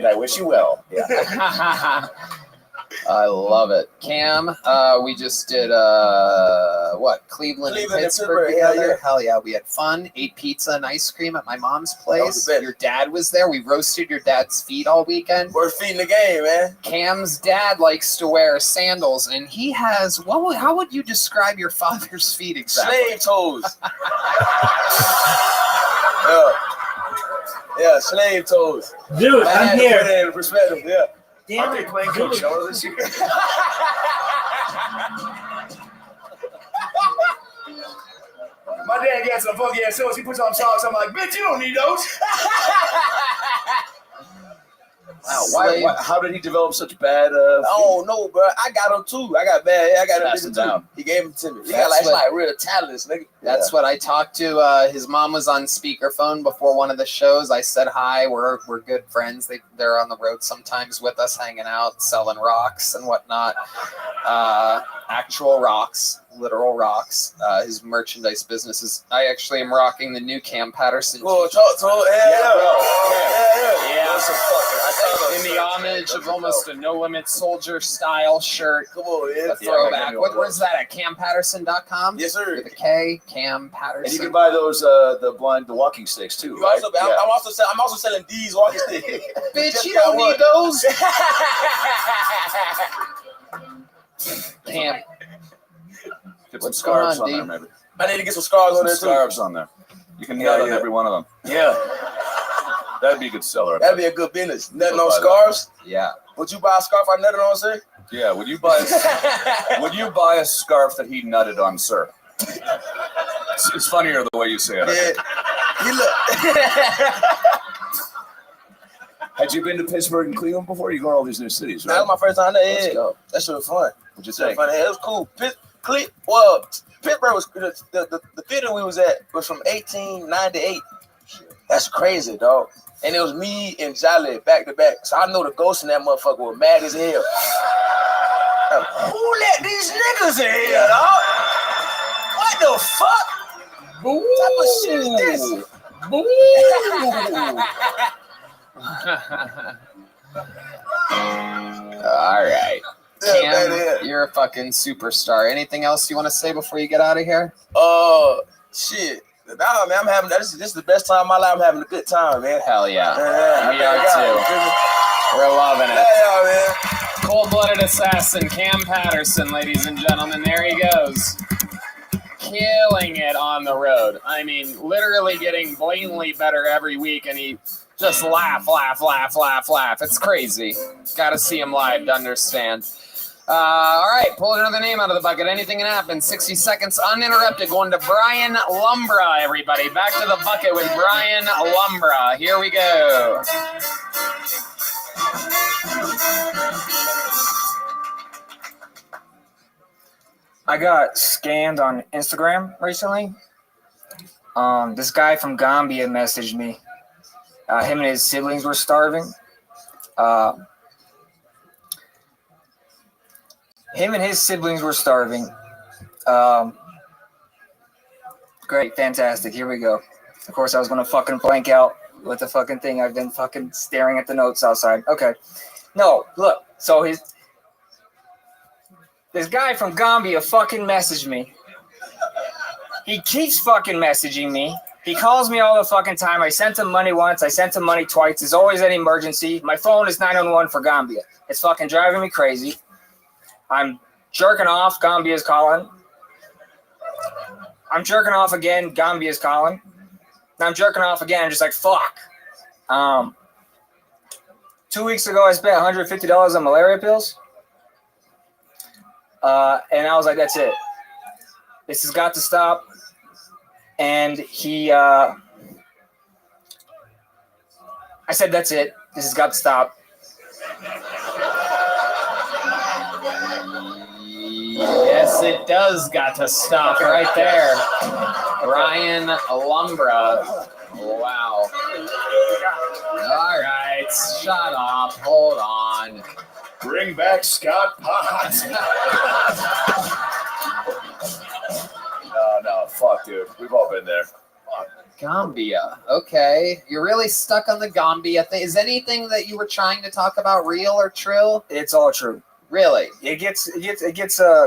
and I wish you well. Yeah. I love it. Cam, we just did, Cleveland and Pittsburgh together. Hell yeah, we had fun. Ate pizza and ice cream at my mom's place. Your dad was there. We roasted your dad's feet all weekend. Worst feet in the game, man. Cam's dad likes to wear sandals, and he has, how would you describe your father's feet exactly? Slave toes. Yeah, slave toes. Dude, I'm here. Put it in perspective, yeah. Damn Are they playing Coachella this year? My dad got some funky ass shows. He puts on socks. I'm like, bitch, you don't need those. Wow, how did he develop such bad? I don't know, bro. I got him too. I got bad. I got him too. He gave him to me. He got like real talents, nigga. That's what I talked to. His mom was on speakerphone before one of the shows. I said hi. We're good friends. They're on the road sometimes with us, hanging out, selling rocks and whatnot. Actual rocks, literal rocks. His merchandise business is. I actually am rocking the new Cam Patterson. Cool. Talk to him. Yeah. In the homage of almost a No Limit Soldier style shirt. Come on, a throwback. What was that at campatterson.com? Yes, sir. With a K, Cam Patterson. And you can buy those the walking sticks too, right? I'm also selling these walking sticks. Bitch, you don't need those. Cam. Get some scarves on there, maybe. I need to get some scarves on there too. Scarves on there. You can nut on every one of them. Yeah. That'd be a good seller. That'd be a good business. Nutting on scarves? Yeah. Would you buy a scarf I nutted on, sir? Yeah. Would you buy a scarf that he nutted on, sir? It's funnier the way you say it. Yeah. You look. Had you been to Pittsburgh and Cleveland before? You go to all these new cities, right? That was my first time there. Let's go. That shit was fun. What'd you think? It was cool. Pittsburgh was the theater we was at was from 1898. That's crazy, dog. And it was me and Jolly back to back. So I know the ghosts in that motherfucker were mad as hell. Who let these niggas in here, dog? What the fuck? What type of shit is this? All right. Yeah, Cam, you're a fucking superstar. Anything else you want to say before you get out of here? Shit. Nah, man, I'm having this is the best time of my life. I'm having a good time, man. Hell yeah. We are too. We're loving it. Yeah, man. Cold-blooded assassin Cam Patterson, ladies and gentlemen. There he goes. Killing it on the road. I mean, literally getting blatantly better every week, and he just laugh. It's crazy. Got to see him live to understand. All right, pull another name out of the bucket. Anything can happen. 60 seconds uninterrupted. Going to Brian Lumbra, everybody. Back to the bucket with Brian Lumbra. Here we go. I got scammed on Instagram recently. This guy from Gambia messaged me. Him and his siblings were starving. Great, fantastic. Here we go. Of course, I was going to fucking blank out with the fucking thing. I've been fucking staring at the notes outside. Okay. No, look. So this guy from Gambia fucking messaged me. He keeps fucking messaging me. He calls me all the fucking time. I sent him money once. I sent him money twice. There's always an emergency. My phone is 911 for Gambia. It's fucking driving me crazy. I'm jerking off. Gambia's calling. I'm jerking off again. Gambia's calling. And I'm jerking off again. Just like, fuck. 2 weeks ago, I spent $150 on malaria pills. And I was like, that's it. This has got to stop. And I said, that's it. This has got to stop. Yes, it does got to stop right there. Brian Lumbra. Wow. All right. Shut up. Hold on. Bring back Scott Potts. No, fuck, dude. We've all been there. Gambia. Okay. You're really stuck on the Gambia thing. Is anything that you were trying to talk about real or true? It's all true. Really? It gets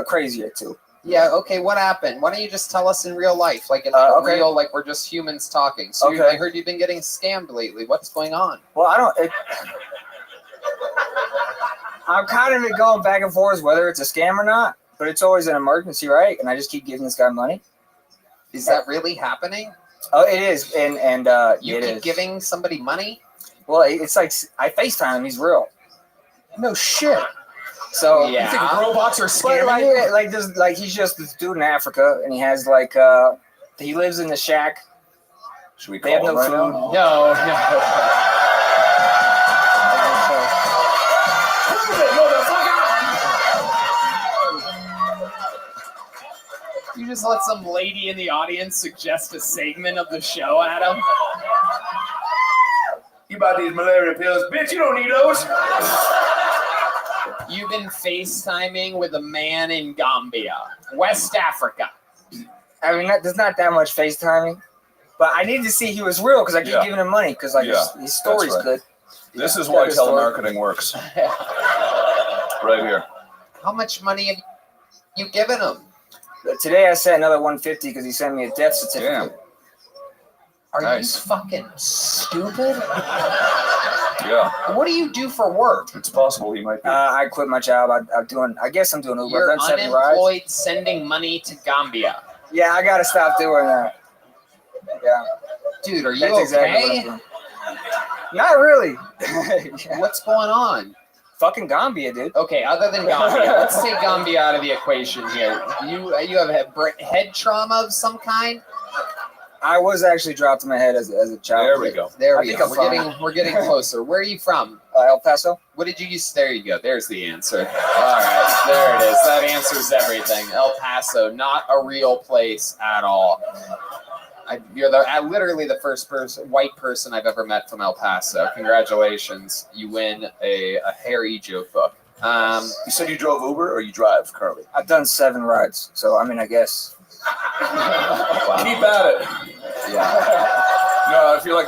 crazier too. Yeah, okay, what happened? Why don't you just tell us in real life? Like in Okay. real, like we're just humans talking. So Okay. I heard you've been getting scammed lately. What's going on? Well, I'm kind of going back and forth whether it's a scam or not, but it's always an emergency, right? And I just keep giving this guy money. Is that really happening? Oh, it is, and You it keep is. giving somebody money? Well, it's like I FaceTime him. He's real. No shit. So Yeah. You think robots are But scamming you? he's just this dude in Africa, and he has he lives in the shack. Should we They have call no him right food. now? No. You just let some lady in the audience suggest a segment of the show, Adam? You bought these malaria pills. Bitch, you don't need those. You've been FaceTiming with a man in Gambia, West Africa. I mean, there's not that much FaceTiming, but I need to see he was real because I keep Yeah. giving him money because his story's right. good. This is Yeah, why good story. telemarketing works. Right here. How much money have you given him? But today I sent another 150 because he sent me a death certificate. Damn. Are Nice. you fucking stupid? Yeah. What do you do for work? It's possible he might be. I quit my job. I guess I'm doing Uber. You're I've done 7 rides. unemployed sending money to Gambia. Yeah, I gotta stop doing that. Yeah, Dude, are you that's exactly what I'm okay? doing. Not really. Yeah. What's going on? Fucking Gambia, dude. Okay, other than Gambia, let's take Gambia out of the equation here. You have head trauma of some kind? I was actually dropped in my head as a child. There we go. There I we think go. I'm We're getting closer. Where are you from? El Paso. What did you use? There you go. There's the answer. All right, there it is. That answers everything. El Paso, not a real place at all. You're literally the first white person I've ever met from El Paso. Congratulations. You win a Harry joke book. You said you drove Uber or you drive currently? I've done 7 rides, so I mean, I guess. Keep at it. Yeah. No, I feel like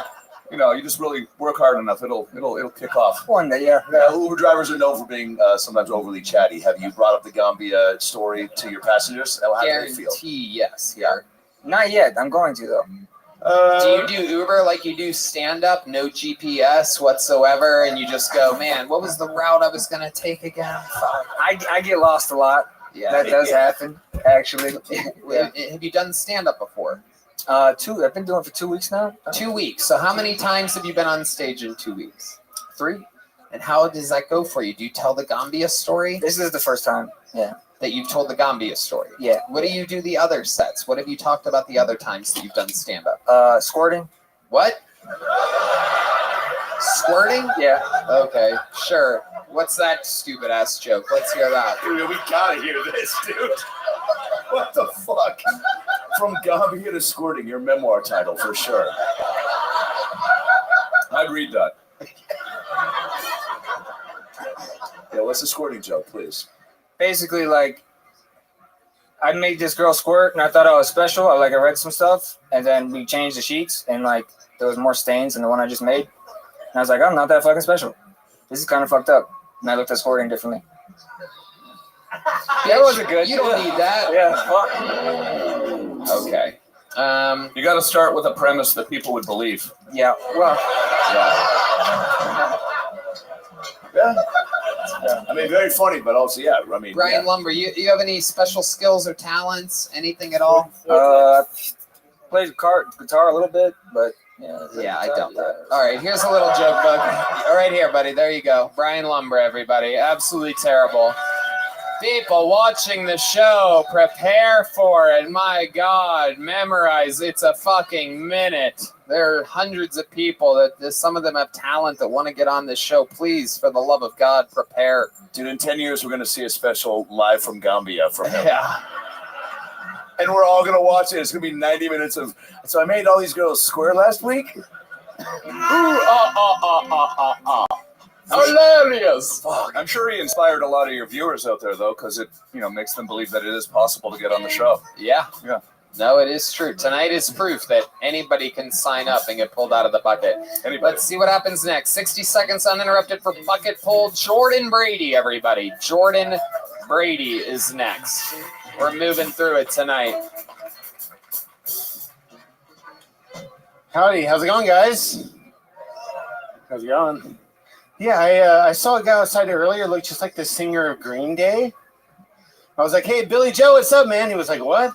you just really work hard enough. It'll kick off. One day, yeah. Uber drivers are known for being sometimes overly chatty. Have you brought up the Gambia story to your passengers? How do they feel? Guarantee yes. Here. Not yet. I'm going to though. Do you do Uber like you do stand-up, no GPS whatsoever, and you just go, man, what was the route I was going to take again? Fuck. I get lost a lot. Yeah. That does happen, actually. Yeah. Have you done stand-up before? 2. I've been doing it for 2 weeks now. 2 weeks. So how many times have you been on stage in 2 weeks? 3. And how does that go for you? Do you tell the Gambia story? This is the first time. Yeah. That you've told the Gambia story? Yeah. What do you do the other sets? What have you talked about the other times that you've done stand-up? Squirting. What? Squirting? Yeah. Okay, sure. What's that stupid ass joke? Let's hear that. Dude, we gotta hear this, dude. What the fuck? From Gambia to squirting, your memoir title for sure. I'd read that. Yeah, what's the squirting joke, please? Basically, like, I made this girl squirt, and I thought I was special. I read some stuff, and then we changed the sheets, and there was more stains than the one I just made. And I was like, I'm not that fucking special. This is kind of fucked up. And I looked at squirting differently. That wasn't good. You don't need that. Yeah. Fuck. Okay. You got to start with a premise that people would believe. Yeah. Well. Yeah. I mean, very funny, but also, yeah. I mean, Brian Lumber, you have any special skills or talents? Anything at all? Played guitar a little bit, but Yeah, I doubt that. All right, here's a little joke book. All right, here, buddy. There you go. Brian Lumber, everybody. Absolutely terrible. People watching the show, prepare for it. My God, memorize. It's a fucking minute. There are hundreds of people that some of them have talent that want to get on this show. Please, for the love of God, prepare. Dude, in 10 years, we're going to see a special live from Gambia from him. Yeah. And we're all going to watch it. It's going to be 90 minutes of, so I made all these girls square last week? Hilarious. Fuck. I'm sure he inspired a lot of your viewers out there, though, because it makes them believe that it is possible to get on the show. Yeah. Yeah. No, it is true. Tonight is proof that anybody can sign up and get pulled out of the bucket. Let's see what happens next. 60 seconds uninterrupted for bucket pull. Jordan Brady, everybody. Jordan Brady is next. We're moving through it tonight. Howdy, how's it going, guys? How's it going? Yeah, I saw a guy outside earlier look just like the singer of Green Day. I was like, hey, Billy Joe, what's up, man? He was like, what?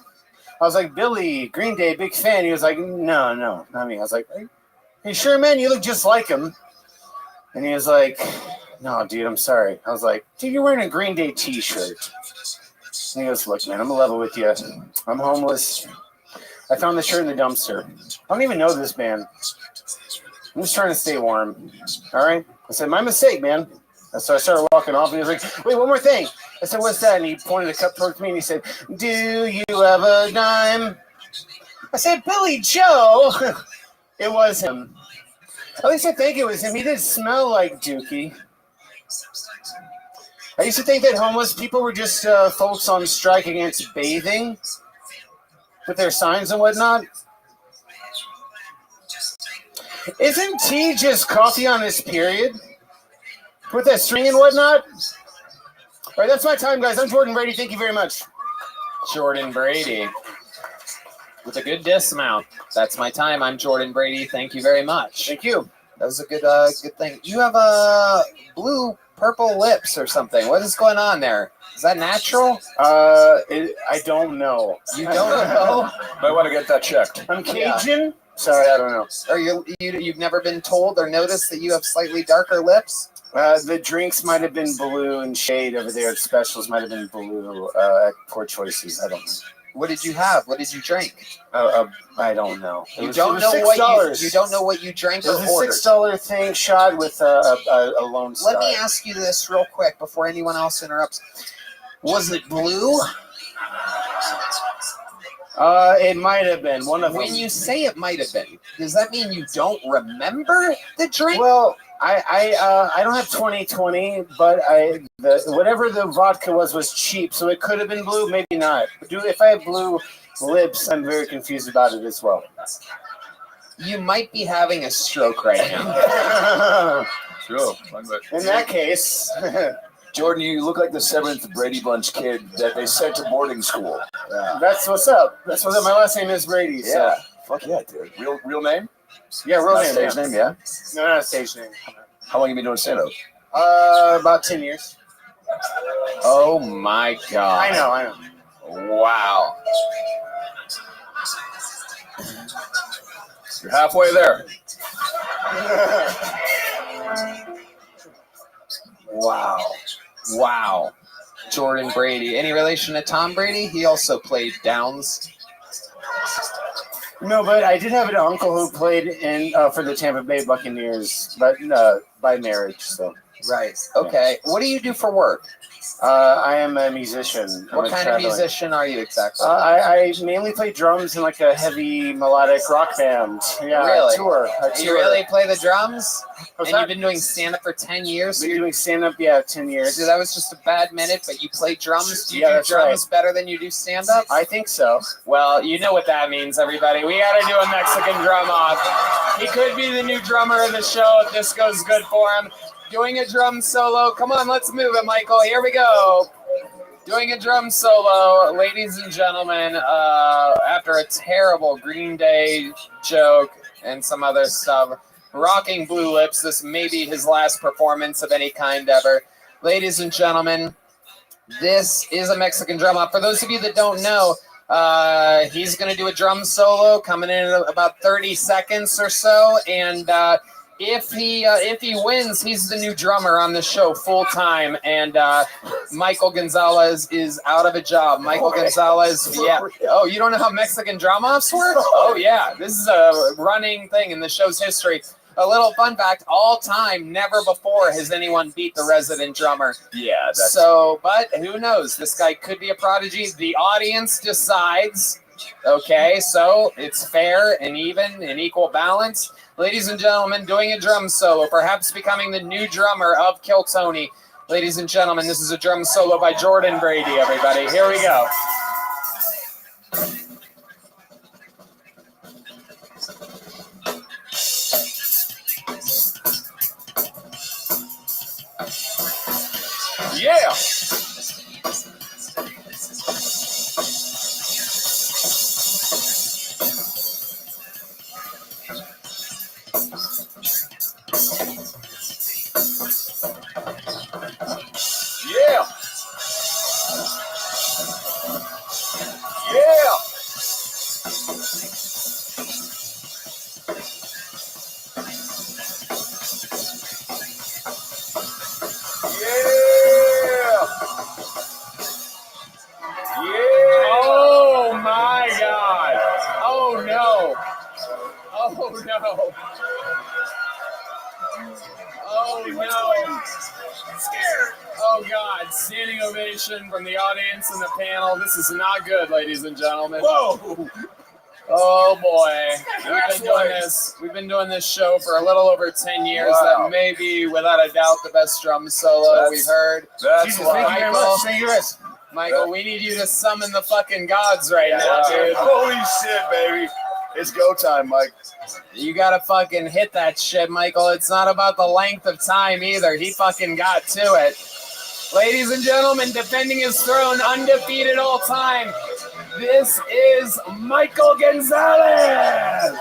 I was like, Billy, Green Day, big fan. He was like, no, not me. I was like, are you sure, man? You look just like him. And he was like, no, dude, I'm sorry. I was like, dude, you're wearing a Green Day t-shirt. And he goes, look, man, I'm going to level with you. I'm homeless. I found the shirt in the dumpster. I don't even know this band. I'm just trying to stay warm. All right? I said, my mistake, man. And so I started walking off, and he was like, wait, one more thing. I said, what's that? And he pointed a cup towards me, and he said, do you have a dime? I said, Billy Joe. It was him. At least I think it was him. He did smell like Dookie. I used to think that homeless people were just folks on strike against bathing with their signs and whatnot. Isn't tea just coffee on his period? With that string and whatnot? All right, that's my time, guys. I'm Jordan Brady. Thank you very much. Jordan Brady with a good dismount. That's my time. I'm Jordan Brady. Thank you very much. Thank you. That was a good thing. You have blue purple lips or something. What is going on there? Is that natural? I don't know. You don't know? Might want to get that checked. I'm Cajun. Sorry, I don't know. Or you've never been told or noticed that you have slightly darker lips? The drinks might have been blue and shade over there at specials might have been blue at Poor Choices. I don't know. What did you have? What did you drink? I don't know. You don't know what you drank It was or a ordered. $6 thing shot with a Lone Star. Let me ask you this real quick before anyone else interrupts. Was it blue? It might have been one of them. When you say it might have been, does that mean you don't remember the drink? Well, I don't have 20/20, but whatever the vodka was cheap, so it could have been blue, maybe not. If I have blue lips, I'm very confused about it as well. You might be having a stroke right now. Sure. In that case, Jordan, you look like the 7th Brady Bunch kid that they sent to boarding school. yeah, that's what's up. That's what's up. My last name is Brady. So. Yeah. Fuck yeah, dude. Real name? Yeah, real Not name. stage name, yeah? No, not a stage name. How long have you been doing stand-up? About 10 years. Oh my God. I know. Wow. You're halfway there. Wow. Jordan Brady. Any relation to Tom Brady? He also played Downs. No, but I did have an uncle who played in for the Tampa Bay Buccaneers, but by marriage. So Right. Okay. What do you do for work? I am a musician. What kind of musician are you exactly? I mainly play drums in like a heavy melodic rock band. Yeah, Really? I tour. You really play the drums? What's And that? you've been doing stand-up for 10 years? Been doing stand-up, 10 years. So that was just a bad minute, but you play drums? Do you Yeah, do that's drums better than you do stand-up? I think so. Well, you know what that means, everybody. We got to do a Mexican drum off. He could be the new drummer of the show if this goes good for him. Doing a drum solo. Come on, let's move it, Michael. Here we go. Doing a drum solo. Ladies and gentlemen, after a terrible Green Day joke and some other stuff, rocking Blue Lips. This may be his last performance of any kind ever. Ladies and gentlemen, this is a Mexican drum off. For those of you that don't know, he's going to do a drum solo coming in about 30 seconds or so. And if he wins, he's the new drummer on the show full time. And Michael Gonzalez is out of a job. Michael Gonzalez, yeah. Oh, you don't know how Mexican drum offs work? Oh, yeah. This is a running thing in the show's history. A little fun fact, all time, never before has anyone beat the resident drummer. Yeah, that's So, but who knows? This guy could be a prodigy. The audience decides. Okay, so it's fair and even and equal balance. Ladies and gentlemen, doing a drum solo, perhaps becoming the new drummer of Kill Tony. Ladies and gentlemen, this is a drum solo by Jordan Brady, everybody. Here we go. Yeah. Yeah. Yeah. Yeah. Yeah. Oh my God. Oh no. Oh no. Oh no. Scared. Oh God. Standing ovation from the audience and the panel. This is not good, ladies and gentlemen. Whoa. Oh boy. We've been doing this show for a little over 10 years. Wow. That may be without a doubt the best drum solo we've heard. That's Jesus, why. thank you very much. Thank you, guys. Michael, we need you to summon the fucking gods right now, dude. Holy shit, baby. It's go time, Mike. You gotta fucking hit that shit, Michael. It's not about the length of time either. He fucking got to it. Ladies and gentlemen, defending his throne, undefeated all time, this is Michael Gonzalez.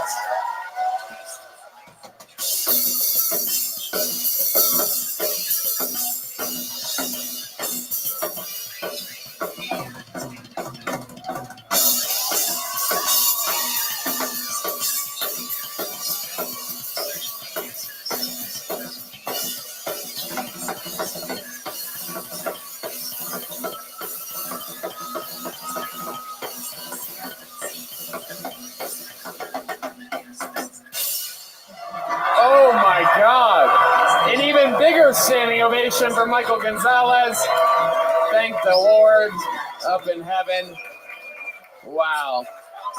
Oh my God. An even bigger standing ovation for Michael Gonzalez. Thank the Lord up in heaven. Wow.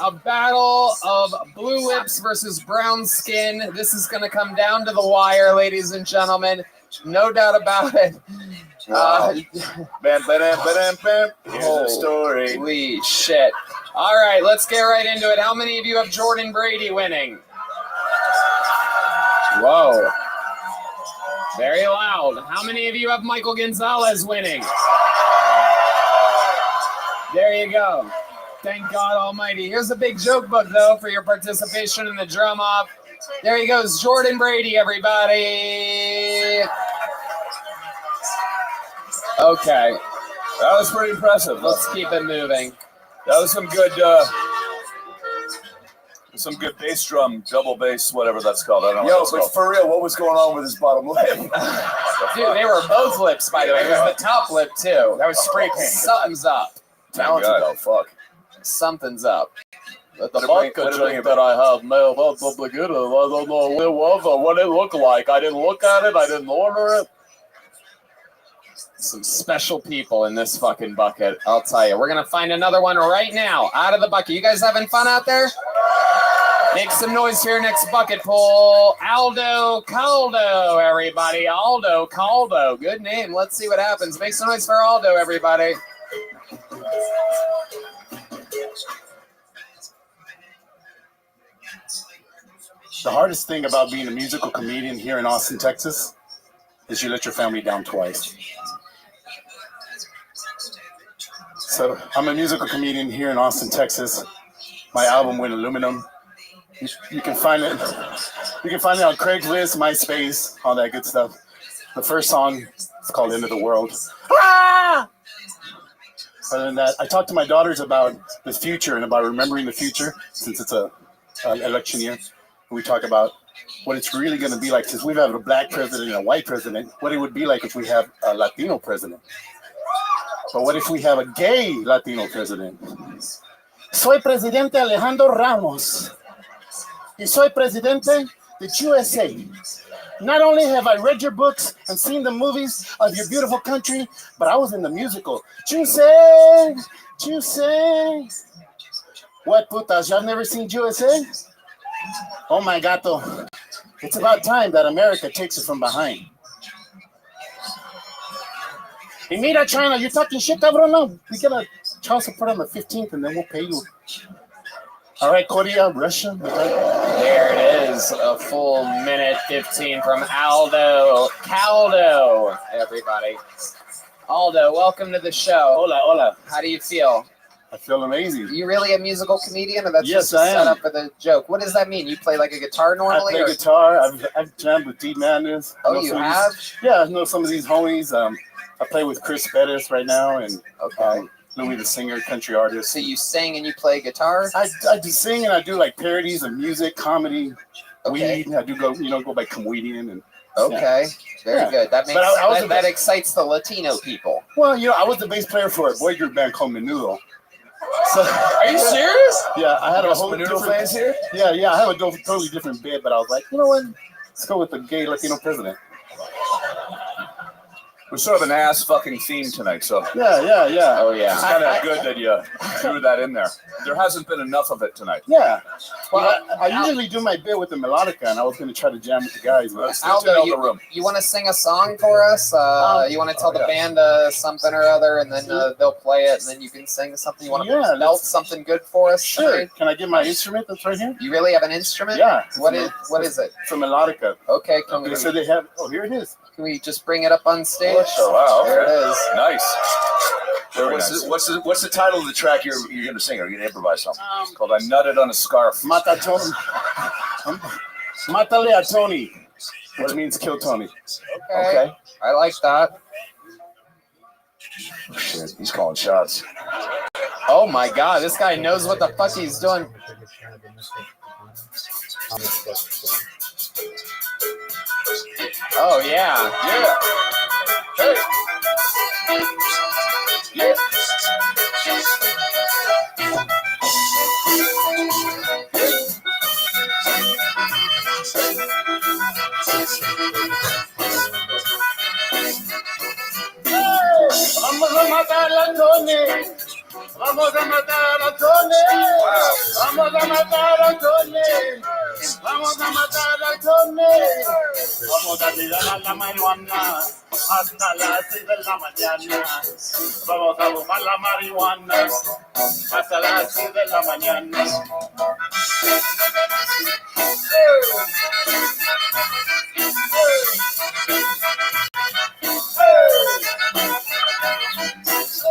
A battle of blue lips versus brown skin. This is going to come down to the wire, ladies and gentlemen. No doubt about it. Bam, ba-dam, ba-dam, bam. Here's the story. Holy shit. All right, let's get right into it. How many of you have Jordan Brady winning? Whoa. Very loud. How many of you have Michael Gonzalez winning? There you go. Thank God Almighty. Here's a big joke book, though, for your participation in the drum off. There he goes. Jordan Brady, everybody. Okay. That was pretty impressive. Let's keep it moving. That was some good bass drum, double bass, whatever that's called. I don't know. Yo, but for real, what was going on with his bottom lip? Dude, they were both lips, by the way. It was the top lip, too. That was spray paint. Something's up. Talented though, fuck. Something's up. But the What vodka did drink that I have, man, that's the good. I don't know what it was or what it looked like. I didn't look at it. I didn't order it. Some special people in this fucking bucket, I'll tell you. We're going to find another one right now out of the bucket. You guys having fun out there? Make some noise here. Next bucket pull. Aldo Caldo, everybody. Aldo Caldo. Good name. Let's see what happens. Make some noise for Aldo, everybody. The hardest thing about being a musical comedian here in Austin, Texas, is you let your family down twice. So I'm a musical comedian here in Austin, Texas. My album went aluminum. You can find it. You can find it on Craigslist, MySpace, all that good stuff. The first song is called "End of the World." Ah! Other than that, I talk to my daughters about the future and about remembering the future, since it's an election year. We talk about what it's really going to be like, since we have a black president and a white president, what it would be like if we have a Latino president. But what if we have a gay Latino president? Soy Presidente Alejandro Ramos. Y soy Presidente de USA. Not only have I read your books and seen the movies of your beautiful country, but I was in the musical. USA, USA. What putas? Y'all never seen USA? Oh my gato. It's about time that America takes it from behind. Hey, mira, China, you're talking shit, cabrón. No, we get a child support on the 15th and then we'll pay you All right, Korea, Russia. There it is. A full minute 15 from Aldo Caldo, everybody. Aldo, welcome to the show. Hola, hola. How do you feel? I feel amazing. You really a musical comedian, or that's Yes, just a I am. setup for the joke? What does that mean? You play like a guitar I normally? play or- guitar. I've jammed with Deep Madness. I Oh, know you some of have? Yeah, I know some of these homies. I play with Chris Bettis right now, and Okay. Louis the singer, country artist. So you sing and you play guitar? I do sing and I do like parodies of music, comedy, Okay. weed. I do go by comedian and Okay. Very Yeah. good. That makes But I was that excites the Latino people. well, I was the bass player for a boy group band called Menudo. So Are you serious? yeah, I had a whole Menudo different fans here? Yeah, I have a totally different bit, but I was like, you know what? Let's go with the gay Latino president. We're sort of an ass fucking theme tonight, so Yeah. Oh yeah. it's kind of good that you threw that in there. There hasn't been enough of it tonight. Yeah. Well, I usually do my bit with the melodica, and I was going to try to jam with the guys. But Let's Aldo, get out the room. you want to sing a song for us? You want to tell the yeah. band something or other, and then they'll play it, and then you can sing something. You want to Yeah, belt something good for us? sure. tonight? Can I get my instrument that's right here? You really have an instrument? Yeah. What is it? It's a melodica. Okay, can They said they have. Oh, here it is. we just bring it up on stage? Oh, wow. There it is. Nice. Very What's, nice. what's the title of the track you're going to sing? Are you going to improvise something? It's called I Nutted on a Scarf. Mata Tony. Matale a Tony, which means kill Tony. Okay. I like that. Oh, shit, he's calling shots. Oh my god, this guy knows what the fuck he's doing. Oh yeah. Yeah. Hey. Yeah. Vamos a matar a Tony. Vamos a matar a Tony. Vamos a matar a Tony. Vamos a matar a Tony. Vamos a tirar a la marihuana hasta las 6 de la mañana. Vamos a fumar la marihuana hasta las 6 de la mañana.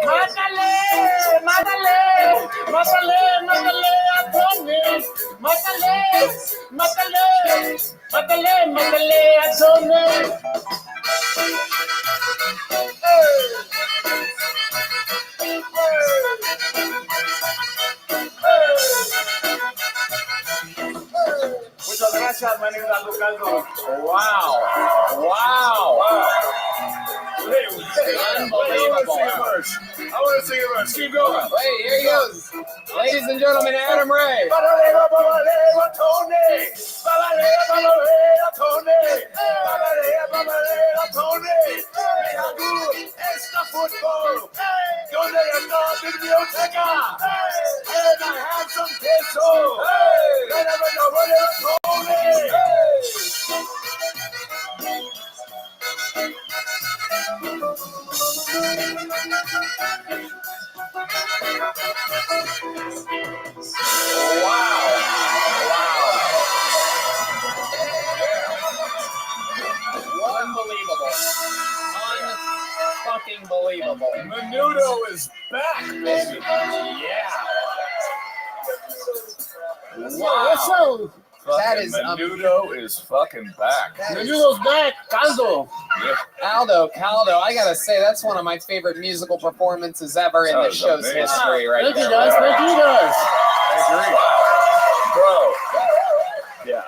Mátale, mátale, mátale, mátale a Tony. Mátale, mátale, mátale, mátale a Tony. Muchas gracias, manita Lucando. Wow. Wow. Unbelievable. I want to sing it first. Keep going. Wait, here he goes. Ladies and gentlemen, Adam Ray. Babaleo, babaleo, Tony. Babaleo, babaleo, Tony. Babaleo, babaleo, Tony. Mira tú, esta fútbol. Donde está la biblioteca. And I have some queso. Tony. Unbelievable. Unfucking believable. Menudo is back, baby. Yeah. Wow. That Fucking is Menudo is fucking back. Menudo's back, Caldo. Yeah. Aldo Caldo, I gotta say that's one of my favorite musical performances ever in That the was show's amazing. history, right Thank you there. guys, thank you guys. Bro. Yeah.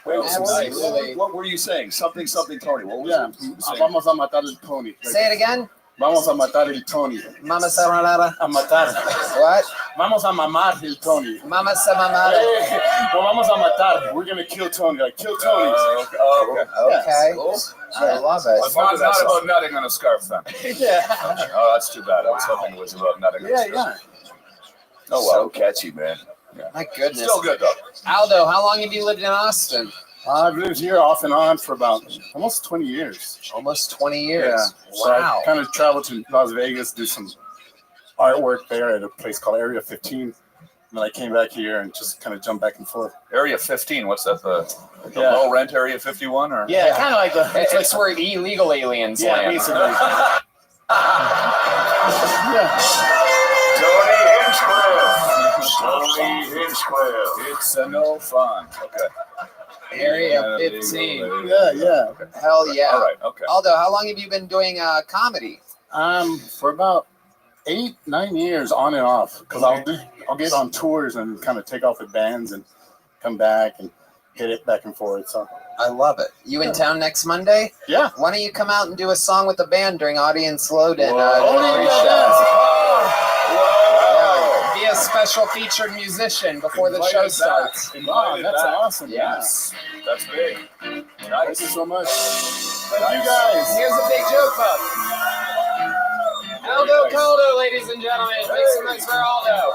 Wait, Absolutely. what were you saying? Something, Tony. What was Yeah, you saying? vamos a matar el Tony. Say it again. Vamos a matar el Tony. Mama Samanara. A matar. What? Vamos a mamar el Tony. Mama Samanara. Hey, no vamos a matar. We're gonna kill Tony. Like kill Tony. Okay. Okay. Cool. I love it. It's not about nutting on a scarf, then. Yeah. Oh, that's too bad. I was hoping it was about nutting on a Yeah, scarf. yeah. Oh, well. So catchy, man. Yeah. My goodness. Still good, though. Aldo, how long have you lived in Austin? I've lived here off and on for about almost 20 years. Almost 20 years. Yeah. So Wow. I kind of traveled to Las Vegas, do some artwork there at a place called Area 15. then I came back here and just kind of jumped back and forth. Area 15, what's that? The low rent Area 51? Or Yeah, kind of like It's where illegal aliens yeah, land. basically. Yeah. Tony Hinchcliffe. It's a no fun. Okay. Area 15. Yeah. Hell yeah. All right. Okay. Aldo, how long have you been doing comedy? For about 8-9 years on and off, because I'll get on tours and kind of take off with bands and come back and hit it back and forth. So I love it. You in town next Monday? yeah. Why don't you come out and do a song with the band during audience load-in? Be a special featured musician before the show starts. Wow, that's awesome. Yes. That's big. Thank you so much. Thank you guys. Here's a big joke book. Aldo Caldo, ladies and gentlemen. Make some noise for Aldo.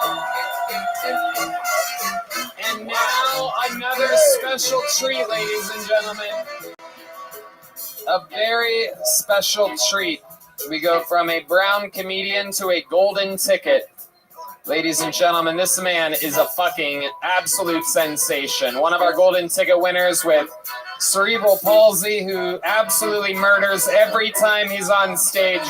And now another special treat, ladies and gentlemen. A very special treat. We go from a brown comedian to a golden ticket. Ladies and gentlemen, this man is a fucking absolute sensation. One of our golden ticket winners with cerebral palsy who absolutely murders every time he's on stage.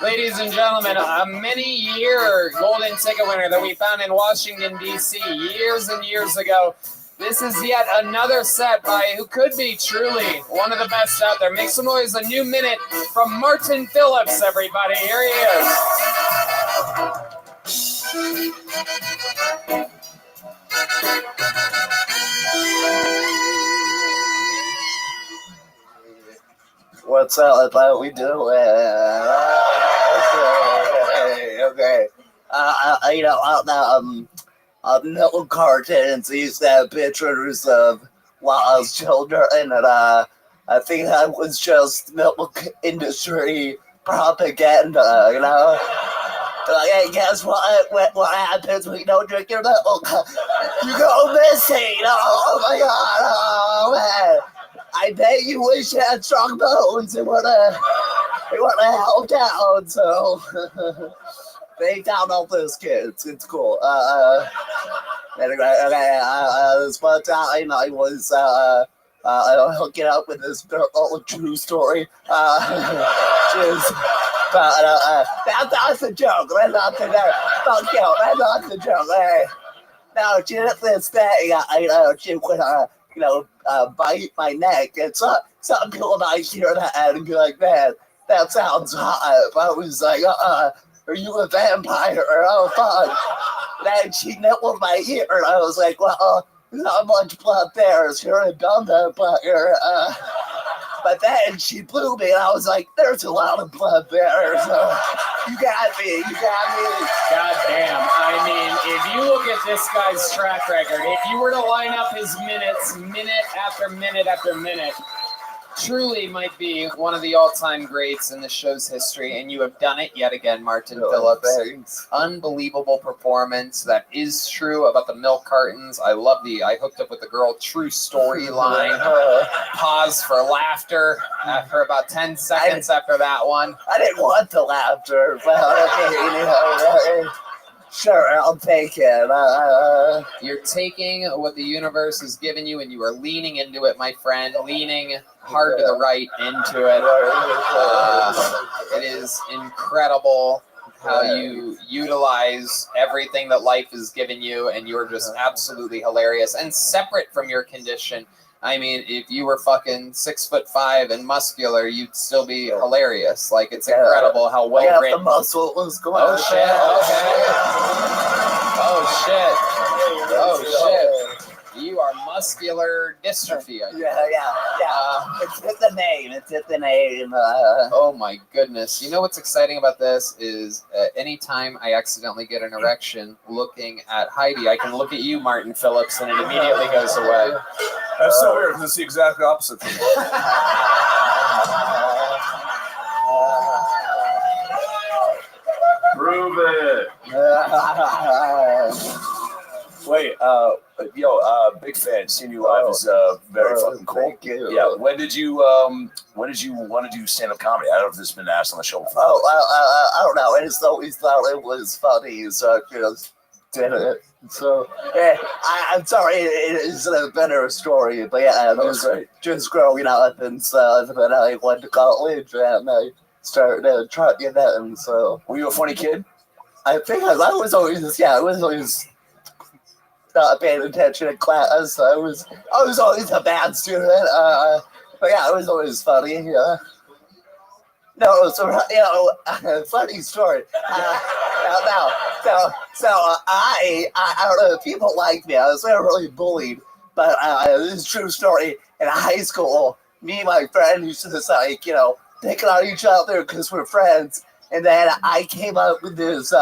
Ladies and gentlemen, a many-year golden ticket winner that we found in Washington, D.C. years and years ago. This is yet another set by who could be truly one of the best out there. Make some noise, a new minute from Martin Phillips, everybody. Here he is. What's up? How we doing? Okay. Milk cartons used to have pictures of lost children, and I think that was just milk industry propaganda, you know? Like, hey, guess what happens when you don't drink your milk? You go missing! Oh my god, oh man! I bet you wish you had strong bones and would have helped out, so they found all those kids. It's cool. Anyway, okay, this one time I was hooking up with this girl, true story. That's a joke. That's not the joke. Fuck you. That's not the joke. Hey. No, she did this thing. She would, bite my neck. And some people might hear that and be like, man, that sounds hot. I was like, are you a vampire? Oh, fuck. Then she nibbled my ear, and I was like, well, there's not much blood there. So you're a dumb vampire. But then she blew me, and I was like, there's a lot of blood there. So you got me. God damn. I mean, if you look at this guy's track record, if you were to line up his minutes, minute after minute after minute, truly might be one of the all-time greats in the show's history, and you have done it yet again, Martin Phillips. Thanks. Unbelievable performance. That is true about the milk cartons. I love the I hooked up with the girl true storyline. Pause for laughter for about 10 seconds after that one. I didn't want the laughter, but sure, I'll take it. You're taking what the universe has given you, and you are leaning into it, my friend. Leaning hard to the right into it. It is incredible how you utilize everything that life has given you, and you're just absolutely hilarious and separate from your condition. I mean, if you were fucking 6'5" and muscular, you'd still be hilarious. Like, it's incredible how well written. The muscle was going. Oh shit! Okay. Oh shit! You are muscular dystrophy. I think. Yeah. It's the name. Oh my goodness! You know what's exciting about this is anytime I accidentally get an erection looking at Heidi, I can look at you, Martin Phillips, and it immediately goes away. That's so weird because it's the exact opposite. Prove it. Wait, big fan. Seeing you live is very fucking cool. Thank you. Yeah. When did you want to do stand-up comedy? I don't know if this has been asked on the show before. I don't know. I just always thought it was funny. So did it. So yeah, I'm sorry, it is a better story, but yeah, I was just growing up and stuff, and I went to college and I started trucking it, and so. Were you a funny kid? I think I was always not paying attention in class. I was always a bad student. But yeah, it was always funny. Yeah. No, so funny story. I don't know. People like me. I was never really bullied, but this is a true story. In high school, me and my friend used to just picking on each other because we're friends. And then I came up with this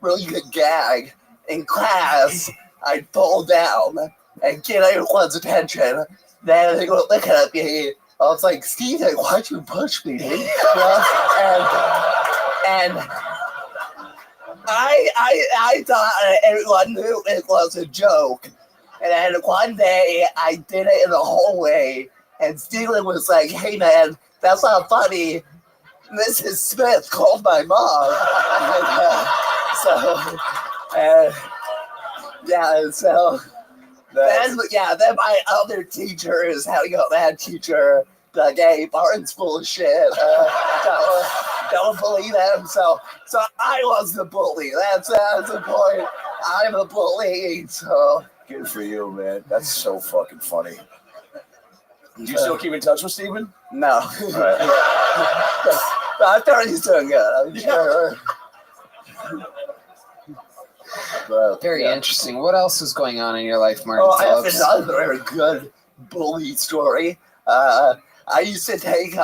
really good gag in class. I'd fall down and get everyone's attention. Then they were looking at me. I was like, Steven, why'd you push me, dude? And I thought everyone knew it was a joke. And then one day I did it in the hallway, and Steven was like, hey man, that's not funny. Mrs. Smith called my mom. Then my other teacher is having a bad teacher. Like, hey, Barton's full of shit. Don't believe him. So I was the bully. That's the point. I'm a bully. So good for you, man. That's so fucking funny. Do you still keep in touch with Steven? No. Right. I thought he's doing good. I'm sure. But, Very interesting. What else is going on in your life, Martin? I have another very good bully story. I used to take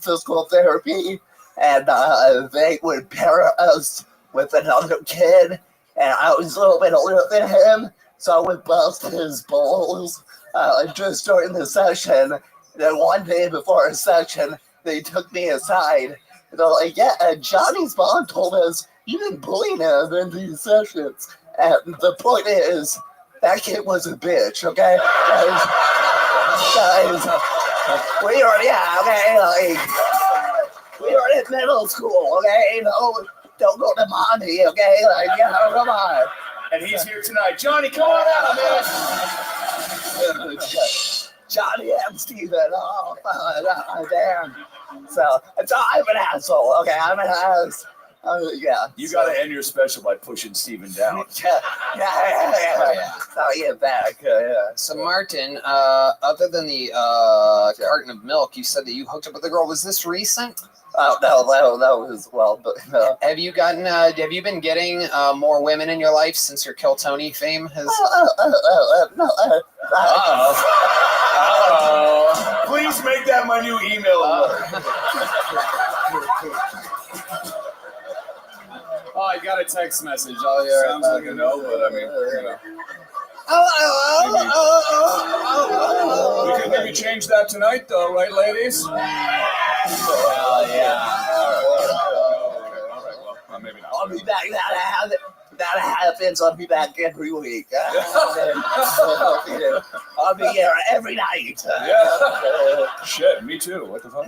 physical therapy, and they would pair us with another kid, and I was a little bit older than him, so I would bust his balls just during the session. Then one day before a session, they took me aside. And they're like, Johnny's mom told us you've been bullying him in these sessions. And the point is, that kid was a bitch, okay? Guys, we were in middle school, okay? Don't go to mommy, okay? Come on. And he's here tonight. Johnny, come on out, man. Johnny and Steven. Oh, damn. So I'm an asshole. Okay, I'm an ass. Yeah. You got to end your special by pushing Steven down. Yeah. So get back. So Martin, other than the carton of milk, you said that you hooked up with a girl. Was this recent? Oh no, that was but no. Have you been getting more women in your life since your Kill Tony fame has? No. Please make that my new email alert. Oh, I got a text message. Sounds like a no, but I mean, we can maybe change that tonight, though, right, ladies? Hell yeah. Well, maybe not. I'll be back. That happens. I'll be back every week. I'll be here every night. Yeah. Shit, me too. What the fuck?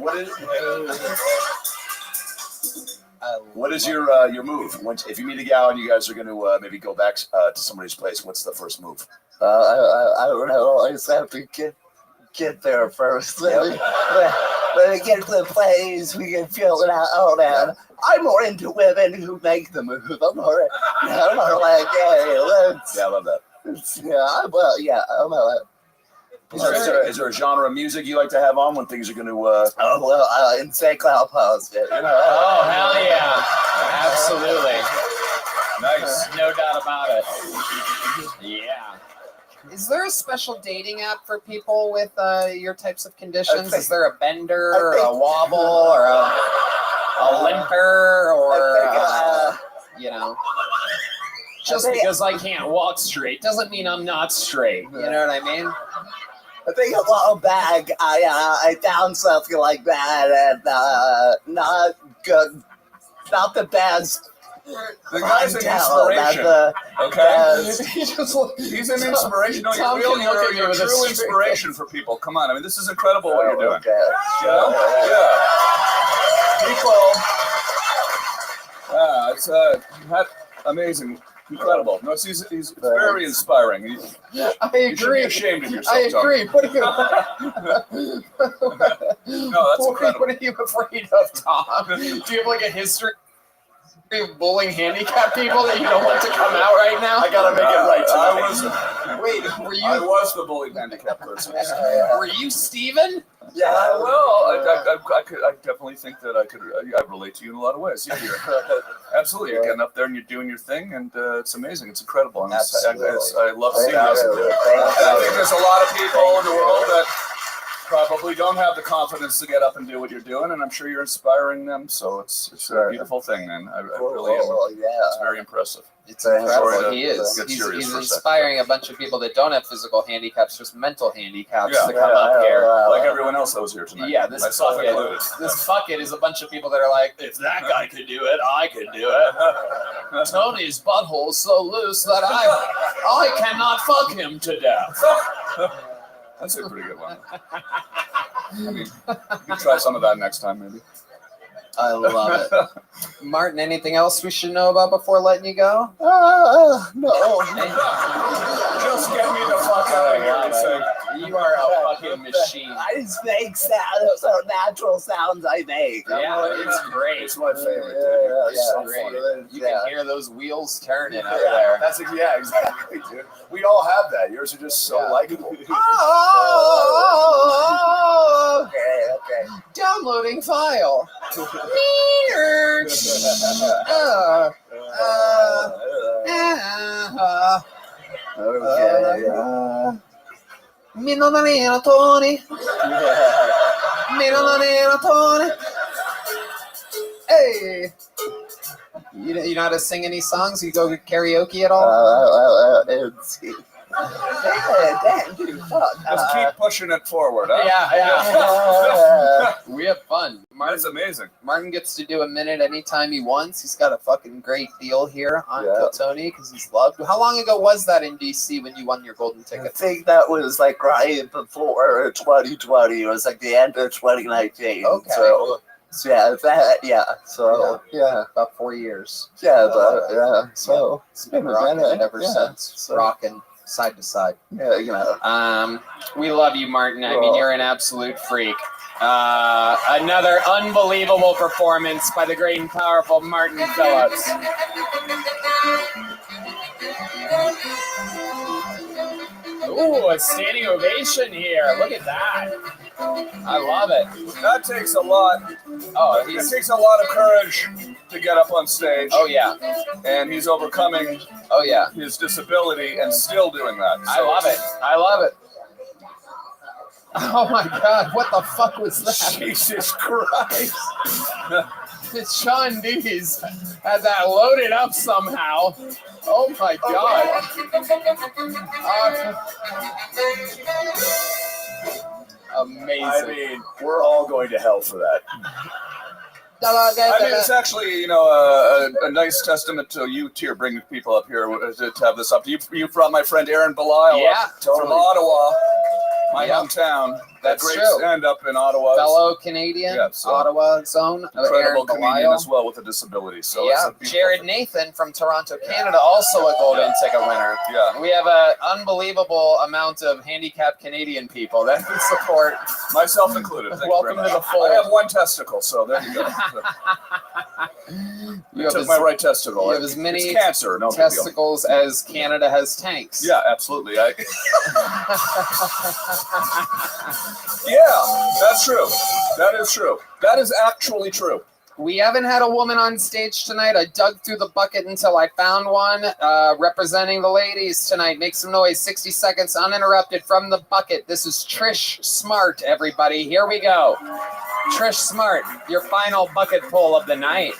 What is your move? If you meet a gal and you guys are going to maybe go back to somebody's place, what's the first move? I don't know. I just have to get there first. When we get to the place, we can feel it out. And I'm more into women who make the move. I'm more like, hey, let's. Yeah, I love that. I'm Is there a genre of music you like to have on when things are going to? In St. Cloud Positive, Oh, hell yeah. Absolutely. Nice. No doubt about it. Yeah. Is there a special dating app for people with your types of conditions? Is there a bender or a wobble or a limper or Just because I can't walk straight doesn't mean I'm not straight. You know what I mean? I think a while back I found something like that, and not good, not the best. The guy's an inspiration. Okay, he's an inspiration. No, Tom you're can look at me a with a true straight inspiration for people. Come on, I mean, this is incredible what you're doing. Okay. Yeah. People. It's amazing. Incredible. No, he's very inspiring. I You should be agree. ashamed of yourself, I Tom. agree. What are you? No, that's incredible. What are you afraid of, Tom? Do you have like a history of bullying handicapped people that you don't want to come out right now? I gotta make it right tonight. Wait, were I you? was the bullied handicapped person. Were you Steven? Yeah, well, I definitely think that I relate to you in a lot of ways. Yeah, absolutely. You're getting up there and you're doing your thing, and it's amazing. It's incredible. And I love seeing this. I think there's a lot of people in the world that probably don't have the confidence to get up and do what you're doing, and I'm sure you're inspiring them. So it's a beautiful thing, man. I really am. It's very impressive. It's incredible. Sorry to He is. get He's serious for a second. inspiring a bunch of people that don't have physical handicaps, just mental handicaps, Yeah. to come up here. Like everyone else that was here tonight. Yeah, this myself bucket. included. This bucket is a bunch of people that are like, if that guy could do it, I could do it. Tony's butthole's so loose that I cannot fuck him to death. That's a pretty good one. I mean, you can try some of that next time, maybe. I love it. Martin, anything else we should know about before letting you go? No. Just get me the fuck out of here. Say, You are a fucking machine. I just make sounds. Those are natural sounds I make. Yeah, it's great. it's my favorite. It's so great. fun. You Yeah. can hear those wheels turning up there. That's exactly, dude. We all have that. Yours are just so likable. Oh, Okay. downloading file. Mi non è Tony. Mi non è Tony. Hey. You know how to sing any songs? You go karaoke at all? Let's see. Damn, dude, fuck. Just keep pushing it forward, huh? Yeah. We have fun. That's amazing. Martin gets to do a minute anytime he wants. He's got a fucking great deal here on Tony because he's loved. How long ago was that in DC when you won your golden I ticket? think that was like right before 2020. It was like the end of 2019. Okay. So About 4 years. So It's been a rocking minute, it ever since. so- Rocking side to side. Yeah, We love you, Martin. I mean, you're an absolute freak. Another unbelievable performance by the great and powerful Martin Phillips. Ooh, a standing ovation here. Look at that. I love it. That takes a lot. Oh, It takes a lot of courage to get up on stage. Oh yeah. And he's overcoming Oh yeah. his disability and still doing that. I love it. I love it. Oh my God! What the fuck was that? Jesus Christ. It's Sean Dees had that loaded up somehow. Oh my God. Amazing. I mean, we're all going to hell for that. I mean, it's actually, a nice testament to you two bringing people up here to have this up. You brought my friend Aaron Belisle Yeah, from Ottawa, my hometown. That's great true. stand-up in Ottawa. Fellow Canadian, Yeah, so- Ottawa zone, Incredible Aaron comedian Belisle. as well with a disability. So it's Yeah, a beautiful Jared thing. Nathan from Toronto, Canada, also a golden ticket winner. Yeah. We have an unbelievable amount of handicapped Canadian people that we support. Myself included. Thank Welcome you very to much. the fold. I have one testicle, so there you go. You I have took as, my right testicle. you have as many it's cancer, no big deal. testicles as Canada has tanks. Yeah, absolutely. Yeah, that's true. That is true. That is actually true. We haven't had a woman on stage tonight. I dug through the bucket until I found one. Representing the ladies tonight. Make some noise. 60 seconds uninterrupted from the bucket. This is Trish Smart, everybody. Here we go. Trish Smart, your final bucket pull of the night.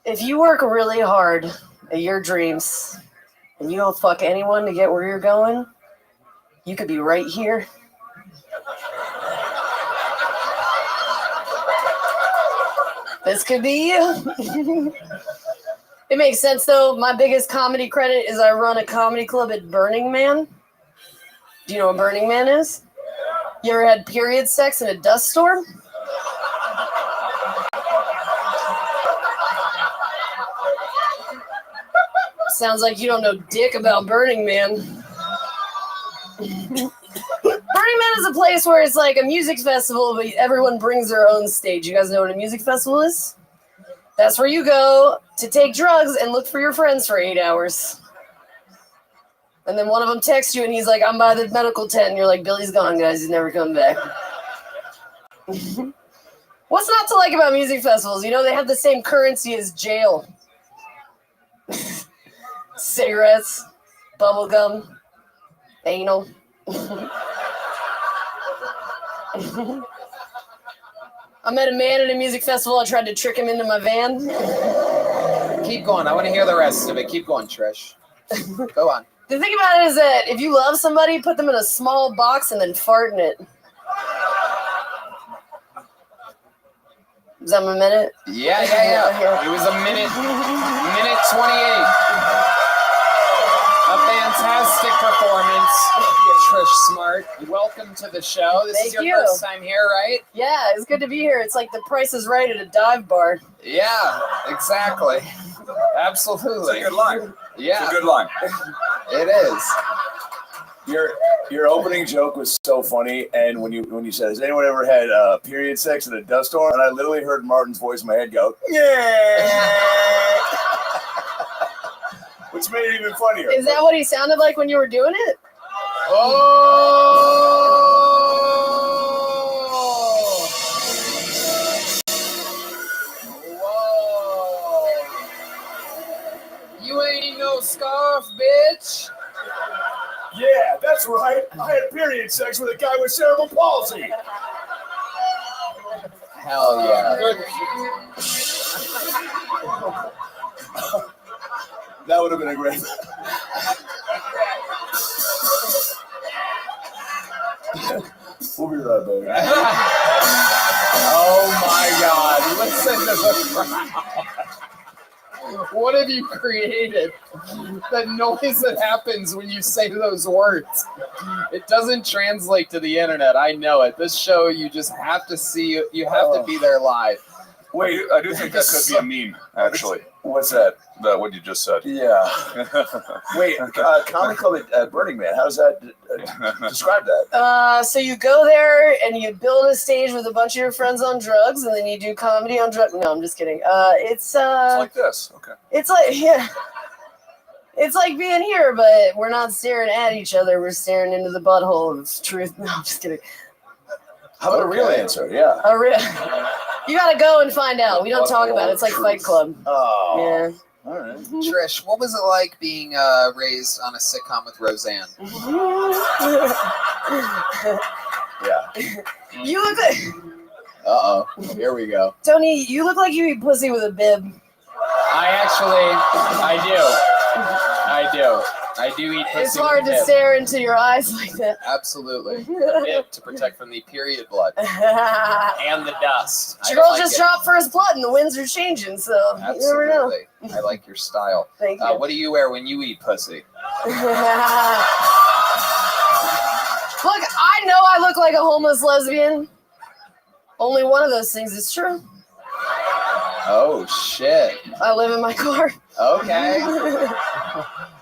If you work really hard at your dreams and you don't fuck anyone to get where you're going, you could be right here. This could be you. It makes sense, though. My biggest comedy credit is I run a comedy club at Burning Man. Do you know what Burning Man is? You ever had period sex in a dust storm? Sounds like you don't know dick about Burning Man. Burning Man is a place where it's like a music festival, but everyone brings their own stage. You guys know what a music festival is? That's where you go to take drugs and look for your friends for 8 hours. And then one of them texts you and he's like, I'm by the medical tent. And you're like, Billy's gone, guys. He's never coming back. What's not to like about music festivals? You know, they have the same currency as jail. Cigarettes, bubblegum, anal. I met a man at a music festival. I tried to trick him into my van. Keep going. I want to hear the rest of it. Keep going, Trish. Go on. The thing about it is that if you love somebody, put them in a small box and then fart in it. Is that my minute? Yeah. It was a minute 28. A fantastic performance. Trish Smart, welcome to the show. This is your first time here, right? Yeah, it's good to be here. It's like the Price is Right at a dive bar. Yeah, exactly. Absolutely. It's a good line. Yeah. It's a good line. It is. Your opening joke was so funny, and when you said, "Has anyone ever had period sex at a dust storm?" and I literally heard Martin's voice in my head go, "Yeah," which made it even funnier. Is that what he sounded like when you were doing it? Oh! Whoa! You ain't no scarf, bitch. Yeah, that's right. I had period sex with a guy with cerebral palsy. Hell yeah. That would have been a great. We'll be right back. Oh my God. Listen to the crowd. What have you created? The noise that happens when you say those words. It doesn't translate to the internet. I know it. This show, you just have to see, you have to be there live. Wait, I do think that could be a meme, actually. What's that? What you just said. Yeah. Wait, Comic Club at Burning Man. How does that describe that? So you go there and you build a stage with a bunch of your friends on drugs, and then you do comedy on drugs. No, I'm just kidding. It's like this. Okay. It's like it's like being here, but we're not staring at each other. We're staring into the butthole of truth. No, I'm just kidding. How about a real answer? Yeah. You gotta go and find out. We don't talk about it. It's like Fight Club. Oh. Yeah. All right. Trish, what was it like being raised on a sitcom with Roseanne? Yeah. You look like Uh-oh. Here we go. Tony. You look like you eat pussy with a bib. I do eat pussy. It's hard to stare into your eyes like that. Absolutely. A bib to protect from the period blood and the dust. Girl just dropped first blood and the winds are changing, so Absolutely. you never know. I like your style. Thank you. What do you wear when you eat pussy? Look, I know I look like a homeless lesbian. Only one of those things is true. Oh, shit. I live in my car. Okay.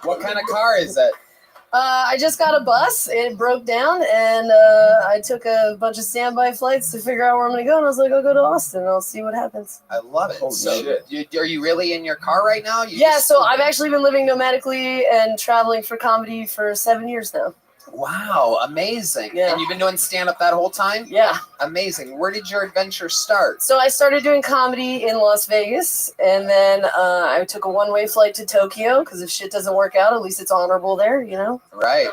What kind of car is it? I just got a bus. It broke down, and I took a bunch of standby flights to figure out where I'm going to go. And I was like, I'll go to Austin. I'll see what happens. I love it. Holy shit. Are you really in your car right now? So I've actually been living nomadically and traveling for comedy for 7 years now. Wow, amazing. Yeah. And you've been doing stand-up that whole time? Yeah. Amazing. Where did your adventure start? So I started doing comedy in Las Vegas, and then I took a one-way flight to Tokyo, because if shit doesn't work out, at least it's honorable there, you know? Right.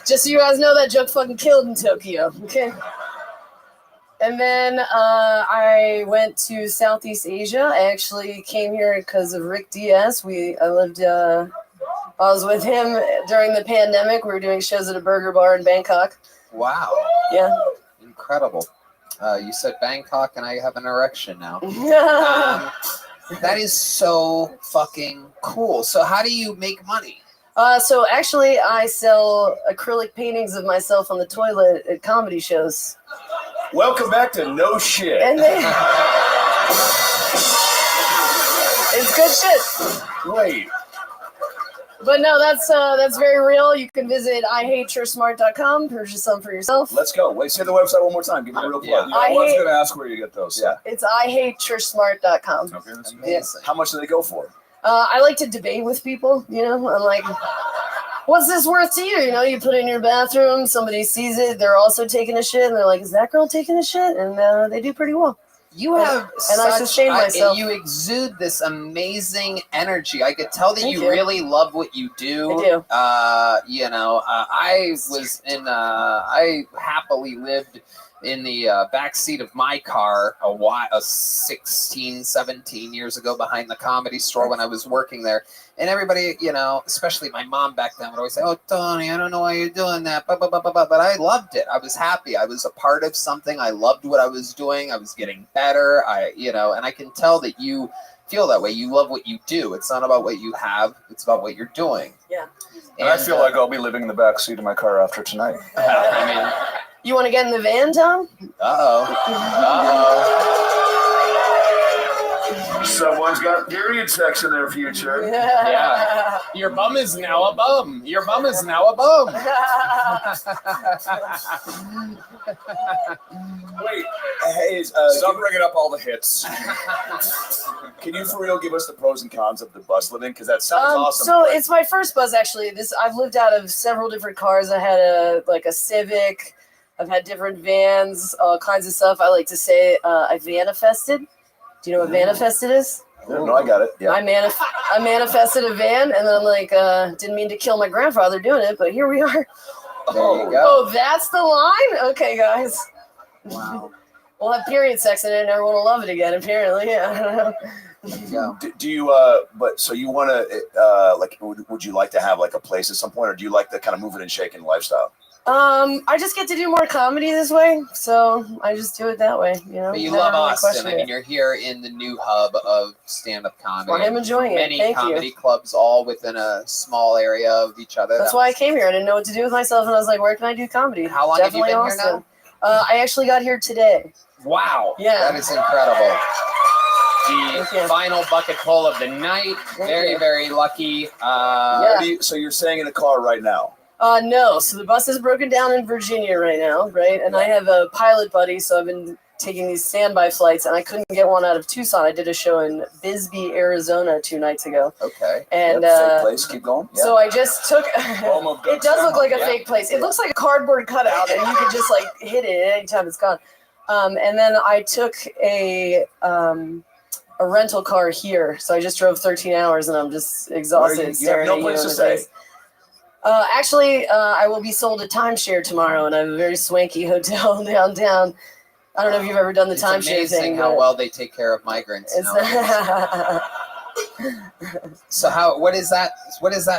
Just so you guys know, that joke fucking killed in Tokyo, okay? And then I went to Southeast Asia. I actually came here because of Rick Diaz. I was with him during the pandemic. We were doing shows at a burger bar in Bangkok. Wow. Yeah. Incredible. You said Bangkok, and I have an erection now. That is so fucking cool. So how do you make money? So actually, I sell acrylic paintings of myself on the toilet at comedy shows. Welcome back to No Shit. And it's good shit. Wait. But no, that's very real. You can visit IHateYourSmart.com, purchase some for yourself. Let's go. Wait, say the website one more time. Give me a real plug. I was going to ask where you get those. Yeah. It's IHateYourSmart.com. Okay, that's good. Yes. How much do they go for? I like to debate with people, you know. I'm like, what's this worth to you? You know, you put it in your bathroom, somebody sees it, they're also taking a shit, and they're like, is that girl taking a shit? And they do pretty well. You have I sustain myself. You exude this amazing energy. I could tell that Thank you you. really love what you do. I do. I happily lived in the back seat of my car 16, 17 years ago behind the Comedy Store when I was working there. And everybody, you know, especially my mom back then would always say, oh, Tony, I don't know why you're doing that. But I loved it. I was happy. I was a part of something. I loved what I was doing. I was getting better. And I can tell that you feel that way. You love what you do. It's not about what you have. It's about what you're doing. Yeah. And I feel like I'll be living in the back seat of my car after tonight. I mean, You want to get in the van, Tom? Someone's got period sex in their future. Yeah. Your bum is now a bum. Your bum is now a bum. Wait, hey, Stop bringing up all the hits. can you for real give us the pros and cons of the bus living? Because that sounds awesome. So it's my first bus, actually. I've lived out of several different cars. I had a Civic. I've had different vans, all kinds of stuff. I like to say I manifested. Do you know what manifested is? No, I got it. Yeah. I manifested a van, and then I'm like, didn't mean to kill my grandfather doing it, but here we are. there you go. Oh, that's the line? Okay, guys. Wow. We'll have period sex in it, and everyone will love it again, apparently. Yeah. There you go. Do you but so you want to like would you like to have like a place at some point, or do you like the kind of moving and shaking lifestyle? I just get to do more comedy this way, so I just do it that way, you know. But you Never love really Austin. question I mean, it. you're here in the new hub of stand-up comedy. Well, I'm enjoying it. Many Thank comedy you. clubs all within a small area of each other. That's why I came here. I didn't know what to do with myself, and I was like, where can I do comedy? How long Definitely have you been Austin. here now? I actually got here today. Wow. Yeah. That is incredible. Thank The you. final bucket pull of the night. Thank Very, you. very lucky. Yeah. So you're staying in a car right now? No. So the bus is broken down in Virginia right now, right? And I have a pilot buddy, so I've been taking these standby flights, and I couldn't get one out of Tucson. I did a show in Bisbee, Arizona 2 nights ago. Okay. And Fake place. Keep going. Yeah. so I just took. Home of It does look like a Yeah. fake place. It looks like a cardboard cutout, and you can just like hit it at any time it's gone. And then I took a rental car here, so I just drove 13 hours, and I'm just exhausted. You have staring no at you place in to the face. stay. Actually, I will be sold a timeshare tomorrow, and I have a very swanky hotel downtown. I don't know if you've ever done the It's timeshare amazing thing. how but well they take care of migrants. it's nowadays. So what is that?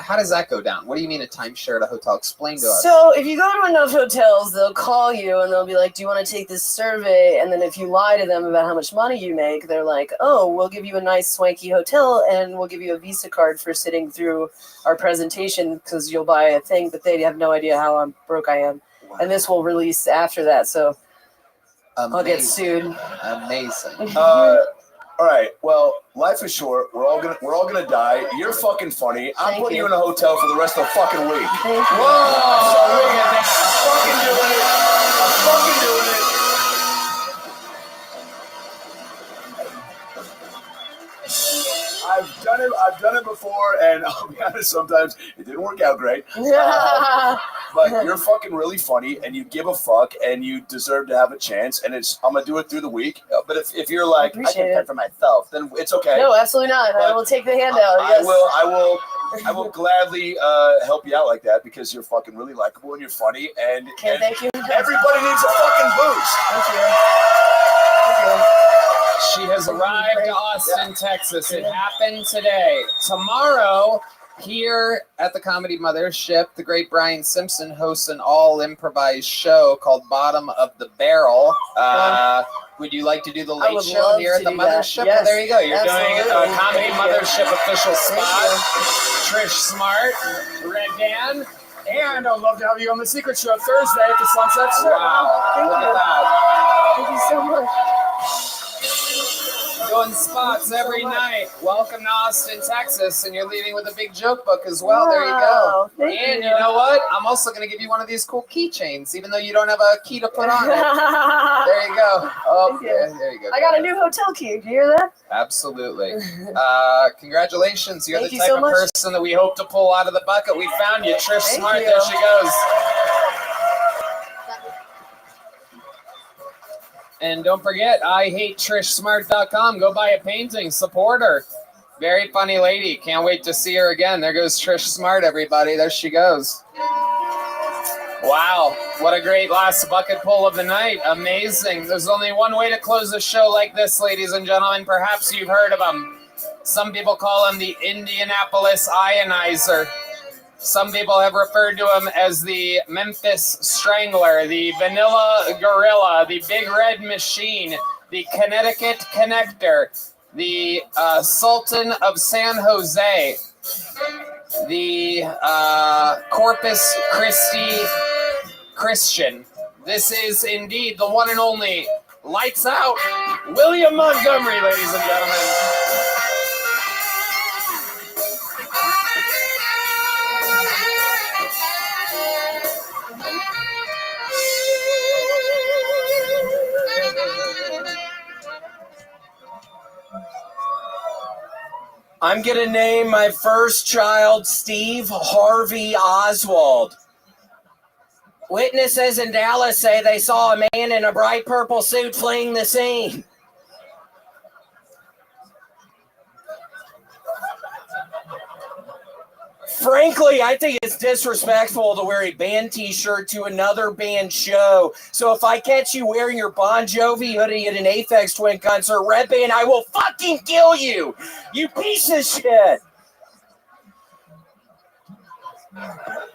How does that go down? What do you mean a timeshare at a hotel? Explain to us. So if you go to enough hotels, they'll call you and they'll be like, do you want to take this survey? And then if you lie to them about how much money you make, they're like, oh, we'll give you a nice swanky hotel and we'll give you a Visa card for sitting through our presentation because you'll buy a thing, but they have no idea how broke I am. And this will release after that, so I'll get sued. Amazing. All right. Well, life is short. We're all gonna die. You're fucking funny. I'm Thank putting you. you in a hotel for the rest of the fucking week. Thank you. Whoa! Look at that. I'm fucking doing it. I've done it before, and I'll be honest, sometimes it didn't work out great. But you're fucking really funny, and you give a fuck, and you deserve to have a chance. And I'm gonna do it through the week. But if you're like, I appreciate can pay it. for myself, then it's okay. No, absolutely not. I will take the handout. Yes. I will gladly help you out like that because you're fucking really likable and you're funny, and Thank you. everybody needs a fucking boost. Thank you. Thank you. She has arrived to Austin, Texas. It happened today. Tomorrow, Here at the Comedy Mothership, the great Brian Simpson hosts an all-improvised show called Bottom of the Barrel. Would you like to do the late show here at the Mothership? Yes. Well, there you go. You're doing a Comedy Thank you. Mothership official spot. Trish Smart, Red Dan. And I'd love to have you on the Secret Show Thursday at the Sunset Strip. Wow. Thank Look you. at that. Thank you so much. Doing spots every night. Welcome to Austin, Texas, and you're leaving with a big joke book as well. There you go. Wow, thank And you. you know what? I'm also going to give you one of these cool keychains, even though you don't have a key to put on it. There you go. Oh, Thank you. yeah, there you go. I got a new hotel key. Do you hear that? Absolutely. Congratulations. You're Thank the you type so of much. person that we hope to pull out of the bucket. We found you. Trish Thank Smart. you. There she goes. And don't forget, IHateTrishSmart.com. Go buy a painting. Support her. Very funny lady. Can't wait to see her again. There goes Trish Smart, everybody. There she goes. Wow. What a great last bucket pull of the night. Amazing. There's only one way to close a show like this, ladies and gentlemen. Perhaps you've heard of him. Some people call him the Indianapolis Ionizer. Some people have referred to him as the Memphis Strangler, the Vanilla Gorilla, the Big Red Machine, the Connecticut Connector, the Sultan of San Jose, the Corpus Christi Christian. This is indeed the one and only Lights Out, William Montgomery, ladies and gentlemen. I'm going to name my first child Steve Harvey Oswald. Witnesses in Dallas say they saw a man in a bright purple suit fleeing the scene. Frankly, I think it's disrespectful to wear a band t-shirt to another band show. So if I catch you wearing your Bon Jovi hoodie at an Aphex Twin concert, Red Band, I will fucking kill you, you piece of shit.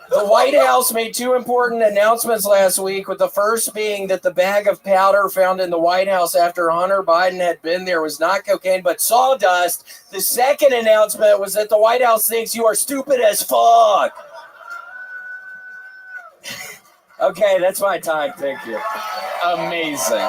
The White House made two important announcements last week, with the first being that the bag of powder found in the White House after Hunter Biden had been there was not cocaine but sawdust. The second announcement was that the White House thinks you are stupid as fuck. Okay, that's my time. Thank you. Amazing.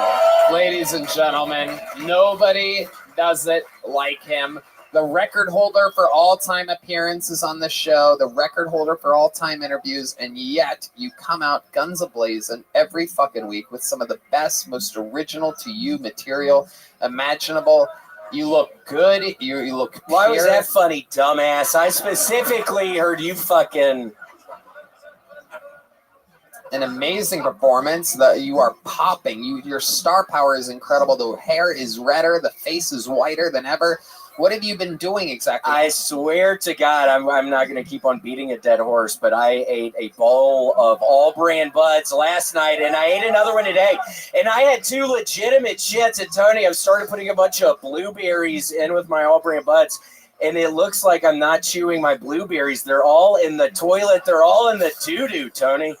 Ladies and gentlemen, nobody does it like him. The record holder for all-time appearances on the show, the record holder for all-time interviews, and yet you come out guns a-blazing every fucking week with some of the best, most original to you material imaginable. You look good. You look pure. Why was that funny, dumbass? I specifically heard you fucking... An amazing performance. You are popping. Your star power is incredible. The hair is redder. The face is whiter than ever. What have you been doing exactly? I swear to God, I'm not going to keep on beating a dead horse, but I ate a bowl of all-brand buds last night, and I ate another one today. And I had two legitimate shits. And Tony, I've started putting a bunch of blueberries in with my all-brand buds, and it looks like I'm not chewing my blueberries. They're all in the toilet. They're all in the doo-doo, Tony.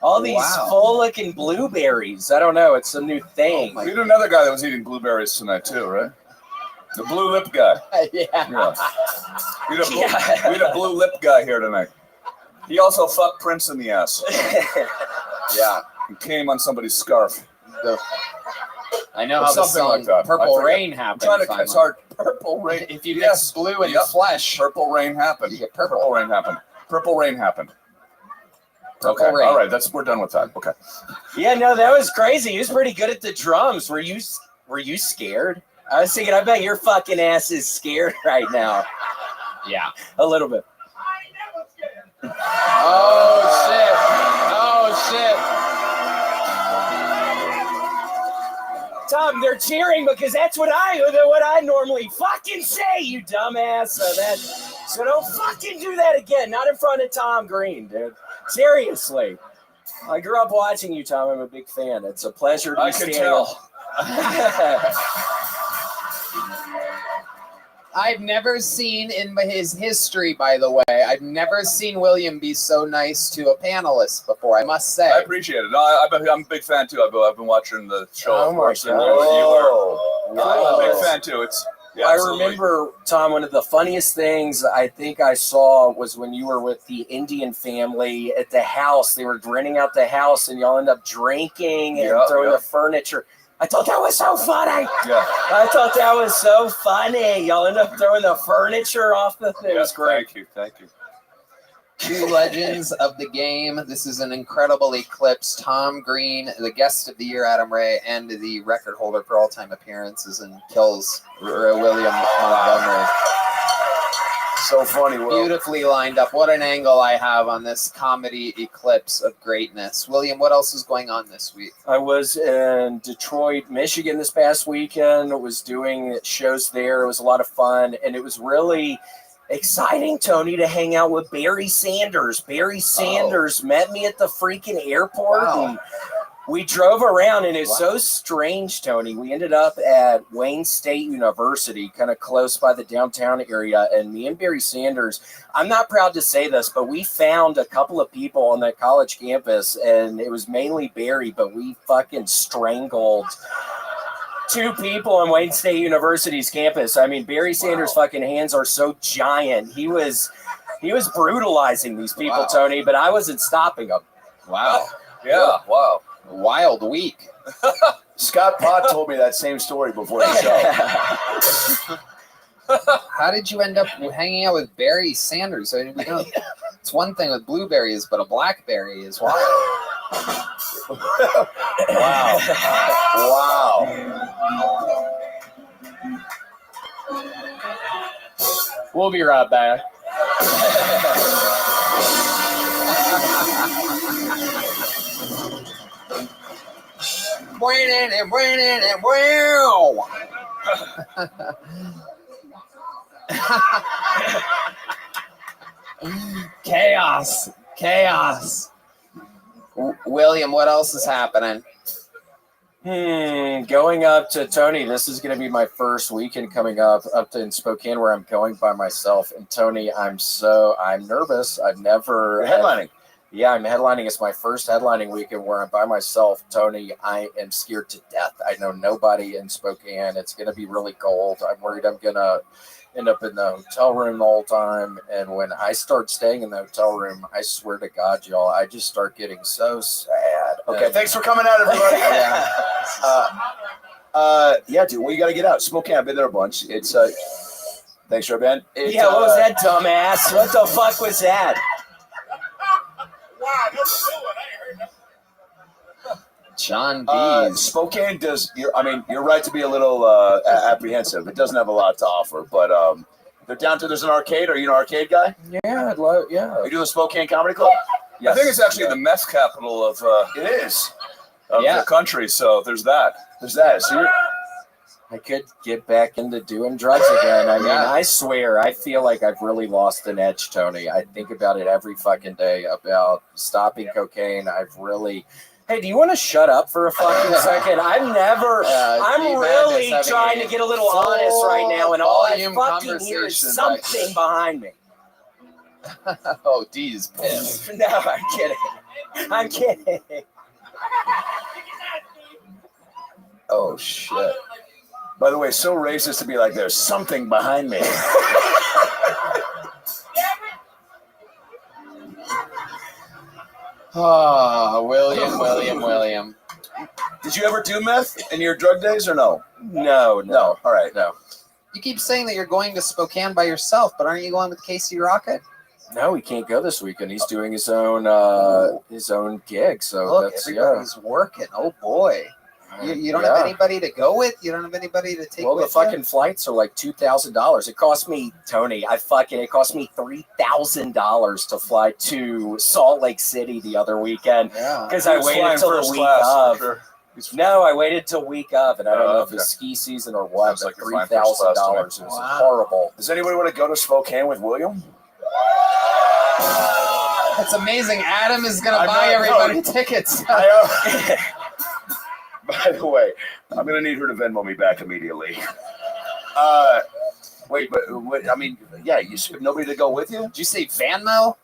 All these full-looking blueberries. I don't know. It's a new thing. We had another guy that was eating blueberries tonight, too, right? The blue lip guy. Yeah. We had a blue lip guy here tonight. He also fucked Prince in the ass. Yeah. He came on somebody's scarf. I know how the song like that. Purple Rain happened. It's hard. Purple Rain. If you mix blue and flesh. Purple Rain happened. You get purple. Rain happened. Purple Rain happened. Purple Okay. Rain. All right. We're done with that. Okay. Yeah, no, that was crazy. He was pretty good at the drums. Were you scared? I was thinking, I bet your fucking ass is scared right now. Yeah. A little bit. Oh, shit. Tom, they're cheering because that's what I normally fucking say, you dumbass. So don't fucking do that again. Not in front of Tom Green, dude. Seriously. I grew up watching you, Tom. I'm a big fan. It's a pleasure to be I can standing. tell. I've never seen in his history, by the way, I've never seen William be so nice to a panelist before, I must say. I appreciate it. No, I'm a big fan too. I've been watching the show. Oh of my course, and God. I'm a big fan too. I remember, Tom, one of the funniest things I think I saw was when you were with the Indian family at the house. They were renting out the house, and y'all end up drinking and throwing the furniture. I thought that was so funny. Yeah. I thought that was so funny. Y'all end up throwing the furniture off the thing. It was great. Thank you. Two legends of the game. This is an incredible eclipse. Tom Green, the guest of the year, Adam Ray, and the record holder for all-time appearances and kills William Montgomery. So funny, Will. Beautifully lined up. What an angle I have on this comedy eclipse of greatness. William, what else is going on this week? I was in Detroit, Michigan this past weekend. Was doing shows there. It was a lot of fun, and it was really exciting, Tony, to hang out with Barry Sanders. Barry Sanders met me at the freaking airport. Wow. And we drove around, and it's so strange, Tony. We ended up at Wayne State University, kind of close by the downtown area, and me and Barry Sanders, I'm not proud to say this, but we found a couple of people on that college campus, and it was mainly Barry, but we fucking strangled two people on Wayne State University's campus. I mean, Barry Sanders' fucking hands are so giant. He was brutalizing these people, Tony, but I wasn't stopping them. Wow. Yeah, wow. Wild week. Scott Pott told me that same story before the show. How did you end up hanging out with Barry Sanders? I mean, it's one thing with blueberries, but a blackberry is wild. Wow. We'll be right back. Chaos. William, what else is happening? Going up to Tony, this is going to be my first weekend coming up to in Spokane, where I'm going by myself. And Tony, I'm nervous. I've never headlining. I'm headlining. It's my first headlining weekend where I'm by myself. Tony, I am scared to death. I know nobody in Spokane. It's going to be really cold. I'm worried I'm going to end up in the hotel room the whole time. And when I start staying in the hotel room, I swear to God, y'all, I just start getting so sad. Okay, thanks for coming out, everybody. Dude, well, you got to get out. Spokane, I've been there a bunch. It's, thanks, Rabbi. What was that, dumbass? What the fuck was that? John D. Spokane does. You're right to be a little apprehensive. It doesn't have a lot to offer, but they're down to. There's an arcade. Are you an arcade guy? Yeah, I'd love. Yeah. Are you doing the Spokane Comedy Club? Yes. I think it's actually the meth capital of. It is. Of the country. So there's that. So I could get back into doing drugs again. I mean, I swear, I feel like I've really lost an edge, Tony. I think about it every fucking day about stopping cocaine. Hey, do you want to shut up for a fucking second? I'm really trying to get a little honest right now, and all I fucking hear is something behind me. Oh, D is pissed. No, I'm kidding. Oh, shit. By the way, so racist to be like, there's something behind me. William. Did you ever do meth in your drug days or no? No. All right, no. You keep saying that you're going to Spokane by yourself, but aren't you going with Casey Rocket? No, he can't go this weekend. He's doing his own gig. So look, everybody's working. Oh boy. You don't have anybody to go with? You don't have anybody to take with? Well, the fucking flights are like $2,000. It cost me, Tony, it cost me $3,000 to fly to Salt Lake City the other weekend. Because I waited till the week of. Sure. No, I waited till week of, and I don't know if it's ski season or what, but $3,000. It was horrible. Does anybody want to go to Spokane with William? That's amazing. Adam is going to buy everybody tickets. By the way, I'm going to need her to Venmo me back immediately. Wait, but what, I mean, yeah, you have nobody to go with you? Did you say Venmo?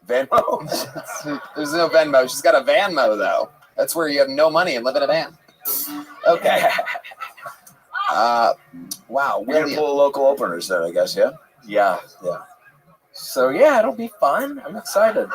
Venmo? There's no Venmo. She's got a Vanmo though. That's where you have no money and live in a van. Okay. Wow, We're gonna William. pull local openers then, I guess. Yeah. Yeah. So yeah, it'll be fun. I'm excited.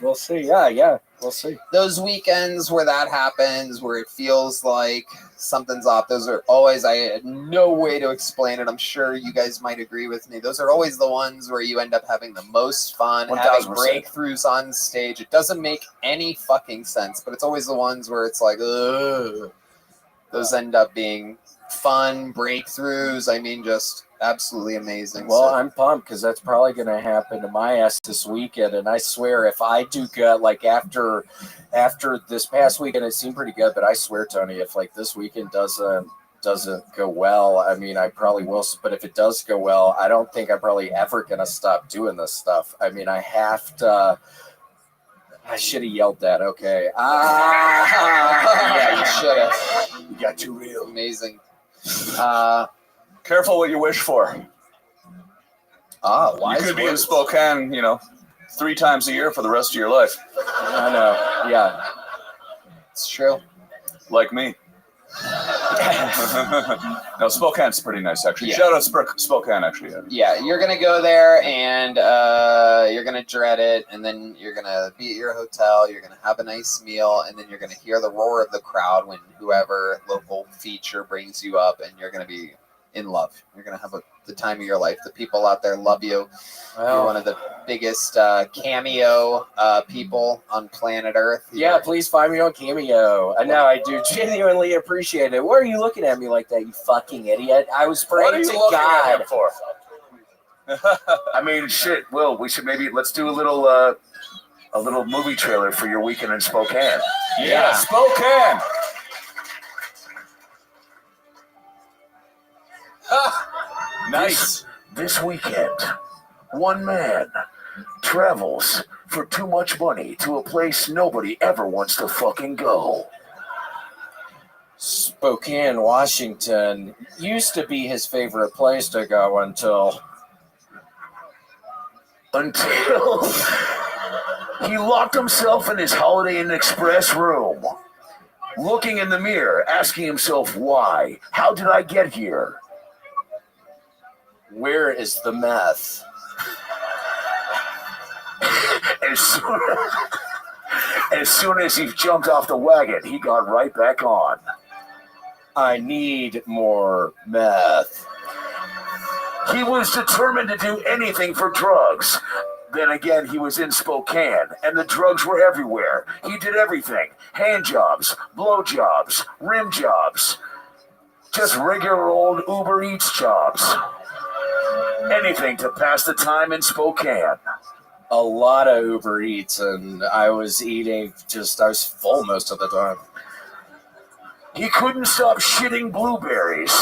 We'll see. Yeah, we'll see. Those weekends where that happens, where it feels like something's off, those are always, I had no way to explain it. I'm sure you guys might agree with me. Those are always the ones where you end up having the most fun, having 1000%. breakthroughs on stage. It doesn't make any fucking sense, but it's always the ones where it's like, ugh. Those end up being fun breakthroughs. I mean, just absolutely amazing. Well, So- I'm pumped because that's probably going to happen to my ass this weekend. And I swear, if I do good, like after this past weekend, it seemed pretty good. But I swear, Tony, if like this weekend doesn't go well, I mean, I probably will. But if it does go well, I don't think I'm probably ever going to stop doing this stuff. I mean, I have to. I should have yelled that. Okay. yeah, you should have. You got too real. Amazing. Careful what you wish for. Wise You could be in words. Spokane, 3 times a year for the rest of your life, I know. Yeah. It's true. like me. No, Spokane's pretty nice, actually. Yeah. Shout out Spokane, actually. Yeah, you're gonna go there and you're gonna dread it, and then you're gonna be at your hotel. You're gonna have a nice meal, and then you're gonna hear the roar of the crowd when whoever local feature brings you up, and you're gonna be in love. You're gonna have the time of your life. The people out there love you. You're one of the biggest cameo people on planet Earth. Yeah, please find me on Cameo. I know, I do genuinely appreciate it. Why are you looking at me like that, you fucking idiot? I was What are praying you to looking at God. him for? I mean, shit. Will, we should let's do a little movie trailer for your weekend in Spokane. Yeah, Spokane. Nice. This weekend, one man travels for too much money to a place nobody ever wants to fucking go. Spokane, Washington used to be his favorite place to go until he locked himself in his Holiday Inn Express room, looking in the mirror, asking himself, why? How did I get here? where is the meth? As soon as he jumped off the wagon, he got right back on. I need more meth. He was determined to do anything for drugs. Then again, he was in Spokane, and the drugs were everywhere. He did everything. Hand jobs, blow jobs, rim jobs. Just regular old Uber Eats jobs. Anything to pass the time in Spokane. A lot of Uber Eats, and I was eating I was full most of the time. He couldn't stop shitting blueberries.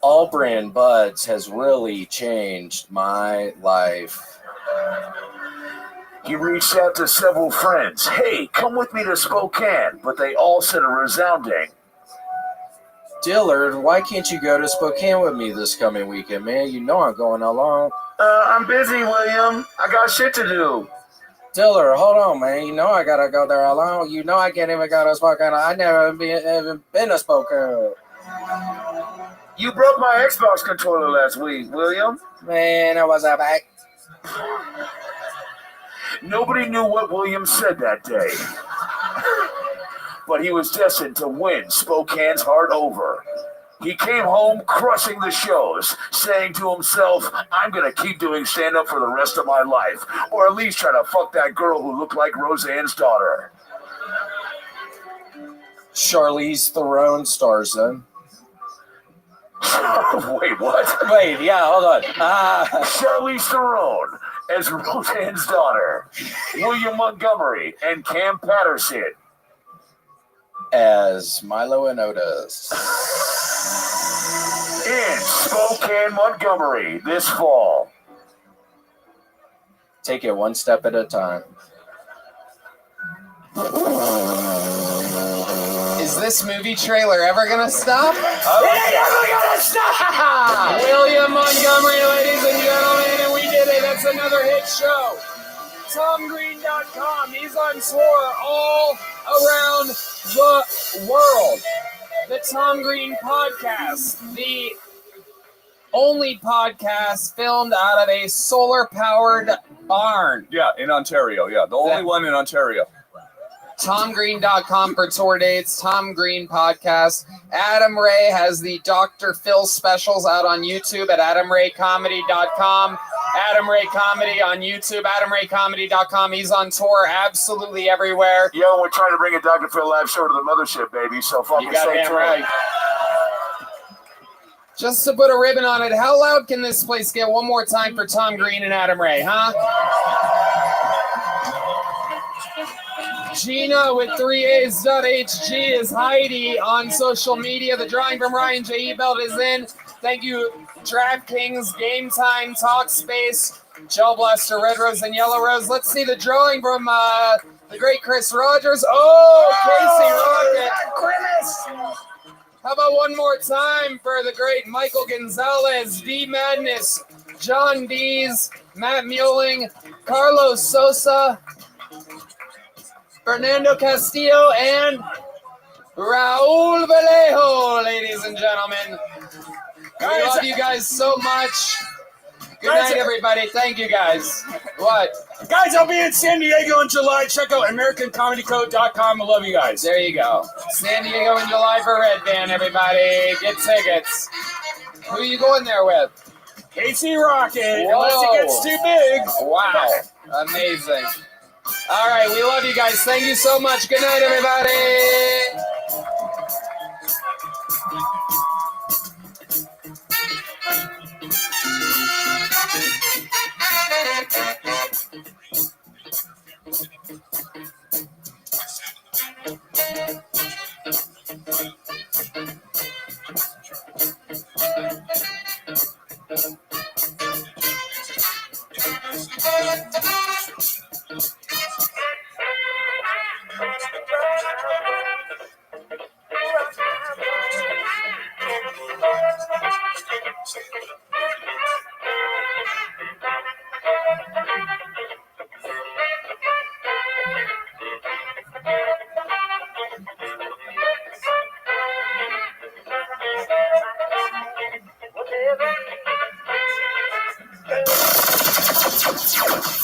All Brand Buds has really changed my life. He reached out to several friends. Hey, come with me to Spokane. But they all said a resounding, Dillard, why can't you go to Spokane with me this coming weekend, man? You know I'm going along. I'm busy, William. I got shit to do. Dillard, hold on, man. You know I gotta go there alone. You know I can't even go to Spokane. I never even been to Spokane. You broke my Xbox controller last week, William. Man, I was back. Nobody knew what William said that day. But he was destined to win Spokane's heart over. He came home crushing the shows, saying to himself, I'm going to keep doing stand-up for the rest of my life, or at least try to fuck that girl who looked like Roseanne's daughter. Charlize Theron stars in. Wait, what? Wait, yeah, hold on. Charlize Theron as Roseanne's daughter, William Montgomery and Cam Patterson as Milo and Otis. In Spokane, Montgomery this fall. Take it one step at a time. Is this movie trailer ever gonna stop? It ain't ever gonna stop! William Montgomery, ladies and gentlemen, and we did it. That's another hit show. TomGreen.com. He's on tour all around the world. The Tom Green Podcast, the only podcast filmed out of a solar-powered barn. Yeah, in Ontario. Yeah, the only one in Ontario. TomGreen.com for tour dates. Tom Green Podcast. Adam Ray has the Dr. Phil specials out on YouTube at AdamRayComedy.com. Adam Ray Comedy on YouTube. AdamRayComedy.com. He's on tour absolutely everywhere. Yo, we're trying to bring a Dr. Phil live show to the mothership, baby. So fucking You got stay damn tuned. right. Just to put a ribbon on it, how loud can this place get one more time for Tom Green and Adam Ray, huh? Gina with 3A's.hg is Heidi on social media. The drawing from Ryan J. Ebelt is in. Thank you, DraftKings, Game Time, Talkspace, Joe Blaster, Red Rose, and Yellow Rose. Let's see the drawing from the great Chris Rogers. Oh, Casey Rocket. How about one more time for the great Michael Gonzalez, D Madness, John Dees, Matt Muelling, Carlos Sosa, Fernando Castillo, and Raul Vallejo, ladies and gentlemen. We love you guys so much. Good night, everybody. Thank you, guys. What? Guys, I'll be in San Diego in July. Check out AmericanComedyCode.com. I love you guys. There you go. San Diego in July for Red Band, everybody. Get tickets. Who are you going there with? Casey Rocket, Whoa. unless it gets too big. Wow. Amazing. All right, we love you guys. Thank you so much. Good night, everybody.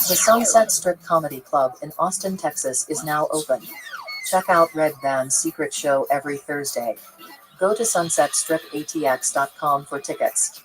The Sunset Strip Comedy Club in Austin, Texas is now open. Check out Red Band's secret show every Thursday. Go to sunsetstripatx.com for tickets.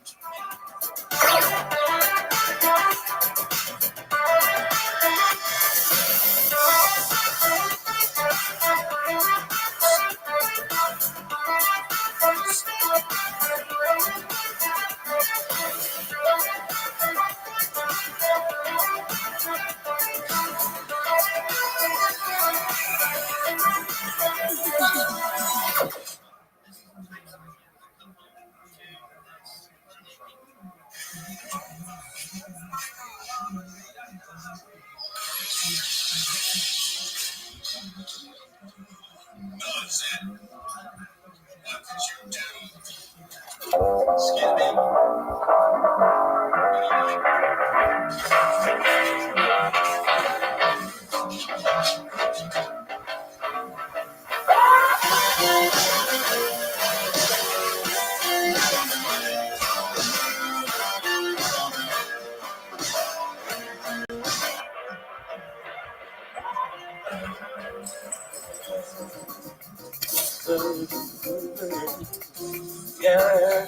Yeah.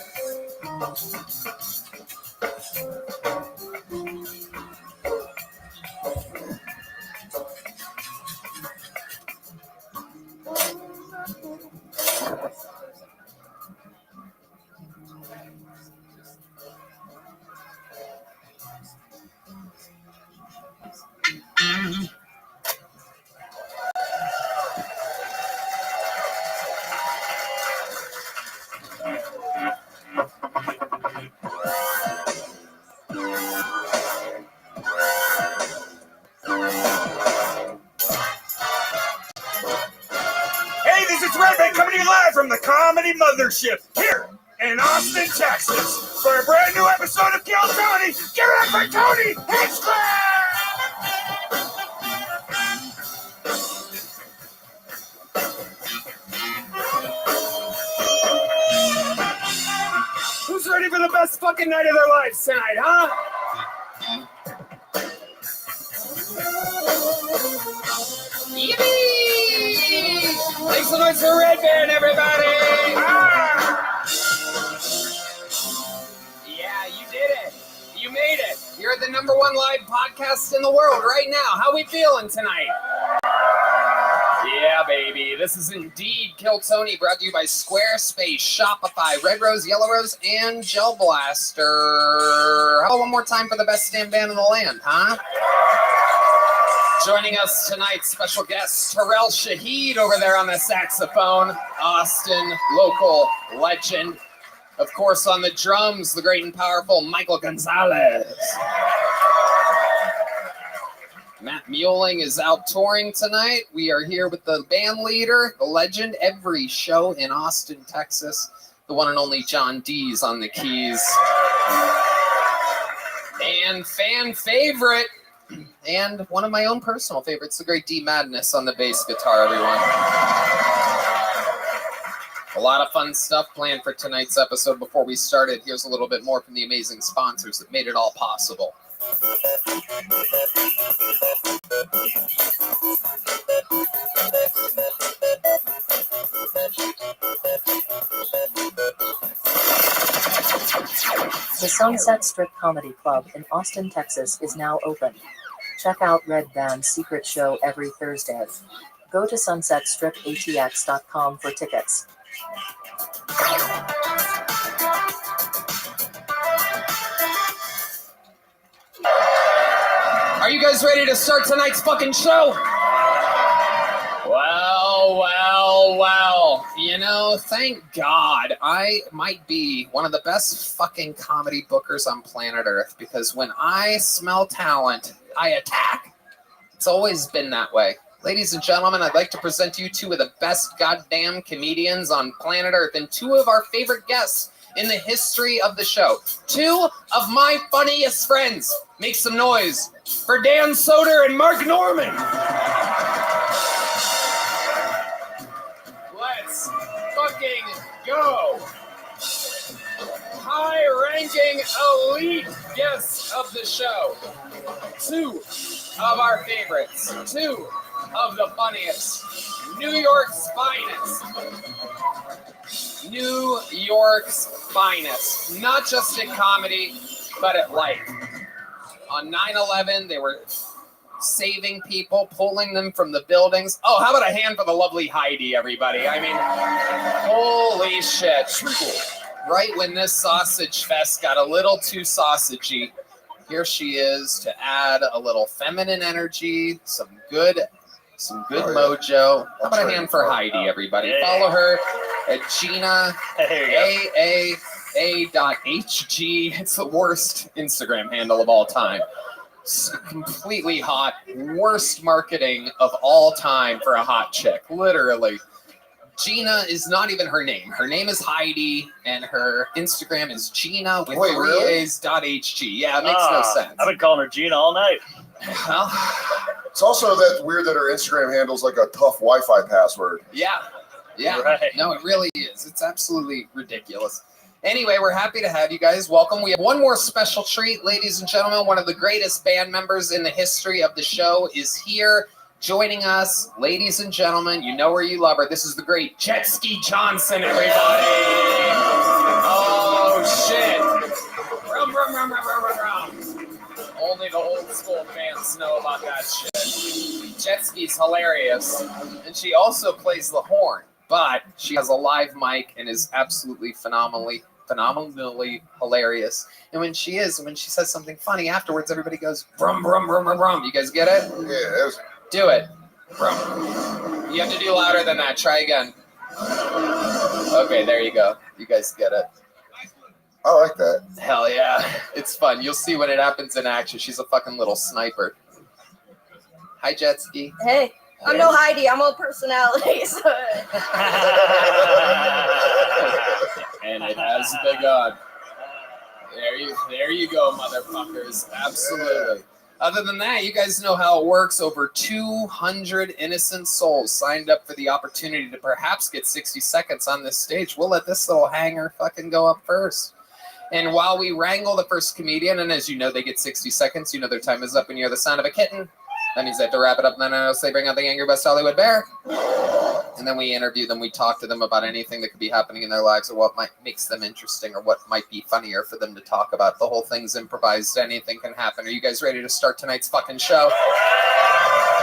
comedy mothership here in Austin, Texas, for a brand new episode of Kill Tony. Give it up for Tony Hinchcliffe! Who's ready for the best fucking night of their lives tonight, huh? Yippee! Make some noise for Red Band, everybody! Ah! Yeah, you did it. You made it. You're the #1 live podcast in the world right now. How we feeling tonight? Yeah, baby. This is indeed Kill Tony, brought to you by Squarespace, Shopify, Red Rose, Yellow Rose, and Gel Blaster. How one more time for the best stand band in the land, huh? Joining us tonight, special guest Terrell Shaheed over there on the saxophone, Austin local legend. Of course, on the drums, the great and powerful Michael Gonzalez. Matt Muelling is out touring tonight. We are here with the band leader, the legend, every show in Austin, Texas, the one and only John Dees on the keys. And fan favorite, and one of my own personal favorites, the great D Madness on the bass guitar, everyone. A lot of fun stuff planned for tonight's episode. Before we started, here's a little bit more from the amazing sponsors that made it all possible. The Sunset Strip Comedy Club in Austin, Texas is now open. Check out Red Band's secret show every Thursday. Go to sunsetstripatx.com for tickets. Are you guys ready to start tonight's fucking show? Well. You know, thank God I might be one of the best fucking comedy bookers on planet Earth, because when I smell talent, I attack. It's always been that way. Ladies and gentlemen, I'd like to present to you two of the best goddamn comedians on planet Earth and two of our favorite guests in the history of the show. Two of my funniest friends. Make some noise for Dan Soder and Mark Norman. Let's fucking go. High-ranking elite guests of the show. Two of our favorites. Two of the funniest. New York's finest. New York's finest. Not just in comedy, but at life. On 9/11, they were saving people, pulling them from the buildings. Oh, how about a hand for the lovely Heidi, everybody? I mean, holy shit. Right when this sausage fest got a little too sausagey, here she is to add a little feminine energy, some good mojo. How about a hand for Heidi, everybody? Yeah. Follow her at Gina AAA.HG. It's the worst Instagram handle of all time. It's completely hot. Worst marketing of all time for a hot chick. Literally. Gina is not even her name. Her name is Heidi, and her Instagram is Gina with A's.HG. Yeah, it makes no sense. I've been calling her Gina all night. Well, it's also that weird that her Instagram handle's like a tough Wi-Fi password. Yeah. Right. No, it really is. It's absolutely ridiculous. Anyway, we're happy to have you guys. Welcome. We have one more special treat, ladies and gentlemen. One of the greatest band members in the history of the show is here joining us. Ladies and gentlemen, you know her, you love her. This is the great Jet Ski Johnson, everybody. Oh, shit. Rum. Only the old school fans know about that shit. Jet Ski's hilarious. And she also plays the horn, but she has a live mic and is absolutely phenomenally hilarious. And when she says something funny afterwards, everybody goes, rum. You guys get it? Yeah, do it. Rum. You have to do louder than that. Try again. Okay, there you go. You guys get it. I like that. Hell yeah. It's fun. You'll see when it happens in action. She's a fucking little sniper. Hi, Jet Ski. Hey. I'm no Heidi. I'm all personality. So. And it has begun. There you go, motherfuckers. Absolutely. Other than that, you guys know how it works. Over 200 innocent souls signed up for the opportunity to perhaps get 60 seconds on this stage. We'll let this little hanger fucking go up first. And while we wrangle the first comedian, and as you know, they get 60 seconds, you know their time is up, and you hear the sound of a kitten. That means they have to wrap it up, and then else they bring out the Angry Best Hollywood Bear. And then we interview them, we talk to them about anything that could be happening in their lives or what makes them interesting or what might be funnier for them to talk about. The whole thing's improvised, anything can happen. Are you guys ready to start tonight's fucking show?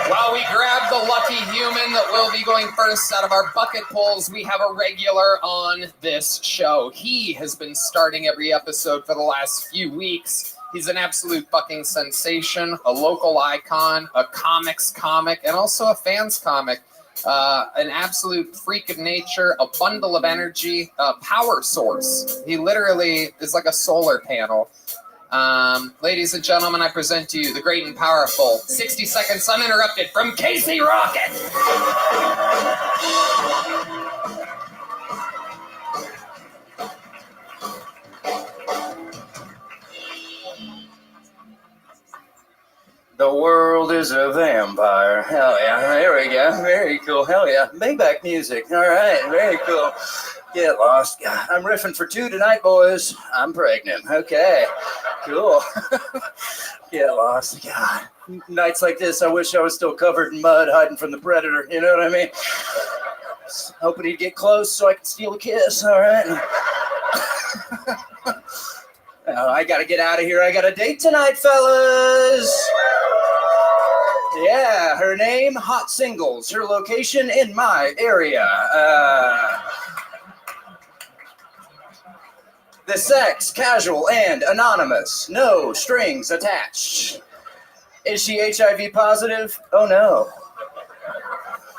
While we grab the lucky human that will be going first out of our bucket pulls, we have a regular on this show. He has been starting every episode for the last few weeks. He's an absolute fucking sensation, a local icon, a comics comic, and also a fans comic. An absolute freak of nature, a bundle of energy, a power source. He literally is like a solar panel. Ladies and gentlemen, I present to you the great and powerful 60 seconds uninterrupted from Casey Rocket. The world is a vampire. Hell yeah. There we go. Very cool. Hell yeah. Maybach music. All right. Very cool. Get lost. God, I'm riffing for 2 tonight, boys. I'm pregnant. Okay. Cool. Get lost. God. Nights like this, I wish I was still covered in mud, hiding from the predator. You know what I mean? Just hoping he'd get close so I could steal a kiss. All right. I gotta get out of here. I got a date tonight, fellas. Yeah, her name, Hot Singles. Her location, in my area. The sex, casual and anonymous. No strings attached. Is she HIV positive? Oh, no.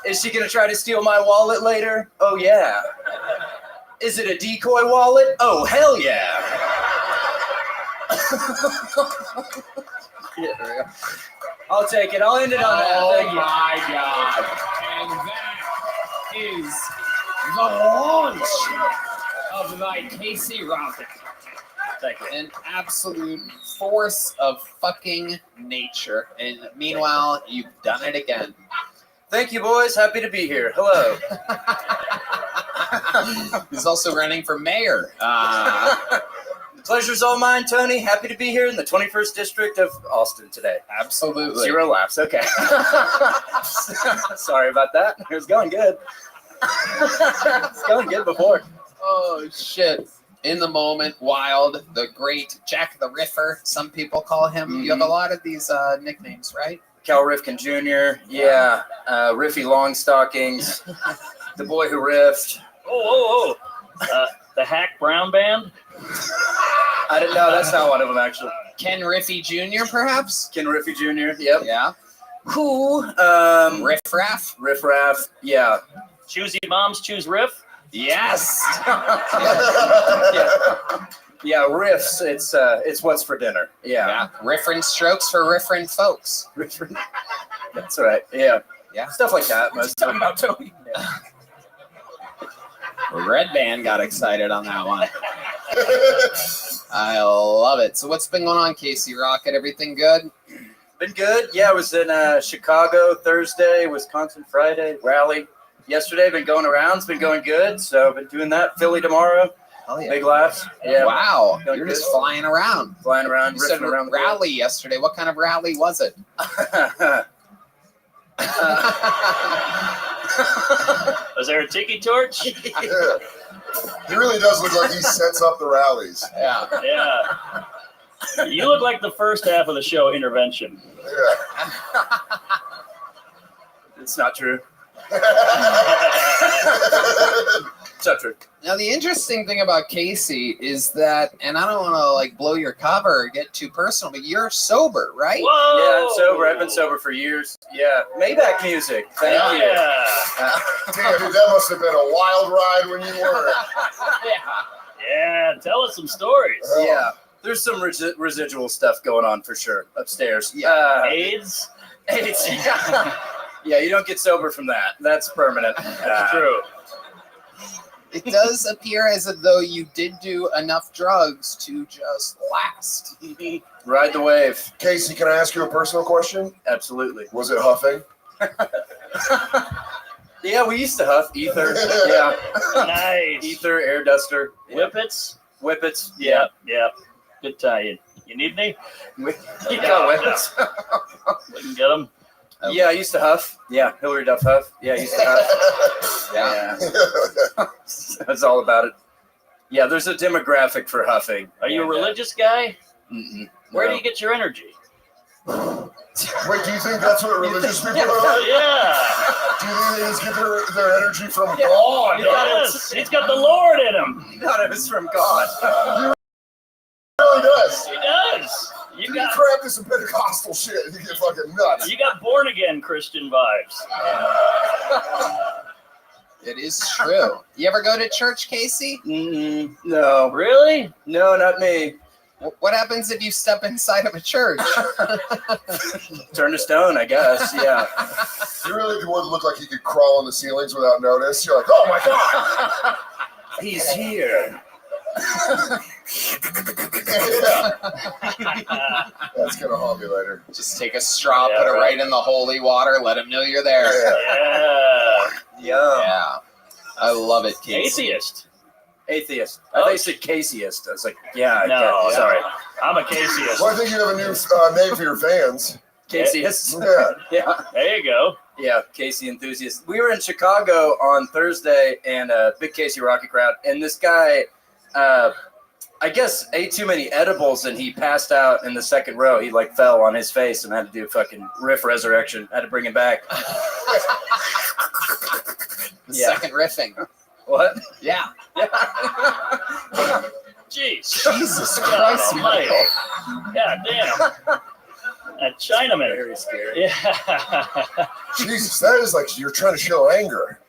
Is she gonna try to steal my wallet later? Oh, yeah. Is it a decoy wallet? Oh, hell yeah. Yeah, I'll take it. I'll end it on that. Oh my God. And that is the launch of my Casey Rocket. Thank you. An absolute force of fucking nature. And meanwhile, you've done it again. Thank you, boys. Happy to be here. Hello. He's also running for mayor. The pleasure's all mine, Tony. Happy to be here in the 21st District of Austin today. Absolutely. 0 laughs. Okay. Sorry about that. It was going good. It's going good before. Oh, shit. In the moment, wild, the great Jack the Riffer, some people call him. Mm-hmm. You have a lot of these nicknames, right? Cal Rifkin Jr., yeah. Riffy Longstockings, the boy who riffed. Oh. The Hack Brown Band? I didn't know. That's not one of them, actually. Ken Riffy Jr., perhaps? Ken Riffy Jr., yep. Yeah. Who? Riff Raff? Riff Raff, yeah. Choosy Moms Choose Riff? Yes. Yeah, riffs. It's what's for dinner. Yeah. Riffrin' strokes for riffrin' folks. That's right. Yeah. Yeah. Stuff like that. What you talking about, Tony? Red Band got excited on that one. I love it. So what's been going on, Casey Rocket? Everything good? Been good. Yeah, I was in Chicago Thursday, Wisconsin Friday, rally. Yesterday, been going around. It's been going good. So been doing that. Philly tomorrow. Oh, yeah. Big laughs. Yeah. Wow. Going You're good. just flying around. Flying around. You said around the rally yesterday. What kind of rally was it? Was there a tiki torch? Yeah. He really does look like he sets up the rallies. Yeah. Yeah. You look like the first half of the show intervention. Yeah. It's not true. It's not true. Now, the interesting thing about Casey is that, and I don't want to like blow your cover or get too personal, but you're sober, right? Whoa! Yeah, I'm sober. I've been sober for years. Yeah. Maybach music. Thank you. Yeah. Damn, dude, that must have been a wild ride when you were. Yeah, tell us some stories. Yeah. There's some residual stuff going on for sure upstairs. Yeah. AIDS? AIDS. Yeah. Yeah, you don't get sober from that. That's permanent. That's true. It does appear as though you did do enough drugs to just last. Ride the wave. Casey, can I ask you a personal question? Absolutely. Was it huffing? Yeah, we used to huff ether. Yeah. Nice. Ether, air duster. Whippets? Whippets. Yeah. Good tie-in. You need me? You got whippets. We can get them. Yeah, I used to huff. Yeah, Hillary Duff huff. Yeah, I used to huff. Yeah. That's all about it. Yeah, there's a demographic for huffing. Are you a And, religious guy? Where No. do you get your energy? Wait, do you think that's what religious people are? Yeah. Do you think they just get their energy from God? Yes. He's got the Lord in him. You thought it was from God. He really does. He does. You crap this some Pentecostal shit and you get fucking nuts. You got born again Christian vibes. It is true. You ever go to church, Casey? No. Really? No, not me. What happens if you step inside of a church? Turn to stone, I guess. Yeah. You really would look like you could crawl on the ceilings without notice. You're like, oh my God. He's here. Yeah. That's gonna haunt me later. Just take a straw, put it right in the holy water, let him know you're there. Yeah. I love it, Casey. Atheist. I thought you said Caseyist. I was like, yeah. No, okay, sorry. I'm a Caseyist. Well, I think you have a new name for your fans. Caseyist. Yeah. There you go. Yeah, Casey enthusiast. We were in Chicago on Thursday and a big Casey Rocky crowd, and this guy, I guess, ate too many edibles and he passed out in the second row. He like fell on his face and had to do fucking riff resurrection. Had to bring him back. Second riffing. What? Yeah. Jeez. Jesus Christ, Michael. God damn. That Chinaman. Very scary. Yeah. Jesus, that is like you're trying to show anger.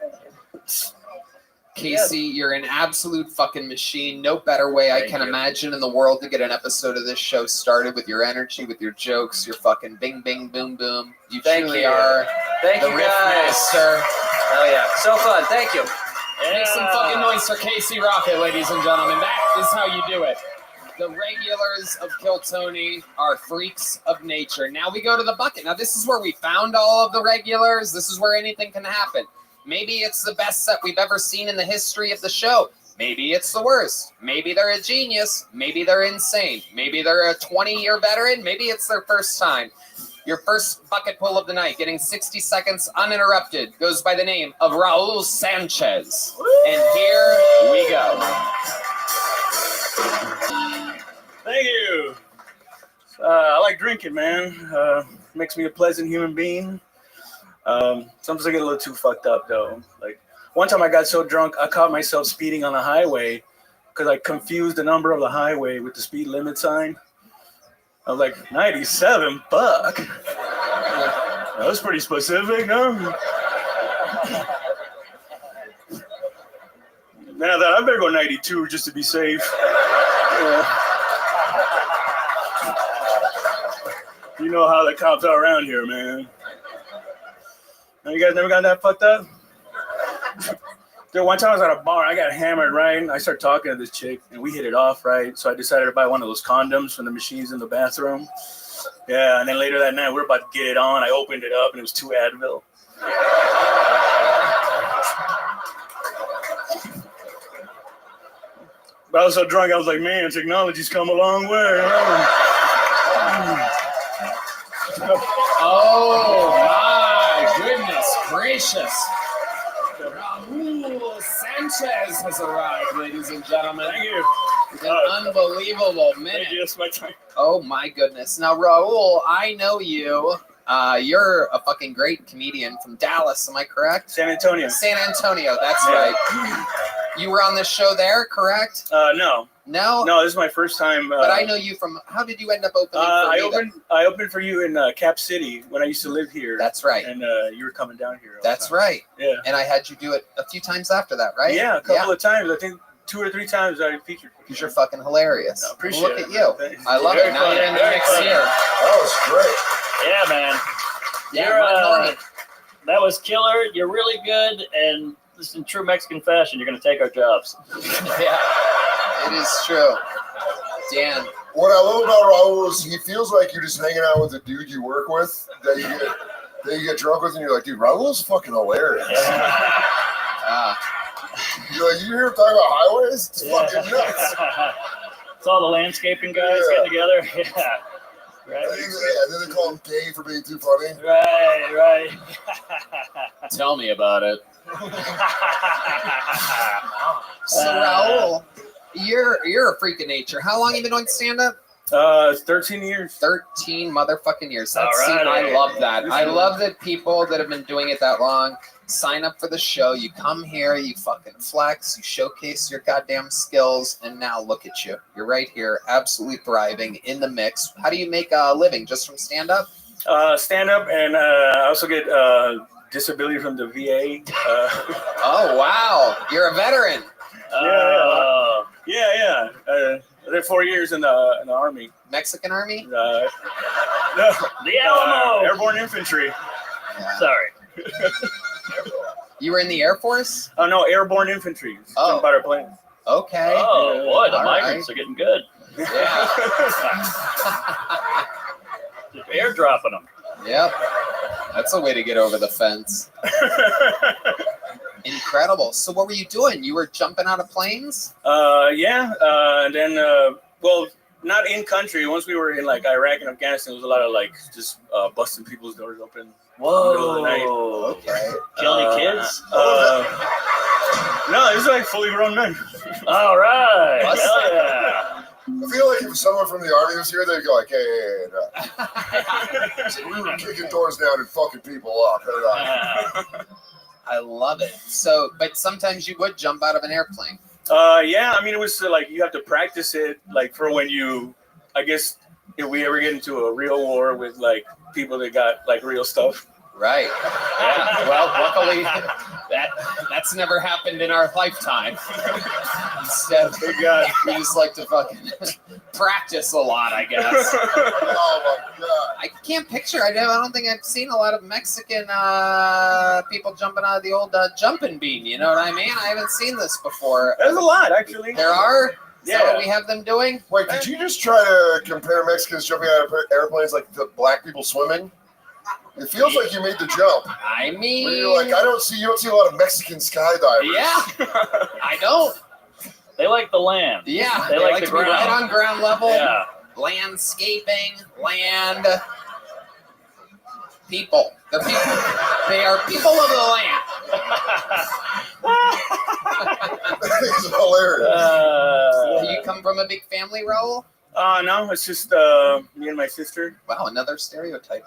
Casey, you're an absolute fucking machine. No better way I can imagine in the world to get an episode of this show started with your energy, with your jokes, your fucking bing, bing, boom, boom. You truly are Thank the you riff guys. master. Oh yeah, so fun. Thank you. Make some fucking noise for Casey Rocket, ladies and gentlemen. That is how you do it. The regulars of Kill Tony are freaks of nature. Now we go to the bucket. Now this is where we found all of the regulars. This is where anything can happen. Maybe it's the best set we've ever seen in the history of the show. Maybe it's the worst. Maybe they're a genius. Maybe they're insane. Maybe they're a 20-year veteran. Maybe it's their first time. Your first bucket pull of the night, getting 60 seconds uninterrupted, goes by the name of Raul Sanchez. And here we go. Thank you. I like drinking, man. Makes me a pleasant human being. Sometimes I get a little too fucked up, though. Like, one time I got so drunk, I caught myself speeding on the highway because I confused the number of the highway with the speed limit sign. I was like, 97, fuck. That was pretty specific, no? Now that I better go 92 just to be safe. You know how the cops are around here, man. Now, you guys never got that fucked up? Dude, one time I was at a bar, I got hammered, right? And I started talking to this chick, and we hit it off, right? So I decided to buy one of those condoms from the machines in the bathroom. Yeah, and then later that night, we were about to get it on. I opened it up, and it was 2 Advil. But I was so drunk, I was like, man, technology's come a long way. Oh, my goodness gracious. Raul Sanchez has arrived, ladies and gentlemen. Thank you. An unbelievable minute. Thank you, that's my time. Oh, my goodness. Now, Raul, I know you. You're a fucking great comedian from Dallas, am I correct? San Antonio. San Antonio, that's right. You were on this show there, correct? No. No? No, this is my first time. But I know you from, how did you end up opening for me? I opened for you in Cap City when I used to live here. That's right. And you were coming down here. That's right. Yeah. And I had you do it a few times after that, right? Yeah, a couple of times. I think 2 or 3 times I featured. Because you're fucking hilarious. I appreciate Look it. at you. Thanks. I love Very it. Now funny. you're in the Very mix funny. here. That was great. Yeah, man. Yeah, You're, That was killer. You're really good, and this in true Mexican fashion, you're going to take our jobs. Yeah, it is true. Dan. What I love about Raul is he feels like you're just hanging out with a dude you work with that you get drunk with, and you're like, dude, Raul's fucking hilarious. You're like, you hear him talking about highways? It's fucking nuts. It's all the landscaping guys getting together. Yeah. Right. Yeah, and then they call him gay for being too funny. Right. Tell me about it. So Raul, you're a freak of nature. How long have you been doing stand-up? 13 years. 13 motherfucking years. All right. I love that. I love that people that have been doing it that long sign up for the show. You come here, you fucking flex, you showcase your goddamn skills, and now look at you. You're right here, absolutely thriving in the mix. How do you make a living? Just from stand-up? Stand-up, and I also get disability from the VA. Oh, wow. You're a veteran. Yeah. I did 4 years in the Army. Mexican Army? No. The Alamo. Airborne Infantry. Yeah. Sorry. You were in the Air Force? Oh, no, Airborne Infantry. Jump out of planes. Okay. Oh, boy, the All migrants are getting good. Yeah. Just airdropping them. Yep. That's a way to get over the fence. Incredible. So what were you doing? You were jumping out of planes? And then, well, not in country. Once we were in like Iraq and Afghanistan, there was a lot of like just busting people's doors open. Whoa. Middle of the night. Okay. Kill any kids? No, these are like fully grown men. All right. Hell yeah. I feel like if someone from the Army was here, they'd go like, hey, no. So we were kicking doors down and fucking people up. I love it. So, but sometimes you would jump out of an airplane. Yeah, I mean, it was like you have to practice it, like for when you, I guess, if we ever get into a real war with like people that got like real stuff. Right. Yeah. Well, luckily, that's never happened in our lifetime. Instead, we just like to fucking practice a lot, I guess. Oh my god! I can't picture. I don't think I've seen a lot of Mexican people jumping out of the old jumping bean. You know what I mean? I haven't seen this before. There's a lot, actually. There are. Is that Yeah. what we have them doing? Wait, did you just try to compare Mexicans jumping out of airplanes like the black people swimming? It feels like you made the jump. I mean, where you're like, you don't see a lot of Mexican skydivers. Yeah, I don't. They like the land. Yeah, They like the to be right ground. on ground level. Yeah. Landscaping, land, people. They're people. They are people of the land. It's hilarious. Do you come from a big family, Raul? No, it's just me and my sister. Wow, another stereotype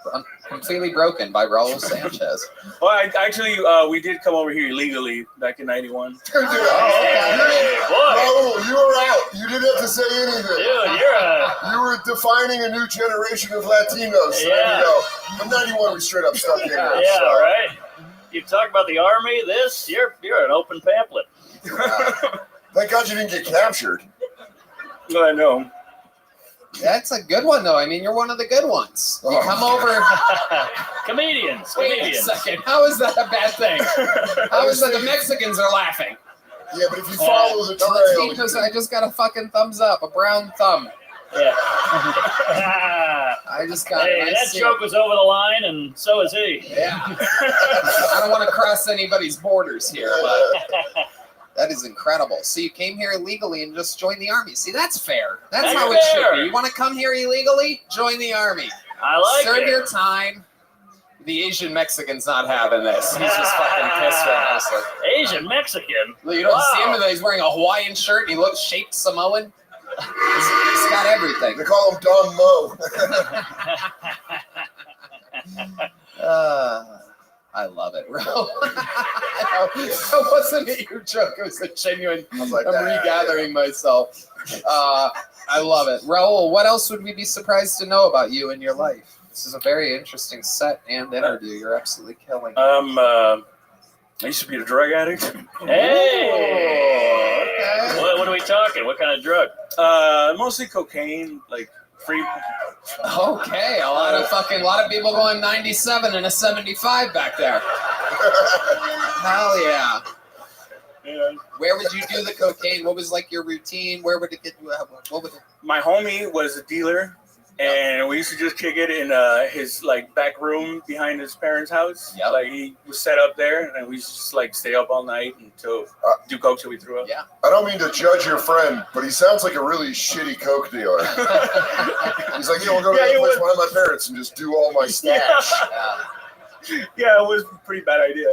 completely broken by Raul Sanchez. Well, we did come over here illegally back in '91. Dude, Hey, boy. Raul, you were out. You didn't have to say anything. Dude, You were defining a new generation of Latinos. Yeah. There you go. From '91, we straight up stuck in there. Yeah, so. right. You talk about the Army, you're an open pamphlet. Thank God you didn't get captured. I know. That's a good one, though. I mean, you're one of the good ones. You come over. Comedians. Wait a second. How is that a bad thing? How is that the Mexicans are laughing? Yeah, but if you follow the The trail, Latinos, I just got a fucking thumbs up, a brown thumb. Yeah. I just got Hey, it. I that see joke it. was over the line, and so is he. Yeah. I don't want to cross anybody's borders here, but that is incredible. So you came here illegally and just joined the Army. See, that's fair. That's how it should fair. be. You want to come here illegally? Join the Army. I like Serve it. your time. The Asian Mexican's not having this. He's just fucking pissed right now. So. Asian Mexican. You don't see him, and he's wearing a Hawaiian shirt. He looks shaped Samoan. He's got everything. they call him Don Mo. I love it, Ro. That wasn't a you joke. It was a genuine. I'm regathering myself. I love it. Raul, what else would we be surprised to know about you in your life? This is a very interesting set and interview. You're absolutely killing it. I used to be a drug addict. Hey! What are we talking? What kind of drug? Mostly cocaine, like Free. Okay, a lot of people going 97 and a 75 back there. Hell yeah. Yeah. Where would you do the cocaine? What was like your routine? Where would it get you? What would it? My homie was a dealer, and we used to just kick it in his like back room behind his parents' house. Yep. Like he was set up there, and we used to just like stay up all night until do coke till we threw up. Yeah. I don't mean to judge your friend, but he sounds like a really shitty coke dealer. He's like, we'll go to the place behind my parents and just do all my stash. Yeah, it was a pretty bad idea.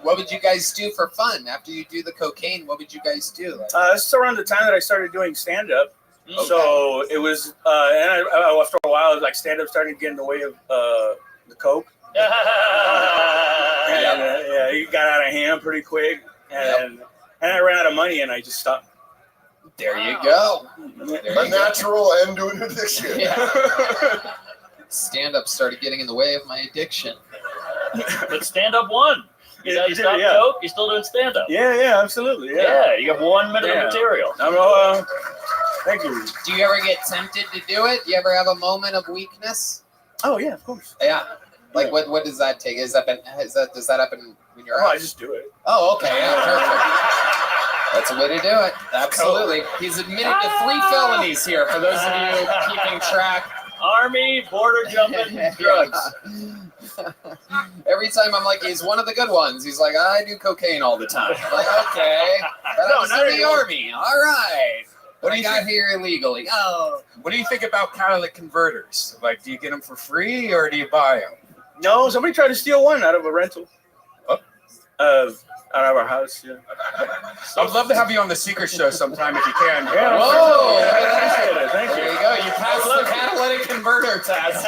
What would you guys do for fun after you do the cocaine? What would you guys do? This is around the time that I started doing stand-up. Okay. So it was, and after a while, like stand-up started to get in the way of the coke. Yeah, it got out of hand pretty quick, and I ran out of money, and I just stopped. There you go. A natural end to an addiction. Yeah. Stand-up started getting in the way of my addiction. But stand-up won. You guys stopped coke, you're still doing stand-up. Yeah, absolutely. Yeah, you got 1 minute of material. Thank you. Do you ever get tempted to do it? You ever have a moment of weakness? Oh yeah, of course. Yeah. Like what does that take? Does that happen when you're out? I just do it. Oh, okay, yeah, perfect. That's a way to do it. Absolutely. He's admitted to 3 felonies here for those of you keeping track. Army, border jumping, drugs. Every time I'm like, he's one of the good ones. He's like, I do cocaine all the time. I'm like, okay. I was in the Army. All right. What do you got here illegally? Oh. What do you think about catalytic converters? Like, do you get them for free or do you buy them? No, somebody tried to steal one out of a rental. Out of our house, yeah. I'd love to have you on the Secret Show sometime if you can. Yeah. Whoa! Thank you. There you go. You passed the catalytic converter test.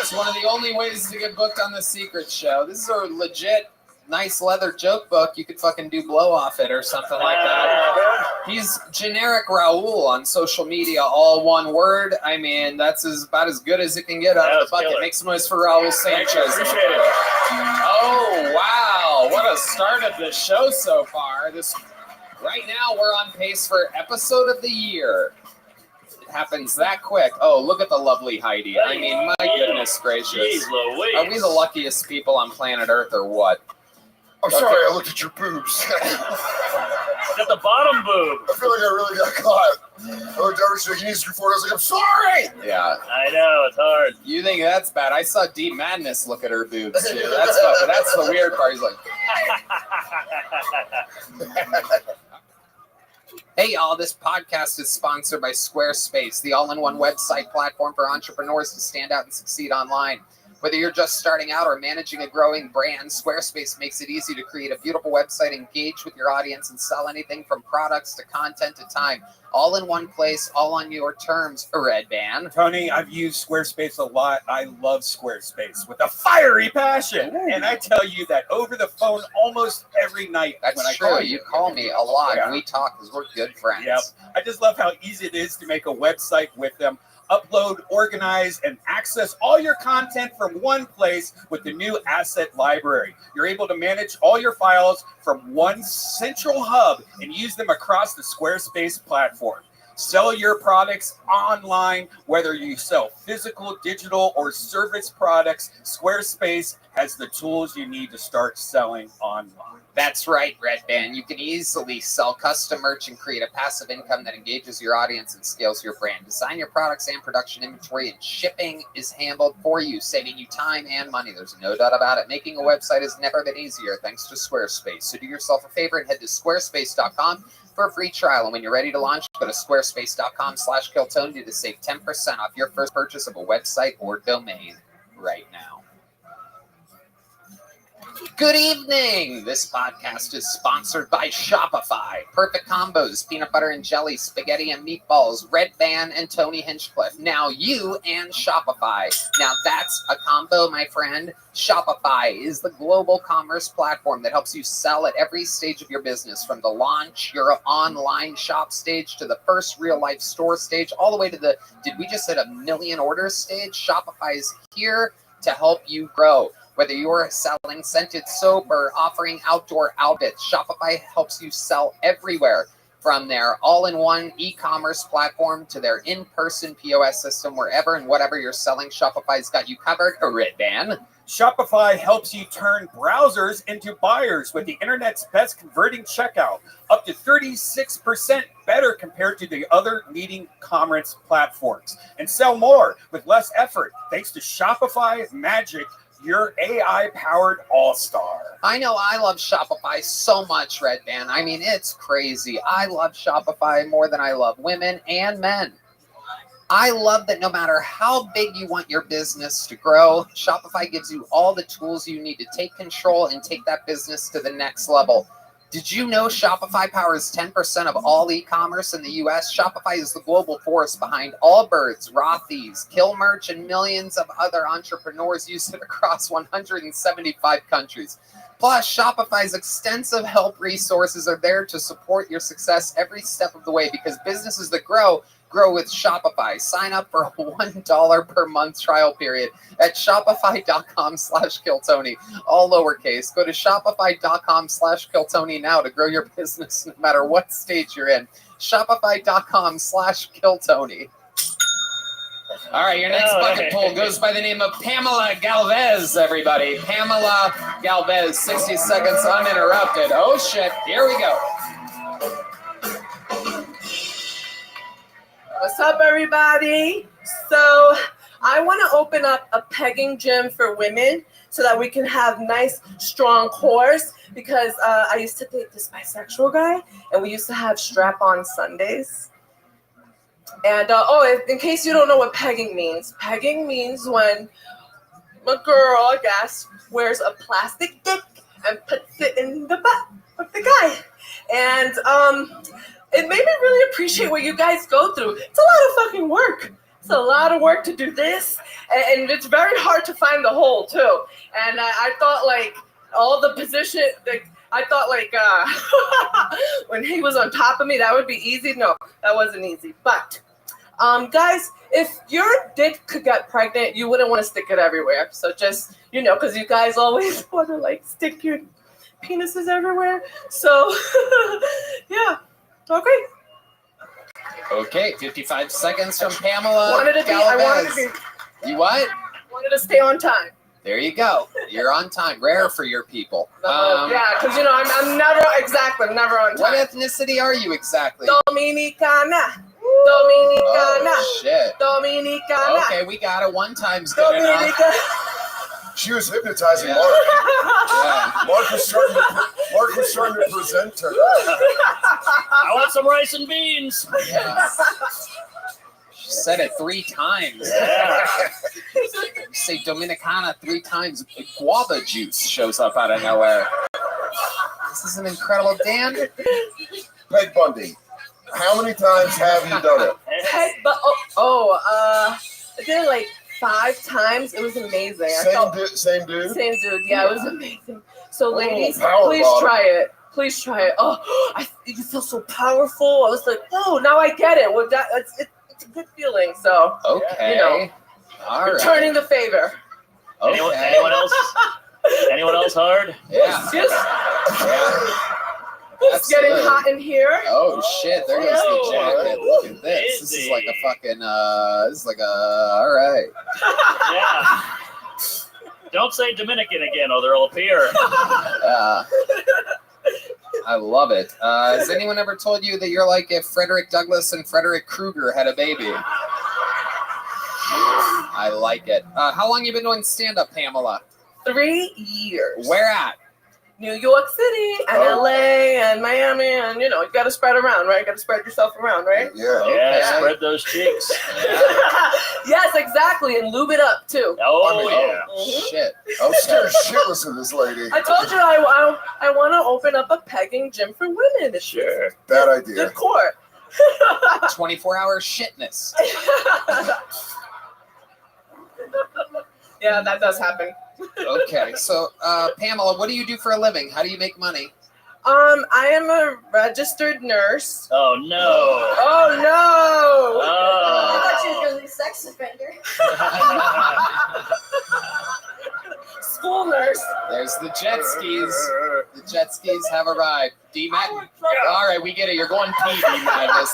It's one of the only ways to get booked on the Secret Show. This is a legit, nice leather joke book. You could fucking do blow off it or something like that. He's generic Raul on social media, all one word. I mean, that's about as good as it can get out of the bucket. Killer. Make some noise for Raul Sanchez. Appreciate it. Oh, wow. What a start of the show so far. Right now, we're on pace for episode of the year. It happens that quick. Oh, look at the lovely Heidi. I mean, my goodness gracious. Jeez Louise. Are we the luckiest people on planet Earth or what? I'm sorry, I looked at your boobs. Got the bottom boob. I feel like I really got caught. I looked over, she's like, you need to screw forward. I was like, I'm sorry. Yeah. I know, it's hard. You think that's bad? I saw Deep Madness look at her boobs, too. That's the weird part. He's like... Hey, y'all, this podcast is sponsored by Squarespace, the all-in-one website platform for entrepreneurs to stand out and succeed online. Whether you're just starting out or managing a growing brand, Squarespace makes it easy to create a beautiful website, engage with your audience, and sell anything from products to content to time. All in one place, all on your terms. Red Band. Tony, I've used Squarespace a lot. I love Squarespace with a fiery passion. Ooh. And I tell you that over the phone almost every night. That's when I true. call You call me a lot. Yeah. And we talk because we're good friends. Yep. I just love how easy it is to make a website with them. Upload, organize, and access all your content from one place with the new asset library. You're able to manage all your files from one central hub and use them across the Squarespace platform. Sell your products online, whether you sell physical, digital, or service products. Squarespace has the tools you need to start selling online. That's right, Red Band. You can easily sell custom merch and create a passive income that engages your audience and scales your brand. Design your products and production inventory, and shipping is handled for you, saving you time and money. There's no doubt about it. Making a website has never been easier thanks to Squarespace. So do yourself a favor and head to squarespace.com for a free trial. And when you're ready to launch, go to squarespace.com/Kiltony to save 10% off your first purchase of a website or domain right now. Good evening. This podcast is sponsored by Shopify. Perfect combos, peanut butter and jelly, spaghetti and meatballs, Red Band and Tony Hinchcliffe. Now you and Shopify. Now that's a combo, my friend. Shopify is the global commerce platform that helps you sell at every stage of your business, from the launch, your online shop stage, to the first real life store stage, all the way to the, did we just hit 1 million orders stage? Shopify is here to help you grow. Whether you're selling scented soap or offering outdoor outfits, Shopify helps you sell everywhere. From their all-in-one e-commerce platform to their in-person POS system, wherever and whatever you're selling, Shopify's got you covered. A red band. Shopify helps you turn browsers into buyers with the internet's best converting checkout, up to 36% better compared to the other leading commerce platforms, and sell more with less effort thanks to Shopify Magic, your AI-powered all-star. I know I love Shopify so much, Red Band. I mean, it's crazy. I love Shopify more than I love women and men. I love that no matter how big you want your business to grow, Shopify gives you all the tools you need to take control and take that business to the next level. Did you know Shopify powers 10% of all e-commerce in the US? Shopify is the global force behind Allbirds, Rothy's, Kill Merch, and millions of other entrepreneurs use it across 175 countries. Plus, Shopify's extensive help resources are there to support your success every step of the way, because businesses that grow with Shopify. Sign up for a $1 per month trial period at shopify.com/Kiltony, all lowercase. Go to shopify.com/Kiltony now to grow your business no matter what stage you're in. Shopify.com/Kiltony. All right, your next bucket pull goes by the name of Pamela Galvez, everybody. Pamela Galvez, 60 seconds uninterrupted. Oh, shit. Here we go. What's up, everybody? So I want to open up a pegging gym for women so that we can have nice, strong cores, because I used to date this bisexual guy, and we used to have strap-on Sundays. And, in case you don't know what pegging means when a girl, I guess, wears a plastic dick and puts it in the butt of the guy. And, it made me really appreciate what you guys go through. It's a lot of fucking work. It's a lot of work to do this. And it's very hard to find the hole, too. And I thought, like, all the position, like, I thought, like, when he was on top of me, that would be easy. No, that wasn't easy. But, guys, if your dick could get pregnant, you wouldn't want to stick it everywhere. So just, because you guys always want to, like, stick your penises everywhere. So, yeah. Okay, 55 seconds from Pamela. I wanted to be. You what? Wanted to stay on time. There you go. You're on time. Rare for your people. Yeah, because I'm never on time. What ethnicity are you exactly? Dominicana. Oh, shit. Dominicana. Okay, we got it. One time's good enough. She was hypnotizing Mark. Yeah. Mark was starting to present her. I want some rice and beans. Yeah. She said it 3 times. Yeah. You say Dominicana 3 times, guava juice shows up out of nowhere. This is an incredible. Dan? Peg Bundy, how many times have you done it? I did it like 5 times. It was amazing. Same dude? Same dude. Yeah, it was amazing. So, ladies, power please bottom. try it. Please try it. Oh, you feel so powerful. I was like, oh, now I get it. Well, it's a good feeling. So, okay. All right. Returning the favor. Okay. Anyone else? Anyone else hard? Yeah. It's getting hot in here. Oh shit! There goes the jacket. Look at this. This is like a fucking. All right. Yeah. Don't say Dominican again, or they'll appear. I love it. Has anyone ever told you that you're like if Frederick Douglass and Frederick Krueger had a baby? I like it. How long you been doing stand-up, Pamela? 3 years. Where at? New York City and LA and Miami, and you got to spread around, right? You got to spread yourself around, right? Yeah. Yeah, spread those cheeks. Yes, exactly, and lube it up too. Oh, yeah. Shit. I'm scared shitless of this lady. I told you I want to open up a pegging gym for women this year. Bad idea. Good court. 24-hour shitness. Yeah, that does happen. Okay, so Pamela, what do you do for a living? How do you make money? I am a registered nurse. Oh no! Oh no! Oh. I thought she was going to be a sex offender. School nurse. There's the jet skis. The The jet skis have arrived. D-Madness. All right, we get it. You're going pee, D-Madness.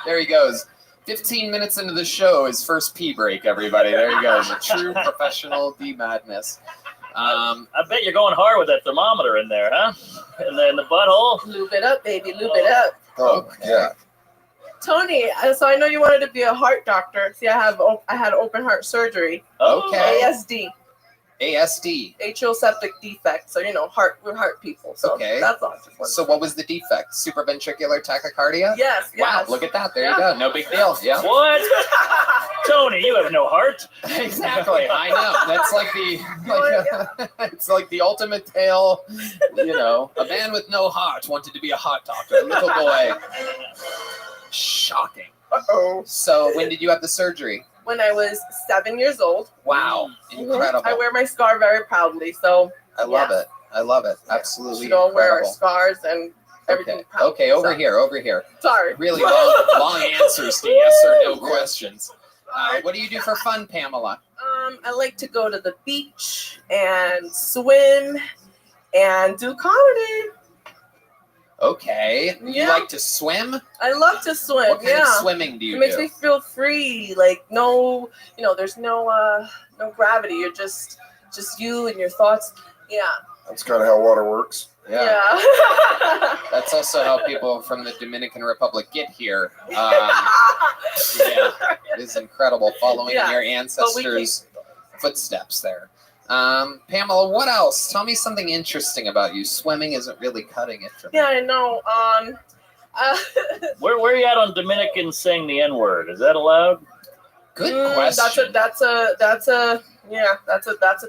There he goes. 15 minutes into the show, his first pee break, everybody. There he goes. A true professional D-Madness. I bet you're going hard with that thermometer in there, huh? And then the butthole. Lube it up, baby. Lube it up. Oh, yeah. Tony, so I know you wanted to be a heart doctor. See, I had open heart surgery. Okay. ASD. ASD. Atrial septic defect. So, we're heart people. So Okay. that's all. So what was the defect? Supraventricular tachycardia? Yes. Wow, look at that. There you go. No big deal. Yeah. What? Tony, you have no heart. Exactly. I know. That's it's like the ultimate tale. A man with no heart wanted to be a heart doctor. A little boy. Shocking. Uh-oh. So when did you have the surgery? When I was 7 years old. Wow. Incredible. I wear my scar very proudly. So I love it. I love it. Absolutely. We don't wear our incredible. scars and everything. proudly. Okay, over here. Sorry. Really long answers to yes or no questions. What do you do for fun, Pamela? I like to go to the beach and swim and do comedy. Okay. You Yeah. like to swim? I love to swim. What kind of swimming do you It makes do? me feel free. Like there's no gravity. You're just you and your thoughts. Yeah. That's kind of how water works. Yeah. That's also how people from the Dominican Republic get here. It is incredible following in your ancestors' footsteps there. Pamela, what else? Tell me something interesting about you. Swimming isn't really cutting it for me. Yeah, I know. Where are you at on Dominican saying the N-word? Is that allowed? Good question. That's a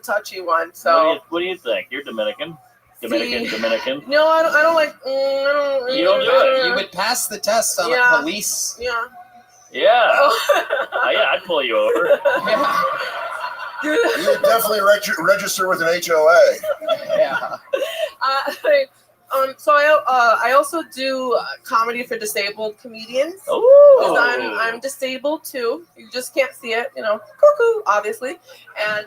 touchy one. So What do you think? You're Dominican. Dominican. No, I don't like. You don't do it. You would pass the test on a police. Yeah. Yeah. Yeah, I'd pull you over. You would definitely register with an HOA. Yeah. So I also do comedy for disabled comedians. Oh. I'm disabled too. You just can't see it, cuckoo, obviously. And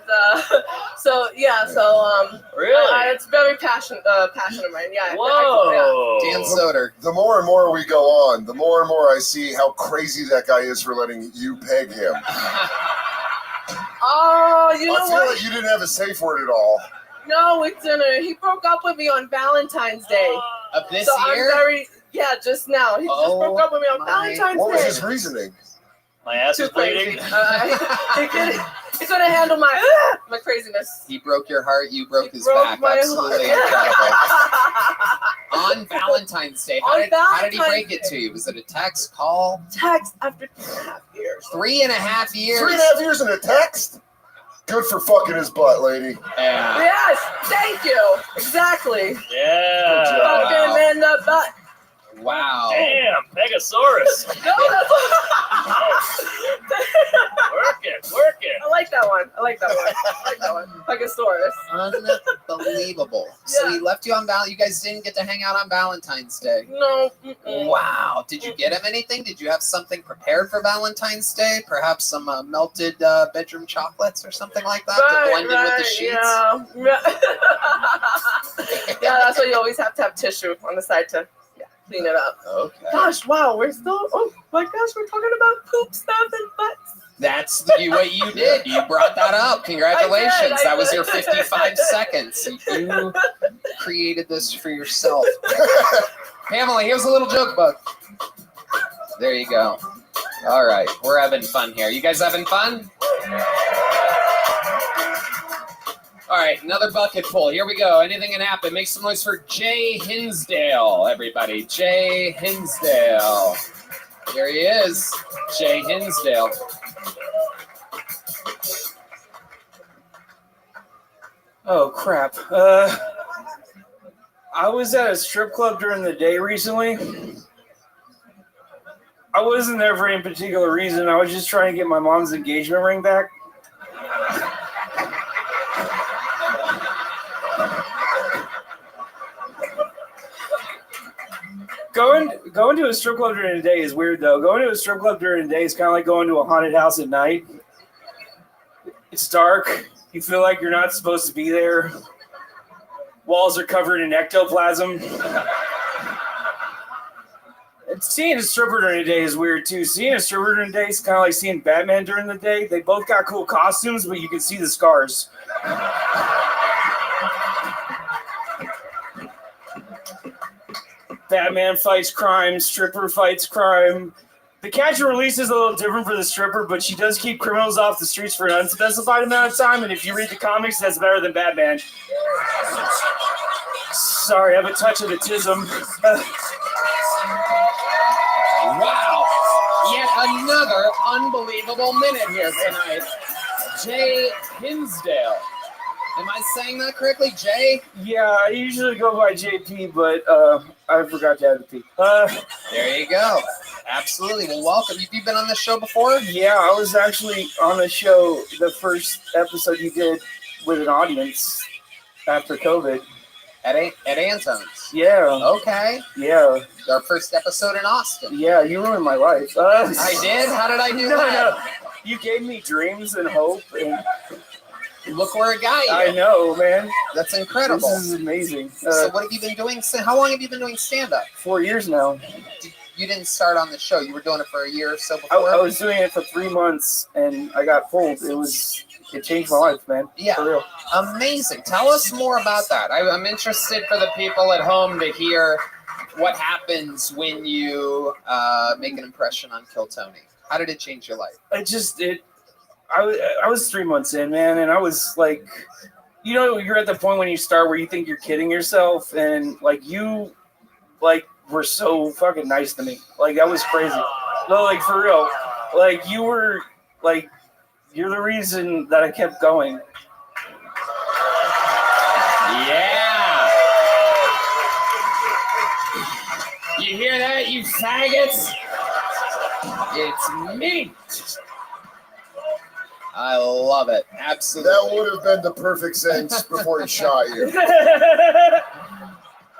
really, it's very passion of mine. Yeah. Whoa. Dan Soder. The more and more we go on, the more and more I see how crazy that guy is for letting you peg him. Oh, you know I feel what? like you didn't have a safe word at all. No, it's dinner. He broke up with me on Valentine's Day. Of this year? Just now. He just Oh, broke up with me on Valentine's What was Day. his reasoning? My ass is Too crazy. bleeding. He couldn't handle my craziness. He broke your heart, you broke his broke back. my Absolutely heart. incredible. On Valentine's Day. How did he break it to you? Was it a text, call? Text after 3.5 years. 3.5 years. 3.5 years in a text? Good for fucking his butt, lady. Yeah. Yes, thank you. Exactly. Yeah. Fucking in the butt. Wow. Damn, Pegasaurus. No, that's Work it. I like that one. Pegasaurus. Unbelievable. So he left you on Valentine's. You guys didn't get to hang out on Valentine's Day. No. Wow. Did you get him anything? Did you have something prepared for Valentine's Day? Perhaps some melted bedroom chocolates or something like that to blend in with the sheets? Yeah, that's why you always have to have tissue on the side to clean it up. Okay. Gosh, wow, we're talking about poop stuff and butts. That's what you did. You brought that up. Congratulations. I did. That was your 55 seconds. You created this for yourself. Pamela, here's a little joke book. There you go. All right. We're having fun here. You guys having fun? All right. Another bucket full. Here we go. Anything can happen. Make some noise for Jay Hinsdale, everybody. Jay Hinsdale. Here he is. Jay Hinsdale. Oh, crap. I was at a strip club during the day recently. I wasn't there for any particular reason. I was just trying to get my mom's engagement ring back. Going to a strip club during the day is weird, though. Going to a strip club during the day is kind of like going to a haunted house at night. It's dark. You feel like you're not supposed to be there. walls are covered in ectoplasm. And seeing a stripper during the day is weird too. Seeing a stripper during the day is kind of like seeing Batman during the day. They both got cool costumes, but you can see the scars. Batman fights crime, stripper fights crime. The catch and release is a little different for the stripper, but she does keep criminals off the streets for an unspecified amount of time, and if you read the comics, that's better than Batman. Sorry, I have a touch of autism. Wow. Yet another unbelievable minute here tonight. Jay Hinsdale. Am I saying that correctly, Jay? Yeah, I usually go by JP, but I forgot to add the P. There you go. Absolutely. Well, welcome. Have you been on this show before? Yeah, I was actually on the show, the first episode you did with an audience after COVID. At Anton's? Yeah. Okay. Yeah. Our first episode in Austin. Yeah, you ruined my life. I did? How did I do that? No. You gave me dreams and hope, and look where it got you. I know, man. That's incredible. This is amazing. So what have you been doing? How long have you been doing stand-up? 4 years now. You didn't start on the show. You were doing it for a year or so before? I was doing it for 3 months, and I got pulled. It changed my life, man. Yeah. For real. Amazing. Tell us more about that. I'm interested for the people at home to hear what happens when you make an impression on Kill Tony. How did it change your life? I was 3 months in, man, and I was like, you know, you're at the point when you start where you think you're kidding yourself, and you were so fucking nice to me. Like, that was crazy. No, like, for real. Like, you were, like, you're the reason that I kept going. Yeah. You hear that, you faggots? It's me. I love it. Absolutely. That would have been the perfect sentence before he shot you.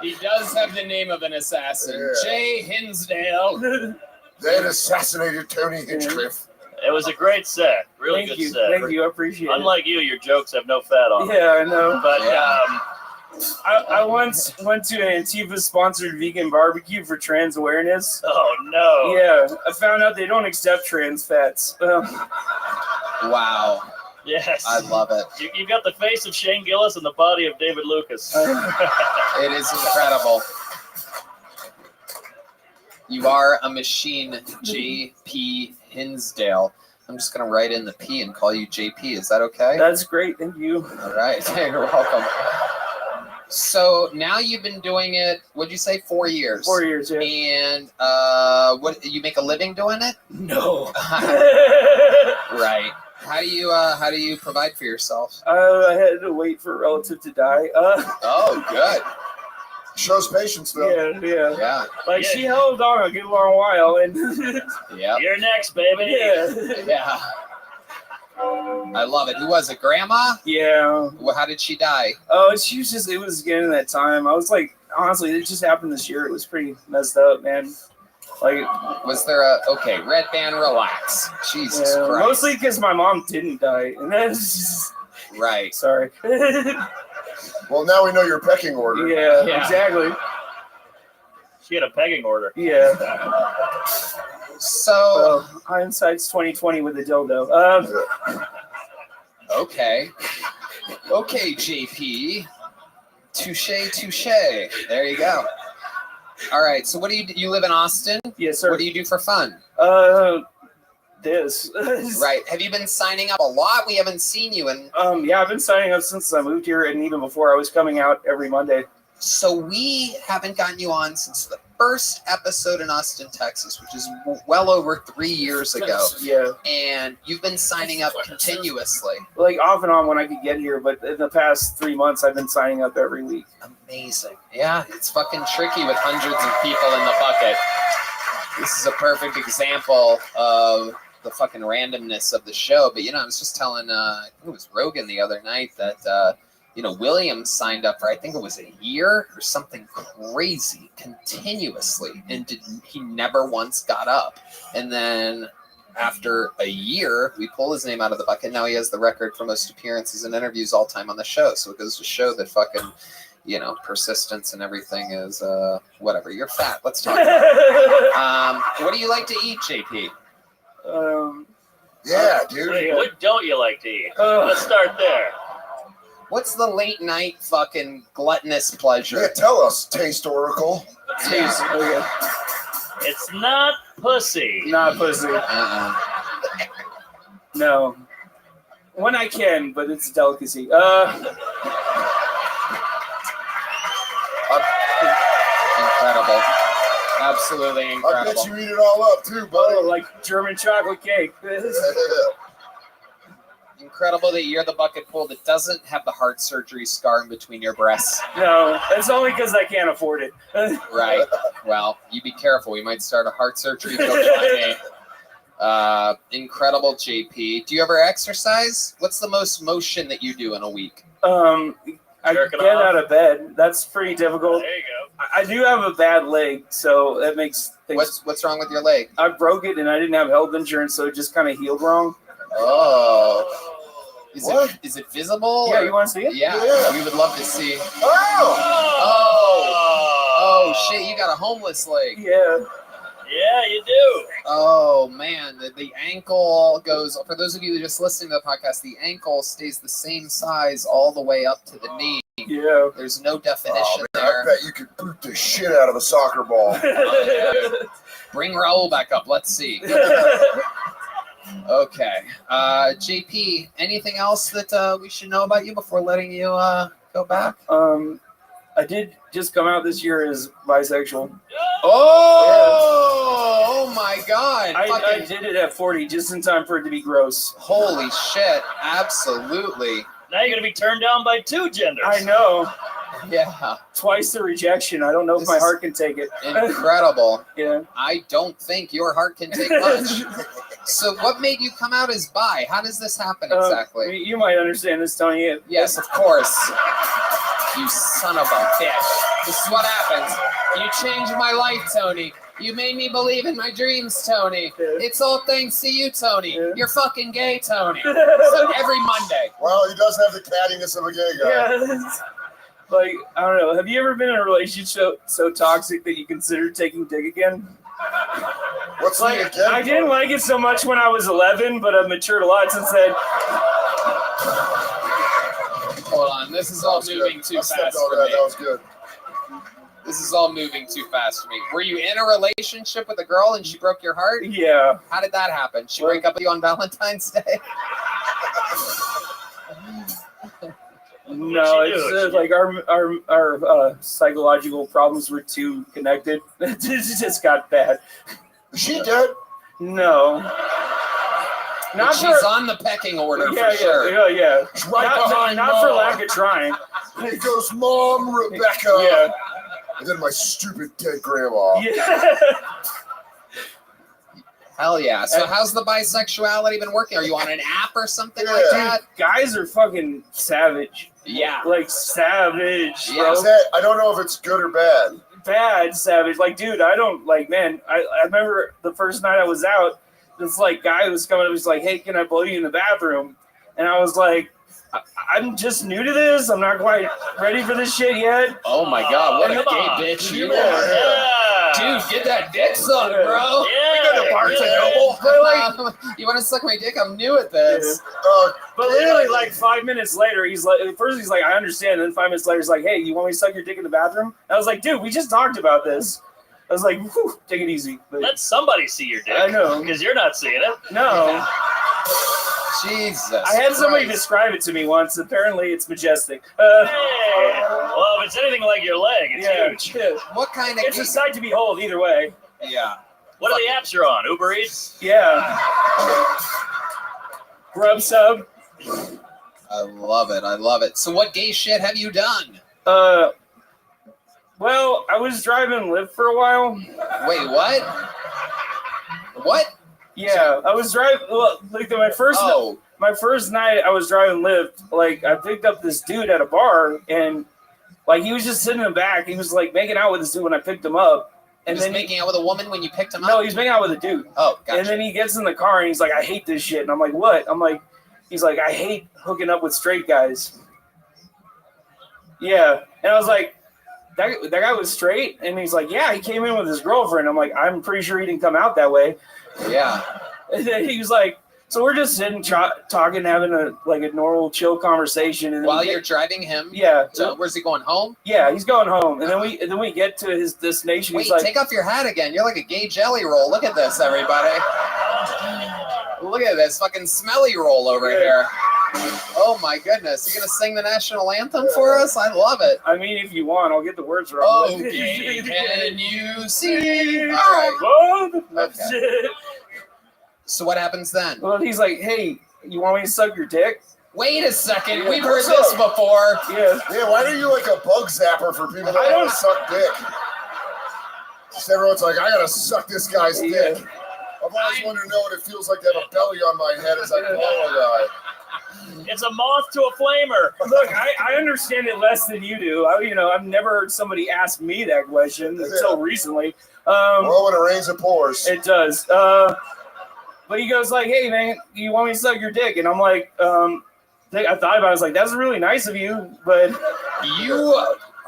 He does have the name of an assassin. Yeah. Jay Hinsdale. That assassinated Tony Hinchcliffe. It was a great set. Really Thank good you. set. Thank you. I appreciate it. Unlike you, your jokes have no fat on them. Yeah, I know. But I once went to an Antifa-sponsored vegan barbecue for trans awareness. Oh, no. Yeah, I found out they don't accept trans fats. Wow. Yes. I love it. You got the face of Shane Gillis and the body of David Lucas. It is incredible. You are a machine, J.P. Hinsdale. I'm just going to write in the P and call you JP. Is that okay? That's great. Thank you. All right. You're welcome. So now you've been doing it, what'd you say, 4 years? 4 years, yeah. And what, you make a living doing it? No. Right. How do you provide for yourself? I had to wait for a relative to die. Oh, good. Shows patience, though. Yeah. Like, she held on a good long while, and yeah. You're next, baby. Yeah. I love it. Who was it? Grandma? Yeah. Well, how did she die? Oh, it was getting that time. I was like, honestly, it just happened this year. It was pretty messed up, man. Like, was there okay, Red Band, relax. Jesus Christ. Mostly because my mom didn't die, and that's just... Right. Sorry. Well, now we know your pecking order. Yeah, exactly. She had a pegging order. Yeah. So hindsight's 2020 with a dildo. Okay, JP. Touche. There you go. All right. So, what do you live in Austin? Yes, sir. What do you do for fun? This. Right. Have you been signing up a lot? We haven't seen you in. Yeah, I've been signing up since I moved here, and even before I was coming out every Monday. So we haven't gotten you on since the first episode in Austin, Texas, which is well over 3 years ago. Yeah. And you've been signing up continuously. Like off and on when I could get here, but in the past 3 months, I've been signing up every week. Amazing. Yeah, it's fucking tricky with hundreds of people in the bucket. This is a perfect example of the fucking randomness of the show. But, I was just telling, I think it was Rogan the other night that, Williams signed up for, I think it was a year or something crazy continuously. And he never once got up. And then after a year, we pull his name out of the bucket. Now he has the record for most appearances and interviews all time on the show. So it goes to show that fucking, persistence and everything is whatever. You're fat. Let's talk about it. What do you like to eat, JP? Yeah, dude. Wait, what don't you like to eat? Let's start there. What's the late night fucking gluttonous pleasure? Yeah, tell us, Taste Oracle. Taste. Okay. It's not pussy. Not pussy. No. When I can, but it's a delicacy. Incredible. Absolutely incredible. I bet you eat it all up too, buddy. Oh, like German chocolate cake. Incredible that you're the bucket pool that doesn't have the heart surgery scar in between your breasts. No, it's only because I can't afford it. Right. Well, you be careful. We might start a heart surgery GoFundMe. Incredible, JP. Do you ever exercise? What's the most motion that you do in a week? I get out of bed. That's pretty difficult. There you go. I do have a bad leg, so that makes things. What's wrong with your leg? I broke it, and I didn't have health insurance, so it just kind of healed wrong. Oh. Is it visible? Yeah, you want to see it? Yeah, we would love to see. Oh, shit, you got a homeless leg. Yeah. Yeah, you do. Oh, man, the ankle goes, for those of you that are just listening to the podcast, the ankle stays the same size all the way up to the knee. Yeah. There's no definition man, there. I bet you could boot the shit out of a soccer ball. Bring Raul back up. Let's see. Okay. JP, anything else that we should know about you before letting you go back? I did just come out this year as bisexual. Oh my God. I did it at 40 just in time for it to be gross. Holy shit. Absolutely. Now you're going to be turned down by 2 genders. I know. Yeah. Twice the rejection. I don't know if my heart can take it. Incredible. Yeah. I don't think your heart can take much. So what made you come out as bi? How does this happen exactly? You might understand this, Tony. Yes, of course. You son of a bitch. This is what happens. You changed my life, Tony. You made me believe in my dreams, Tony. It's all thanks to you, Tony. You're fucking gay, Tony. So every Monday. Well, he does have the cattiness of a gay guy. Yeah. Like, I don't know. Have you ever been in a relationship so toxic that you consider taking dick again? What's like, the again? I didn't like it so much when I was 11, but I've matured a lot since then. Hold on. This is all moving too fast for me. That was good. This is all moving too fast for me. Were you in a relationship with a girl and she broke your heart? Yeah. How did that happen? She break up with you on Valentine's Day? No, it's like our psychological problems were too connected. It just got bad. Is she dead? No. But she's on the pecking order for sure. Yeah. Right behind not for Mom. lack of trying. He goes, Mom, Rebecca. Yeah. And then my stupid dead grandma. Yeah. Hell yeah. So how's the bisexuality been working? Are you on an app or something like Dude, that? guys are fucking savage. Yeah. Like savage, Yeah. bro. Is that, I don't know if it's good or bad. Bad savage. Like, dude, I don't like, man, I remember the first night I was out, this like guy was coming up, he's like, hey, can I blow you in the bathroom? And I was like, I'm just new to this. I'm not quite ready for this shit yet. Oh my God, what a gay bitch you are. Dude, get that dick sucked, bro. Yeah. We go to Barnes and Noble. You want to suck my dick? I'm new at this. But literally, like 5 minutes later, he's like, at first he's like, I understand. And then 5 minutes later, he's like, hey, you want me to suck your dick in the bathroom? And I was like, dude, we just talked about this. I was like, whew, take it easy. But Let somebody see your dick. I know. Because you're not seeing it. No. Yeah. Jesus. I had somebody Christ. describe it to me once. Apparently, it's majestic. Hey. Well, if it's anything like your leg, it's huge. Yeah. What kind of It's a sight to behold, either way. Yeah. What are the apps you're on? Uber Eats? Yeah. Grub sub. I love it. I love it. So what gay shit have you done? Well, I was driving Lyft for a while. Wait, what? What? Yeah, I was driving. Well, like my first night, I was driving Lyft. Like I picked up this dude at a bar, and like he was just sitting in the back. He was like making out with this dude when I picked him up. And He was then making out with a woman when you picked him up? No, he's making out with a dude. Oh, gotcha. And then he gets in the car and he's like, I hate this shit. And I'm like, what? I'm like, he's like, I hate hooking up with straight guys. Yeah, and I was like, that guy was straight, and he's like, yeah, he came in with his girlfriend. I'm like, I'm pretty sure he didn't come out that way. Yeah. And then he was like, so we're just sitting talking, having a normal chill conversation. And while you're driving him, yeah. So where's he going home? Yeah, he's going home, and then we get to his destination. Wait, he's like, take off your hat again. You're like a gay jelly roll. Look at this, everybody. Look at this fucking smelly roll over here. Oh my goodness! You gonna sing the national anthem for us? I love it. I mean, if you want, I'll get the words wrong. Okay, can you see? All right. Okay. So what happens then? Well, he's like, hey, you want me to suck your dick? Wait a second. We've heard this before. Yeah. Yeah, why are you like a bug zapper for people that want to suck dick? Just everyone's like, I gotta suck this guy's dick. I've always wanted to know what it feels like to have a belly on my head as I call a guy. It's a moth to a flamer. Look, I understand it less than you do. I've never heard somebody ask me that question until recently. Well, when it rains, it pours. It does. But he goes like, hey, man, you want me to suck your dick? And I'm like, I thought about it. I was like, that's really nice of you, but... You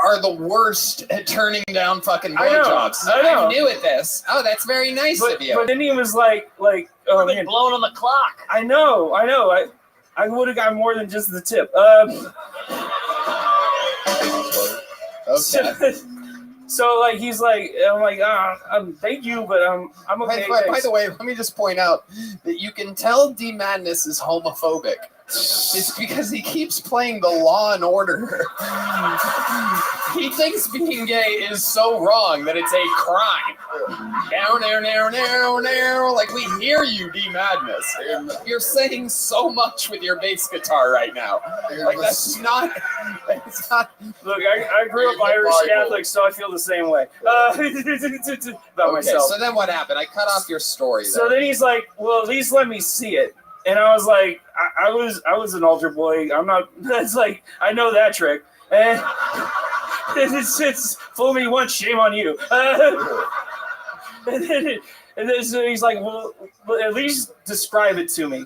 are the worst at turning down fucking blowjobs. I'm new at this. Oh, that's very nice of you. But then he was like, oh, man, blowing on the clock. I know. I would have got more than just the tip. Okay. So like he's like, I'm like, thank you, but I'm okay. By the way, let me just point out that you can tell D Madness is homophobic. It's because he keeps playing the Law and Order. He thinks being gay is so wrong that it's a crime. Now. Like, we hear you, D Madness. You're saying so much with your bass guitar right now. Like, that's not. Look, I grew up Irish Catholic, so I feel the same way about myself. So then what happened? I cut off your story. So then he's like, well, at least let me see it. And I was like, I was an altar boy. I'm not. That's like, I know that trick. And it's fool me once, shame on you. And then so he's like, well, at least describe it to me.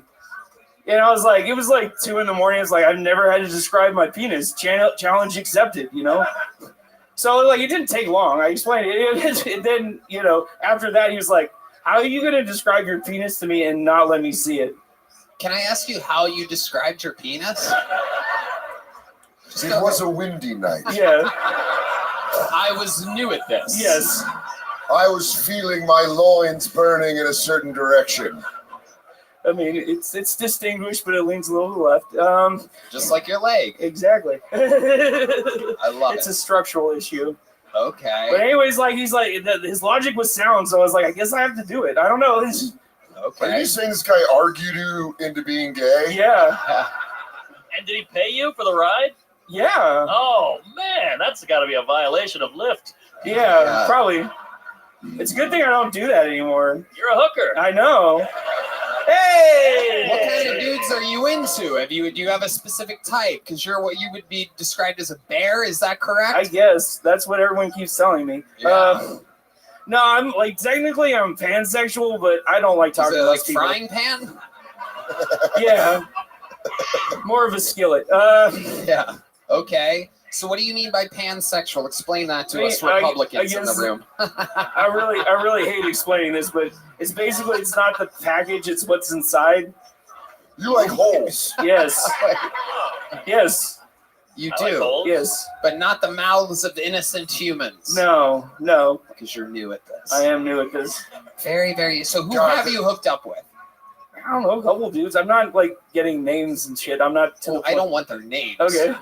And I was like, it was like 2 a.m. It's like, I've never had to describe my penis. Challenge accepted, So like, it didn't take long. I explained it. And then, after that, he was like, how are you going to describe your penis to me and not let me see it? Can I ask you how you described your penis? It was a windy night. Yeah. I was new at this. Yes. I was feeling my loins burning in a certain direction. I mean, it's distinguished, but it leans a little to the left. Just like your leg. Exactly. I love it. It's a structural issue. Okay. But anyways, like his logic was sound, so I was like, I guess I have to do it. I don't know. Okay. Are you saying this guy argued you into being gay? Yeah. And did he pay you for the ride? Yeah. Oh, man, that's got to be a violation of Lyft. Yeah, probably. It's a good thing I don't do that anymore. You're a hooker. I know. Hey! What kind of dudes are you into? Do you have a specific type? Because you're what you would be described as a bear. Is that correct? I guess that's what everyone keeps telling me. Yeah. No, I'm like technically I'm pansexual, but I don't like talking to like people. Frying pan? Yeah. More of a skillet. Yeah. Okay. So what do you mean by pansexual? Explain that to us Republicans in the room. I really hate explaining this, but it's basically it's not the package, it's what's inside. You like holes. Yes. Yes. You I do. like yes. But not the mouths of innocent humans. No. Because you're new at this. I am new at this. Very, very. So who have you hooked up with? I don't know, a couple dudes. I'm not like getting names and shit. I'm not. I don't want their names. Okay.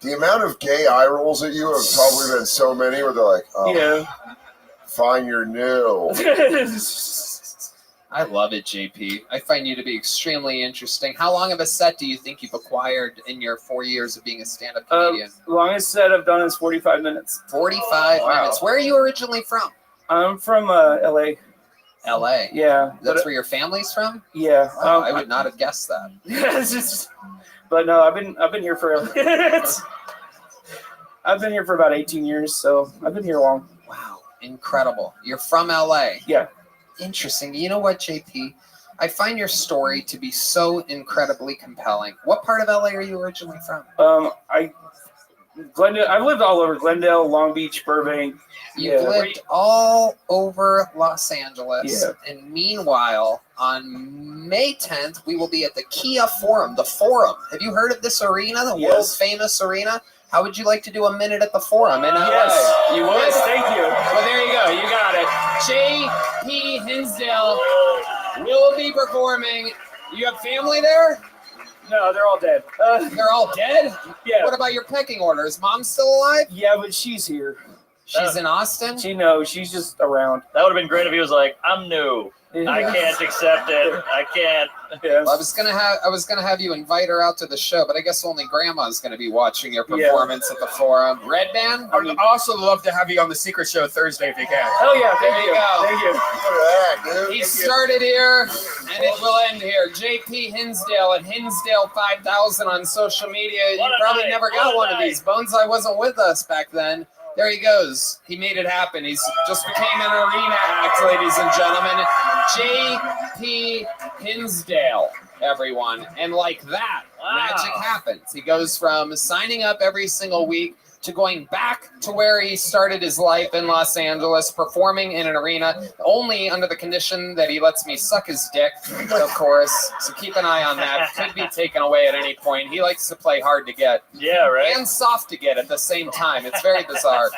The amount of gay eye rolls at you have probably been so many where they're like, oh, yeah. Fine, you're new. I love it, JP. I find you to be extremely interesting. How long of a set do you think you've acquired in your 4 years of being a stand-up comedian? Longest set I've done is 45 minutes. 45 minutes. Where are you originally from? I'm from LA. LA? Yeah. That's where your family's from? Yeah. Wow, I would not have guessed that. It's just, but no, I've been here for I've been here for about 18 years, so I've been here long. Wow, incredible. You're from LA? Yeah. Interesting. You know what, JP? I find your story to be so incredibly compelling. What part of LA are you originally from? Glendale. I've lived all over Glendale, Long Beach, Burbank. You've lived all over Los Angeles. Yeah. And meanwhile, on May 10th, we will be at the Kia Forum. The Forum. Have you heard of this arena, the world famous arena? How would you like to do a minute at the Forum in LA? Yes, you would. Yes, thank you. Well, there you go. You got it. J.P. Hinsdale will be performing. You have family there? No, they're all dead. They're all dead? Yeah. What about your pecking order? Is mom still alive? Yeah, but she's here. She's in Austin? She's just around. That would have been great if he was like, I'm new. I can't accept it. I can't. Well, I was gonna have you invite her out to the show, but I guess only Grandma's gonna be watching your performance at the Forum. Red Band? I would also love to have you on the Secret Show Thursday if you can. Oh yeah, There you go. Thank you. Look at that, dude. He started here, and it will end here. JP Hinsdale at Hinsdale 5000 on social media. You What a probably night. never got What a one of night. these. Boneseye wasn't with us back then. There he goes. He made it happen. He's just became an arena act, ladies and gentlemen. JP Hinsdale, everyone. And like that, magic happens. He goes from signing up every single week to going back to where he started his life in Los Angeles, performing in an arena, only under the condition that he lets me suck his dick, of course. So keep an eye on that. Could be taken away at any point. He likes to play hard to get. Yeah, right. And soft to get at the same time. It's very bizarre.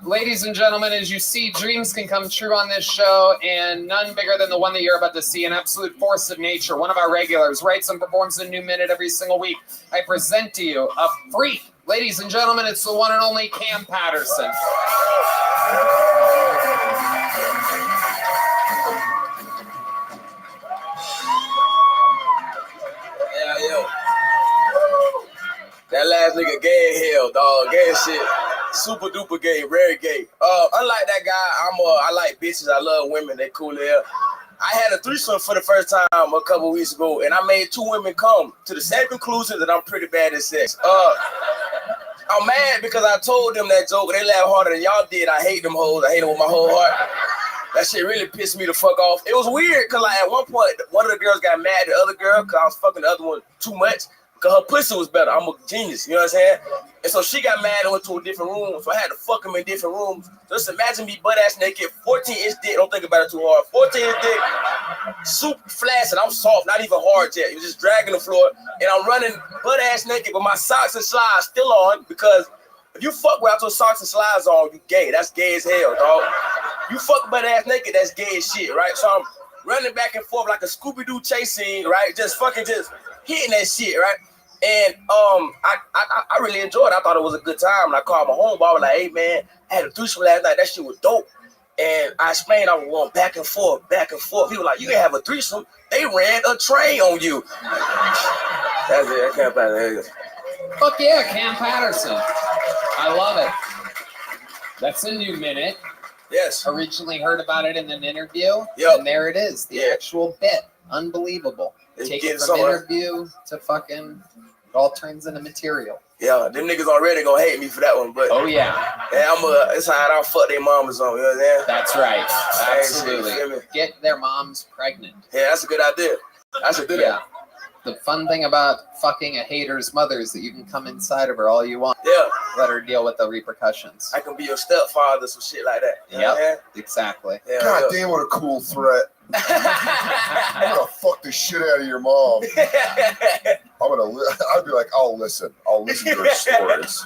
Ladies and gentlemen, as you see, dreams can come true on this show, and none bigger than the one that you're about to see, an absolute force of nature. One of our regulars writes and performs a new minute every single week. I present to you a freak. Ladies and gentlemen, it's the one and only Cam Patterson. Yeah, yo. That last nigga gay as hell, dog. Gay as shit. Super duper gay, very gay. Unlike that guy, I like bitches. I love women. They cool as hell. I had a threesome for the first time a couple weeks ago, and I made 2 women come to the same conclusion that I'm pretty bad at sex. I'm mad because I told them that joke, and they laughed harder than y'all did. I hate them hoes. I hate them with my whole heart. That shit really pissed me the fuck off. It was weird, because like, at one point, one of the girls got mad at the other girl because I was fucking the other one too much. Because her pussy was better. I'm a genius, you know what I'm saying? And so she got mad and went to a different room. So I had to fuck them in different rooms. So just imagine me butt-ass naked, 14-inch dick. Don't think about it too hard. 14-inch dick, super flaccid. I'm soft, not even hard yet. It was just dragging the floor. And I'm running butt-ass naked with my socks and slides still on, because if you fuck without your socks and slides on, you gay. That's gay as hell, dog. You fuck butt-ass naked, that's gay as shit, right? So I'm running back and forth like a Scooby-Doo chase scene, right? Just hitting that shit, right? And I really enjoyed it. I thought it was a good time. And I called my homeboy. I was like, hey, man, I had a threesome last night. That shit was dope. And I explained I was going back and forth, back and forth. He was like, you can have a threesome. They ran a train on you. That's it. I can't find it. Fuck yeah, Cam Patterson. I love it. That's a new minute. Yes. Originally heard about it in an interview. Yep. And there it is. The actual bit. Unbelievable. Take it from interview to fucking... It all turns into material. Yeah, them niggas already gonna hate me for that one, but oh yeah, it's how I don't fuck their mamas on. You know what I'm saying? That's right. Absolutely. Get their moms pregnant. Yeah, that's a good idea. That's a good idea. The fun thing about fucking a hater's mother is that you can come inside of her all you want. Yeah. Let her deal with the repercussions. I can be your stepfather, some shit like that. You know what I'm saying? Exactly. Yeah, God damn, what a cool threat. I'm gonna fuck the shit out of your mom. I'd be like, I'll listen to your stories.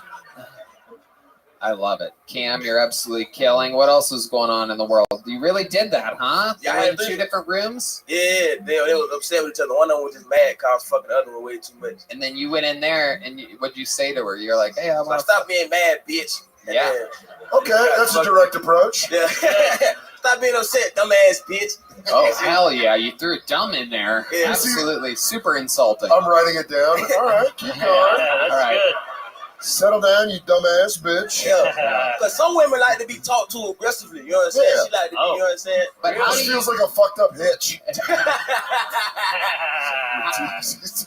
I love it. Cam, you're absolutely killing. What else is going on in the world? You really did that, huh? Yeah, I had 2 different rooms? Yeah, they was upset with each other. One of them was just mad because I was fucking the other one way too much. And then you went in there, and what'd you say to her? You're like, hey, I want to stop being mad, bitch. Yeah. Okay, that's a direct approach. Yeah. Stop being upset, dumbass bitch. Oh, hell yeah. You threw dumb in there. Yeah. Absolutely. Super insulting. I'm writing it down. All right, keep going. That's All right. good. Settle down, you dumbass bitch. Yeah. Because some women like to be talked to aggressively. You know what I'm saying? Yeah. She like to be, you know what I'm saying? But how This do you, feels like a fucked up hitch.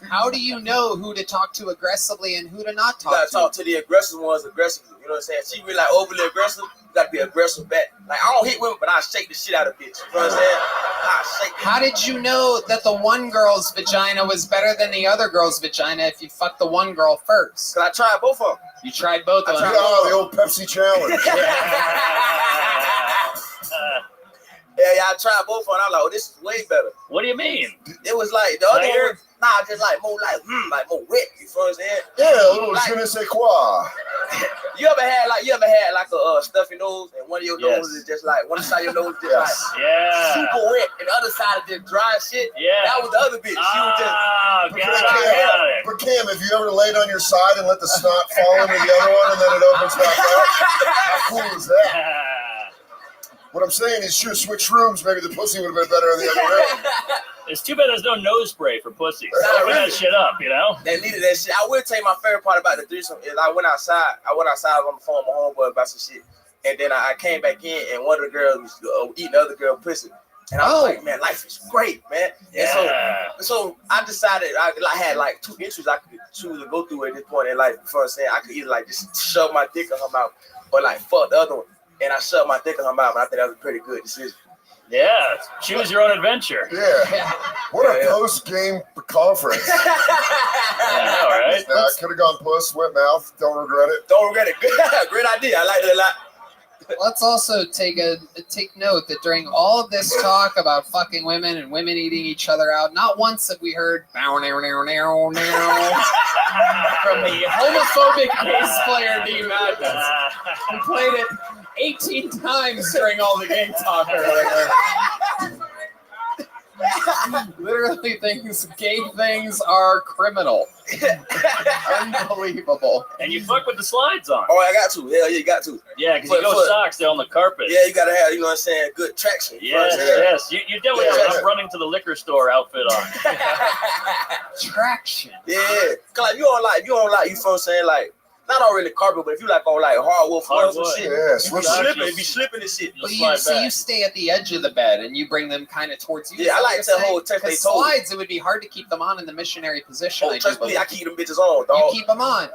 How do you know who to talk to aggressively and who to not You gotta talk talk to the aggressive ones aggressively. You know what I'm saying? She really like overly aggressive. You gotta be aggressive back. Like I don't hit women, but I shake the shit out of bitch. You know what I'm saying? I shake. How did you know that the one girl's vagina was better than the other girl's vagina if you fucked the one girl first? Cause I tried both of them. You tried both of them. Oh, the old Pepsi challenge. Yeah, I tried both of them. I'm like, oh, this is way better. What do you mean? It was like the other one. Nah, just like more wet. You know what I'm saying? Yeah, a little like, je ne sais quoi. You ever had like a stuffy nose and one of your noses is just like one side of your nose is just like super wet and the other side is just dry shit? Yeah. That was the other bitch. She was just But Cam, have you ever laid on your side and let the snot fall into the other one and then it opens back up? How cool is that? What I'm saying is, should have switched rooms. Maybe the pussy would have been better in the other room. It's too bad there's no nose spray for pussies. Cover that shit up, you know? They needed that shit. I will tell you my favorite part about the threesome is I went outside. I was on the phone with my homeboy about some shit. And then I came back in and one of the girls was eating the other girl pussy. And I was like, man, life is great, man. Yeah. And so I decided I had like two entries I could choose to go through at this point in life. You know what I'm saying? I could either like just shove my dick in her mouth or like fuck the other one. And I shoved my dick in her mouth, and I think that was a pretty good decision. Yeah, choose your own adventure. Yeah. What a post-game conference. Yeah, all right. I could have gone puss, wet mouth. Don't regret it. Don't regret it. Good, great idea. I like that a lot. Let's also take note that during all of this talk about fucking women and women eating each other out, not once have we heard from the homophobic bass player D Madness. We played it 18 times during all the game talk earlier. Literally, gay things are criminal. Unbelievable. And you fuck with the slides on. Oh, I got to. Hell yeah, you got to. Yeah, because you go socks, they're on the carpet. Yeah, you got to have, you know what I'm saying, good traction. Yes. You definitely have I'm running to the liquor store outfit on. Traction. Yeah. Cause like, you don't like, you know what I'm saying, like, not on really carpet, but if you like on like hardwood floors and shit, you be slipping and shit. You stay at the edge of the bed and you bring them kind of towards you. Yeah, I like to hold touch their toes. Slides, it would be hard to keep them on in the missionary position. Oh, trust me, I keep them bitches on, dog. You keep them on.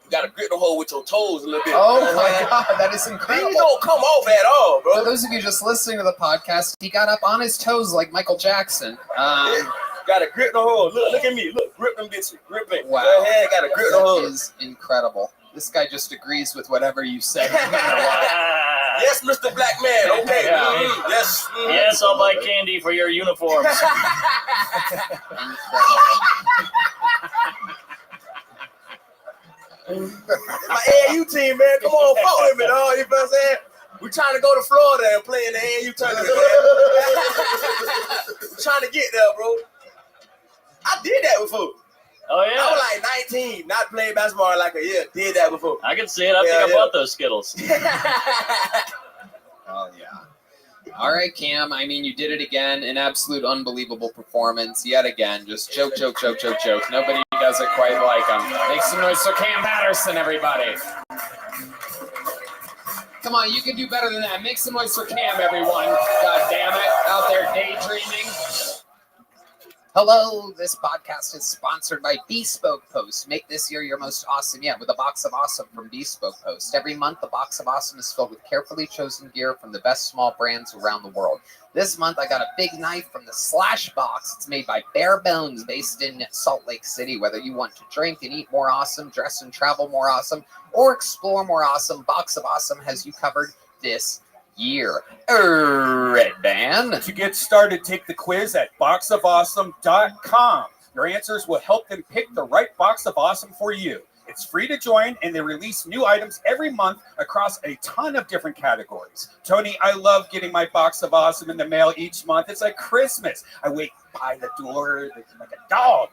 You gotta grip the hole with your toes a little bit. Oh my god, that is incredible. These don't come off at all, bro. For those of you just listening to the podcast, he got up on his toes like Michael Jackson. Gotta grip the hole. Look at me. Look, grip them bitches. Grip it. Wow. Go ahead, gotta grip the hole. That is incredible. This guy just agrees with whatever you say. Yes, Mr. Black Man. Okay. Yeah. Yes. Yes, I'll buy candy for your uniforms. My AAU team, man. Come on, fuck with me, dog. You know what I'm saying? We're trying to go to Florida and play in the AAU tournament, man. We're trying to get there, bro. I did that before. Oh, yeah. I was like 19, not playing basketball in like a year. Did that before. I can see it. I think I bought those Skittles. Oh, yeah. All right, Cam. I mean, you did it again. An absolute unbelievable performance. Yet again. Just joke. Nobody does it quite like him. Make some noise for Cam Patterson, everybody. Come on, you can do better than that. Make some noise for Cam, everyone. God damn it. Out there daydreaming. Hello, this podcast is sponsored by Bespoke Post. Make this year your most awesome yet with a box of awesome from Bespoke Post. Every month, the box of awesome is filled with carefully chosen gear from the best small brands around the world. This month, I got a big knife from the Slash Box. It's made by Bare Bones, based in Salt Lake City. Whether you want to drink and eat more awesome, dress and travel more awesome, or explore more awesome, Box of Awesome has you covered this year. Red Band. To get started, take the quiz at boxofawesome.com. Your answers will help them pick the right box of awesome for you. It's free to join, and they release new items every month across a ton of different categories. Tony, I love getting my box of awesome in the mail each month. It's like Christmas. I wait by the door like a dog.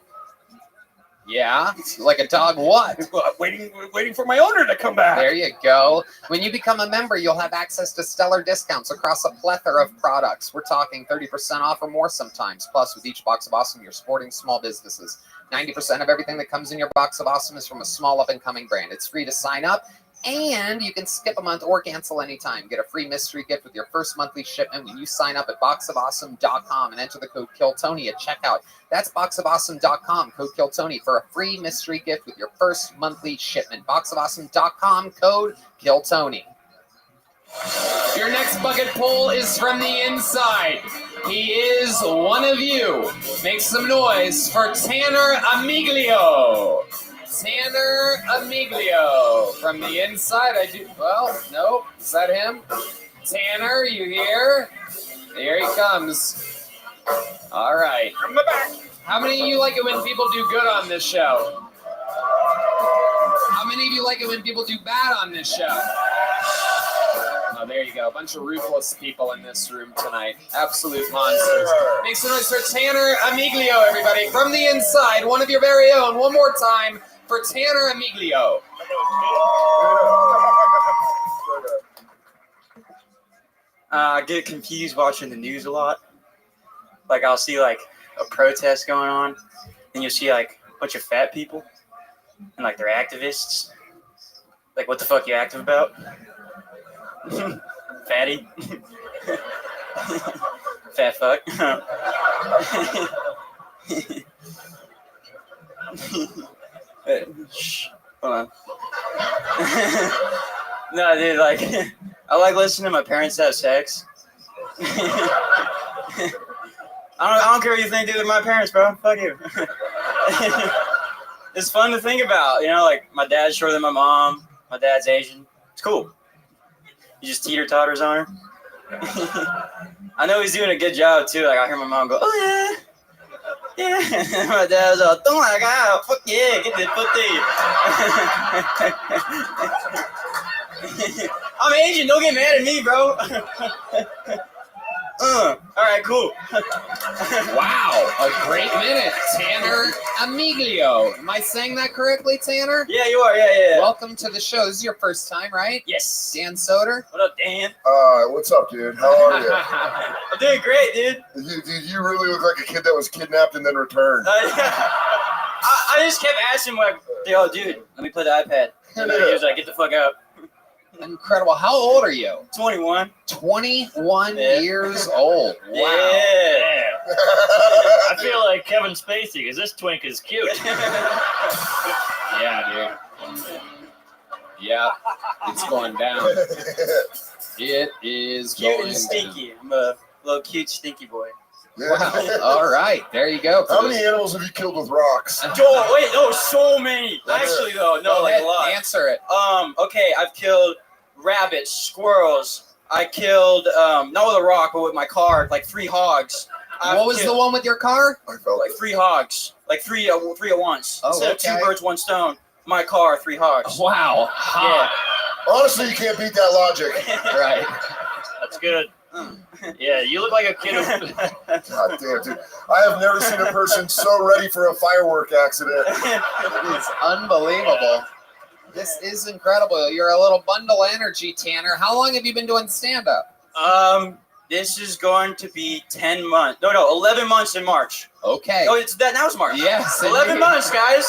Yeah, like a dog what? Waiting for my owner to come back. There you go. When you become a member, you'll have access to stellar discounts across a plethora of products. We're talking 30% off or more sometimes. Plus, with each box of awesome, you're supporting small businesses. 90% of everything that comes in your box of awesome is from a small up-and-coming brand. It's free to sign up. And you can skip a month or cancel anytime. Get a free mystery gift with your first monthly shipment when you sign up at boxofawesome.com and enter the code KillTony at checkout. That's boxofawesome.com, code KillTony, for a free mystery gift with your first monthly shipment. Boxofawesome.com, code KillTony. Your next bucket pull is from the inside. He is one of you. Make some noise for Tanner Amiglio. Tanner Amiglio. From the inside, well, nope. Is that him? Tanner, you here? Here he comes. All right. From the back. How many of you like it when people do good on this show? How many of you like it when people do bad on this show? Oh, there you go. A bunch of ruthless people in this room tonight. Absolute monsters. Make some noise for Tanner Amiglio, everybody. From the inside, one of your very own. One more time for Tanner Amiglio. I get confused watching the news a lot. Like, I'll see, like, a protest going on, and you'll see, like, a bunch of fat people, and, like, they're activists. Like, what the fuck you active about? Fatty. Fat fuck. Shh. Hold on. No, dude, like, I like listening to my parents have sex. I don't care what you think, dude. They're my parents, bro. Fuck you. It's fun to think about, you know, like, my dad's shorter than my mom. My dad's Asian. It's cool. He just teeter-totters on her. I know he's doing a good job, too. Like, I hear my mom go, oh, yeah. Yeah. My dad's all, oh, my God. Fuck yeah. Get this pussy. I'm Asian. Don't get mad at me, bro. All right, cool. Wow, a great minute. Tanner Amiglio. Am I saying that correctly, Tanner? Yeah, you are. Yeah. Welcome to the show. This is your first time, right? Yes. Dan Soder. What up, Dan? What's up, dude? How are you? I'm doing great, dude. You really look like a kid that was kidnapped and then returned. I just kept asking him, like, yo, dude, let me play the iPad. And he was like, get the fuck out. Incredible. How old are you? 21. 21 years old. Wow. Yeah. I feel like Kevin Spacey because this twink is cute. Yeah, dude. Yeah, it's going down. It is Cute going and stinky. I'm a little cute, stinky boy. Wow. All right. There you go. How many animals have you killed with rocks? Oh, wait, no, so many. Actually, though, no, Go like ahead, a lot. answer it. Okay, I've killed rabbits, squirrels. I killed, not with a rock, but with my car, like 3 hogs. What was the one with your car? Like 3 hogs. Like three at once. Oh, Instead of 2 birds, 1 stone. My car, 3 hogs. Wow. Yeah. Honestly, you can't beat that logic. Right. That's good. Yeah, you look like a kid. God damn, dude. I have never seen a person so ready for a firework accident. It's unbelievable. This is incredible. You're a little bundle of energy, Tanner. How long have you been doing stand-up? This is going to be 10 months. No, 11 months in March. Okay. Oh, it's that now it's March. Yes. 11 months, guys.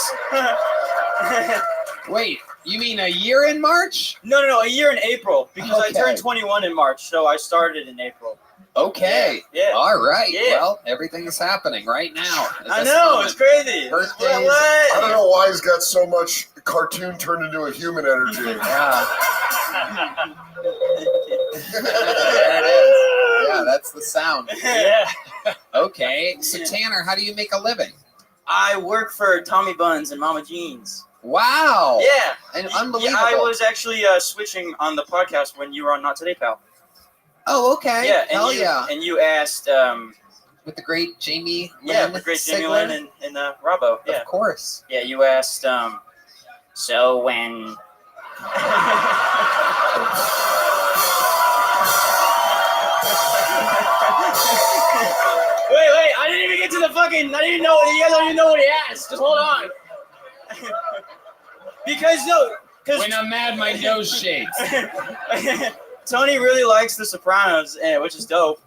Wait, you mean a year in March? No, a year in April because I Okay. turned 21 in March, so I started in April. Okay. Yeah. All right. Yeah. Well, everything's happening right now. at I this know, moment. it's crazy. Birthdays. I don't know why he's got so much cartoon turned into a human energy. Yeah. There it is. Yeah, that's the sound. Yeah. Okay. So, Tanner, how do you make a living? I work for Tommy Buns and Mama Jeans. Wow. Yeah. And unbelievable. Yeah, I was actually switching on the podcast when you were on Not Today, Pal. Oh, okay. Yeah, Hell yeah. And you asked, with the great Jamie Lynn. yeah, the great Jamie Sigler? Lynn and Robbo. Yeah, Of course. yeah. You asked, so when. Wait! I didn't even get to the fucking. I didn't even know. You guys don't even know what he asked. Just hold on. Because When I'm mad, my nose shakes. Tony really likes The Sopranos, which is dope.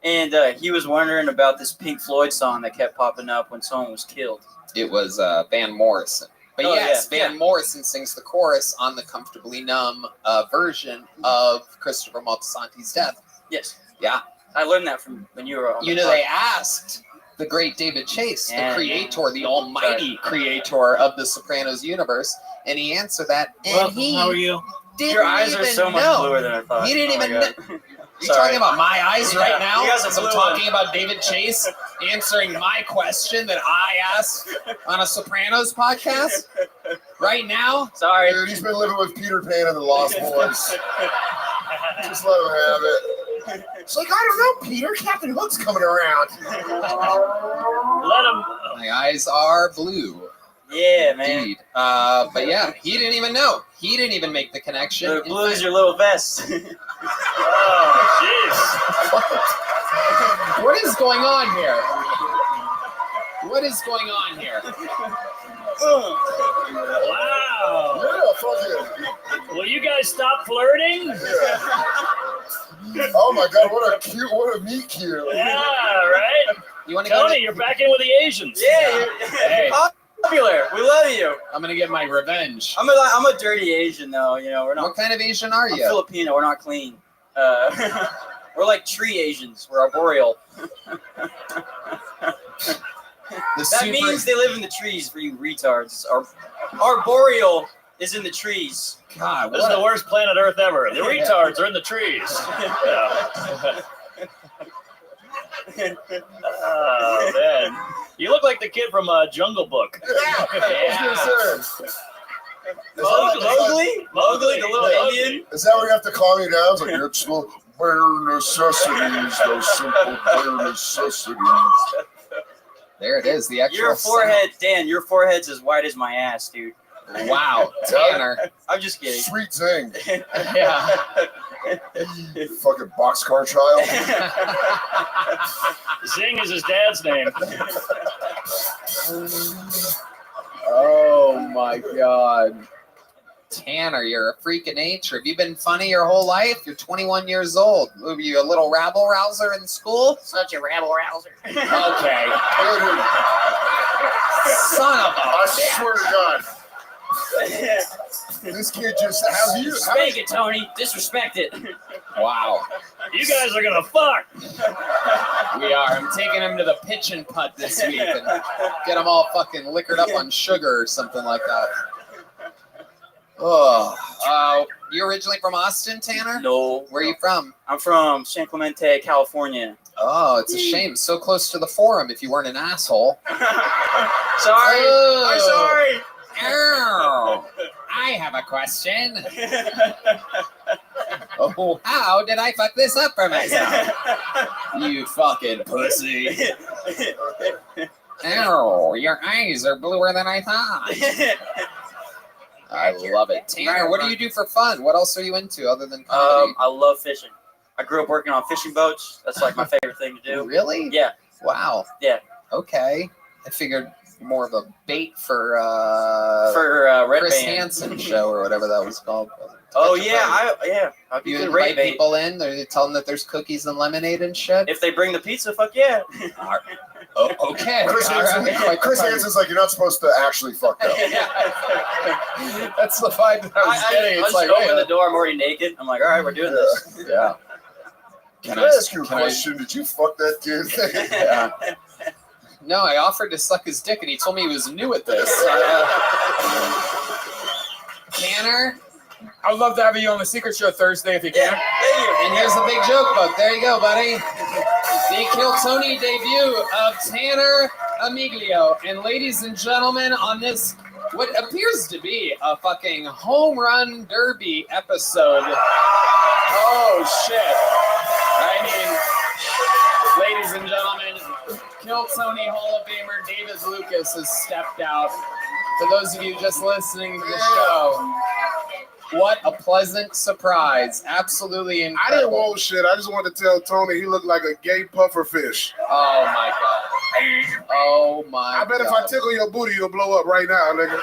And he was wondering about this Pink Floyd song that kept popping up when someone was killed. It was Van Morrison. But yes, Van Morrison sings the chorus on the Comfortably Numb version of Christopher Moltisanti's death. Yes. Yeah. I learned that from when you were on. You know, they asked the great David Chase, the creator, the almighty creator of the Sopranos universe, and he answered that. And Well, he how are you? didn't Your eyes even are so much know. bluer than I thought. He didn't Oh my even God. know. You talking about my eyes right now? You guys are As I'm blue talking about David Chase answering my question that I asked on a Sopranos podcast right now? Sorry. Dude, he's been living with Peter Pan and the Lost Boys. Just let him have it. It's like, I don't know, Peter. Captain Hook's coming around. Let him. My eyes are blue. Yeah, man. Indeed. But yeah, he didn't even know. He didn't even make the connection. The blue is your little vest. Oh, What is going on here? What is going on here? Wow. Yeah, fuck it. Will you guys stop flirting? Oh my God, what a meet cute. Yeah, right? You want to Tony, you're back in with the Asians. Yeah, Hey. you're popular. We love you. I'm gonna get my revenge. I'm a dirty Asian though. You know, we're not. What kind of Asian are I'm you? Filipino. We're not clean. We're like tree Asians. We're arboreal. That means they live in the trees for you retards. Arboreal is in the trees. God, This is the worst planet Earth ever. The retards are in the trees. Oh, man. You look like the kid from Jungle Book. Mowgli, the little Indian. Is that what you have to calm you down? It's like, it's the bare necessities, those simple bare necessities. There it is, the actual Your forehead, Dan, your forehead's as white as my ass, dude. Wow, Tanner. I'm just kidding. Sweet zing. Yeah. Fucking boxcar child. Zing is his dad's name. Oh my God. Tanner, you're a freak of nature. Have you been funny your whole life? You're 21 years old. Were you a little rabble rouser in school? Such a rabble rouser. Okay. Son of a I swear to God. This kid just Spank it, Tony. Disrespect it. Wow. You guys are gonna fuck. We are. I'm taking him to the pitch and putt this week and get them all fucking liquored up on sugar or something like that. Oh, you originally from Austin, Tanner? No. Where are you from? I'm from San Clemente, California. Oh, it's a shame. So close to the Forum if you weren't an asshole. Sorry. Oh. I'm sorry. Oh, I have a question. Oh, how did I fuck this up for myself? You fucking pussy. Ow, your eyes are bluer than I thought. I love it. Tanner, what do you do for fun? What else are you into other than comedy? I love fishing. I grew up working on fishing boats. That's like my favorite thing to do. Really? Yeah. Wow. Yeah. Okay. I figured more of a bait for Red Chris Band. Hansen show or whatever that was called. Oh yeah, I'd be You good invite rate bait. people in, or you tell them that there's cookies and lemonade and shit. If they bring the pizza, fuck yeah. Oh, okay. Chris Hansen's like, you're not supposed to actually fuck up. That's the vibe that I was getting. I It's just like, open the door. I'm already naked. I'm like, all right, we're doing this. Yeah. Can I ask you a question? Did you fuck that kid? Yeah. No, I offered to suck his dick, and he told me he was new at this. Tanner, I'd love to have you on the Secret Show Thursday if you can. and here's the big joke book. There you go, buddy. The Kill Tony debut of Tanner Amiglio. And ladies and gentlemen, on this, what appears to be a fucking home run derby episode. Oh, shit. I mean, ladies and gentlemen, Kill Tony Hall of Famer David Lucas has stepped out. For those of you just listening to the show, what a pleasant surprise. Absolutely I incredible. didn't want shit. I just wanted to tell Tony he looked like a gay puffer fish. Oh, my God. Oh, my God. I bet if I tickle your booty, you'll blow up right now, nigga.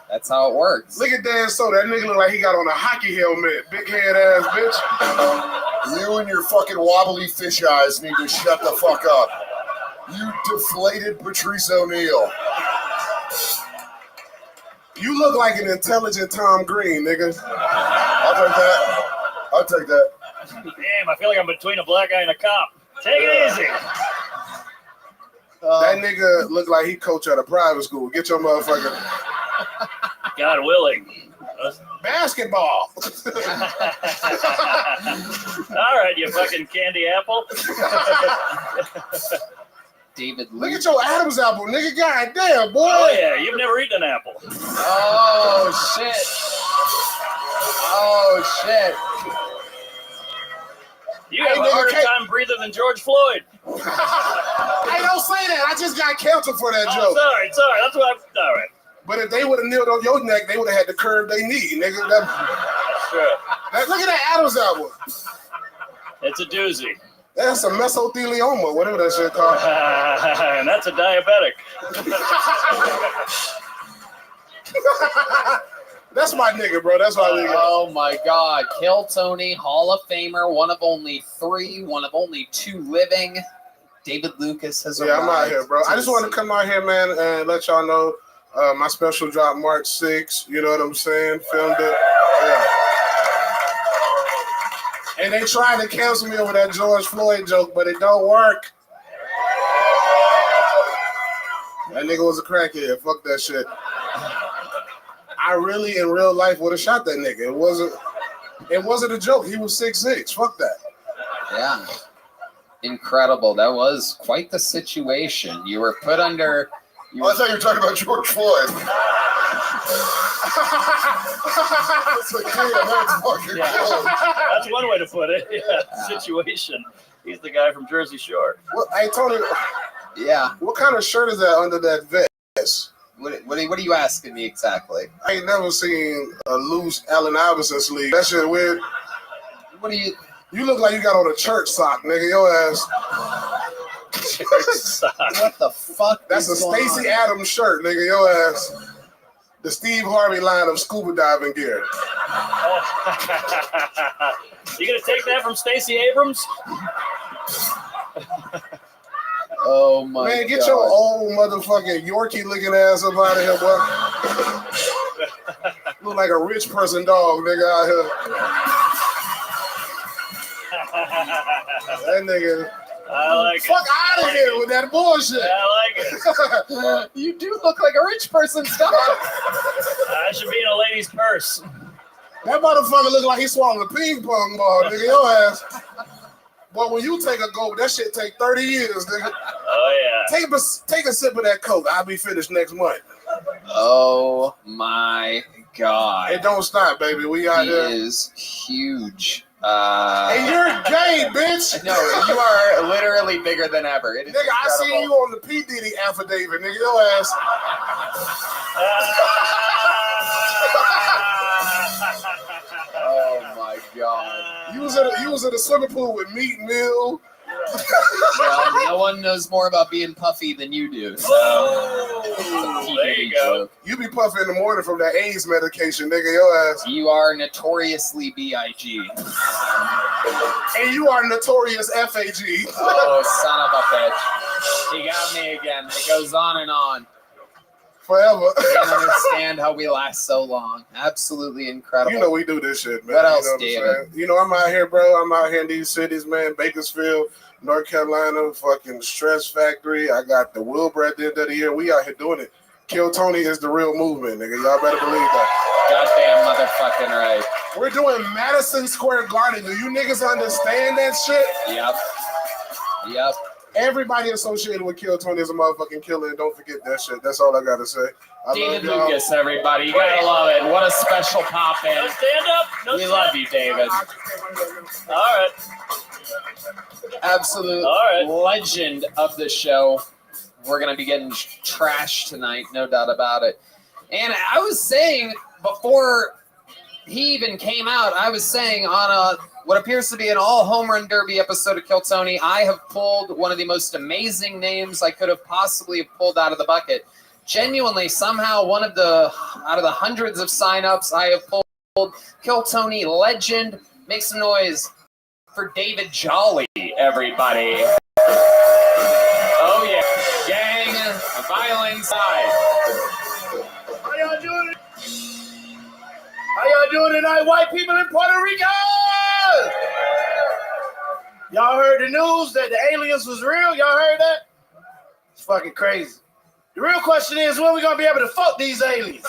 That's how it works. Look at Dan Soda. That nigga look like he got on a hockey helmet. Big head ass bitch. You and your fucking wobbly fish eyes need to shut the fuck up. You deflated Patrice O'Neal. You look like an intelligent Tom Green, nigga. I'll take that. Damn, I feel like I'm between a black guy and a cop. Take it easy. That nigga look like he coach at a private school. Get your motherfucker. God willing. Basketball. All right, you fucking candy apple. David, look at your Adam's apple, nigga. God damn, boy. Oh yeah, you've never eaten an apple. Oh shit. Oh shit. You have a harder time breathing than George Floyd. Hey, don't say that. I just got canceled for that joke. Sorry. That's what I'm. All right. But if they would have kneeled on your neck, they would have had to curve their knee, nigga. That's true. Look at that Adam's apple. It's a doozy. That's a mesothelioma, whatever that shit called. And that's a diabetic. That's my nigga, bro. That's my nigga. Oh my God. Kill Tony, Hall of Famer, one of only 3, one of only 2 living. David Lucas has arrived. Yeah, I'm out here, bro. I just wanted to come out here, man, and let y'all know my special drop March 6th. You know what I'm saying? Filmed it. Yeah. And they tried to cancel me over that George Floyd joke, but it don't work. That nigga was a crackhead. Fuck that shit. I really, in real life, would have shot that nigga. It wasn't a joke. He was 6'6". Fuck that. Yeah. Incredible. That was quite the situation. You were put under... I thought you were talking about George Floyd. It's like, damn, that's fucking cool. That's one way to put it. Yeah. Situation. He's the guy from Jersey Shore. Well, hey, Tony. Yeah. What kind of shirt is that under that vest? What are you asking me exactly? I ain't never seen a loose Allen Iverson sleeve. That shit weird. What do you... You look like you got on a church sock, nigga. Your ass. What the fuck? That's a Stacey Adams shirt, nigga. Your ass. The Steve Harvey line of scuba diving gear. You gonna take that from Stacey Abrams? Oh my Man, get God. your old motherfucking Yorkie looking ass up out of here, boy. Look like a rich person dog, nigga, out here. That nigga. I like Fuck out of here with that bullshit. I like it. You do look like a rich person's dog. I should be in a lady's purse. That motherfucker look like he swallowed a ping pong ball, nigga. Your ass. But when you take a go, that shit take 30 years, nigga. Oh yeah. Take a sip of that Coke. I'll be finished next month. Oh my God. It don't stop, baby. We out He here. is huge. And you're gay, bitch. No, you are literally bigger than ever. It is Nigga, I incredible. seen you on the P. Diddy affidavit, nigga. Your ass. Oh my God. You was in a swimming pool with Meat Mill. Well, no one knows more about being puffy than you do. So. There you go. You be puffing in the morning from that AIDS medication, nigga. Your ass. You are notoriously BIG. And you are notorious FAG. Oh, son of a bitch. He got me again. It goes on and on. Forever. I can't understand how we last so long. Absolutely incredible. You know we do this shit, man. What else, you know David? I'm saying? You know, I'm out here, bro. I'm out here in these cities, man. Bakersfield, North Carolina, fucking Stress Factory. I got the Wilbur at the end of the year. We out here doing it. Kill Tony is the real movement, nigga. Y'all better believe that. Goddamn motherfucking right. We're doing Madison Square Garden. Do you niggas understand that shit? Yep. Yep. Everybody associated with Kill Tony is a motherfucking killer, and don't forget that shit. That's all I gotta say. I David love y'all. Lucas, everybody. You gotta love it. What a special pop-in. No stand up. No We sit. love you, David. All right. Absolute legend of the show. We're going to be getting trashed tonight, no doubt about it. And I was saying, before he even came out, I was saying on what appears to be an all home run derby episode of Kill Tony, I have pulled one of the most amazing names I could have possibly pulled out of the bucket. Genuinely, somehow, out of the hundreds of signups I have pulled, Kill Tony legend. Make some noise for David Jolly, everybody. Oh, yeah. Gang. A violent side. How y'all doing? How y'all doing tonight, white people in Puerto Rico? Y'all heard the news that the aliens was real? Y'all heard that? It's fucking crazy. The real question is, when we gonna be able to fuck these aliens?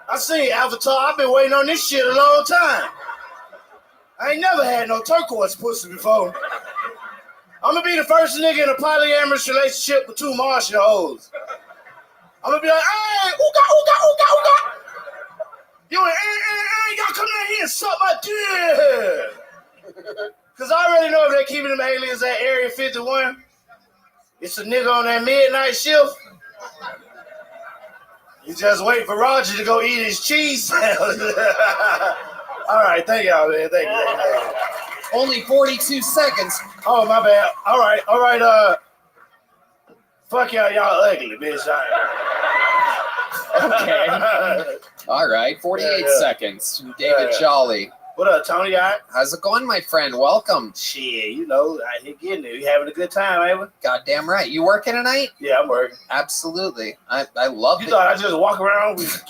I seen Avatar. I've been waiting on this shit a long time. I ain't never had no turquoise pussy before. I'm gonna be the first nigga in a polyamorous relationship with 2 Martian hoes. I'm gonna be like, hey, ooga, ooga, ooga, ooga. You ain't, y'all come down here and suck my dick. Cause I already know if they keeping them aliens at Area 51, it's a nigga on that midnight shift. You just wait for Roger to go eat his cheese sandwich. All right, thank y'all, man. Thank you. Only 42 seconds. Oh, my bad. All right. Fuck y'all ugly, bitch. Okay. All right, 48 seconds. David Jolly. What up, Tony? All right? How's it going, my friend? Welcome. Shit, you know, I ain't getting it. You having a good time, ain't we? Goddamn right. You working tonight? Yeah, I'm working. Absolutely. I love it. You thought I just walk around with...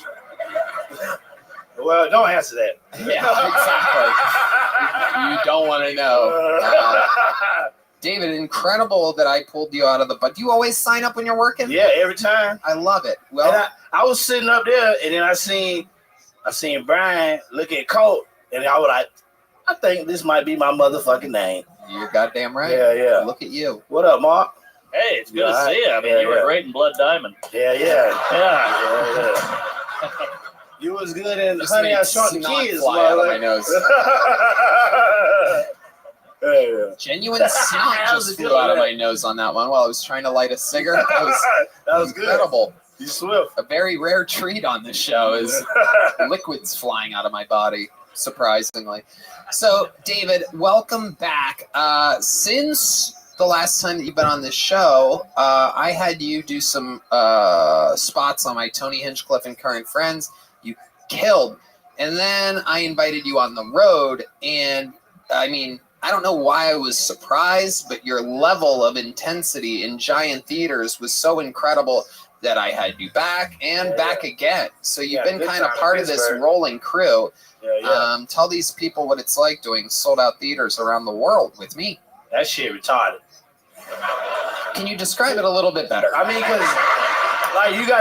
Well, don't answer that. Yeah, exactly. You don't want to know. David, incredible that I pulled you out of the... But do you always sign up when you're working? Yeah, every time. I love it. Well, and I was sitting up there, and then I seen Brian look at Colt, and I was like, I think this might be my motherfucking name. You're goddamn right. Yeah. Look at you. What up, Mark? Hey, it's good to see you. I mean, you were great in Blood Diamond. Yeah. You was good in Honey, I Shrunk the Kids. Fly out of my nose. Genuine snot just flew out of my nose on that one while I was trying to light a cigarette. That was incredible. Good. You swift. A very rare treat on this show is liquids flying out of my body, surprisingly. So, David, welcome back. Since the last time that you've been on this show, I had you do some spots on my Tony Hinchcliffe and Current Friends. You killed. And then I invited you on the road, and I mean, I don't know why I was surprised, but your level of intensity in giant theaters was so incredible that I had you back and back again. So you've been kind of part of this rolling crew. Tell these people what it's like doing sold-out theaters around the world with me. That shit retarded. Can you describe it a little bit better? I mean, because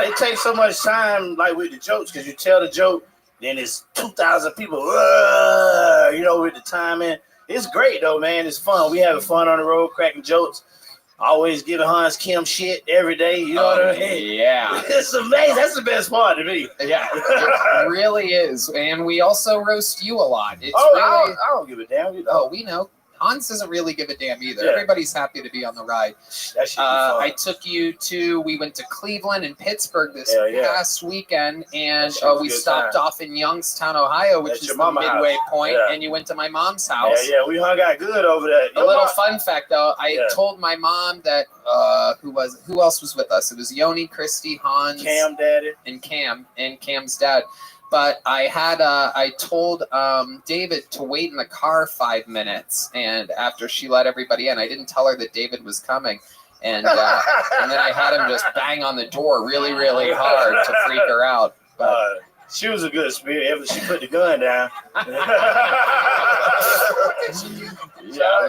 it takes so much time, like with the jokes, because you tell the joke, then it's 2,000 people, you know, with the timing. It's great though, man. It's fun. We having fun on the road, cracking jokes. Always giving Hans Kim shit every day. You know what I mean? Yeah. It's amazing. That's the best part to me. Yeah, it really is. And we also roast you a lot. It's I don't give a damn. You know. Oh, we know. Hans doesn't really give a damn either. Yeah. Everybody's happy to be on the ride. That should be fun. I took you we went to Cleveland and Pittsburgh this past weekend, and we stopped off in Youngstown, Ohio, which is the midway point, and you went to my mom's house. Yeah, we hung out good over there. A little fun fact, though, I told my mom that, who else was with us? It was Yoni, Christy, Hans, Cam daddy, and Cam's dad. But I told David to wait in the car 5 minutes, and after she let everybody in, I didn't tell her that David was coming, and then I had him just bang on the door really, really hard to freak her out. But she was a good spirit. Ever she put the gun down. Yeah, it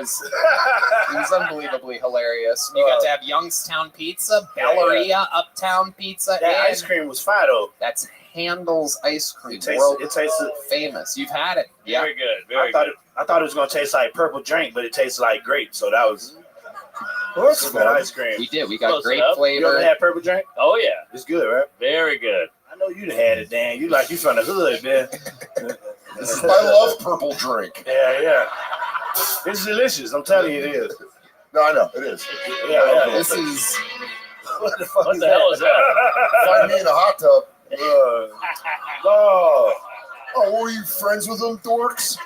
was unbelievably hilarious. You got to have Youngstown pizza, Belleria, Uptown pizza. That ice cream was fire though. That's Handel's ice cream. It tastes famous. You've had it. Yeah. Very good. Very good. I thought it was gonna taste like purple drink, but it tastes like grape. So that was good ice cream. We did. We got Close grape enough. flavor. You ever had purple drink? Oh yeah, it's good, right? very good. I know you had it, Dan. You from the hood, man. I love purple drink. Yeah. It's delicious. I'm telling you, it is. No, I know it is. Yeah. This is. What the fuck What the hell is that? Find me in a hot tub. Oh, were you friends with them dorks?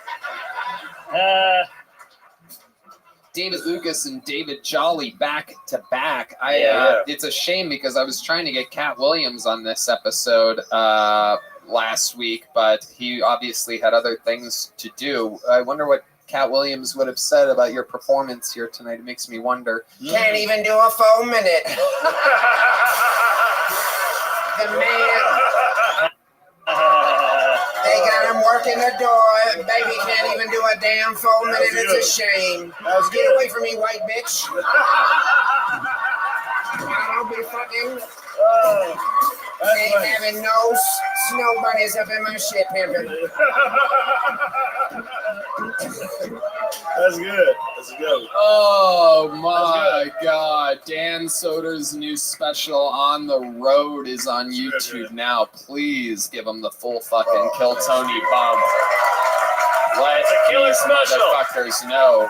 David Lucas and David Jolly back to back. It's a shame because I was trying to get Cat Williams on this episode last week, but he obviously had other things to do. I wonder what Cat Williams would have said about your performance here tonight. It makes me wonder. Can't even do a full minute. The man. They got him working the door. Baby can't even do a damn full minute. It's a shame. Get away from me, white bitch. I'll be fucking. Ain't having no snow bunnies up in my shit, pimpin'. That's good. That's good. Oh my God. Dan Soder's new special On the Road is on YouTube now. Please give him the full fucking Kill Tony bump. Let these motherfuckers know.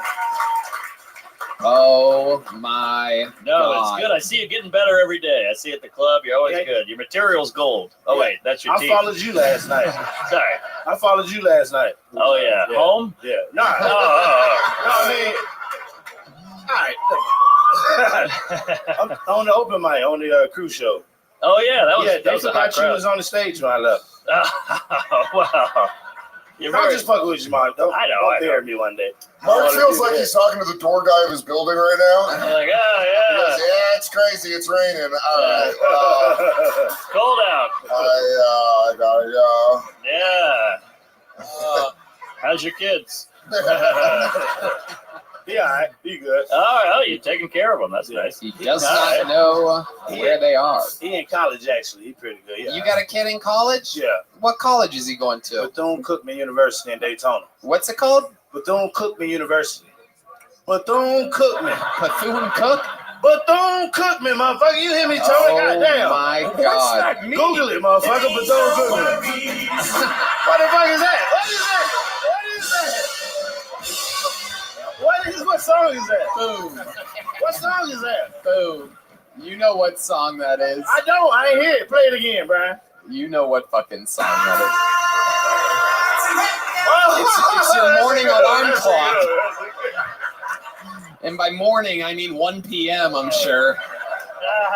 Oh my God. It's good. I see you getting better every day. I see you at the club. You're always good. Your material's gold. Oh, wait. That's your team. I followed you last night. Sorry. I followed you last night. Oh, yeah. Home? Yeah. Nah. No, I mean, I'm on the open mic, on the cruise show. Oh, yeah. That was they forgot you was on the stage when I left. Oh, wow. I'm just fucking with you, Mark. Don't dare me one day. Mark feels like he's talking to the door guy of his building right now. I'm like, oh, yeah. He goes, yeah, it's crazy. It's raining. All right. Cold out. Yeah. How's your kids? Yeah, all right. Be good. All right. Oh, you're taking care of them. That's nice. He does not know where they are. He in college, actually. He's pretty good. Yeah. You got a kid in college? Yeah. What college is he going to? Bethune-Cookman University in Daytona. What's it called? Bethune-Cookman University. Bethune-Cookman. Bethune-Cook? Bethune-Cookman, motherfucker. You hear me, Tony? Goddamn. My God. Google it, motherfucker. Bethune-Cookman. What the fuck is that? What song is that? Boom. What song is that? Boom. You know what song that is. I don't. I ain't hear it. Play it again, Brian. You know what fucking song that is. It's your morning alarm clock. And by morning, I mean 1 p.m., I'm sure.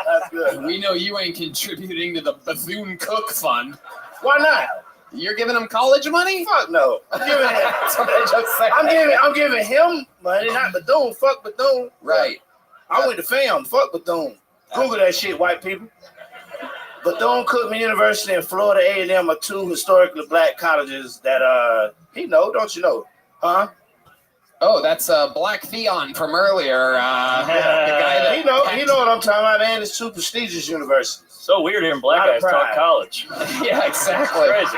That's good. We know you ain't contributing to the Bethune-Cook Fund. Why not? You're giving him college money? Fuck no. I'm giving him. That's what I just said. I'm giving him money, not Bethune. Fuck Bethune. Right. I went to fam. Fuck Bethune. Google that shit, white people. Bethune-Cookman University and Florida A&M are two historically black colleges that he know, don't you know? Huh? Oh, that's Black Theon from earlier. The guy that he know what I'm talking about, man. It's two prestigious universities. So weird hearing black guys talk college. Yeah, exactly. Crazy.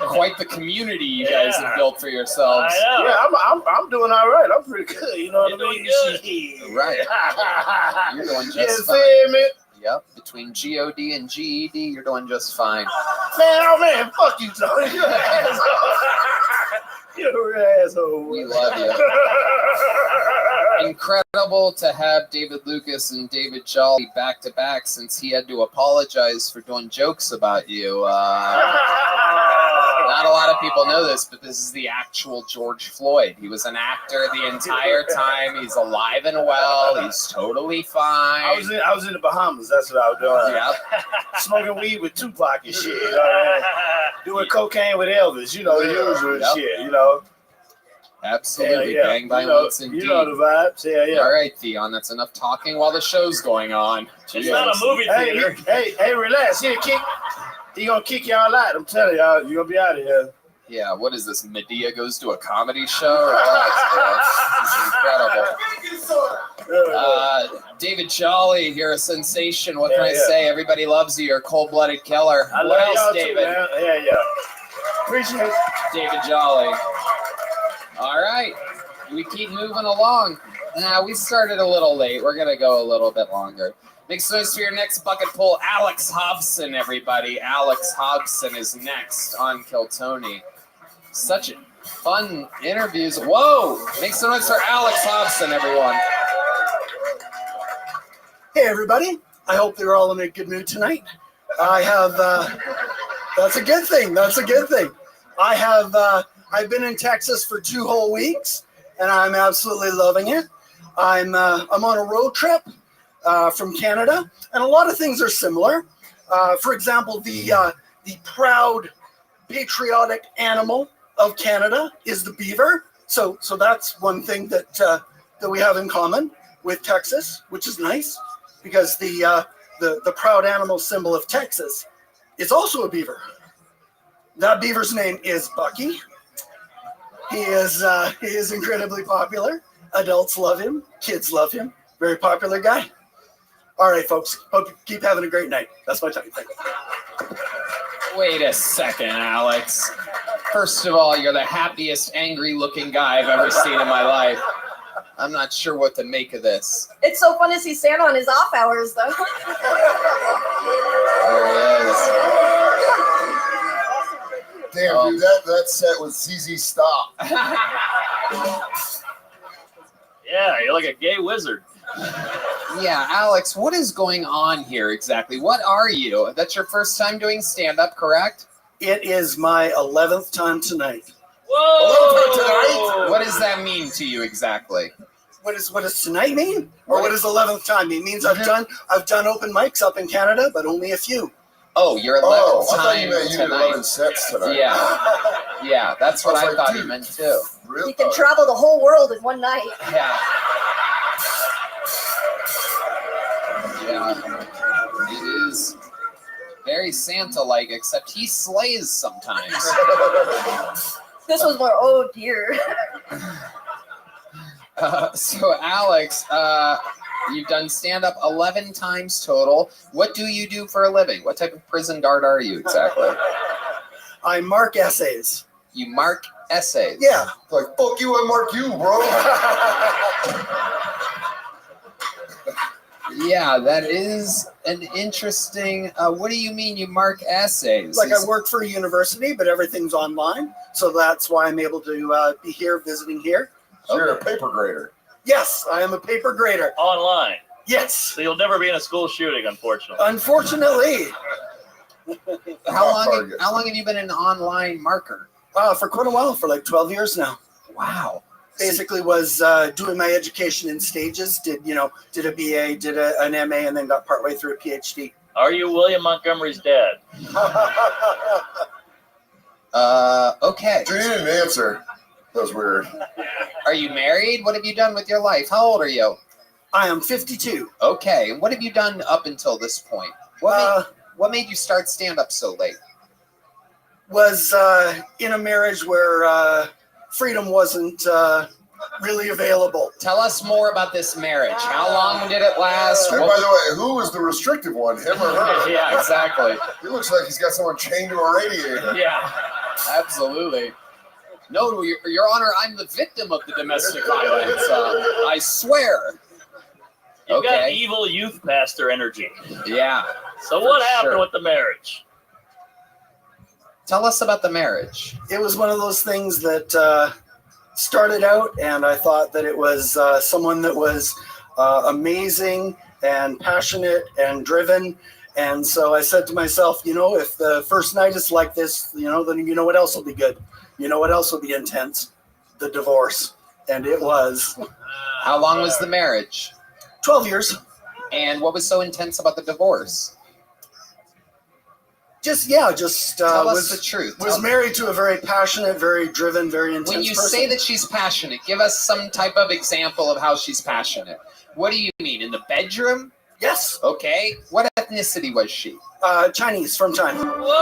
Quite the community you guys have built for yourselves. I know. Yeah, I'm doing all right. I'm pretty good. You know what I mean? Good. Right. You're doing just fine. fine. Yep. Between GOD and GED, you're doing just fine. Man, fuck you, Tony. You're an asshole. You're an asshole. We love you. Incredible to have David Lucas and David Jolly back to back since he had to apologize for doing jokes about you. Not a lot of people know this, but this is the actual George Floyd. He was an actor the entire time. He's alive and well. He's totally fine. I was in the Bahamas. That's what I was doing. Yep. Smoking weed with Tupac and shit. You know what I mean? Doing cocaine with Elvis. You know, the usual shit, you know. Absolutely. Yeah. Gang violence indeed. You know the vibes. Yeah. All right, Theon, that's enough talking while the show's going on. It's not a movie theater. Hey, relax. He gonna kick y'all out. I'm telling y'all, you're gonna be out of here. Yeah, what is this? Medea goes to a comedy show? Relax, bro. This is incredible. David Jolly, you're a sensation. What can I say? Everybody loves you. You're a cold-blooded killer. I What love else, y'all David? too, man. Yeah. Appreciate it. David Jolly. All right. We keep moving along. Now, we started a little late. We're going to go a little bit longer. Make some noise for your next bucket pull. Alex Hobson, everybody. Alex Hobson is next on Kill Tony. Such fun interviews. Whoa! Make some noise for Alex Hobson, everyone. Hey, everybody. I hope you're all in a good mood tonight. I have, that's a good thing. I've been in Texas for 2 whole weeks, and I'm absolutely loving it. I'm on a road trip from Canada, and a lot of things are similar. For example, the proud, patriotic animal of Canada is the beaver. So that's one thing that that we have in common with Texas, which is nice, because the proud animal symbol of Texas is also a beaver. That beaver's name is Bucky. He is incredibly popular. Adults love him. Kids love him. Very popular guy. All right, folks. Hope you keep having a great night. That's my time. Thank you. Wait a second, Alex. First of all, you're the happiest, angry-looking guy I've ever seen in my life. I'm not sure what to make of this. It's so fun to see Santa on his off hours, though. There he is. Damn, dude, that set was ZZ Stop. Yeah, you're like a gay wizard. Yeah, Alex, what is going on here exactly? What are you? That's your first time doing stand-up, correct? It is my 11th time tonight. Whoa! What does that mean to you exactly? What does tonight mean? Or what does 11th time mean? It means I've done open mics up in Canada, but only a few. Oh, your 11th I thought time you meant you did tonight. 11 sets tonight. Yeah, that's what I thought you dude, meant too. He can travel the whole world in one night. Yeah. Yeah. It is very Santa-like, except he slays sometimes. This was more, oh dear. So Alex, you've done stand-up 11 times total. What do you do for a living? What type of prison guard are you exactly? I mark essays. You mark essays? Yeah. Like, fuck you, I mark you, bro. Yeah, that is an interesting, what do you mean you mark essays? Like I work for a university, but everything's online. So that's why I'm able to be here, visiting here. So you're a paper grader. Yes, I am a paper grader. Online. Yes. So you'll never be in a school shooting, unfortunately. Unfortunately. How long have you been an online marker? For quite a while, for like 12 years now. Wow. Basically was doing my education in stages, did a BA, did an MA, and then got partway through a PhD. Are you William Montgomery's dad? Okay. You didn't answer. That was weird. Are you married? What have you done with your life? How old are you? I am 52. Okay. And what have you done up until this point? What made you start stand-up so late? Was in a marriage where freedom wasn't really available. Tell us more about this marriage. How long did it last? Hey, by the way, who was the restrictive one, him or her? Yeah, exactly. He looks like he's got someone chained to a radiator. Yeah, absolutely. No, Your Honor, I'm the victim of the domestic violence. I swear. You've got evil youth pastor energy. Yeah. So what happened with the marriage? Tell us about the marriage. It was one of those things that started out, and I thought that it was someone that was amazing and passionate and driven. And so I said to myself, if the first night is like this, then you know what else will be good? You know what else will be intense? The divorce. And it was. How long was the marriage? 12 years. And what was so intense about the divorce? Tell us the truth. Was married to a very passionate, very driven, very intense When you person. say that she's passionate, give us some type of example of how she's passionate. What do you mean? In the bedroom? Yes. Okay. What ethnicity was she? Chinese from China. Whoa!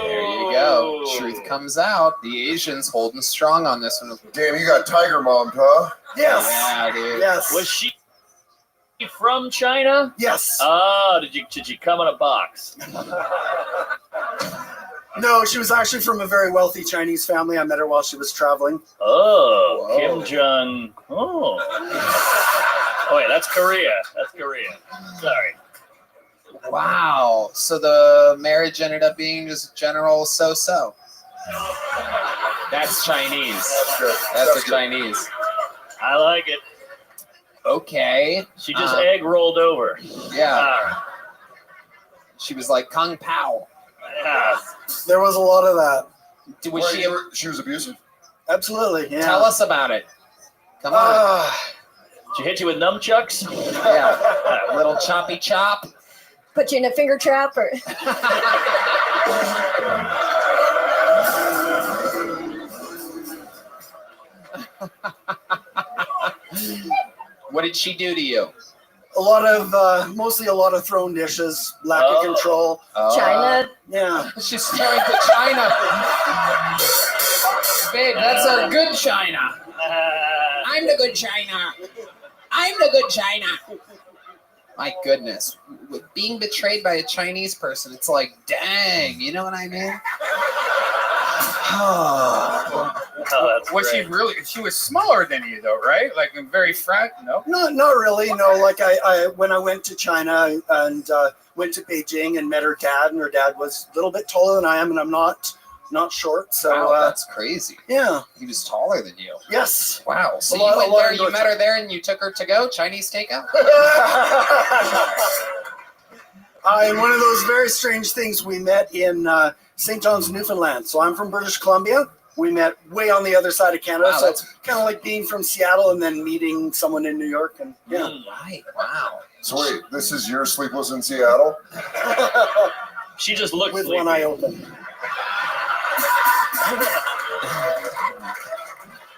There you go. Truth comes out. The Asians holding strong on this one. Damn, you got Tiger Mom, huh? Yes. Yeah, dude. Yes. Was she from China? Yes. Oh, did you come in a box? No, she was actually from a very wealthy Chinese family. I met her while she was traveling. Oh, Whoa. Kim Jong. Oh. Oh, wait, that's Korea. That's Korea. Sorry. Wow. So the marriage ended up being just general so-so. That's Chinese. That's a Chinese. I like it. Okay. She just egg rolled over. Yeah. She was like Kung Pao. Yeah. There was a lot of that. She was abusive? Absolutely, yeah. Tell us about it. Come on. Did she hit you with nunchucks? Yeah. Little choppy chop. Put you in a finger trap or What did she do to you? A lot of, mostly a lot of thrown dishes, lack of control. China. Yeah. She's throwing to China. Babe, that's our good China. I'm the good China. I'm the good China. My goodness. With being betrayed by a Chinese person, it's like, dang, you know what I mean? Was she really? She was smaller than you, though, right? Like very fat? No. Not really. No, like I when I went to China and went to Beijing and met her dad, and her dad was a little bit taller than I am, and I'm not short. So wow, that's crazy. Yeah. He was taller than you. Yes. Wow. So you went there, you met her there, and you took her to go Chinese takeout? In one of those very strange things, we met in St. John's, Newfoundland. So I'm from British Columbia. We met way on the other side of Canada. Wow, so that's it's kind of like being from Seattle and then meeting someone in New York. And yeah. Right. Wow. So wait, this is your Sleepless in Seattle? She just looked with sleepy. one eye open.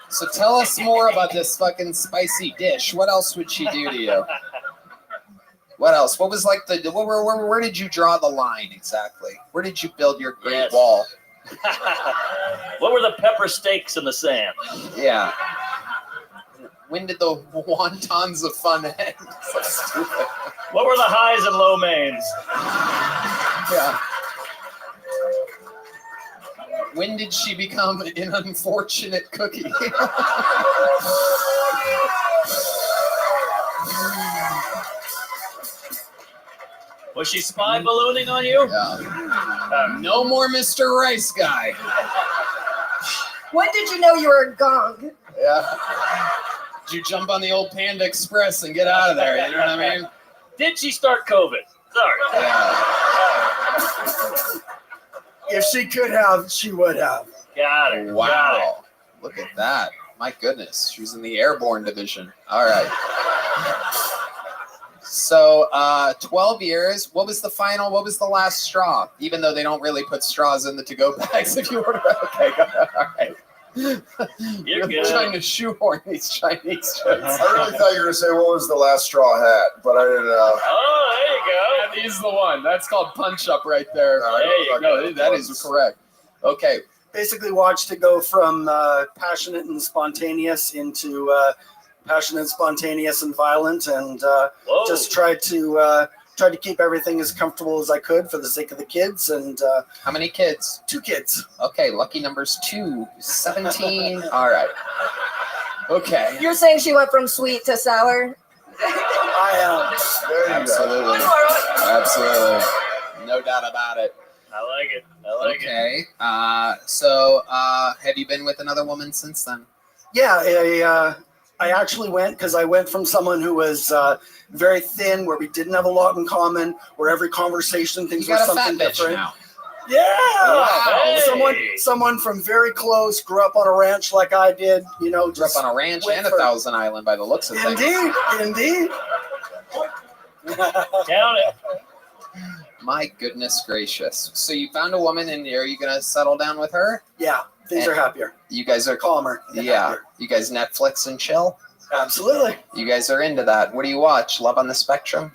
So tell us more about this fucking spicy dish. What else would she do to you? What else? What was like the where did you draw the line exactly? Where did you build your great wall? What were the pepper steaks in the sand? Yeah. When did the wontons of fun end? So stupid. What were the highs and low mains? Yeah. When did she become an unfortunate cookie? Was she spy ballooning on you? Yeah. No more Mr. Rice Guy. When did you know you were a gong? Yeah. Did you jump on the old Panda Express and get out of there? You know what I mean? Did she start COVID? Sorry. Yeah. If she could have, she would have. Got it. Wow. Got it. Look at that. My goodness. She was in the airborne division. All right. So 12 years. What was the last straw? Even though they don't really put straws in the to-go bags if you order. Okay, all right. You're good. Trying to shoehorn these Chinese jokes. I really thought you were going to say what was the last straw hat, but I didn't know. Oh, there you go. He's the one. That's called punch up right there. There you go. That is correct. Okay. Basically watched it go from passionate and spontaneous into passionate, spontaneous, and violent, and just tried to keep everything as comfortable as I could for the sake of the kids. And how many kids? 2 kids. Okay, lucky numbers 2, 17. All right. Okay. You're saying she went from sweet to sour? I am. Absolutely. Absolutely. No doubt about it. I like it. I like it. Okay. So have you been with another woman since then? Yeah, I actually went because I went from someone who was very thin, where we didn't have a lot in common, where every conversation things You were got a something fat bitch different. now. Yeah, Wow. someone from very close, grew up on a ranch like I did. You know, Grew up on a ranch and a Thousand Island by the looks of things. Indeed. Count it. My goodness gracious. So you found a woman and are you going to settle down with her? Yeah, things are happier. You guys are calmer. Yeah. Happier. You guys Netflix and chill? Absolutely. You guys are into that. What do you watch? Love on the Spectrum?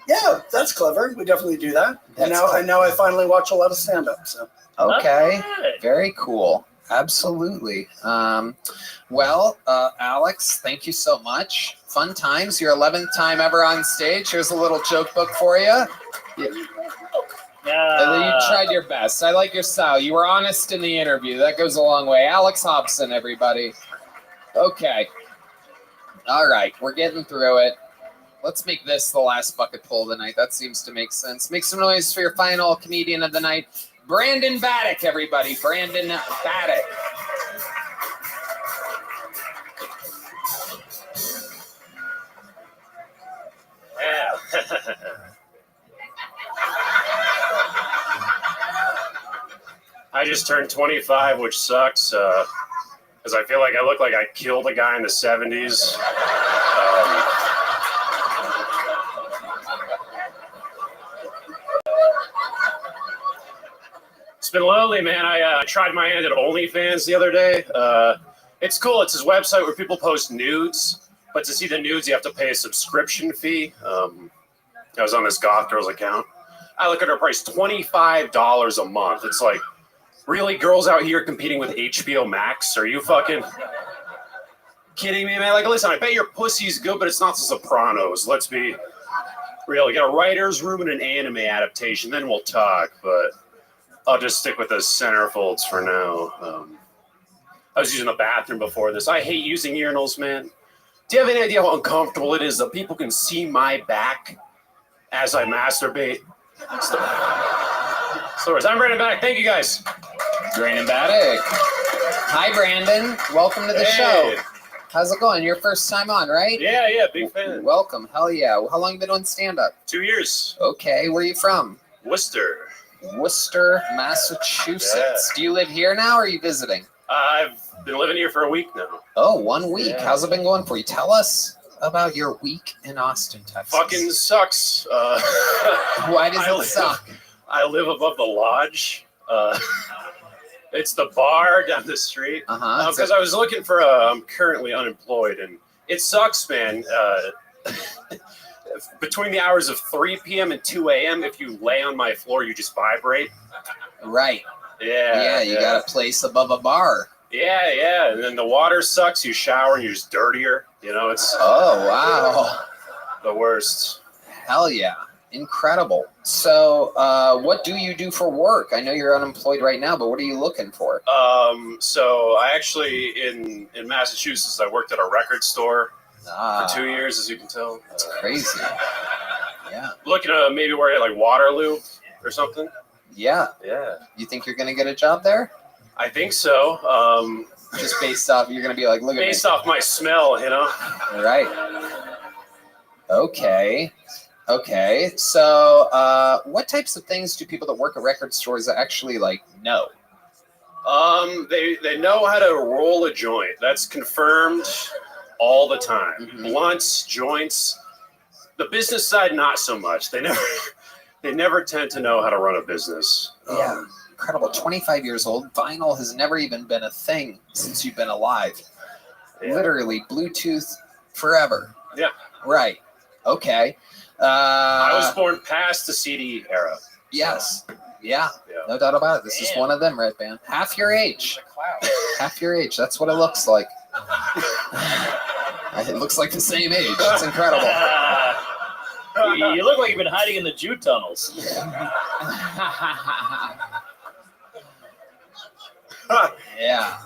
Yeah, that's clever. We definitely do that. And now I finally watch a lot of stand-up. So. Okay. Very cool. Absolutely. Well, Alex, thank you so much. Fun times. Your 11th time ever on stage. Here's a little joke book for you. You tried your best. I like your style. You were honest in the interview. That goes a long way. Alex Hobson, everybody. Okay. All right. We're getting through it. Let's make this the last bucket pull of the night. That seems to make sense. Make some noise for your final comedian of the night. Brandon Baddock, everybody. Brandon Baddock. I just turned 25, which sucks, because I feel like I look like I killed a guy in the 70s. It's been lonely, man. I tried my hand at OnlyFans the other day. It's cool. It's his website where people post nudes, but to see the nudes, you have to pay a subscription fee. I was on this goth girl's account. I look at her price, $25 a month. It's like, really, girls out here competing with HBO Max? Are you fucking kidding me, man? Like, listen, I bet your pussy's good, but it's not The Sopranos. Let's be real. You got a writer's room and an anime adaptation, then we'll talk, but I'll just stick with the centerfolds for now. I was using the bathroom before this. I hate using urinals, man. Do you have any idea how uncomfortable it is that people can see my back as I masturbate? Stories. I'm Brandon Back. Thank you, guys. Brandon Baddick. Hi, Brandon. Welcome to the show. How's it going? Your first time on, right? Yeah, big fan. Welcome. Hell yeah. How long you been doing stand-up? 2 years. Okay. Where are you from? Worcester, Massachusetts. Yeah. Do you live here now, or are you visiting? I've been living here for a week now. Oh, 1 week. Yeah. How's it been going for you? Tell us about your week in Austin, Texas. Fucking sucks. Why does it suck? I live above the lodge. It's the bar down the street. Because I was looking for I'm currently unemployed, and it sucks, man. Between the hours of 3 p.m. and 2 a.m., if you lay on my floor, you just vibrate. Right. Yeah. You got a place above a bar. Yeah. And then the water sucks. You shower and you're just dirtier. You know, it's... Oh, wow. The worst. Hell yeah. Incredible. So, what do you do for work? I know you're unemployed right now, but what are you looking for? So I actually, in Massachusetts, I worked at a record store for 2 years, as you can tell. That's crazy. Yeah. Looking to maybe work at like Waterloo or something. Yeah. You think you're going to get a job there? I think so. Just based off, you're going to be like, look at me. Based off my smell, you know? Right. Okay. So, what types of things do people that work at record stores actually like know? They know how to roll a joint. That's confirmed all the time. Blunts, joints. The business side, not so much. They never tend to know how to run a business. Yeah, incredible. 25 years old. Vinyl has never even been a thing since you've been alive. Yeah. Literally, Bluetooth forever. Yeah. Right. Okay. I was born past the CD era. Yes. Yeah. No doubt about it. This is one of them, Red Band. Half your age. Half your age. That's what it looks like. It looks like the same age. It's incredible. You look like you've been hiding in the Jew tunnels. Yeah.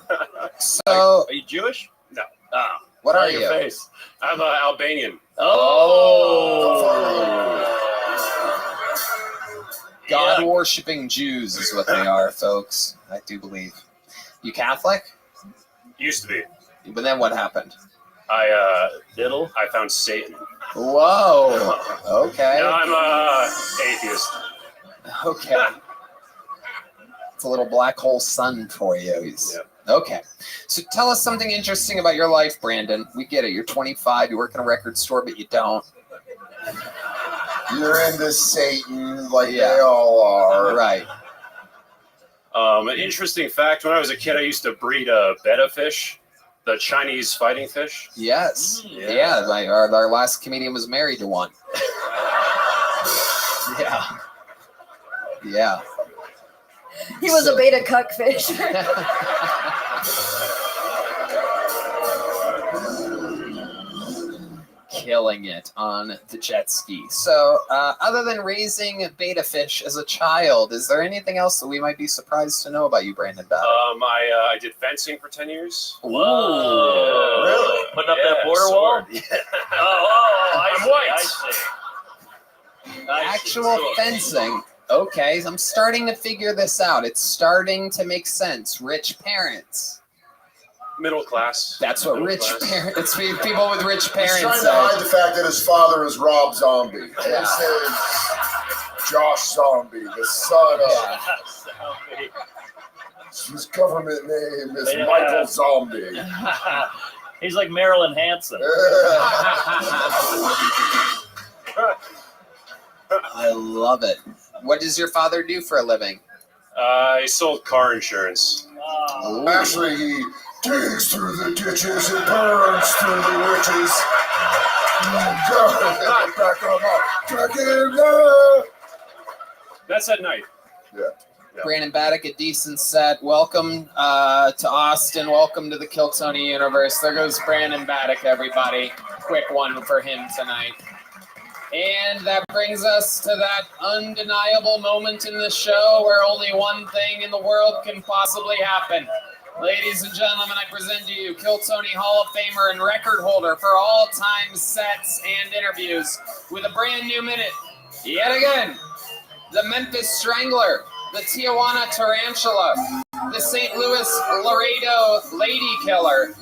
So, are you Jewish? No. What are your you? Face. I'm Albanian. God-worshipping Jews is what they are, folks. I do believe. You Catholic? Used to be. But then what happened? I found Satan. Whoa. Okay. No, I'm atheist. Okay. It's a little black hole sun for you. Okay. So tell us something interesting about your life, Brandon. We get it. You're 25. You work in a record store, but you don't. You're into Satan like they all are. Right. An interesting fact, when I was a kid, I used to breed betta fish, the Chinese fighting fish. Yes. Yeah. Our last comedian was married to one. Yeah. He was a beta cuckfish. Killing it on the jet ski. So, other than raising beta fish as a child, is there anything else that we might be surprised to know about you, Brandon Baddick? I did fencing for 10 years. Whoa. Really? Putting up that border wall? Yeah. I'm white. I see. Actual fencing. Okay, I'm starting to figure this out. It's starting to make sense. Rich parents. Middle class. That's what rich parents, people with rich parents He's trying to say. hide the fact that his father is Rob Zombie. And his name is Josh Zombie, the son of... His government name is Michael Zombie. He's like Marilyn Hanson. I love it. What does your father do for a living? He sold car insurance. Actually, digs through the ditches and burns through the witches. That's at night. Yeah. Brandon Baddock, a decent set. Welcome to Austin. Welcome to the Kill Tony universe. There goes Brandon Baddock, everybody. Quick one for him tonight. And that brings us to that undeniable moment in the show where only one thing in the world can possibly happen. Ladies and gentlemen, I present to you Kill Tony Hall of Famer and record holder for all-time sets and interviews with a brand new minute. Yet again, the Memphis Strangler, the Tijuana Tarantula, the St. Louis Laredo Lady Killer,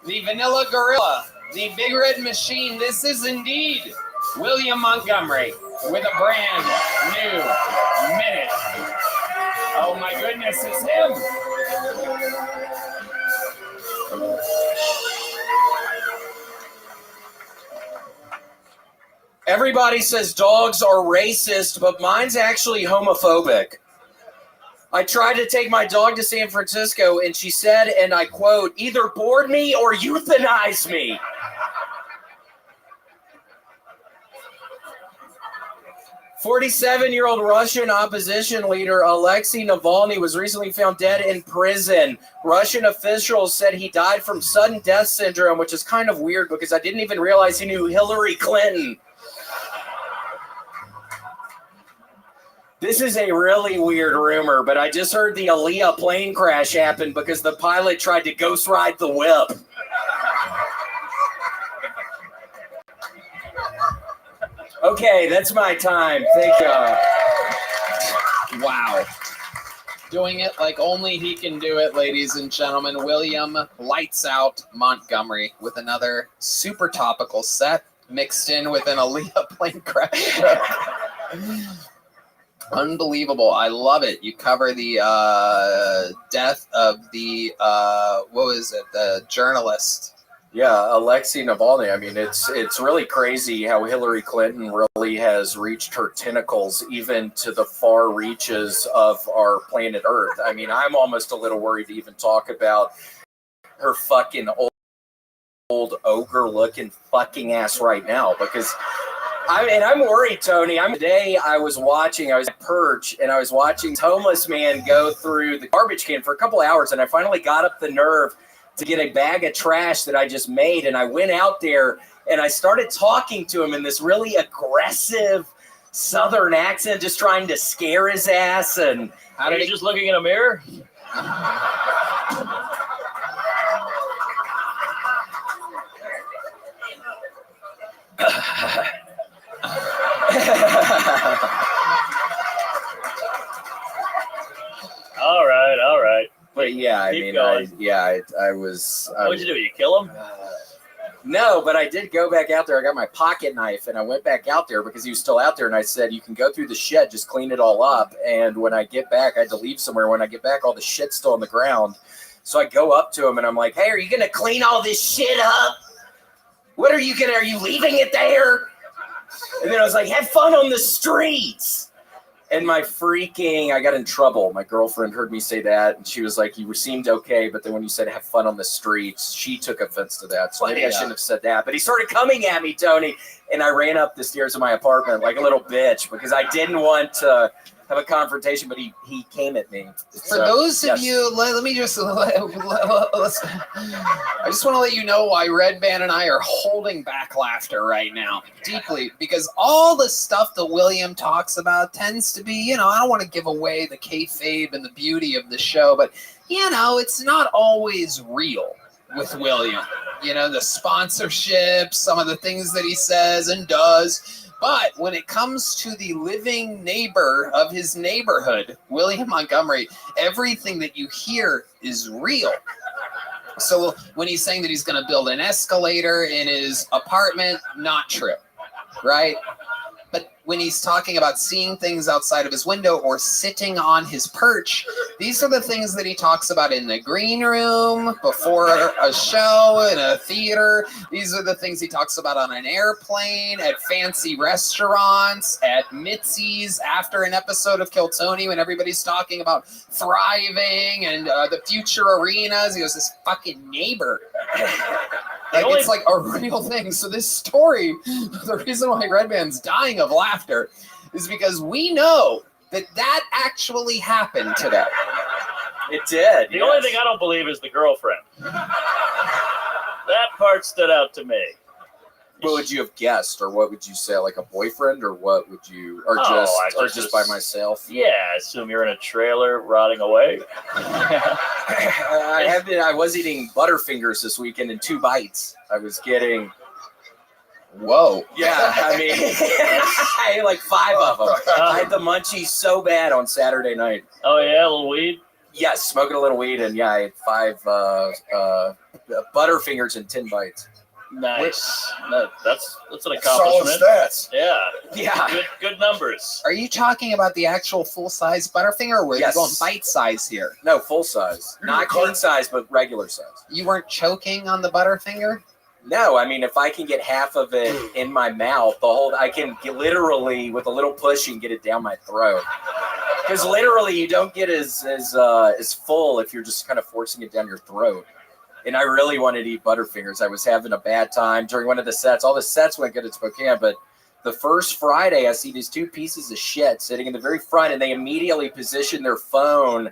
the Vanilla Gorilla, the Big Red Machine. This is indeed William Montgomery with a brand new minute. Oh my goodness, it's him. Everybody says dogs are racist, but mine's actually homophobic. I tried to take my dog to San Francisco, and she said, and I quote, either board me or euthanize me. "47-year-old Russian opposition leader Alexei Navalny was recently found dead in prison. Russian officials said he died from sudden death syndrome, which is kind of weird because I didn't even realize he knew Hillary Clinton. This is a really weird rumor, but I just heard the Aaliyah plane crash happen because the pilot tried to ghost ride the whip. Okay, that's my time. Thank you. Wow. Doing it like only he can do it, ladies and gentlemen. William Lights Out Montgomery with another super topical set mixed in with an Aaliyah plane crash. Unbelievable. I love it. You cover the death of the, what was it, the journalist. Yeah, Alexei Navalny. I mean, it's really crazy how Hillary Clinton really has reached her tentacles even to the far reaches of our planet Earth. I mean, I'm almost a little worried to even talk about her fucking old ogre-looking fucking ass right now because I'm worried, Tony. Today I was at Perch, and I was watching this homeless man go through the garbage can for a couple hours, and I finally got up the nerve to get a bag of trash that I just made, and I went out there, and I started talking to him in this really aggressive Southern accent, just trying to scare his ass. And Are you just looking in a mirror? All right. But yeah, I was. What'd you do? You kill him? No, but I did go back out there. I got my pocket knife, and I went back out there because he was still out there. And I said, "You can go through the shed, just clean it all up." And when I get back, I had to leave somewhere. When I get back, all the shit's still on the ground. So I go up to him, and I'm like, "Hey, are you gonna clean all this shit up? Are you leaving it there?" And then I was like, "Have fun on the streets." And I got in trouble. My girlfriend heard me say that, and she was like, "You seemed okay, but then when you said have fun on the streets," she took offense to that. So maybe I shouldn't have said that. But he started coming at me, Tony, and I ran up the stairs of my apartment like a little bitch because I didn't want to have a confrontation, but he came at me. For those of you, let me just, I just want to let you know why Red Band and I are holding back laughter right now, deeply, because all the stuff that William talks about tends to be, I don't want to give away the kayfabe and the beauty of the show, but, it's not always real with William. The sponsorships, some of the things that he says and does. But when it comes to the living neighbor of his neighborhood, William Montgomery, everything that you hear is real. So when he's saying that he's going to build an escalator in his apartment, not true, right? But when he's talking about seeing things outside of his window or sitting on his perch, these are the things that he talks about in the green room, before a show, in a theater. These are the things he talks about on an airplane, at fancy restaurants, at Mitzi's, after an episode of Kill Tony, when everybody's talking about thriving and the future arenas. He goes, this fucking neighbor. Like, it's like a real thing. So this story, the reason why Redman's dying of laughter is because we know that actually happened today. It did. The only thing I don't believe is the girlfriend. That part stood out to me. What would you have guessed, or what would you say, like a boyfriend, or what would you, or just by myself? Yeah, I assume you're in a trailer rotting away. I was eating Butterfingers this weekend in 2 bites. I was getting. Whoa. Yeah, I mean, I ate like 5 of them. I had the munchies so bad on Saturday night. Oh yeah, a little weed. Yes, smoking a little weed, and yeah, I ate 5 Butterfingers in 10 bites. Nice. That's an accomplishment. Solid stats. Yeah. Good numbers. Are you talking about the actual full-size Butterfinger, or were you going bite-size here? No, full size. Not king size, but regular size. You weren't choking on the Butterfinger? No, I mean, if I can get half of it in my mouth, I can literally, with a little push, you can get it down my throat. Because literally, you don't get as full if you're just kind of forcing it down your throat. And I really wanted to eat Butterfingers. I was having a bad time during one of the sets. All the sets went good at Spokane, but the first Friday, I see these 2 pieces of shit sitting in the very front, and they immediately position their phone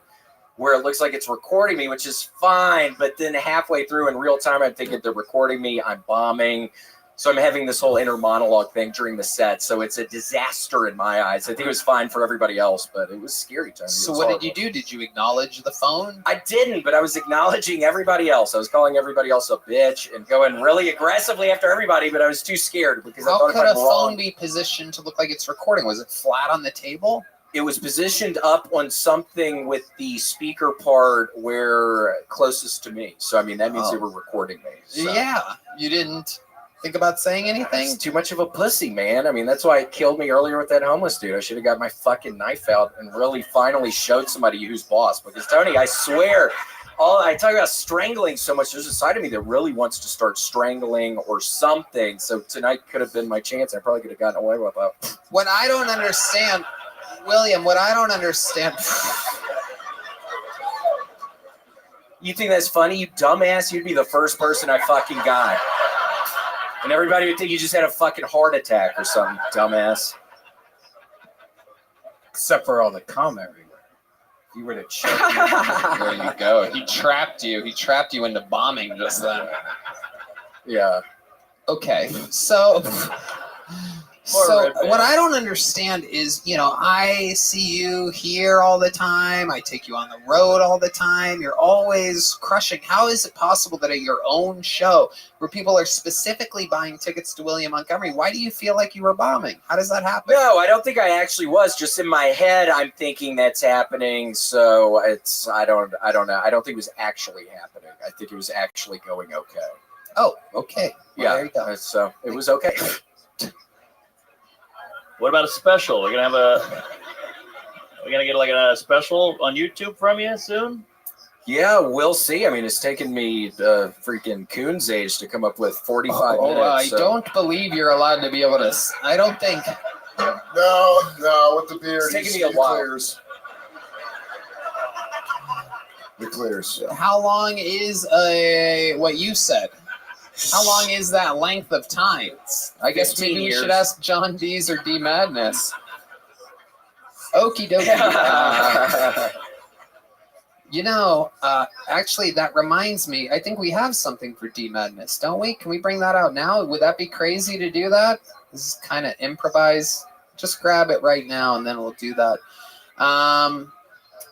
where it looks like it's recording me, which is fine. But then halfway through in real time, I'm thinking they're recording me. I'm bombing. So I'm having this whole inner monologue thing during the set. So it's a disaster in my eyes. I think it was fine for everybody else, but it was scary time. So what did you do? Did you acknowledge the phone? I didn't, but I was acknowledging everybody else. I was calling everybody else a bitch and going really aggressively after everybody, but I was too scared because I thought if I'm How could a wrong. phone be positioned to look like it's recording? Was it flat on the table? It was positioned up on something with the speaker part where closest to me. So, I mean, that means they were recording me. So. Yeah. You didn't think about saying anything? It's too much of a pussy, man. I mean, that's why it killed me earlier with that homeless dude. I should have got my fucking knife out and really finally showed somebody who's boss. Because, Tony, I swear, I talk about strangling so much. There's a side of me that really wants to start strangling or something. So tonight could have been my chance. I probably could have gotten away with that. What I don't understand, William, You think that's funny, you dumbass? You'd be the first person I fucking got. And everybody would think you just had a fucking heart attack or something, dumbass. Except for all the cum everywhere. You were to choke me. There you go. He trapped you. He trapped you into bombing just then. Yeah. Okay. So what I don't understand is, I see you here all the time. I take you on the road all the time. You're always crushing. How is it possible that at your own show, where people are specifically buying tickets to William Montgomery, why do you feel like you were bombing? How does that happen? No, I don't think I actually was. Just in my head, I'm thinking that's happening. So I don't know. I don't think it was actually happening. I think it was actually going okay. Oh, okay. Well, yeah. There you go. So it was okay. What about a special? We're gonna get like a special on YouTube from you soon? Yeah, we'll see. I mean, it's taken me freaking Coon's age to come up with 45 minutes. I don't believe you're allowed to be able to. I don't think. No, with the beard, It's taking me a while. clears. It clears. How long is what you said? How long is that length of time? I guess 15 maybe we years. should ask John Dees or D Madness. Okie dokie. Actually, that reminds me. I think we have something for D Madness, don't we? Can we bring that out now? Would that be crazy to do that? This is kind of improvise. Just grab it right now, and then we'll do that.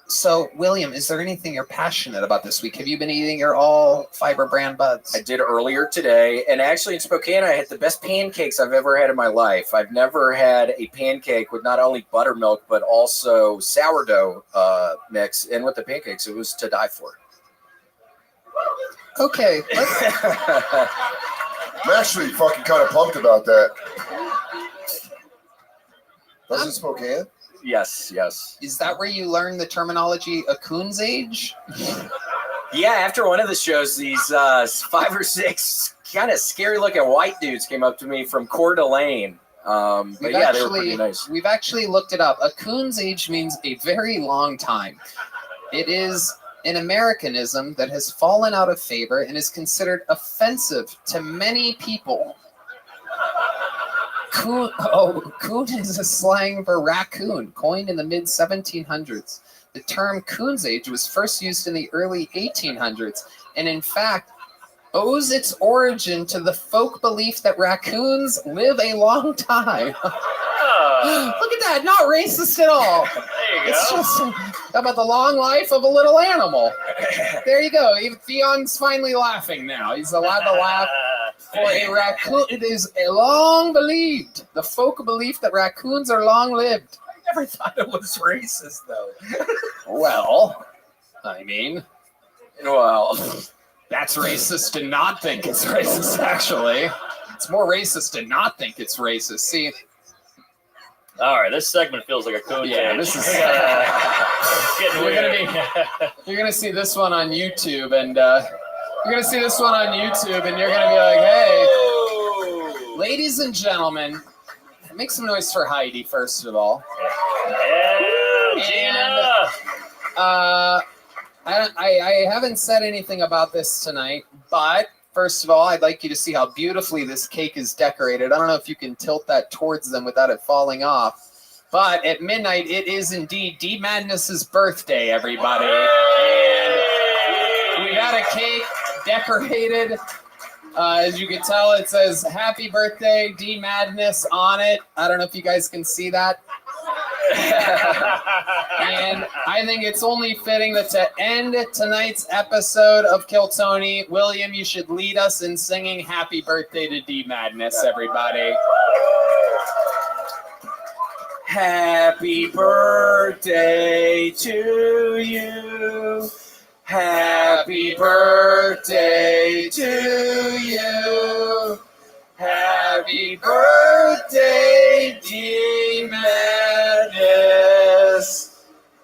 So, William, is there anything you're passionate about this week? Have you been eating your all fiber brand buds? I did earlier today, and actually in Spokane, I had the best pancakes I've ever had in my life. I've never had a pancake with not only buttermilk, but also sourdough mix in with the pancakes. It was to die for. Okay. I'm actually fucking kind of pumped about that. That's in Spokane? Yes. Is that where you learn the terminology a coon's age? Yeah, after one of the shows, these 5 or 6 kind of scary looking white dudes came up to me from Coeur d'Alene. But yeah, they were pretty nice. We've actually looked it up. A coon's age means a very long time. It is an Americanism that has fallen out of favor and is considered offensive to many people. Coon is a slang for raccoon, coined in the mid-1700s. The term coon's age was first used in the early 1800s, and in fact, owes its origin to the folk belief that raccoons live a long time. Look at that, not racist at all. It's just about the long life of a little animal. There you go. Theon's finally laughing now. He's allowed to laugh. For a raccoon, it is a long believed, the folk belief that raccoons are long-lived. I never thought it was racist, though. Well, I mean, that's racist to not think it's racist, actually. It's more racist to not think it's racist. See? All right, this segment feels like a coon. Yeah, this is getting weird. You're going to see this one on YouTube, and you're going to see this one on YouTube, and you're going to be like, hey, ladies and gentlemen, make some noise for Heidi, first of all. Yeah, Gina! I haven't said anything about this tonight, but first of all, I'd like you to see how beautifully this cake is decorated. I don't know if you can tilt that towards them without it falling off, but at midnight, it is indeed D Madness's birthday, everybody. And we got a cake decorated. As you can tell, it says "Happy Birthday, D Madness" on it. I don't know if you guys can see that. And I think it's only fitting that to end tonight's episode of Kill Tony, William, you should lead us in singing "Happy Birthday to D Madness," everybody. Happy birthday to you. Happy birthday to you. Happy birthday, D Madness.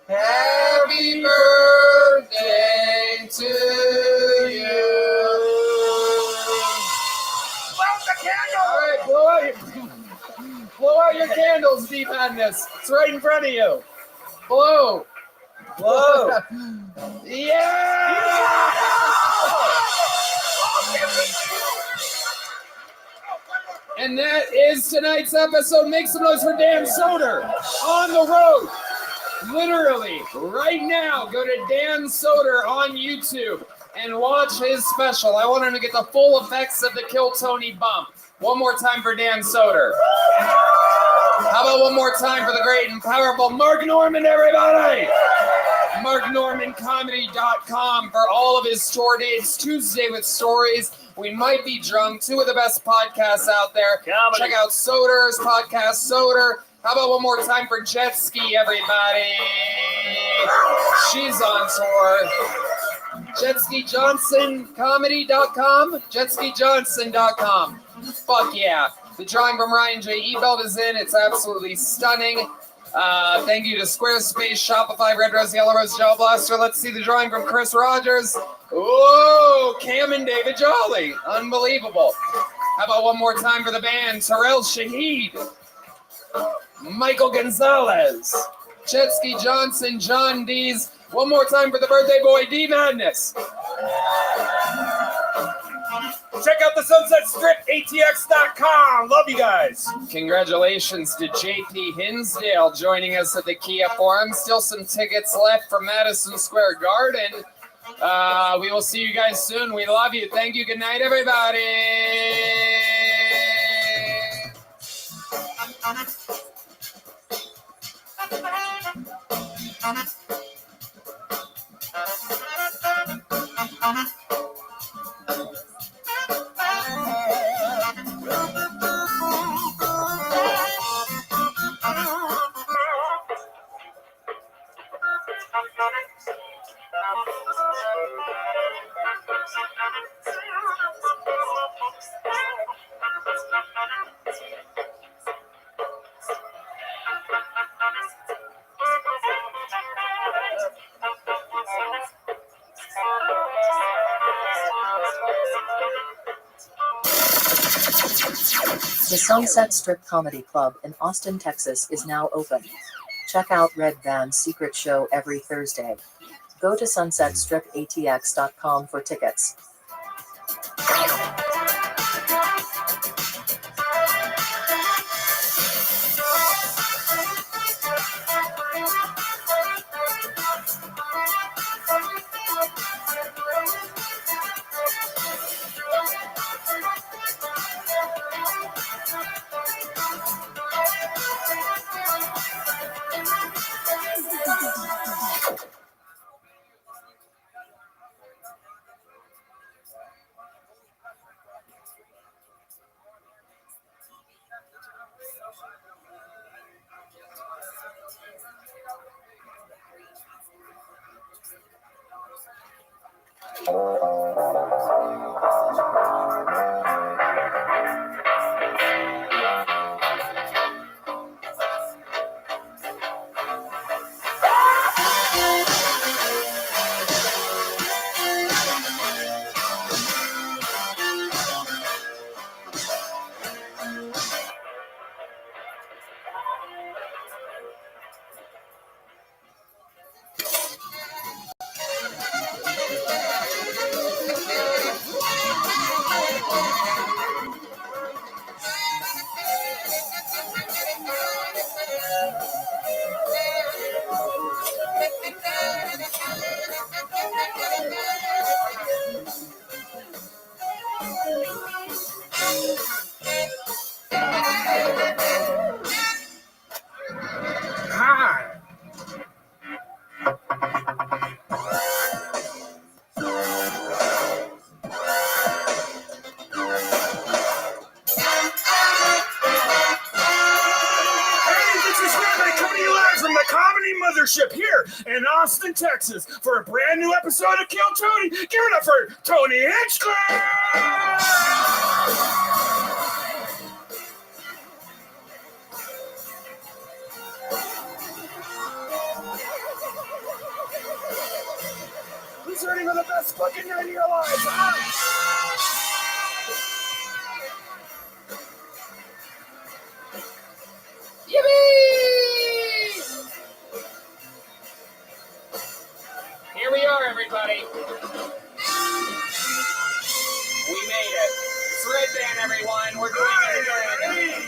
Happy birthday to you. All right, blow out your candles, D Madness. It's right in front of you. Blow. Blow. Yeah! And that is tonight's episode. Make some noise for Dan Soder on the road. Literally, right now, go to Dan Soder on YouTube and watch his special. I want him to get the full effects of the Kill Tony bump. One more time for Dan Soder. How about one more time for the great and powerful Mark Norman, everybody? MarkNormanComedy.com for all of his tour dates. Tuesday with Stories. We Might Be Drunk. 2 of the best podcasts out there. Comedy. Check out Soder's podcast, Soder. How about one more time for Jet Ski, everybody? She's on tour. JetSkiJohnsonComedy.com. JetSkiJohnson.com. Fuck yeah. The drawing from Ryan J. Ebelt is in. It's absolutely stunning. Thank you to Squarespace, Shopify, Red Rose, Yellow Rose, Gel Blaster. Let's see the drawing from Chris Rogers. Whoa, Cam and David Jolly. Unbelievable. How about one more time for the band? Terrell Shaheed. Michael Gonzalez. Chetski Johnson, John Dees. One more time for the birthday boy, D Madness. Check out the Sunset Strip, ATX.com. Love you guys. Congratulations to JP Hinsdale joining us at the Kia Forum. Still some tickets left for Madison Square Garden. We will see you guys soon. We love you. Thank you. Good night, everybody. The Sunset Strip Comedy Club in Austin, Texas is now open. Check out Red Van's secret show every Thursday. Go to sunsetstripatx.com for tickets. Hi. From the Comedy Mothership here in Austin, Texas, for a brand new episode of Kill Tony. Give it up for Tony Hinchcliffe! Who's ready for the best fucking night of your lives, huh? Here we are, everybody. We made it. It's Red Band, everyone. We're doing it again.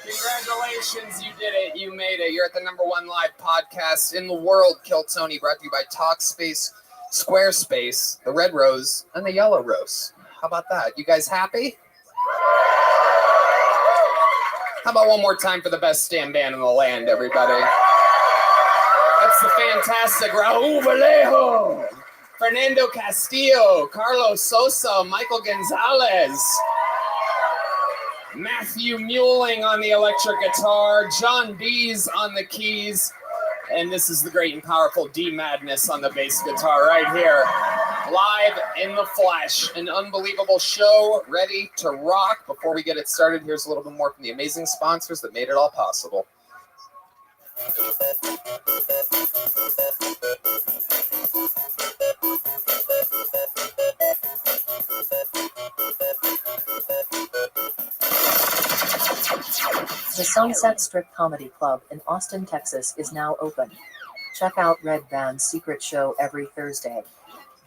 Congratulations, you did it. You made it. You're at the #1 live podcast in the world, Kill Tony, brought to you by Talkspace, Squarespace, the Red Rose, and the Yellow Rose. How about that? You guys happy? How about one more time for the best stand band in the land, everybody? That's the fantastic Raul Vallejo, Fernando Castillo, Carlos Sosa, Michael Gonzalez, Matthew Muelling on the electric guitar, John Bees on the keys, and this is the great and powerful D Madness on the bass guitar right here. Live in the flesh, an unbelievable show ready to rock. Before we get it started, here's a little bit more from the amazing sponsors that made it all possible. The Sunset Strip Comedy Club in Austin, Texas is now open. Check out Red Van's secret show every Thursday.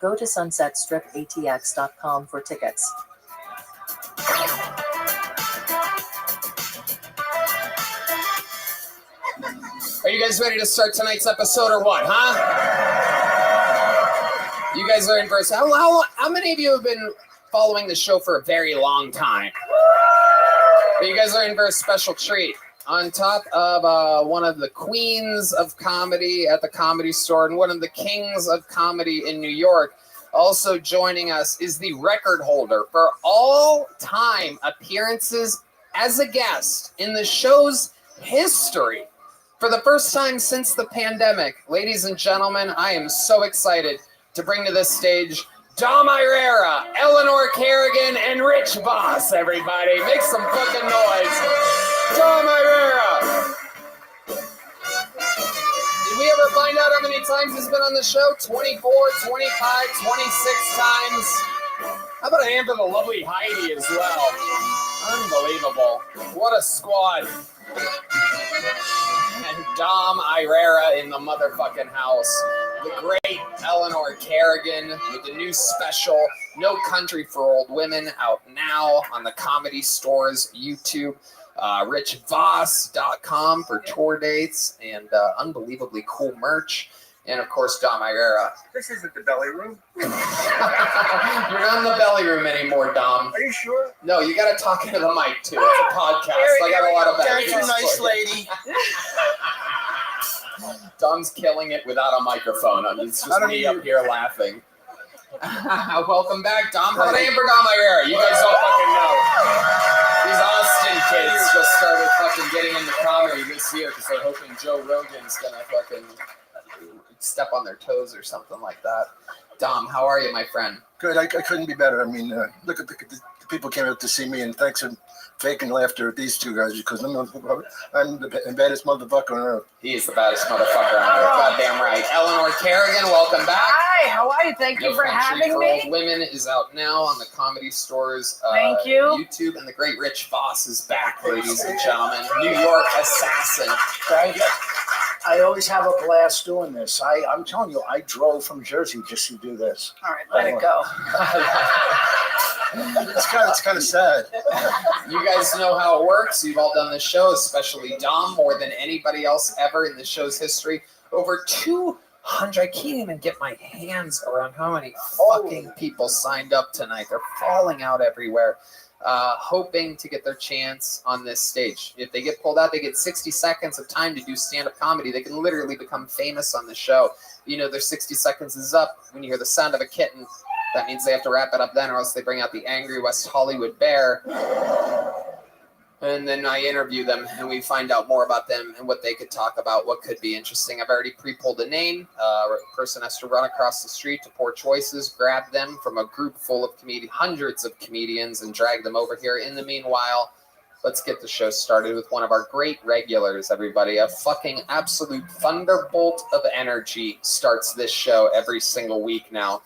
Go to sunsetstripatx.com for tickets. Are you guys ready to start tonight's episode or what, huh? You guys are in for how many of you have been following the show for a very long time? You guys are in for a special treat. On top of one of the queens of comedy at the Comedy Store and one of the kings of comedy in New York, also joining us is the record holder for all-time appearances as a guest in the show's history. For the first time since the pandemic, ladies and gentlemen, I am so excited to bring to this stage Dom Irera, Eleanor Kerrigan, and Rich Voss, everybody. Make some fucking noise. Dom Irera. Did we ever find out how many times he's been on the show? 24, 25, 26 times. How about a hand for the lovely Heidi as well? Unbelievable. What a squad. And Dom Irera in the motherfucking house. The great Eleanor Kerrigan with the new special, No Country for Old Women, out now on the Comedy Store's YouTube. RichVoss.com for tour dates and unbelievably cool merch. And of course, Dom Irera. This isn't the belly room. You're not in the belly room anymore, Dom. Are you sure? No, you got to talk into the mic too. It's a podcast. I got a lot of That's a nice lady. Dom's killing it without a microphone. It's just me up here laughing. Welcome back, Dom. How name for Dom Irera? You guys don't fucking know. These Austin kids just started fucking getting into comedy this year because they're hoping Joe Rogan's gonna fucking step on their toes or something like that. Dom, how are you, my friend? Good. I couldn't be better. I mean, look at the people came out to see me, and thanks for faking laughter at these two guys because I'm the baddest motherfucker on earth. He is the baddest motherfucker on earth. Goddamn right. Eleanor Kerrigan, welcome back. Hi, how are you? Thank you for having for me. Old Women is out now on the Comedy Store's Thank you. YouTube, and the great Rich Voss is back, ladies and gentlemen. New York assassin. Thank you. I always have a blast doing this. I'm telling you, I drove from Jersey just to do this. All right, let it go. It's kind of sad. You guys know how it works. You've all done this show, especially Dom, more than anybody else ever in the show's history. Over 200. I can't even get my hands around how many fucking people signed up tonight. They're falling out everywhere. Hoping to get their chance on this stage. If they get pulled out, they get 60 seconds of time to do stand-up comedy. They can literally become famous on the show. You know, their 60 seconds is up when you hear the sound of a kitten. That means they have to wrap it up then, or else they bring out the angry West Hollywood bear. And then I interview them, and we find out more about them and what they could talk about, what could be interesting. I've already pre-pulled a name. A person has to run across the street to Poor Choices, grab them from a group full of hundreds of comedians, and drag them over here. In the meanwhile, let's get the show started with one of our great regulars, everybody. A fucking absolute thunderbolt of energy starts this show every single week now.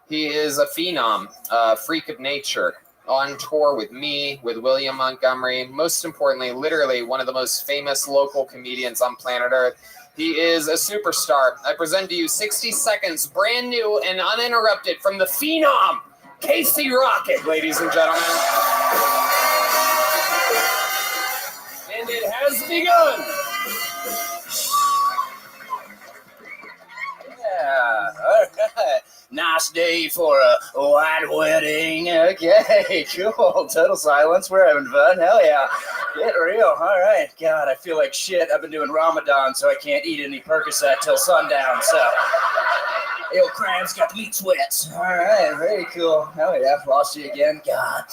He is a phenom, a freak of nature, on tour with me, with William Montgomery, most importantly, literally one of the most famous local comedians on planet Earth. He is a superstar. I present to you 60 seconds, brand new and uninterrupted, from the phenom, Casey Rocket, ladies and gentlemen. And it has begun. Yeah, all right. Nice day for a white wedding. Okay, cool. Total silence. We're having fun. Hell yeah. Get real. All right. God, I feel like shit. I've been doing Ramadan, so I can't eat any Percocet till sundown. So, old Crab's got meat sweats. All right. Very cool. Hell yeah. Lost you again. God.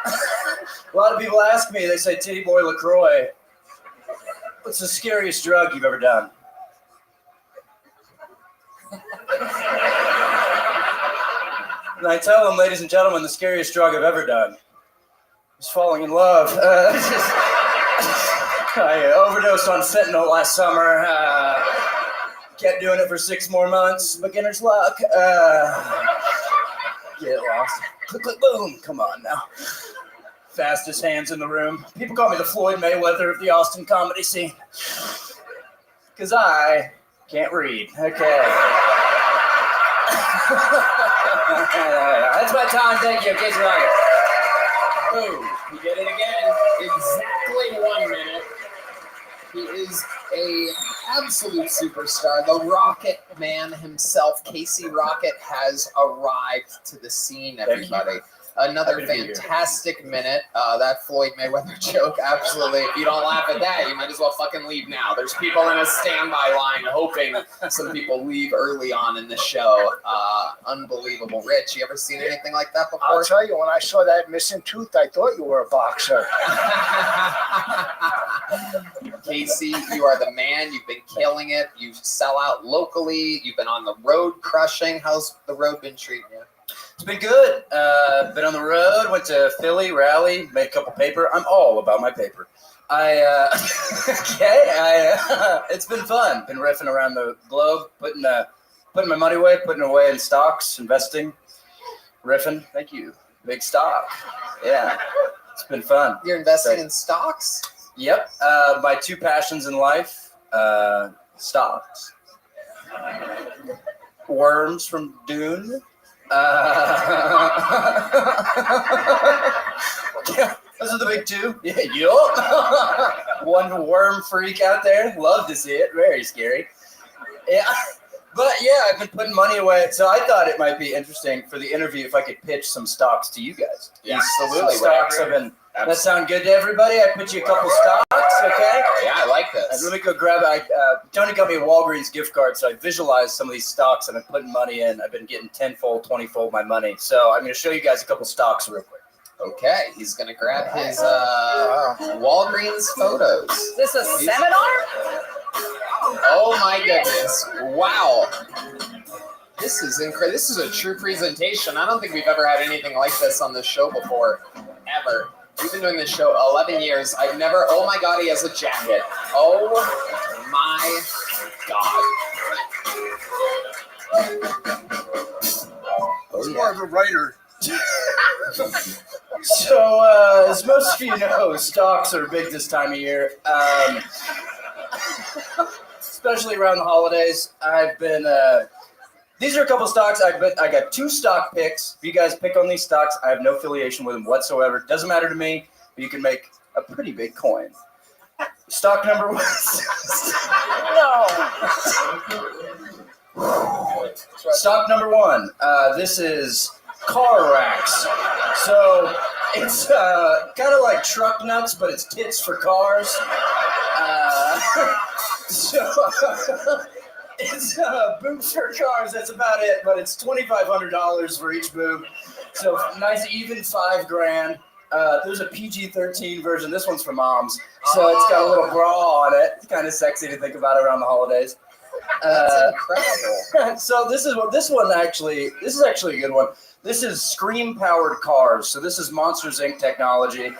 A lot of people ask me, they say, Titty Boy LaCroix, what's the scariest drug you've ever done? And I tell them, ladies and gentlemen, the scariest drug I've ever done is falling in love. I overdosed on fentanyl last summer. Kept doing it for 6 more months. Beginner's luck. Get lost. Click, click, boom. Come on now. Fastest hands in the room. People call me the Floyd Mayweather of the Austin comedy scene. Because I can't read. Okay. That's my time. Thank you. Casey Rocket. Boom. We did it again. Exactly 1 minute. He is a absolute superstar. The Rocket Man himself, Casey Rocket, has arrived to the scene, everybody. Another fantastic minute. That Floyd Mayweather joke, absolutely. If you don't laugh at that, you might as well fucking leave now. There's people in a standby line hoping some people leave early on in the show. Unbelievable. Rich, you ever seen anything like that before? I'll tell you, when I saw that missing tooth, I thought you were a boxer. Casey, you are the man. You've been killing it. You sell out locally. You've been on the road crushing. How's the road been treating you? It's been good. Been on the road, went to Philly, Raleigh, made a couple paper. I'm all about my paper. It's been fun. Been riffing around the globe, putting my money away, putting it away in stocks, investing, riffing. Thank you. Big stock. Yeah. It's been fun. You're investing in stocks? Yep. My two passions in life, stocks. Worms from Dune. Those are the big two. Yeah, yup. One worm freak out there. Love to see it. Very scary. Yeah. But yeah, I've been putting money away. So I thought it might be interesting for the interview if I could pitch some stocks to you guys. Yeah, absolutely. Some stocks have been. That sound good to everybody? I put you a couple stocks, okay? Yeah, I like this. Let me go grab it. Tony got me a Walgreens gift card, so I visualized some of these stocks and I've been putting money in. I've been getting 10-fold, 20-fold my money. So I'm going to show you guys a couple stocks real quick. Okay, he's going to grab his Walgreens photos. Is this a seminar? Oh my goodness. Wow. This is incredible. This is a true presentation. I don't think we've ever had anything like this on this show before, ever. We've been doing this show 11 years. I've never, oh my God, he has a jacket. Oh my God. He's more of a writer. So, as most of you know, stocks are big this time of year. Especially around the holidays. I've been, these are a couple stocks. I got two stock picks. If you guys pick on these stocks, I have no affiliation with them whatsoever. Doesn't matter to me, but you can make a pretty big coin. Stock number one. No. Stock number one. This is car racks. So it's kind of like truck nuts, but it's tits for cars. It's boobs for cars. That's about it. But it's $2,500 for each boob. So nice, even $5,000. There's a PG-13 version. This one's for moms. So it's got a little bra on it. It's kind of sexy to think about around the holidays. That's incredible. So this is actually a good one. This is Scream-powered cars. So this is Monsters, Inc. technology.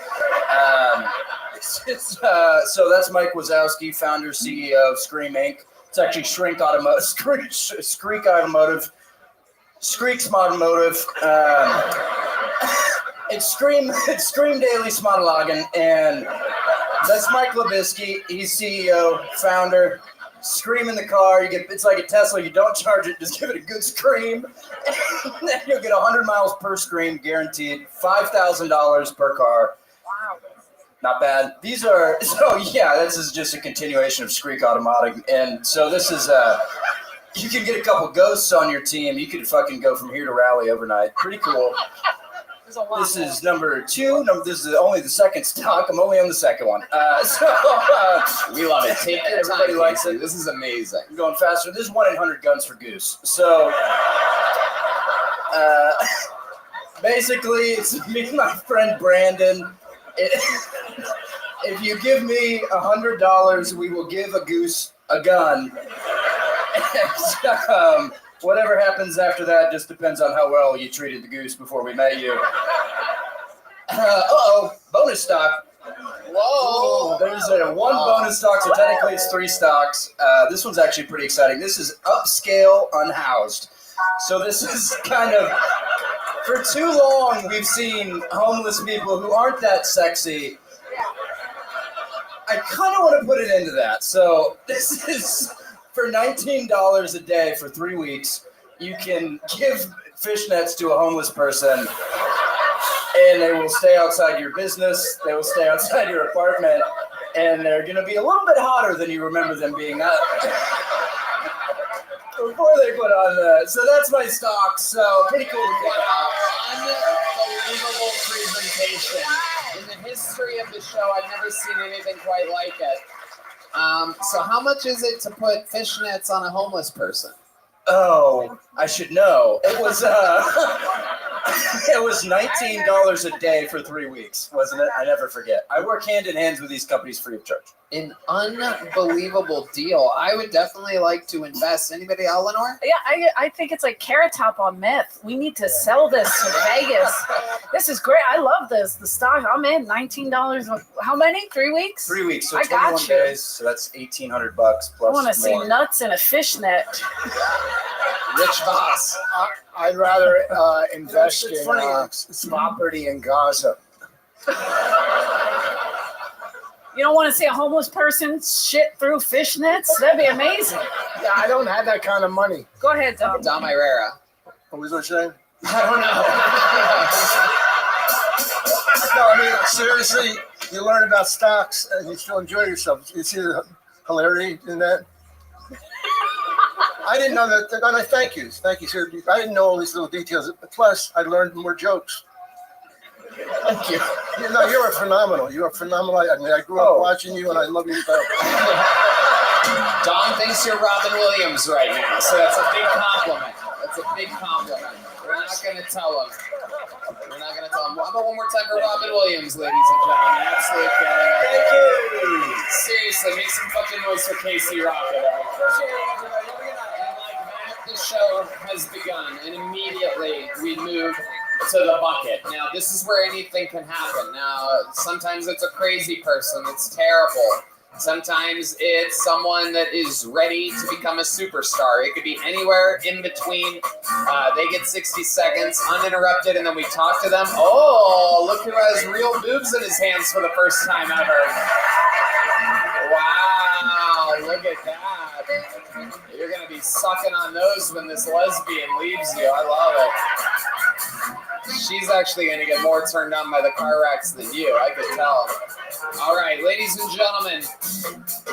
So that's Mike Wazowski, founder, CEO of Scream, Inc. It's actually Shriek Automotive. Screeks Automotive. It's Scream Daily Smodelagen, and that's Mike Labisky. He's CEO, founder. Scream in the car. It's like a Tesla. You don't charge it. Just give it a good scream, and then you'll get 100 miles per scream, guaranteed. $5,000 per car. Wow. Not bad. These are this is just a continuation of Screek Automatic, and so this is you can get a couple ghosts on your team. You could fucking go from here to Raleigh overnight. Pretty cool. This is number two. This is only the second stock. I'm only on the second one. We love it. Take your Everybody time, likes Casey. it. This is amazing. I'm going faster. This is 1-800-GUNS for Goose. So basically, it's me and my friend Brandon. If you give me $100, we will give a goose a gun. And, whatever happens after that just depends on how well you treated the goose before we met you. Bonus stock. Whoa! There's one bonus stock, so technically it's 3 stocks. This one's actually pretty exciting. This is Upscale Unhoused. So this is kind of, for too long, we've seen homeless people who aren't that sexy. I kind of want to put it into that. So this is for $19 a day for 3 weeks. You can give fishnets to a homeless person, and they will stay outside your business. They will stay outside your apartment, and they're going to be a little bit hotter than you remember them being up. Before they put on that. So that's my stock. So pretty cool to think about. Unbelievable presentation. In the history of the show, I've never seen anything quite like it. So how much is it to put fishnets on a homeless person? Oh, I should know. It was it was $19 a day for 3 weeks, wasn't it? I never forget. I work hand in hand with these companies free of charge. An unbelievable deal. I would definitely like to invest. Anybody, Eleanor? Yeah, I think it's like Carrot Top on meth. We need to sell this to Vegas. This is great. I love this. The stock, I'm in. $19. How many? 3 weeks? 3 weeks. So I 21 got you. days. So that's $1,800 plus. I want to see more. nuts in a fishnet. Rich Voss. I'd rather invest in property in Gaza. You don't want to see a homeless person shit through fishnets? That'd be amazing. Yeah, I don't have that kind of money. Go ahead, Dom. Dom Irera. What was I saying? I don't know. No, I mean, seriously, you learn about stocks and you still enjoy yourself. You see the hilarity in that? I didn't know that. And I thank you, sir. I didn't know all these little details. Plus, I learned more jokes. Thank you. You know, you are phenomenal. You are phenomenal. I mean, I grew up watching you, and I love you. Dom thinks you're Robin Williams right now, so that's a big compliment. That's a big compliment. We're not going to tell him. We're not going to tell him. How about one more time for Robin Williams, ladies and gentlemen? Absolutely killing it. Thank you. Seriously, make some fucking noise for Casey Rocket. The show has begun, and immediately we move to the bucket. Now, this is where anything can happen. Now, sometimes it's a crazy person that's terrible. Sometimes it's someone that is ready to become a superstar. It could be anywhere in between. They get 60 seconds uninterrupted, and then we talk to them. Oh, look who has real boobs in his hands for the first time ever. Wow, look at that. You're going to be sucking on those when this lesbian leaves you. I love it. She's actually going to get more turned on by the car wrecks than you. I could tell. All right, ladies and gentlemen,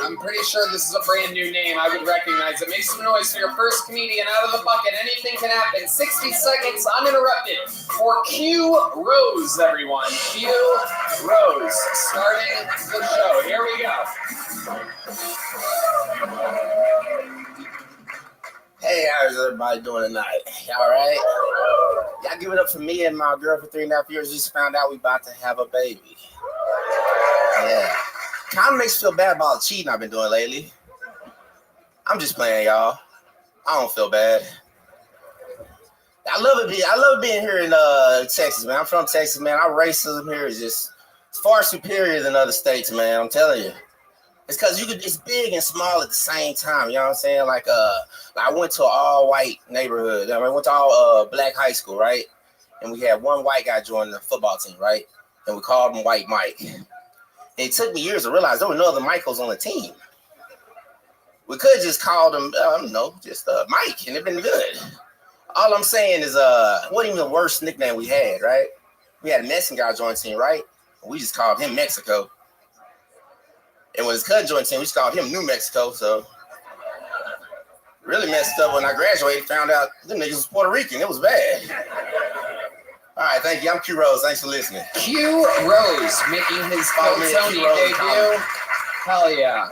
I'm pretty sure this is a brand new name. I would recognize it. Make some noise for your first comedian out of the bucket. Anything can happen. 60 seconds uninterrupted for Q Rose, everyone. Q Rose, starting the show. Here we go. Hey, how's everybody doing tonight? Y'all all right? Y'all give it up for me and my girl for 3.5 years. Just found out we about to have a baby. Yeah. Kind of makes me feel bad about the cheating I've been doing lately. I'm just playing, y'all. I don't feel bad. I love being here in Texas, man. I'm from Texas, man. Our racism here is just far superior than other states, man. I'm telling you. It's because it's big and small at the same time. You know what I'm saying? Like I went to an all-white neighborhood. I went to all black high school, right? And we had one white guy join the football team, right? And we called him White Mike. And it took me years to realize there were no other Michaels on the team. We could have just called him, just Mike, and it'd been good. All I'm saying is, wasn't even the worst nickname we had, right? We had a Mexican guy join the team, right? And we just called him Mexico. And when his cousin joined the team, we just called him New Mexico. So really messed up when I graduated. Found out them niggas was Puerto Rican. It was bad. All right, thank you. I'm Q Rose. Thanks for listening. Q Rose making his Tony debut. Hell yeah.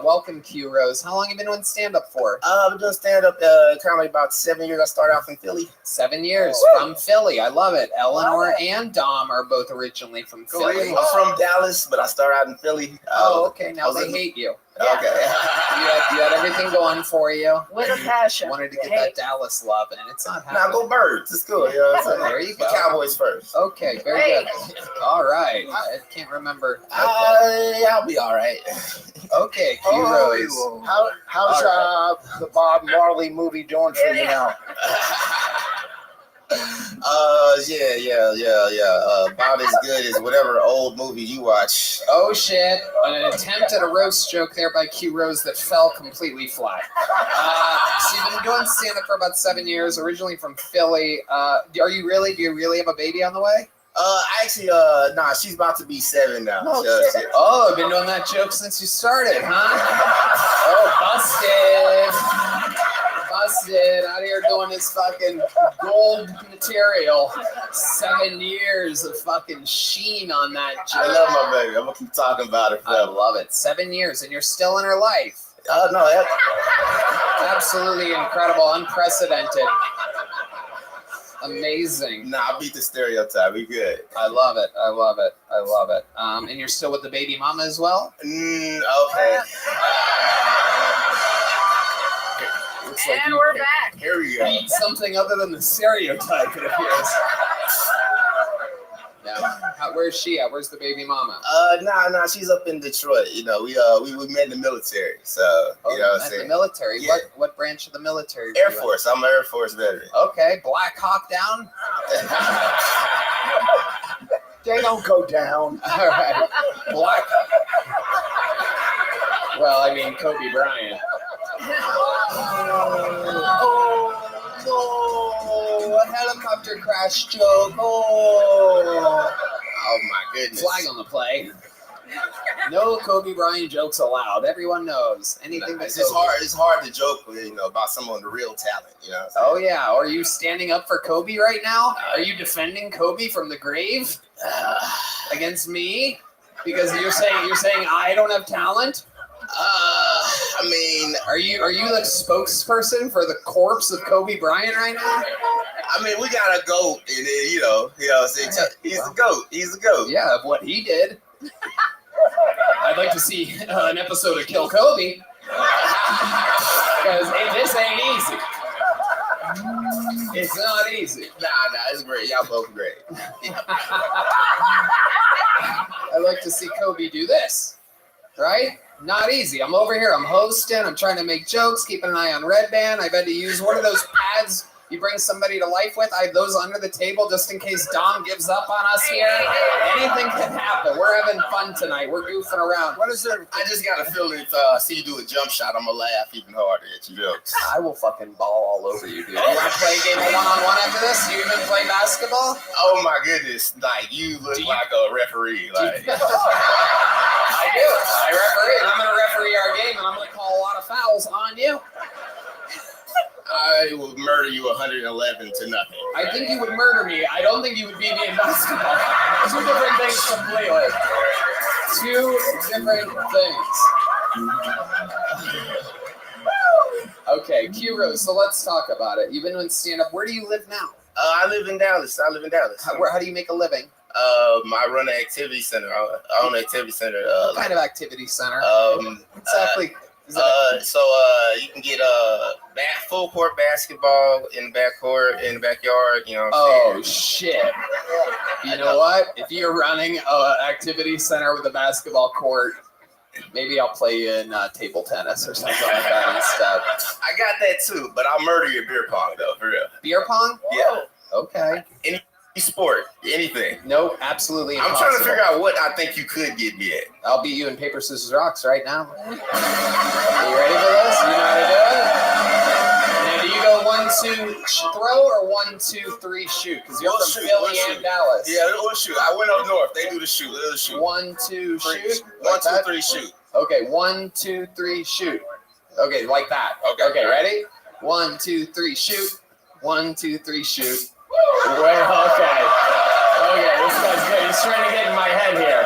Welcome, Q Rose. How long have you been doing stand-up for? I've been doing stand-up comedy about 7 years. I started off in Philly. 7 years from Philly. I love it. Eleanor and Dom are both originally from Philly. I'm from Dallas, but I started out in Philly. Okay. Now they hate you. Yeah. Okay. You had everything going for you. With a passion. Wanted to get that Dallas love, and it's not happening. Now go Birds. It's cool. You know what I'm saying? There you go. The Cowboys first. Okay, very good. All right. I can't remember. I'll be all right. Okay, Q Rose. How's the Bob Marley movie doing for you now? Yeah. About as good as whatever old movie you watch. Oh shit! An attempt at a roast joke there by Q Rose that fell completely flat. So you've been doing stand-up for about 7 years, originally from Philly. Do you really have a baby on the way? Actually, she's about to be 7 now. Oh, shit. Oh, I've been doing that joke since you started, huh? Oh, busted out here doing this fucking gold material. 7 years of fucking sheen on that joke. I love my baby. I'm gonna keep talking about it forever. I love it. 7 years, and you're still in her life. No, absolutely incredible, unprecedented. Amazing. Nah, I beat the stereotype. We good. I love it. And you're still with the baby mama as well? Okay. Looks And we're back. Here we go. Beat something other than the stereotype, it appears. Now, where's she at? Where's the baby mama? Nah, she's up in Detroit. You know, we met in the military. So you know what I'm saying? The military. Yeah. What branch of the military? Air Force. I'm an Air Force veteran. Okay, Black Hawk down. They don't go down. All right, Well, I mean Kobe Bryant. Oh, a helicopter crash joke. Oh my goodness. Flag on the play. No Kobe Bryant jokes allowed. Everyone knows anything. It's just hard. It's hard to joke with, about someone with real talent. Oh yeah. Are you standing up for Kobe right now? Are you defending Kobe from the grave against me? Because you're saying I don't have talent. I mean, are you the spokesperson for the corpse of Kobe Bryant right now? I mean, we got a goat, and then he's the goat. He's the goat. Yeah, of what he did. I'd like to see an episode of Kill Kobe, because this ain't easy. It's not easy. Nah, it's great. Y'all both great. I'd like to see Kobe do this, right? Not easy. I'm over here. I'm hosting. I'm trying to make jokes, keeping an eye on Red Band. I've had to use one of those pads you bring somebody to life with. I have those under the table just in case Dom gives up on us here. Anything can happen. We're having fun tonight. We're goofing around. What is it? I just got a feeling if I see you do a jump shot, I'm going to laugh even harder at your jokes. I will fucking ball all over you, dude. You want to play a game of one-on-one after this? Do you even play basketball? Oh, my goodness. Like, you look like a referee. Like, I do. I referee, and I'm going to referee our game, and I'm going to call a lot of fouls on you. I will murder you 111 to nothing. I think you would murder me. I don't think you would beat me in basketball. Two different things completely. Two different things. Okay, Q-Rose, so let's talk about it. You've been doing stand-up. Where do you live now? I live in Dallas. How do you make a living? I run an activity center. I own an activity center. What kind of activity center? Exactly. So you can get full court basketball in the backyard. You know what I'm saying? Shit! You know what? If you're running an activity center with a basketball court, maybe I'll play you in table tennis or something like that instead. I got that too, but I'll murder your beer pong though, for real. Beer pong? Yeah. Okay. Any sport, anything. Nope, absolutely impossible. I'm trying to figure out what I think you could get me at. I'll beat you in paper, scissors, rocks right now. Are you ready for this? You know how to do it? Now, do you go 1, 2, throw or 1, 2, 3, shoot? Because you're from Philly and Dallas. Yeah, we'll shoot. I went up north. They do the shoot. They'll shoot. 1, 2, shoot. 1, 2, 3, shoot. Okay, 1, 2, 3, shoot. Okay, like that. Okay, ready? 1, 2, 3, shoot. 1, 2, 3, shoot. Wait, okay, this guy's good. He's trying to get in my head here.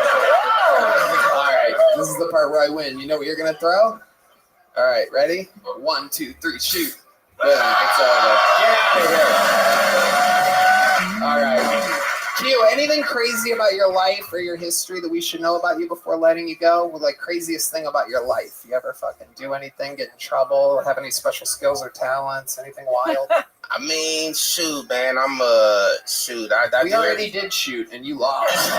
All right, this is the part where I win. You know what you're gonna throw? All right, ready? 1, 2, 3, shoot. Boom, it's over. Get out of here. All right. Q, anything crazy about your life or your history that we should know about you before letting you go? Well, like, craziest thing about your life? You ever fucking do anything, get in trouble, have any special skills or talents, anything wild? I mean, shoot, man. We already did shoot, and you lost.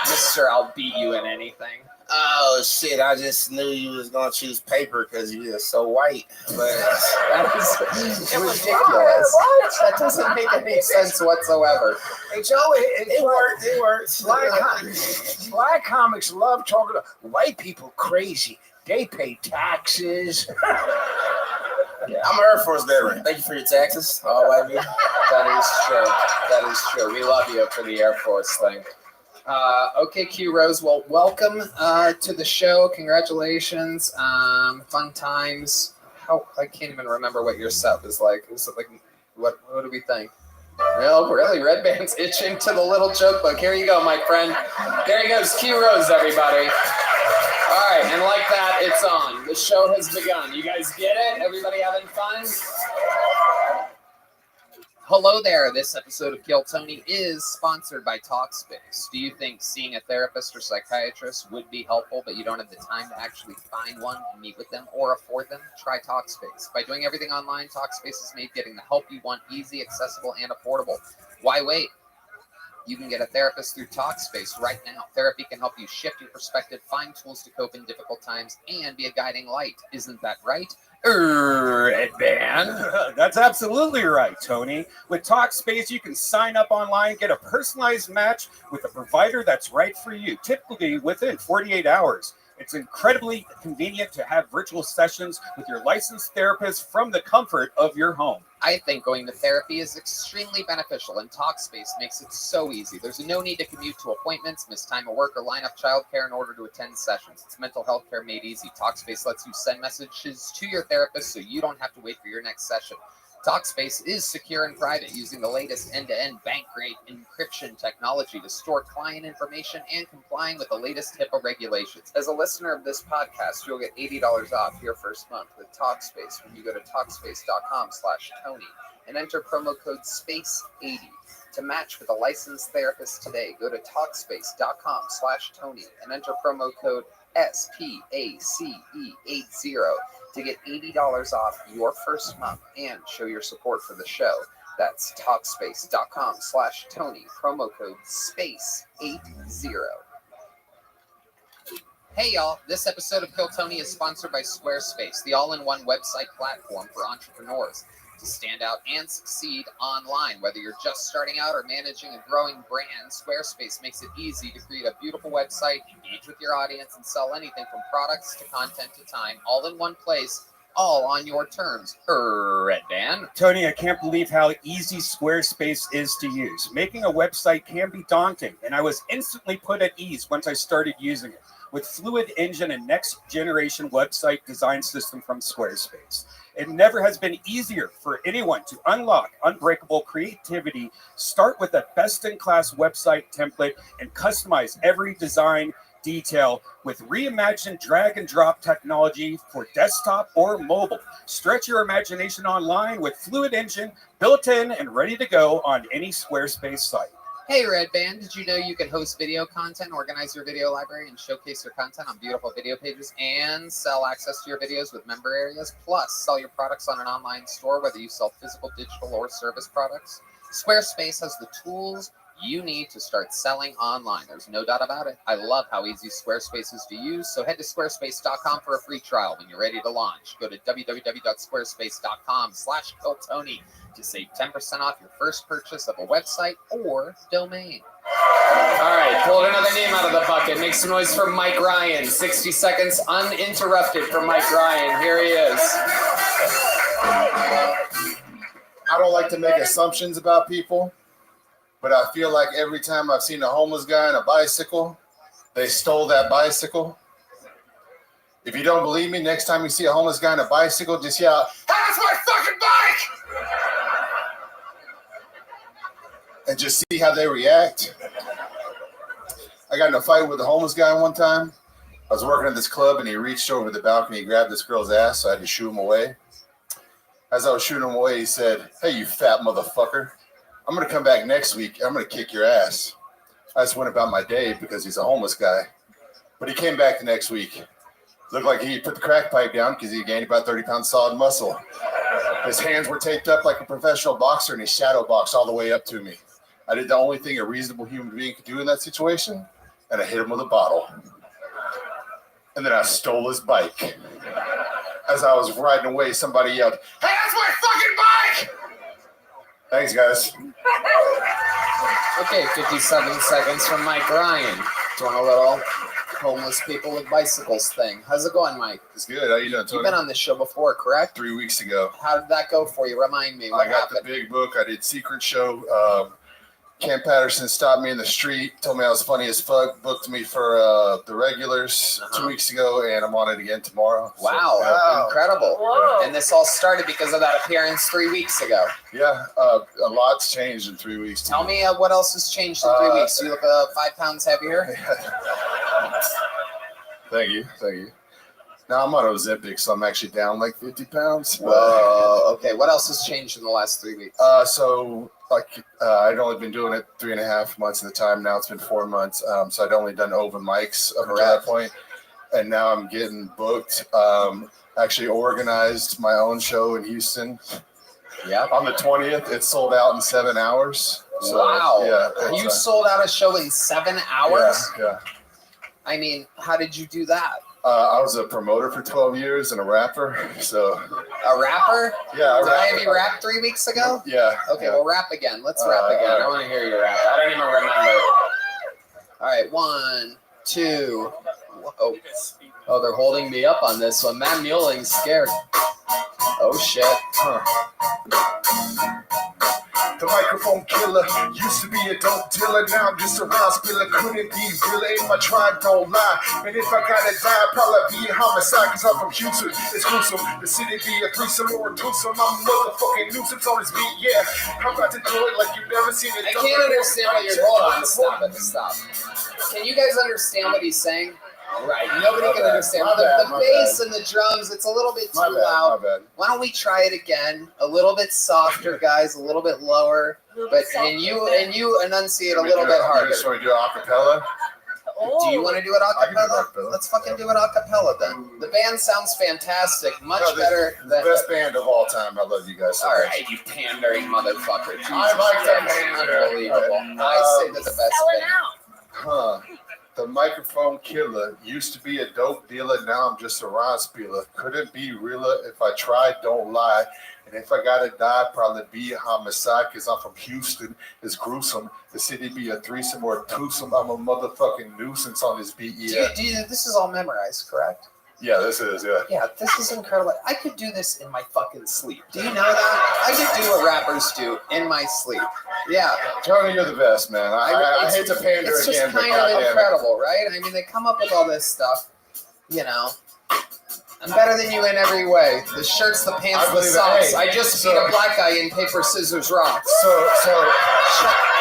Mister, I'll beat you in anything. Oh, shit. I just knew you was going to choose paper because you're so white. But that is ridiculous. That doesn't make any sense whatsoever. Hey, Joey, it works. Black comics love talking about white people crazy. They pay taxes. I'm an Air Force veteran. Thank you for your taxes, all white people. That is true. We love you for the Air Force thing. Okay, Q Rose. Well, welcome to the show. Congratulations. Fun times. I can't even remember what your set was like. Was it like what do we think? Well, really, Red Band's itching to the little joke book. Here you go, my friend. There he goes, Q Rose, everybody. All right, and like that, it's on. The show has begun. You guys get it? Everybody having fun? Hello there. This episode of Kill Tony is sponsored by Talkspace. Do you think seeing a therapist or psychiatrist would be helpful, but you don't have the time to actually find one, meet with them, or afford them? Try Talkspace. By doing everything online, Talkspace has made getting the help you want easy, accessible, and affordable. Why wait? You can get a therapist through Talkspace right now. Therapy can help you shift your perspective, find tools to cope in difficult times, and be a guiding light. Isn't that right? Red Band. That's absolutely right, Tony. With Talkspace, you can sign up online, get a personalized match with a provider that's right for you, typically within 48 hours. It's incredibly convenient to have virtual sessions with your licensed therapist from the comfort of your home. I think going to therapy is extremely beneficial, and Talkspace makes it so easy. There's no need to commute to appointments, miss time at work, or line up childcare in order to attend sessions. It's mental health care made easy. Talkspace lets you send messages to your therapist so you don't have to wait for your next session. Talkspace is secure and private, using the latest end-to-end bank-grade encryption technology to store client information and complying with the latest HIPAA regulations. As a listener of this podcast, you'll get $80 off your first month with Talkspace when you go to Talkspace.com/Tony and enter promo code SPACE80 to match with a licensed therapist today. Go to Talkspace.com/Tony and enter promo code SPACE80 to get $80 off your first month and show your support for the show. That's Talkspace.com/Tony, promo code SPACE80. Hey y'all, this episode of Kill Tony is sponsored by Squarespace, the all-in-one website platform for entrepreneurs to stand out and succeed online. Whether you're just starting out or managing a growing brand, Squarespace makes it easy to create a beautiful website, engage with your audience, and sell anything from products to content to time, all in one place, all on your terms. Red Band. Tony, I can't believe how easy Squarespace is to use. Making a website can be daunting, and I was instantly put at ease once I started using it. With Fluid Engine, a next-generation website design system from Squarespace. It never has been easier for anyone to unlock unbreakable creativity, start with a best-in-class website template, and customize every design detail with reimagined drag-and-drop technology for desktop or mobile. Stretch your imagination online with Fluid Engine, built in and ready to go on any Squarespace site. Hey Red Band, did you know you can host video content, organize your video library, and showcase your content on beautiful video pages and sell access to your videos with member areas? Plus, sell your products on an online store, whether you sell physical, digital, or service products. Squarespace has the tools you need to start selling online. There's no doubt about it. I love how easy Squarespace is to use, so head to squarespace.com for a free trial when you're ready to launch. Go to www.squarespace.com/KillTony to save 10% off your first purchase of a website or domain. All right, pulled another name out of the bucket. Make some noise for Mike Ryan. 60 seconds uninterrupted for Mike Ryan. Here he is. I don't like to make assumptions about people, but I feel like every time I've seen a homeless guy on a bicycle, they stole that bicycle. If you don't believe me, next time you see a homeless guy on a bicycle, just yell, "Hey, that's my fucking bike!" And just see how they react. I got in a fight with a homeless guy one time. I was working at this club and he reached over the balcony, he grabbed this girl's ass, so I had to shoo him away. As I was shooting him away, he said, "Hey, you fat motherfucker. I'm going to come back next week. I'm going to kick your ass." I just went about my day because he's a homeless guy. But he came back the next week. Looked like he put the crack pipe down because he gained about 30 pounds solid muscle. His hands were taped up like a professional boxer and he shadow boxed all the way up to me. I did the only thing a reasonable human being could do in that situation, and I hit him with a bottle. And then I stole his bike. As I was riding away, somebody yelled, "Hey, that's my fucking bike!" Thanks, guys. Okay, 57 seconds from Mike Ryan. Doing a little homeless people with bicycles thing. How's it going, Mike? It's good. How you doing, Tony? You've been on this show before, correct? 3 weeks ago. How did that go for you? Remind me. What I got happened? the big book. I did Secret Show. Cam Patterson stopped me in the street, told me I was funny as fuck, booked me for the regulars 2 weeks ago, and I'm on it again tomorrow. Wow, So, incredible. Whoa. And this all started because of that appearance 3 weeks ago. yeah, a lot's changed in 3 weeks. Tell me what else has changed in 3 weeks. You look 5 pounds heavier. Thank you. Now I'm on Ozempic, so I'm actually down like 50 pounds. Whoa, okay. What else has changed in the last 3 weeks? I'd only been doing it 3.5 months at the time. Now it's been 4 months. So I'd only done open mics up to that point. And now I'm getting booked. Actually organized my own show in Houston. Yeah. On the 20th, it's sold out in 7 hours. So, wow. Yeah. You sold out a show in 7 hours? Yeah. I mean, how did you do that? I was a promoter for 12 years and a rapper. So a rapper? Yeah. Did I have you rap 3 weeks ago? Yeah. Okay, well, rap again. Let's rap again. I want to hear you rap. I don't even remember. All right, 1, 2, Whoa. Oh, they're holding me up on this one. Matt Muelling's scared. Oh, shit. The microphone killer used to be a dope dealer. Now I'm just a round spiller. Couldn't be realer if I tried, don't lie. And if I gotta die, probably be a homicide. Cause I'm from Houston, it's gruesome. The city be a threesome or a twosome. I'm a motherfucking nuisance on this beat, yeah. I'm about to do it like you've never seen it. I can't understand what you're. Hold on, stop. Can you guys understand what he's saying? Right, nobody can understand. The bass and the drums, it's a little bit too loud. Why don't we try it again? A little bit softer, guys, a little bit lower. But and you enunciate a little bit harder. So we do a cappella? Do you want to do it a cappella? Let's fucking do it a cappella then. The band sounds fantastic, much better than the best band of all time. I love you guys so much. All right, you pandering motherfucker. Jesus, I like that band. Unbelievable. I say that the best band. Huh. The microphone killer used to be a dope dealer. Now I'm just a rhyme spieler. Couldn't be realer if I tried, don't lie. And if I gotta die, probably be a homicide. Cause I'm from Houston. It's gruesome. The city be a threesome or a twosome. I'm a motherfucking nuisance on this beat. Yeah. This is all memorized, correct? Yeah, this is, yeah. Yeah, this is incredible. I could do this in my fucking sleep. Do you know that? I could do what rappers do in my sleep. Yeah. Tony, you're the best, man. I hate to pander it's again, just kind of incredible, right? I mean, they come up with all this stuff, you know. I'm better than you in every way. The shirts, the pants, the socks. Hey, I just beat a black guy in paper, scissors, rock.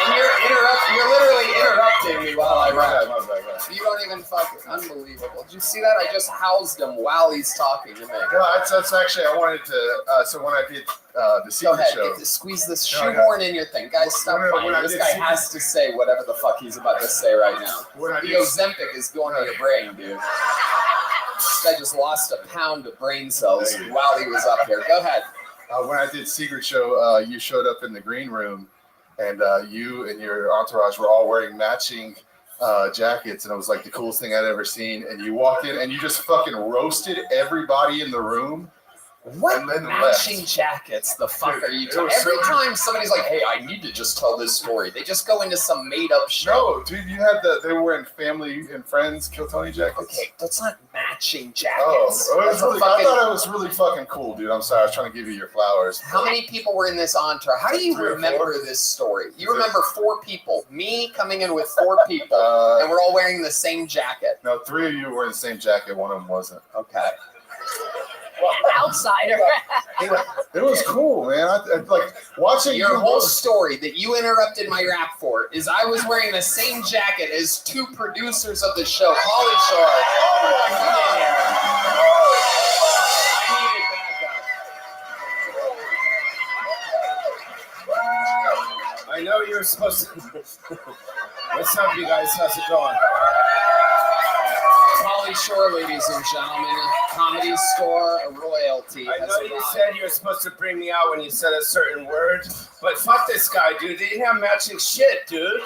And you're literally interrupting me while I rap. You don't even fucking unbelievable. Did you see that? I just housed him while he's talking to me. No, that's actually I wanted to. So when I did the secret show, squeeze this shoehorn in I think, guys, stop fighting. This guy has to say whatever the fuck he's about to say right now. The Ozempic is going to your brain, dude. This guy just lost a pound of brain cells while he was up here. Go ahead. When I did Secret Show, you showed up in the green room, and you and your entourage were all wearing matching jackets, and it was like the coolest thing I'd ever seen. And you walked in, and you just fucking roasted everybody in the room. What matching jackets the fuck are you talking? Every time somebody's like, hey, I need to just tell this story, they just go into some made-up show. No, dude, you had they were wearing family and friends Kill Tony jackets. Okay, that's not matching jackets. I thought it was really fucking cool, dude. I'm sorry, I was trying to give you your flowers. How many people were in this entourage? How do you remember this story? You remember 4 people. Me coming in with 4 people, and we're all wearing the same jacket. No, 3 of you were in the same jacket. One of them wasn't. Okay. Outsider. It was cool, man. I like watching your whole story that you interrupted my rap for is I was wearing the same jacket as 2 producers of the show, Pauly Shore. Oh my God. I know you're supposed to. What's up, you guys? How's it going? Pauly Shore, ladies and gentlemen, Comedy Store royalty. I know you said you were supposed to bring me out when you said a certain word, but fuck this guy, dude. They didn't have matching shit, dude.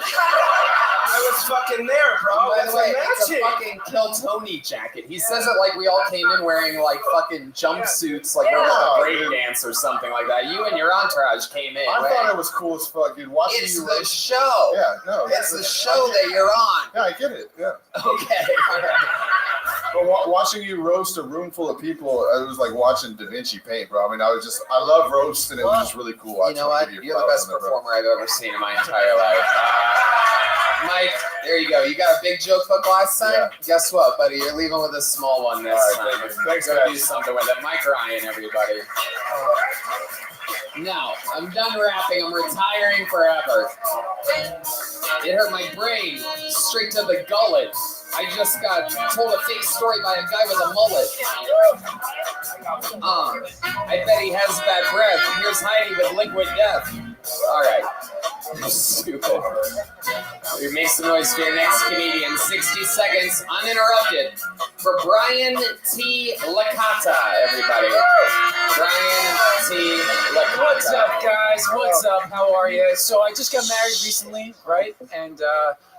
I was fucking there, bro. By the way, it's a fucking Kill Tony jacket. He says it like we all came in wearing like fucking jumpsuits, like we're like a break dance or something like that. You and your entourage came in. I thought it was cool as fuck, dude. Watching it's you the show. Yeah, no. It's the show that you're on. Yeah, I get it. Yeah. Okay. All right. But watching you roast a room full of people, it was like watching Da Vinci paint, bro. I mean, I love roast, and it was just really cool. You know what? You're the best performer I've ever seen in my entire life. Mike, there you go. You got a big joke book last time? Yeah. Guess what, buddy? You're leaving with a small one this time. Thanks, go do something with it. Mike Ryan, everybody. Now, I'm done rapping. I'm retiring forever. It hurt my brain straight to the gullet. I just got told a fake story by a guy with a mullet. I bet he has bad breath. Here's hiding with liquid death. All right. Stupid. We make some noise for your next comedian. 60 seconds, uninterrupted. For Brian T. Licata, everybody. Brian T. Licata. What's up, guys? What's up? How are you? So I just got married recently, right? And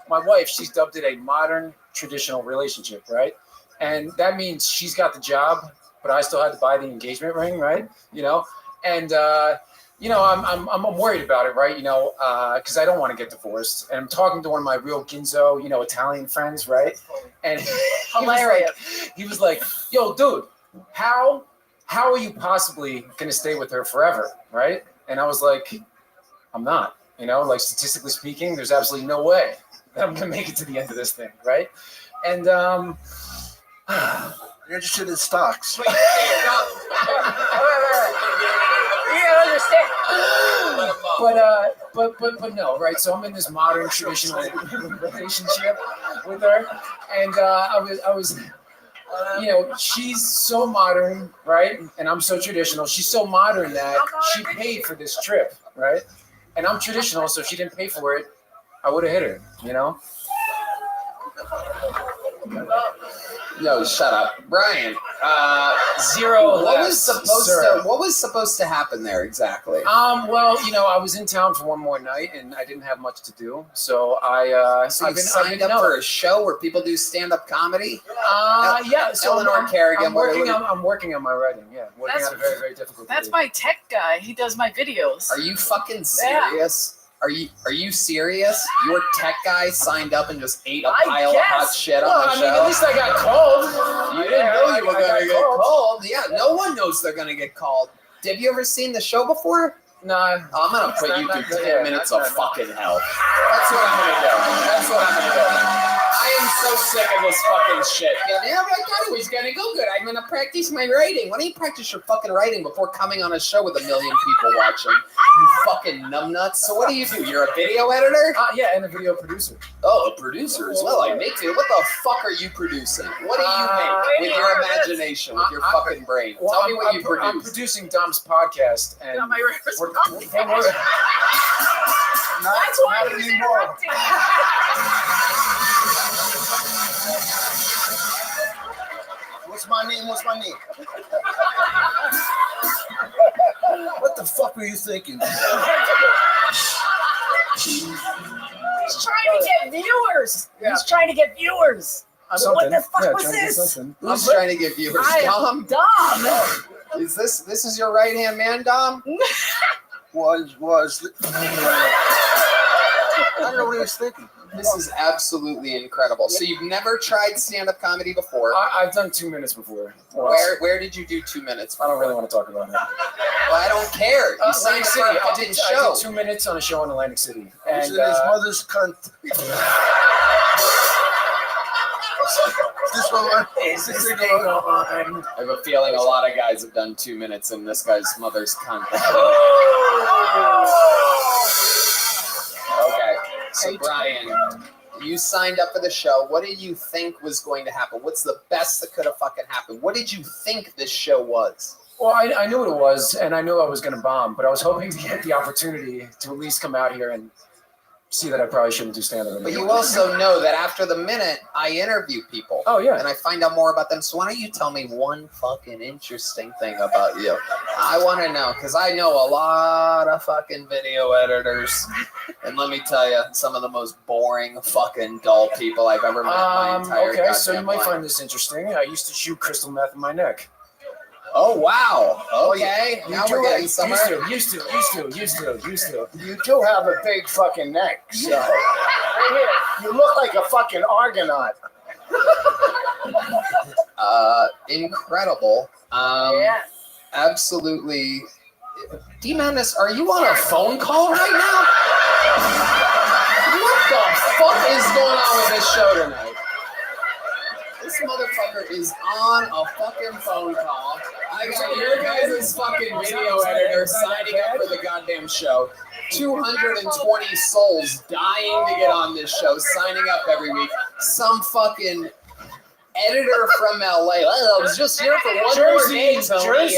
my wife, she's dubbed it a modern traditional relationship, right? And that means she's got the job, but I still had to buy the engagement ring, right? You know? And I'm worried about it, right? Because I don't want to get divorced, and I'm talking to one of my real Ginzo, Italian friends, right? And he was like, "Yo, dude, how are you possibly gonna stay with her forever, right?" And I was like, "I'm not. Like statistically speaking, there's absolutely no way that I'm gonna make it to the end of this thing, right?" And you're interested in stocks. You don't understand. But no, right? So I'm in this modern traditional relationship with her, and I was she's so modern, right? And I'm so traditional. She's so modern that she paid for this trip, right? And I'm traditional, so if she didn't pay for it, I would have hit her, No, shut up, Brian. Zero. What was supposed to happen there exactly? Well, I was in town for one more night, and I didn't have much to do, so I've signed up for a show where people do stand-up comedy. Yeah. So Eleanor Kerrigan. I'm working on my writing. Yeah, working on a very, very difficult. That's my tech guy. He does my videos. Are you fucking serious? Are you serious? Your tech guy signed up and just ate a pile of hot shit on the show? At least I got called. You didn't know you were going to get called. Yeah, no one knows they're going to get called. Have you ever seen the show before? No. I'm going to put you through 10 minutes of fucking hell. That's what I'm going to do. I am so sick of this fucking shit. Yeah, I thought it was going to go good. I'm going to practice my writing. Why don't you practice your fucking writing before coming on a show with 1 million people watching? You fucking numbnuts. So what do? You're a video editor? Yeah, and a video producer. Oh, a producer as well. Like, me too. What the fuck are you producing? What do you make with your imagination, with your fucking brain? Tell me what you produce. I'm producing Dom's podcast, and That's why he's interrupting. What's my name? What the fuck were you thinking? He's trying to get viewers. Yeah. He's trying to get viewers. What the fuck was this? Who's trying to get viewers? Dom? Dom. Is this is your right-hand man, Dom? Was. I don't know what he was thinking. This is absolutely incredible. So you've never tried stand-up comedy before? I've done 2 minutes before. Where did you do 2 minutes? I don't really want to talk about it. Well, I don't care. You signed up for a fucking show. I did 2 minutes on a show in Atlantic City. And his mother's cunt. This one? I have a feeling a lot of guys have done 2 minutes in this guy's mother's cunt. Okay, so Brian, you signed up for the show. What did you think was going to happen? What's the best that could have fucking happened? What did you think this show was? Well, I knew what it was, and I knew I was going to bomb, but I was hoping to get the opportunity to at least come out here and see that I probably shouldn't do stand-up anymore. But you also know that after the minute, I interview people. Oh, yeah. And I find out more about them. So why don't you tell me one fucking interesting thing about you? I want to know, because I know a lot of fucking video editors. And let me tell you, some of the most boring fucking dull people I've ever met in my entire Okay, so you goddamn might life. find this interesting. I used to shoot crystal meth in my neck. Oh, wow. Okay. Now we're getting somewhere. Used to. You do have a big fucking neck, so. Right here. You look like a fucking Argonaut. Incredible. Absolutely. D-Madness, are you on a phone call right now? What the fuck is going on with this show tonight? This motherfucker is on a fucking phone call. I got your guys' fucking video editor signing up for the goddamn show. 220 souls dying to get on this show, signing up every week. Some fucking editor from LA. I was just here for one more day, Tony.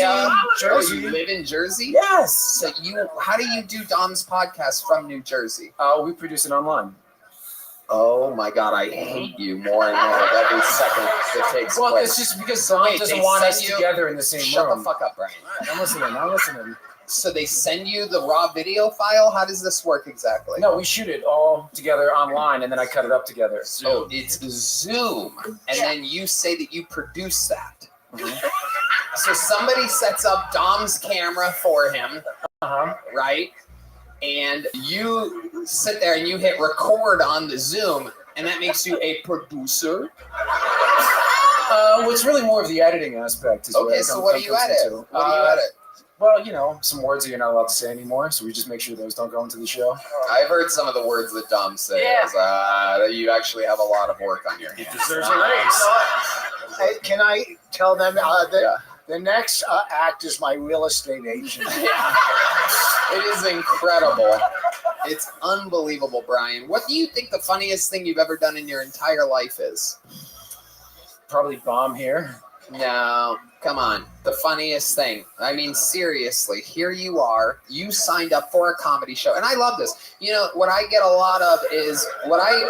Jersey. You live in Jersey? Yes. So how do you do Dom's podcast from New Jersey? We produce it online. Oh my God, I hate you more and more with every second that takes place. Well, it's just because Dom doesn't want us together in the same room. Shut the fuck up, Brian. I'm listening. So they send you the raw video file? How does this work exactly? No, we shoot it all together online, and then I cut it up together. Oh, it's Zoom. And then you say that you produce that. So somebody sets up Dom's camera for him, right? And you sit there and you hit record on the Zoom, and that makes you a producer. What's really more of the editing aspect is Okay, so what do you edit? What do you edit? Well, you know, some words that you're not allowed to say anymore, so we just make sure those don't go into the show. I've heard some of the words that Dom says. You actually have a lot of work on your hands. He deserves a raise. Hey, can I tell them the next act is my real estate agent? It is incredible. It's unbelievable, Brian. What do you think the funniest thing you've ever done in your entire life is? Probably bomb here. No, come on. The funniest thing. I mean, seriously, here you are. You signed up for a comedy show, and I love this. You know, what I get a lot of is what I've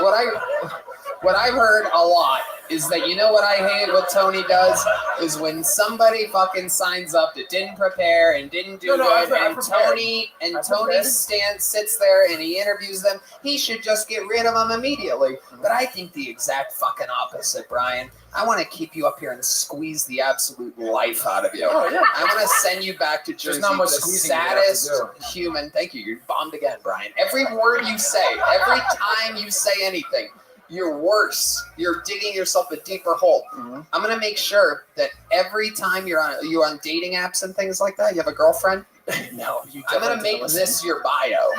heard a lot is that, you know what I hate what Tony does is when somebody fucking signs up that didn't prepare and didn't do good, and Tony sits there and he interviews them. He should just get rid of them immediately. But I think the exact fucking opposite, Brian. I want to keep you up here and squeeze the absolute life out of you. I want to send you back to Jersey, not much the squeezing you have to saddest human. Thank you. You're bombed again, Brian. Every word you say, every time you say anything, you're worse. You're digging yourself a deeper hole. I'm gonna make sure that every time you're on dating apps and things like that, you have a girlfriend. No, I'm gonna make this your bio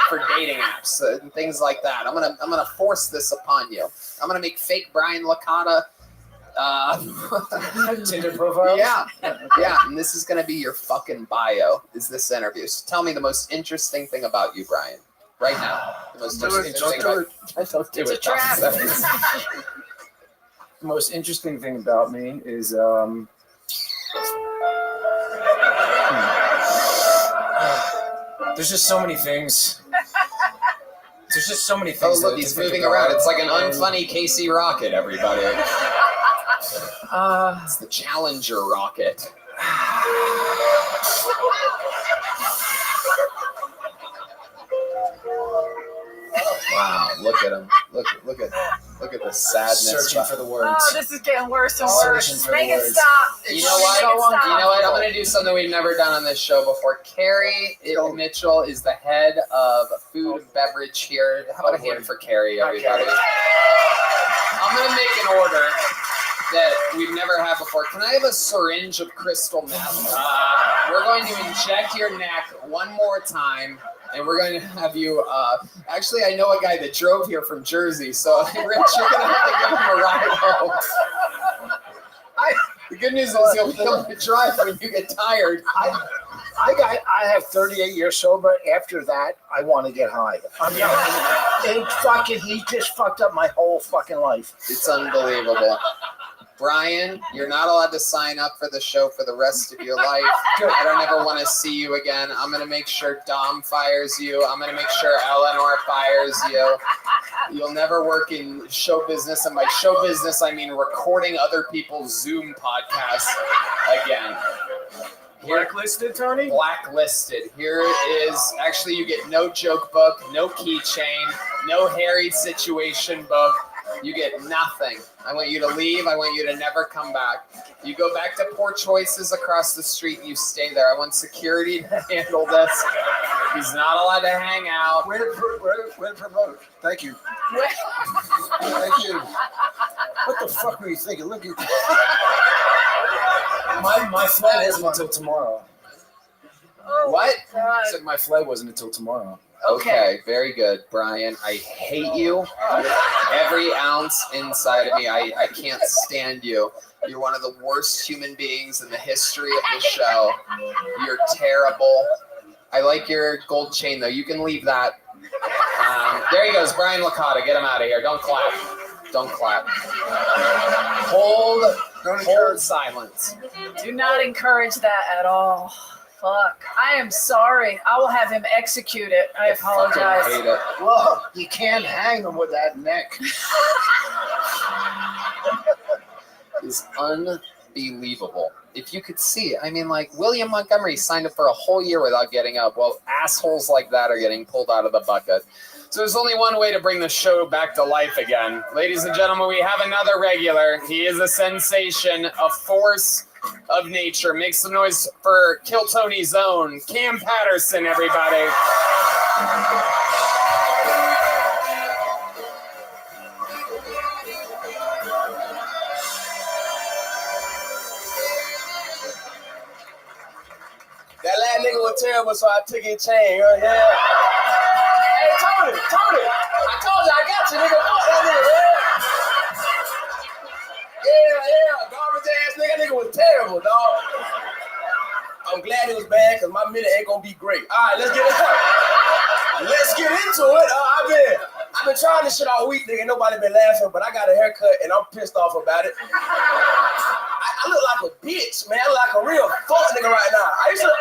for dating apps and things like that. I'm gonna force this upon you. I'm gonna make fake Brian Licata Tinder profile. Yeah. And this is gonna be your fucking bio. Is this interview? So tell me the most interesting thing about you, Brian. Right now, the most interesting thing. It's a trap. The most interesting thing about me is there's just so many things. There's just so many things. Oh, look, he's moving around. It's like an unfunny Casey rocket, everybody. It's the Challenger rocket. Wow, look at him. Look at the sadness. Searching for the words. Oh, this is getting worse and Searching worse. for Make the it words. stop. You know what? You know what? I'm going to do something we've never done on this show before. Carrie Mitchell is the head of food and beverage here. How about a hand for Carrie, everybody? I'm going to make an order that we've never had before. Can I have a syringe of crystal meth? We're going to inject your neck one more time. And we're going to have you, actually, I know a guy that drove here from Jersey, so Rich, you're going to have to give him a ride home. The good news is he'll be able to drive when you get tired. I have 38 years sober. After that, I want to get high. He just fucked up my whole fucking life. It's unbelievable. Brian, you're not allowed to sign up for the show for the rest of your life. I don't ever want to see you again. I'm going to make sure Dom fires you. I'm going to make sure Eleanor fires you. You'll never work in show business. And by show business, I mean recording other people's Zoom podcasts again. Blacklisted, Tony? Blacklisted. Here is, actually, you get no joke book, no keychain, no harried situation book. You get nothing. I want you to leave. I want you to never come back. You go back to Poor Choices across the street and you stay there. I want security to handle this. He's not allowed to hang out. Way to promote. Thank you. Thank you. What the fuck were you thinking? Look at my flight isn't until tomorrow. What? I said my flight wasn't until tomorrow. Okay, very good, Brian. I hate you. Every ounce inside of me. I can't stand you. You're one of the worst human beings in the history of the show. You're terrible. I like your gold chain, though. You can leave that. There he goes, Brian Licata. Get him out of here. Don't clap. Don't clap. Hold silence. Do not encourage that at all. Fuck. I am sorry. I will have him executed. I apologize. Hate it. Well, you can't hang him with that neck. Is unbelievable. If you could see it. I mean, like, William Montgomery signed up for a whole year without getting up. Well, assholes like that are getting pulled out of the bucket. So there's only one way to bring the show back to life again. Ladies and gentlemen, we have another regular. He is a sensation, a force of nature. Make some noise for Kill Tony's own Cam Patterson, everybody. That last nigga was terrible, so I took his chain. You know what I'm saying? Hey, Tony, I told you I got you, nigga. Fuck that nigga, yeah, garbage ass nigga. That nigga was terrible, dog. I'm glad it was bad, because my minute ain't gonna be great. All right, let's get into it. I've been trying this shit all week, nigga. Nobody been laughing, but I got a haircut, and I'm pissed off about it. I look like a bitch, man. I look like a real fuck nigga right now. I used to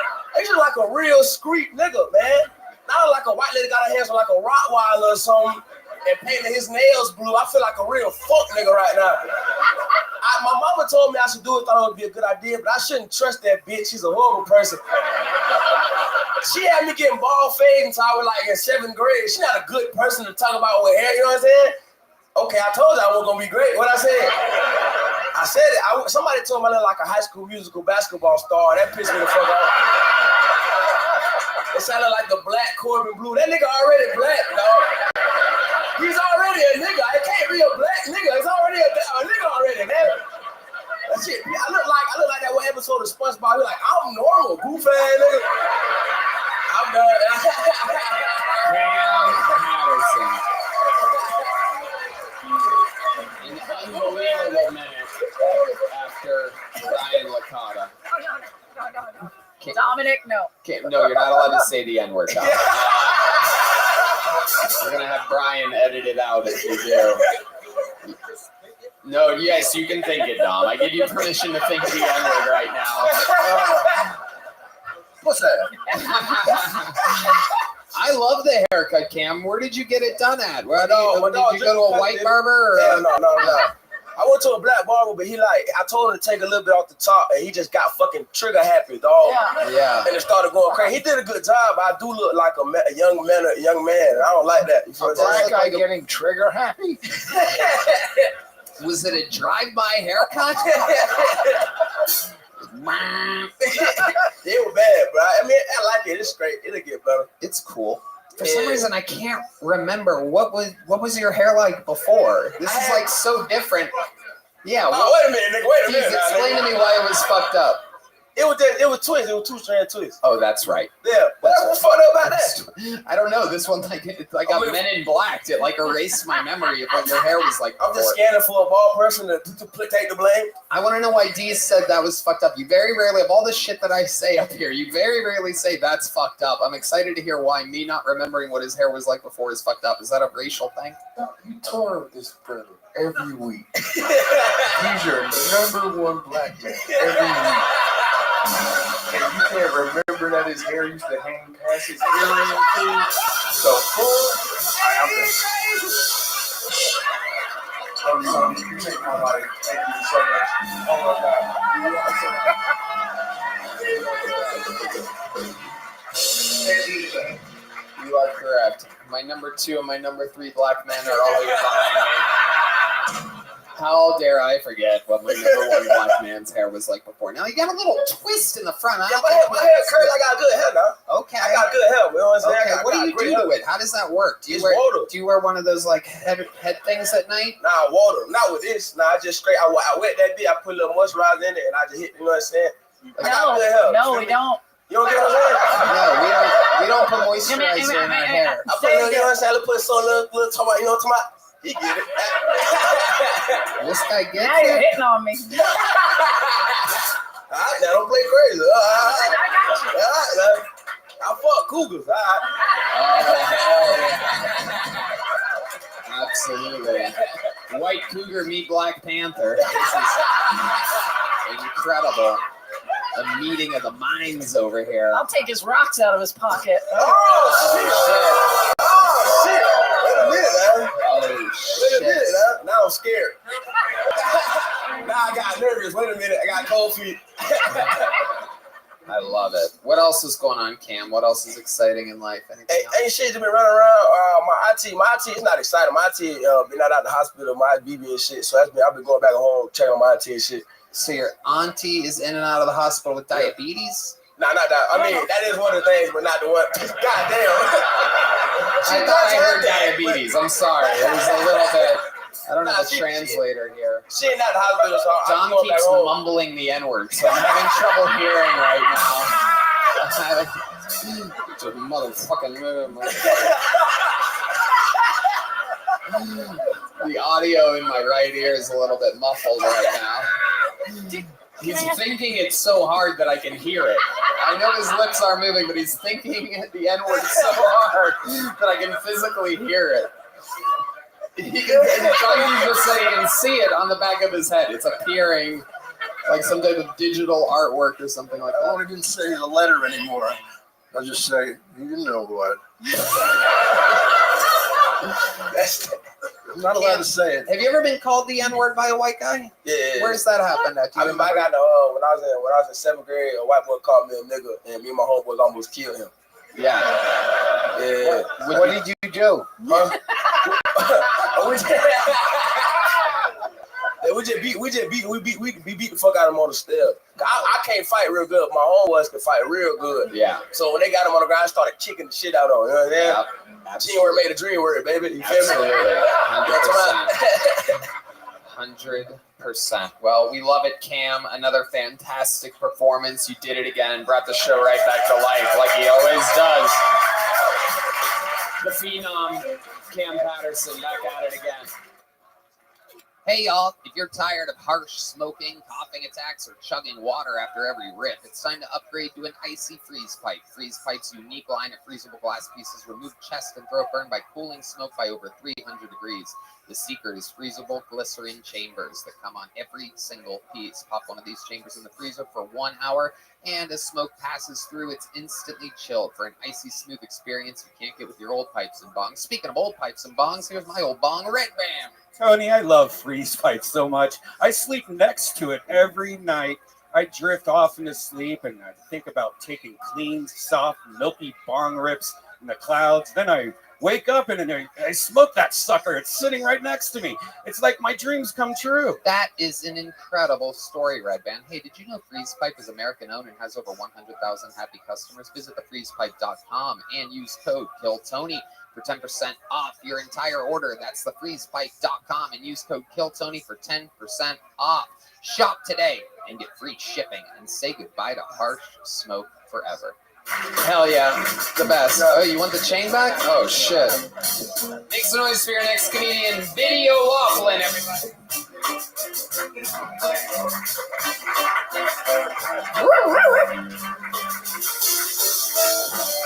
look like a real street nigga, man. Now I look like a white lady got her hands on like a Rottweiler or something and painting his nails blue. I feel like a real fuck nigga right now. My mama told me I should do it, thought it would be a good idea, but I shouldn't trust that bitch. She's a horrible person. She had me getting bald fade until I was like in 7th grade. She's not a good person to talk about with hair, you know what I'm saying? Okay, I told you I wasn't gonna be great. What I said? I said it. Somebody told me I look like a High School Musical basketball star. That pissed me the fuck off. It sounded like the black Corbin Blue. That nigga already black, dog. He's already a nigga. It can't be a black nigga. It's already a nigga already, man. That shit. I look like that one episode of SpongeBob. He's like, I'm normal, goof ass nigga. I'm done. Cam Patterson. An unbelievable minute after Brian Licata. No. Dominic, no. No, you're not allowed to say the N-word, Dom. We're going to have Brian edit it out if you do. No, yes, you can think it, Dom. I give you permission to think the N-word right now. What's that? I love the haircut, Cam. Where did you get it done at? Where did you go to a white did. barber? Or No. I went to a black barber, but I told him to take a little bit off the top, and he just got fucking trigger happy, dog. Yeah. And it started going crazy. He did a good job. I do look like a young man. I don't like that. You feel what I'm saying? Black guy getting trigger happy? Was it a drive-by haircut? It was bad, bro. I mean, I like it. It's straight. It'll get better. It's cool. For some reason, I can't remember what was your hair like before. This is like so different. Yeah. Wait a minute, nigga. Wait a minute. Explain to me why it was fucked up. It was twists. It was 2-strand twists. Oh, that's right. Yeah. What's fucked up about that? I don't know. This one I got Men in Black. It like erased my memory of what your hair was like before. I'm just scanning for a bald person to take the blame. I want to know why Dee said that was fucked up. You very rarely, of all the shit that I say up here, you very rarely say that's fucked up. I'm excited to hear why me not remembering what his hair was like before is fucked up. Is that a racial thing? You tour this brother every week. He's your #1 black man every week. And you can't remember that his hair used to hang past his earring too. So I'm just you take my life. Thank you so much. Oh my God. You are correct. My #2 and my #3 black men are always behind me. How dare I forget what my #1 black man's hair was like before. Now, you got a little twist in the front. Yeah, my hair curls. I got good hair now. Okay. I got good hair. You know what I'm saying? Okay. What do you do to it? How does that work? Do you wear one of those like head things at night? Nah, water. Not with this. Nah, I just straight. I wet that bit. I put a little moisturizer in it, and I just hit. You know what I'm saying? I got good hair. No, we don't. You don't get what I'm saying? No, we don't put moisturizer in our hair. I put a little, you know what I'm saying? I put some little tomato, you know what I'm talking about? He get it. This guy gets now you're hitting on me. All right, now don't play crazy. I got you. I fuck cougars. All right. Absolutely. White cougar meet Black Panther. This is incredible. A meeting of the minds over here. I'll take his rocks out of his pocket. Oh, shit. Oh, shit. Wait a minute, man. Oh, shit. Wait a minute, man. Now I'm scared. Now I got nervous. Wait a minute. I got cold feet. I love it. What else is going on, Cam? What else is exciting in life? Ain't shit just been running around. My IT is not exciting. My IT been out the hospital, my BB and shit. So I've been going back home, checking on my IT and shit. So your auntie is in and out of the hospital with diabetes? Nah, not that. I mean, that is one of the things, but not the one. Goddamn. I thought I heard diabetes. I'm sorry. It was a little bit. I don't have a translator here. She ain't at the hospital, so I'm Dom going back keeps home. mumbling the N-word, so I'm having trouble hearing right now. Just motherfucking. The audio in my right ear is a little bit muffled right now. He's thinking it so hard that I can hear it. I know his lips are moving, but he's thinking the N-word so hard that I can physically hear it. Johnny just said he can see it on the back of his head. It's appearing like some type of digital artwork or something like that. I don't even say the letter anymore. I just say, you know what. I'm not allowed to say it. Have you ever been called the N-word by a white guy? Yeah. Where's that happened at? I got when I was in 7th grade, a white boy called me a nigga, and me and my homeboys almost killed him. Yeah. Yeah. What did you do? We beat the fuck out of him on the stairs. I can't fight real good. My homeboys can fight real good. Yeah. So when they got him on the ground, I started kicking the shit out of him. You know what I'm saying? Teamwork made a dream work, baby. You feel me? 100%. Well, we love it, Cam. Another fantastic performance. You did it again. Brought the show right back to life, like he always does. The phenom, Cam Patterson, back at it again. Hey, y'all. If you're tired of harsh smoking, coughing attacks, or chugging water after every rip, it's time to upgrade to an icy freeze pipe. Freeze Pipe's unique line of freezable glass pieces remove chest and throat burn by cooling smoke by over 300 degrees. The secret is freezable glycerin chambers that come on every single piece. Pop one of these chambers in the freezer for 1 hour, and as smoke passes through, it's instantly chilled for an icy smooth experience you can't get with your old pipes and bongs. Speaking of old pipes and bongs, here's my old bong, Red Bam. Tony, I love Freeze Pipe so much. I sleep next to it every night. I drift off into sleep and I think about taking clean, soft, milky bong rips in the clouds. Then I wake up and I smoke that sucker. It's sitting right next to me. It's like my dreams come true. That is an incredible story, Red Band. Hey, did you know Freeze Pipe is American-owned and has over 100,000 happy customers? Visit thefreezepipe.com and use code KILLTONY for 10% off your entire order. That's thefreezepipe.com and use code KILLTONY for 10% off. Shop today and get free shipping and say goodbye to harsh smoke forever. Hell yeah, the best. Oh, you want the chain back? Oh shit. Make some noise for your next comedian, Video Laughlin, everybody.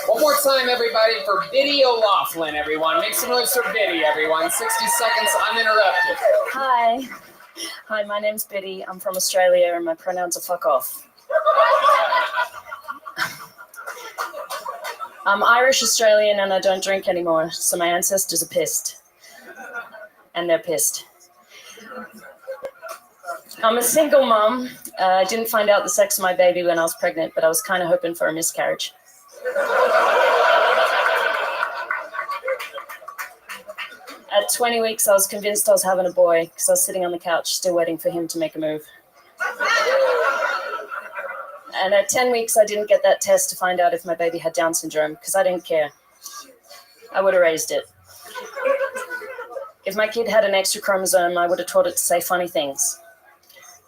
One more time, everybody, for Video Laughlin, everyone. Make some noise for Biddy, everyone. 60 seconds uninterrupted. Hi. Hi, my name's Biddy. I'm from Australia and my pronouns are fuck off. I'm Irish Australian and I don't drink anymore, so my ancestors are pissed. And they're pissed. I'm a single mom. I didn't find out the sex of my baby when I was pregnant, but I was kind of hoping for a miscarriage. At 20 weeks, I was convinced I was having a boy because I was sitting on the couch still waiting for him to make a move. And at 10 weeks, I didn't get that test to find out if my baby had Down syndrome because I didn't care. I would have raised it. If my kid had an extra chromosome, I would have taught it to say funny things.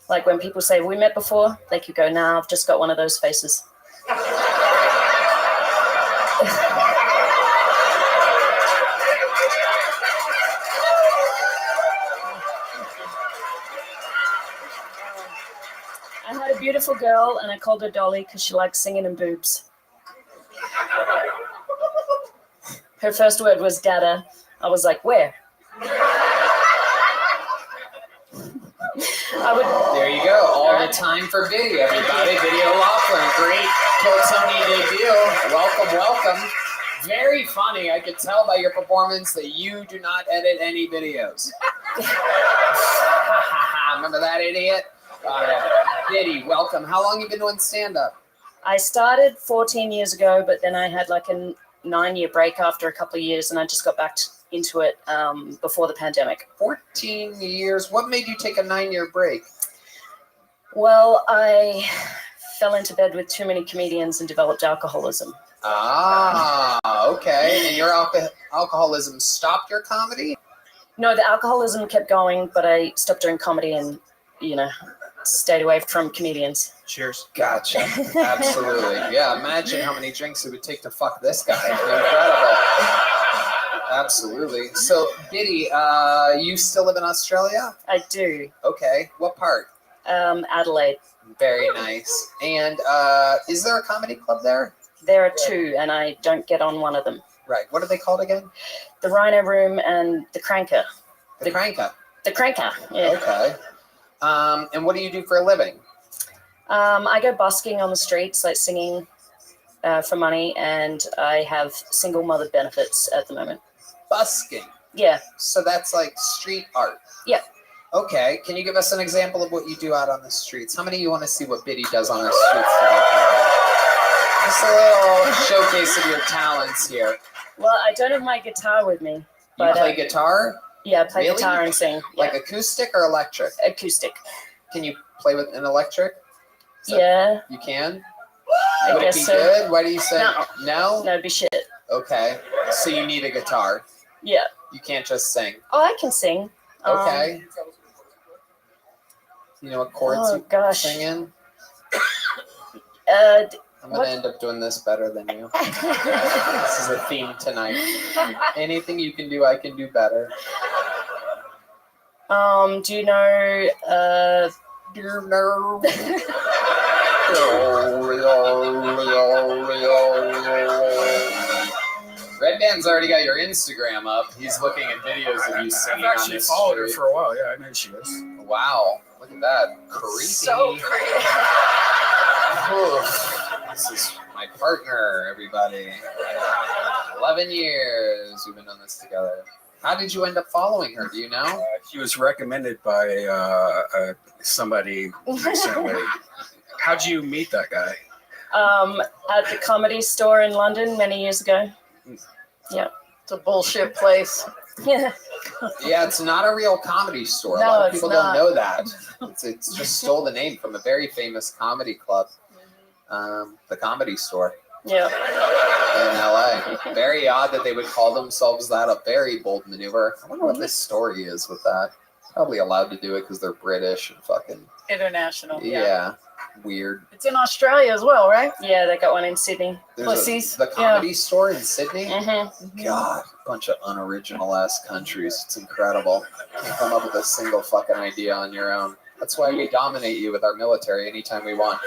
Like when people say, we met before, they could go, nah, I've just got one of those faces. I had a beautiful girl, and I called her Dolly because she likes singing and boobs. Her first word was Dada. I was like, where? There you go. All the time for Biddy, everybody. Video Laughlin. Great Kill Tony debut. Welcome, welcome. Very funny. I could tell by your performance that you do not edit any videos. Remember that idiot? Biddy, welcome. How long have you been doing stand-up? I started 14 years ago, but then I had like a 9-year break after a couple of years, and I just got back into it before the pandemic. 14 years? What made you take a 9-year break? Well, I fell into bed with too many comedians and developed alcoholism. Ah, okay. And your alcoholism stopped your comedy? No, the alcoholism kept going, but I stopped doing comedy and, stayed away from comedians. Cheers. Gotcha. Absolutely. Yeah, imagine how many drinks it would take to fuck this guy. Incredible. Absolutely. So, Biddy, you still live in Australia? I do. Okay. What part? Adelaide. Very nice. And is there a comedy club there? There are two, and I don't get on one of them. Right. What are they called again? The Rhino Room and the Cranker. The Cranker? The Cranker, yeah. Okay. And what do you do for a living? I go busking on the streets, like singing for money, and I have single mother benefits at the moment. Busking? Yeah. So that's like street art? Yeah. Okay. Can you give us an example of what you do out on the streets? How many of you want to see what Biddy does on the streets tonight? Just a little showcase of your talents here. Well, I don't have my guitar with me. But, you play guitar? Yeah, I play really? guitar and sing. Like acoustic or electric? Acoustic. Can you play with an electric? Yeah. You can? I Would guess it be so. good? Why do you say No? No, it'd be shit. Okay. So you need a guitar. Yeah. You can't just sing. Oh, I can sing. Okay. You know what chords you sing in? I'm going to end up doing this better than you. This is a theme tonight. Anything you can do, I can do better. Do you know, Do you know? Red Band's already got your Instagram up. He's looking at videos of you singing I've on actually this followed her street. for a while. Yeah, I know who she is. Wow, look at that. Creepy. So creepy. This is my partner, everybody. 11 years we've been on this together. How did you end up following her? Do you know? She was recommended by somebody recently. How'd you meet that guy? At the Comedy Store in London many years ago. Yeah. It's a bullshit place. Yeah. Yeah, it's not a real comedy store. A No, lot of it's people not. don't know that. It's just stole the name from a very famous comedy club, the Comedy Store Yeah. in LA. Very odd that they would call themselves that. A very bold maneuver. I wonder what this story is with that. Probably allowed to do it because they're British and fucking International. yeah. Weird. It's in Australia as well, right? Yeah, they got one in Sydney. Pussies. The Comedy Store in Sydney? Mm-hmm. God, bunch of unoriginal ass countries. It's incredible. You come up with a single fucking idea on your own. That's why we dominate you with our military anytime we want.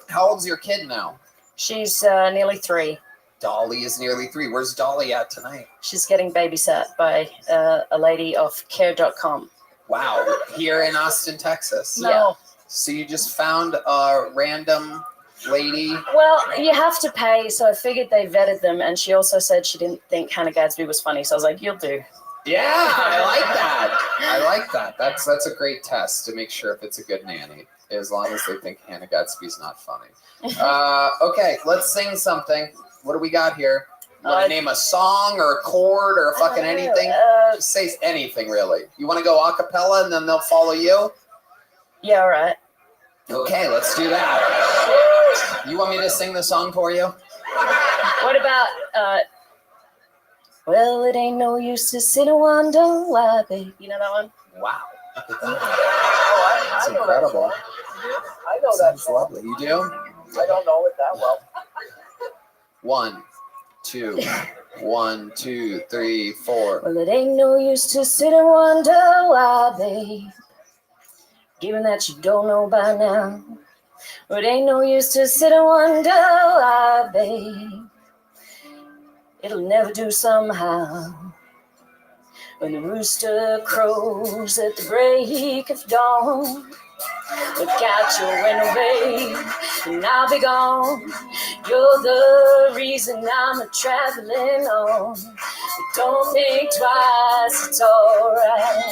How old's your kid now? She's nearly 3. Dolly is nearly 3. Where's Dolly at tonight? She's getting babysat by a lady off care.com. Wow, here in Austin, Texas. No. Yeah. So you just found a random lady? Well, you have to pay, so I figured they vetted them, and she also said she didn't think Hannah Gadsby was funny, so I was like, you'll do. Yeah, I like that. I like that. That's a great test to make sure if it's a good nanny, as long as they think Hannah Gadsby's not funny. Okay, let's sing something. What do we got here? You want to name a song or a chord or fucking anything? Just say anything, really. You want to go a cappella and then they'll follow you? Yeah, all right. Okay, let's do that. You want me to sing the song for you? What about, well, it ain't no use to sit and wonder why, babe. You know that one? Wow. I It's know incredible. I know that. Sounds lovely. You do? I don't know it that well. 1, 2, 1, 2, 3, 4. Well, it ain't no use to sit and wonder why, babe. Given that you don't know by now. Well, it ain't no use to sit and wonder why, babe. It'll never do somehow. When the rooster crows at the break of dawn, look out your window, babe, and I'll be gone. You're the reason I'm a-traveling on. But don't think twice, it's alright.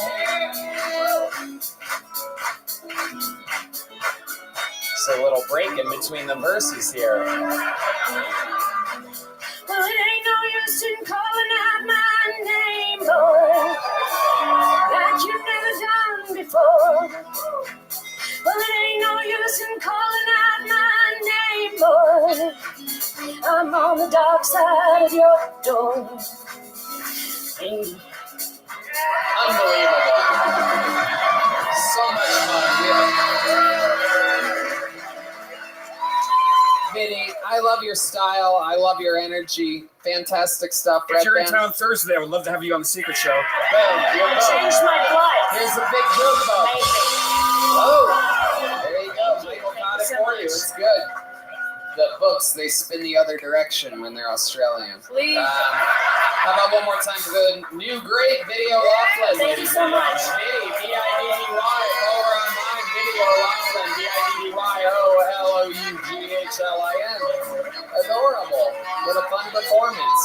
It's a little break in between the verses here. Well, it ain't no use in calling out my name, boy, like you've never done for. Well, it ain't no use in calling out my name, boy. I'm on the dark side of your door. Hey. Unbelievable. So much fun. Vinny, I love your style. I love your energy. Fantastic stuff. If you're in Band. town Thursday, I would love to have you on the Secret Show. I changed my blood. Here's a big joke about it. Oh, there you go. Michael got it for you. It's good. The books, they spin the other direction when they're Australian. Please. How about one more time for the new great Video Laughlin? Thank you so much. Vinny, V-I-D-D-Y, over online, Video Laughlin, V-I-D-D-Y-O-L-O-U-G-H-L-I-N. Adorable. What a fun performance.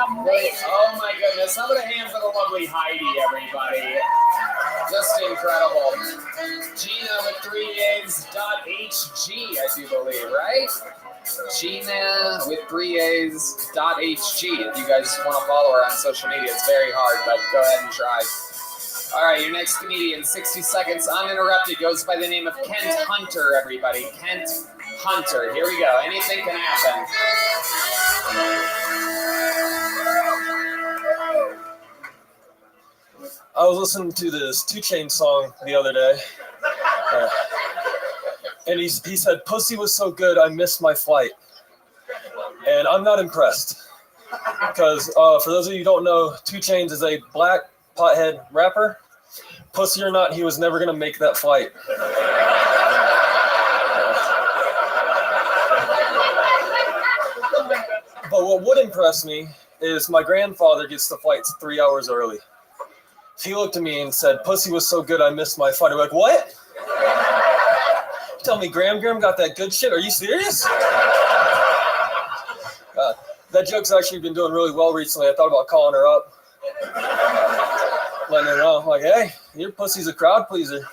Oh my goodness. How about a hand for the lovely Heidi, everybody? Just incredible. Gina with 3 A's .hg, I do believe, right? Gina with 3 A's .hg. If you guys want to follow her on social media, it's very hard, but go ahead and try. All right, your next comedian, 60 seconds uninterrupted, goes by the name of Kent Hunter, everybody. Kent Hunter. Here we go. Anything can happen. I was listening to this 2 Chainz song the other day, and he said, "Pussy was so good, I missed my flight." And I'm not impressed, because for those of you who don't know, 2 Chainz is a black pothead rapper. Pussy or not, he was never going to make that flight. But what would impress me is my grandfather gets the flights 3 hours early. He looked at me and said, "Pussy was so good, I missed my flight." I'm like, "What? Tell me, Graham got that good shit? Are you serious?" That joke's actually been doing really well recently. I thought about calling her up, letting her know, like, "Hey, your pussy's a crowd pleaser."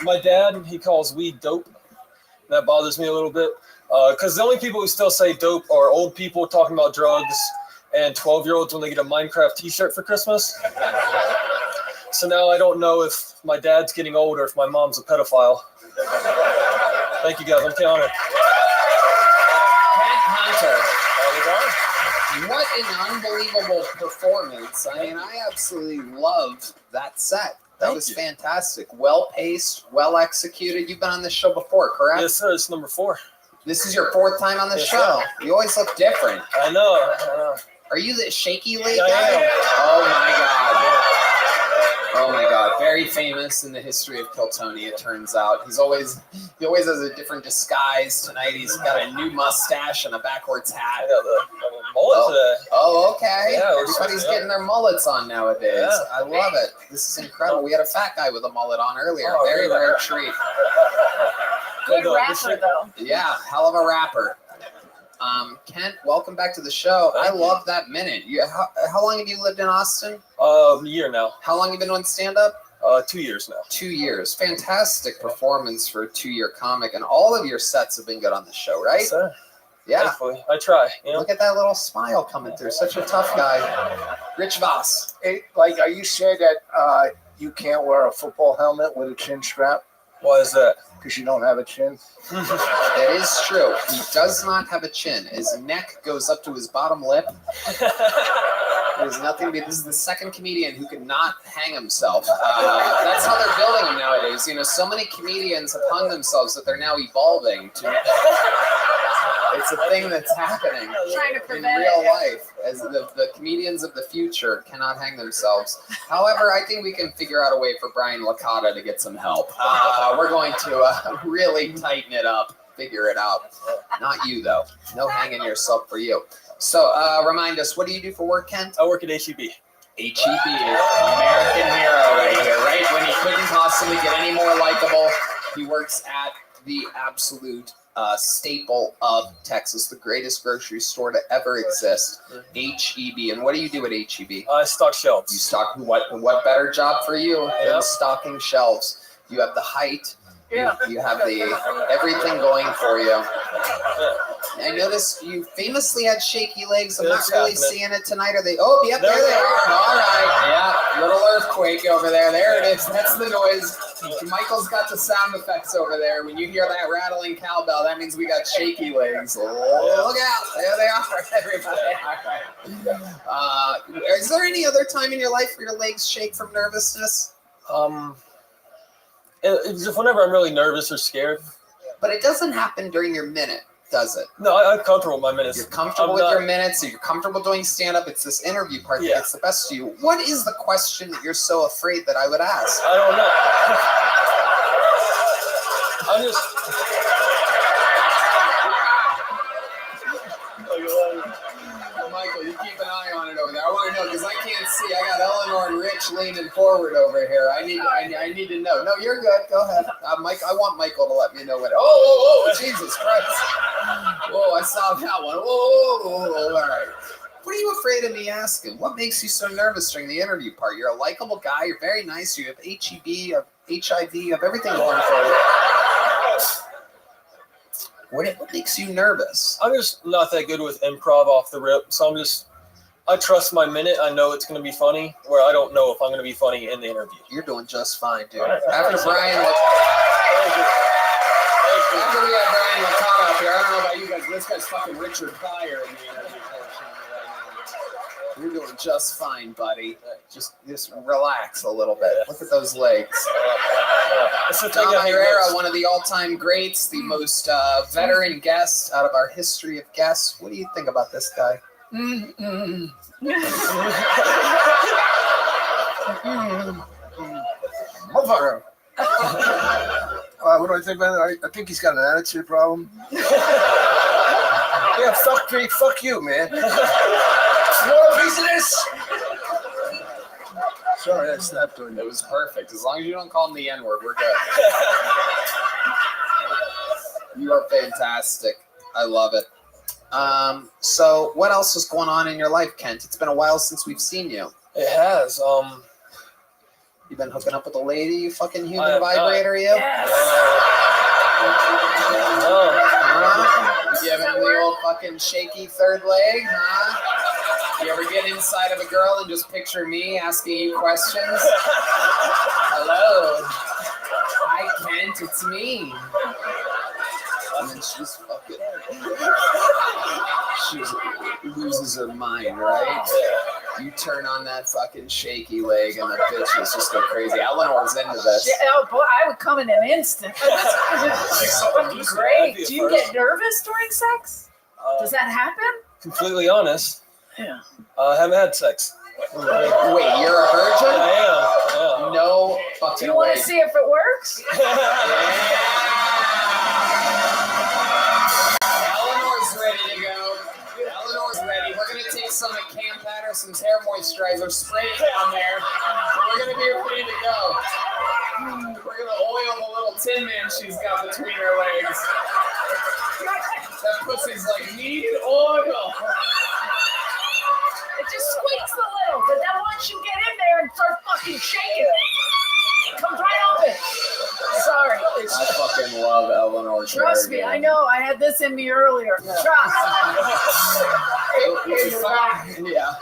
My dad, he calls weed dope. That bothers me a little bit. Because the only people who still say dope are old people talking about drugs and 12-year-olds when they get a Minecraft t-shirt for Christmas. So now I don't know if my dad's getting old or if my mom's a pedophile. Thank you guys, I'm counting. Kent Hunter. What an unbelievable performance. I mean, I absolutely loved that set. That was fantastic. Well-paced, well-executed. You've been on this show before, correct? Yes, sir. It's number 4. This is your 4th time on the Yes, show. sir. You always look different. I know. Are you the shaky leg Yeah, I guy? am. Oh my god. Oh my god. Very famous in the history of Kiltony, it turns out. He always has a different disguise. Tonight he's got a new mustache and a backwards hat. I got the mullet today. Oh, okay. Yeah, Everybody's getting their mullets on nowadays. Yeah. I love it. This is incredible. We had a fat guy with a mullet on earlier. Oh, Very really? rare treat. Good rapper, though. Yeah, hell of a rapper. Kent, welcome back to the show. I love that minute. How long have you lived in Austin? A year now. How long have you been doing stand-up? 2 years now. 2 years. Fantastic performance for a 2-year comic, and all of your sets have been good on the show, right? Yes, sir. Yeah. Thankfully. I try. You know? Look at that little smile coming through. Such a tough guy. Rich Voss. Like, are you saying that you can't wear a football helmet with a chin strap? Why is that? Because you don't have a chin. That is true. He does not have a chin. His neck goes up to his bottom lip. There's nothing. This is the second comedian who could not hang himself. That's how they're building him nowadays. You know, so many comedians have hung themselves that they're now evolving to. It's a thing that's happening Trying to in prevent real it. life, as the comedians of the future cannot hang themselves. However, I think we can figure out a way for Brian Licata to get some help. We're going to really tighten it up, figure it out. Not you, though. No hanging yourself for you. So remind us, what do you do for work, Kent? I work at HEB. HEB, American hero right here, right? When he couldn't possibly get any more likable, he works at the absolute staple of Texas, the greatest grocery store to ever exist, HEB. And what do you do at HEB? I stock shelves. You stock what better job for you than stocking shelves? You have the height. Yeah. You have the everything going for you. I noticed you famously had shaky legs. I'm It's not really happening. seeing it tonight. Are they? Oh, yep, there they are. All right. Yeah, little earthquake over there. There it is. That's the noise. Michael's got the sound effects over there. When you hear that rattling cowbell, that means we got shaky legs. Oh, look out. There they are, everybody. All right. Is there any other time in your life where your legs shake from nervousness? It's just whenever I'm really nervous or scared. But it doesn't happen during your minute, does it? No, I'm comfortable with my minutes. You're comfortable with your minutes, so you're comfortable doing stand-up. It's this interview part that gets the best of you. What is the question that you're so afraid that I would ask? I don't know. I'm just... Michael, you keep an eye on it over there. I want to know, because I can't see. I got Eleanor and Rich leaning forward over here. I need to know. No, you're good. Go ahead. Mike, I want Michael to let me know when. Oh, Jesus Christ. Whoa, I saw that one. Whoa, all right. What are you afraid of me asking? What makes you so nervous during the interview part? You're a likable guy. You're very nice. You have HEB, you have HIV, you have everything going for you. What makes you nervous? I'm just not that good with improv off the rip, so I trust my minute. I know it's going to be funny, where I don't know if I'm going to be funny in the interview. You're doing just fine, dude. Right. After Brian, after we have Brian Licata up here, I don't know about you guys, but this guy's fucking Richard Pryor in the interview portion right now. You're doing just fine, buddy. Just relax a little bit. Look at those legs. Tom Herrera, one of the all-time greats, the most veteran guest out of our history of guests. What do you think about this guy? Motherfucker. What do I think about it? I think he's got an attitude problem. Yeah, fuck me, fuck you, man. You want a piece of this? Sorry, I snapped on you. It was perfect. As long as you don't call him the N-word, we're good. You are fantastic. I love it. So what else is going on in your life, Kent? It's been a while since we've seen you. It has. You been hooking up with a lady, you fucking human vibrator, you? Yes. You giving him the old fucking shaky third leg, huh? You ever get inside of a girl and just picture me asking you questions? Hello. Hi, Kent, it's me. And then she's fucking... She loses her mind, right? You turn on that fucking shaky leg and the bitches just go crazy. Eleanor's into this. Yeah, oh boy, I would come in an instant. That's great. Do you get nervous during sex? Does that happen? Completely honest. Yeah. I haven't had sex. Wait, you're a virgin? I am. No fucking Do you want to see if it works? Eleanor's ready to go. Eleanor's ready. We're going to take some of Cam Patterson's hair moisturizer, spray it down there, and we're going to be ready to go. We're going to oil the little tin man she's got between her legs. That pussy's like, need oil. It just squeaks a little, but then once you get in there and start fucking shaking, it comes right off it. Sorry. I fucking love Eleanor. Trust me, I know. I had this in me earlier. Trust. Yeah.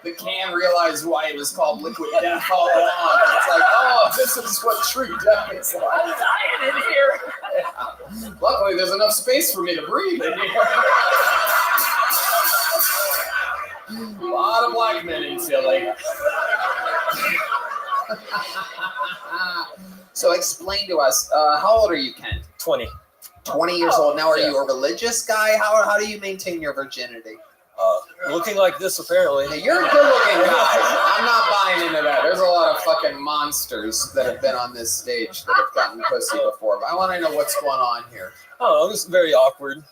The can realized why it was called liquid death all along. It's like, oh, this is what true death is like. I'm dying in here. Yeah. Luckily, there's enough space for me to breathe in here. A lot of black men in Philly. So explain to us, how old are you, Ken? 20. 20 years old. Now, are you a religious guy? How do you maintain your virginity? Looking like this, apparently. Now, you're a good-looking guy. I'm not buying into that. There's a lot of fucking monsters that have been on this stage that have gotten pussy before. But I want to know what's going on here. Oh, this is very awkward.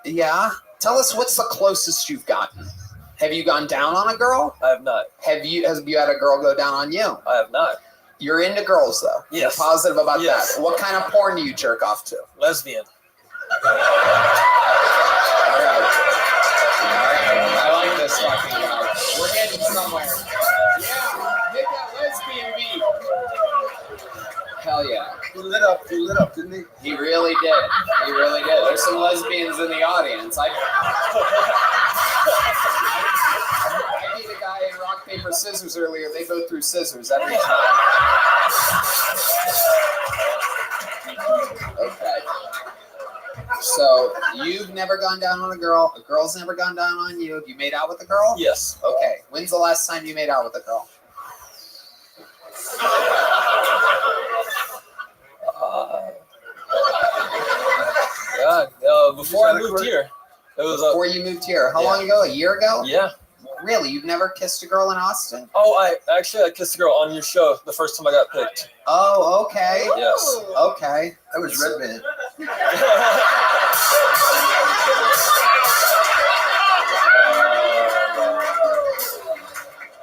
Yeah? Tell us what's the closest you've gotten. Have you gone down on a girl? I have not. Have you had a girl go down on you? I have not. You're into girls, though. Yes. You're positive about Yes. that. What kind of porn do you jerk off to? Lesbian. All right. I like this fucking guy. We're getting somewhere. Yeah, hit that lesbian beat. Hell yeah. You lit up. didn't he? He really did. He really did. There's some lesbians in the audience. I beat a guy in rock, paper, scissors earlier. They both threw scissors every time. Okay. So you've never gone down on a girl. A girl's never gone down on you. Have you made out with a girl? Yes. Okay. When's the last time you made out with a girl? Before I moved here. It was before you moved here. How long ago? A year ago? Yeah. Really? You've never kissed a girl in Austin? Oh, I kissed a girl on your show the first time I got picked. Oh, okay. Yes. Okay. That was Red Band.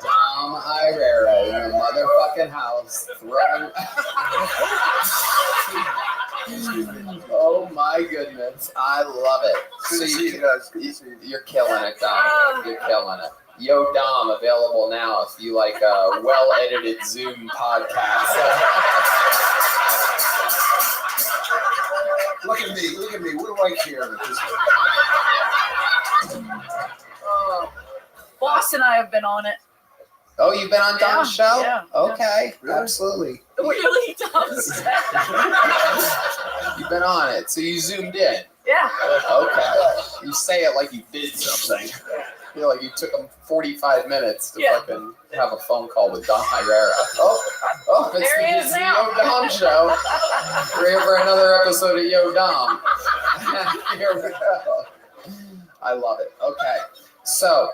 Dom Irera in the motherfucking house. Throwing... Oh my goodness. I love it. Good to see you guys. Good to see you. You're killing it, Dom. You're killing it. Yo Dom, available now if you like a well-edited Zoom podcast. Look at me. Look at me. What do I care? Boss and I have been on it. Oh, you've been on Dom's show? Yeah. Okay, Really? Really, absolutely. Dom's. You've been on it, so you zoomed in. Yeah. Okay. You say it like you did something. I feel like you took them 45 minutes to fucking have a phone call with Dom Herrera. Oh, it's There he the is now. Yo Dom show. We're here for another episode of Yo Dom. Here we go. I love it. Okay. So,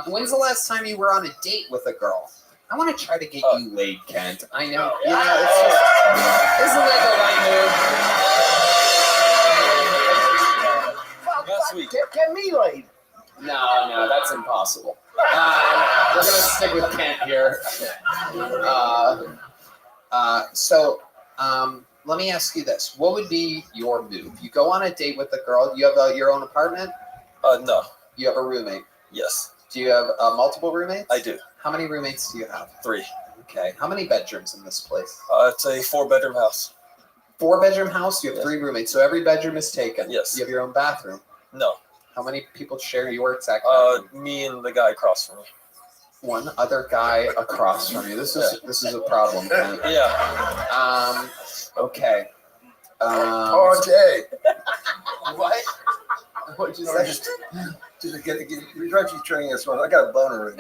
when's the last time you were on a date with a girl? I want to try to get you laid, Kent. I know. You know, it's just, isn't that the right move? Last week. Get me laid. No, that's impossible. We're gonna stick with Kent here. Let me ask you this: what would be your move? You go on a date with a girl. You have your own apartment? No. You have a roommate? Yes. Do you have multiple roommates? I do. How many roommates do you have? 3. Okay. How many bedrooms in this place? It's a 4-bedroom house. 4-bedroom house. You have 3 roommates, so every bedroom is taken. Yes. You have your own bathroom. No. How many people share your exact bathroom? Me and the guy across from me. One other guy across from you. This is a problem, Kent. Yeah. Okay. Okay. What? What'd you say? Just get you training this one. I got a boner in.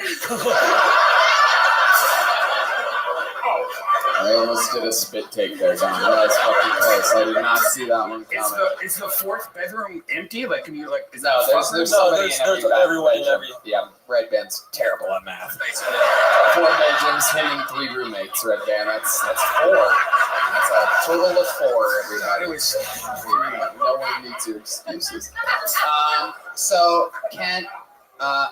I almost did a spit take there, Don. That was fucking close. I did not see that one coming. Is the 4th bedroom empty? Like, can you like? Is No, that there's somebody in every everyone in every. Yeah, Red Band's terrible at math. 4 bedrooms, him and 3 roommates. Red Band. That's 4. That's a total of 4 every night. No one needs your excuses. So, Kent,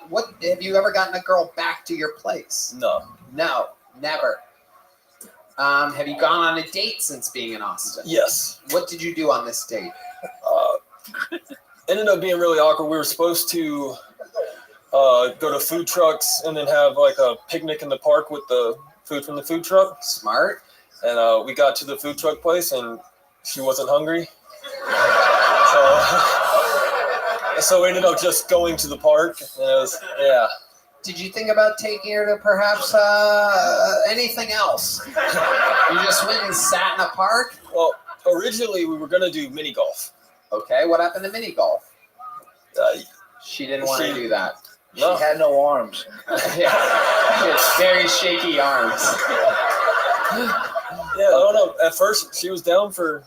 what have you ever gotten a girl back to your place? No. No, never. Have you gone on a date since being in Austin? Yes. What did you do on this date? Ended up being really awkward. We were supposed to go to food trucks and then have like a picnic in the park with the food from the food truck. Smart. And we got to the food truck place and she wasn't hungry. So we ended up just going to the park. And it was, yeah. Did you think about taking her to perhaps anything else? You just went and sat in a park? Well, originally we were going to do mini golf. Okay, what happened to mini golf? She didn't want to do that. No. She had no arms. Yeah, she had very shaky arms. Yeah, I don't know. At first, she was down for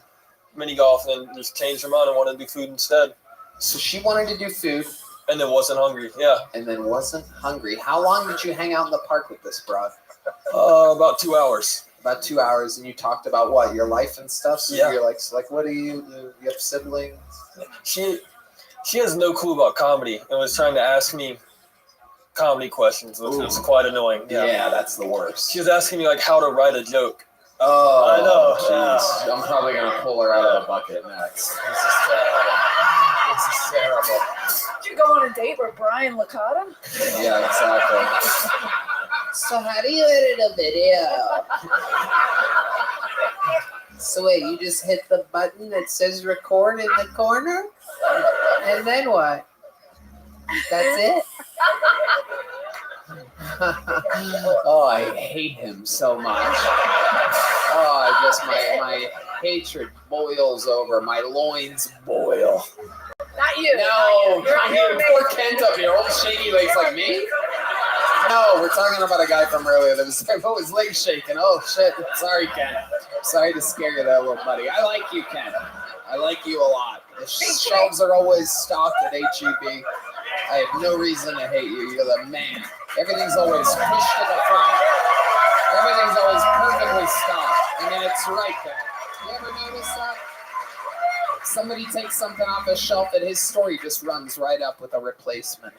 mini golf and then just changed her mind and wanted to do food instead. So she wanted to do food. And then wasn't hungry, yeah. And then wasn't hungry. How long did you hang out in the park with this broad? About 2 hours. About 2 hours, and you talked about what, your life and stuff? So yeah. You're like, what do you have siblings? She has no clue about comedy and was trying to ask me comedy questions, which was quite annoying. Yeah, that's the worst. She was asking me like how to write a joke. Oh, I know. Jeez. I'm probably gonna pull her out of the bucket next. This is terrible. This is terrible. Did you go on a date with Brian Licata? Yeah, exactly. So how do you edit a video? So wait, you just hit the button that says record in the corner? And then what? That's it? Oh, I hate him so much. Oh, my hatred boils over. My loins boil. Not you. No, You're not you. Poor Kent up here, old shaky legs like me. No, we're talking about a guy from earlier that was his legs shaking. Oh shit! Sorry, Ken. Sorry to scare you there, little buddy. I like you, Ken. I like you a lot. The shelves are always stocked at HEB. I have no reason to hate you. You're the man. Everything's always pushed to the front. Everything's always perfectly stocked. I mean, it's right there. You ever notice that? Somebody takes something off a shelf and his story just runs right up with a replacement.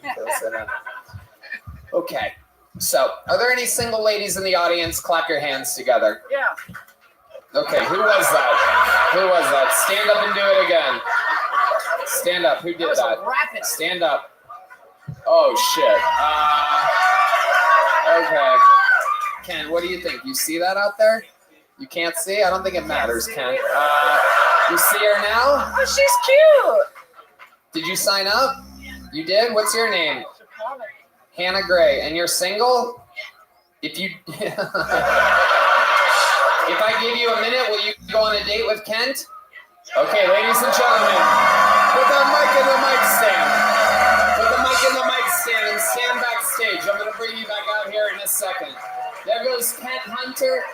Okay, so are there any single ladies in the audience? Clap your hands together. Yeah. Okay, who was that? Who was that? Stand up and do it again. Stand up. Who did that? Rapid. Stand up. Oh, shit. Okay. Ken, what do you think? You see that out there? You can't see? I don't think it matters, Ken. You see her now? Oh, she's cute. Did you sign up? You did? What's your name? Hannah Gray. And you're single? If you... If I give you a minute, will you go on a date with Kent? Okay, ladies and gentlemen, put the mic in the mic stand. Put the mic in the mic stand and stand backstage. I'm going to bring you back out here in a second. There goes Kent Hunter.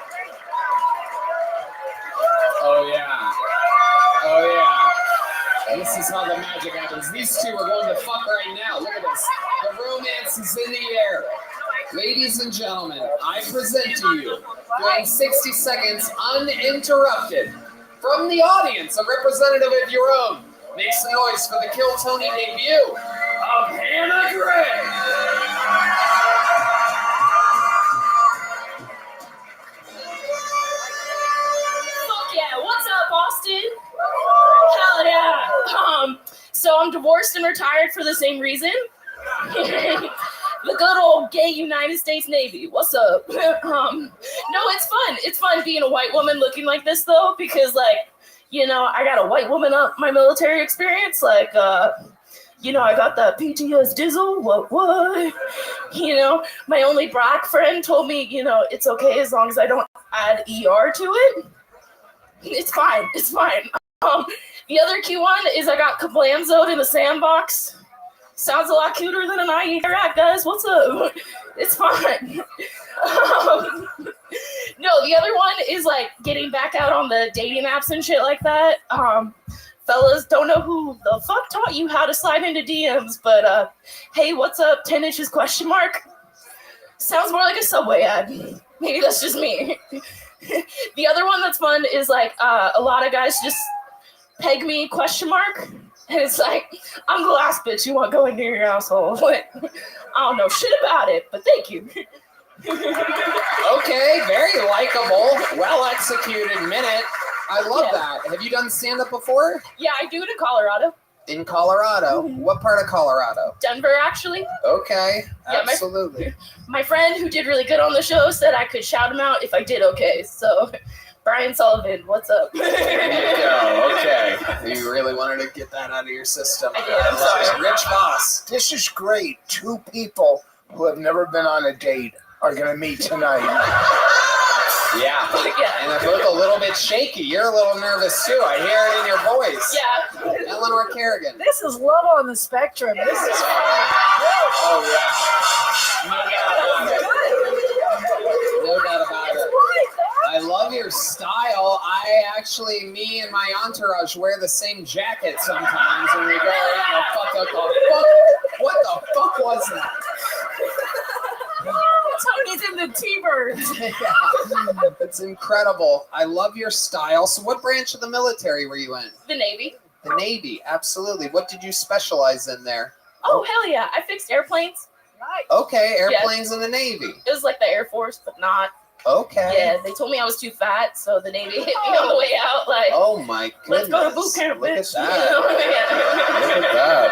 Oh, yeah. Oh, yeah. This is how the magic happens. These two are going to fuck right now. Look at this. The romance is in the air. Ladies and gentlemen, I present to you, during 60 seconds uninterrupted, from the audience, a representative of your own. Make some noise for the Kill Tony debut of Hannah Gray. Fuck yeah, what's up, Austin? Hell yeah. So I'm divorced and retired for the same reason. The good old gay United States Navy. What's up? No, it's fun. It's fun being a white woman looking like this, though, because, like, you know, I got a white woman up my military experience. Like, you know, I got that PTS dizzle. What? You know, my only black friend told me, you know, it's okay as long as I don't add ER to it. It's fine. It's fine. The other cute one is I got kablamzoed in the sandbox. Sounds a lot cuter than an IE rat, guys. What's up? It's fine. No, the other one is like getting back out on the dating apps and shit like that. Fellas, don't know who the fuck taught you how to slide into DMs, but hey, what's up? 10 inches question mark. Sounds more like a Subway ad. Maybe that's just me. The other one that's fun is like a lot of guys just peg me question mark. And it's like, I'm glass, bitch. You want to go into your asshole? I don't know shit about it, but thank you. Okay, very likable, well executed minute. I love that. Have you done stand-up before? Yeah, I do it in Colorado. In Colorado? What part of Colorado? Denver, actually. Okay, Yeah, absolutely. My friend who did really good on the show said I could shout him out if I did okay. So, Brian Sullivan, what's up? There you go. Okay. You really wanted to get that out of your system. I love it. Rich Boss. This is great. Two people who have never been on a date are going to meet tonight. Yeah. And they're both a little bit shaky. You're a little nervous too. I hear it in your voice. Yeah. Eleanor Kerrigan. This is love on the spectrum. This is Oh, yeah. No doubt about it. I love your style. Me and my entourage wear the same jacket sometimes when we go around. What the fuck was that? Tony's in the T-Birds. Yeah. It's incredible. I love your style. So what branch of the military were you in? The Navy. The Navy, absolutely. What did you specialize in there? Oh, hell yeah. I fixed airplanes. Okay, airplanes in the Navy. It was like the Air Force, but not. Okay. Yeah, they told me I was too fat, so the Navy hit me on the way out. Like, oh my let's goodness. go to boot camp, bitch. Look at that.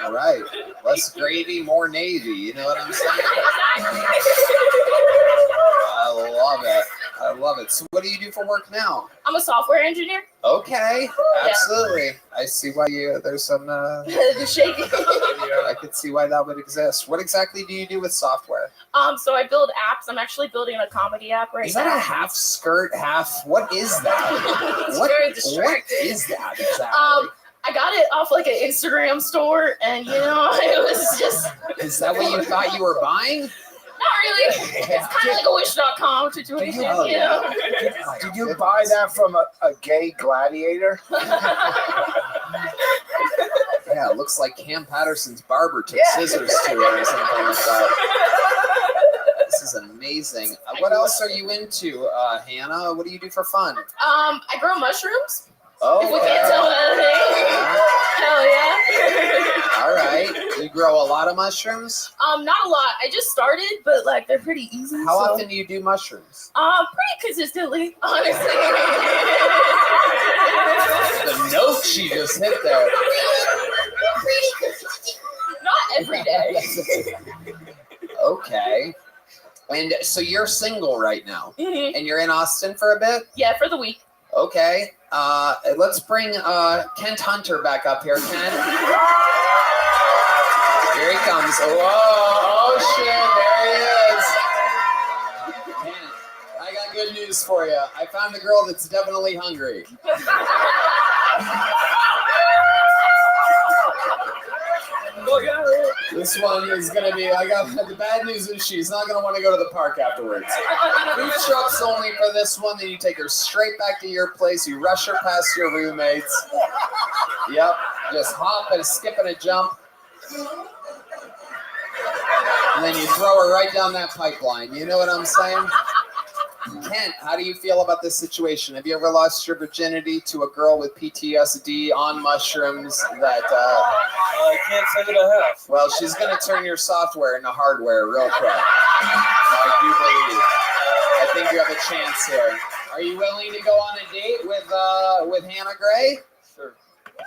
All right. Less gravy, more Navy. You know what I'm saying? I love it. I love it. So what do you do for work now? I'm a software engineer. Okay, Yeah. absolutely. I see why there's some. The shaking. I could see why that would exist. What exactly do you do with software? So I build apps. I'm actually building a comedy app right Is now. that a half skirt, half? What is that? It's what, very what distracting. is that exactly? I got it off like an Instagram store, and it was just. Is that what you thought you were buying? Not really. It's kind of like a Wish.com situation, you know. Did you buy that from a gay gladiator? Yeah, it looks like Cam Patterson's barber took scissors to it or something like that. This is amazing. What else are you into, Hannah? What do you do for fun? I grow mushrooms. Oh, If we can't tell anything. Hell yeah. All right. You grow a lot of mushrooms? Not a lot. I just started, but like they're pretty easy. How often do you do mushrooms? Pretty consistently, honestly. The note she just hit there. Not every day. Okay. And so you're single right now, Mhm. and you're in Austin for a bit? Yeah, for the week. Okay. Let's bring Kent Hunter back up here. Kent. Here he comes. Oh shit, there he is. Kent, I got good news for you. I found a girl that's definitely hungry. This one is gonna be. The bad news is she's not gonna want to go to the park afterwards. Food trucks only for this one. Then you take her straight back to your place. You rush her past your roommates. Yep, just hop and skip and a jump, and then you throw her right down that pipeline. You know what I'm saying? Kent, how do you feel about this situation? Have you ever lost your virginity to a girl with PTSD on mushrooms that, I can't say that I have. well, she's going to turn your software into hardware real quick. I do believe. I think you have a chance here. Are you willing to go on a date with Hannah Gray? Sure.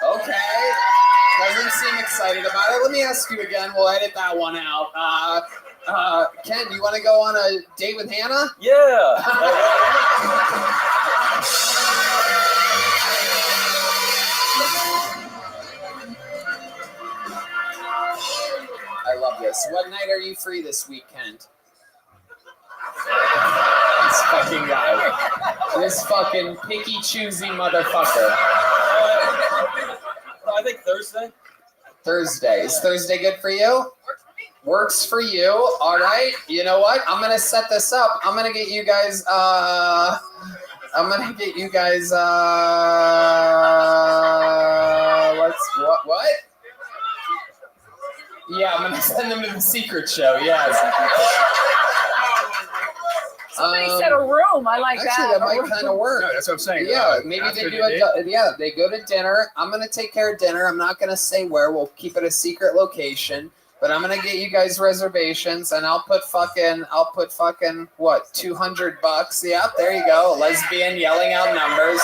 Okay. Doesn't seem excited about it. Let me ask you again. We'll edit that one out. Ken, do you want to go on a date with Hannah? Yeah. I love this. What night are you free this week, Kent? This fucking guy. This fucking picky, choosy motherfucker. I think Thursday. Thursday. Is Thursday good for you? Works for you. All right. You know what? I'm going to set this up. I'm going to get you guys, what? Yeah, I'm going to send them to the secret show. Yes. Somebody said a room. I like Actually, that might kind of work. No, that's what I'm saying. Yeah, maybe After they the do date? they go to dinner. I'm gonna take care of dinner. I'm not gonna say where. We'll keep it a secret location. But I'm gonna get you guys reservations, and I'll put fucking what, $200? Yep, there you go. A lesbian yelling out numbers.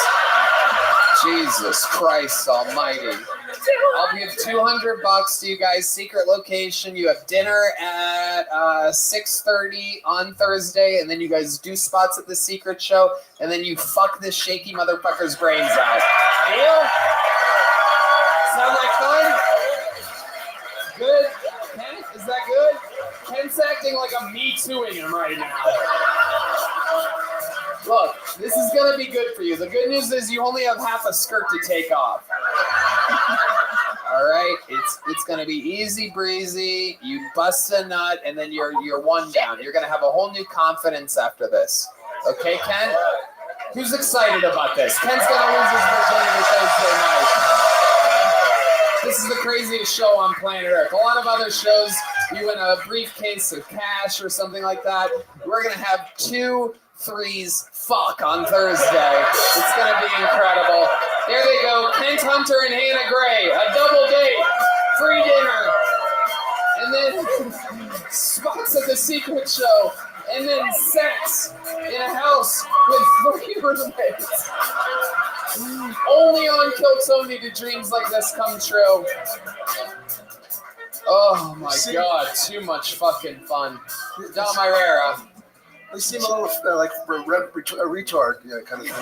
Jesus Christ Almighty! I'll give $200 to you guys. Secret location. You have dinner at 6:30 on Thursday, and then you guys do spots at the secret show, and then you fuck this shaky motherfucker's brains out. Deal? Sound like fun? Good. Ken, is that good? Ken's acting like I'm me tooing him right now. Look, this is gonna be good for you. The good news is you only have half a skirt to take off. All right, it's gonna be easy breezy. You bust a nut, and then you're one down. You're gonna have a whole new confidence after this. Okay, Ken? Who's excited about this? Ken's gonna lose his virginity Thursday night. This is the craziest show on planet Earth. A lot of other shows, you win a briefcase of cash or something like that. We're gonna have 2 3s fuck on Thursday. It's gonna be incredible. There they go, Kent Hunter and Hannah Gray, a double date, free dinner, and then spots at the secret show, and then sex in a house with 3 roommates. Only on Kill Tony do dreams like this come true. Oh my god, too much fucking fun. Dom Irera. You seem a little like a retard, yeah, kind of thing.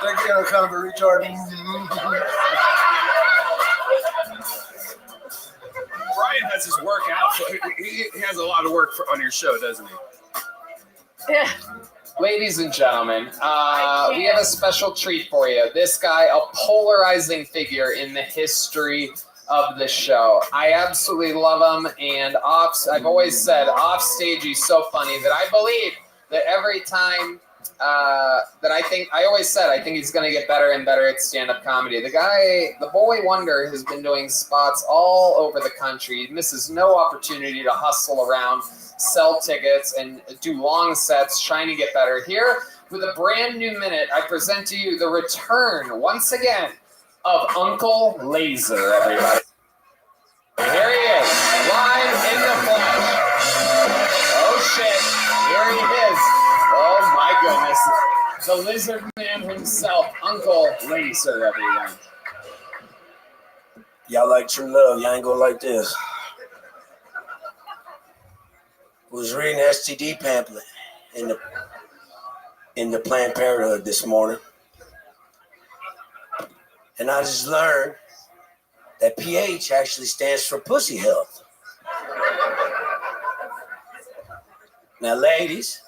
Like, kind of a retard. Brian has his work out. He has a lot of work on your show, doesn't he? Yeah. Ladies and gentlemen, we have a special treat for you. This guy, a polarizing figure in the history of the show. I absolutely love him, and I've always said off stage he's so funny that I believe that every time I think he's going to get better and better at stand-up comedy. The boy wonder has been doing spots all over the country. He misses no opportunity to hustle around, sell tickets, and do long sets, trying to get better. Here, with a brand new minute, I present to you the return, once again, of Uncle Laser, everybody. Here he is, live in the flesh. Oh, shit. Here he is. Oh, my goodness. The lizard man himself, Uncle Laser, everyone. Y'all like true love. Y'all ain't gonna like this. Was reading the STD pamphlet in the Planned Parenthood this morning. And I just learned that PH actually stands for pussy health. Now, ladies,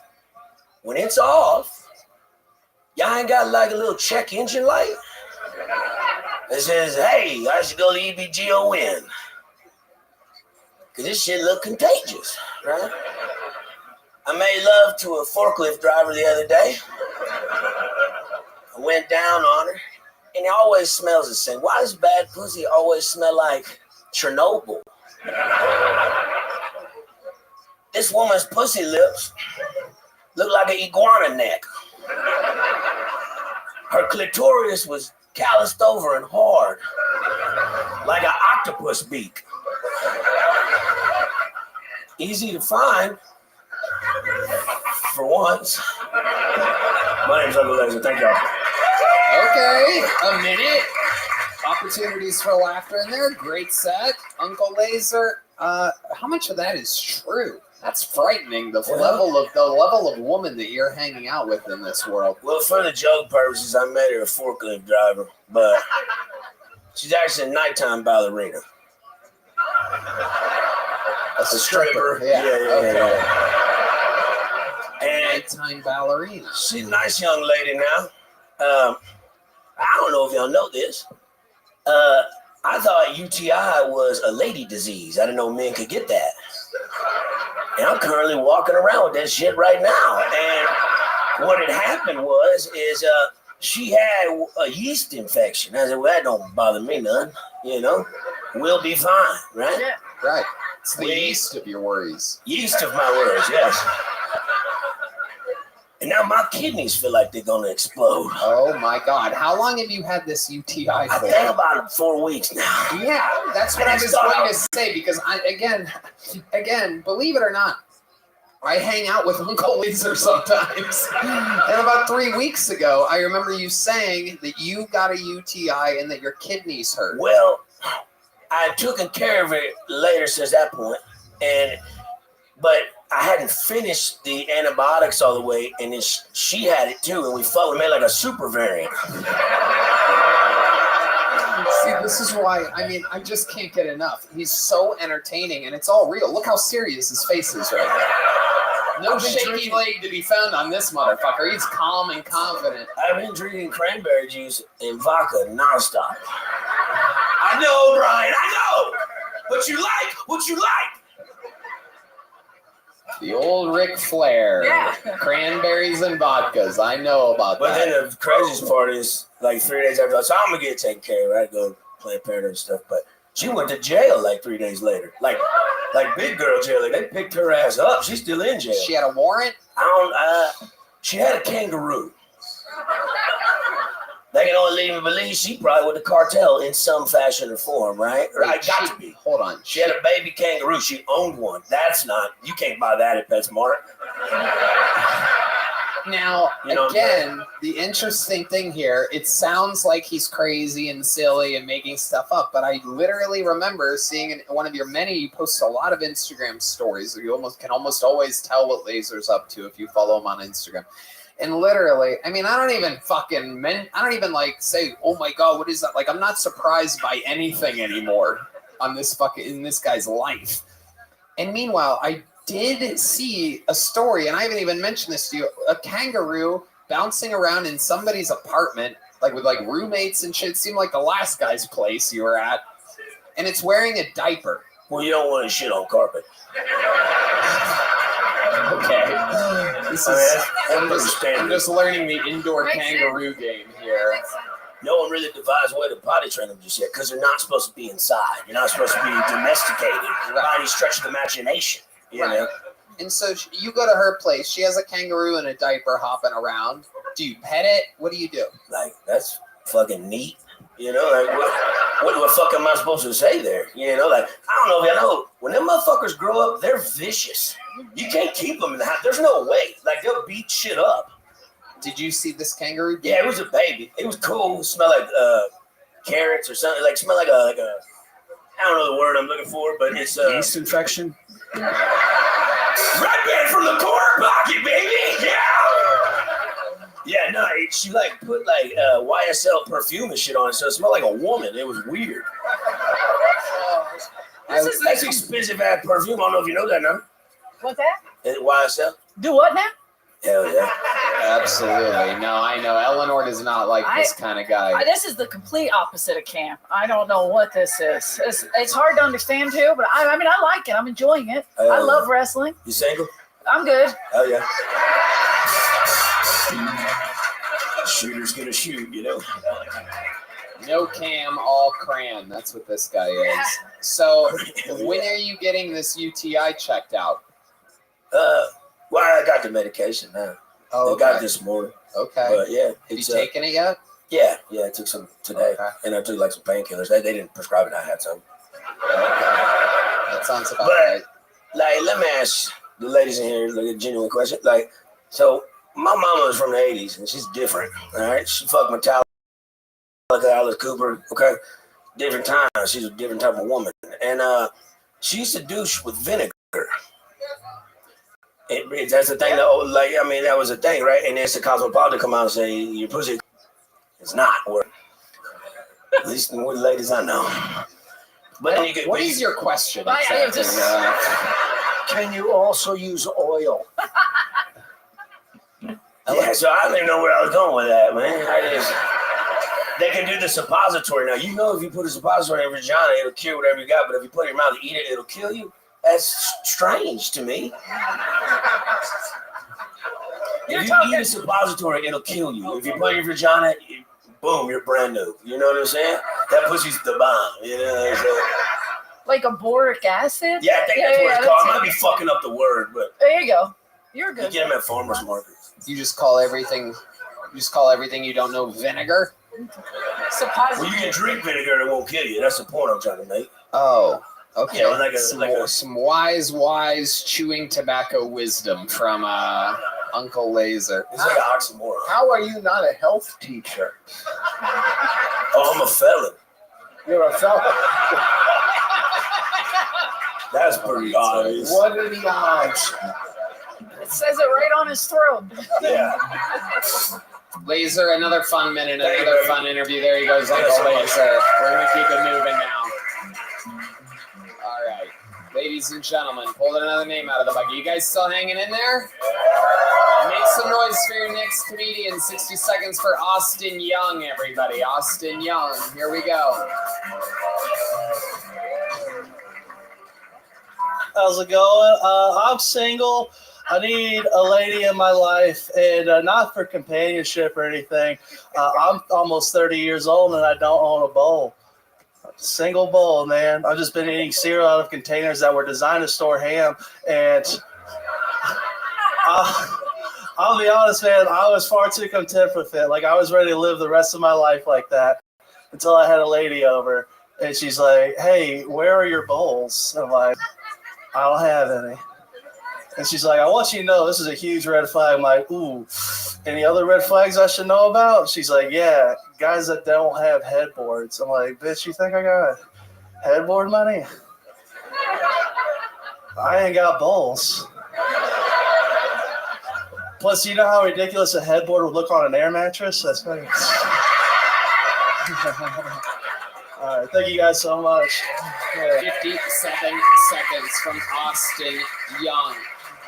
when it's off, y'all ain't got like a little check engine light that says, hey, I should go to EBGON. Because this shit look contagious, right? I made love to a forklift driver the other day. I went down on her, and it always smells the same. Why does bad pussy always smell like Chernobyl? This woman's pussy lips look like an iguana neck. Her clitoris was calloused over and hard, like an octopus beak. Easy to find, for once. My name's Uncle Laser. Thank y'all. Okay, a minute. Opportunities for laughter in there. Great set. Uncle Laser. How much of that is true? That's frightening. The level of woman that you're hanging out with in this world. Well, for the joke purposes, I made her a forklift driver, but she's actually a nighttime ballerina. That's a stripper. Yeah. And nighttime ballerina. She's a nice young lady now. I don't know if y'all know this. I thought UTI was a lady disease. I didn't know men could get that. And I'm currently walking around with that shit right now. And what had happened is she had a yeast infection. I said, well, that don't bother me none. You know, we'll be fine, right? Yeah. Right. It's the yeast of your worries. Yeast of my worries, yes. And now my kidneys feel like they're gonna explode. Oh my God! How long have you had this UTI for? I think about 4 weeks now. Yeah, that's what I was going to say because again, believe it or not, I hang out with Uncle Laser sometimes. And about 3 weeks ago, I remember you saying that you got a UTI and that your kidneys hurt. Well, I've taken care of it later since that point, but I hadn't finished the antibiotics all the way, and then she had it too, and we made like a super variant. See, this is why, I just can't get enough. He's so entertaining, and it's all real. Look how serious his face is right now. No shaky leg to be found on this motherfucker. He's calm and confident. I've been drinking cranberry juice and vodka nonstop. I know, Brian, I know! But you like what you like! The old Ric Flair. Yeah. Cranberries and vodkas. I know about that. But then the craziest part is, like 3 days after, so I'm going to get taken care of. I go to Planned Parenthood and stuff. But she went to jail like 3 days later. Like big girl jail. Like, they picked her ass up. She's still in jail. She had a warrant? She had a kangaroo. They can only leave me believe she probably with the cartel in some fashion or form, right? Right, got to be. Hold on. She had a baby kangaroo. She owned one. You can't buy that at PetSmart. Now, You know, again, the interesting thing here, it sounds like he's crazy and silly and making stuff up, but I literally remember seeing in one of your many, you post a lot of Instagram stories. You can almost always tell what Laser's up to if you follow him on Instagram. And literally, I mean, I don't even like say, oh my God, what is that? Like, I'm not surprised by anything anymore in this guy's life. And meanwhile, I did see a story, and I haven't even mentioned this to you, a kangaroo bouncing around in somebody's apartment, like with like roommates and shit. It seemed like the last guy's place you were at, and it's wearing a diaper. Well, you don't want to shit on carpet. Okay. I'm just learning the indoor kangaroo game here. No one really devised a way to potty train them just yet, because they're not supposed to be inside. You're not supposed to be domesticated by any stretch of the imagination. You know? And so you go to her place. She has a kangaroo in a diaper hopping around. Do you pet it? What do you do? Like, that's fucking neat. You know, like, what the fuck am I supposed to say there? You know, like, I don't know if y'all know, when them motherfuckers grow up, they're vicious. You can't keep them in the house. There's no way. Like, they'll beat shit up. Did you see this kangaroo? Yeah, it was a baby. It was cool. It smelled like carrots or something. Like, smelled like a I don't know the word I'm looking for, but it's yeast infection. Right back from the corner pocket, baby. Yeah. Yeah, no, she like put like YSL perfume and shit on it, so it smelled like a woman. It was weird. That's expensive ass perfume. I don't know if you know that now. What's that? YSL. Do what now? Hell yeah. Absolutely. No, I know. Eleanor does not like this kind of guy. This is the complete opposite of camp. I don't know what this is. It's hard to understand too, but I mean, I like it. I'm enjoying it. I love wrestling. You single? I'm good. Hell yeah. Shooter's gonna shoot, you know. No cam, all cran. That's what this guy is. So, when are you getting this UTI checked out? Well, I got the medication now. Oh, I got it this morning. Okay. But yeah. Have you taken it yet? Yeah, I took some today. Okay. And I took like some painkillers. They didn't prescribe it. I had some. That sounds about right. Like, let me ask the ladies in here like a genuine question. Like, so my mama was from the 80s and she's different. All right. She fucked Metallica, Alice Cooper. Okay. Different time. She's a different type of woman. And she used to douche with vinegar. That's the thing. That was a thing, right? And then the Cosmopolitan come out and say your pussy is not, or at least the ladies I know. But then what is your question? Can you also use oil? Yeah, so I don't even know where I was going with that, man. They can do the suppository now. You know, if you put a suppository in your vagina, it'll cure whatever you got. But if you put it in your mouth and eat it, it'll kill you. That's strange to me. If you eat a suppository, it'll kill you. If you put it in your vagina, boom, you're brand new. You know what I'm saying? That pussy's the bomb. You know what I'm saying? Like a boric acid? Yeah, I think that's what it's called. I might be fucking up the word, but there you go. You're good. You get them at farmers markets. You just call everything you don't know vinegar? Well, you can drink vinegar and it won't kill you. That's the point I'm trying to make. Oh, okay. You know, some wise chewing tobacco wisdom from Uncle Laser. It's like an oxymoron. How are you not a health teacher? Oh, I'm a felon. You're a felon. That's pretty obvious. What are the odds? It says it right on his throat. Yeah. Laser, another fun minute, another fun interview. There he goes, Uncle Laser. We're going to keep it moving now. All right. Ladies and gentlemen, pulled another name out of the bucket. You guys still hanging in there? Make some noise for your next comedian. 60 seconds for Austin Young, everybody. Austin Young. Here we go. How's it going? I'm single. I need a lady in my life, and not for companionship or anything. I'm almost 30 years old, and I don't own a bowl. Single bowl, man. I've just been eating cereal out of containers that were designed to store ham, and I'll be honest, man, I was far too content with it. Like, I was ready to live the rest of my life like that until I had a lady over, and she's like, hey, where are your bowls? I'm like, I don't have any. And she's like, I want you to know this is a huge red flag. I'm like, ooh, any other red flags I should know about? She's like, yeah, guys that don't have headboards. I'm like, bitch, you think I got headboard money? I ain't got balls. Plus, you know how ridiculous a headboard would look on an air mattress? That's funny. All right, thank you guys so much. 57 seconds from Austin Young.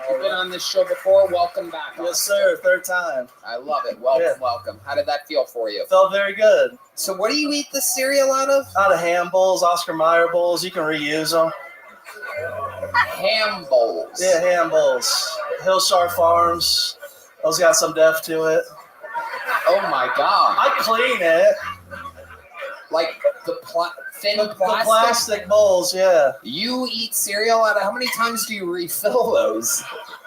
You've been on this show before. Welcome back. Yes, sir. Third time. I love it. Welcome, welcome. How did that feel for you? Felt very good. So what do you eat the cereal out of? Out of ham bowls, Oscar Mayer bowls. You can reuse them. Ham bowls. Yeah, ham bowls. Hillshire Farms. Those got some depth to it. Oh my God. I clean it. Like the thin plastic? The plastic bowls, yeah. You eat cereal out of, how many times do you refill those?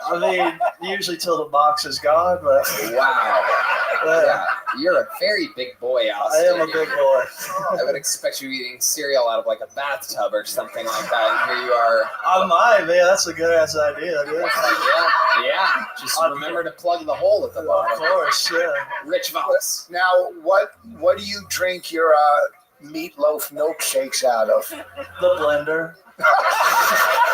I mean, usually till the box is gone, but. Wow. Yeah, you're a very big boy, Austin. I am a big boy. I would expect you eating cereal out of like a bathtub or something like that, and here you are. I might, man. That's a good ass idea, dude. Yeah. Just remember to plug the hole at the bottom. Of course, yeah. Rich Vox. Now, what do you drink your meatloaf milkshakes out of? The blender.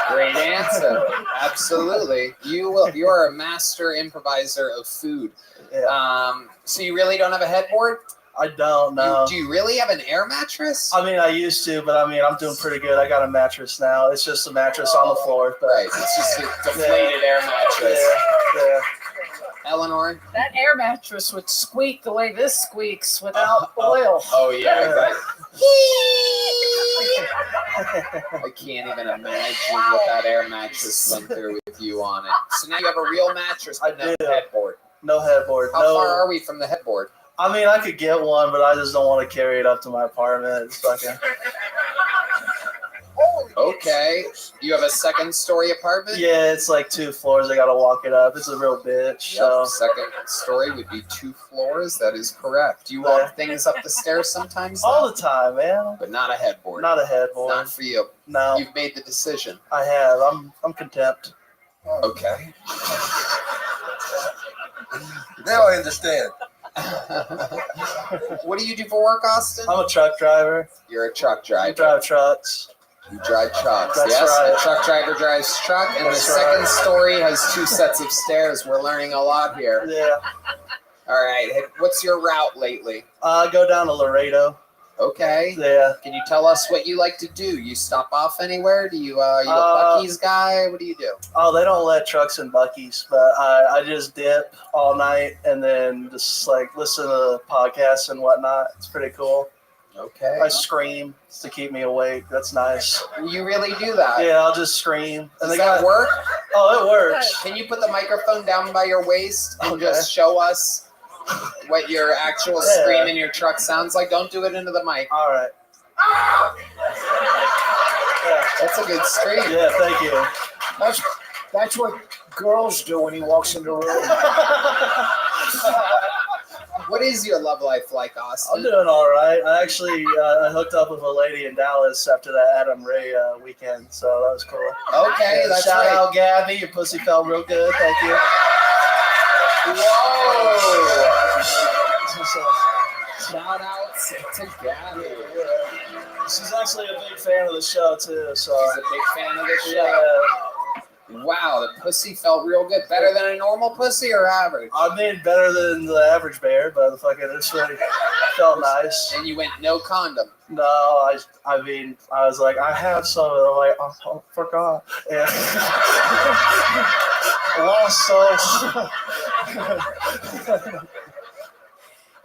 Great answer. Absolutely. You are a master improviser of food. Yeah. So you really don't have a headboard? I don't know. Do you really have an air mattress? I mean, I used to, but I mean, I'm doing pretty good. I got a mattress now. It's just a mattress on the floor. But right. It's just a deflated air mattress. Yeah. Eleanor? That air mattress would squeak the way this squeaks without oil. Oh, yeah. I can't even imagine what that air mattress went through with you on it. So now you have a real mattress, but no headboard. No headboard. How far are we from the headboard? I mean, I could get one, but I just don't want to carry it up to my apartment. It's fucking. Okay. You have a second-story apartment? Yeah, it's like 2 floors. I gotta walk it up. It's a real bitch. Yep. So. Second story would be 2 floors. That is correct. Do you walk things up the stairs sometimes? All the time, man. But not a headboard. Not a headboard. Not for you. No. You've made the decision. I have. I'm content. Okay. Now I understand. What do you do for work, Austin? I'm a truck driver. You're a truck driver. I drive trucks. You drive trucks. That's yes, right. A truck driver drives truck, and That's the second right. story has 2 sets of stairs. We're learning a lot here. Yeah. All right. Hey, what's your route lately? I go down to Laredo. Okay. Yeah. Can you tell us what you like to do? You stop off anywhere? Do you a Buc-ee's guy? What do you do? Oh, they don't let trucks in Buc-ee's, but I just dip all night and then just like listen to podcasts and whatnot. It's pretty cool. Okay. I scream to keep me awake. That's nice. You really do that? Yeah, I'll just scream. Does that work? Oh, it works. Can you put the microphone down by your waist and just show us what your actual scream in your truck sounds like? Don't do it into the mic. All right. That's a good scream. Yeah, thank you. That's what girls do when he walks in the room. What is your love life like, Austin? I'm doing all right. I actually I hooked up with a lady in Dallas after that Adam Ray weekend, so that was cool. Okay, that's shout right. out Gabby. Your pussy felt real good. Thank you. Whoa! Shout outs to Gabby. She's actually a big fan of the show too. So she's a big fan of the show. Wow, the pussy felt real good. Better than a normal pussy or average? I mean, better than the average bear, but the fucking this really felt nice. And you went no condom? No, I mean, I was like, I have some, and I'm like, oh, forgot. Yeah. Lost souls.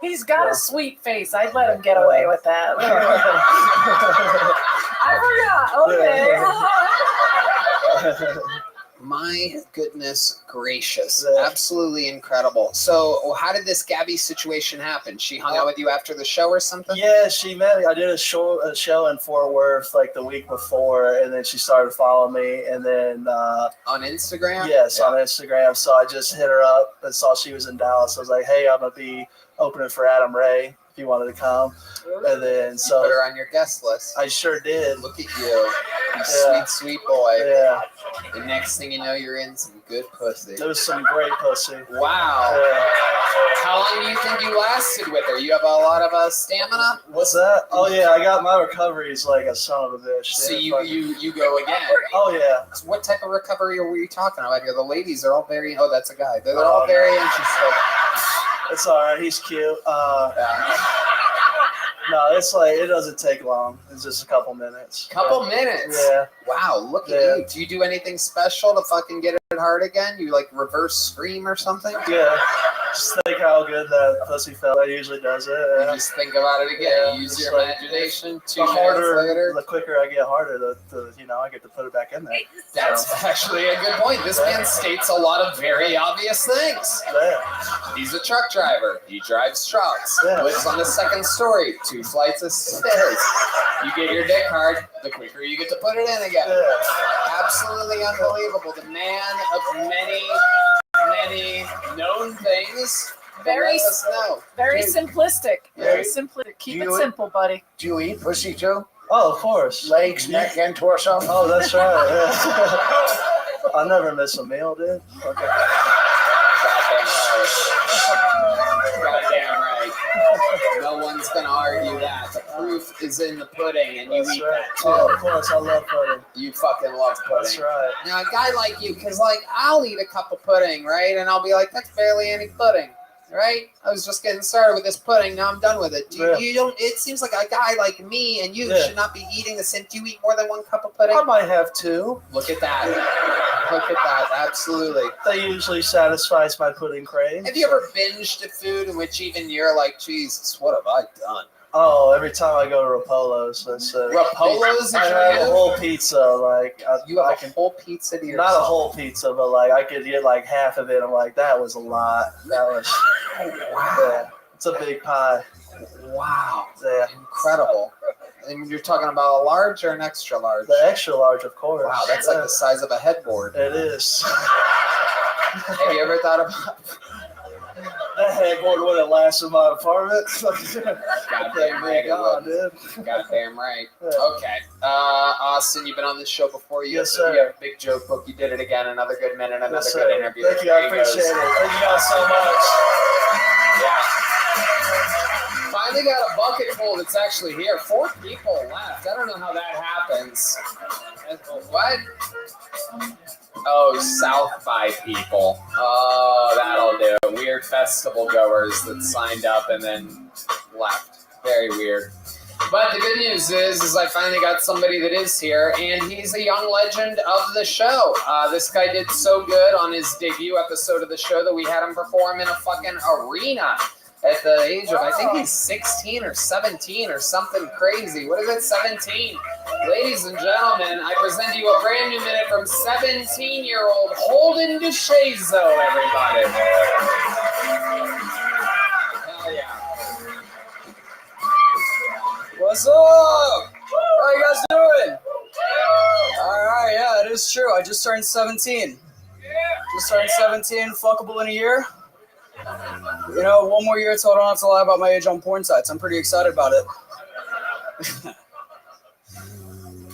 He's got a sweet face. I'd let him get away with that. I forgot. Okay. My goodness gracious. Absolutely incredible. So how did this Gabby situation happen? She hung out with you after the show or something? Yeah, she met me. I did a show in Fort Worth like the week before, and then she started following me. And then on Instagram? Yes, on Instagram. So I just hit her up and saw she was in Dallas. I was like, hey, I'm going to be opening for Adam Ray. if you wanted to come. And then so put her on your guest list. I sure did. Look at you. You sweet, sweet boy. Yeah. The next thing you know, you're in some good pussy. There was some great pussy. Wow. Yeah. How long do you think you lasted with her? You have a lot of stamina? What's that? Oh yeah, I got my recoveries like a son of a bitch. So you go again? Oh yeah. So what type of recovery were you talking about here? The ladies are all very. Oh, that's a guy. They're all very interested. It's all right. He's cute. No, it's like it doesn't take long. It's just a couple minutes. Couple minutes? Yeah. Wow, look at you. Do you do anything special to fucking get it hard again? You like reverse scream or something? Yeah. Just think how good that pussy fella usually does it. Yeah. You just think about it again. Yeah, You use just your like, imagination. The harder, the quicker I get harder, the I get to put it back in there. That's actually a good point. This man states a lot of very obvious things. Yeah. He's a truck driver. He drives trucks. Yeah. Lives on the second story, 2 flights of stairs. You get your dick hard, the quicker you get to put it in again. Yeah. Absolutely unbelievable. The man of many known things. Very, Let us know. very Dude. simplistic. Very Yeah. simplistic. Keep it simple, buddy. Do you eat pussy too? Oh, of course. Legs, neck, and torso? Oh, that's right. Yeah. I never miss a meal, dude. Okay. Goddamn right. No one's gonna argue that. The proof is in the pudding, and you That's eat right. that too. Oh, of course, I love pudding. You fucking love pudding. That's right. Now, a guy like you, because like I'll eat a cup of pudding, right, and I'll be like, that's barely any pudding, right? I was just getting started with this pudding. Now I'm done with it. You don't. It seems like a guy like me and you should not be eating the same. Do you eat more than 1 cup of pudding? I might have 2. Look at that. Look at that. Absolutely. That usually satisfies my pudding crave. Have you ever binged a food in which even you're like, Jesus, what have I done? Oh, every time I go to Rapolo's, that's Rapolo's? I have a whole pizza. Like you have a whole pizza to yourself. Not a whole pizza, but like I could get like half of it. I'm like, that was a lot. That was. Wow. Yeah, it's a big pie. Wow. Yeah. Incredible. And you're talking about a large or an extra large? The extra large, of course. Wow, that's like the size of a headboard. It is. Have you ever thought about that headboard wouldn't last in my apartment? Goddamn right, God, dude. Goddamn right. Yeah. Okay. Austin, you've been on this show before. Yes, sir. You have a big joke book. You did it again. Another good minute, another Yes, good sir. interview. Thank you. I appreciate it. Thank you guys so much. Yeah. Finally got a bucket full that's actually here. 4 people left. I don't know how that happens. What? Oh, South by people. Oh, that'll do. Weird festival goers that signed up and then left. Very weird. But the good news is I finally got somebody that is here, and he's a young legend of the show. This guy did so good on his debut episode of the show that we had him perform in a fucking arena at the age of, I think he's 16 or 17 or something crazy. What is it, 17? Ladies and gentlemen, I present to you a brand new minute from 17-year-old Holden DeShazo, everybody. Hell yeah. What's up? How you guys doing? Alright, yeah, it is true. I just turned 17. Just turned 17, fuckable in a year. You know, 1 more year till I don't have to lie about my age on porn sites. I'm pretty excited about it.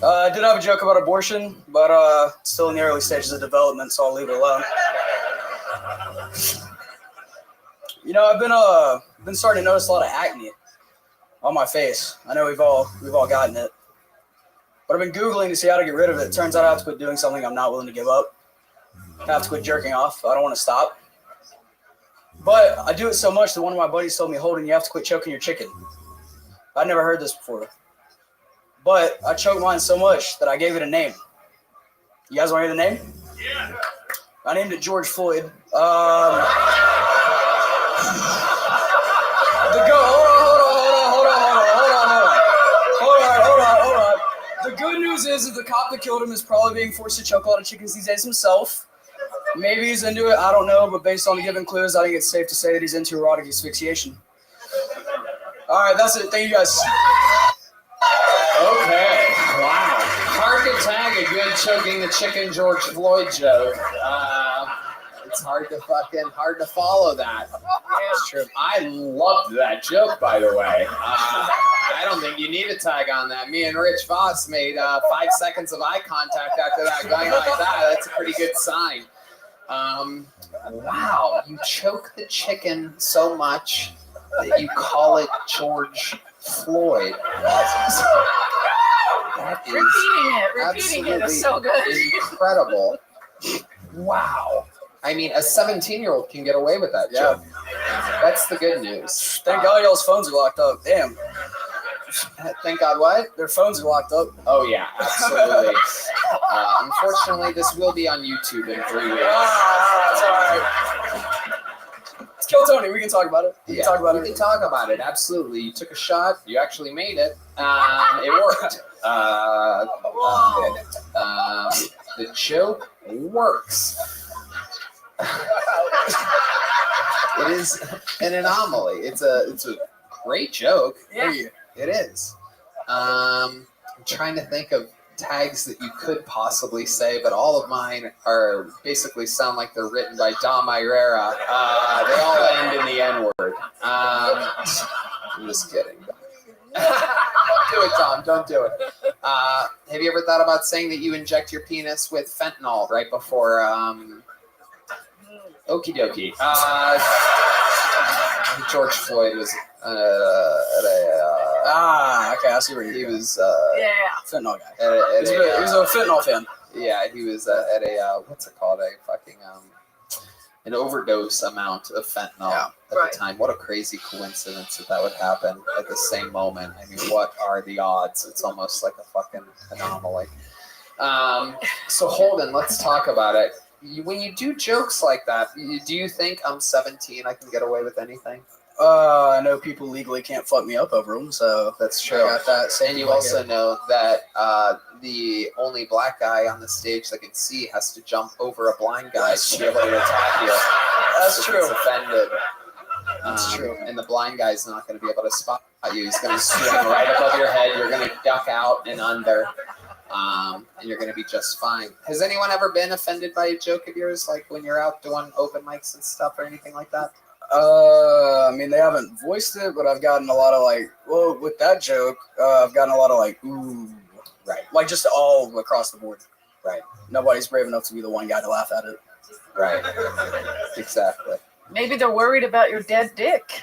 I did have a joke about abortion, but still in the early stages of development, so I'll leave it alone. You know, I've been starting to notice a lot of acne on my face. I know we've all gotten it, but I've been Googling to see how to get rid of it. Turns out I have to quit doing something I'm not willing to give up. I have to quit jerking off. I don't want to stop. But I do it so much that one of my buddies told me, Holden, you have to quit choking your chicken. I'd never heard this before. But I choked mine so much that I gave it a name. You guys want to hear the name? Yeah. I named it George Floyd. Hold on. The good news is that the cop that killed him is probably being forced to choke a lot of chickens these days himself. Maybe he's into it, I don't know, but based on the given clues, I think it's safe to say that he's into erotic asphyxiation. All right, that's it. Thank you guys. Okay, wow. Hard to tag a good choking the chicken George Floyd joke. It It's hard to follow that. That's true. I loved that joke, by the way. I don't think you need a tag on that. Me and Rich Voss made 5 seconds of eye contact after that. Going like that, that's a pretty good sign. Wow, you choke the chicken so much that you call it George Floyd. Repeating it is so good. Incredible. Wow. I mean, a 17-year-old can get away with that joke. That's the good news. Thank God y'all's phones are locked up. Damn. Thank God what? Their phones are locked up. Oh, yeah, absolutely. Unfortunately, this will be on YouTube in 3 weeks. That's all right. Let's kill Tony. We can talk about it. We can talk about it. Absolutely. You took a shot. You actually made it. It worked. The joke works. It is an anomaly. It's a great joke. Yeah. It is. I'm trying to think of tags that you could possibly say, but all of mine are basically sound like they're written by Dom Irera. They all end in the N-word. I'm just kidding. Don't do it, Tom. Don't do it. Have you ever thought about saying that you inject your penis with fentanyl right before okie dokie. George Floyd was at a okay, I see where he was fentanyl guy. He was a fentanyl fan. Yeah, he was at a what's it called? A fucking an overdose amount of fentanyl at the time. What a crazy coincidence that would happen at the same moment. I mean, what are the odds? It's almost like a fucking anomaly. So Holden, let's talk about it. When you do jokes like that, do you think I'm 17, I can get away with anything? I know people legally can't fuck me up over them, so that's true. I got that. And you also know that the only black guy on the stage that can see has to jump over a blind guy to be able to attack you. That's true. It's offended. That's true. And the blind guy's not going to be able to spot you. He's going to swing right above your head. You're going to duck out and under. And you're going to be just fine. Has anyone ever been offended by a joke of yours, like when you're out doing open mics and stuff or anything like that? I mean, they haven't voiced it, but I've gotten a lot of with that joke, I've gotten a lot of ooh. Right. Like just all across the board. Right. Nobody's brave enough to be the one guy to laugh at it. Right. Exactly. Maybe they're worried about your dead dick.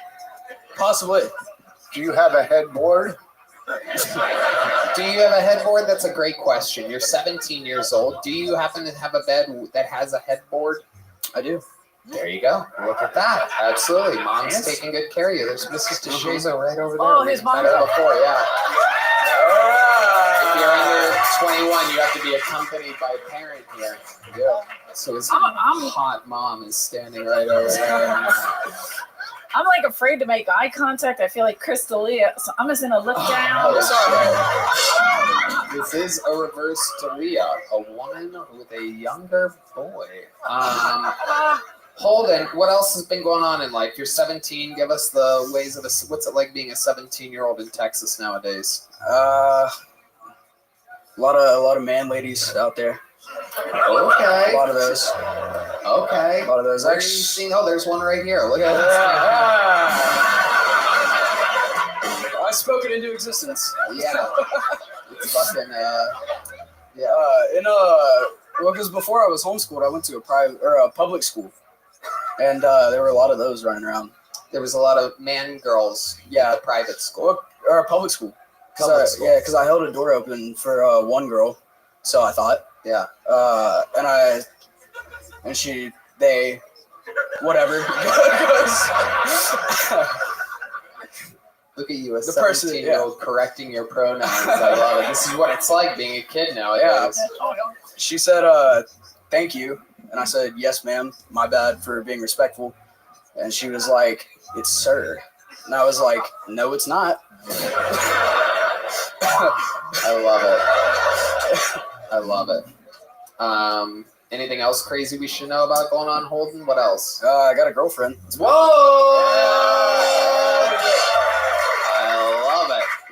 Possibly. Do you have a headboard? Do you have a headboard? That's a great question. You're 17 years old. Do you happen to have a bed that has a headboard? I do. There you go. Look at that. Absolutely. Mom's taking good care of you. There's Mrs. DeShazo right over there. Oh, his mom's before, yeah. If you're under 21, you have to be accompanied by a parent here. Yeah. So his hot mom is standing right over there. I'm afraid to make eye contact. I feel like Chris D'Elia, so I'm just gonna look down. This is a reverse D'Elia, a woman with a younger boy. Holden, what else has been going on in life? You're 17. Give us the ways of what's it like being a 17-year-old in Texas nowadays? A lot of man ladies out there. Okay. A lot of those. Okay. A lot of those. Where are you seeing? Oh, there's one right here. Look at that. I spoke it into existence. Yeah. It's fucking well, because before I was homeschooled, I went to a public school, and there were a lot of those running around. There was a lot of man girls. Yeah, at the private school or a public school. Yeah, because I held a door open for one girl, so I thought. Yeah. They, whatever. Look at you, a 17-year-old correcting your pronouns. I love it. This is what it's like being a kid nowadays. Yeah. She said, thank you. And I said, yes, ma'am. My bad for being respectful. And she was like, it's sir. And I was like, no, it's not. I love it. Anything else crazy we should know about going on, Holden? What else? I got a girlfriend. Whoa!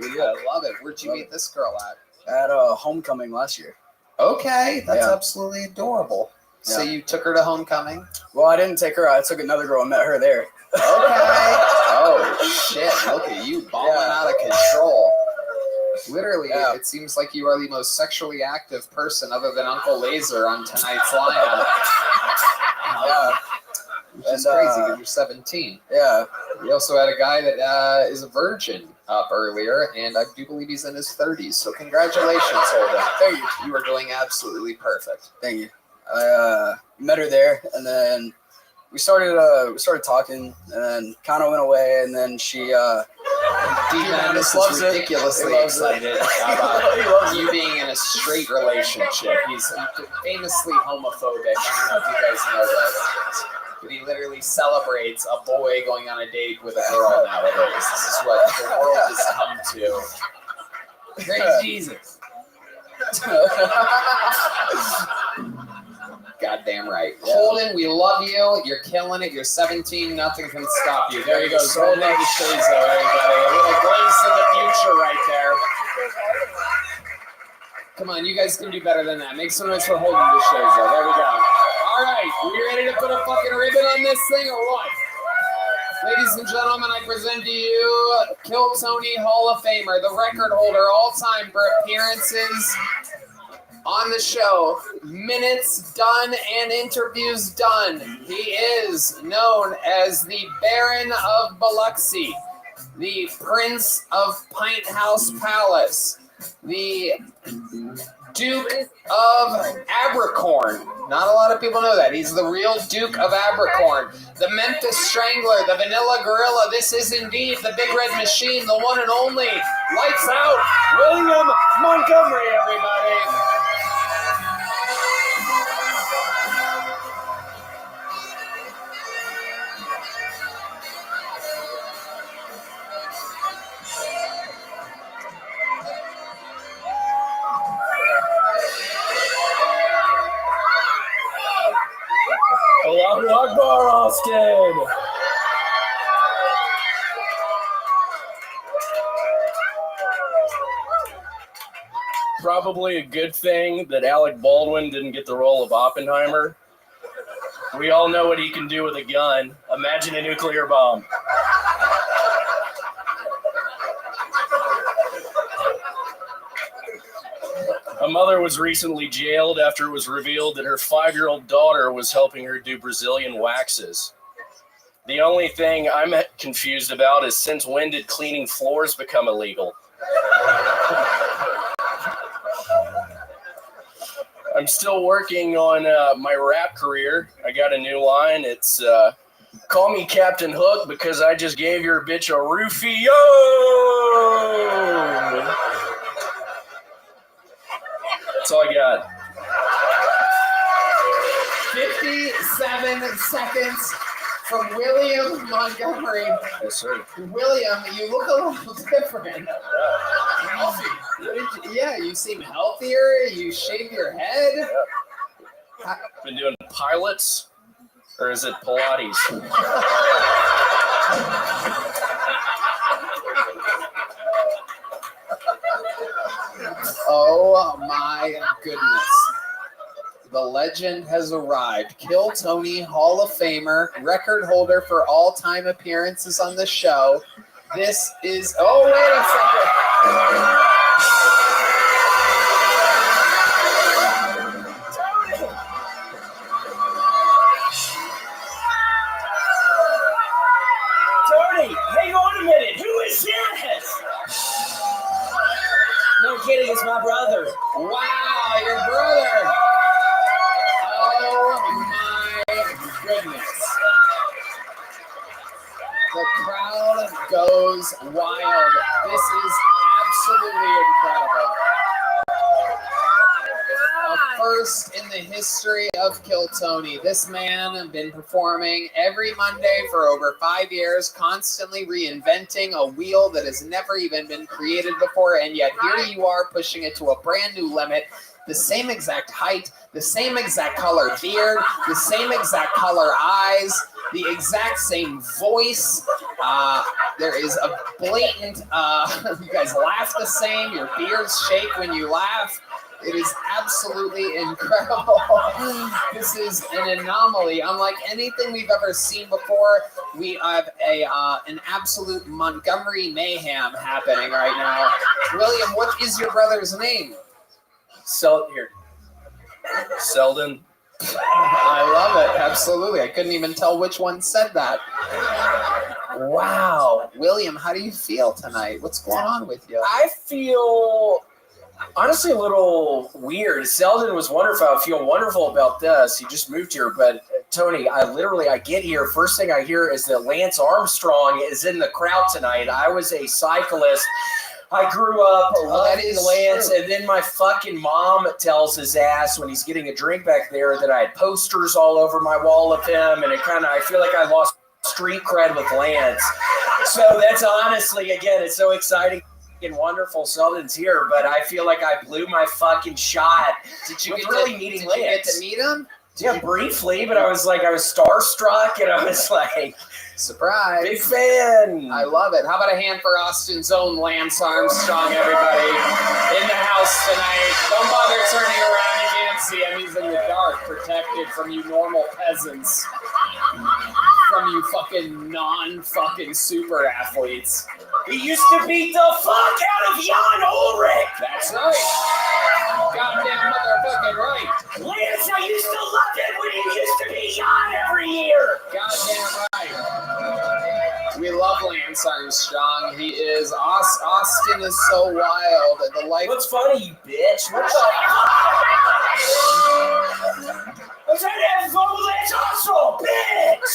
I love it. Where'd you meet this girl at? At homecoming last year. Okay, that's absolutely adorable. So you took her to homecoming? Well, I didn't take her. I took another girl and met her there. Okay. Oh, shit. Look at you balling out of control. Literally, it seems like you are the most sexually active person other than Uncle Laser on tonight's lineup. Which is crazy because you're 17. Yeah. We also had a guy that is a virgin up earlier, and I do believe he's in his 30s. So congratulations, Holden. Thank you. You are doing absolutely perfect. Thank you. I met her there, and then we started talking, and then kind of went away, and then she D-Madness is ridiculously excited about you being in a straight relationship. He's famously homophobic. I don't know if you guys know that. But he literally celebrates a boy going on a date with a girl nowadays. This is what the world has come to. Praise Jesus. Goddamn right. Holden, we love you. You're killing it. You're 17. Nothing can stop you. There you go. Golden DeShazo, everybody. A little glimpse of the future right there. Come on, you guys can do better than that. Make some noise for Holden DeShazo. There we go. All right, we ready to put a fucking ribbon on this thing or what? Ladies and gentlemen, I present to you Kill Tony Hall of Famer, the record holder all-time for appearances on the show. Minutes done and interviews done. He is known as the Baron of Biloxi, the Prince of Pint House Palace, the Duke of Abercorn. Not a lot of people know that. He's the real Duke of Abercorn. The Memphis Strangler, the Vanilla Gorilla. This is indeed the Big Red Machine, the one and only. Lights out, William Montgomery, everybody. Allahu Akbar, Austin! Probably a good thing that Alec Baldwin didn't get the role of Oppenheimer. We all know what he can do with a gun. Imagine a nuclear bomb. A mother was recently jailed after it was revealed that her 5-year-old daughter was helping her do Brazilian waxes. The only thing I'm confused about is since when did cleaning floors become illegal? I'm still working on my rap career. I got a new line. It's call me Captain Hook because I just gave your bitch a roofie. Yo! That's all I got. 57 seconds from William Montgomery. Yes, sir. William, you look a little different. Yeah, you seem healthier. You shave your head. Been doing pilots, or is it Pilates? Oh my goodness. The legend has arrived. Kill Tony, Hall of Famer, record holder for all-time appearances on the show. This is... Oh, wait a second. Tony, hang on a minute. Who is this? No kidding, it's my brother. Wow, your brother. Oh my goodness. The crowd goes wild. This is absolutely incredible. A first in the history of Kill Tony. This man has been performing every Monday for over 5 years, constantly reinventing a wheel that has never even been created before, and yet here you are pushing it to a brand new limit. The same exact height, the same exact color beard, the same exact color eyes, the exact same voice. There is a blatant, you guys laugh the same, your beards shake when you laugh. It is absolutely incredible. This is an anomaly, unlike anything we've ever seen before. We have an absolute Montgomery mayhem happening right now. William, what is your brother's name? Selden. I love it. Absolutely. I couldn't even tell which one said that. Wow. William, how do you feel tonight? What's going on with you? I feel honestly a little weird. Selden was wonderful. I feel wonderful about this. He just moved here, but Tony, I get here. First thing I hear is that Lance Armstrong is in the crowd tonight. I was a cyclist. I grew up loving Lance, and then my fucking mom tells his ass when he's getting a drink back there that I had posters all over my wall of him, and I feel like I lost street cred with Lance. So that's honestly, again, it's so exciting and wonderful Selden's here, but I feel like I blew my fucking shot. Did you meeting Did Lance. you get to meet him? Yeah, briefly, but I was starstruck, and I was like, surprise. Big fan. I love it. How about a hand for Austin's own Lance Armstrong, everybody, in the house tonight. Don't bother turning around. You can't see him. He's in the dark, protected from you normal peasants. From you fucking non-fucking super athletes. He used to beat the fuck out of Jan Ulrich. That's right. Goddamn motherfucking right. Lance, I used to love it when he used to be Jan every year. Goddamn right. We love Lance Armstrong. He is Austin is so wild. The life. What's funny, you bitch? What the? I'm trying to have fun with Lance Armstrong, bitch.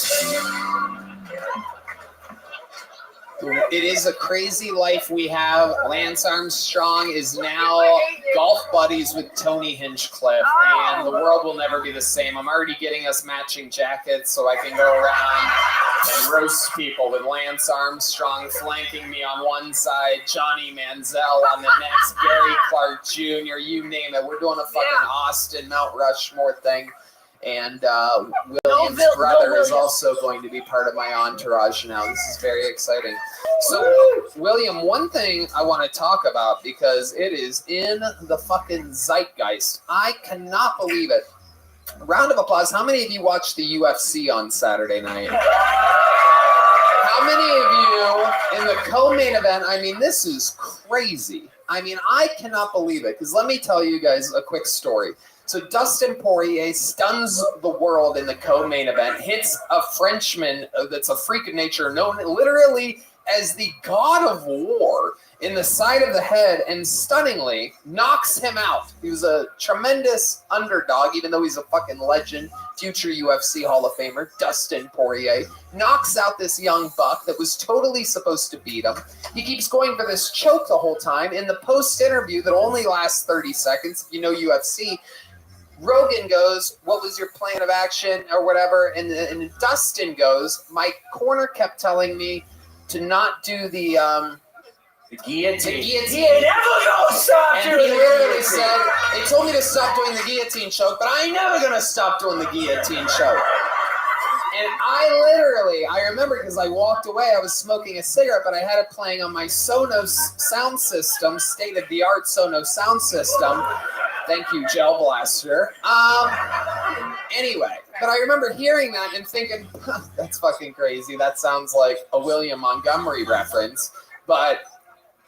It is a crazy life we have. Lance Armstrong is now golf buddies with Tony Hinchcliffe, and the world will never be the same. I'm already getting us matching jackets so I can go around and roast people with Lance Armstrong flanking me on one side, Johnny Manziel on the next, Gary Clark Jr., you name it. We're doing a fucking Austin Mount Rushmore thing. And William's brother is also going to be part of my entourage now. This is very exciting. So, William, one thing I want to talk about because it is in the fucking zeitgeist. I cannot believe it. Round of applause. How many of you watched the UFC on Saturday night? How many of you in the co-main event? I mean, this is crazy. I mean, I cannot believe it because let me tell you guys a quick story. So Dustin Poirier stuns the world in the co-main event, hits a Frenchman that's a freak of nature, known literally as the God of War, in the side of the head, and stunningly knocks him out. He was a tremendous underdog, even though he's a fucking legend, future UFC Hall of Famer, Dustin Poirier, knocks out this young buck that was totally supposed to beat him. He keeps going for this choke the whole time. In the post-interview that only lasts 30 seconds, if you know UFC, Rogan goes, what was your plan of action or whatever? And Dustin goes, my corner kept telling me to not do the guillotine. He ain't never gonna stop and doing he the literally guillotine. said, they told me to stop doing the guillotine choke, but I ain't never gonna stop doing the guillotine choke. And I remember because I walked away, I was smoking a cigarette, but I had it playing on my Sonos sound system, state-of-the-art Sonos sound system. Thank you, Gel Blaster. Anyway, but I remember hearing that and thinking, that's fucking crazy. That sounds like a William Montgomery reference. But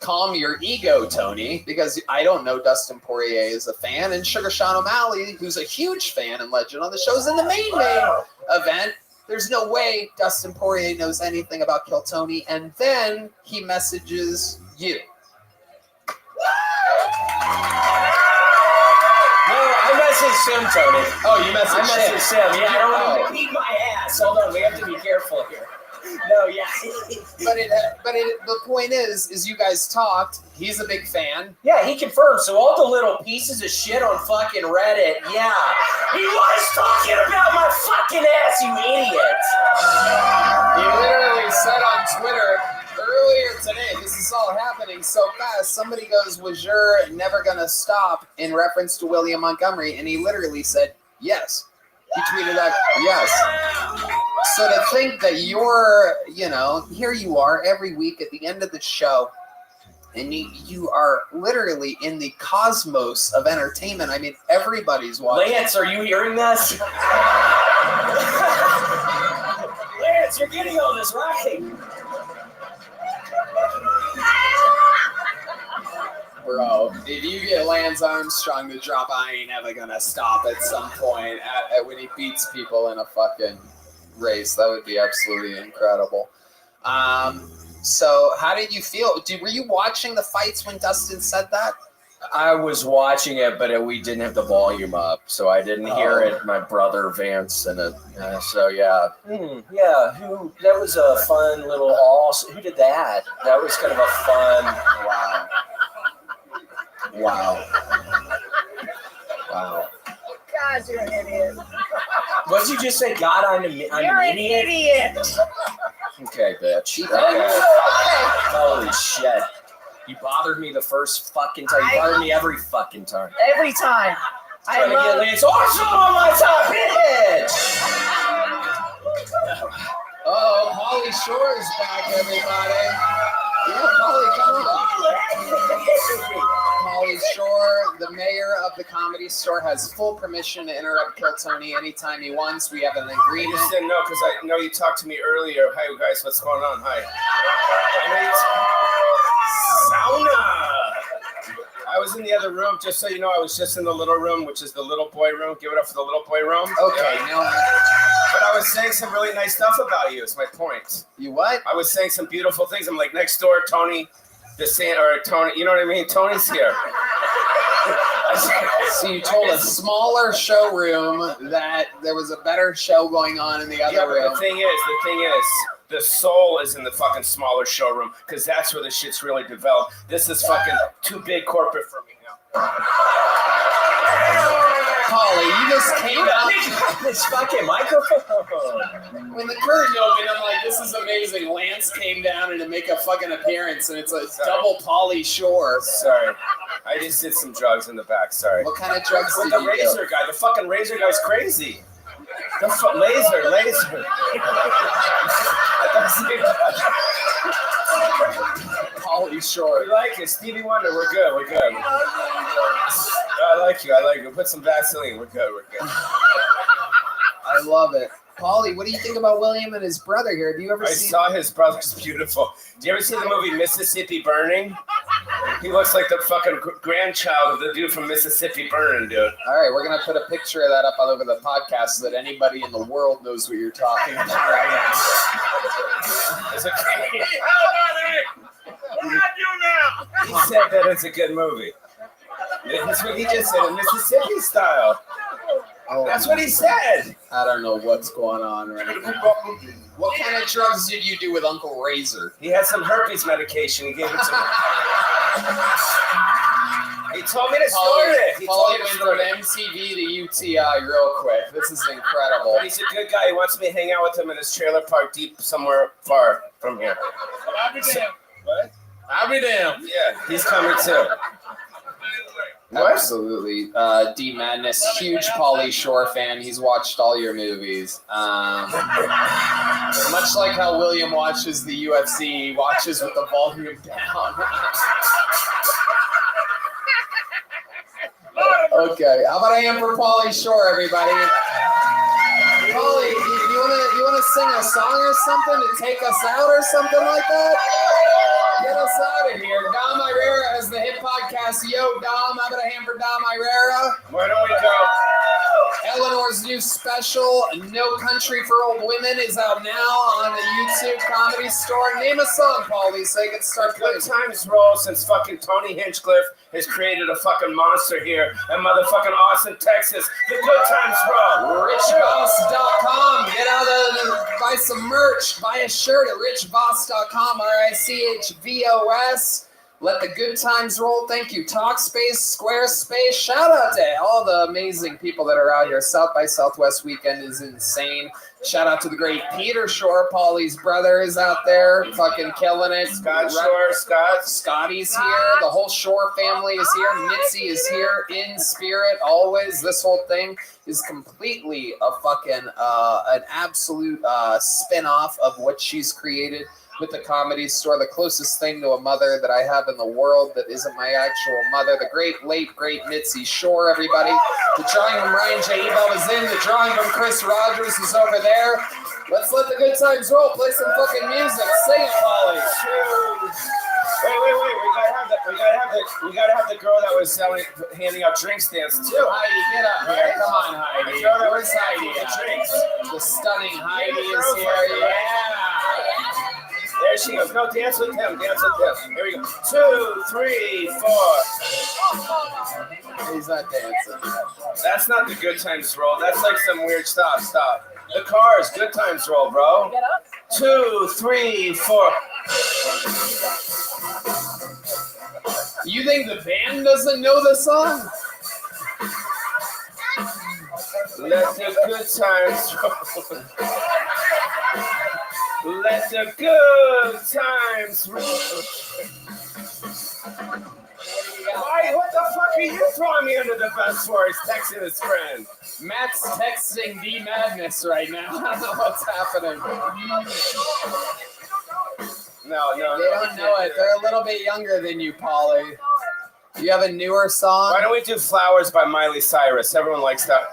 calm your ego, Tony, because I don't know Dustin Poirier is a fan. And Sugar Sean O'Malley, who's a huge fan and legend on the show, is in the main event. There's no way Dustin Poirier knows anything about Kill Tony. And then he messages you. I messaged him, Tony. Oh, you messaged him. him. Yeah, I don't want him to beat my ass. Hold on, we have to be careful here. No, yeah. but the point is you guys talked. He's a big fan. Yeah, he confirmed. So all the little pieces of shit on fucking Reddit, yeah. He was talking about my fucking ass, you idiot. He literally said on Twitter earlier today, this is all happening so fast, somebody goes, was your never gonna stop in reference to William Montgomery? And he literally said, yes. He tweeted out, yes. So to think that you're, here you are every week at the end of the show, And you are literally in the cosmos of entertainment. I mean, everybody's watching. Lance, are you hearing this? Lance, you're getting all this right. Bro, if you get Lance Armstrong to drop, I ain't ever gonna stop at some point when he beats people in a fucking race. That would be absolutely incredible. So how did you feel? Were you watching the fights when Dustin said that? I was watching it, but we didn't have the volume up, so I didn't hear it. My brother Vance and it. So yeah, yeah. That was a fun little who did that? That was kind of a fun. Wow. God, you're an idiot. What did you just say? God, I'm an idiot. Okay, bitch. Okay. Holy shit. You bothered me the first fucking time. You bothered me every fucking time. Every time. Trying to get Lance Armstrong on my top, bitch! Oh, Pauly Shore is back, everybody. Yeah, Pauly, come on. Pauly Shore, the mayor of the Comedy Store, has full permission to interrupt Kill Tony anytime he wants. We have an agreement. I just didn't know because I know you talked to me earlier. Hi, guys. What's going on? Hi. Sauna. I was in the other room, just so you know. I was just in the little room, which is the little boy room. Give it up for the little boy room. Okay, no. But I was saying some really nice stuff about you. It's my point. You what? I was saying some beautiful things. I'm like, next door, Tony, Tony. You know what I mean? Tony's here. So you told a smaller showroom that there was a better show going on in the other room. But the thing is, the soul is in the fucking smaller showroom because that's where the shit's really developed. This is fucking too big corporate for me now. Pauly, you just came out. This fucking microphone. When the curtain opened, I'm like, this is amazing. Lance came down and to make a fucking appearance, and it's a double Pauly Shore. Sorry. I just did some drugs in the back. Sorry. What kind of drugs With did the you razor do? guy. The fucking razor guy's crazy. The laser. Pauly Shore. We like it. Stevie Wonder. We're good. I like you. Put some Vaseline. We're good. I love it. Pauly, what do you think about William and his brother here? Have you ever seen? I saw his brother's beautiful. Do you ever see the movie Mississippi Burning? He looks like the fucking grandchild of the dude from Mississippi Burning, dude. All right, we're going to put a picture of that up all over the podcast so that anybody in the world knows what you're talking about right now. It's okay. What do I do now? He said that it's a good movie. That's what he just said, in Mississippi style. Oh, that's what he said. I don't know what's going on right now. What kind of drugs did you do with Uncle Razor? He had some herpes medication. He gave it to me. He told me to store it. He told me to went store from it. MTV to UTI real quick. This is incredible. But he's a good guy. He wants me to hang out with him in his trailer park deep somewhere far from here. I'll be damned. What? I'll be damned. Yeah, he's coming too. What? Absolutely. D Madness, huge Pauly Shore fan. He's watched all your movies. Much like how William watches the UFC, he watches with the volume down. Okay, how about I am for Pauly Shore, everybody? Pauly, you wanna sing a song or something to take us out or something like that? Get us out of here. Dom Irera has the hit podcast. Yo, Dom, how about a hand for Dom Irera? Where do we go? Eleanor's new special, No Country for Old Women, is out now on the YouTube Comedy Store. Name a song, Pauly, so you can start playing. Good times roll since fucking Tony Hinchcliffe has created a fucking monster here in motherfucking Austin, Texas. The good times roll. RichVoss.com. Get out and buy some merch. Buy a shirt at richvoss.com. RichVOS. Let the good times roll. Thank you. Talkspace, Squarespace. Shout out to all the amazing people that are out here. South by Southwest weekend is insane. Shout out to the great Peter Shore, Pauly's brother, is out there, fucking killing it. Scott Shore, Scotty's here. The whole Shore family is here. Mitzi is here in spirit always. This whole thing is completely a fucking an absolute spin-off of what she's created. with the Comedy Store, the closest thing to a mother that I have in the world that isn't my actual mother, the late great Mitzi Shore, everybody. The drawing room Ryan J. Ebel is in. The drawing room Chris Rogers is over there. Let's let the good times roll. Play some fucking music. Sing it, Polly. Wait. We gotta have the girl that was handing out drinks dance too. Heidi, get up here. Come on, Heidi. The girl that Where's was Heidi? drinks. The stunning Heidi is here. Yeah. There she goes. No, dance with him. Dance with him. Here we go. 2, 3, 4. He's not dancing. That's not the good times roll. That's like some weird stop. The cars, good times roll, bro. Get up. 2, 3, 4. You think the band doesn't know the song? Let the good times roll. Let the good times roll. Why? What the fuck are you throwing me under the bus for? He's texting his friend. Matt's texting the madness right now. I don't know what's happening. No. They don't know it. They're a little bit younger than you, Polly. You have a newer song? Why don't we do Flowers by Miley Cyrus? Everyone likes that.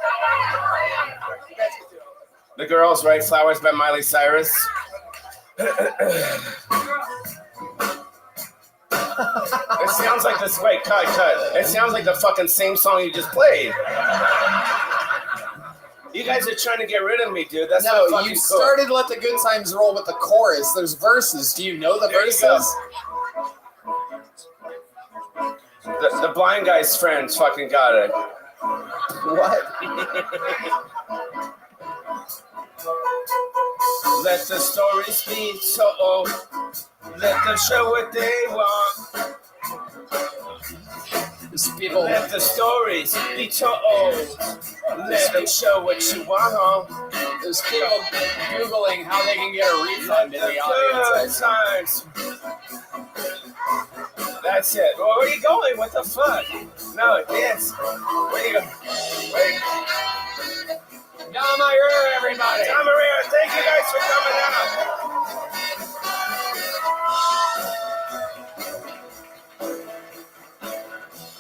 The girls, right? Flowers by Miley Cyrus. It sounds like this. Wait, cut. It sounds like the fucking same song you just played. You guys are trying to get rid of me, dude. That's not fucking you cool. started Let the Good Times Roll with the chorus. There's verses. Do you know the verses? The blind guy's friends fucking got it. What? Let the stories be told. Let them show what they want. People. Let the stories be told. Let them show what you want. There's people Googling how they can get a refund in the audience. Times. That's it. Well, where are you going? What the fuck? No, dance. Where you go? Wait. Dom Maria, everybody. Dom Maria, thank you guys for coming out.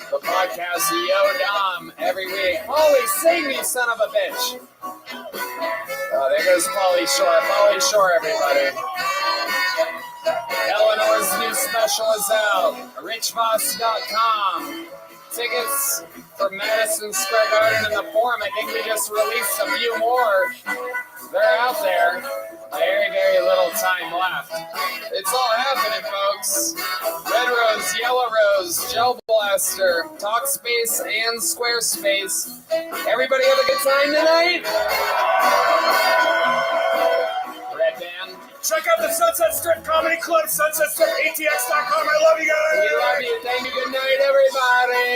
The podcast, Yo Dom, every week. Polly, sing, you son of a bitch. Oh, there goes Polly Shore. Polly Shore, everybody. Eleanor's new special is out. richboss.com. Tickets for Madison Square Garden and the Forum. I think we just released a few more. They're out there. Very, very little time left. It's all happening, folks. Red Rose, Yellow Rose, Gel Blaster, Talkspace, and Squarespace. Everybody have a good time tonight? Red Band. Check out the Sunset Strip Comedy Club, sunsetstripatx.com. I love you guys. We love you. Thank you. Good night, everybody.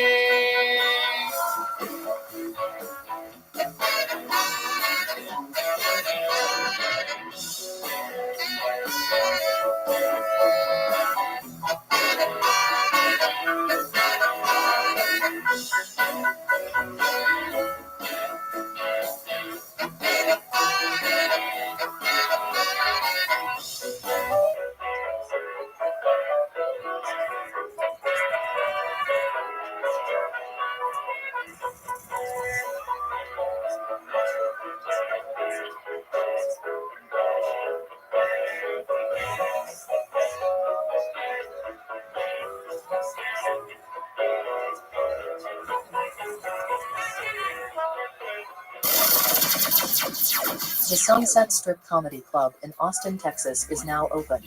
The Sunset Strip Comedy Club in Austin, Texas is now open.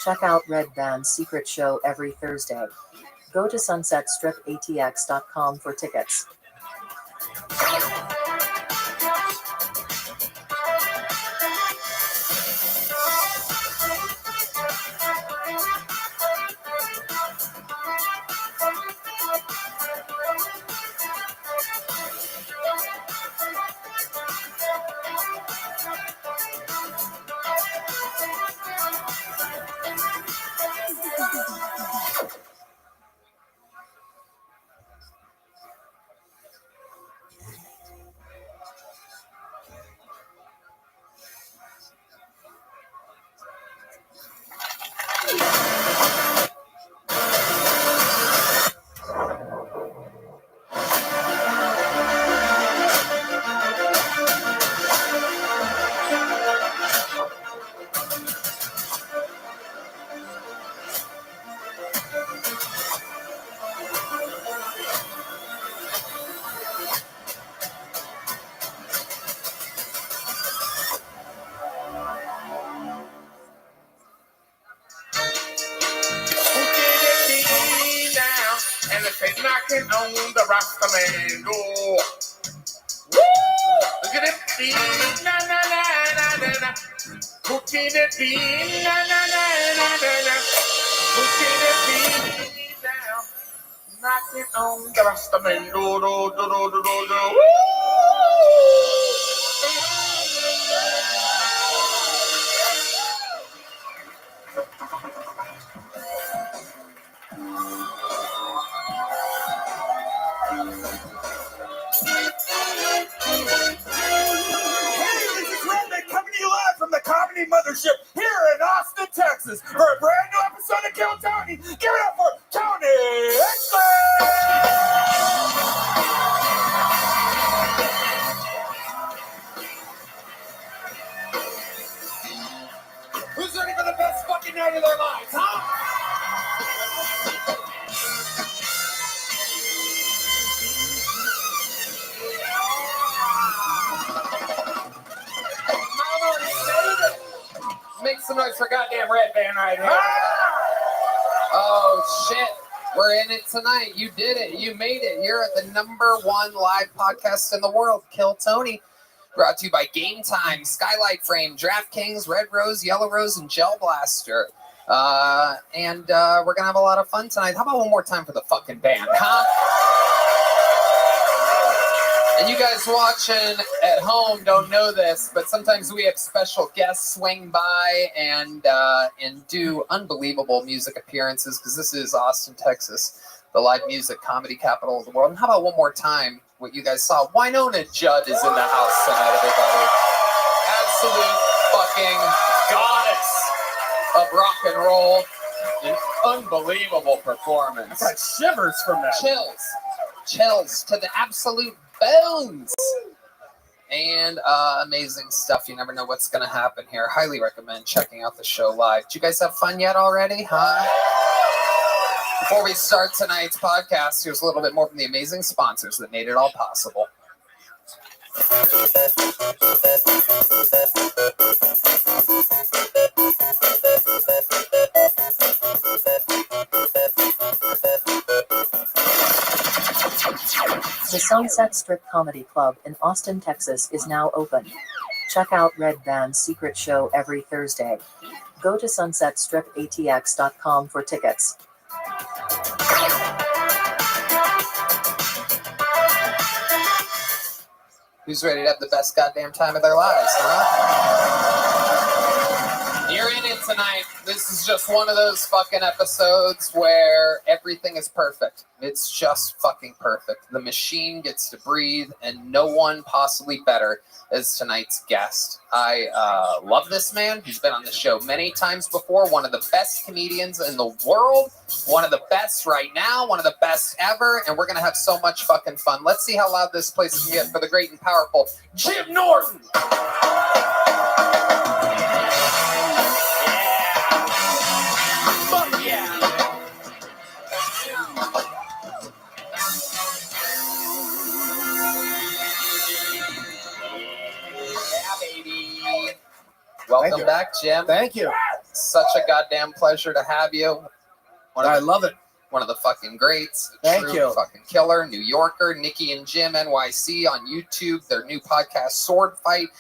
Check out Red Band's secret show every Thursday. Go to sunsetstripatx.com for tickets. on the Rasta man. Oh. Look at it beat, na na na na na na. Cooking it beat, na na na na na na. Cooking it beat down. Knocking on the Rasta man. Do do do do do do do. Woo! Coming to you live from the Comedy Mothership here in Austin, Texas, for a brand new episode of Kill Tony. Give it up for Tony Exley! Who's ready for the best fucking night of their lives, huh? Make some noise for goddamn Red Band right here. Oh shit, we're in it tonight. You did it. You made it. You're at the #1 live podcast in the world, Kill Tony. Brought to you by Game Time, Skylight Frame, DraftKings, Red Rose, Yellow Rose, and Gel Blaster. And we're gonna have a lot of fun tonight. How about one more time for the fucking band, huh? And you guys watching at home don't know this, but sometimes we have special guests swing by and do unbelievable music appearances, because this is Austin, Texas, the live music comedy capital of the world. And how about one more time what you guys saw? Winona Judd is in the house tonight, everybody. Absolute fucking goddess of rock and roll. An unbelievable performance. I got shivers from that. Chills to the absolute bones. And amazing stuff. You never know what's going to happen here. Highly recommend checking out the show live. Did you guys have fun yet already, huh? Before we start tonight's podcast, here's a little bit more from the amazing sponsors that made it all possible. The Sunset Strip Comedy Club in Austin, Texas is now open. Check out Red Band's secret show every Thursday. Go to sunsetstripatx.com for tickets. Who's ready to have the best goddamn time of their lives, huh? You're in it tonight. This is just one of those fucking episodes where everything is perfect. It's just fucking perfect. The machine gets to breathe, and no one possibly better as tonight's guest. I love this man. He's been on the show many times before. One of the best comedians in the world. One of the best right now. One of the best ever. And we're going to have so much fucking fun. Let's see how loud this place can get for the great and powerful Jim Norton. Welcome back, Jim. Thank you. Such a goddamn pleasure to have you. I love it. One of the fucking greats. Thank you. Fucking killer. New Yorker. Nikki and Jim NYC on YouTube. Their new podcast, Sword Fight.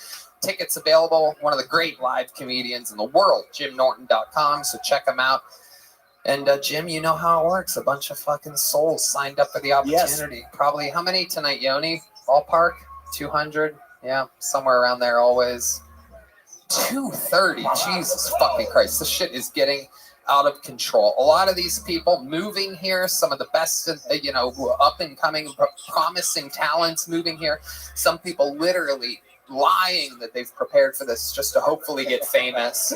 Tickets available. One of the great live comedians in the world. JimNorton.com. So check them out. And Jim, you know how it works. A bunch of fucking souls signed up for the opportunity. Yes. Probably how many tonight, Yoni? Ballpark? 200? Yeah, somewhere around there always. 230. Jesus fucking Christ. This shit is getting out of control. A lot of these people moving here, some of the best, up and coming, promising talents moving here. Some people literally lying that they've prepared for this just to hopefully get famous,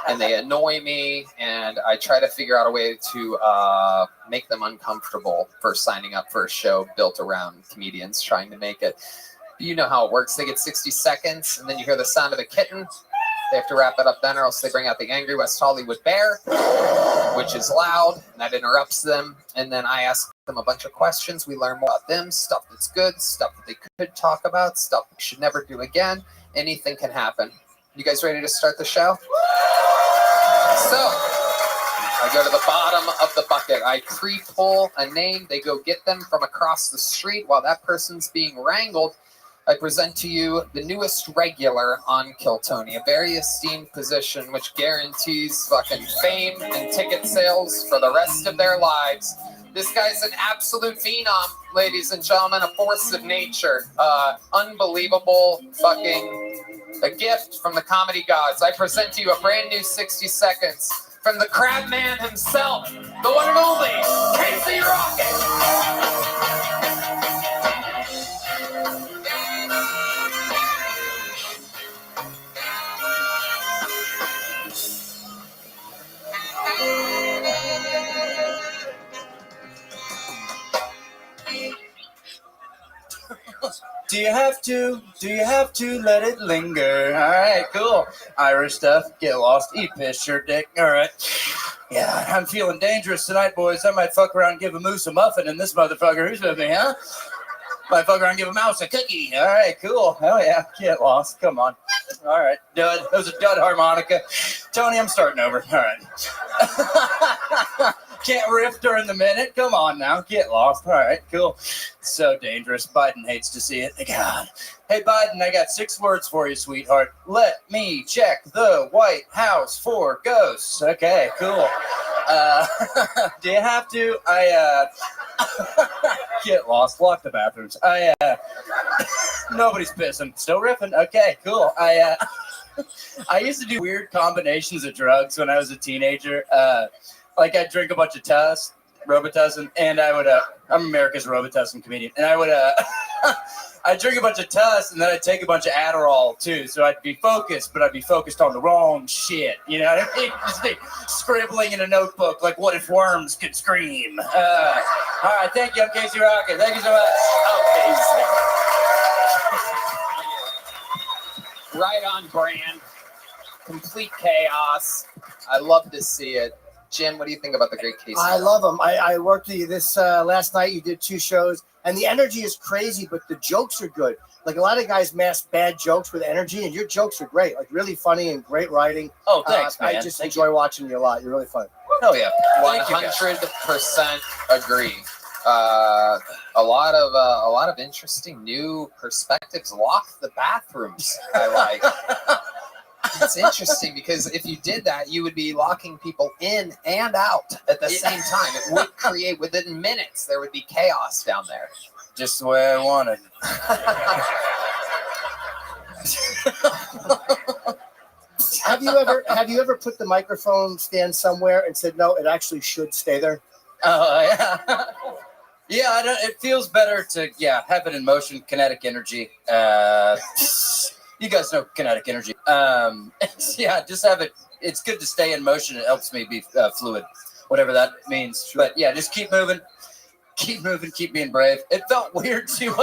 and they annoy me, and I try to figure out a way to make them uncomfortable for signing up for a show built around comedians trying to make it. You know how it works. They get 60 seconds, and then you hear the sound of a kitten. They have to wrap it up then, or else they bring out the angry West Hollywood bear, which is loud, and that interrupts them. And then I ask them a bunch of questions. We learn more about them, stuff that's good, stuff that they could talk about, stuff we should never do again. Anything can happen. You guys ready to start the show? So, I go to the bottom of the bucket. I pre-pull a name. They go get them from across the street. While that person's being wrangled, I present to you the newest regular on Kill Tony, a very esteemed position which guarantees fucking fame and ticket sales for the rest of their lives. This guy's an absolute phenom, ladies and gentlemen, a force of nature. Unbelievable fucking a gift from the comedy gods. I present to you a brand new 60 seconds from the crab man himself, the one and only Casey Rocket. Do you have to let it linger? All right, cool. Irish stuff, get lost, eat piss, your dick. All right. Yeah, I'm feeling dangerous tonight, boys. I might fuck around and give a moose a muffin and this motherfucker. Who's with me, huh? Might fuck around and give a mouse a cookie. All right, cool. Hell yeah, get lost. Come on. All right, dud. That was a dud harmonica. Tony, I'm starting over. All right. Can't riff during the minute. Come on now, get lost. All right, cool. So dangerous. Biden hates to see it. God. Hey, Biden, I got 6 words for you, sweetheart. Let me check the White House for ghosts. Okay, cool. Do you have to? Get lost. Lock the bathrooms. Nobody's pissing. Still riffing. Okay, cool. I used to do weird combinations of drugs when I was a teenager. Like I'd drink a bunch of Tuss, Robitussin, and I would, I'm America's Robitussin comedian, and I would, I'd drink a bunch of Tuss, and then I'd take a bunch of Adderall, too, so I'd be focused, but I'd be focused on the wrong shit, you know what I mean? Just be scribbling in a notebook, like, what if worms could scream? All right, thank you, I'm Casey Rocket, thank you so much. Amazing. Right on brand. Complete chaos. I love to see it. Jim, what do you think about the great Casey? I love him. I worked with you this last night. You did 2 shows, and the energy is crazy, but the jokes are good. Like a lot of guys mask bad jokes with energy, and your jokes are great. Like really funny and great writing. Oh, thanks, man. I just enjoy watching you a lot. You're really fun. Oh yeah, 100% agree. A lot of interesting new perspectives. Lock the bathrooms. I like. It's interesting because if you did that, you would be locking people in and out at the same time. It would create, within minutes, there would be chaos down there. Just the way I wanted. Have you ever put the microphone stand somewhere and said, no, it actually should stay there? Oh, yeah. Yeah, it feels better to, have it in motion, kinetic energy. You guys know kinetic energy. Just have it. It's good to stay in motion. It helps me be fluid, whatever that means. Sure. But yeah, just keep moving, keep being brave. It felt weird to,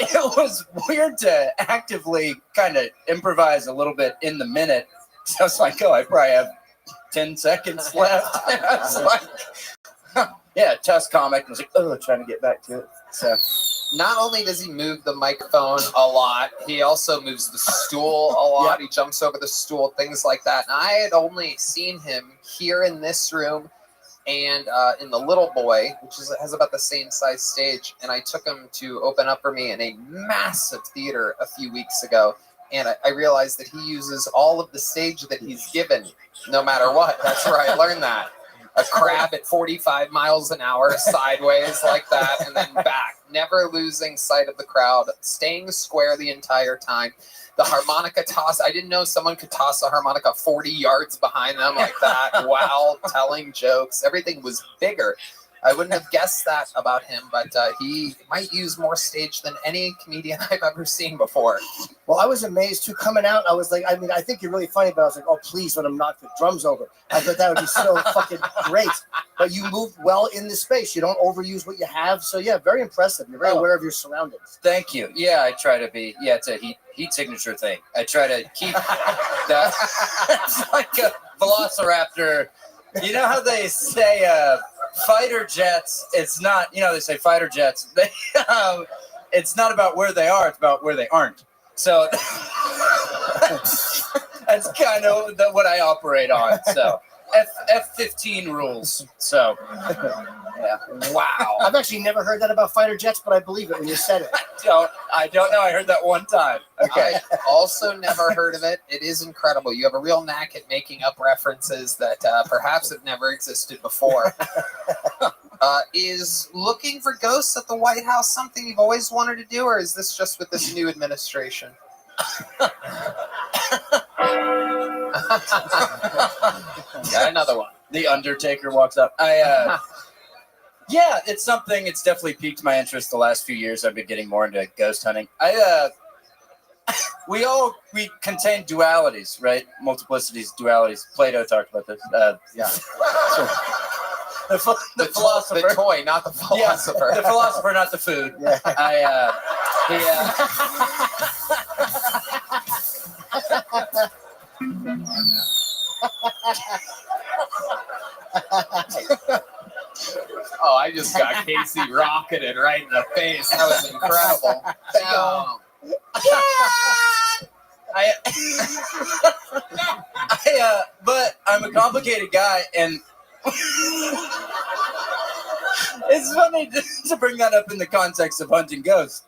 it was weird to actively kind of improvise a little bit in the minute. So I was like, I probably have 10 seconds left. I was like, Tuss comic. I was like, trying to get back to it. So. Not only does he move the microphone a lot, he also moves the stool a lot. He jumps over the stool, things like that. And I had only seen him here in this room and in the Little Boy, which has about the same size stage. And I took him to open up for me in a massive theater a few weeks ago. And I realized that he uses all of the stage that he's given, no matter what. That's where I learned that. A crab at 45 miles an hour, sideways like that, and then back. Never losing sight of the crowd, staying square the entire time. The harmonica toss, I didn't know someone could toss a harmonica 40 yards behind them like that while telling jokes. Everything was bigger. I wouldn't have guessed that about him, but he might use more stage than any comedian I've ever seen before. Well, I was amazed too. Coming out, I was like, I think you're really funny, but I was like, oh, please let him knock the drums over. I thought that would be so fucking great. But you move well in the space. You don't overuse what you have. So, yeah, very impressive. You're very aware of your surroundings. Thank you. Yeah, I try to be. Yeah, it's a heat signature thing. I try to keep that. It's like a velociraptor. You know how they say fighter jets, it's not, they say fighter jets. It's not about where they are, it's about where they aren't. So that's kind of what I operate on. So F-15 rules. So, yeah. Wow. I've actually never heard that about fighter jets, but I believe it when you said it. I don't know. I heard that one time. Okay. I also never heard of it. It is incredible. You have a real knack at making up references that perhaps have never existed before. Is looking for ghosts at the White House something you've always wanted to do, or is this just with this new administration? Got another one. The Undertaker walks up. Yeah, it's something. It's definitely piqued my interest the last few years. I've been getting more into ghost hunting. We contain dualities, right? Multiplicities, dualities. Plato talked about this. Yeah. The philosopher. The toy, not the philosopher. Yeah, the philosopher, not the food. Yeah. Oh, I just got Casey rocketed right in the face. That was incredible. Bam. But I'm a complicated guy, and it's funny to bring that up in the context of hunting ghosts.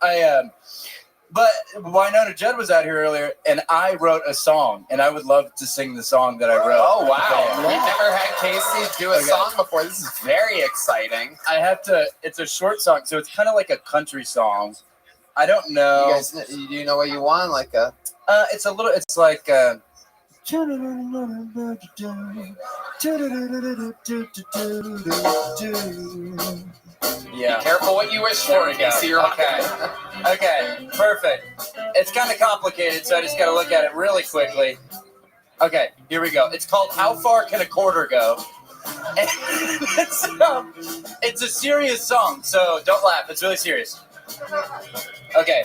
But Winona Judd was out here earlier, and I wrote a song, and I would love to sing the song that I wrote. Oh, wow. We've never had Casey do a song before. This is very exciting. I have to, it's a short song, so it's kind of like a country song. I don't know. You guys, do you know what you want? Like a... It's like... Yeah. Be careful what you wish for, Casey. Okay, perfect. It's kind of complicated, so I just got to look at it really quickly. Okay, here we go. It's called How Far Can a Quarter Go? And it's a serious song, so don't laugh. It's really serious. Okay.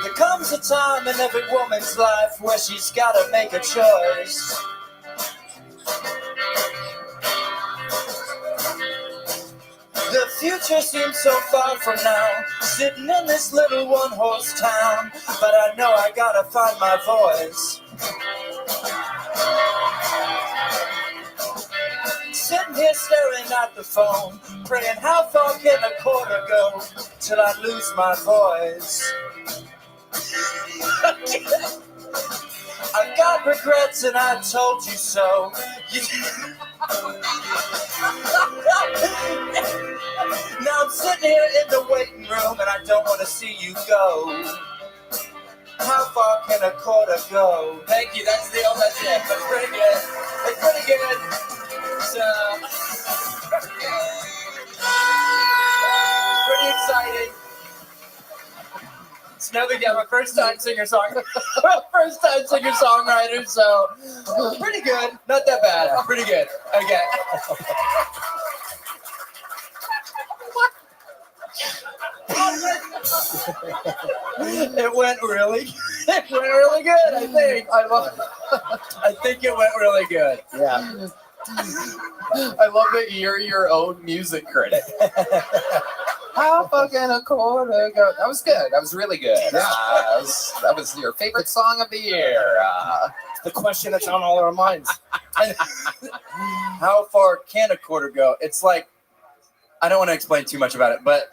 There comes a time in every woman's life where she's got to make a choice. The future seems so far from now, sitting in this little one-horse town, but I know I gotta find my voice. Sitting here staring at the phone, praying how far can a quarter go till I lose my voice. I've got regrets and I told you so. Now I'm sitting here in the waiting room and I don't want to see you go. How far can a quarter go? Thank you, that's it. That's pretty good. It's pretty good. So, pretty exciting. It's no big deal. I'm a first time singer-songwriter, so pretty good. Not that bad. Pretty good. Okay. It went really good, I think. I think it went really good. Yeah. I love that you're your own music critic. How far can a quarter go? That was good. That was really good. Yeah. That was your favorite song of the year. The question that's on all our minds. How far can a quarter go? It's like, I don't want to explain too much about it, but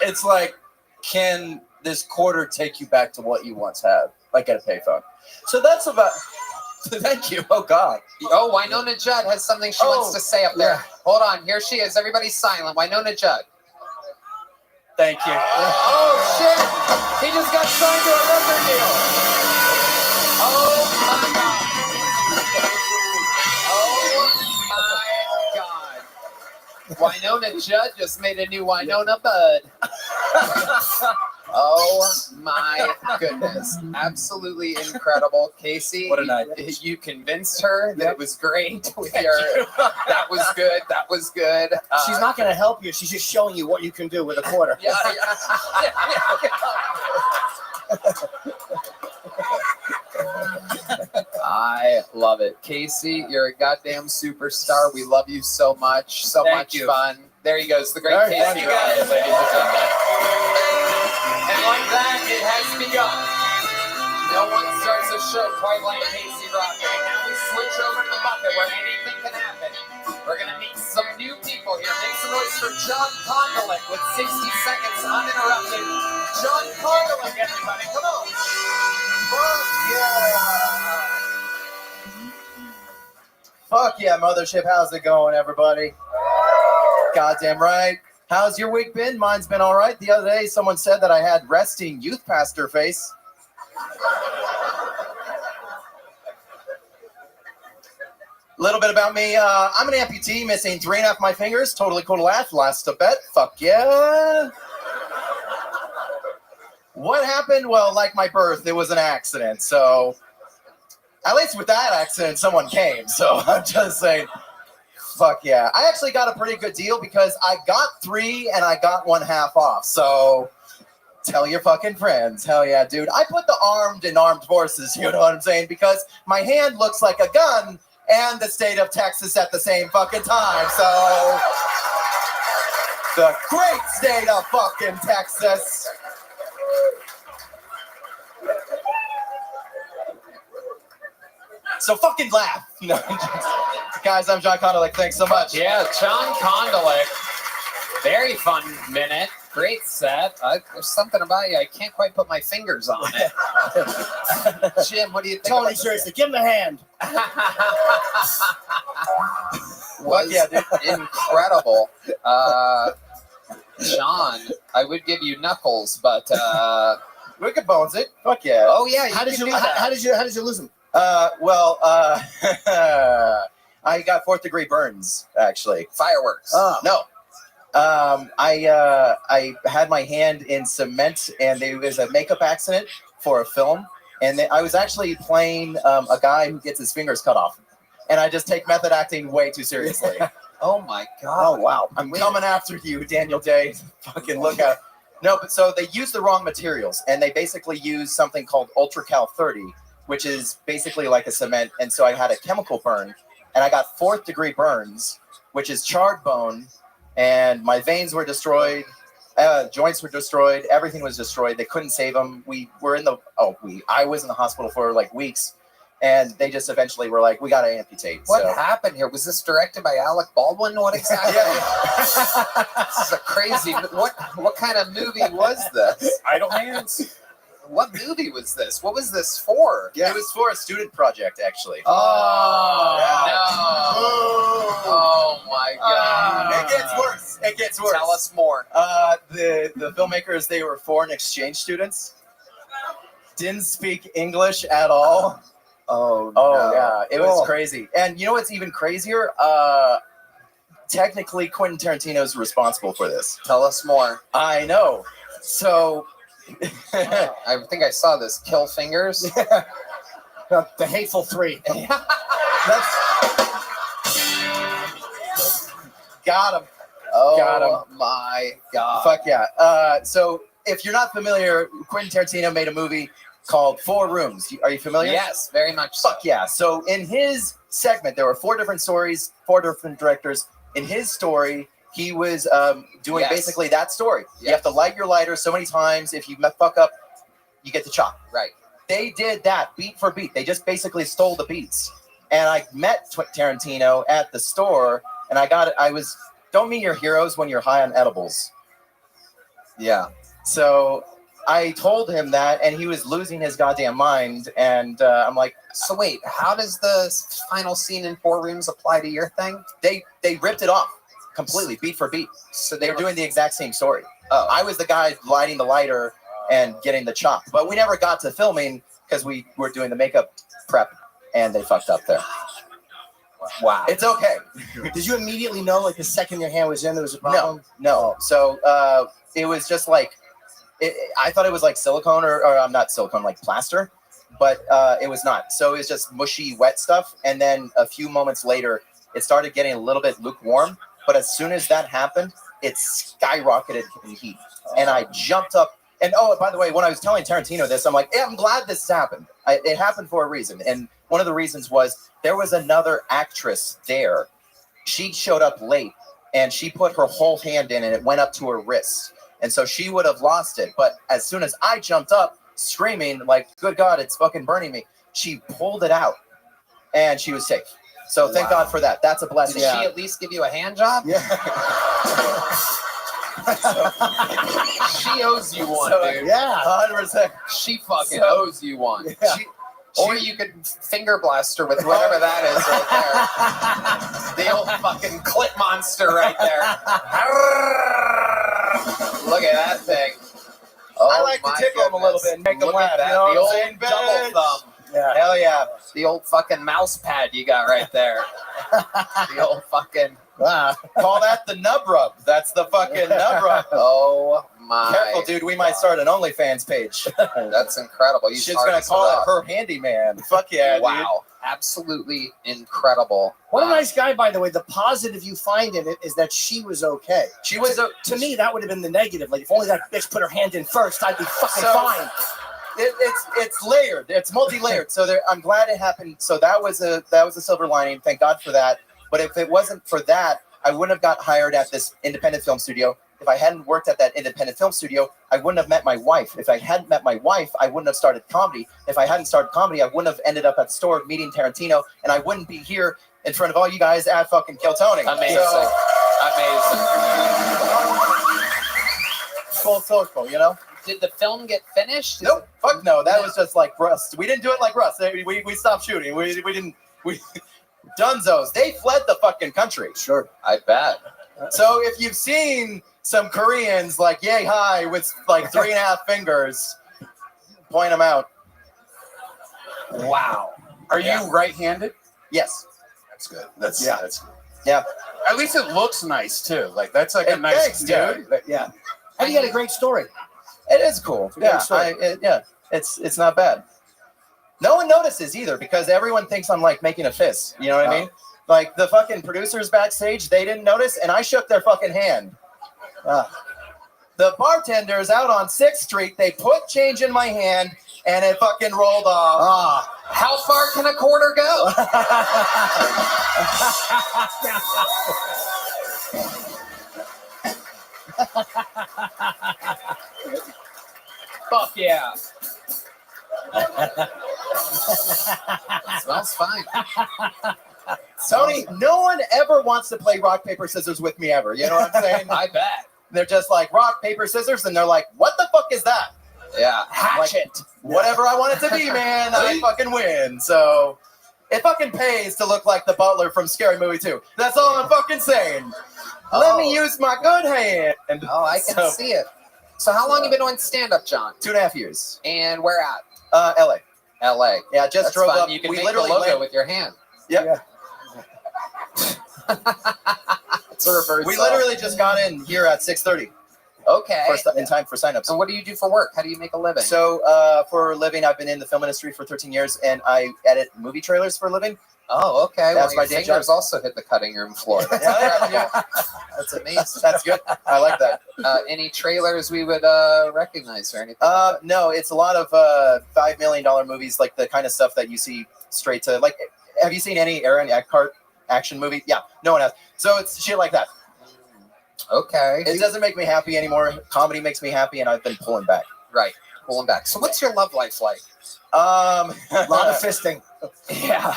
it's like, can this quarter take you back to what you once had, like at a payphone? So that's about... Thank you. Oh, God. Oh, Winona Judd has something she wants to say up there. Yeah. Hold on. Here she is. Everybody's silent. Winona Judd. Thank you. Oh, shit. He just got signed to a record deal. Oh, my God. Oh, my God. Winona Judd just made a new Winona Bud. Oh my goodness. Absolutely incredible. Casey, what a night. You convinced her that it was great with your that was good. That was good. She's not gonna help you, she's just showing you what you can do with a quarter. Yeah. I love it. Casey, you're a goddamn superstar. We love you so much. So much fun. There he goes, the great There he Casey goes. Rocket, ladies and gentlemen. And like that, it has begun. No one starts a show quite like Casey Rocket. And now we switch over to the bucket where anything can happen. We're going to meet some new people here. Make some noise for John Kondelik with 60 seconds uninterrupted. John Kondelik, everybody, come on. Fuck yeah, mothership. How's it going, everybody? Goddamn right. How's your week been? Mine's been all right. The other day, someone said that I had resting youth pastor face. A little bit about me. I'm an amputee, missing 3.5 of my fingers. Totally cool to laugh. Last a bet. Fuck yeah. What happened? Well, like my birth, it was an accident. So, at least with that accident, someone came. So, I'm just saying, fuck yeah. I actually got a pretty good deal because I got 3 and I got 1/2 off. So, tell your fucking friends. Hell yeah, dude. I put the armed in armed forces, you know what I'm saying? Because my hand looks like a gun and the state of Texas at the same fucking time. So, the great state of fucking Texas. So fucking laugh. No, guys, I'm John Kondelik. Thanks so much. Yeah, John Kondelik. Very fun minute. Great set. There's something about you. I can't quite put my fingers on it. Jim, what do you think? Tony, seriously, give him a hand. Was incredible. John, I would give you knuckles, but we could bones it. Fuck yeah. Oh yeah. How did you lose him? I got 4th degree burns, actually. Fireworks. No. I had my hand in cement, and it was a makeup accident for a film. And I was actually playing a guy who gets his fingers cut off. And I just take method acting way too seriously. Oh my God. Oh, wow. I'm coming after you, Daniel Day. Fucking look out. No, but so they use the wrong materials, and they basically use something called UltraCal 30, which is basically like a cement. And so I had a chemical burn, and I got 4th degree burns, which is charred bone, and my veins were destroyed, joints were destroyed, everything was destroyed. They couldn't save them. I was in the hospital for like weeks, and they just eventually were like, we got to amputate. What happened here? Was this directed by Alec Baldwin? What exactly? This is a crazy. What kind of movie was this? Idle Hands. What movie was this? What was this for? Yeah, it was for a student project, actually. Oh, no. Oh, my God. It gets worse. It gets worse. Tell us more. The filmmakers, they were foreign exchange students. Didn't speak English at all. Oh, no. Yeah. It was crazy. And you know what's even crazier? Technically, Quentin Tarantino's responsible for this. Tell us more. I know. So... I think I saw this. Kill Fingers. The Hateful 3. Got him. Oh, got him. My God. Fuck yeah. So if you're not familiar, Quentin Tarantino made a movie called 4 Rooms. Are you familiar? Yes, very much so. Fuck yeah. So in his segment, there were 4 different stories, 4 different directors. In his story, he was doing basically that story. Yes. You have to light your lighter so many times. If you fuck up, you get the chop. Right. They did that beat for beat. They just basically stole the beats. And I met Tarantino at the store, and don't meet your heroes when you're high on edibles. Yeah. So I told him that, and he was losing his goddamn mind. And I'm like, so wait, how does the final scene in 4 Rooms apply to your thing? They ripped it off. Completely, beat for beat. So they were doing the exact same story. Oh. I was the guy lighting the lighter and getting the chop. But we never got to filming because we were doing the makeup prep, and they fucked up there. Wow. It's okay. Did you immediately know, like, the second your hand was in, there was a problem? No. So it was just like, I thought it was like silicone or not silicone, like plaster. But it was not. So it was just mushy, wet stuff. And then a few moments later, it started getting a little bit lukewarm. But as soon as that happened, it skyrocketed in heat. And I jumped up. And by the way, when I was telling Tarantino this, I'm like, I'm glad this happened. It happened for a reason. And one of the reasons was there was another actress there. She showed up late. and she put her whole hand in and it went up to her wrist. And so she would have lost it. But as soon as I jumped up screaming like, good God, it's fucking burning me, she pulled it out and she was safe. So thank God for that. That's a blessing. Did she at least give you a hand job? Yeah. She owes you one, dude. Yeah, 100%. She fucking owes you one. Yeah. Or you could finger blast her with whatever that is right there. The old fucking clit monster right there. Look at that thing. I like to tickle him a little bit and make him Look laugh. at that. You know The what I'm old saying? double thumb. Yeah. Hell yeah. The old fucking mouse pad you got right there. The old fucking... Wow. Call that the nub rub. That's the fucking nub rub. Oh my. Careful, dude. We might start an OnlyFans page. That's incredible. She's going to call it her handyman. Fuck yeah, dude. Wow. Absolutely incredible. What a nice guy, by the way. The positive you find in it is that she was okay. She was to me, that would have been the negative. Like, if only that bitch put her hand in first, I'd be fucking fine. It's layered. It's multi-layered. So I'm glad it happened. So that was a silver lining. Thank God for that. But if it wasn't for that, I wouldn't have got hired at this independent film studio. If I hadn't worked at that independent film studio, I wouldn't have met my wife. If I hadn't met my wife, I wouldn't have started comedy. If I hadn't started comedy, I wouldn't have ended up at the store meeting Tarantino, and I wouldn't be here in front of all you guys at fucking Kill Tony. Amazing. So, Amazing. Full circle, you know? Did the film get finished? Nope. Fuck no. That was just like Rust. We didn't do it like Rust. We stopped shooting. We didn't. Dunzos. They fled the fucking country. Sure. I bet. So if you've seen some Koreans like yay hi with like 3.5 fingers, point them out. Wow. Are you right-handed? Yes. That's good. That's good. Yeah. At least it looks nice too. Like that's like a nice thanks, dude. Yeah. And you got a great story. It is cool. Yeah. It's not bad. No one notices either because everyone thinks I'm like making a fist. You know what I mean? Like the fucking producers backstage, they didn't notice, and I shook their fucking hand. The bartenders out on 6th Street, they put change in my hand, and it fucking rolled off. How far can a quarter go? Fuck yeah. Smells fine. Tony, no one ever wants to play rock, paper, scissors with me ever. You know what I'm saying? I bet. They're just like, rock, paper, scissors, and they're like, what the fuck is that? Yeah. Hatchet. Like, whatever I want it to be, man, I fucking win. So it fucking pays to look like the butler from Scary Movie 2. That's all I'm fucking saying. Let me use my good hand. Oh, I can see it. So how long have you been doing stand-up, John? 2.5 years. And where at? LA. LA. Yeah, just That's drove fun. up. You can we make literally the logo went with your hand. Yep. It's a reverse. We literally just got in here at 6:30. Okay. In time for signups. And what do you do for work? How do you make a living? So for a living, I've been in the film industry for 13 years, and I edit movie trailers for a living. Oh, okay. That's well, my day job. fingers also hit the cutting room floor. That's, that's amazing. That's good. I like that. Any trailers we would recognize or anything? No, it's a lot of $5 million movies, like the kind of stuff that you see straight to. Like, have you seen any Aaron Eckhart action movie? Yeah, no one has. So it's shit like that. Okay. It doesn't make me happy anymore. Comedy makes me happy, and I've been pulling back. Right, pulling back. So what's your love life like? A lot of fisting. Yeah.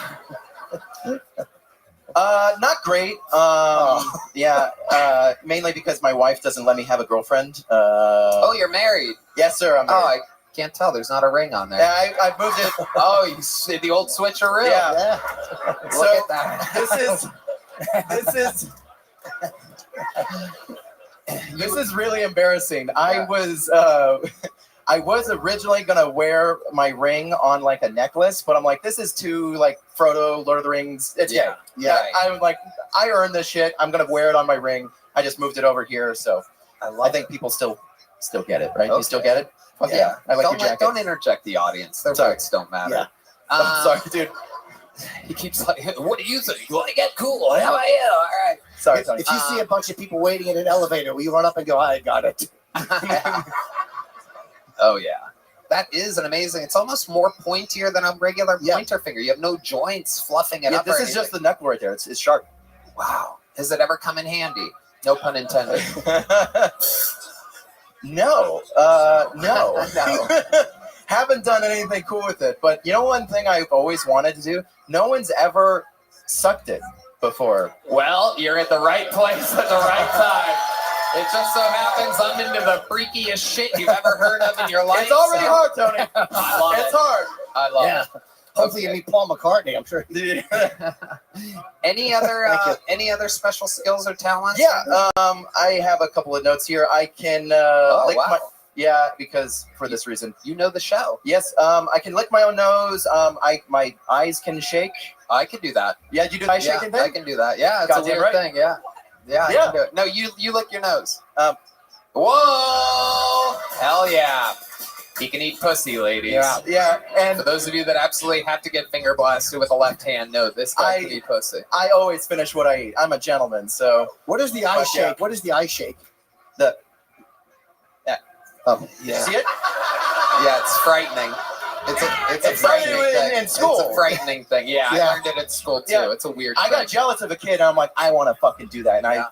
Not great. Yeah. Mainly because my wife doesn't let me have a girlfriend. Oh, you're married? Yes, sir. I'm married. Oh, I can't tell. There's not a ring on there. Yeah, I moved it. Oh, you see the old switcheroo. Yeah. Look at that. This is really embarrassing. I was originally gonna wear my ring on like a necklace, but I'm like, this is too like Frodo, Lord of the Rings. It's gay. Yeah. I'm like, I earned this shit. I'm gonna wear it on my ring. I just moved it over here, so I think people still get it, right? Okay. You still get it? Fuck yeah. I like your jacket. Don't interject the audience. Their votes don't matter. Yeah. I'm sorry, dude. He keeps like, what do you think? You like it? Cool. How about you? All right. Sorry, Tony. If you see a bunch of people waiting in an elevator, will you run up and go, I got it? Oh, yeah. That is an amazing. It's almost more pointier than a regular pointer finger. You have no joints fluffing it up. This is just the knuckle right there. It's sharp. Wow. Has it ever come in handy? No pun intended. No. No. Haven't done anything cool with it. But you know one thing I've always wanted to do? No one's ever sucked it before. Well, you're at the right place at the right time. It just so happens I'm into the freakiest shit you've ever heard of in your life. It's already hard, Tony. I love It's it. hard. I love Yeah. it. Hopefully you meet Paul McCartney, I'm sure. Any other special skills or talents? Yeah, I have a couple of notes here. I can lick my... Yeah, because for this reason. You know the show. Yes, I can lick my own nose. My eyes can shake. I can do that. Yeah, you do the eye shaking thing? I can do that. Yeah, it's a Goddamn weird right. thing. Yeah. Yeah, I can do it. No, you lick your nose. Whoa! Hell yeah. He can eat pussy, ladies. Yeah. And for those of you that absolutely have to get finger blasted with a left hand, no, this guy can eat pussy. I always finish what I eat. I'm a gentleman, so. What is the eye shake? What is the eye shake? Yeah. Yeah. See it? Yeah, it's frightening. It's a frightening thing. in school. It's a frightening thing. Yeah, I learned it at school too. Yeah. It's a weird I got jealous of a kid, and I'm like, I want to fucking do that, and I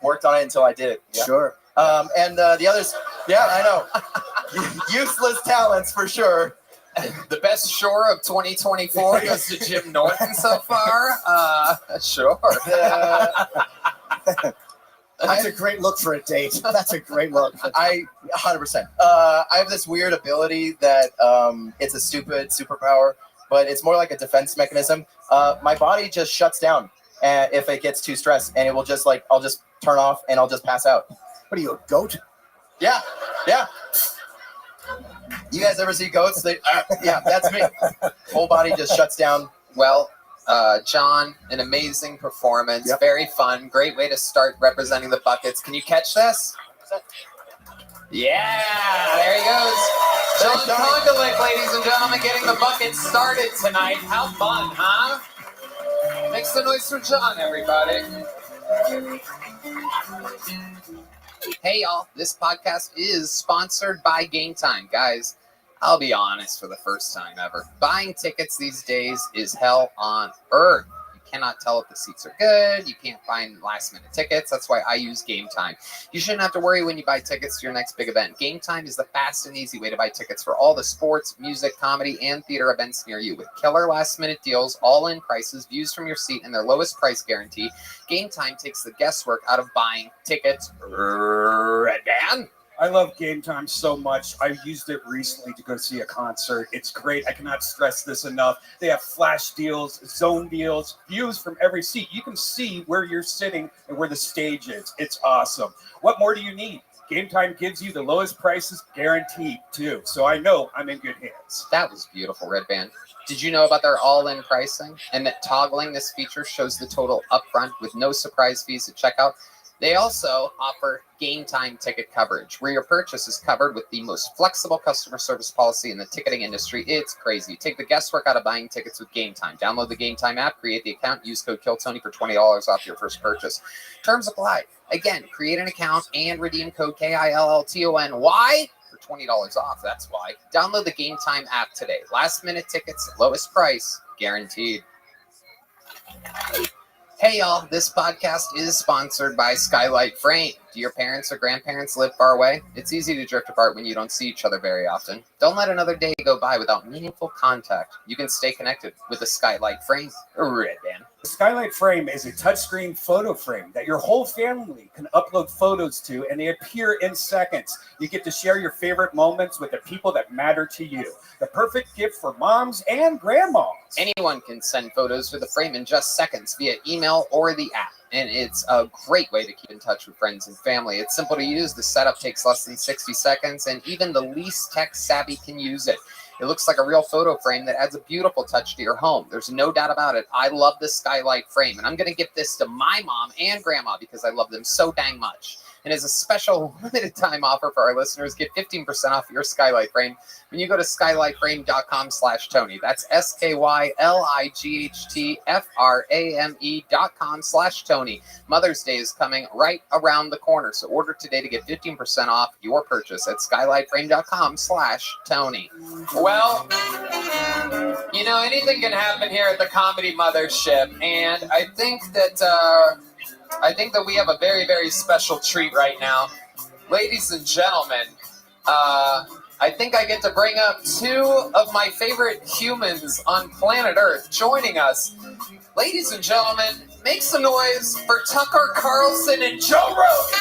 worked on it until I did it. Yeah. Sure. And the others, I know, useless talents for sure. The best shore of 2024 goes to Jim Norton so far. Sure. That's a great look for a date. That's a great look. 100%. I have this weird ability that it's a stupid superpower, but it's more like a defense mechanism. My body just shuts down if it gets too stressed, and it will just I'll just turn off and I'll just pass out. What are you, a goat? Yeah. You guys ever see goats? Yeah, that's me. Whole body just shuts down. Well, John, an amazing performance. Yep. Very fun. Great way to start representing the buckets. Can you catch this? Yeah, there he goes. John Kondalik, ladies and gentlemen, getting the bucket started tonight. How fun, huh? Make some noise for John, everybody. Hey, y'all. This podcast is sponsored by Game Time. Guys, I'll be honest for the first time ever. Buying tickets these days is hell on earth. You cannot tell if the seats are good. You can't find last-minute tickets. That's why I use Game Time. You shouldn't have to worry when you buy tickets to your next big event. Game Time is the fast and easy way to buy tickets for all the sports, music, comedy, and theater events near you. With killer last-minute deals, all-in prices, views from your seat, and their lowest price guarantee, Game Time takes the guesswork out of buying tickets. Red Dan? I love Game Time so much. I used it recently to go see a concert. It's great. I cannot stress this enough. They have flash deals, zone deals, views from every seat. You can see where you're sitting and where the stage is. It's awesome. What more do you need? Game Time gives you the lowest prices guaranteed, too. So I know I'm in good hands. That was beautiful, Red Band. Did you know about their all-in pricing and that toggling this feature shows the total upfront with no surprise fees at checkout? They also offer Game Time ticket coverage, where your purchase is covered with the most flexible customer service policy in the ticketing industry. It's crazy. Take the guesswork out of buying tickets with Game Time. Download the Game Time app, create the account, use code KILLTONY for $20 off your first purchase. Terms apply. Again, create an account and redeem code KILLTONY. Why? For $20 off. That's why. Download the Game Time app today. Last minute tickets, lowest price, guaranteed. Hey y'all, this podcast is sponsored by Skylight Frame. Do your parents or grandparents live far away? It's easy to drift apart when you don't see each other very often. Don't let another day go by without meaningful contact. You can stay connected with the Skylight Frame. Red Dan. The Skylight Frame is a touchscreen photo frame that your whole family can upload photos to, and they appear in seconds. You get to share your favorite moments with the people that matter to you. The perfect gift for moms and grandmas. Anyone can send photos to the frame in just seconds via email or the app. And it's a great way to keep in touch with friends and family. It's simple to use. The setup takes less than 60 seconds, and even the least tech-savvy can use it. It looks like a real photo frame that adds a beautiful touch to your home. There's no doubt about it. I love the Skylight Frame, and I'm going to give this to my mom and grandma because I love them so dang much. And as a special limited time offer for our listeners, get 15% off your Skylight Frame when you go to skylightframe.com/Tony. That's SKYLIGHTFRAME.com/Tony. Mother's Day is coming right around the corner, so order today to get 15% off your purchase at skylightframe.com/Tony. Well, you know, anything can happen here at the Comedy Mothership, and I think that I think that we have a very, very special treat right now. Ladies and gentlemen, I think I get to bring up two of my favorite humans on planet Earth joining us. Ladies and gentlemen, make some noise for Tucker Carlson and Joe Rogan.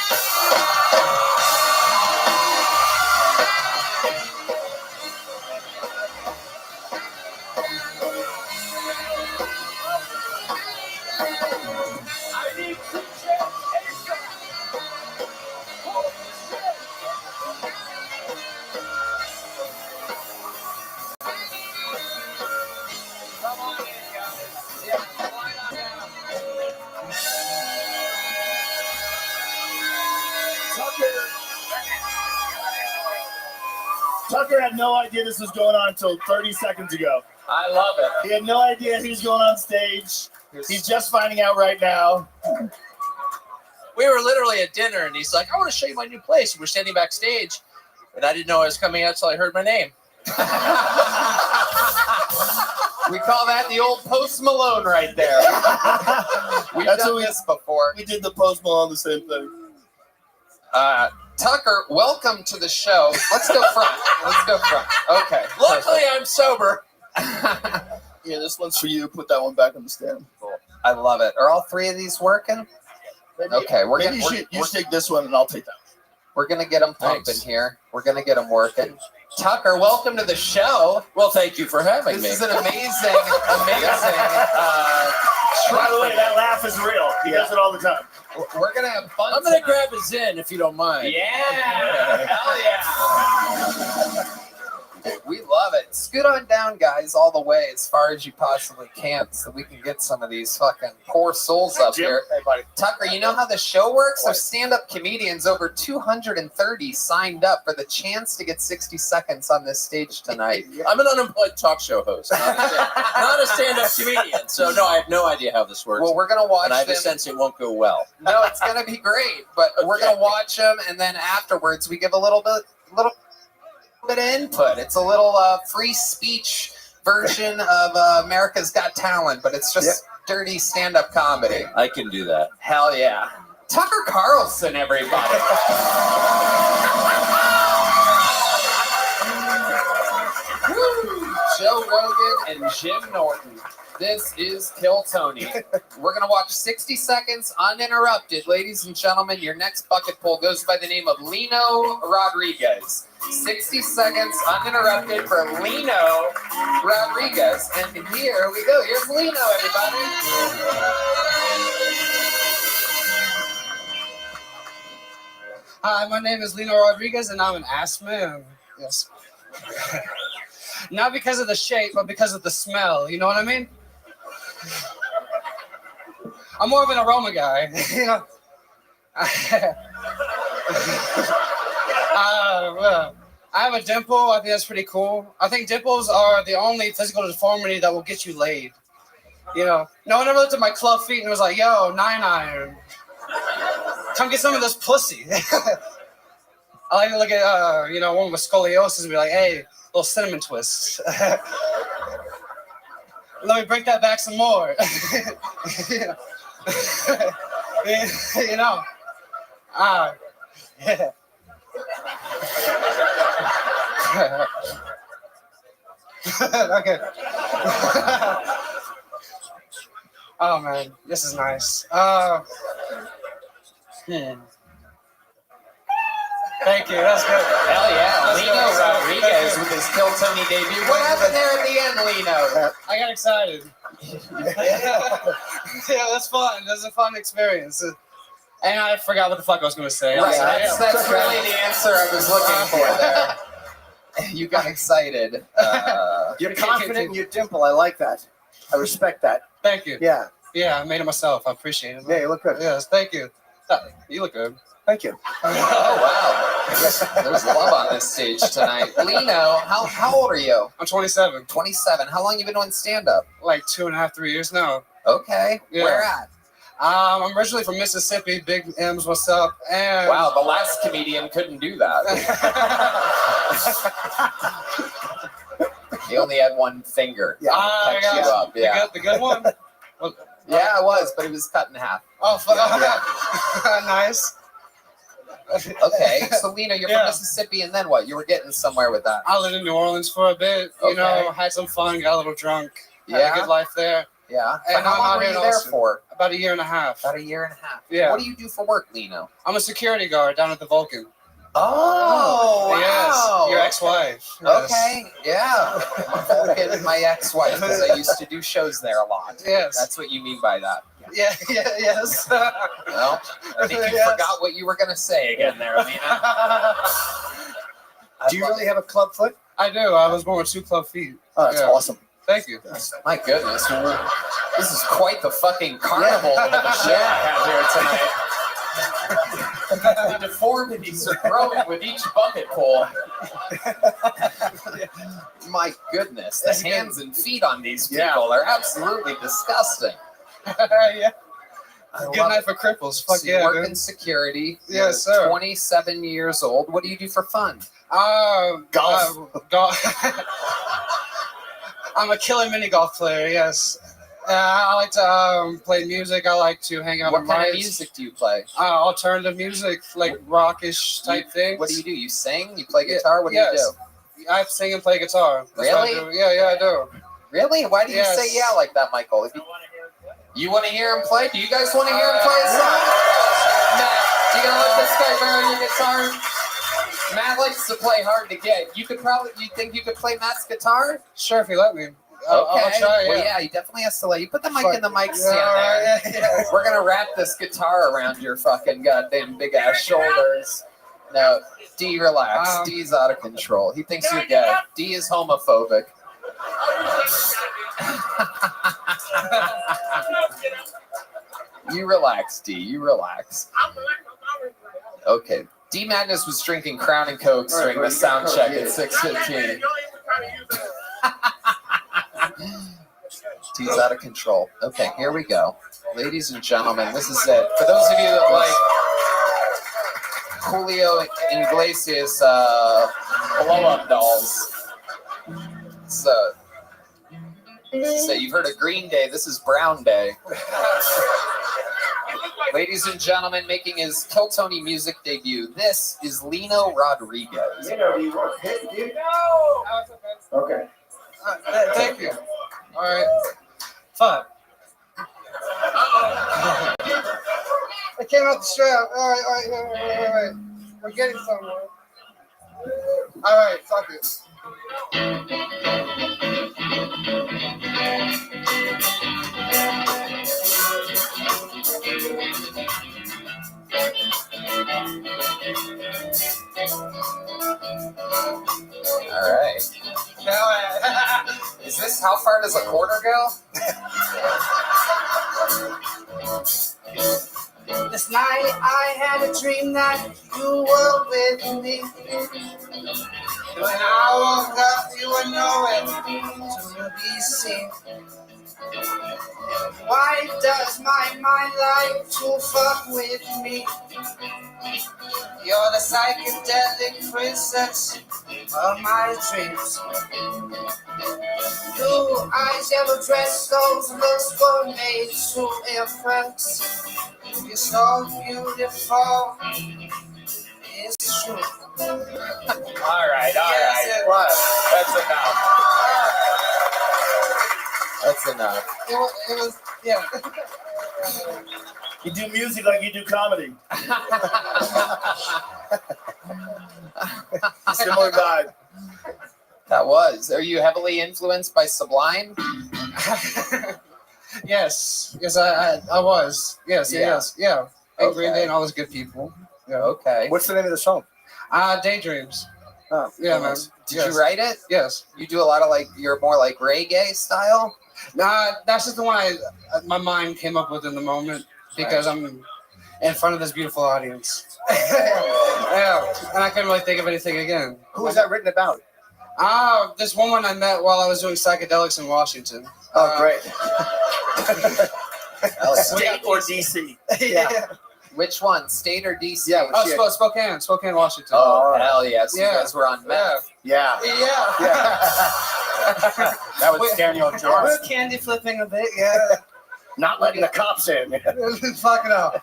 Tucker had no idea this was going on until 30 seconds ago. I love it. He had no idea he was going on stage. He's just finding out right now. We were literally at dinner, and he's like, I want to show you my new place. And we're standing backstage, and I didn't know I was coming out until I heard my name. We call that the old Post Malone right there. We've done this before. We did the Post Malone the same thing. Tucker, welcome to the show. Let's go front. Okay. Luckily, I'm sober. Yeah, this one's for you. Put that one back on the stand. I love it. Are all three of these working? Okay, Maybe you should take this one, and I'll take that one. We're gonna get them pumping here. We're gonna get them working. Tucker, welcome to the show. Well, thank you for having me. This is an amazing. By the way, that laugh is real. He does it all the time. We're gonna have fun. I'm gonna grab a Zen if you don't mind. Yeah. Hell yeah. We love it. Scoot on down, guys, all the way as far as you possibly can so we can get some of these fucking poor souls up here. Hey, buddy. Tucker, you know how the show works? There's stand-up comedians, over 230 signed up for the chance to get 60 seconds on this stage tonight. I'm an unemployed talk show host, not a stand-up comedian. So, no, I have no idea how this works. Well, we're going to watch and I have them. a sense it won't go well. No, it's going to be great, but we're going to watch them, and then afterwards we give a little bit of input. It's a little free speech version of America's Got Talent, but it's just dirty stand-up comedy. I can do that. Hell yeah. Tucker Carlson, everybody. Joe Rogan and Jim Norton. This is Kill Tony. We're going to watch 60 seconds uninterrupted. Ladies and gentlemen, your next bucket pull goes by the name of Lino Rodriguez. 60 seconds uninterrupted for Lino Rodriguez. And here we go. Here's Lino, everybody. Hi, my name is Lino Rodriguez, and I'm an ass man. Yes. Not because of the shape, but because of the smell. You know what I mean? I'm more of an aroma guy. You know? I have a dimple. I think that's pretty cool. I think dimples are the only physical deformity that will get you laid. You know, no one ever looked at my club feet and was like, yo, 9-iron. Come get some of this pussy. I like to look at, one with scoliosis and be like, hey, little cinnamon twist. Let me break that back some more. You know. Yeah. Okay. Oh man, this is nice. Thank you. That's good. Hell yeah. That's Lino good. Rodriguez with his Kill Tony debut. What happened there at the end, Lino? I got excited. Yeah, that's fun. That's a fun experience. And I forgot what the fuck I was going to say. Right, that's really the answer I was looking for there. You got excited. You're confident in your dimple. I like that. I respect that. Thank you. Yeah. Yeah, I made it myself. I appreciate it. Yeah, you look good. Yes, thank you. You look good. Thank you. Oh, wow. There's love on this stage tonight. Lino, how old are you? I'm 27. 27. How long you been doing stand-up? Like 2.5, 3 years now. Okay. Yeah. Where at? I'm originally from Mississippi. Big M's, what's up? And wow, the last comedian couldn't do that. He only had one finger. Yeah, Catch you up. Yeah. The good one? Yeah, it was, but but it was cut in half. Oh, nice. Okay, so Lena, you're from Mississippi, and then what? You were getting somewhere with that. I lived in New Orleans for a bit. You know, had some fun, got a little drunk. Had a good life there. Yeah. And How I'm long out were here you in there Austin. for? About a year and a half. About a year and a half. Yeah. What do you do for work, Lino? I'm a security guard down at the Vulcan. Oh, wow. Yes, your ex-wife. Yes. Okay, yeah. Vulcan, my ex-wife, because I used to do shows there a lot. Yes. That's what you mean by that. Yes. Well, I think you Yes. forgot what you were going to say again there, Lena. Do you really have a club foot? I do. I was born with 2 club feet. Oh, that's awesome. Thank you. My goodness. This is quite the fucking carnival of the show I have here tonight. The deformities are growing with each bucket pull. My goodness. The hands and feet on these people are absolutely disgusting. Yeah. Good night for cripples. Fuck So you yeah. work dude. in security. Yes, You're sir. 27 years old. What do you do for fun? Golf. I'm a killer mini golf player. Yes. I like to play music. I like to hang out. What on kind of rides. music do you play? Alternative music, like rockish type things. What do you do? You sing? You play guitar? What do you do? I sing and play guitar. That's what I Really? do. Yeah, I do. Really? Why do you Yes. say yeah like that, Michael? You want to hear him play? Do you guys want to hear him play a song? Matt, you gonna let this guy borrow your guitar? Matt likes to play hard to get. You think you could play Matt's guitar? Sure, if you let me. Okay. I'll try, Well, yeah. yeah, he definitely has to let you. Put the mic Fuck. in the mic Yeah, stand all there. right, yeah. We're gonna wrap this guitar around your fucking goddamn big ass shoulders. No, D, relax. D's out of control. He thinks you're gay. D is homophobic. You relax, D. You relax. Okay. D Magnus was drinking Crown and Coke during the sound check at 6:15. D's out of control. Okay, here we go. Ladies and gentlemen, this is it. For those of you that like Julio Iglesias blow-up dolls. So you've heard of Green Day. This is Brown Day. Ladies and gentlemen, making his Kill Tony music debut, this is Lino Rodriguez. Okay. Thank you. All right. Fine. I came out the strap. All right. We're getting somewhere. All right, fuck it. All right. Is this how far does a quarter go? This night I had a dream that you were with me. When I woke up, you were nowhere to be seen. Why does my mind like to fuck with me? You're the psychedelic princess of my dreams. Blue eyes, yellow dress, those looks were made to impress. You're so beautiful, it's true. All right. That's enough. That's enough. It was, yeah. You do music like you do comedy. Similar vibe. That was. Are you heavily influenced by Sublime? Yes, I was. Yes. And Green Day and all those good people. Yeah. Okay. What's the name of the song? Daydreams. Oh, Yeah, man. Did you write it? Yes. You do a lot of you're more like reggae style? Nah, that's just the one my mind came up with in the moment because I'm in front of this beautiful audience. Yeah, and I couldn't really think of anything again. Who was that written about? This woman I met while I was doing psychedelics in Washington. Oh, great. State or DC? Yeah. Which one? State or DC? Yeah. Spokane, Washington. Oh, hell yes. Yeah. You guys were on meth. Yeah. Yeah. That was Daniel We're George. candy flipping a bit, yeah. Not letting the cops in. Fucking hell.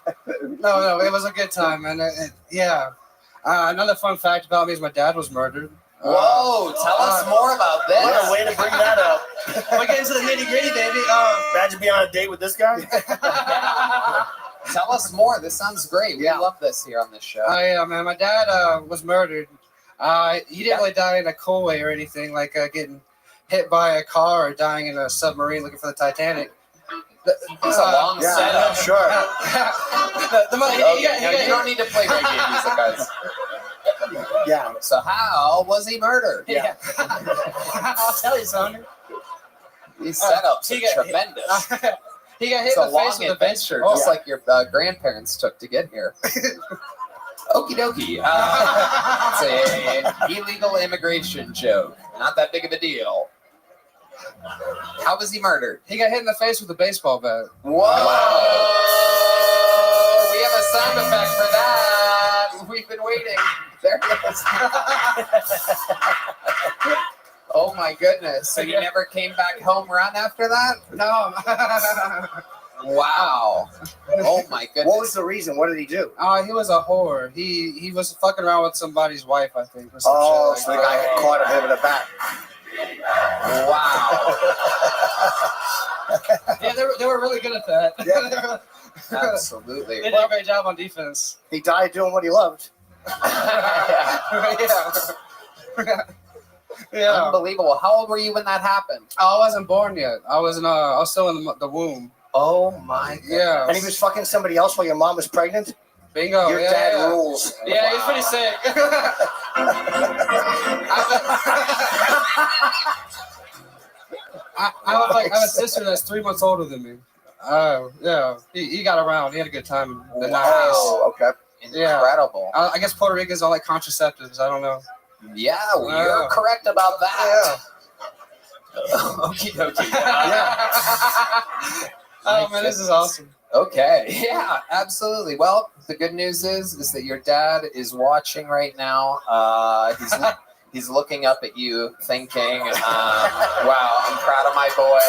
No, it was a good time, man. Yeah. Another fun fact about me is my dad was murdered. Whoa, tell us more about this. What a way to bring that up. We get into the nitty gritty, baby. Imagine being on a date with this guy. Tell us more. This sounds great. We love this here on this show. Oh yeah, man. My dad was murdered. He didn't really die in a cool way or anything, like getting hit by a car or dying in a submarine looking for the Titanic. It's a long setup. Sure. You don't need to play reggae music, guys. Yeah. So how was he murdered? Yeah. I'll tell you, son. These setups are tremendous. He got hit It's in a the face long with a adventure, bench. just like your grandparents took to get here. Okie dokie. It's a illegal immigration joke. Not that big of a deal. How was he murdered? He got hit in the face with a baseball bat. Whoa! We have a sound effect for that. We've been waiting. There it is. Oh my goodness. So you never came back home run after that? No. Wow. Oh my goodness. What was the reason? What did he do? He was a whore. He was fucking around with somebody's wife, I think. Or some Oh, shit so like the guy that. had caught him with a bat. Wow. Yeah, they were really good at that. Yeah. Absolutely. They did a great job on defense. He died doing what he loved. Yeah. Unbelievable. How old were you when that happened? I wasn't born yet. I was still in the womb. Oh my god. Yeah. And he was fucking somebody else while your mom was pregnant? Bingo. Your dad rules. Yeah, he's pretty sick. I have a sister that's 3 months older than me. Yeah. He got around. He had a good time in the 90s. Oh, okay. Incredible. I guess Puerto Ricans don't like contraceptives. I don't know. Yeah, you're correct about that. Okie dokie. Oh man, this is awesome. Okay. Yeah, absolutely. Well, the good news is that your dad is watching right now. He's looking up at you, thinking, "Wow, I'm proud of my boy."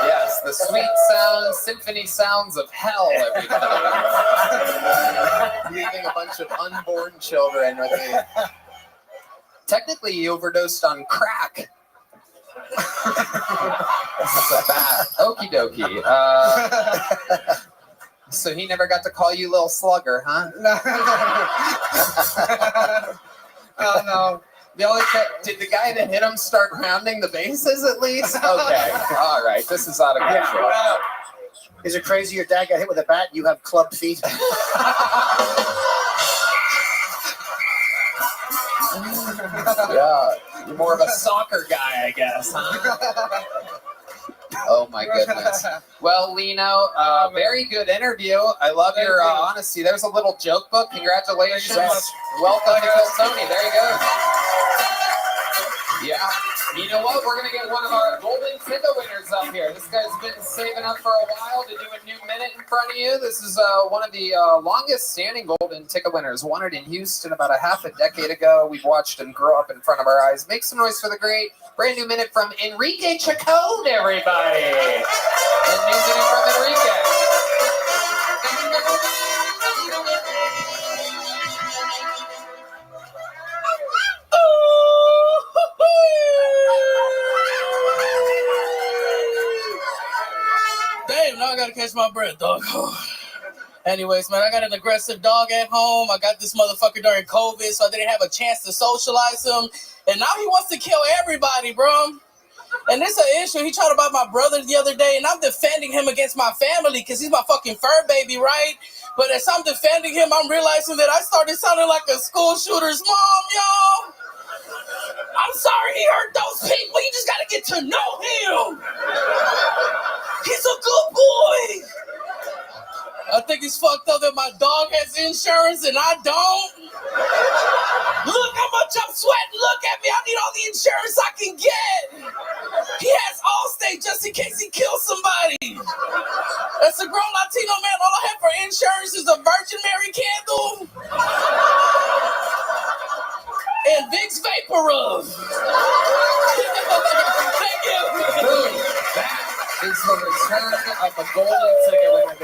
Yes, the sweet sounds, symphony sounds of hell, everybody. Leaving a bunch of unborn children with a... Technically, he overdosed on crack. That's a bad. Okie dokie. So he never got to call you little slugger, huh? Oh no. Did the guy that hit him start rounding the bases at least? Okay. All right. This is out of control. Yeah. Is it crazy your dad got hit with a bat and you have clubbed feet? Yeah. You're more of a soccer guy, I guess, huh? Oh my goodness. Well, Lino, very good interview. I love your honesty. There's a little joke book. Congratulations. Welcome to Tony. There you go. Yeah. You know what? We're going to get one of our golden ticket winners up here. This guy's been saving up for a while to do a new minute in front of you. This is one of the longest standing golden ticket winners. Won it in Houston about a half a decade ago. We've watched him grow up in front of our eyes. Make some noise for the great brand new minute from Enrique Chacon, everybody. A new minute from Enrique. Damn, now I gotta catch my breath, dog. Anyways, man, I got an aggressive dog at home. I got this motherfucker during COVID, so I didn't have a chance to socialize him. And now he wants to kill everybody, bro. And this is an issue. He tried to bite my brother the other day, and I'm defending him against my family because he's my fucking fur baby, right? But as I'm defending him, I'm realizing that I started sounding like a school shooter's mom, yo. I'm sorry he hurt those people. You just gotta get to know him. He's a good boy. I think it's fucked up that my dog has insurance and I don't. Look how much I'm sweating. Look at me. I need all the insurance I can get. He has Allstate just in case he kills somebody. That's a grown Latino man. All I have for insurance is a Virgin Mary candle and Vicks Vapor Rub. Thank you. is the return of the golden ticket winner.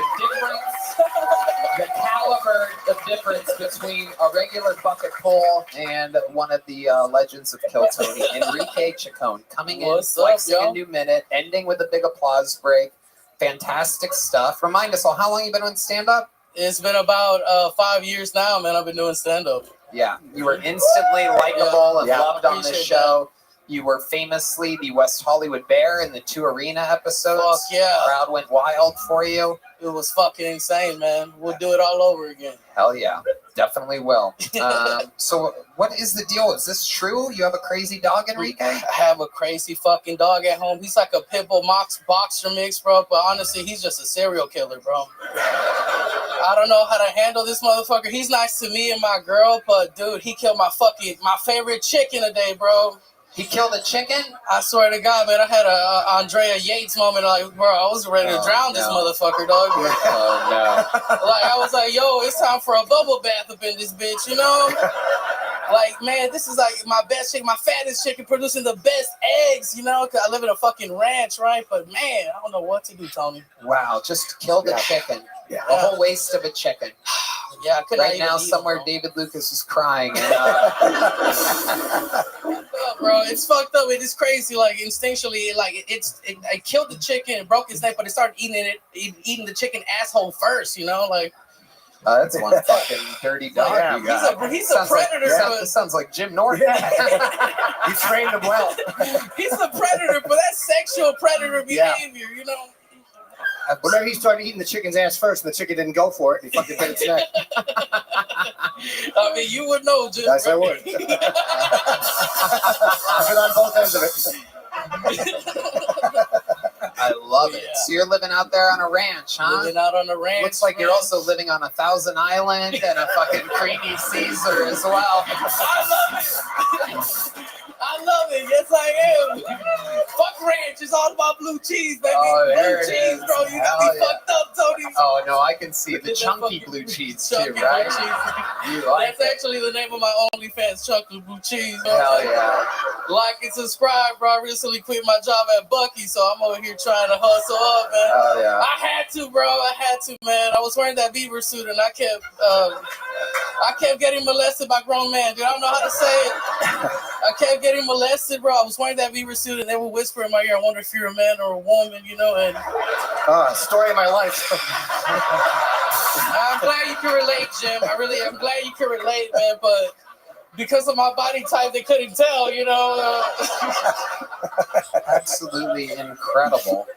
The caliber, the difference between a regular bucket pull and one of the legends of Kill Tony, Enrique Chacon, coming in, flexing a new minute, ending with a big applause break. Fantastic stuff. Remind us all, how long you been doing stand-up? It's been about 5 years now, man. I've been doing stand-up. Yeah, you were instantly likable and loved on this show. You were famously the West Hollywood Bear in the 2 Arena episodes. Fuck yeah. Crowd went wild for you. It was fucking insane, man. We'll do it all over again. Hell yeah, definitely will. So what is the deal? Is this true? You have a crazy dog, Enrique? I have a crazy fucking dog at home. He's like a pit bull boxer mix, bro. But honestly, he's just a serial killer, bro. I don't know how to handle this motherfucker. He's nice to me and my girl, but dude, he killed my favorite chicken today, bro. He killed a chicken? I swear to God, man, I had a Andrea Yates moment. Like, bro, I was ready to drown this motherfucker, dog. Oh, no. Like, I was like, yo, it's time for a bubble bath up in this bitch, you know? Like, man, this is like my best chicken, my fattest chicken producing the best eggs, you know? Because I live in a fucking ranch, right? But, man, I don't know what to do, Tony. Wow, just kill the chicken. Yeah. A whole waste of a chicken. Yeah, I couldn't right now, somewhere David Lucas is crying. And, bro, it's fucked up. It is crazy. Like instinctually, like I killed the chicken and broke its neck, but it started eating the chicken asshole first. You know, like. That's one fucking dirty dog. Yeah, you got. He's a predator. Sounds like Jim Norton. He trained him well. He's a predator, but that's sexual predator behavior. You know. Well, maybe he started eating the chicken's ass first, and the chicken didn't go for it. And he fucking bit its neck. I mean, you would know, Jim. Yes, I would. I've been on both ends of it. I love it. So you're living out there on a ranch, huh? Living out on a ranch. Looks like you're also living on 1,000 Island and a fucking creamy Caesar as well. I love it. I love it. Yes, I am. Fuck ranch. It's all about blue cheese, baby. Blue cheese, bro. You got me fucked up, Tony. Oh, no, I can see the chunky blue cheese, too, right? You like That's actually the name of my OnlyFans, Chunky Blue Cheese. Hell yeah. Like and subscribe, bro. I recently quit my job at Bucky, so I'm over here trying to hustle up, man. Hell yeah. I had to, bro. I had to, man. I was wearing that beaver suit, and I kept getting molested by grown men, dude. I don't know how to say it. I kept getting molested, bro. I was wearing that beaver suit, and they would whisper in my ear, I wonder if you're a man or a woman, you know, and... Story of my life. I'm glad you can relate, Jim. I'm glad you can relate, man, but because of my body type, they couldn't tell, you know. Absolutely incredible.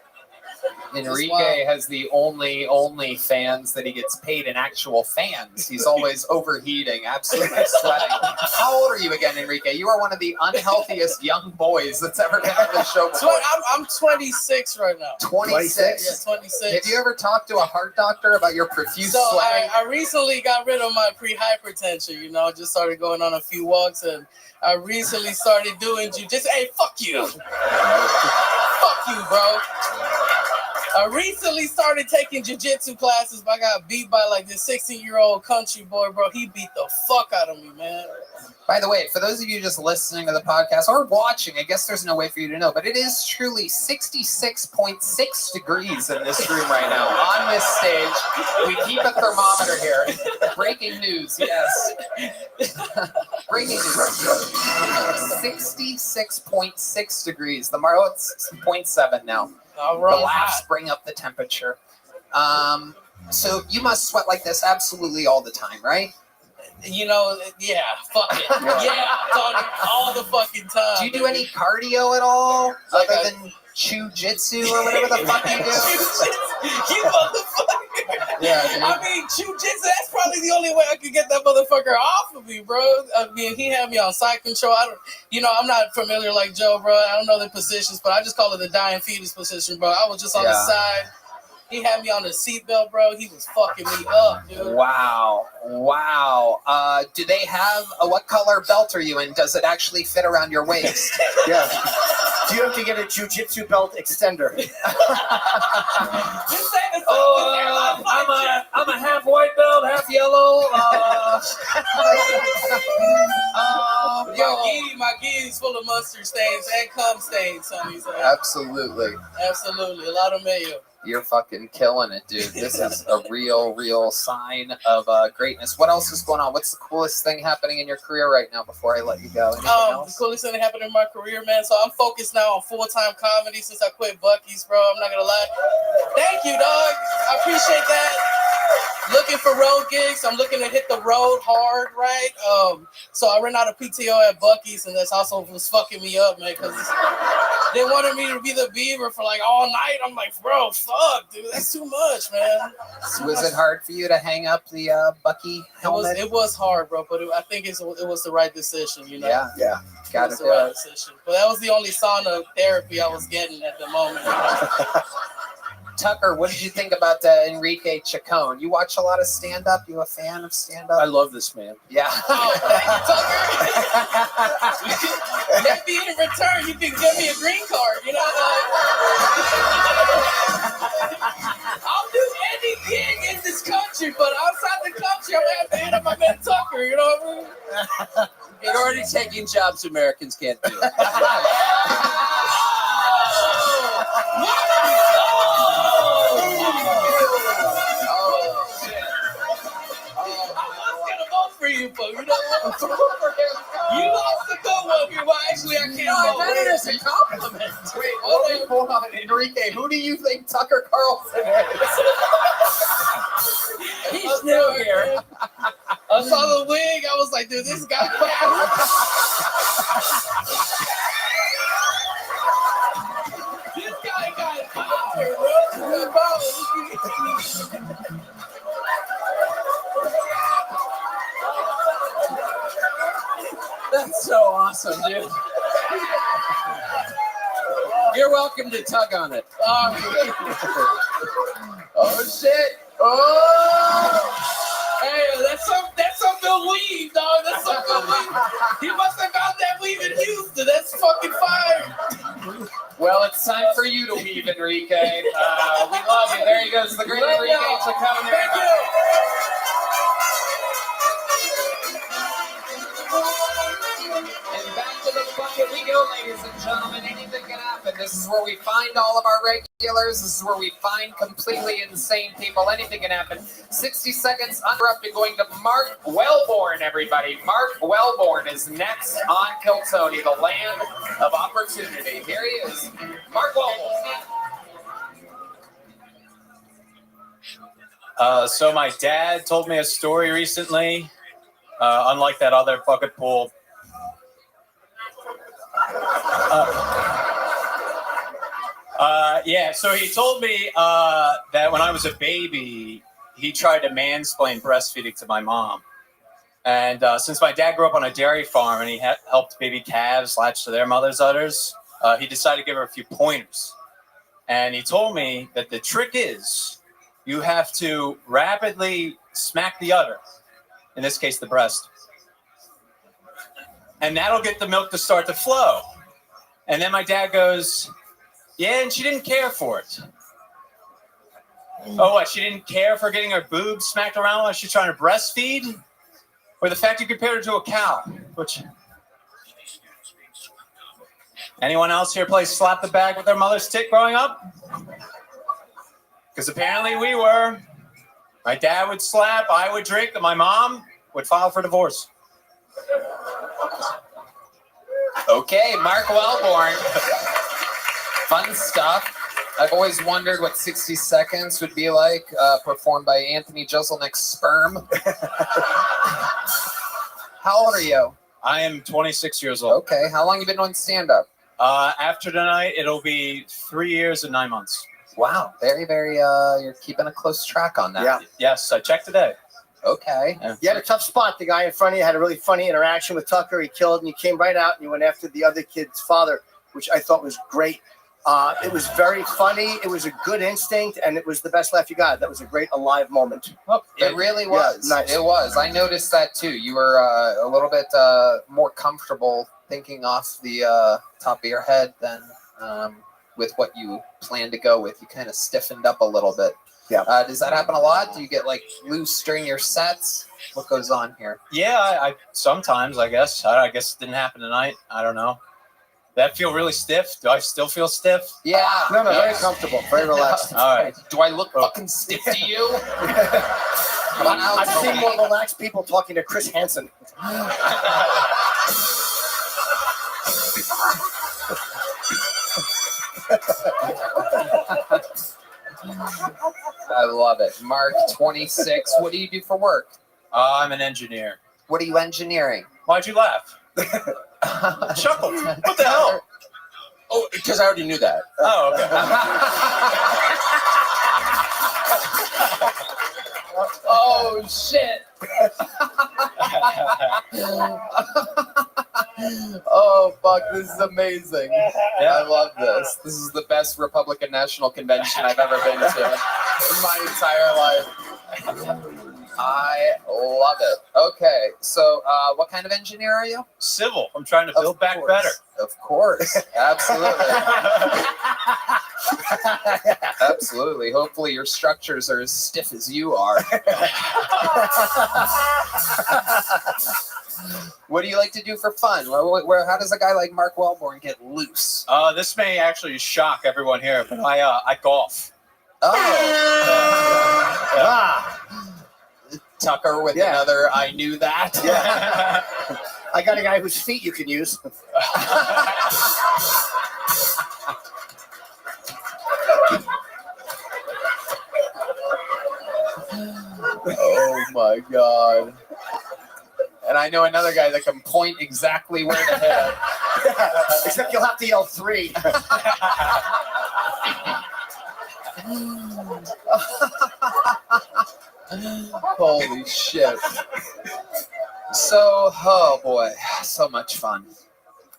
Enrique has the only fans that he gets paid in actual fans. He's always overheating, absolutely sweating. How old are you again, Enrique? You are one of the unhealthiest young boys that's ever been on this show before. I'm 26 right now. 26? Yeah, 26. Have you ever talked to a heart doctor about your profuse So sweating? I recently got rid of my pre-hypertension, you know, just started going on a few walks, and I recently started doing jujitsu. Hey, fuck you. Fuck you, bro. I recently started taking jiu-jitsu classes, but I got beat by like this 16-year-old country boy, bro. He beat the fuck out of me, man. By the way, for those of you just listening to the podcast or watching, I guess there's no way for you to know, but it is truly 66.6 degrees in this room right now on this stage. We keep a thermometer here. Breaking news, yes. Breaking news. 66.6 degrees. The it's 0.7 now. All right. The laughs bring up the temperature. So you must sweat like this absolutely all the time, right? You know, yeah, fuck it. Yeah, Tony, all the fucking time. Do you do any cardio at all other than chew-jitsu or whatever the fuck you do? You motherfucker. Yeah, I mean, chew-jitsu, that's probably the only way I could get that motherfucker off of me, bro. I mean, he had me on side control. I'm not familiar like Joe, bro. I don't know the positions, but I just call it the dying fetus position, bro. I was just on the side. He had me on the seatbelt, bro. He was fucking me up, dude. Wow. Do they have what color belt are you in? Does it actually fit around your waist? Yeah. Do you have to get a jujitsu belt extender? I'm a half white belt, half yellow. My gi is full of mustard stains and cum stains, son. He said. Absolutely. Absolutely. A lot of mayo. You're fucking killing it, dude. This is a real sign of greatness. What else is going on? What's the coolest thing happening in your career right now before I let you go? Anything else? The coolest thing that happened in my career, man. So I'm focused now on full-time comedy since I quit Buc-ee's, bro. I'm not gonna lie. Thank you, dog. I appreciate that. Looking for road gigs. I'm looking to hit the road hard, right? So I ran out of PTO at Buc-ee's, and that's also was fucking me up, man, because they wanted me to be the Beaver for like all night. I'm like, bro, fuck, dude, that's too much, man. Was it hard for you to hang up the Buc-ee helmet? It was hard, bro, but I think it was the right decision, you know? Yeah. Got the right decision. But that was the only sauna therapy I was getting at the moment. Tucker, what did you think about Enrique Chacon? You watch a lot of stand-up? You a fan of stand-up? I love this man. Yeah. Maybe in return, you can give me a green card, you know? I'll do any gig in this country, but outside the country, I'm going to have to hit up my man Tucker, you know what I mean? You're already taking jobs Americans can't do. You, but you know what? You lost the go one here. Well, actually, I can't. No, that is a compliment. Wait, hold on, Enrique. Who do you think Tucker Carlson is? He's new here. I saw the wig. I was like, dude, this guy. This guy got power, bro. That's so awesome, dude. You're welcome to tug on it. Oh shit! Oh! Hey, that's some good weave, dog. That's some good weave. He must have got that weave in Houston. That's fucking fire. Well, it's time for you to weave, Enrique. We love you. There he goes, the great Enrique Chacon. Thank you. And back to the bucket we go, ladies and gentlemen. Anything can happen. This is where we find all of our regulars. This is where we find completely insane people. Anything can happen. 60 seconds uninterrupted going to Mark Wellborn, everybody. Mark Wellborn is next on Kill Tony, the land of opportunity. Here he is, Mark Wellborn. So my dad told me a story recently, unlike that other bucket pool. So he told me that when I was a baby, he tried to mansplain breastfeeding to my mom. And since my dad grew up on a dairy farm and he helped baby calves latch to their mother's udders, he decided to give her a few pointers. And he told me that the trick is you have to rapidly smack the udder, in this case, the breast. And that'll get the milk to start to flow. And then my dad goes, yeah, and she didn't care for it. Oh, what? She didn't care for getting her boobs smacked around while she's trying to breastfeed? Or the fact you compared her to a cow? Which... Anyone else here play slap the bag with their mother's tit growing up? Because apparently we were. My dad would slap, I would drink, and my mom would file for divorce. Okay, Mark Wellborn. Fun stuff. I've always wondered what 60 Seconds would be like, performed by Anthony Jeselnik's sperm. How old are you? I am 26 years old. Okay, how long have you been doing stand-up? After tonight, it'll be 3 years and 9 months. Wow, very, you're keeping a close track on that. Yeah. Yes, I checked today. Okay. You had a tough spot. The guy in front of you had a really funny interaction with Tucker. He killed, and you came right out, and you went after the other kid's father, which I thought was great. It was very funny. It was a good instinct, and it was the best laugh you got. That was a great alive moment. It really was. Yeah, nice. It was. I noticed that too. You were a little bit more comfortable thinking off the top of your head than with what you planned to go with. You kind of stiffened up a little bit. Yeah. Does that happen a lot? Do you get like loose during your sets? What goes on here? Yeah, I sometimes, I guess. I guess it didn't happen tonight. I don't know. That feel really stiff? Do I still feel stiff? Yeah. No, very comfortable, very relaxed. All right. Do I look fucking stiff to you? I've seen more relaxed people talking to Chris Hansen. I love it. Mark, 26. What do you do for work? I'm an engineer. What are you engineering? Why'd you laugh? Chuckle. What the hell? Oh, because I already knew that. Oh, okay. Oh, shit. Oh, fuck. This is amazing. I love this. This is the best Republican National Convention I've ever been to in my entire life. I love it. Okay, so what kind of engineer are you? Civil. I'm trying to build back better. Of course. Absolutely. Absolutely. Hopefully your structures are as stiff as you are. What do you like to do for fun? How does a guy like Mark Wellborn get loose? This may actually shock everyone here, but I golf. Tucker with another I knew that. Yeah. I got a guy whose feet you can use. Oh my god. And I know another guy that can point exactly where to hit. Except you'll have to yell 3. Holy shit. So, oh boy, so much fun.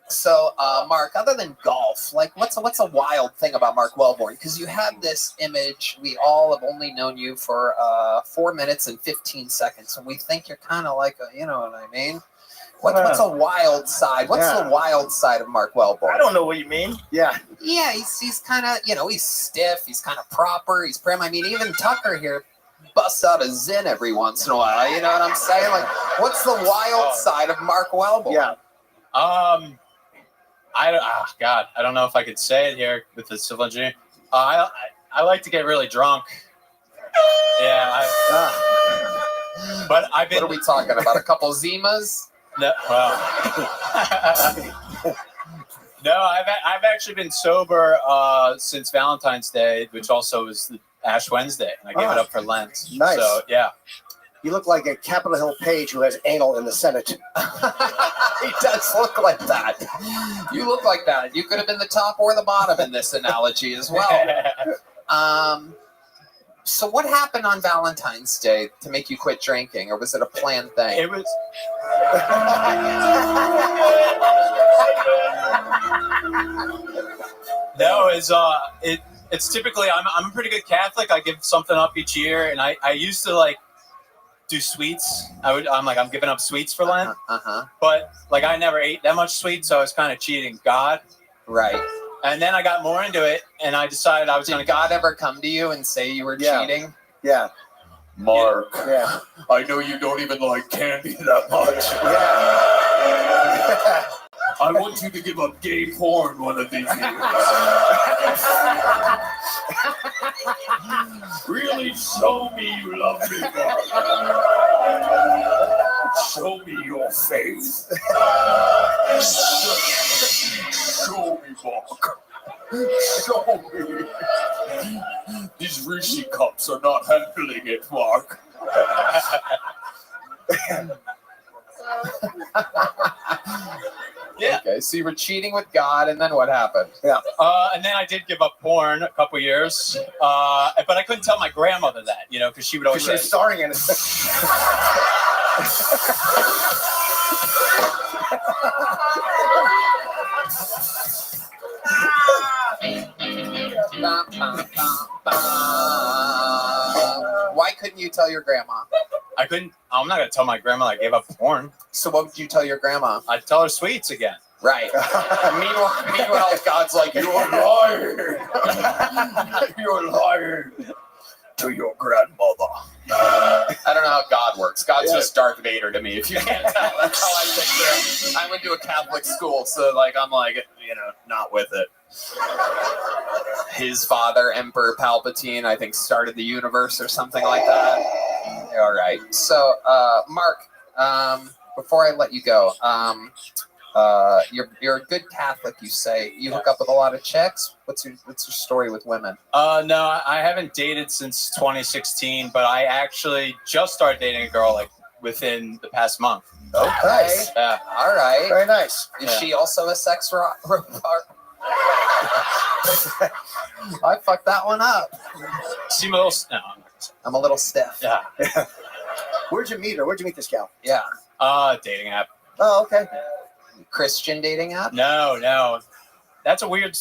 So, Mark, other than golf, like what's a wild thing about Mark Wellborn? Because you have this image, we all have only known you for 4 minutes and 15 seconds, and we think you're kind of like you know what I mean? What's a wild side? What's the wild side of Mark Wellborn? I don't know what you mean. Yeah. Yeah, he's kind of, he's stiff, he's kind of proper, he's prim. I mean, even Tucker here busts out a Zen every once in a while. You know what I'm saying? Like, what's the wild side of Mark Wellborn? Yeah. God, I don't know if I could say it here with the civil engineer. I like to get really drunk. Yeah. But I've been. What are we talking about? A couple Zimas? No, no. I've actually been sober since Valentine's Day, which also is the Ash Wednesday, and I gave it up for Lent. Nice. So yeah. You look like a Capitol Hill page who has anal in the Senate. He does look like that. You look like that. You could have been the top or the bottom in this analogy as well. So what happened on Valentine's Day to make you quit drinking, or was it a planned thing? It was. No, it's typically I'm a pretty good Catholic. I give something up each year, and I used to like do sweets. I'm giving up sweets for Lent. But like I never ate that much sweets, so I was kind of cheating God. Right. And then I got more into it, and I decided I was going to. Did God ever come to you and say you were cheating? Yeah. Mark, Yeah. I know you don't even like candy that much. Yeah. I want you to give up gay porn one of these years. Really show me you love me, Mark. Show me your faith. Show me, Mark. Show me. These Rishi cups are not handling it, Mark. Yeah. Okay, so you were cheating with God, and then what happened? Yeah. And then I did give up porn a couple years, but I couldn't tell my grandmother that, because she would always. Because she's starring in it. Why couldn't you tell your grandma? I couldn't. I'm not gonna tell my grandma I gave up porn. So what would you tell your grandma? I'd tell her sweets again. Right. meanwhile, God's like, you're a liar. You're a liar to your grandmother. I don't know how God works. God's just Darth Vader to me. If you can't tell, that's how I picture him. I went to a Catholic school, so I'm not with it. His father, Emperor Palpatine, I think started the universe or something like that. All right. So, Mark, before I let you go, you're a good Catholic, you say. You hook up with a lot of chicks. What's your story with women? No, I haven't dated since 2016, but I actually just started dating a girl within the past month. Okay. Nice. Yeah. All right. Very nice. Is she also a sex robot? I fucked that one up. Seem a little. No, I'm a little stiff. Yeah. Where'd you meet her? Where'd you meet this gal? Yeah. Dating app. Oh, okay. Christian dating app? No. That's a weird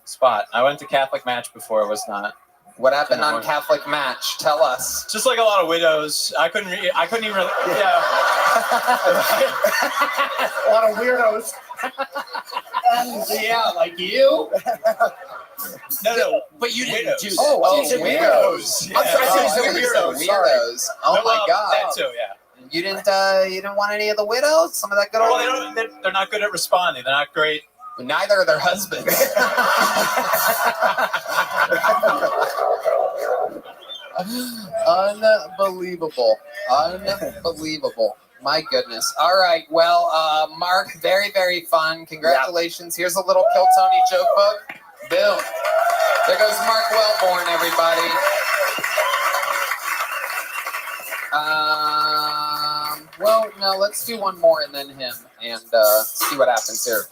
spot. I went to Catholic Match before. It was not. What happened on Catholic Match? Tell us. Just like a lot of widows. I couldn't even really. Yeah. A lot of weirdos. Yeah, like you. No. But you didn't do that. Weirdos. Yeah. Weirdos. Oh my God. That too. Yeah. You didn't want any of the widows? Some of that good old. Well, they're not good at responding. They're not great. Neither are their husbands. Unbelievable. My goodness. All right. Well, Mark, very, very fun. Congratulations. Here's a little Kill Tony joke book. Boom. There goes Mark Wellborn, everybody. Well, no, let's do one more and then him and see what happens here.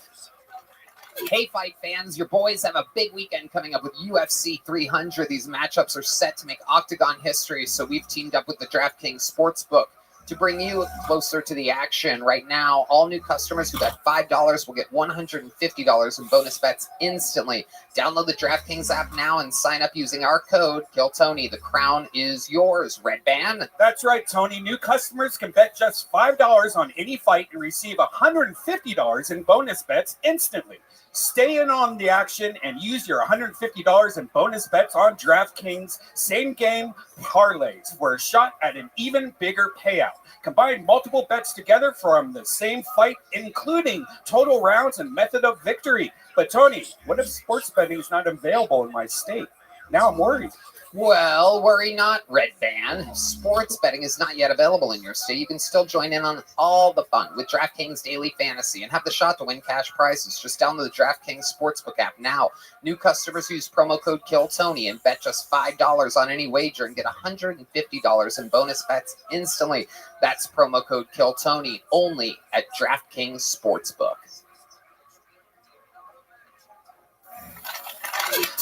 Hey, fight fans, your boys have a big weekend coming up with UFC 300. These matchups are set to make Octagon history, so we've teamed up with the DraftKings Sportsbook to bring you closer to the action. Right now, all new customers who bet $5 will get $150 in bonus bets instantly. Download the DraftKings app now and sign up using our code KillTony. The crown is yours, Red Band. That's right, Tony. New customers can bet just $5 on any fight and receive $150 in bonus bets instantly. Stay in on the action and use your $150 in bonus bets on DraftKings same-game parlays for a shot at an even bigger payout. Combine multiple bets together from the same fight, including total rounds and method of victory. But, Tony, what if sports betting is not available in my state? Now I'm worried. Well, worry not, Red Band. Sports betting is not yet available in your state. You can still join in on all the fun with DraftKings Daily Fantasy and have the shot to win cash prizes. Just download the DraftKings Sportsbook app now. New customers use promo code KillTony and bet just $5 on any wager and get $150 in bonus bets instantly. That's promo code KillTony only at DraftKings Sportsbook.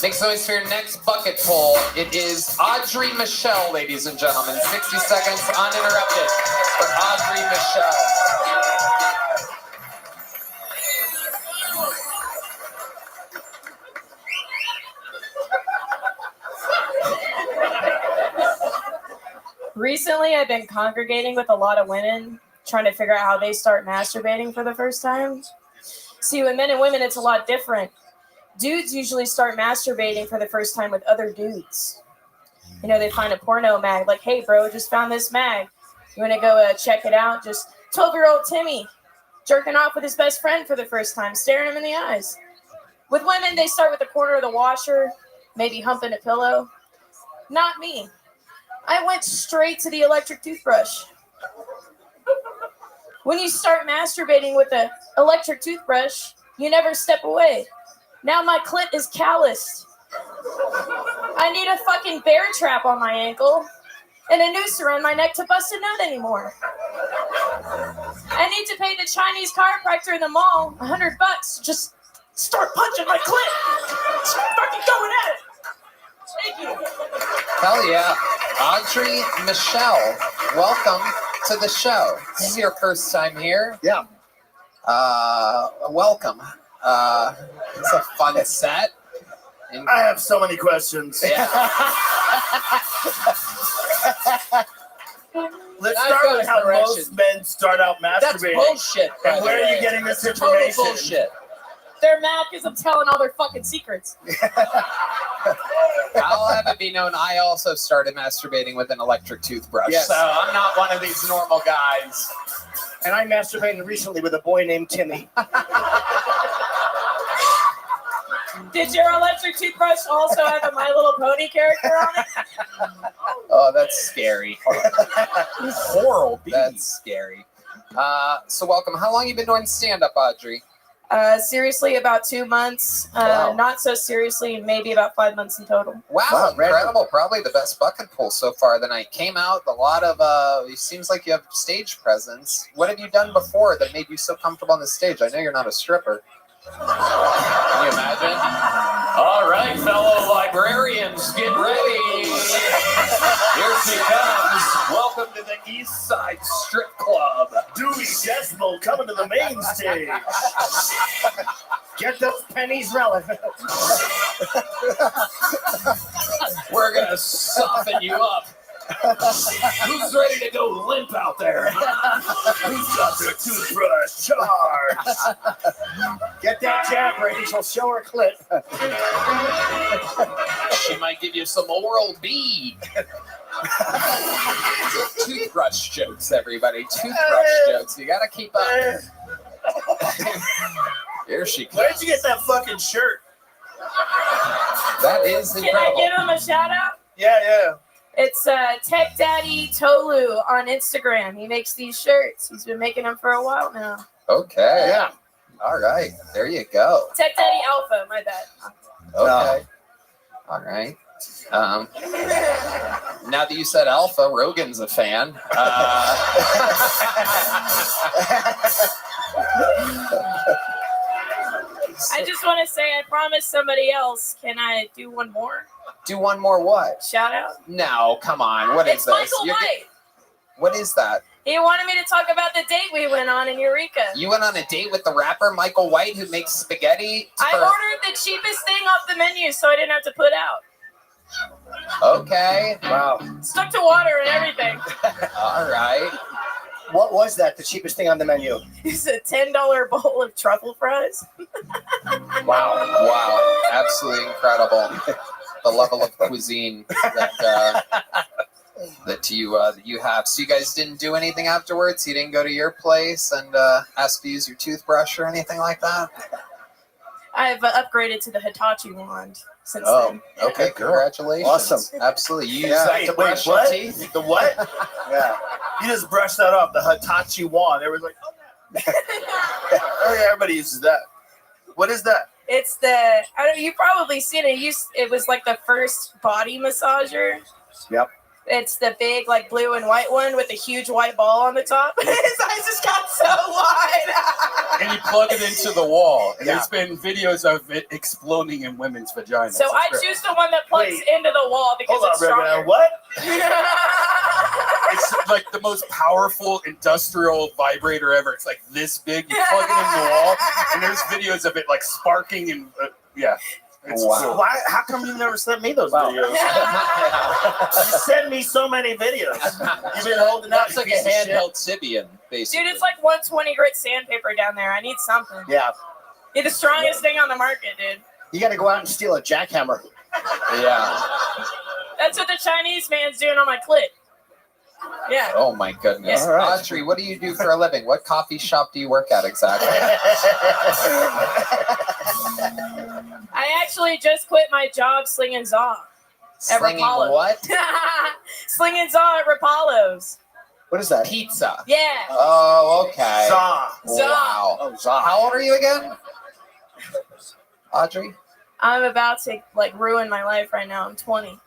Make some noise for your next bucket pull. It is Audrey Michelle, ladies and gentlemen. 60 seconds uninterrupted for Audrey Michelle. Recently, I've been congregating with a lot of women, trying to figure out how they start masturbating for the first time. See, with men and women, it's a lot different. Dudes usually start masturbating for the first time with other dudes. You know, they find a porno mag, like, hey, bro, just found this mag. You want to go check it out? Just 12-year-old Timmy jerking off with his best friend for the first time, staring him in the eyes. With women, they start with the corner of the washer, maybe humping a pillow. Not me. I went straight to the electric toothbrush. When you start masturbating with the electric toothbrush, you never step away. Now my clit is calloused. I need a fucking bear trap on my ankle and a noose around my neck to bust a nut anymore. I need to pay the Chinese chiropractor in the mall $100 to just start punching my clit. Just fucking going at it. Thank you. Hell yeah. Audrey Michelle, welcome to the show. This is your first time here? Yeah. Welcome. It's a fun set. I have so many questions. Yeah. Let's That start goes with how direction. most men start out That's masturbating. bullshit. by And the where are way. you getting this It's total information? bullshit. They're mad because I'm telling all their fucking secrets. I'll have it be known, I also started masturbating with an electric toothbrush. Yes. So I'm not one of these normal guys. And I masturbated recently with a boy named Timmy. Did your electric toothbrush also have a My Little Pony character on it? Oh, that's scary. Horrible. That's scary. So welcome. How long you been doing stand-up, Audrey? Seriously, about 2 months. Wow. Not so seriously, maybe about 5 months in total. Wow, incredible. Probably the best bucket pull so far the night. Came out a lot of, it seems like you have stage presence. What have you done before that made you so comfortable on the stage? I know you're not a stripper. Can you imagine? All right, fellow librarians, get ready. Here she comes. Welcome to the East Side Strip Club. Dewey Decimal coming to the main stage. Get those pennies relevant. We're going to soften you up. Who's ready to go limp out there? Who's got their toothbrush charged? Get that jab ready. She'll show her clit. She might give you some oral B. Toothbrush jokes, everybody. Toothbrush jokes. You gotta keep up. Here she comes. Where'd you get that fucking shirt? That is Can I incredible. give him a shout out? Yeah. It's Tech Daddy Tolu on Instagram. He makes these shirts. He's been making them for a while now. Okay. Yeah. All right. There you go. Tech Daddy Alpha, my bad. Okay. All right. Now that you said alpha, Rogan's a fan. I just want to say I promised somebody else. Can I do one more? Do one more what? Shout out. No, come on. What is It's this? Michael You're White. What is that? He wanted me to talk about the date we went on in Eureka. You went on a date with the rapper Michael White who makes spaghetti? I ordered the cheapest thing off the menu so I didn't have to put out. Okay. Wow. Stuck to water and everything. All right. What was that? The cheapest thing on the menu? It's a $10 bowl of truffle fries. Wow. Absolutely incredible. The level of cuisine that you have. So you guys didn't do anything afterwards? You didn't go to your place and ask to use your toothbrush or anything like that? I've upgraded to the Hitachi wand since Oh, then. okay. Congratulations. Awesome. Absolutely. You use Yeah. that to brush your what? teeth? The what? Yeah. You just brushed that off. The Hitachi wand. Everyone's like, oh, yeah, everybody uses that. What is that? It's the, you've probably seen it. It was like the first body massager. Yep. It's the big, like, blue and white one with a huge white ball on the top. His eyes just got so wide. And you plug it into the wall. And there's been videos of it exploding in women's vaginas. So I choose the one that plugs into the wall because Hold on, it's stronger. Rabbi. What? It's like the most powerful industrial vibrator ever. It's like this big. You plug it in the wall, and there's videos of it like sparking and yeah. It's cool. Why? How come you never sent me those videos? You send me so many videos. You've been holding out. That's like a handheld Sibian, basically. Dude, it's like 120 grit sandpaper down there. I need something. Yeah. You're the strongest thing on the market, dude. You got to go out and steal a jackhammer. Yeah. That's what the Chinese man's doing on my clit. Yeah. Oh my goodness. Yeah. All right. Audrey, what do you do for a living? What coffee shop do you work at exactly? I actually just quit my job slinging Zaw. At Slinging Rapallo. what? Slinging Zaw at Rapallo's. What is that? Pizza. Yeah. Oh, okay. Zaw. Wow. Oh, Zaw. How old are you again? Audrey? I'm about to like ruin my life right now. I'm 20.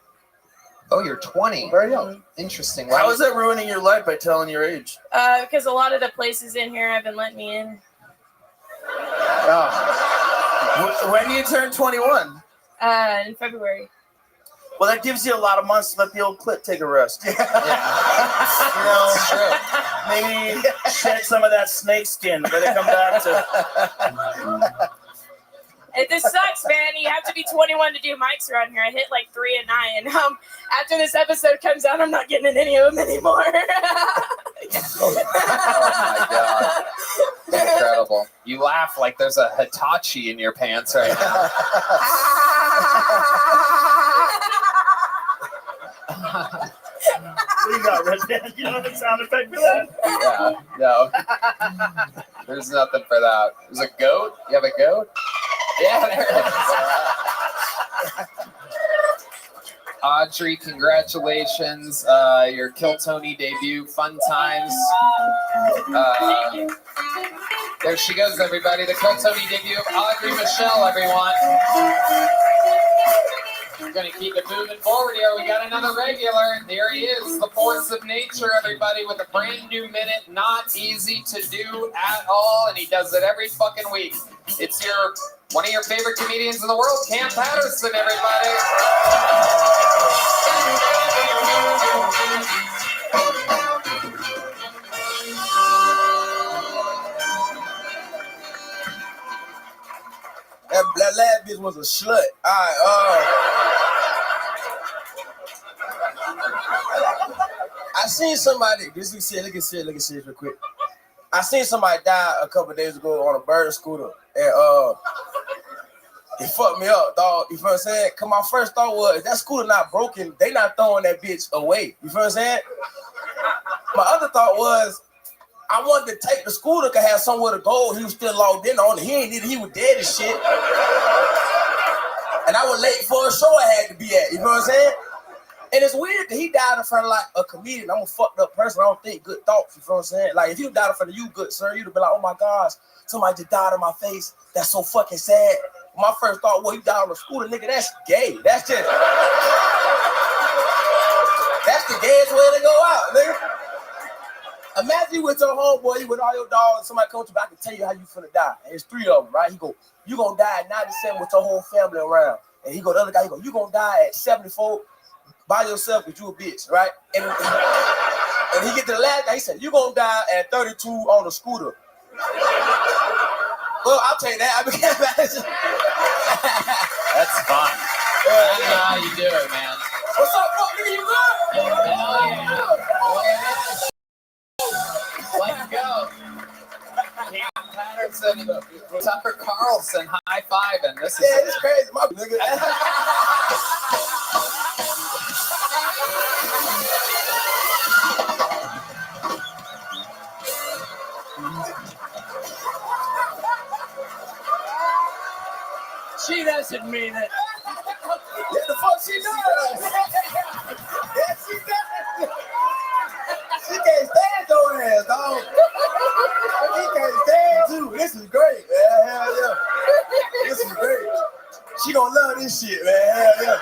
Oh, you're 20. Very young. Interesting. How is that ruining your life by telling your age? Because a lot of the places in here haven't let me in. Oh. When do you turn 21? In February. Well, that gives you a lot of months to let the old clit take a rest. You know, maybe shed some of that snake skin. Let it come back to. This sucks, man. You have to be 21 to do mics around here. I hit like 3 and 9. After this episode comes out, I'm not getting in any of them anymore. Oh my god. Incredible. You laugh like there's a Hitachi in your pants right now. You got Red Band. You know the sound effect for that? Yeah, no. There's nothing for that. There's a goat? You have a goat? Yeah, there it is. Audrey, congratulations. Your Kill Tony debut. Fun times. There she goes, everybody. The Kill Tony debut of Audrey Michelle, everyone. We're going to keep it moving forward here. We got another regular. There he is, the force of nature, everybody, with a brand new minute. Not easy to do at all, and he does it every fucking week. It's one of your favorite comedians in the world, Cam Patterson, everybody. That last bitch was a slut. All right, I seen somebody. Look at this real quick. I seen somebody die a couple days ago on a bird scooter, and it fucked me up, dog. You feel what I'm saying? Cause my first thought was, if that scooter not broken, they not throwing that bitch away. You feel what I'm saying? My other thought was, I wanted to take the scooter, could have somewhere to go. He was still logged in on it. He ain't need it. He was dead as shit. And I was late for a show I had to be at. You know what I'm saying? And it's weird that he died in front of like a comedian. I'm a fucked up person. I don't think good thoughts. You know what I'm saying? Like if you died in front of you, good sir, you'd have been like, oh my gosh, somebody just died in my face. That's so fucking sad. My first thought, well, you died on a scooter, nigga. That's gay. That's the gayest way to go out, nigga. Imagine you with your homeboy, you with all your dogs, somebody comes to you, I can tell you how you finna die. And it's 3 of them, right? He go, you gonna die at 97 with your whole family around. And he go, the other guy, he go, you gonna die at 74 by yourself because you a bitch, right? And he get to the last guy, he said, you gonna die at 32 on a scooter. Well, I'll take that. I became manager. That's fun. I don't know how you do it, man. What's up, fuck nigga? You good? Let's go. Cam Patterson, Tucker Carlson, high-fiving. This is crazy. My nigga. She doesn't mean it. What the fuck she does? Yes, she does. She can't stand your ass, dog. She can't stand you. This is great, man. Hell yeah. This is great. She gonna love this shit, man. Hell yeah.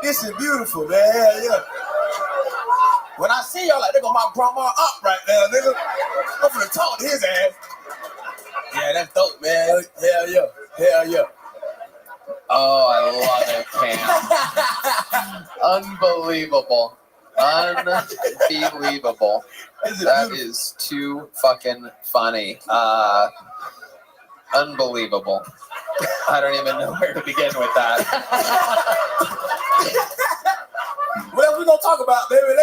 This is beautiful, man. Hell yeah. When I see y'all, like, they go my grandma up right now, nigga. I'm finna talk to his ass. Yeah, that's dope, man. Hell yeah. Hell yeah. Oh, I love it, Cam. Unbelievable. Unbelievable. That is too fucking funny. Unbelievable. I don't even know where to begin with that. What else we gonna talk about, baby?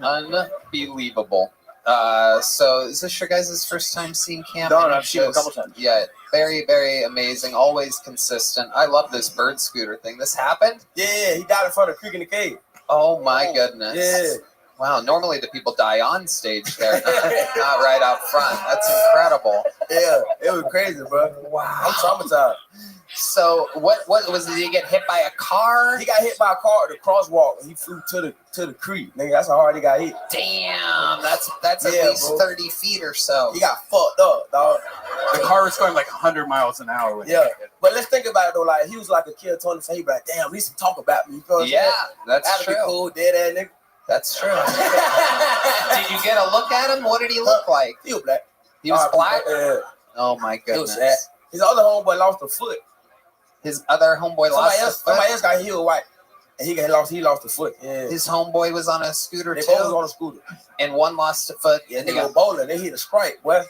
Unbelievable. So is this your guys' first time seeing Cam? No, I've seen it a couple times. Yeah, very, very amazing. Always consistent. I love this bird scooter thing. This happened? Yeah, he died in front of Creek in the Cave. Oh my goodness. Yeah. Wow, normally the people die on stage there, not right out front. That's incredible. Yeah, it was crazy, bro. Wow. I'm traumatized. So what was did he get hit by a car? He got hit by a car at the crosswalk and he flew to the creek. Nigga, that's how hard he got hit. Damn, that's at least 30 feet or so. He got fucked up, dog. The car was going like 100 miles an hour. When Yeah, but let's think about it though. Like he was like a kid, Tony. So he be like, damn, at least talk about me. You know what I'm saying? That's That'd true. be cool, dead ass nigga. That's true. Did you get a look at him? What did he look like? He was black. He was black? Yeah. Oh my He was goodness. sad. His other homeboy lost a foot. His other homeboy lost a foot? Somebody else got healed white. And he lost a foot. Yeah. His homeboy was on a scooter They too? both was on a scooter. And one lost a foot. Yeah, and they go bowling. They hit a Sprite, boy.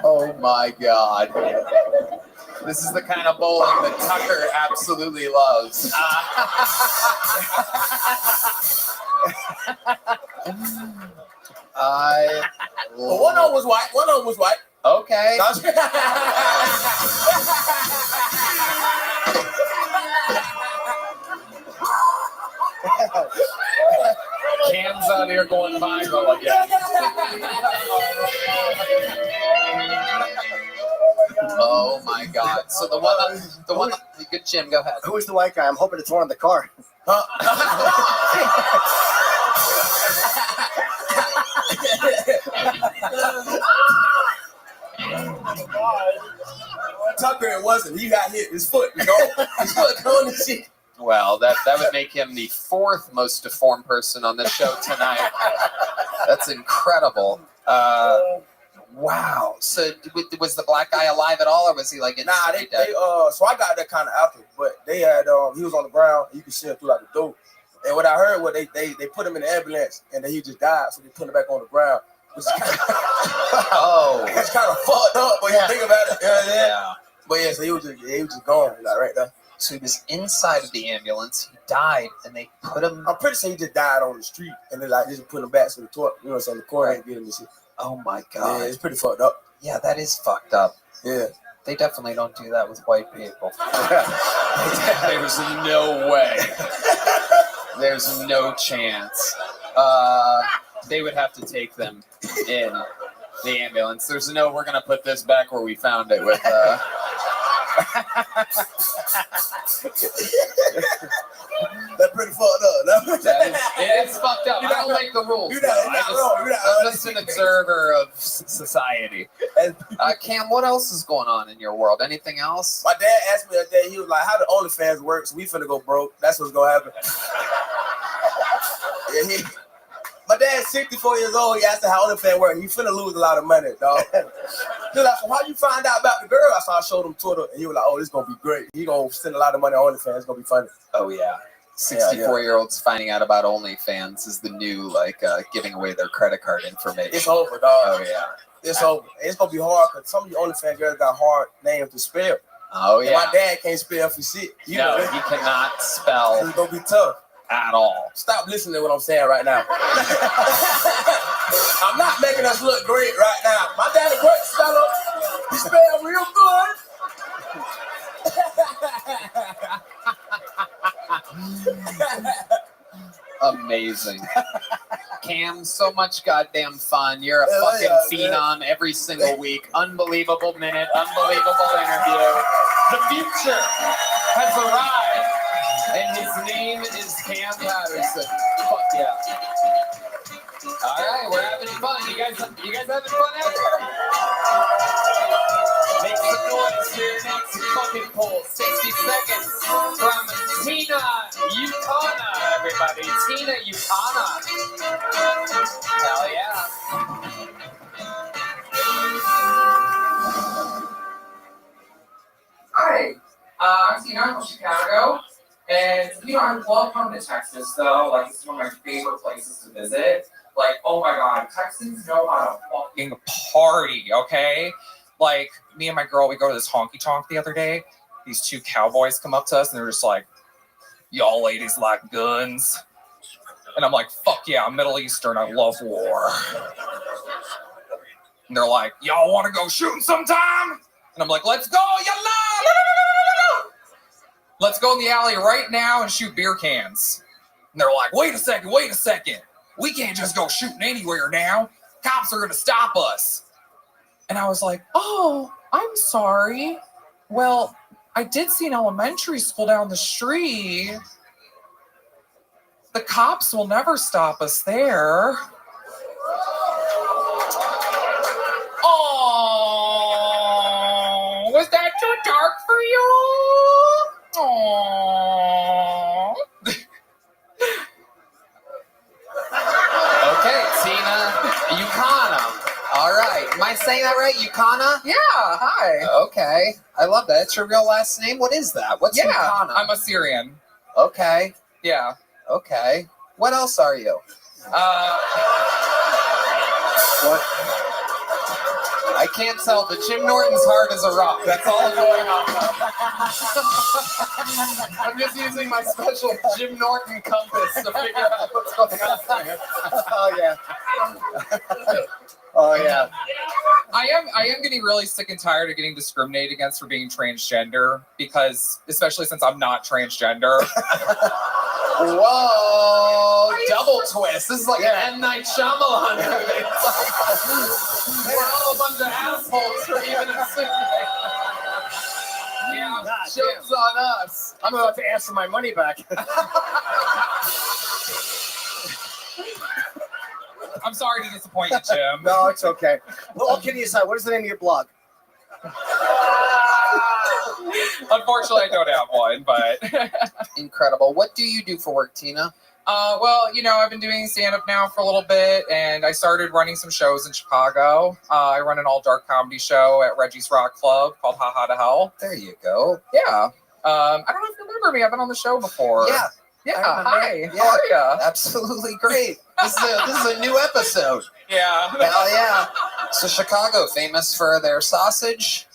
Oh my God. This is the kind of bowling that Tucker absolutely loves. One of them was white. One of them was white. Okay. Cam's out here going viral again. Oh my God. So the one, good Jim, go ahead. Who is the white guy? I'm hoping it's one in the car. Tucker, it wasn't. He got hit. His foot. His foot going to shit. Well, that would make him the fourth most deformed person on the show tonight. That's incredible. Wow. So was the black guy alive at all, or was he like Nah, they so I got that kind of after, but they had he was on the ground. You could see him through like the door. And what I heard was they put him in the ambulance and then he just died, so they put him back on the ground. Which is kind of, it's kind of fucked up when you think about it. Yeah. But yeah, so he was just gone, like right there. So he was inside of the ambulance. He died, and they put him. I'm pretty sure he just died on the street, and they just put him back to the toilet. You know, so the corner and get him and shit. Oh my God. Yeah, it's pretty fucked up. Yeah, that is fucked up. Yeah. They definitely don't do that with white people. There's no way. There's no chance. They would have to take them in the ambulance. There's no, we're going to put this back where we found it with... That's pretty fucked up. It is fucked up. I don't make the rules. I'm just an observer of society. Cam, what else is going on in your world? Anything else? My dad asked me that day, he was like, how the OnlyFans work? So we finna go broke. That's what's gonna happen. My dad's 64 years old. He asked me how OnlyFans work. He finna lose a lot of money, dog. He was like, so how you find out about the girl? So I showed him Twitter, and he was like, oh, this is gonna be great. He gonna send a lot of money on OnlyFans. It's gonna be funny. Oh, yeah. 64-year-olds finding out about OnlyFans is the new, giving away their credit card information. It's over, dog. Oh, yeah. It's over. It's gonna be hard because some of the OnlyFans girls got hard names to spell. Oh, yeah. And my dad can't spell for shit. He cannot spell. It's gonna be tough. At all. Stop listening to what I'm saying right now. I'm not making us look great right now. My dad's a great speller. He spelled real good. Amazing. Cam, so much goddamn fun. You're a fucking phenom every single week. Unbelievable minute, unbelievable interview. The future has arrived, and his name is Cam Patterson. Fuck yeah. All right, we're having fun. You guys having fun out there? Make some noise for your next fucking poll. 60 seconds from Tina Ucana, everybody. Tina Ucana. Hell yeah. Hi, I'm Tina from Chicago, and I love coming to Texas though. It's one of my favorite places to visit. Oh my god, Texans know how to fucking party, okay? Me and my girl, we go to this honky tonk the other day. These two cowboys come up to us and they're just like, y'all ladies like guns? And I'm like, fuck yeah, I'm Middle Eastern, I love war. And they're like, y'all want to go shooting sometime? And I'm like, let's go, yalla! Let's go in the alley right now and shoot beer cans. And they're like, wait a second. We can't just go shooting anywhere now. Cops are going to stop us. And I was like, oh, I'm sorry. Well, I did see an elementary school down the street. The cops will never stop us there. Oh, was that too dark for you? Oh. Okay, Tina Ucana. All right. Am I saying that right? Ucana? Yeah, hi. Okay. I love that. It's your real last name? What is that? What's Ucana? I'm Assyrian. Okay. Yeah. Okay. What else are you? What? I can't tell, but Jim Norton's hard as a rock. That's all going on. I'm just using my special Jim Norton compass to figure out what's going on there. Oh, yeah. Oh, yeah. I am getting really sick and tired of getting discriminated against for being transgender, because especially since I'm not transgender. Whoa! Double twist. This is like an M. Night Shyamalan movie. We're all a bunch of assholes for even assuming. Yeah, joke's on us. I'm about to ask for my money back. I'm sorry to disappoint you, Jim. No, it's okay. Well, all kidding aside, what is the name of your blog? Unfortunately, I don't have one, but Incredible. What do you do for work, Tina? well, I've been doing stand-up now for a little bit, and I started running some shows in Chicago. I run an all-dark comedy show at Reggie's Rock Club called Ha Ha to Hell. There you go. Yeah. I don't know if you remember me. I've been on the show before. Yeah. Yeah. Hi. How are ya? Absolutely great. This is a new episode. Yeah. Hell yeah. So Chicago, famous for their sausage.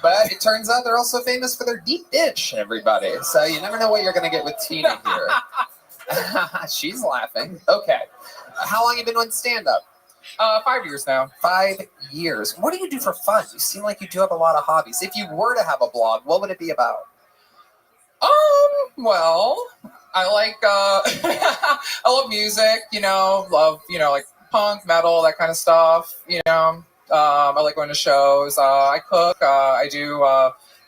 But it turns out they're also famous for their deep dish, everybody. So you never know what you're going to get with Tina here. She's laughing. Okay. How long have you been doing stand-up? 5 years now. 5 years. What do you do for fun? You seem like you do have a lot of hobbies. If you were to have a blog, what would it be about? Well, I like, I love music, love, like punk, metal, that kind of stuff, I like going to shows, I cook, I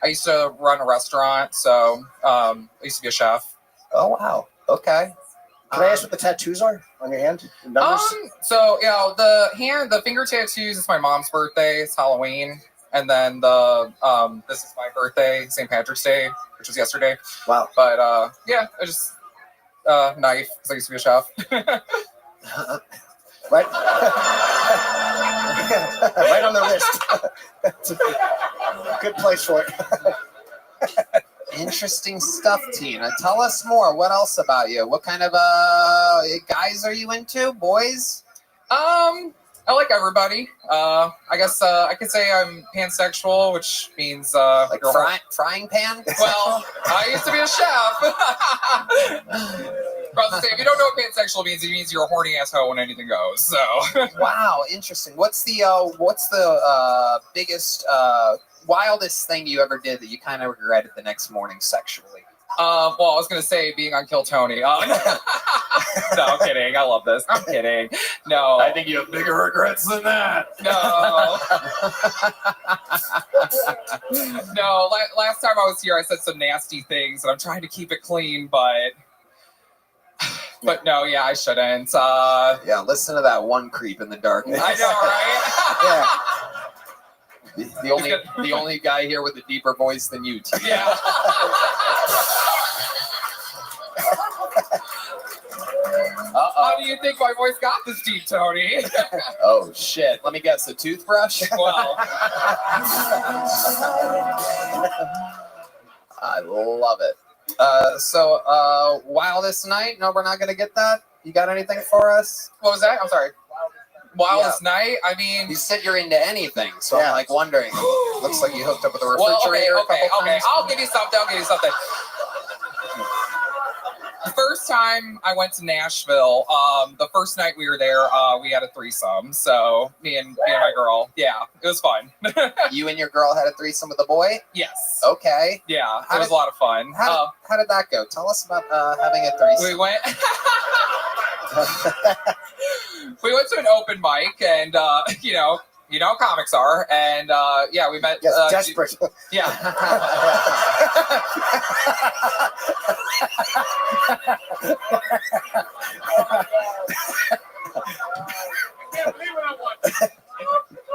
used to run a restaurant, so, I used to be a chef. Oh, wow. Okay. Can I ask what the tattoos are on your hand? The numbers? So, the finger tattoos is my mom's birthday, it's Halloween, and then this is my birthday, St. Patrick's Day, which was yesterday. Wow. But, I just, knife, because I used to be a chef. Right? Right on the wrist. That's a good place for it. Interesting stuff, Tina. Tell us more. What else about you? What kind of guys are you into? Boys? I like everybody. I guess I could say I'm pansexual, which means like frying pan. Well, I used to be a chef. About to say, if you don't know what pansexual means, it means you're a horny asshole when anything goes. So. Wow, interesting. What's the biggest wildest thing you ever did that you kind of regretted the next morning sexually? Well, I was gonna say being on Kill Tony. No, I'm kidding. I love this. I'm kidding. No, I think you have bigger regrets than that. No. No. Last time I was here, I said some nasty things, and I'm trying to keep it clean, but no, yeah, I shouldn't. Yeah, listen to that one creep in the darkness. I know, right? Yeah. The only guy here with a deeper voice than you, Tina. Yeah. How do you think my voice got this deep, Tony? Oh shit! Let me guess. A toothbrush? Well, I love it. So wildest night? No, we're not gonna get that. You got anything for us? What was that? I'm sorry. Wildest night? I mean, you said you're into anything, so I'm like wondering. Looks like you hooked up with a refrigerator. Okay. I'll give you something. The first time I went to Nashville, the first night we were there, we had a threesome. So me and my girl, yeah, it was fun. You and your girl had a threesome with a boy? Yes. Okay. Yeah, it was a lot of fun. How did that go? Tell us about having a threesome. We went to an open mic, and you know how comics are, and yeah, we met. Yes, desperate. Yeah.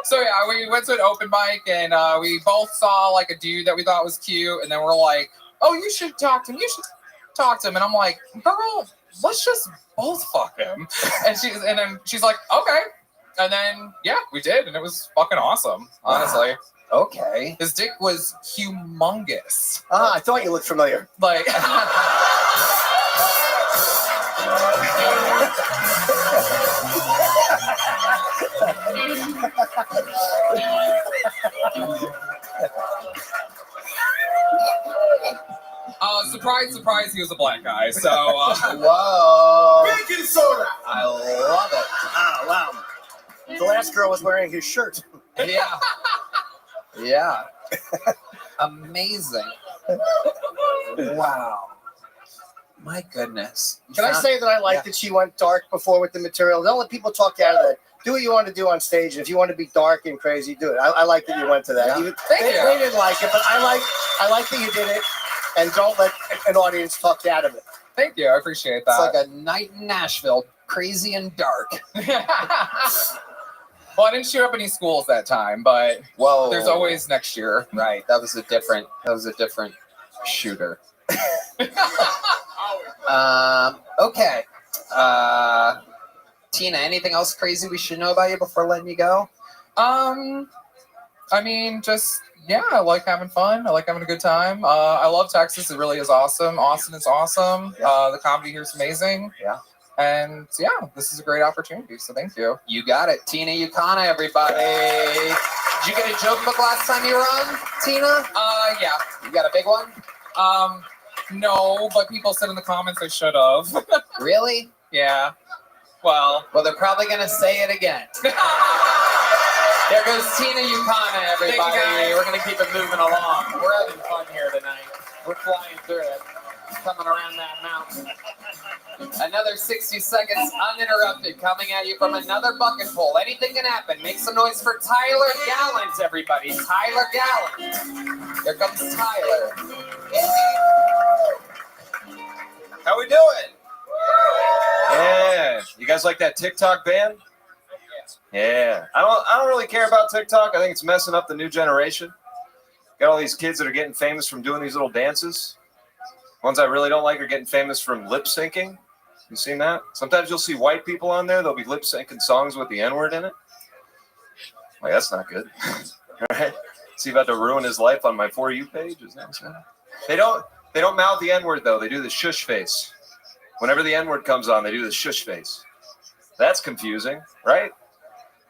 So yeah, we went to an open mic, and we both saw like a dude that we thought was cute, and then we're like, "Oh, you should talk to him. You should talk to him." And I'm like, "Girl, let's just both fuck him." And then she's like, "Okay." And then yeah, we did, and it was fucking awesome, honestly. Wow. Okay. His dick was humongous. I thought you looked familiar. Like Surprise, surprise, he was a black guy. So, Whoa. Baking soda. I love it. Ah, wow. The last girl was wearing his shirt. Yeah. Yeah. Amazing. Wow. My goodness. Can I say that I like that she went dark before with the material? Don't let people talk you out of that. Do what you want to do on stage. If you want to be dark and crazy, do it. I like that you went to that. Yeah. Even, Thank they, you. they didn't like it, but I like that you did it. And don't let an audience talk you out of it. Thank you. I appreciate that. It's like a night in Nashville, crazy and dark. well, I didn't shoot up any schools that time, but Whoa. there's always next year. Right. That was a different shooter. Okay. Tina, anything else crazy we should know about you before letting you go? I mean, just yeah, I like having fun. I like having a good time. I love Texas. It really is awesome. Austin is awesome. The comedy here is amazing. Yeah. And yeah, this is a great opportunity. So thank you. You got it. Tina Ukana, everybody. Did you get a joke book last time you were on, Tina? Yeah. You got a big one? No, but people said in the comments I should have. Really? Yeah. Well, they're probably going to say it again. There goes Tina Ukana, everybody. We're going to keep it moving along. We're having fun here tonight. We're flying through it. Coming around that mountain. Another 60 seconds uninterrupted coming at you from another bucket full. Anything can happen. Make some noise for Tyler Gallons, everybody. Tyler Gallons. Here comes Tyler. How we doing? Yeah. You guys like that TikTok band? Yeah. I don't really care about TikTok. I think it's messing up the new generation. Got all these kids that are getting famous from doing these little dances. Ones I really don't like are getting famous from lip syncing. You seen that? Sometimes you'll see white people on there. They'll be lip syncing songs with the N-word in it. Like, that's not good. All right. Is he about to ruin his life on my For You page? Is that what's happening? They don't mouth the N-word though. They do the shush face. Whenever the N-word comes on, they do the shush face. That's confusing, right?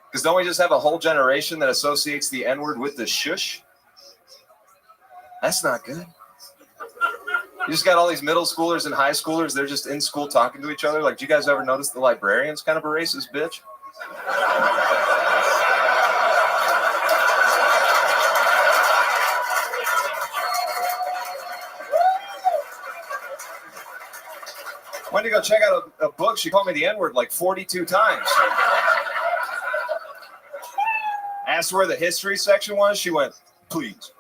Because don't we just have a whole generation that associates the N-word with the shush? That's not good. You just got all these middle schoolers and high schoolers. They're just in school talking to each other. Like, do you guys ever notice the librarian's kind of a racist bitch? Went to go check out a book. She called me the N-word like 42 times. Asked where the history section was. She went, please.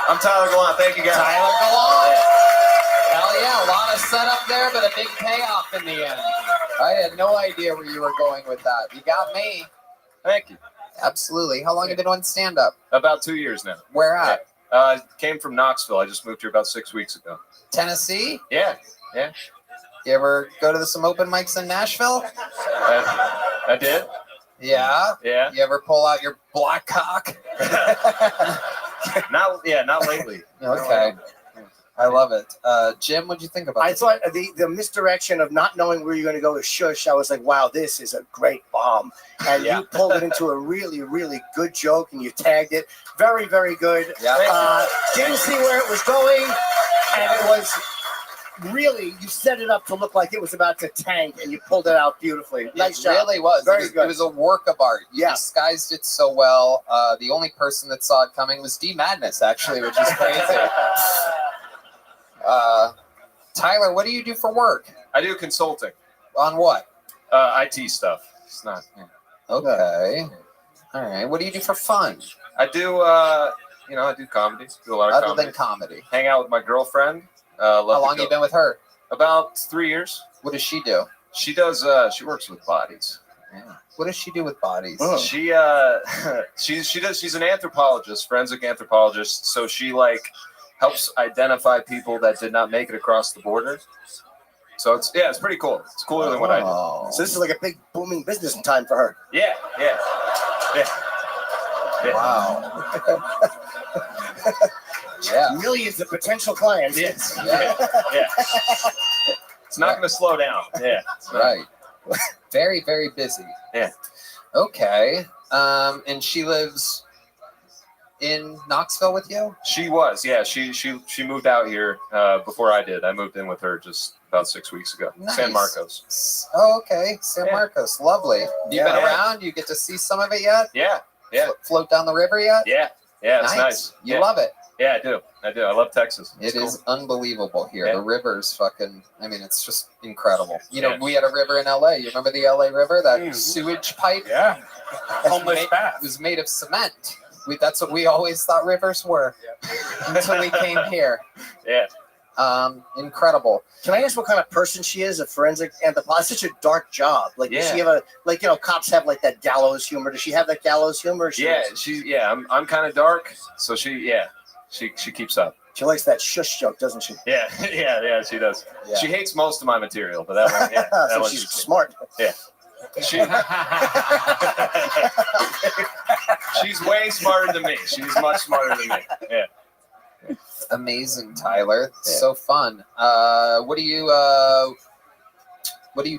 I'm Tyler Gallant. Thank you, guys. Tyler Gallant. Hell yeah, a lot of setup there, but a big payoff in the end. I had no idea where you were going with that. You got me. Thank you. Absolutely. How long have you been doing stand-up? About 2 years now. Where at? Came from Knoxville. I just moved here about 6 weeks ago. Tennessee? Yeah. You ever go to some open mics in Nashville? I did. Yeah? Yeah. You ever pull out your black cock? Not lately. Okay. I love it. Jim, what'd you think about I this? thought the misdirection of not knowing where you're going to go with shush, I was like, wow, this is a great bomb. And you pulled it into a really, really good joke, and you tagged it. Very, very good. Yeah. Didn't see where it was going, and it was really, you set it up to look like it was about to tank, and you pulled it out beautifully. Nice job. It really was. Very good. It was a work of art. You Yeah. disguised it so well. The only person that saw it coming was D Madness, actually, which is crazy. Tyler, what do you do for work? I do consulting. On what? IT stuff. It's not. Yeah. Okay. All right. What do you do for fun? I do. I do comedy. Do a lot of Other comedy. than comedy. Hang out with my girlfriend. How long you been with her? About 3 years. What does she do? She does. She works with bodies. Yeah. What does she do with bodies? She she's an anthropologist, forensic anthropologist. So she helps identify people that did not make it across the border. So it's pretty cool. It's cooler than what I do. So this is like a big booming business time for her. Yeah. Wow. Yeah. Millions of potential clients. Yes. Yeah. It's not going to slow down. Yeah. Right. Very, very busy. Yeah. Okay. And she lives in Knoxville with you? She was, yeah. She moved out here before I did. I moved in with her just about 6 weeks ago. Nice. San Marcos. Oh, okay. San Marcos. Lovely. You been Yeah. around? You get to see some of it yet? Yeah. Yeah. Float down the river yet? Yeah. Yeah, it's nice. You Yeah. love it. Yeah, I do. I love Texas. It is unbelievable here. Yeah. The river's fucking, I mean, it's just incredible. You know, Yeah. we had a river in LA. You remember the LA River? That sewage pipe? Yeah. Homeless path. It was made of cement. That's what we always thought rivers were until we came here. Yeah. Incredible. Can I ask what kind of person she is? A forensic anthropologist? It's such a dark job. Like, does she have a, like, you know, cops have like that gallows humor. Does she have that gallows humor? I'm kind of dark, so she keeps up. She likes that shush joke, doesn't she? Yeah, yeah, she does. Yeah. She hates most of my material, but that one, yeah. That So one she's smart. Yeah. She's way smarter than me. She's much smarter than me. Yeah. Amazing, Tyler. So fun. What do you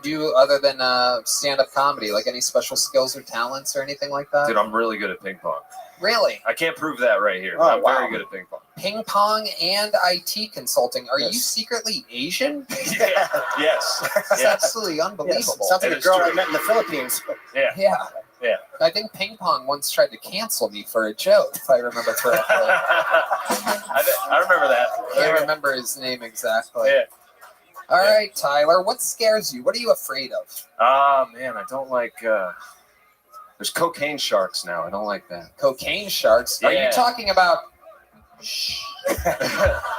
do other than stand-up comedy? Like any special skills or talents or anything like that? Dude, I'm really good at ping pong. Really? I can't prove that right here. Oh, I'm wow. very good at ping pong. Ping pong and IT consulting. Are you secretly Asian? Yeah. Yes. That's Yeah. absolutely unbelievable. Sounds like It a is girl true. I met in the Philippines. Yeah. Yeah. Yeah. I think ping pong once tried to cancel me for a joke, if I remember correctly. I remember that. I can't remember his name exactly. Yeah. All right, Tyler. What scares you? What are you afraid of? Man, I don't like. There's cocaine sharks now. I don't like that. Cocaine sharks? Are Yeah. you talking about?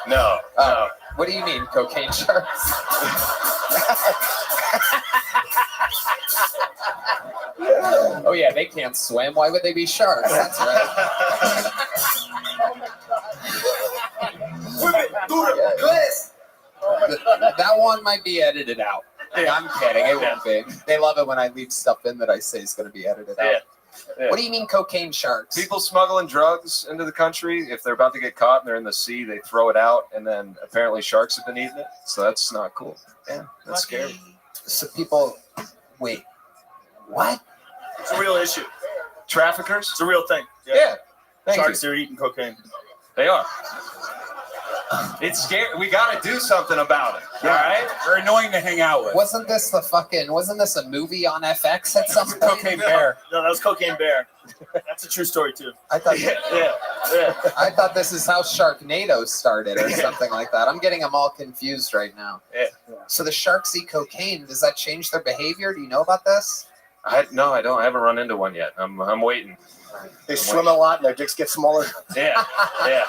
No. No. What do you mean, cocaine sharks? Oh yeah, they can't swim. Why would they be sharks? That's right. That one might be edited out. I'm kidding. It won't be. They love it when I leave stuff in that I say is going to be edited out. Yeah. What do you mean cocaine sharks? People smuggling drugs into the country, if they're about to get caught and they're in the sea, they throw it out, and then apparently sharks have been eating it. So that's not cool. Yeah, that's scary. So people, wait, what? It's a real issue. Traffickers? It's a real thing. Yeah. Thank Sharks you. are eating cocaine. They are. It's scary. We got to do something about it. All right? They're annoying to hang out with. Wasn't this a movie on FX at some point? Cocaine Bear. No, that was Cocaine Bear. That's a true story too. I thought, Yeah. I thought this is how Sharknado started or something like that. I'm getting them all confused right now. Yeah. So the sharks eat cocaine. Does that change their behavior? Do you know about this? No, I don't. I haven't run into one yet. I'm waiting. They swim a lot and their dicks get smaller. Yeah. Yeah.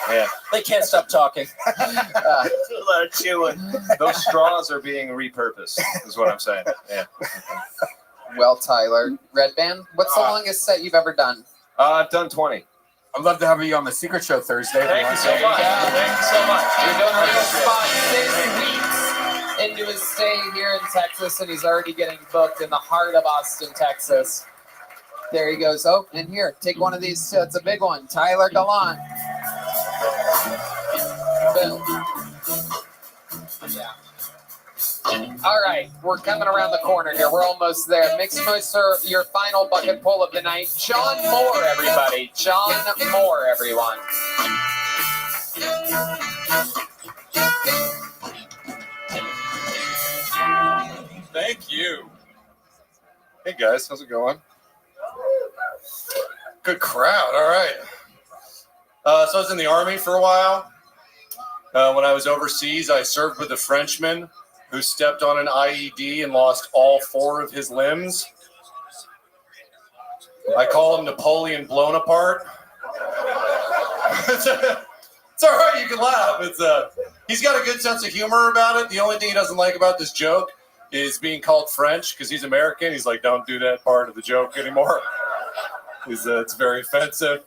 Yeah. They can't stop talking. A lot of chewing. Those straws are being repurposed, is what I'm saying. Yeah. Well, Tyler, Red Band, what's the longest set you've ever done? I've done 20. I'd love to have you on the Secret Show Thursday. Thank you so much. Thank you so much. You're doing a real spot 6 weeks into his stay here in Texas, and he's already getting booked in the heart of Austin, Texas. There he goes. Oh, and here, take one of these too. It's a big one. Tyler Gallant. Boom. Yeah. All right, we're coming around the corner here. We're almost there. Mixmoister, your final bucket pull of the night. John Moore, everybody. John Moore, everyone. Thank you. Hey, guys. How's it going? Good crowd. All right. So I was in the Army for a while. When I was overseas, I served with a Frenchman who stepped on an IED and lost all 4 of his limbs. I call him Napoleon blown apart. It's all right. You can laugh. He's got a good sense of humor about it. The only thing he doesn't like about this joke is being called French because he's American. He's like, don't do that part of the joke anymore. It's very offensive.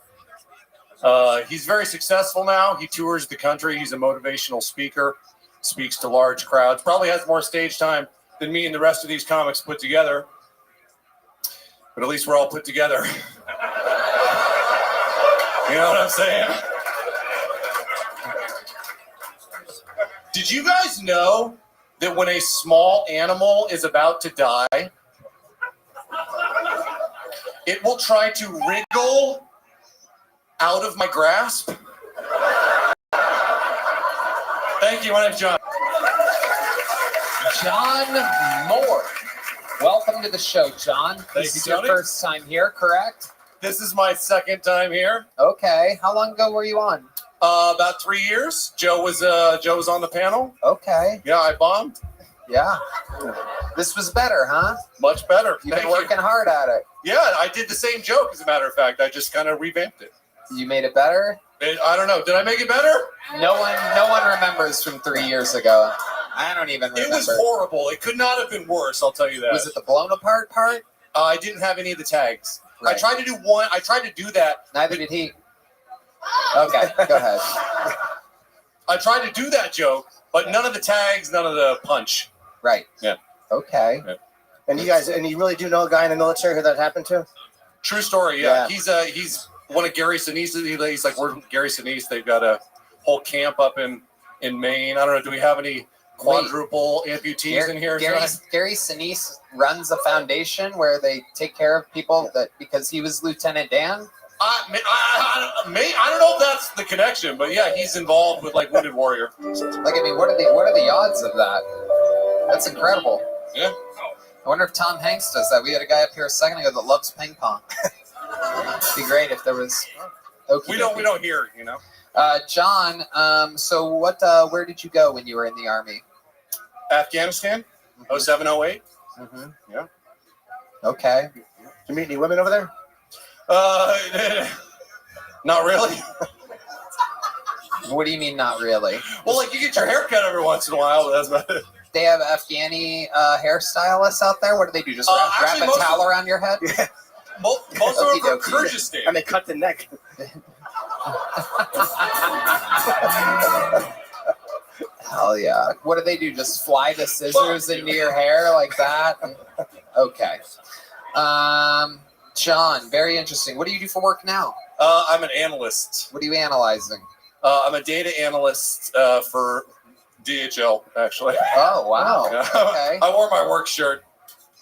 He's very successful now. He tours the country. He's a motivational speaker, speaks to large crowds, probably has more stage time than me and the rest of these comics put together. But at least we're all put together. You know what I'm saying? Did you guys know that when a small animal is about to die, it will try to wriggle out of my grasp? Thank you. My name's John. John Moore. Welcome to the show, John. Thank This you, is your Tony. first time here, correct? This is my second time here. Okay. How long ago were you on? About 3 years. Joe was on the panel. Okay. Yeah, I bombed. Yeah. This was better, huh? Much better. You've been working hard at it. Yeah, I did the same joke, as a matter of fact. I just kind of revamped it. You made it better? I don't know. Did I make it better? No one remembers from 3 years ago. I don't even remember. It was horrible. It could not have been worse, I'll tell you that. Was it the blown apart part? I didn't have any of the tags. Right. I tried to do one. I tried to do that. Neither did he. Okay, go ahead. I tried to do that joke, but none of the tags, none of the punch. Right. Yeah. Okay. Yeah. And you really do know a guy in the military who that happened to? True story. Yeah. He's one of Gary Sinise. He's like, we're Gary Sinise. They've got a whole camp up in Maine. I don't know. Do we have any quadruple amputees in here? Gary Sinise runs a foundation where they take care of people because he was Lieutenant Dan. I don't know if that's the connection, but yeah, he's involved with like Wounded Warrior. Like, I mean, what are the odds of that? That's incredible. Yeah. I wonder if Tom Hanks does that. We had a guy up here a second ago that loves ping pong. It'd be great if there was. We don't hear, you know. John, so what? Where did you go when you were in the Army? Afghanistan, 0708. Mm-hmm. Yeah. Okay. Did you meet any women over there? Not really. What do you mean, not really? Well, like you get your hair cut every once in a while, but that's about it. They have Afghani hairstylists out there. What do they do? Just wrap a towel around your head? Yeah. Most of them are from Kyrgyzstan. And they cut the neck. Hell yeah. What do they do? Just fly the scissors into your hair like that? Okay. John, very interesting. What do you do for work now? I'm an analyst. What are you analyzing? I'm a data analyst for DHL, actually. Oh, wow. Okay. I wore my work shirt.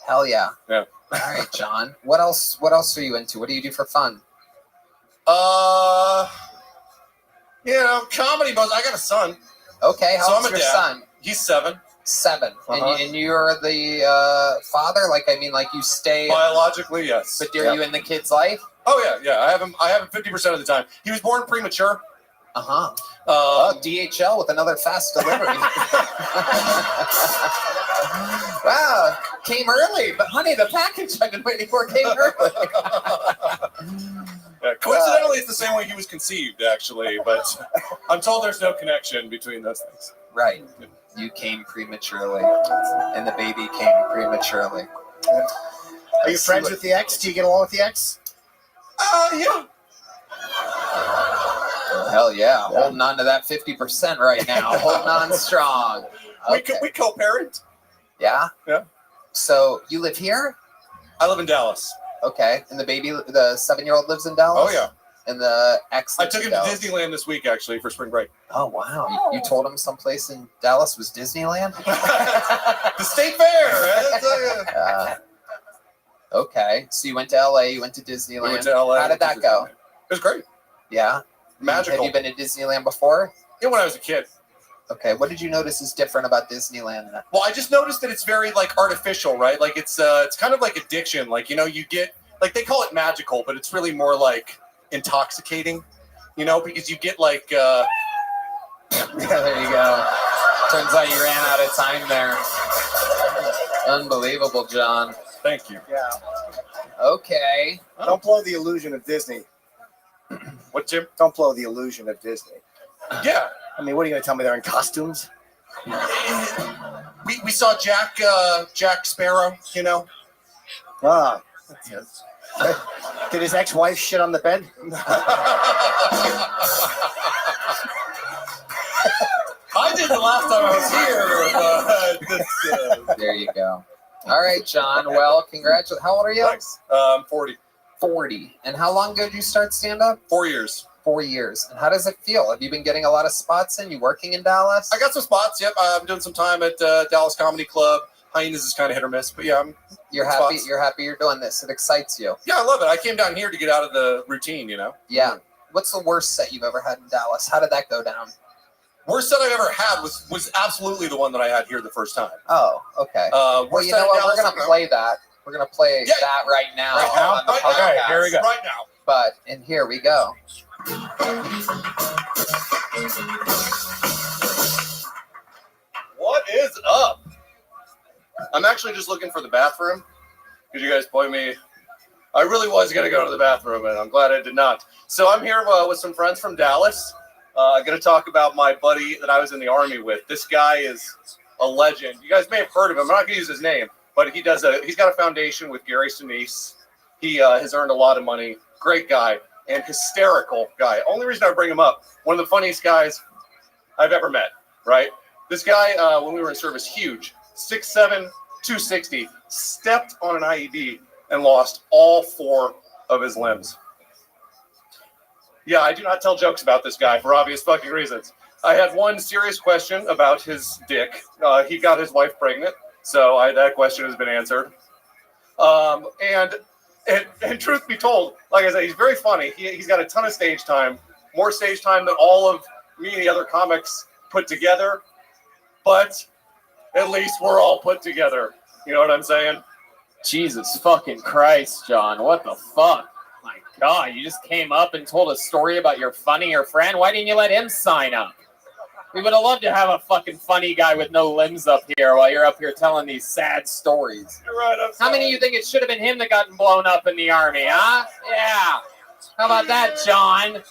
Hell yeah. Yeah. All right, John. What else are you into? What do you do for fun? Comedy buzz. I got a son. Okay, how old's I'm a your dad. son? He's 7. 7. And you're the father? Like, I mean, like you stay... Biologically, yes. But are you in the kid's life? Oh, yeah. I have him 50% of the time. He was born premature. Uh-huh. DHL with another fast delivery. Wow, came early, but honey, the package I've been waiting for came early. Yeah, coincidentally, it's the same way he was conceived, actually, but I'm told there's no connection between those things. Right. You came prematurely, and the baby came prematurely. Are you friends with the ex? Do you get along with the ex? Yeah. Hell yeah. Holding on to that 50% right now. Holding on strong. Okay. We co-parent. Yeah? Yeah. So you live here? I live in Dallas. Okay. And the 7-year-old lives in Dallas? Oh, yeah. And the ex I took him to Disneyland this week, actually, for spring break. Oh, wow. You told him someplace in Dallas was Disneyland? The State Fair. Okay. So you went to LA, you went to Disneyland. We went to LA. How did that go? It was great. Yeah? Magical. Have you been to Disneyland before? Yeah, when I was a kid. Okay. What did you notice is different about Disneyland? Well, I just noticed that it's very like artificial, right? Like it's kind of like addiction. Like, you get like they call it magical, but it's really more like intoxicating, because you get like yeah, there you go. Turns out you ran out of time there. Unbelievable, John. Thank you. Yeah. Okay. Don't blow the illusion of Disney. What, Jim? Don't blow the illusion of Disney. Yeah. I mean, what are you going to tell me? They're in costumes? We saw Jack Sparrow, Ah. Did his ex-wife shit on the bed? I did the last time I was here. But there you go. All right, John. Well, congratulations. How old are you? Thanks. 40. 40. And how long ago did you start stand-up? 4 years. 4 years. And how does it feel? Have you been getting a lot of spots in? You working in Dallas? I got some spots. Yep, I'm doing some time at Dallas Comedy Club. Hyenas is kind of hit or miss, but yeah, You're happy. You're happy you're doing this. It excites you. Yeah, I love it. I came down here to get out of the routine, you know. Yeah. What's the worst set you've ever had in Dallas? How did that go down? Worst set I've ever had was absolutely the one that I had here the first time. Oh, okay. Well, you know what? We're gonna play that. We're gonna play that right now. Right now? On the Right now? podcast. Okay, here we go. Right now. But and here we go. What is up? I'm actually just looking for the bathroom because you guys point me. I really was going to go to the bathroom, and I'm glad I did not. So I'm here with some friends from Dallas. I'm going to talk about my buddy that I was in the Army with. This guy is a legend. You guys may have heard of him. I'm not going to use his name, but he's got a foundation with Gary Sinise. He has earned a lot of money. Great guy and hysterical guy. Only reason I bring him up, one of the funniest guys I've ever met, right? This guy, when we were in service, huge, 6'7", 260, stepped on an IED and lost all 4 of his limbs. Yeah, I do not tell jokes about this guy for obvious fucking reasons. I had one serious question about his dick. He got his wife pregnant, so that question has been answered. And truth be told, like I said, he's very funny. He's got a ton of stage time, more stage time than all of me and the other comics put together. But at least we're all put together. You know what I'm saying? Jesus fucking Christ, John. What the fuck? My God, you just came up and told a story about your funnier friend. Why didn't you let him sign up? We would have loved to have a fucking funny guy with no limbs up here while you're up here telling these sad stories. You're right. How many of you think it should have been him that got blown up in the Army, huh? Yeah. How about that, John?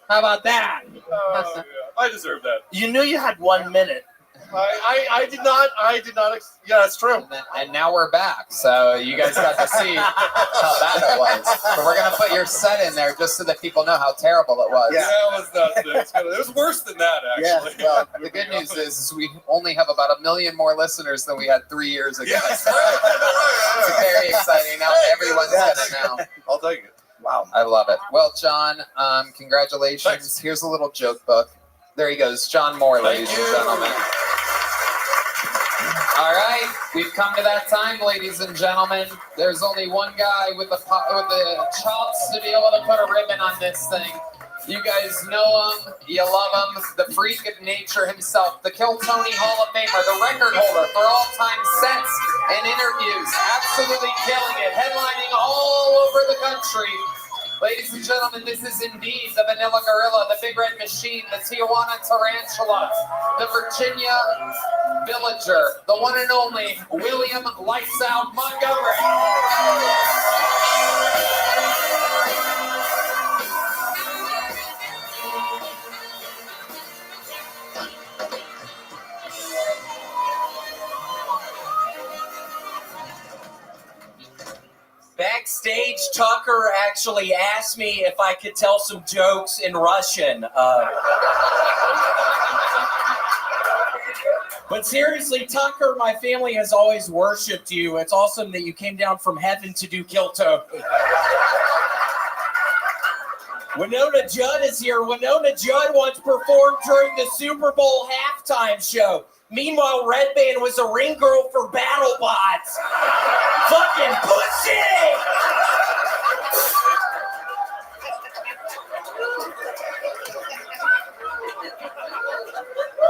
How about that? Yeah. I deserve that. You knew you had 1 minute. I did not. Yeah, that's true. And now we're back, so you guys got to see how bad it was. But we're gonna put your set in there just so that people know how terrible it was. Yeah, it was nuts. It was worse than that, actually. Yeah, well, the good news is we only have about 1 million more listeners than we had 3 years ago. Yes. It's very exciting. Now everyone's got it now. I'll take it. Wow, I love it. Well, John, congratulations. Thanks. Here's a little joke book. There he goes, John Moore, ladies and gentlemen. All right, we've come to that time, ladies and gentlemen. There's only one guy with the chops to be able to put a ribbon on this thing. You guys know him, you love him, the freak of nature himself, the Kill Tony Hall of Famer, the record holder for all-time sets and interviews, absolutely killing it, headlining all over the country. Ladies and gentlemen, this is indeed the Vanilla Gorilla, the Big Red Machine, the Tijuana Tarantula, the Virginia Villager, the one and only William Lights Out Montgomery. Backstage, Tucker actually asked me if I could tell some jokes in Russian. But seriously, Tucker, my family has always worshipped you. It's awesome that you came down from heaven to do Kilto. Winona Judd is here. Winona Judd once performed during the Super Bowl halftime show. Meanwhile, Red Band was a ring girl for BattleBots. Fucking pussy!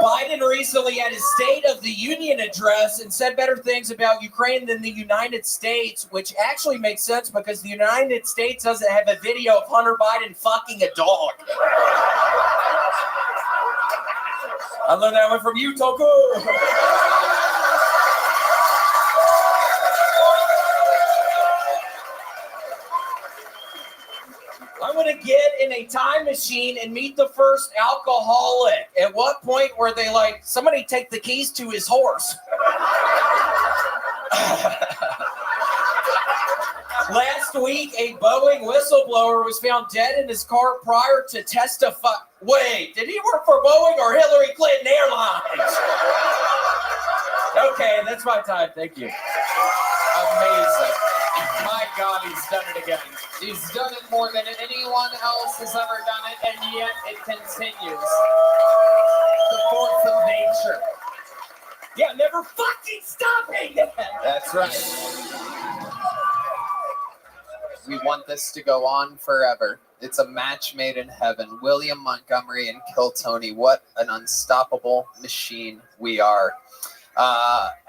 Biden recently had his State of the Union address and said better things about Ukraine than the United States, which actually makes sense because the United States doesn't have a video of Hunter Biden fucking a dog. I learned that one from you, Tucker. I'm going to get in a time machine and meet the first alcoholic. At what point were they like, somebody take the keys to his horse? Last week, a Boeing whistleblower was found dead in his car prior to testify. Wait, did he work for Boeing or Hillary Clinton Airlines? Okay, that's my time. Thank you. Amazing. My God, he's done it again. He's done it more than anyone else has ever done it, and yet it continues. The force of nature. Yeah, never fucking stopping. That's right. We want this to go on forever. It's a match made in heaven. William Montgomery and Kill Tony. What an unstoppable machine we are.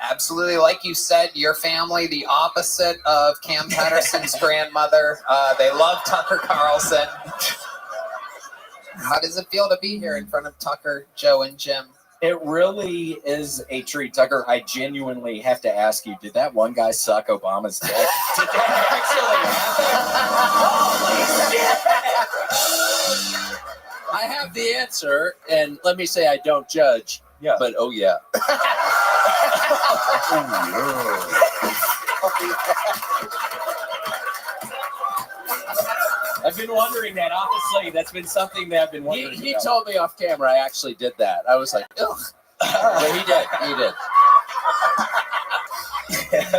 Absolutely, like you said, your family, the opposite of Cam Patterson's grandmother. They love Tucker Carlson. How does it feel to be here in front of Tucker, Joe, and Jim? It really is a treat, Tucker. I genuinely have to ask you, did that one guy suck Obama's dick? Did that actually happen? I have the answer, and let me say I don't judge. Yeah. But oh yeah. I've been wondering that. Honestly, that's been something that I've been wondering. He told me off camera I actually did that. I was like, ugh. But he did. He did.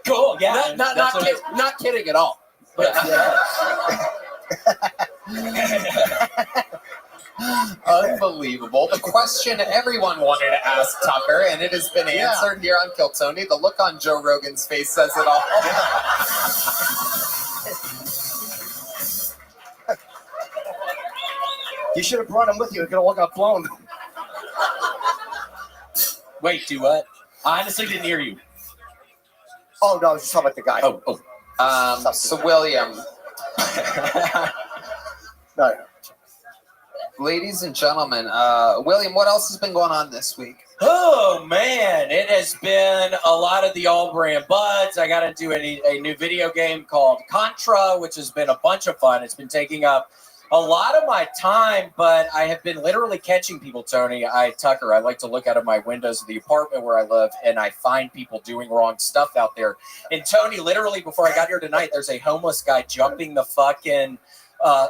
Cool. Yeah. Not kidding at all. But Unbelievable. The question everyone wanted to ask Tucker, and it has been answered here on Kill Tony. The look on Joe Rogan's face says it all. You should have brought him with you. It could have all got blown. Wait, do what? I honestly didn't hear you. Oh, no, I was just talking about the guy. So, William. No. Ladies and gentlemen, William, what else has been going on this week? Oh, man. It has been a lot of the all-brand buds. I got into a new video game called Contra, which has been a bunch of fun. It's been taking up a lot of my time, but I have been literally catching people, Tony. Tucker, I like to look out of my windows of the apartment where I live, and I find people doing wrong stuff out there. And Tony, literally, before I got here tonight, there's a homeless guy jumping the fucking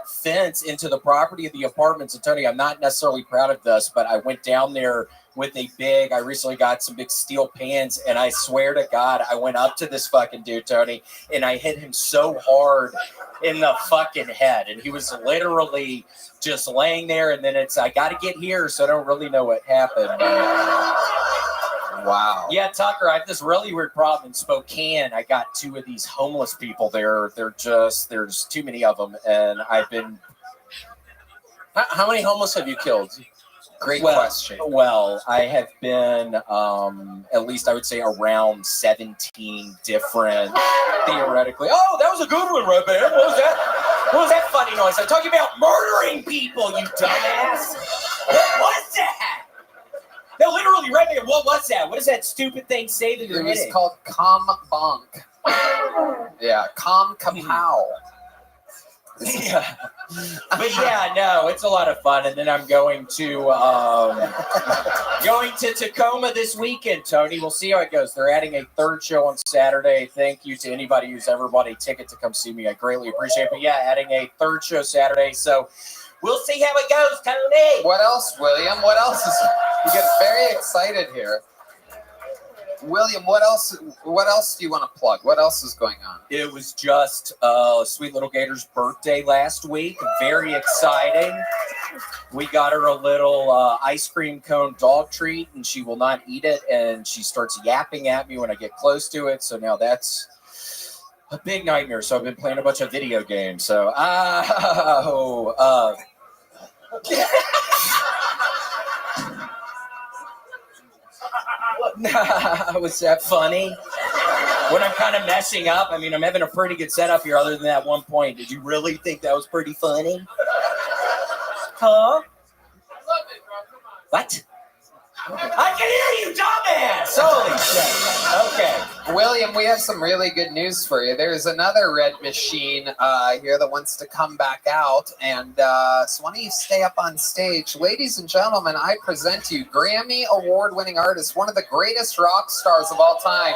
fence into the property of the apartments. And Tony, I'm not necessarily proud of this, but I went down there with I recently got some big steel pans, and I swear to God, I went up to this fucking dude, Tony, and I hit him so hard in the fucking head. And he was literally just laying there, and then I got to get here, so I don't really know what happened. Wow. Yeah, Tucker, I have this really weird problem in Spokane. I got two of these homeless people there. There's too many of them, and I've been... How many homeless have you killed? Great question. Well, I have been, at least I would say, around 17 different, theoretically. Oh, that was a good one, Rabbi. What was that? What was that funny noise? I'm talking about murdering people, you dumbass. What was that? No, literally, Rabbi, what was that? What does that stupid thing say that you're It was hitting? called Com Bonk. Yeah, Com Kapow. Yeah. But yeah, no, it's a lot of fun. And then I'm going to Tacoma this weekend, Tony. We'll see how it goes. They're adding a third show on Saturday. Thank you to anybody who's ever bought a ticket to come see me. I greatly appreciate it. But yeah, adding a third show Saturday. So we'll see how it goes, Tony. What else, William? What else is... You get very excited here. William, what else do you want to plug? What else is going on? It was just Sweet Little Gator's birthday last week. Very exciting. We got her a little ice cream cone dog treat, and she will not eat it, and she starts yapping at me when I get close to it. So now that's a big nightmare. So I've been playing a bunch of video games. So, was that funny? When I'm kind of messing up, I mean, I'm having a pretty good setup here other than that one point. Did you really think that was pretty funny? Hello? What? I can hear you, dumbass! Holy shit. Okay. William, we have some really good news for you. There's another red machine here that wants to come back out. And so why don't you stay up on stage? Ladies and gentlemen, I present to you Grammy award-winning artist, one of the greatest rock stars of all time.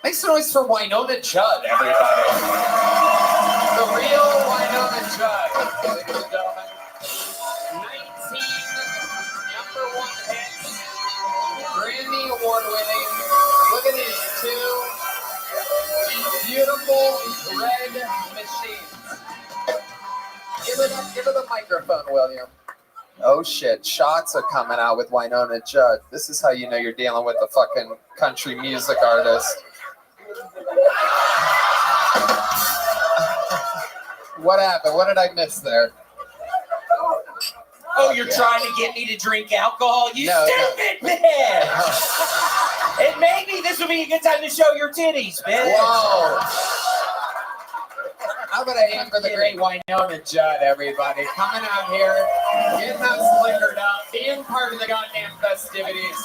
Make some noise for Winona Judd, everybody. The real Winona Judd, ladies and gentlemen. 19 #1 hits. Grammy award-winning. Look at these two beautiful red machines. it up. Give her the microphone, William. Oh shit! Shots are coming out with Winona Judd. This is how you know you're dealing with a fucking country music artist. What happened? What did I miss there? Oh, you're trying to get me to drink alcohol? You stupid bitch! And maybe this would be a good time to show your titties, bitch. Whoa! How about a hand for the great Winona Judd, everybody? Coming out here, getting us liquored up, being part of the goddamn festivities.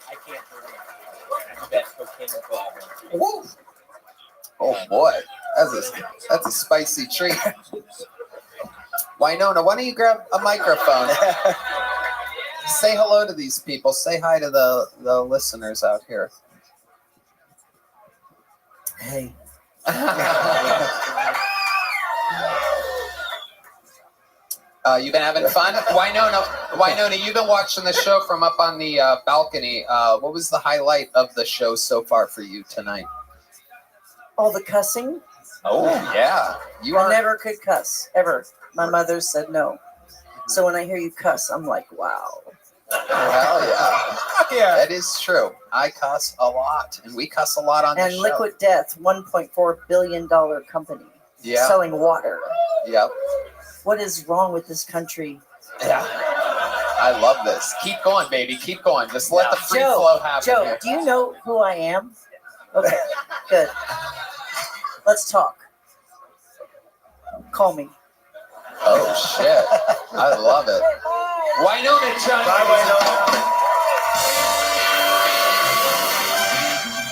I can't believe it. That's the best cocaine club. Woo! Oh boy, that's a spicy treat. Winona, why don't you grab a microphone? Say hello to these people. Say hi to the listeners out here. Hey. You been having fun? Winona, you've been watching the show from up on the balcony. What was the highlight of the show so far for you tonight? All the cussing. Oh, yeah. I never could cuss, ever. My mother said no. So when I hear you cuss, I'm like, wow. Hell yeah. Yeah. That is true. I cuss a lot, and we cuss a lot on the And show. Liquid Death, $1.4 billion company, selling water. Yep. What is wrong with this country? Yeah. I love this. Keep going, baby. Keep going. Just let the free flow happen. Joe, here. do you know who I am? Okay, good. Let's talk. Call me. Oh, shit. I love it. Winona Judd. Bye, Winona.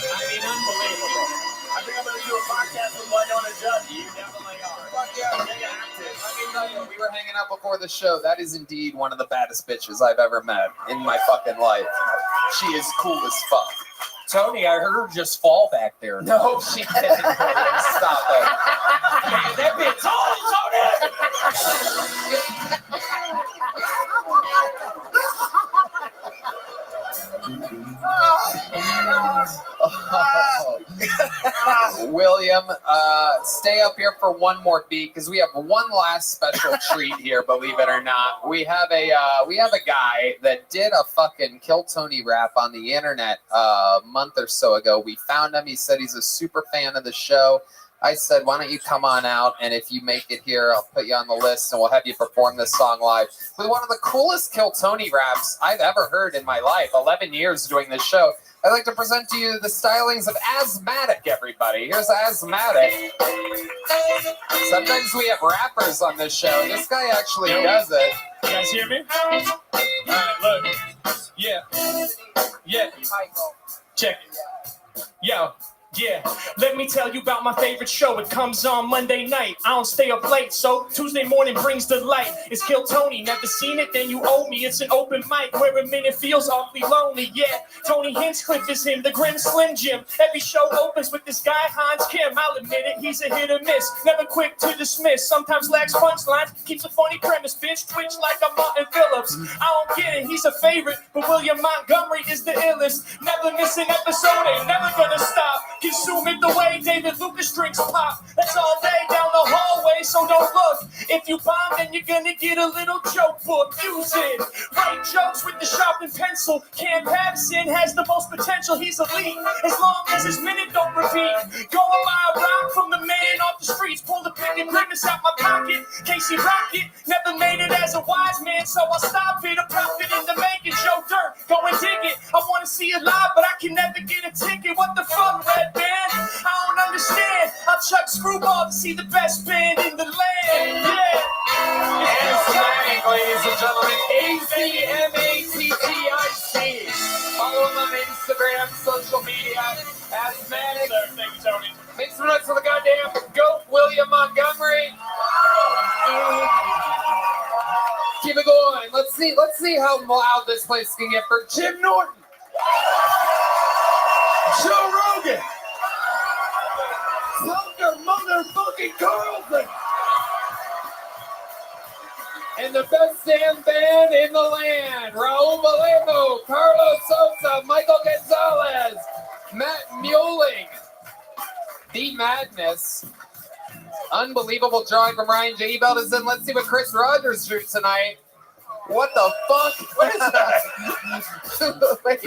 I mean, unbelievable. I think I'm going to do a podcast with Winona Judd. You definitely are. Fuck yeah. Let me tell you, we were hanging out before the show. That is indeed one of the baddest bitches I've ever met in my fucking life. She is cool as fuck. Tony, I heard her just fall back there. No, she didn't. Stop it. Man, that bitch William, stay up here for one more beat because we have one last special treat here. Believe it or not, we have a guy that did a fucking Kill Tony rap on the internet a month or so ago. We found him. He said he's a super fan of the show. I said, why don't you come on out, and if you make it here, I'll put you on the list, and we'll have you perform this song live. With one of the coolest Kill Tony raps I've ever heard in my life, 11 years doing this show. I'd like to present to you the stylings of Asthmatic, everybody. Here's Asthmatic. Sometimes we have rappers on this show. This guy actually does it. You guys hear me? All right, look. Yeah. Check it. Yo. Yeah, let me tell you about my favorite show. It comes on Monday night. I don't stay up late, so Tuesday morning brings the light. It's Kill Tony. Never seen it? Then you owe me. It's an open mic where a minute feels awfully lonely. Yeah, Tony Hinchcliffe is him, the Grim Slim Jim. Every show opens with this guy, Hans Kim. I'll admit it, he's a hit or miss. Never quick to dismiss. Sometimes lacks punchlines. Keeps a funny premise. Bitch twitch like a Martin Phillips. I don't get it, he's a favorite, but William Montgomery is the illest. Never miss an episode, ain't never gonna stop. Consume it the way David Lucas drinks pop. That's all day down the hallway, so don't look. If you bomb, then you're gonna get a little joke book. Use it. Write jokes with the sharpened pencil. Cam Patterson has the most potential. He's elite. As long as his minute don't repeat. Going by a rock from the man off the streets. Pull the pick and grimace out my pocket. Casey Rocket never made it as a wise man, so I'll stop it. A profit in the making. Joe Dirt, go and dig it. I wanna see it live, but I can never get a ticket. What the fuck, Red Band? I don't understand. I'll chuck Screwball to see the best band in the land. Yeah. Asthmatic, ladies and gentlemen. AZMATTIC. Follow him on Instagram, social media. Asthmatic. Thank you, Tony. Make some noise for the goddamn goat, William Montgomery. Keep it going. Let's see how loud this place can get for Jim Norton. Joe Rogan. Thunder motherfucking Carlson. And the best damn band in the land. Raul Vallejo, Carlos Sosa, Michael Gonzalez, Matt Muelling, The Madness, Unbelievable drawing from Ryan J. Belderson. Let's see what Chris Rogers drew tonight. What the fuck? What is that? Wait,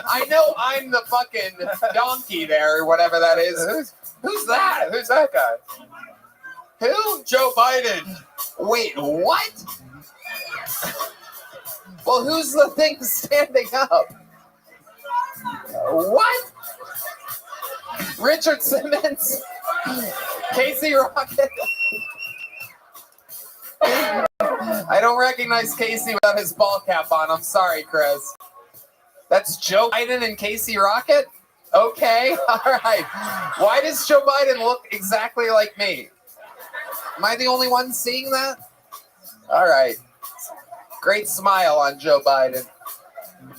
I know I'm the fucking donkey there, or whatever that is. Who's that? Who's that guy? Who? Joe Biden. Wait, what? Well, who's the thing standing up? What? Richard Simmons? Casey Rocket? I don't recognize Casey without his ball cap on. I'm sorry, Chris. That's Joe Biden and Casey Rocket? Okay, all right. Why does Joe Biden look exactly like me? Am I the only one seeing that? All right. Great smile on Joe Biden.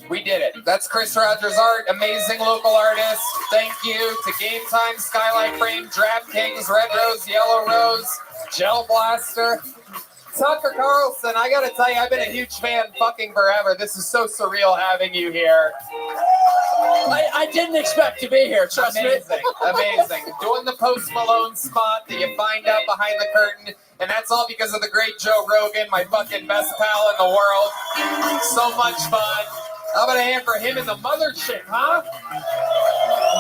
We did it. That's Chris Rogers Art, amazing local artist. Thank you to Game Time, Skylight Frame, DraftKings, Red Rose, Yellow Rose, Gel Blaster. Tucker Carlson, I gotta tell you, I've been a huge fan fucking forever. This is so surreal having you here. I didn't expect to be here, trust me. Amazing. Doing the Post Malone spot that you find out behind the curtain. And that's all because of the great Joe Rogan, my fucking best pal in the world. So much fun. How about a hand for him and the mothership, huh?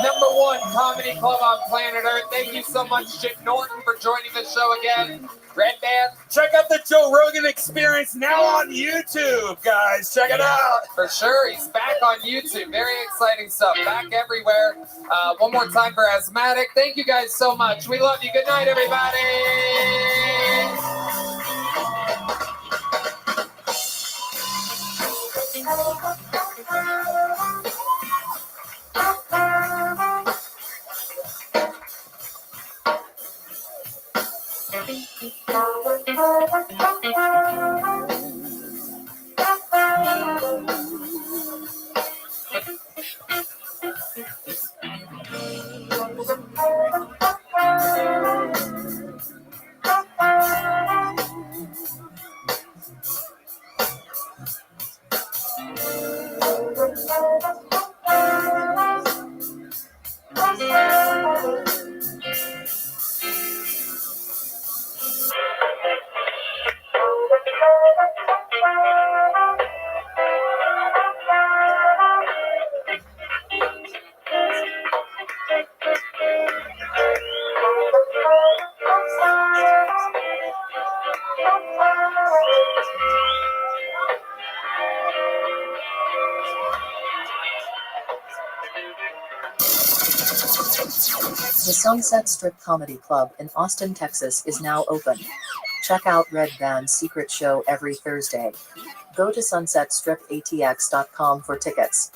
#1 comedy club on planet Earth. Thank you so much, Chip Norton, for joining the show again. Red Band. Check out the Joe Rogan Experience now on YouTube, guys. Check it out. For sure. He's back on YouTube. Very exciting stuff. Back everywhere. One more time for Asthmatic. Thank you guys so much. We love you. Good night, everybody. The Sunset Strip Comedy Club in Austin, Texas is now open. Check out Red Band's secret show every Thursday. Go to sunsetstripatx.com for tickets.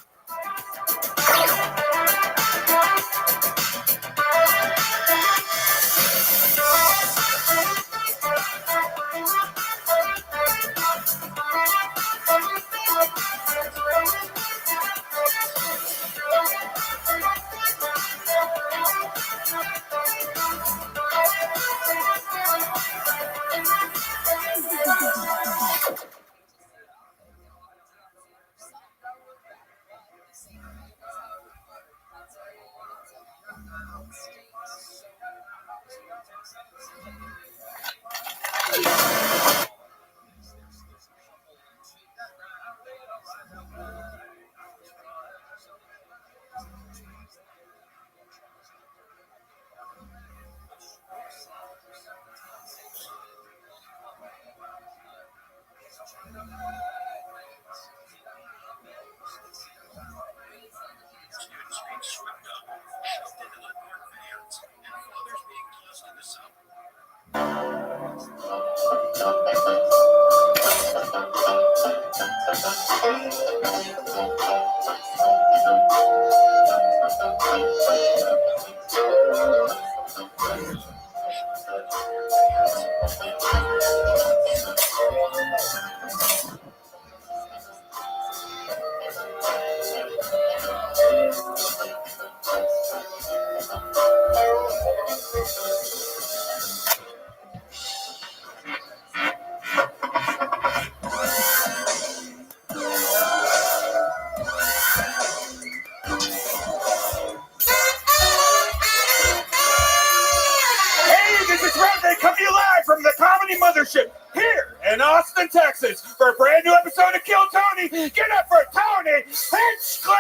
This is Rabbi coming to you live from the Comedy Mothership here in Austin, Texas for a brand new episode of Kill Tony. Get up for Tony Hinchcliffe!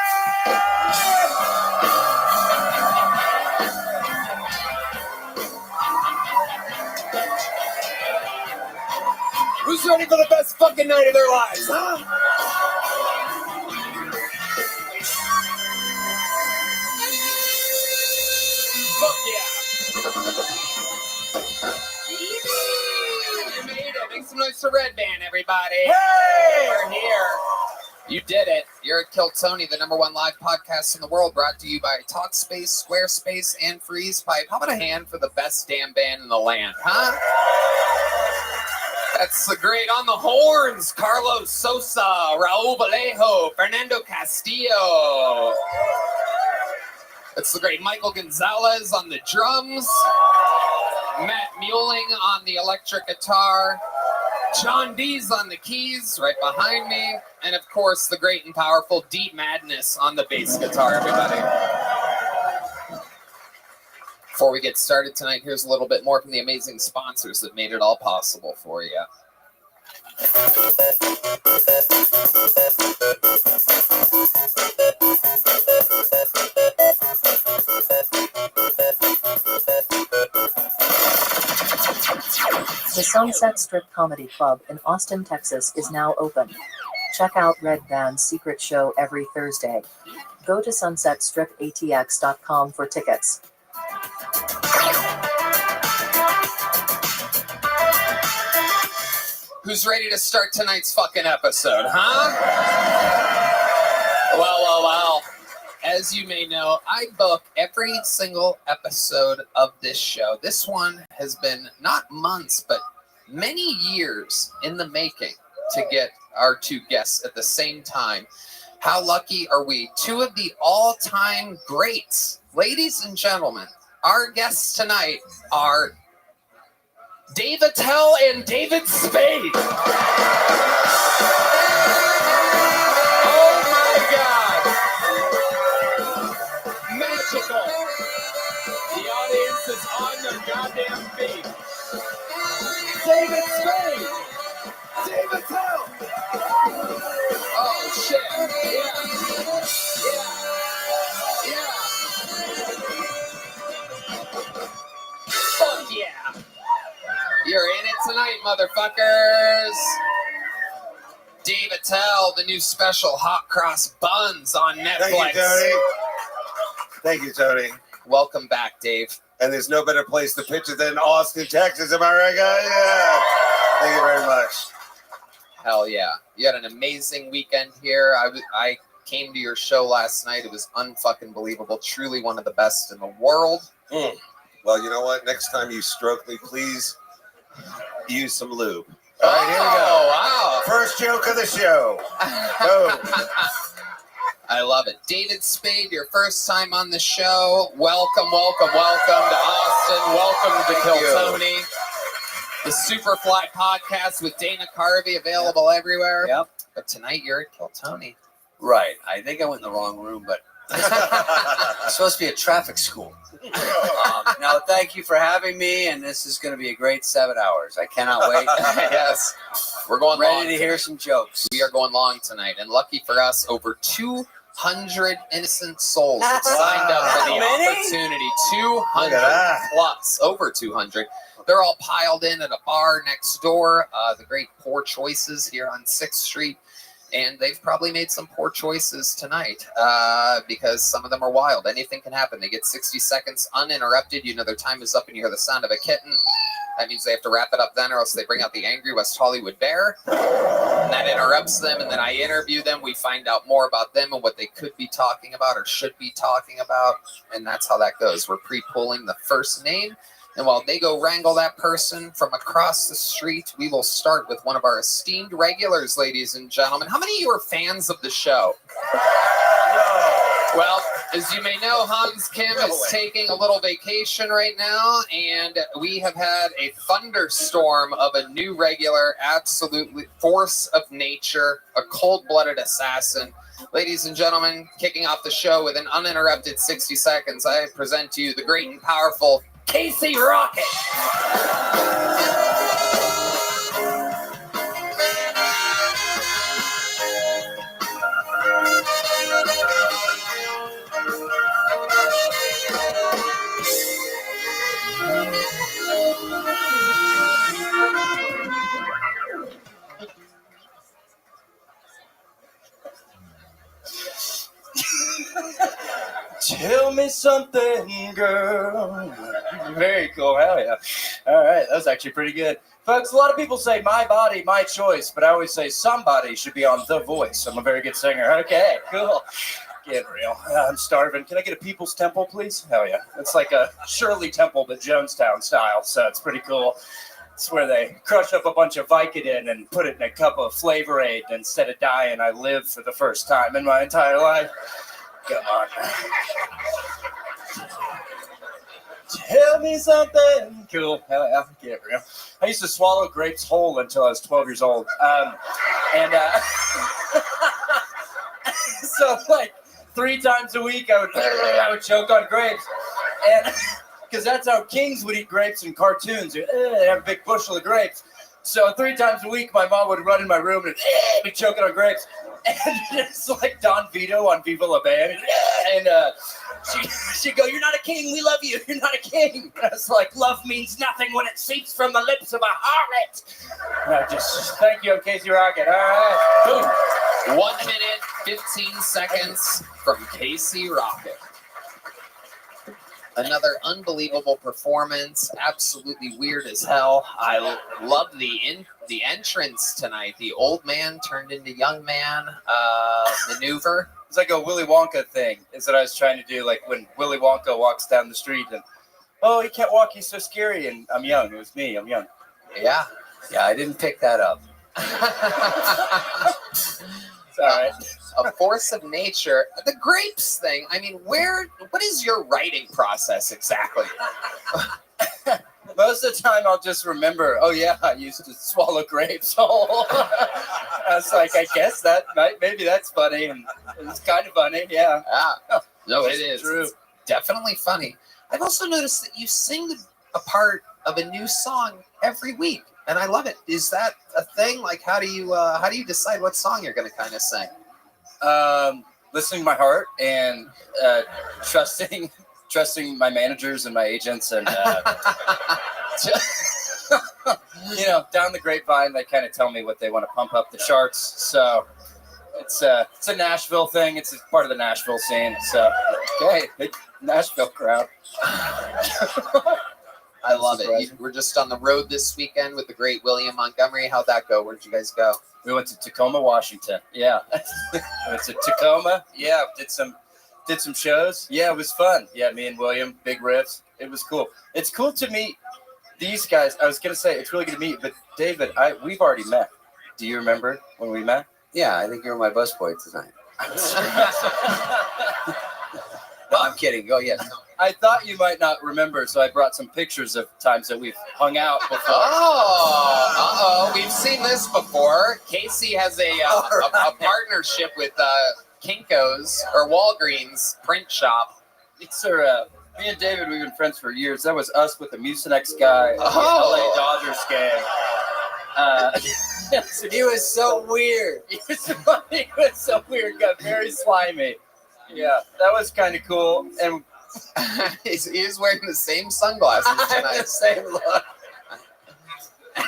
Who's ready for the best fucking night of their lives, huh? Fuck yeah. You made it. Make some noise for Red Band, everybody. Hey! We're here. You did it. You're at Kill Tony, the #1 live podcast in the world, brought to you by Talkspace, Squarespace, and Freeze Pipe. How about a hand for the best damn band in the land, huh? That's the great on the horns, Carlos Sosa, Raul Vallejo, Fernando Castillo. That's the great Michael Gonzalez on the drums, Matt Muelling on the electric guitar, John Dees on the keys right behind me, and of course the great and powerful Deep Madness on the bass guitar, everybody. Before we get started tonight, here's a little bit more from the amazing sponsors that made it all possible for you. The Sunset Strip Comedy Club in Austin, Texas is now open. Check out Red Band's secret show every Thursday. Go to sunsetstripatx.com for tickets. Who's ready to start tonight's fucking episode, huh? Well. As you may know, I book every single episode of this show. This one has been not months, but many years in the making to get our two guests at the same time. How lucky are we? Two of the all-time greats. Ladies and gentlemen, our guests tonight are Dave Attell and David Spade. Oh my God. Magical. The audience is on their goddamn feet. David Spade. Dave Attell. Oh shit. Yeah. Fuck yeah. You're in it tonight, motherfuckers. Dave Attell, the new special Hot Cross Buns on Netflix. Thank you, Tony. Thank you, Tony. Welcome back, Dave. And there's no better place to pitch it than Austin, Texas. Am I right, guys? Yeah. Thank you very much. Hell yeah. You had an amazing weekend here. I came to your show last night. It was unfucking believable. Truly one of the best in the world. Well, you know what? Next time you stroke me, please use some lube. All right, here we go. Oh, wow. First joke of the show. Oh. I love it. David Spade, your first time on the show. Welcome to Austin. Welcome to Kill Tony. The Superfly podcast with Dana Carvey, available everywhere. Yep. But tonight you're at Kill Tony. Right. I think I went in the wrong room, but it's supposed to be a traffic school. Now, thank you for having me, and this is going to be a great 7 hours. I cannot wait. Yes. We're going ready long to hear some jokes. We are going long tonight, and lucky for us, over 200 innocent souls have signed up for the opportunity. 200 plus, over 200. They're all piled in at a bar next door, the great Poor Choices here on 6th Street. And they've probably made some poor choices tonight because some of them are wild. Anything can happen. They get 60 seconds uninterrupted. You know their time is up and you hear the sound of a kitten. That means they have to wrap it up then or else they bring out the angry West Hollywood bear. And that interrupts them, and then I interview them. We find out more about them and what they could be talking about or should be talking about. And that's how that goes. We're pre-pulling the first name. And while they go wrangle that person from across the street, we will start with one of our esteemed regulars, ladies and gentlemen. How many of you are fans of the show? No. Well, as you may know, Hans Kim is taking a little vacation right now, and we have had a thunderstorm of a new regular, absolutely force of nature, a cold-blooded assassin. Ladies and gentlemen, kicking off the show with an uninterrupted 60 seconds, I present to you the great and powerful Casey Rocket. me something, girl. Very cool. Hell yeah. All right, that was actually pretty good. Folks, a lot of people say my body, my choice, but I always say somebody should be on The Voice. I'm a very good singer. Okay, cool. Get real. I'm starving. Can I get a People's Temple, please? Hell yeah. It's like a Shirley Temple, but Jonestown style, so it's pretty cool. It's where they crush up a bunch of Vicodin and put it in a cup of Flavor Aid. And instead of dying, I live for the first time in my entire life. Come on. Tell me something. Cool. Hell yeah. Get real. I used to swallow grapes whole until I was 12 years old. So like 3 times a week, I would choke on grapes, and because that's how kings would eat grapes in cartoons. They'd have a big bushel of grapes. So 3 times a week, my mom would run in my room and be choking on grapes, and it's like Don Vito on Viva La Bam, and she'd go, "You're not a king. We love you. You're not a king." And I was like, "Love means nothing when it seeps from the lips of a harlot." And I just thank you, Casey Rocket. All right, boom. 1 minute, 15 seconds from Casey Rocket. Another unbelievable performance, absolutely weird as hell. I love the entrance tonight. The old man turned into young man maneuver. It's like a Willy Wonka thing, is what I was trying to do. Like when Willy Wonka walks down the street and, oh, he can't walk, he's so scary. And I'm young. It was me. I'm young. Yeah, I didn't pick that up. It's all right. A force of nature. The grapes thing, I mean, what is your writing process exactly? Most of the time, I'll just remember, oh, yeah, I used to swallow grapes whole. I was like, I guess maybe that's funny. And it's kind of funny, yeah. No, it is. True. It's definitely funny. I've also noticed that you sing a part of a new song every week, and I love it. Is that a thing? Like, how do you decide what song you're going to kind of sing? Listening to my heart and trusting my managers and my agents, and down the grapevine, they kind of tell me what they want to pump up the charts. So it's a Nashville thing. It's part of the Nashville scene. So okay, big Nashville crowd. I love it. We're just on the road this weekend with the great William Montgomery. How'd that go? Where'd you guys go? We went to Tacoma, Washington. Yeah. Went to Tacoma. Yeah. Did some shows. Yeah, it was fun. Yeah, me and William, big riffs. It was cool. It's cool to meet these guys. I was gonna say it's really good to meet, but David, we've already met. Do you remember when we met? Yeah, I think you were my busboy tonight. No, I'm kidding. Go, yes. No. I thought you might not remember, so I brought some pictures of times that we've hung out before. Oh, we've seen this before. Casey has a partnership with Kinko's or Walgreens print shop. These are me and David. We've been friends for years. That was us with the Mucinex guy at the LA Dodgers game. He was so weird. He was so weird. Got very slimy. Yeah, that was kind of cool. And he's wearing the same sunglasses tonight. I have the same look.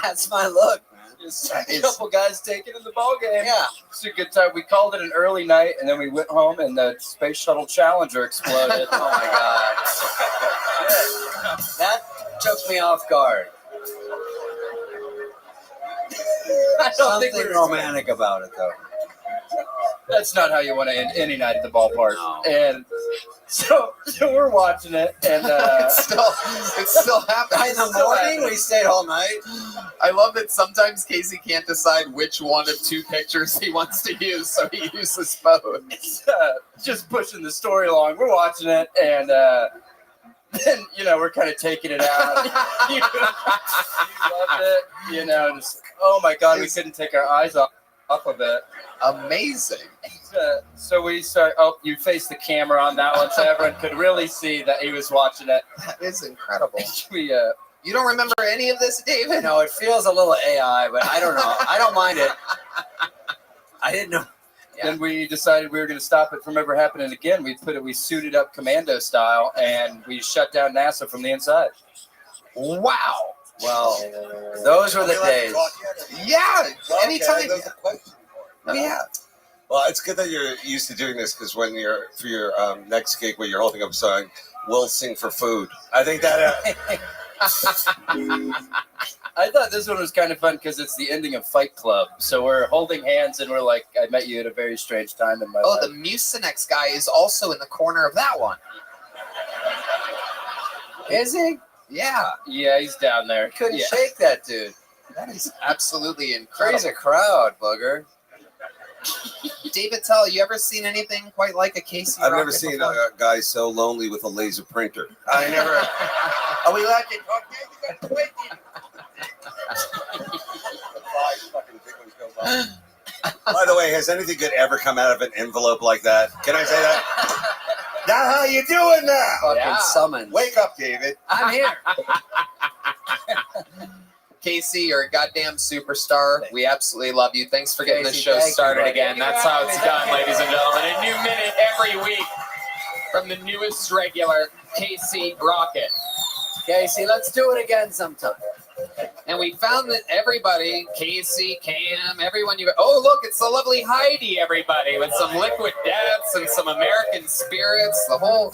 That's my look, man. Just a couple guys taking in the ball game. Yeah, it's a good time. We called it an early night, and then we went home, and the Space Shuttle Challenger exploded. Oh my god, that took me off guard. I don't think Something romantic about it, though. That's not how you want to end any night at the ballpark. No. And so we're watching it, and it's still happening. In the morning, we stayed all night. I love that sometimes Casey can't decide which one of 2 pictures he wants to use, so he uses both. It's just pushing the story along. We're watching it, and then we're kind of taking it out. You loved it, just oh my god, we couldn't take our eyes off of it. Amazing. So we start. Oh, you face the camera on that one, so everyone could really see that he was watching it. That is incredible. You don't remember any of this, David? No, it feels a little AI, but I don't know. I don't mind it. I didn't know. Yeah. Then we decided we were going to stop it from ever happening again. We suited up commando style, and we shut down NASA from the inside. Wow. Well, those were the days. Yeah. Anytime. Yeah. Well, it's good that you're used to doing this because when you're for your next gig where you're holding up a song, we'll sing for food. I think that. I thought this one was kind of fun because it's the ending of Fight Club. So we're holding hands and we're like, I met you at a very strange time in my life. Oh, the Mucinex guy is also in the corner of that one. Is he? Yeah. Yeah, he's down there. Couldn't shake that dude. That is absolutely incredible. Crazy crowd, booger. David Tell, you ever seen anything quite like a Casey I've never Rocket seen before? a guy so lonely with a laser printer. I never. Are we allowed to? By the way, has anything good ever come out of an envelope like that? Can I say that? That's how you doing now? Fucking summons. Wake up, David. I'm here. Casey, you're a goddamn superstar. We absolutely love you. Thanks for getting the Casey, show thank you, started buddy. again. That's how it's done, ladies and gentlemen. A new minute every week from the newest regular, Casey Rocket. Casey, let's do it again sometime. And we found that everybody, Casey, Cam, everyone you... Oh, look, it's the lovely Heidi, everybody, with some liquid deaths and some American spirits. The whole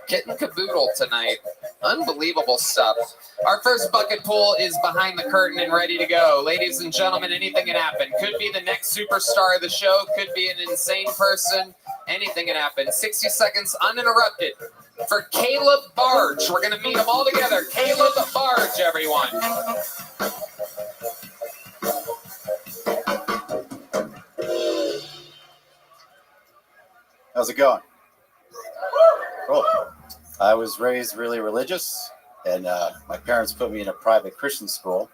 kit and caboodle tonight. Unbelievable stuff. Our first bucket pool is behind the curtain and ready to go. Ladies and gentlemen, anything can happen. Could be the next superstar of the show. Could be an insane person. Anything can happen. 60 seconds uninterrupted. For Caleb Barge. We're going to meet them all together. Caleb Barge, everyone. How's it going? Cool. I was raised really religious, and my parents put me in a private Christian school,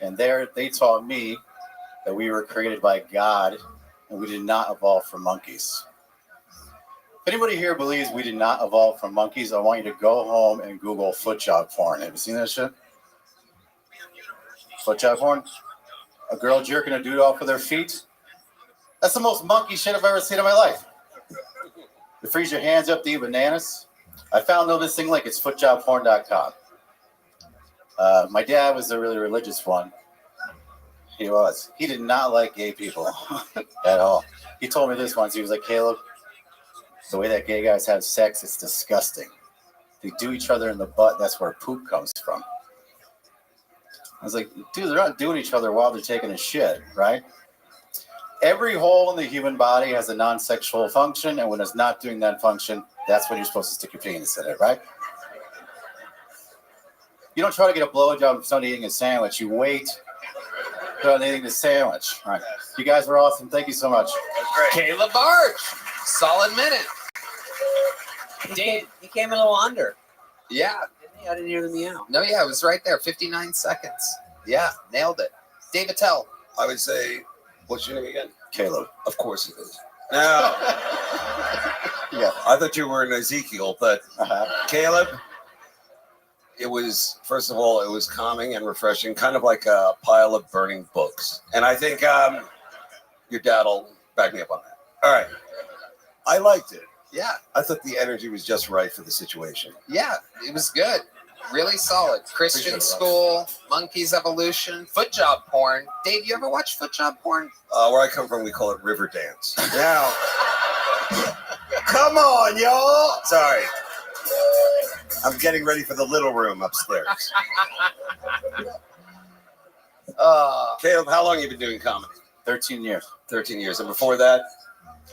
and there they taught me that we were created by God and we did not evolve from monkeys. If anybody here believes we did not evolve from monkeys, I want you to go home and Google foot job porn. Have you seen that shit? Foot job porn? A girl jerking a dude off with her feet? That's the most monkey shit I've ever seen in my life. You freeze your hands up to eat bananas. I found this thing like it's footjobporn.com. My dad was a really religious one. He was. He did not like gay people at all. He told me this once. He was like, Caleb, the way that gay guys have sex, it's disgusting. They do each other in the butt. That's where poop comes from. I was like, dude, they're not doing each other while they're taking a shit, right? Every hole in the human body has a non-sexual function, and when it's not doing that function, that's when you're supposed to stick your penis in it, right? You don't try to get a blowjob from somebody eating a sandwich. You wait until they're eating the sandwich. All right. You guys were awesome. Thank you so much. Caleb Barge. Solid minute. Dave, he came a little under. Yeah. I didn't hear the meow. No, yeah, it was right there. 59 seconds. Yeah, nailed it. David Tell. I would say, what's your name again? Caleb. Of course it is. Now, yeah. I thought you were an Ezekiel, but Caleb, it was, first of all, it was calming and refreshing, kind of like a pile of burning books. And I think your dad will back me up on that. All right. I liked it. Yeah. I thought the energy was just right for the situation. Yeah, it was good. Really solid. Christian school, monkeys evolution, foot job porn. Dave, you ever watch foot job porn? Where I come from, we call it river dance. Now, come on, y'all. Sorry. I'm getting ready for the little room upstairs. Caleb, how long have you been doing comedy? 13 years. 13 years. And before that?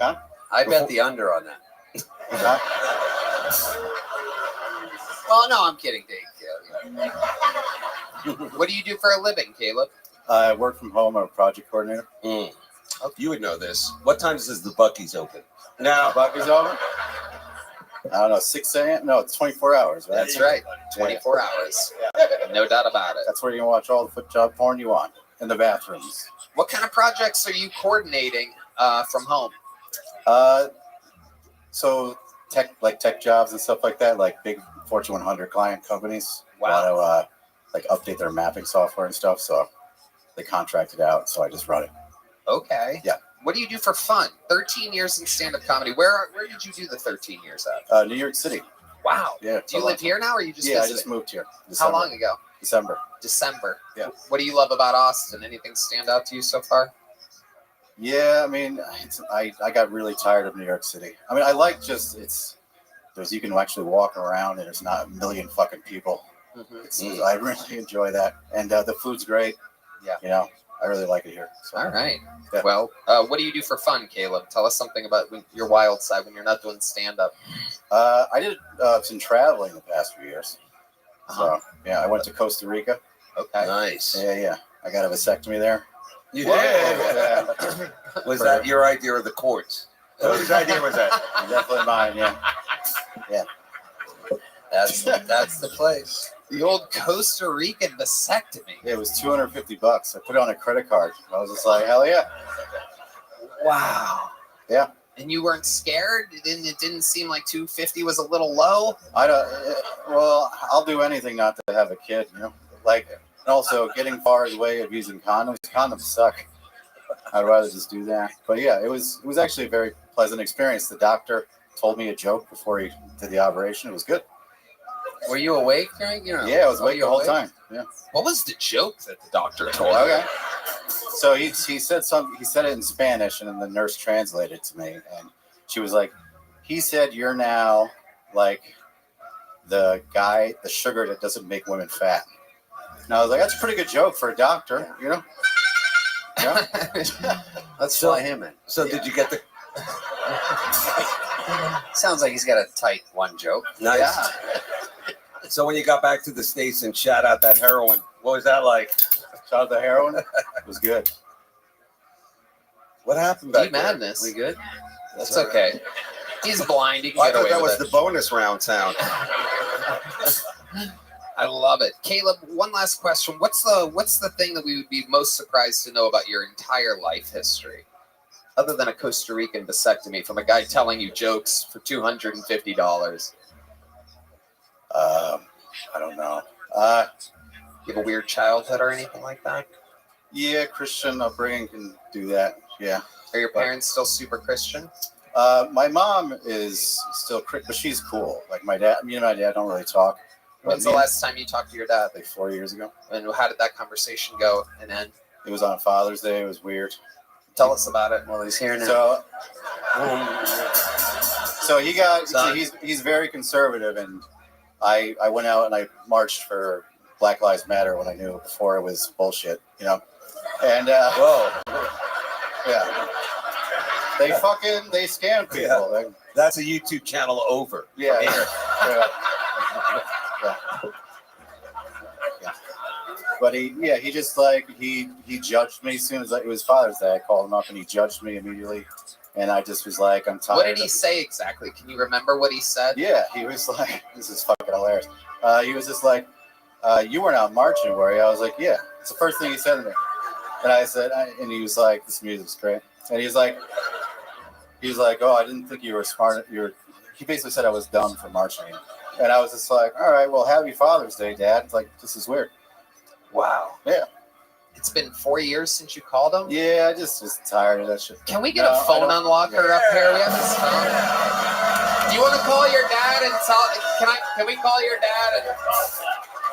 Huh? I bet the under on that. Well, no, I'm kidding, Dave. What do you do for a living, Caleb? I work from home. I'm a project coordinator. You would know this. What time does the Buc-ee's open? Now, Buc-ee's over? I don't know, 6 a.m.? No, it's 24 hours, right? That's right. 24 hours. No doubt about it. That's where you can watch all the foot job porn you want in the bathrooms. What kind of projects are you coordinating from home? So tech jobs and stuff like that, like big Fortune 100 client companies want to like update their mapping software and stuff. So they contract it out. So I just run it. Okay. Yeah. What do you do for fun? 13 years in stand-up comedy. Where did you do the 13 years at? New York City. Wow. Yeah. Do you live here now, or you just visited? visited? I just moved here. How December. long ago? December. December. Yeah. What do you love about Austin? Anything stand out to you so far? Yeah, I mean, I got really tired of New York City. I mean, I like just you can actually walk around and there's not a million fucking people. I really enjoy that, and the food's great. Yeah, you know, I really like it here. So. All right. Yeah. Well, what do you do for fun, Caleb? Tell us something about your wild side when you're not doing stand-up. I did some traveling the past few years. So yeah, I went to Costa Rica. Okay. Nice. Yeah. I got a vasectomy there. Yeah. Was that your idea or the courts? Whose idea was that? Definitely mine. Yeah. Yeah. That's the place. The old Costa Rican vasectomy. It was $250. I put it on a credit card. I was just like, hell yeah. Wow. Yeah. And you weren't scared? It didn't seem like 250 was a little low? I don't. Well, I'll do anything not to have a kid. You know, like, and also getting far away of using condoms. Condoms suck. I'd rather just do that. But yeah, it was actually a very pleasant experience. The doctor told me a joke before he did the operation. It was good. Were you awake during? You know, yeah, I was awake the whole time. Yeah. What was the joke that the doctor told you? Okay. So he said something. He said it in Spanish, and then the nurse translated it to me, and she was like, "He said you're now like the sugar that doesn't make women fat." And I was like, "That's a pretty good joke for a doctor, you know." Yeah. Let's fly him in. So did you get the? Sounds like he's got a tight one joke. Nice. Yeah. So when you got back to the States and shot out that heroin, what was that like? Shot out the heroin? It was good. What happened back there? Madness. We good? That's okay. He's blind. He can I get thought away that with was it. the bonus round sound. I love it. Caleb, one last question. What's the thing that we would be most surprised to know about your entire life history? Other than a Costa Rican vasectomy from a guy telling you jokes for $250. I don't know. You have a weird childhood or anything like that? Yeah, Christian upbringing can do that. Yeah. Are your parents still super Christian? My mom is still, but she's cool. Like me and my dad don't really talk. When's the last time you talked to your dad? Like 4 years ago. And how did that conversation go and end? It was on Father's Day. It was weird. Tell us about it. Well, he's here now. So he's very conservative, and I went out and I marched for Black Lives Matter when I knew before it was bullshit, you know. And yeah, they scam people. Yeah. That's a YouTube channel over. Yeah. But he just like he judged me as soon as it was Father's Day. I called him up and he judged me immediately, and I just was like, I'm tired. What did he say exactly? Can you remember what he said? Yeah, he was like, this is fucking hilarious. He was just like, you weren't out marching, were you? I was like, yeah. It's the first thing he said to me. And I said, and he was like, this music's great. And he was like, oh, I didn't think you were smart. He basically said I was dumb for marching. And I was just like, all right, well, happy Father's Day, Dad. It's like, this is weird. Wow. Yeah. It's been 4 years since you called him? Yeah, I just was tired of that shit. Can we get a phone unlocker up here? We have his phone. Do you want to call your dad and tell? Can we call your dad?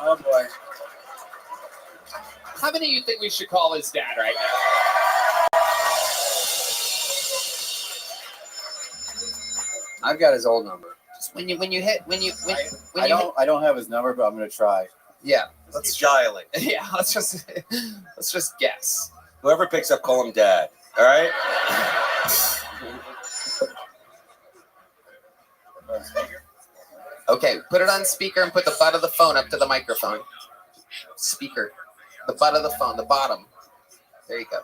Oh boy. How many of you think we should call his dad right now? I've got his old number. Just when I don't have his number, but I'm gonna try. Yeah. Let's dial it. Yeah, let's just guess. Whoever picks up, call him Dad. All right. Okay, put it on speaker and put the butt of the phone up to the microphone. Speaker. The butt of the phone, the bottom. There you go.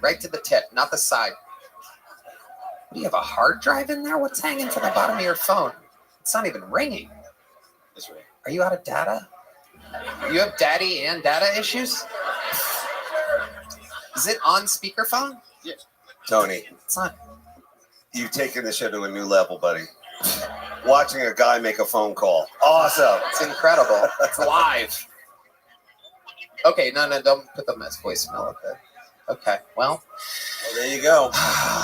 Right to the tip, not the side. Do you have a hard drive in there? What's hanging from the bottom of your phone? It's not even ringing. It's ringing. Are you out of data? You have daddy and data issues? Is it on speakerphone? Yeah. Tony, it's not. You've taken this show to a new level, buddy. Watching a guy make a phone call. Awesome. It's incredible. It's live. Okay, no, don't put the voicemail up there. Okay, well, there you go.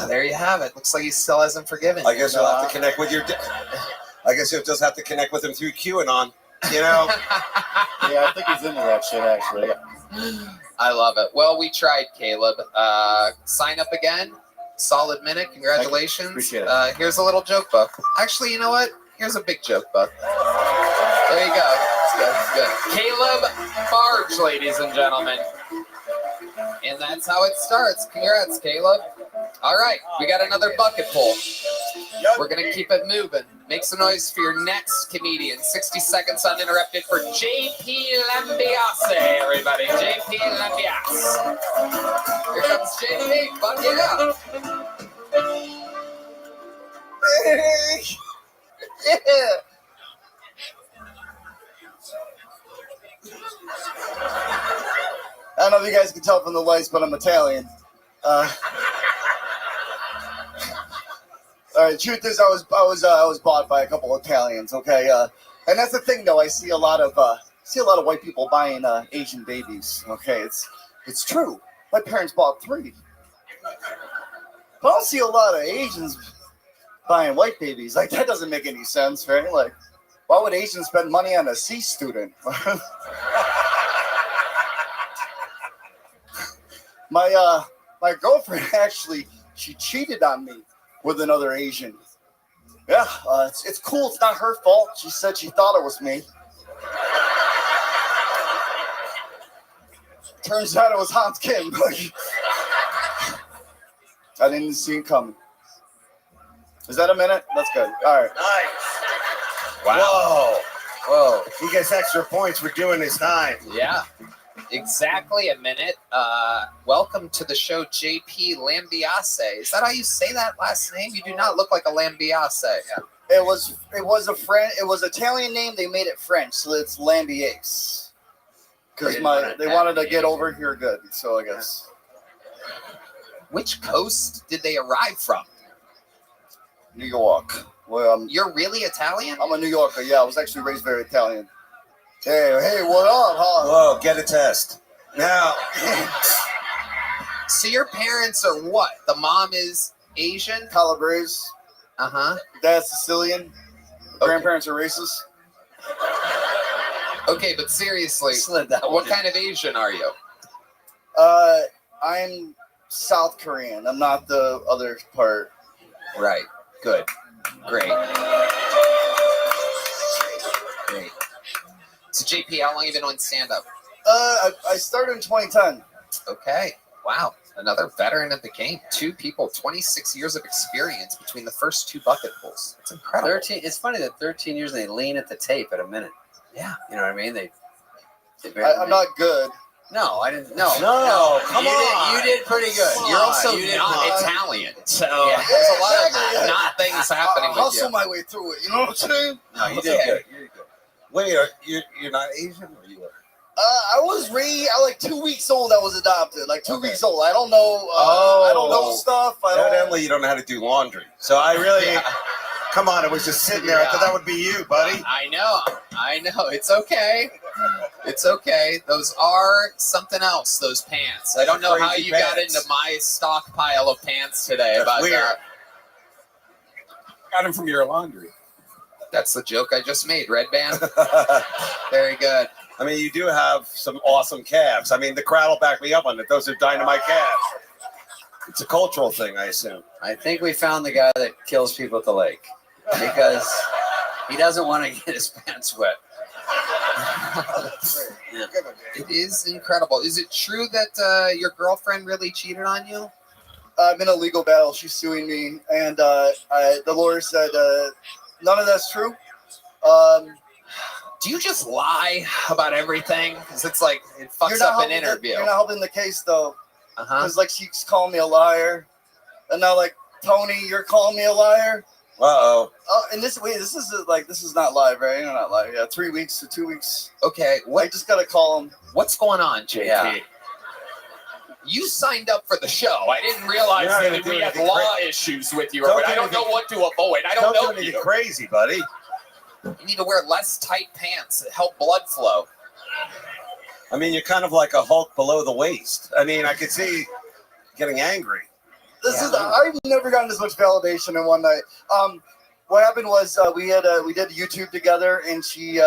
There you have it. Looks like he still hasn't forgiven. I guess you'll have to connect with your. I guess you'll just have to connect with him through QAnon. You know? Yeah, I think he's into that shit, actually. I love it. Well, we tried, Caleb. Sign up again. Solid minute. Congratulations. Appreciate it. Here's a little joke book. Actually, you know what? Here's a big joke book. There you go. It's good. It's good. Caleb Barge, ladies and gentlemen. And that's how it starts. Congrats, Caleb. All right, we got another bucket pull. We're going to keep it moving. Make some noise for your next comedian. 60 seconds uninterrupted for JP Lambiase, everybody. JP Lambiase. Here comes JP. Fuck yeah. Yeah. I don't know if you guys can tell from the lights, but I'm Italian. All right, truth is, I was bought by a couple of Italians. Okay, and that's the thing, though. I see a lot of white people buying Asian babies. Okay, it's true. My parents bought 3. But I don't see a lot of Asians buying white babies. Like, that doesn't make any sense, right? Like, why would Asians spend money on a C student? My girlfriend actually, she cheated on me with another Asian. Yeah, it's cool. It's not her fault. She said she thought it was me. Turns out it was Hans Kim. I didn't see it coming. Is that a minute? That's good. All right. Nice. Wow. Whoa. He gets extra points for doing his time. Yeah. Exactly a minute. Welcome to the show, JP Lambiase. Is that how you say that last name? You do not look like a Lambiase. Yeah. It was a friend. It was Italian name. They made it French, so it's Lambiase. Because they wanted to get over here good. So I guess. Which coast did they arrive from? New York. Well, you're really Italian? I'm a New Yorker. Yeah, I was actually raised very Italian. Hey, what up, huh? Whoa, get a test. Now. So your parents are what? The mom is Asian? Calabrese. Uh-huh. Dad's Sicilian. Grandparents are racist. Okay, but seriously, what kind of Asian are you? I'm South Korean. I'm not the other part. Right. Good. Great. Great. So JP, how long have you been on stand-up? I started in 2010. Okay. Wow. Another veteran of the game. 2 people, 26 years of experience between the first 2 bucket pulls. It's incredible. 13. It's funny that 13 years and they lean at the tape at a minute. Yeah. You know what I mean? They I'm not good. No, I didn't. No, come on. You did pretty good. You're also you not Italian, so Yeah. there's a lot of not things happening I'll with you. hustle my way through it. You know what I'm saying? No, you did good. You're good. Wait, you're not Asian, or you are? I was like 2 weeks old. I was adopted. Like 2 weeks old. I don't know. I don't know stuff. Evidently, you don't know how to do laundry. So I really, come on, it was just sitting there. I thought that would be you, buddy. I know. It's okay. It's okay. Those are something else. Those pants. I don't know how you got into my stockpile of pants today. That's weird. Got them from your laundry. That's the joke I just made. Red band. Very good. I mean, you do have some awesome calves. I mean, the crowd will back me up on it. Those are dynamite calves. It's a cultural thing, I assume. I think we found the guy that kills people at the lake because he doesn't want to get his pants wet. It is incredible. Is it true that your girlfriend really cheated on you? I'm in a legal battle. She's suing me, and the lawyer said none of that's true. Do you just lie about everything? Because it's like it fucks up an interview. You're not helping the case though, Uh-huh. because like she's calling me a liar, and now like Tony, you're calling me a liar. Uh-oh. Oh, and this is not live, right? You're not live. Yeah, 3 weeks to 2 weeks. Okay, I just gotta call him. What's going on, JP? Yeah. You signed up for the show. I didn't realize You're not that gonna we do had anything law issues with you. Don't But do I don't know anything- what to avoid. I don't know do anything you. crazy, buddy. You need to wear less tight pants that help blood flow. I mean, you're kind of like a Hulk below the waist. I mean, I could see getting angry. I've never gotten this much validation in one night. What happened was we did YouTube together, and she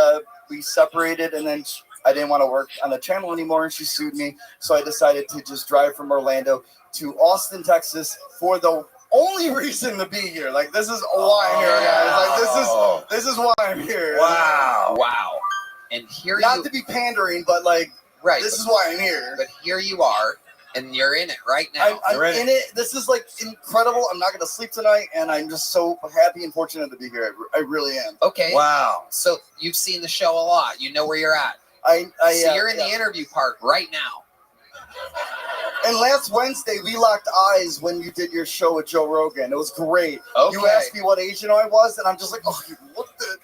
we separated, and then I didn't want to work on the channel anymore, and she sued me. So I decided to just drive from Orlando to Austin, Texas, for the only reason to be here. Like, this is why I'm here, guys. Like, this is why I'm here. Wow. And here Not to be pandering, but like, right. This is why I'm here. But here you are, and you're in it right now. I'm in it. This is like incredible. I'm not going to sleep tonight, and I'm just so happy and fortunate to be here. I really am. Okay. So you've seen the show a lot. You know where you're at. So you're in the interview part right now. And last Wednesday, we locked eyes when you did your show with Joe Rogan. It was great. Okay. You asked me what age I was, and I'm just like, oh, what the?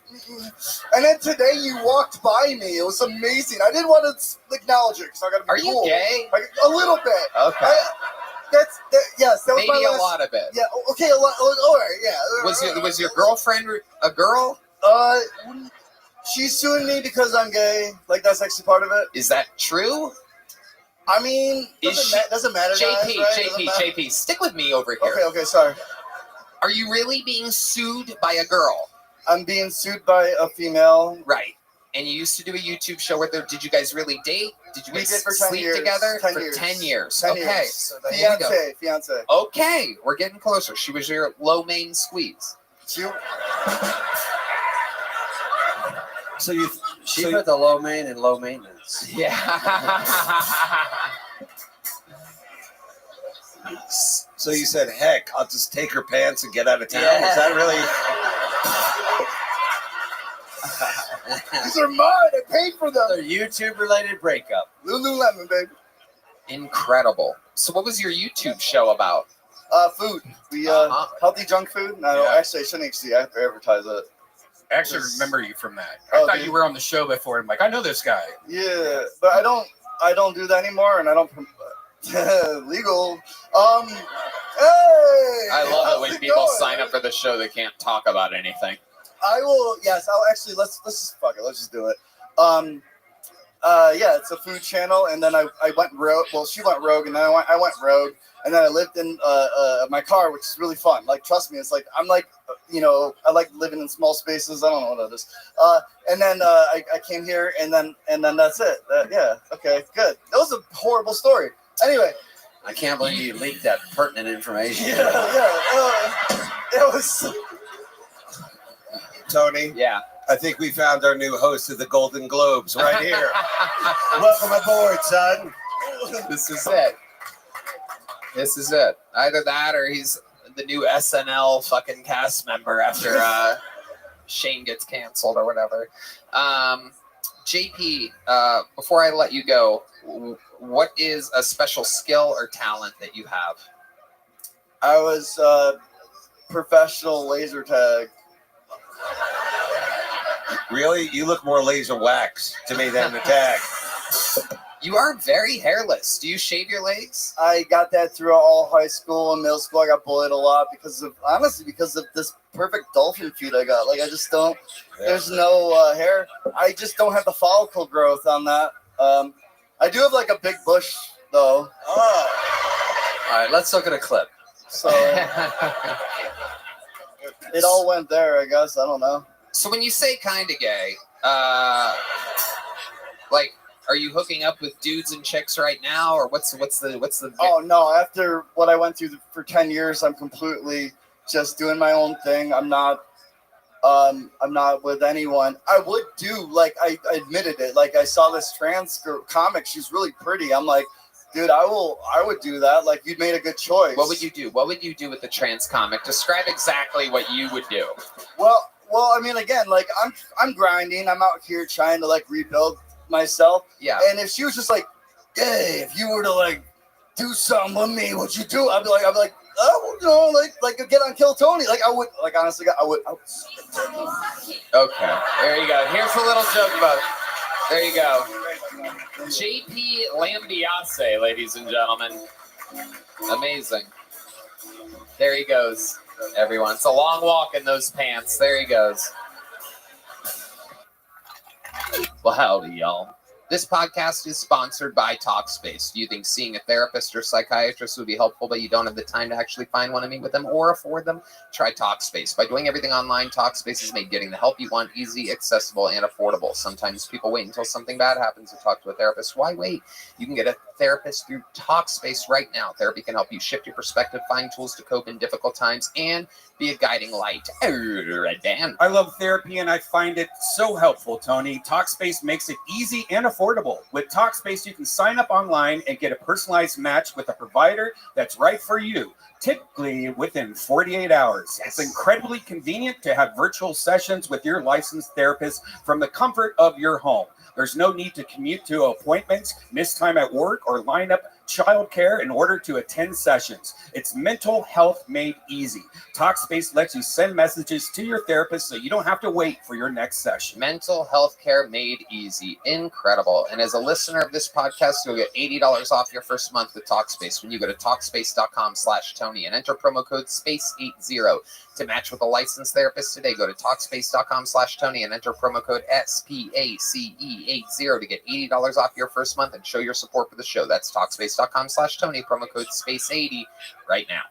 And then today you walked by me. It was amazing. I didn't want to acknowledge it because I got to be Are cool. you gay? Like, a little bit. Okay. Yes, that was Maybe my last, a lot of it. Yeah. Okay. A lot. All right. Yeah. Was your girlfriend a girl? She's suing me because I'm gay. Like, that's actually part of it. Is that true? I mean, doesn't matter. JP, guys, right? JP, stick with me over here. Okay, sorry. Are you really being sued by a girl? I'm being sued by a female. Right. And you used to do a YouTube show with her. Did you guys really date? Did you We guys did for 10 sleep years. together? 10 for years. 10 years. 10 Okay. years. So there we go. Fiance. Okay, we're getting closer. She was your low main squeeze. She put the low main and low maintenance. Yeah. So you said, heck, I'll just take her pants and get out of town. Yeah. Is that really? These are mine. I paid for them. They're YouTube-related breakup. Lululemon, baby. Incredible. So what was your YouTube show about? Food. We healthy junk food. No, actually, I shouldn't actually advertise it. I actually remember you from that. I thought you were on the show before. I'm like, I know this guy. Yeah, but I don't do that anymore, and I don't legal. Hey, I love it how's when people going? sign up for the show they can't talk about anything. I will. Yes, I'll actually. Let's just fuck it. Let's just do it. Yeah, it's a food channel, and then I went rogue. Well, she went rogue, and then I went rogue, and then I lived in my car, which is really fun. Like, trust me, it's like I'm like, I like living in small spaces. I don't know what it is. And then I came here, and then that's it. Yeah. Okay. Good. That was a horrible story. Anyway. I can't believe you leaked that pertinent information. It was. Tony? Yeah. I think we found our new host of the Golden Globes right here. Welcome aboard, son. This is it. This is it. Either that or he's the new SNL fucking cast member after Shane gets canceled or whatever. JP, before I let you go, what is a special skill or talent that you have? I was professional laser tag. Really? You look more laser wax to me than the tag. You are very hairless. Do you shave your legs? I got that throughout all high school and middle school. I got bullied a lot because of this perfect dolphin feet I got. Like, I just don't. There's no hair. I just don't have the follicle growth on that. I do have like a big bush though. All right, let's look at a clip. So it all went there, I guess. I don't know. So when you say kind of gay, like, are you hooking up with dudes and chicks right now, or what's the? Oh no! After what I went through for 10 years, I'm completely just doing my own thing. I'm not with anyone. I would do, like, I admitted it. Like, I saw this trans comic. She's really pretty. I'm like, dude, I would do that. Like, you made a good choice. What would you do? What would you do with the trans comic? Describe exactly what you would do. Well, I mean, again, like, I'm grinding. I'm out here trying to, like, rebuild myself. Yeah. And if she was just like, hey, if you were to, like, do something with me, what'd you do? I'd be like, oh, like get on Kill Tony. Like, I would, like, honestly, I would. Okay, there you go. Here's a little joke about. There you go. JP Lambiase, ladies and gentlemen. Amazing. There he goes, everyone. It's a long walk in those pants. There he goes. Well, howdy, y'all. This podcast is sponsored by Talkspace. Do you think seeing a therapist or psychiatrist would be helpful, but you don't have the time to actually find one to meet with them or afford them? Try Talkspace. By doing everything online, Talkspace has made getting the help you want easy, accessible, and affordable. Sometimes people wait until something bad happens to talk to a therapist. Why wait? You can get a therapist through Talkspace right now. Therapy can help you shift your perspective, find tools to cope in difficult times, and be a guiding light. Red Dan. I love therapy and I find it so helpful, Tony. Talkspace makes it easy and affordable. With Talkspace, you can sign up online and get a personalized match with a provider that's right for you, typically within 48 hours. It's incredibly convenient to have virtual sessions with your licensed therapist from the comfort of your home. There's no need to commute to appointments, miss time at work, or line up childcare in order to attend sessions. It's mental health made easy. Talkspace lets you send messages to your therapist so you don't have to wait for your next session. Mental health care made easy. Incredible. And as a listener of this podcast, you'll get $80 off your first month with Talkspace when you go to Talkspace.com/Tony and enter promo code SPACE80 to match with a licensed therapist today. Go to Talkspace.com/Tony and enter promo code SPACE80 to get $80 off your first month and show your support for the show. That's Talkspace.com/Tony, promo code SPACE80 right now.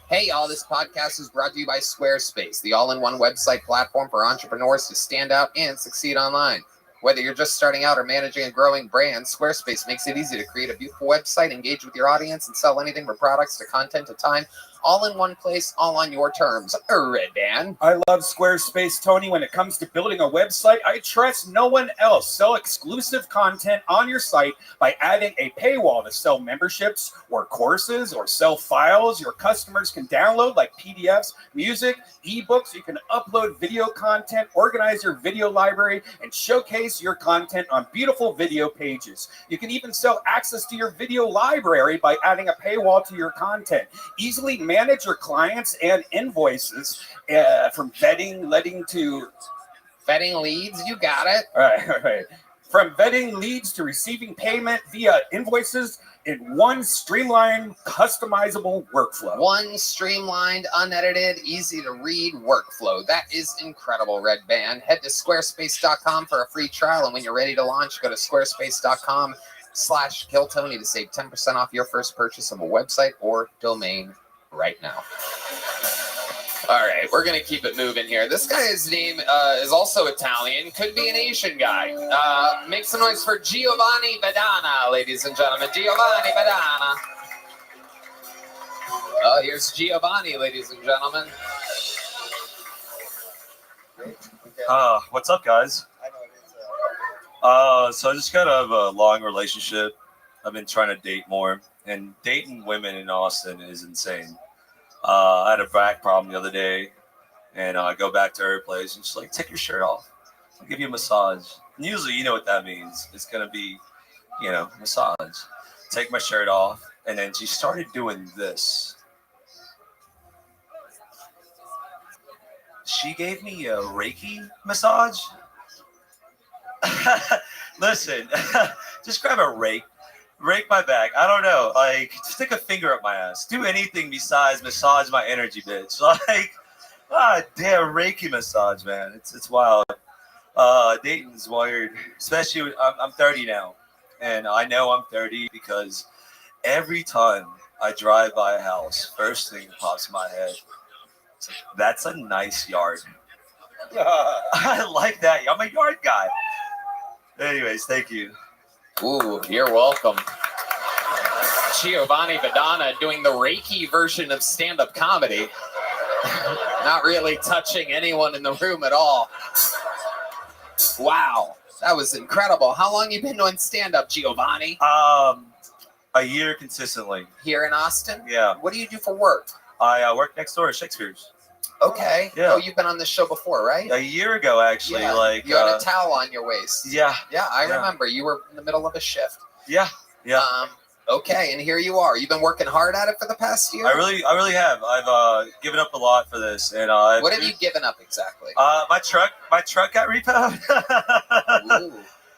Hey y'all, this podcast is brought to you by Squarespace, the all-in-one website platform for entrepreneurs to stand out and succeed online. Whether you're just starting out or managing a growing brand, Squarespace makes it easy to create a beautiful website, engage with your audience, and sell anything from products to content to time, all in one place, all on your terms. Red Dan. I love Squarespace, Tony. When it comes to building a website, I trust no one else. Sell exclusive content on your site by adding a paywall to sell memberships or courses or sell files your customers can download like PDFs, music, ebooks. You can upload video content, organize your video library, and showcase your content on beautiful video pages. You can even sell access to your video library by adding a paywall to your content. Easily manage your clients and invoices from vetting leads. You got it. All right. From vetting leads to receiving payment via invoices in one streamlined, customizable workflow. One streamlined, unedited, easy to read workflow. That is incredible, Red Band. Head to squarespace.com for a free trial, and when you're ready to launch, go to squarespace.com/KillTony to save 10% off your first purchase of a website or domain right now. All right, we're going to keep it moving here. This guy's name is also Italian, could be an Asian guy. Make some noise for Giovanni Badana, ladies and gentlemen. Giovanni Badana. Oh, here's Giovanni, ladies and gentlemen. What's up, guys? So I just got out of a long relationship. I've been trying to date more, and dating women in Austin is insane. I had a back problem the other day, and I go back to her place, and she's like, take your shirt off. I'll give you a massage. And usually, you know what that means. It's going to be, massage. Take my shirt off, and then she started doing this. She gave me a Reiki massage. Listen, just grab a rake my back. I don't know. Like, stick a finger up my ass. Do anything besides massage my energy, bitch. Like, damn Reiki massage, man. It's wild. Dating's weird. Especially when I'm 30 now. And I know I'm 30 because every time I drive by a house, first thing that pops in my head, it's like, that's a nice yard. I like that. I'm a yard guy. Anyways, thank you. Ooh, you're welcome. Giovanni Badana doing the Reiki version of stand-up comedy. Not really touching anyone in the room at all. Wow, that was incredible. How long you been doing stand-up, Giovanni? A year consistently. Here in Austin? Yeah. What do you do for work? I work next door at Shakespeare's. Okay. Yeah. Oh, you've been on this show before, right? A year ago, actually. Yeah. Like you had a towel on your waist. Yeah. Yeah, I remember. You were in the middle of a shift. Yeah. Okay, and here you are. You've been working hard at it for the past year? I really have. I've given up a lot for this, and what have you given up exactly? My truck got repoed.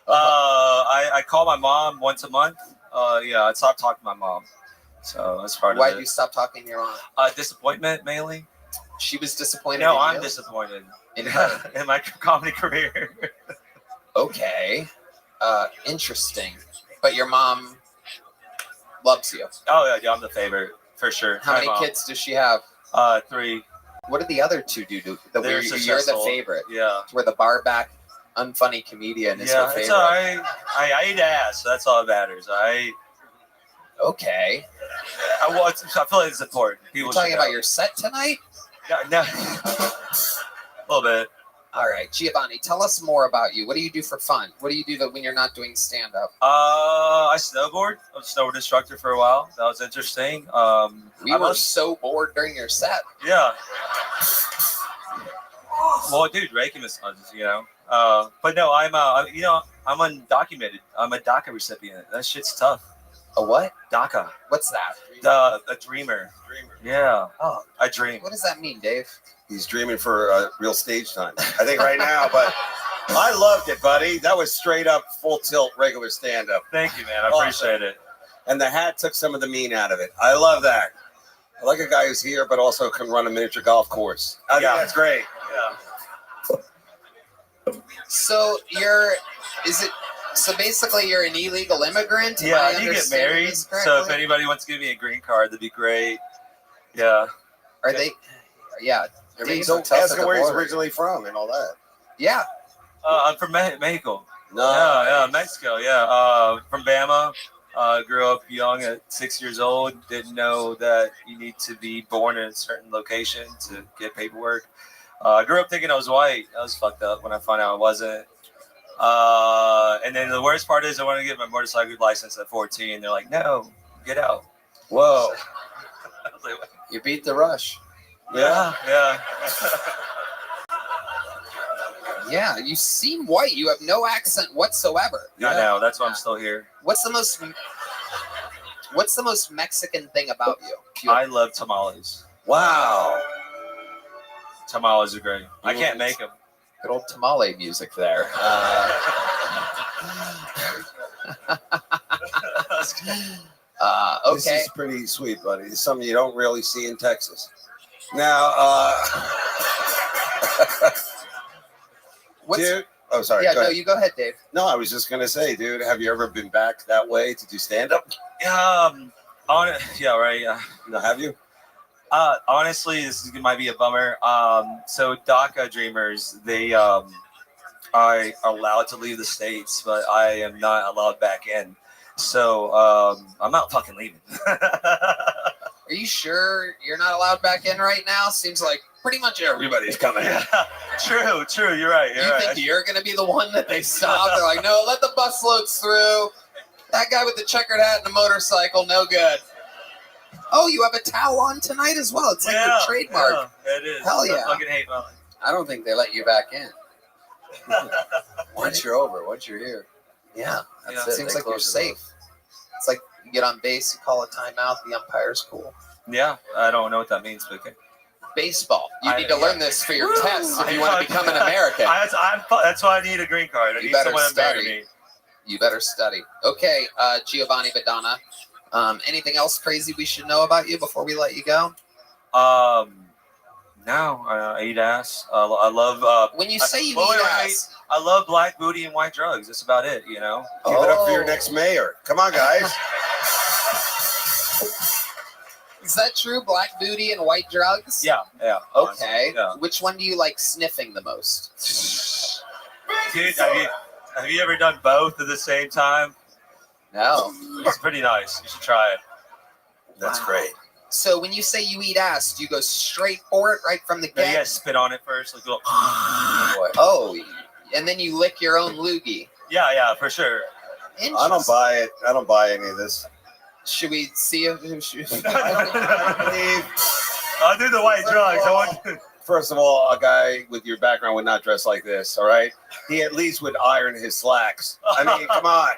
I call my mom once a month. I stopped talking to my mom, so that's part of it. Why did you stop talking to your mom? Disappointment mainly. She was disappointed. No, in I'm you? disappointed in her. in my comedy career. Okay. Interesting. But your mom loves you. Oh yeah, I'm the favorite for sure. How many kids does she have? 3. What did the other 2 do? They're You're the successful. favorite. Yeah. Where the bar back, unfunny comedian is her Yeah, favorite. it's all right. I eat ass. So that's all that matters. Okay. I feel like it's important. People You're talking should about know. your set tonight? No. A little bit. All right, Giovanni, tell us more about you. What do you do for fun? What do you do when you're not doing stand-up? I snowboard. I was a snowboard instructor for a while. That was interesting. We were so bored during your set. Yeah. Well, dude, Reiki massages, you know. But no, I'm undocumented. I'm a DACA recipient. That shit's tough. A what? DACA. What's that? A dreamer. Yeah. Oh, I dream. What does that mean, Dave? He's dreaming for real stage time, I think, right now. But I loved it, buddy. That was straight up full tilt regular stand up. Thank you, man. I appreciate it. And the hat took some of the mean out of it. I love that. I like a guy who's here, but also can run a miniature golf course. I think that's great. Yeah. So basically you're an illegal immigrant? Yeah, I need to get married. So if anybody wants to give me a green card, that'd be great. Yeah. Are they? Yeah. So ask him where he's originally from and all that. Yeah. I'm from Mexico. No. Yeah, Mexico. Yeah. From Bama. Grew up young at 6 years old. Didn't know that you need to be born in a certain location to get paperwork. I grew up thinking I was white. I was fucked up when I found out I wasn't. And then the worst part is I wanted to get my motorcycle license at 14. They're like, no, get out. Whoa. I was like, you beat the rush. Yeah. Yeah, you seem white. You have no accent whatsoever. I know. That's why I'm still here. What's the most Mexican thing about you? I love tamales. Wow. Tamales are great. I can't make them. Good old tamale music there. Okay. This is pretty sweet, buddy. It's something you don't really see in Texas. Now, dude. Oh, sorry. Yeah, go ahead. you go ahead, Dave. No, I was just gonna say, dude, have you ever been back that way to do stand up? Yeah, right. No, have you? Honestly, might be a bummer. So DACA dreamers, they are allowed to leave the States, but I am not allowed back in. So I'm not fucking leaving. Are you sure you're not allowed back in right now? Seems like pretty much everybody's coming in. True. You're right. You think you're going to be the one that they stop? They're like, no, let the bus loads through. That guy with the checkered hat and the motorcycle, no good. Oh, you have a towel on tonight as well. It's like your trademark. Yeah, it is. Hell yeah. I fucking hate mine. I don't think they let you back in. Once you're over, once you're here. Yeah, that's it. Seems like you're safe. It's like you get on base, you call a timeout, the umpire's cool. Yeah, I don't know what that means, but okay. Baseball. You need to learn this for your test if you want to become an American. That's why I need a green card. I need someone to marry me. You better study. Okay, Giovanni Badana. Anything else crazy we should know about you before we let you go? No, I eat ass. I love. When you say you eat ass, I love black booty and white drugs. That's about it, you know. Give it up for your next mayor. Come on, guys. Is that true? Black booty and white drugs? Yeah. Okay. Yeah. Which one do you like sniffing the most? Dude, have you ever done both at the same time? No. It's pretty nice. You should try it. That's great. So when you say you eat ass, do you go straight for it right from the get? You guys spit on it first, like a little. Oh, and then you lick your own loogie. Yeah, for sure. I don't buy it. I don't buy any of this. Should we see if I'll do the white drugs. First of all, a guy with your background would not dress like this, all right? He at least would iron his slacks. I mean, come on.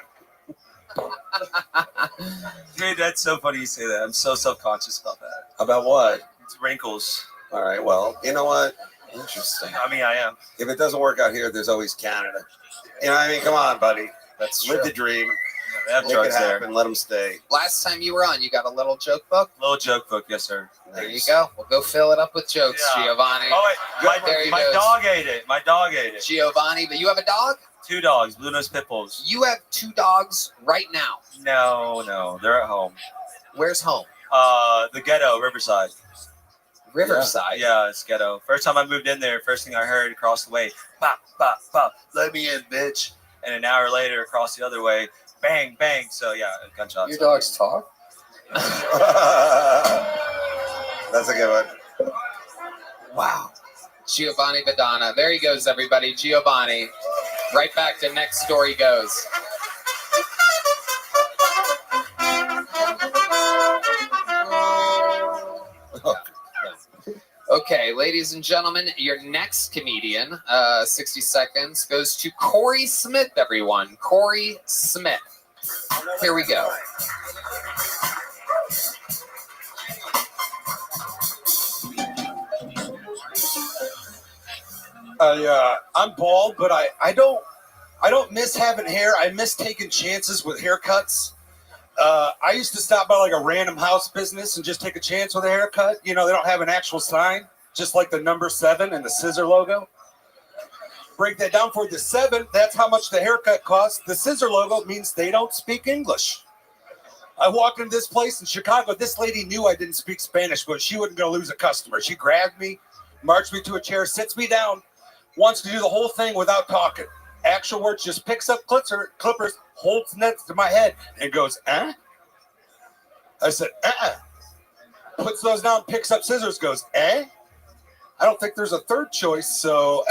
Dude, that's so funny you say that. I'm so self-conscious about that. About what? It's wrinkles. All right, well, you know what? Interesting. I mean, I am. If it doesn't work out here, there's always Canada. You know what I mean? Come on, buddy. That's Live true. the dream. They have Make it drugs there. happen. Let them stay. Last time you were on, you got a little joke book? Little joke book, yes, sir. There you go. We'll go fill it up with jokes, Yeah. Giovanni. Oh, wait. There he My goes. dog ate it. My dog ate it. Giovanni, but you have a dog? 2 dogs, blue nose pit bulls. You have 2 dogs right now. No, they're at home. Where's home? The ghetto, Riverside. Riverside? Yeah, it's ghetto. First time I moved in there, first thing I heard across the way, pop, pop, pop, let me in, bitch. And an hour later, across the other way, bang, bang. So yeah, gunshots. Your dogs talk? That's a good one. Wow. Giovanni Badana. There he goes, everybody. Giovanni. Right back to Next Story Goes. Okay, ladies and gentlemen, your next comedian, 60 seconds, goes to Corey Smith, everyone. Corey Smith. Here we go. I'm bald, but I don't miss having hair. I miss taking chances with haircuts. I used to stop by like a random house business and just take a chance with a haircut. You know, they don't have an actual sign, just like the number 7 and the scissor logo. Break that down for the 7. That's how much the haircut costs. The scissor logo means they don't speak English. I walked into this place in Chicago. This lady knew I didn't speak Spanish, but she wasn't going to lose a customer. She grabbed me, marched me to a chair, sits me down, wants to do the whole thing without talking. Actual words, just picks up clippers, holds next to my head, and goes, eh? I said, puts those down, picks up scissors, goes, eh? I don't think there's a third choice, so,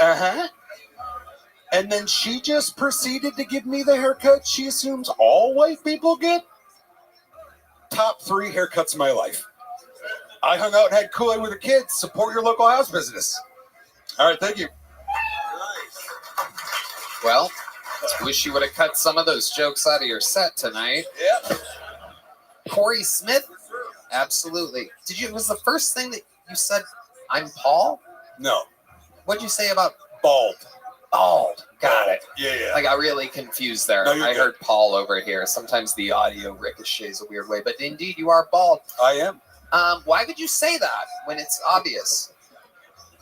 And then she just proceeded to give me the haircut she assumes all white people get. Top 3 haircuts of my life. I hung out and had Kool-Aid with the kids. Support your local house business. All right, thank you. Well, wish you would have cut some of those jokes out of your set tonight. Yep. Corey Smith? Absolutely. Was the first thing that you said, I'm Paul? No. What'd you say about bald? Bald. Got it. Yeah. I got really confused there. No, you're I good. heard Paul over here. Sometimes the audio ricochets a weird way, but indeed you are bald. I am. Why would you say that when it's obvious?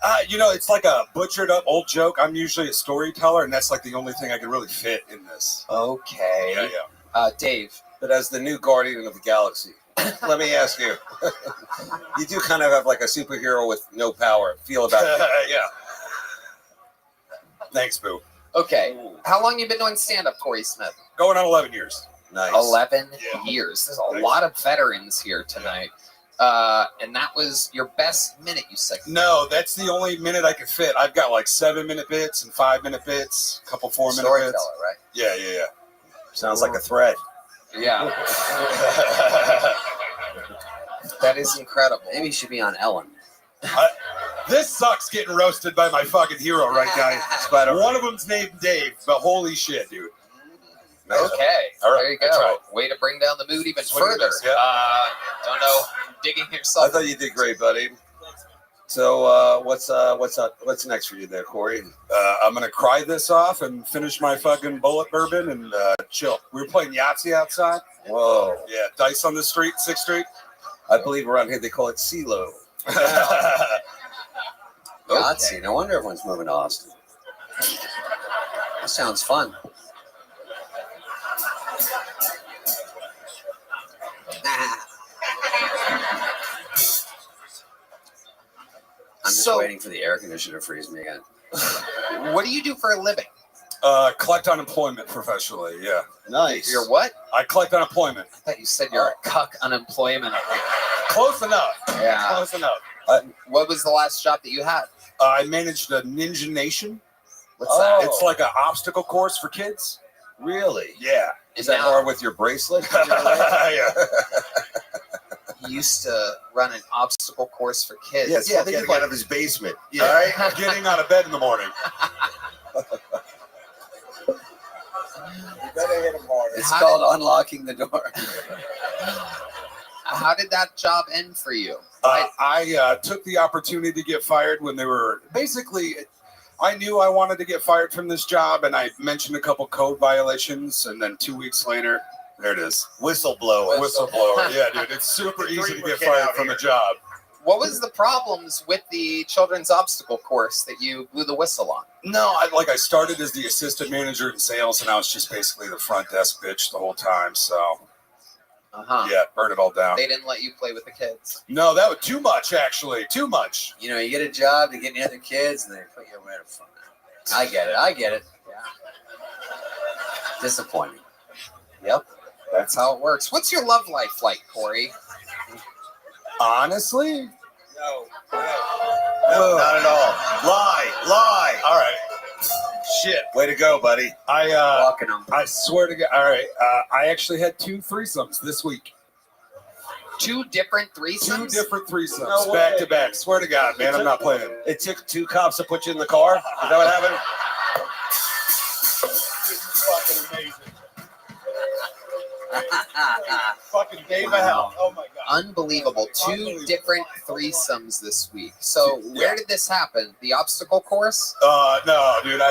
It's like a butchered up old joke. I'm usually a storyteller, and that's like the only thing I can really fit in this. Okay. Yeah. Dave. But as the new guardian of the galaxy, let me ask you. You do kind of have like a superhero with no power feel about it. Yeah. Thanks, Boo. Okay. How long you been doing stand-up, Corey Smith? Going on 11 years. Nice. 11 years. There's a lot of veterans here tonight. And that was your best minute, you said? No, that's the only minute I could fit. I've got like 7-minute bits and 5-minute bits, a couple 4-minute Storyteller, bits. right? Yeah. Sounds like a threat. Yeah. That is incredible. Maybe you should be on Ellen. This sucks getting roasted by my fucking hero, right, guy? One of them's named Dave, but holy shit, dude. Okay, All right, there you go. that's right. Way to bring down the mood even Swing and further. miss, yeah. Don't know, digging I yourself. thought you did great, buddy. So what's next for you there, Corey? I'm gonna cry this off and finish my fucking bullet bourbon and chill. We were playing Yahtzee outside. Whoa. Yeah, dice on the street, 6th Street. I believe around here they call it CeeLo. Yahtzee. No wonder everyone's moving to Austin. That sounds fun. I'm just waiting for the air conditioner to freeze me again. What do you do for a living? Collect unemployment professionally. Yeah. Nice. You're what? I collect unemployment. I thought you said you're a cuck unemployment. Close enough. Yeah. Close enough. What was the last job that you had? I managed a Ninja Nation. What's that? It's like an obstacle course for kids. Really? Yeah. Is that hard with your bracelet? Yeah. He used to run an obstacle course for kids. Yes, yeah, getting out of his basement. Yeah. All right. Getting out of bed in the morning. It's called unlocking the door. How did that job end for you? I took the opportunity to get fired when they were basically. I knew I wanted to get fired from this job, and I mentioned a couple code violations, and then 2 weeks later, there it is. Whistleblower. Whistleblower. Yeah, dude, it's super easy to get fired from a job. What was the problems with the children's obstacle course that you blew the whistle on? No, I started as the assistant manager in sales, and I was just basically the front desk bitch the whole time. So, yeah, burn it all down. They didn't let you play with the kids. No, that was too much, actually. Too much. You know, you get a job to get near the kids, and they put you right in front. I get it. Yeah. Disappointing. Yep. That's how it works. What's your love life like, Corey? Honestly? No, not at all. Lie. All right. Shit. Way to go, buddy. I swear to God. All right. I actually had 2 threesomes this week. 2 different threesomes? 2 different threesomes, No back way. to back. Swear to God, man, I'm not playing. It took 2 cops to put you in the car? Is that what happened? Fucking amazing. Fucking day of hell. Oh my God. Unbelievable. 2 different threesomes this week. So where did this happen? The obstacle course? No, dude.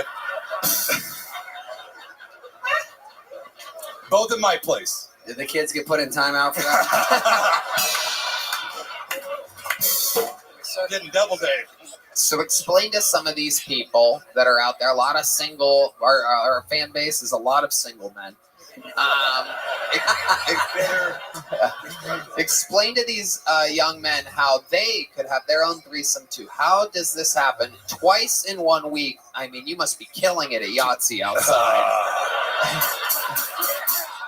Both at my place. Did the kids get put in timeout for that? Getting double day. So explain to some of these people that are out there. A lot of single, our fan base is a lot of single men. Explain to these young men how they could have their own threesome too. How does this happen twice in 1 week? I mean, you must be killing it at Yahtzee outside.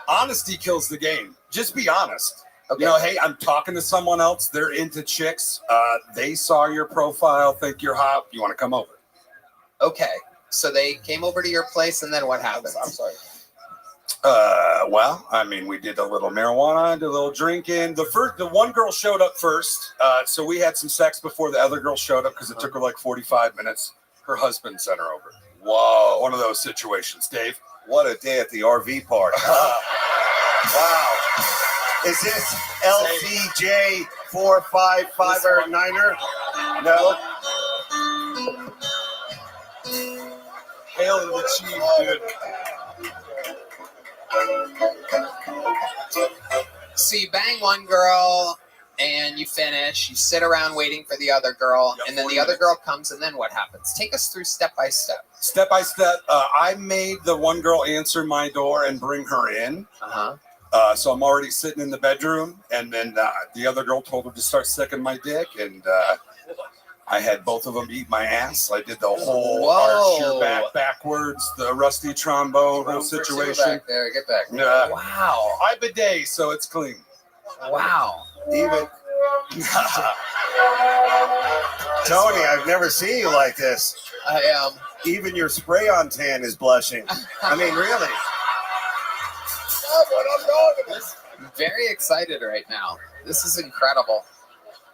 Honesty kills the game. Just be honest. Okay. You know, hey, I'm talking to someone else. They're into chicks. They saw your profile, think you're hot. You want to come over? Okay. So they came over to your place, and then what happened? I'm sorry. Well, I mean, we did a little marijuana, did a little drinking. The one girl showed up first, so we had some sex before the other girl showed up because it took her like 45 minutes. Her husband sent her over. Whoa. One of those situations, Dave. What a day at the RV park. Wow. Is this LCJ 455 or 9er? No. Hail to the chief, dude. So you bang one girl and you finish. You sit around waiting for the other girl, and then the other girl comes, and then what happens? Take us through step by step. Step by step. I made the one girl answer my door and bring her in. So I'm already sitting in the bedroom, and then the other girl told her to start sucking my dick, and I had both of them eat my ass. I did the whole arch your back backwards, the rusty trombone whole situation. Back there, get back. Wow. I bidet, so it's clean. Wow. Even Tony, I've never seen you like this. I am. Even your spray-on tan is blushing. I mean, really. I'm very excited right now. This is incredible.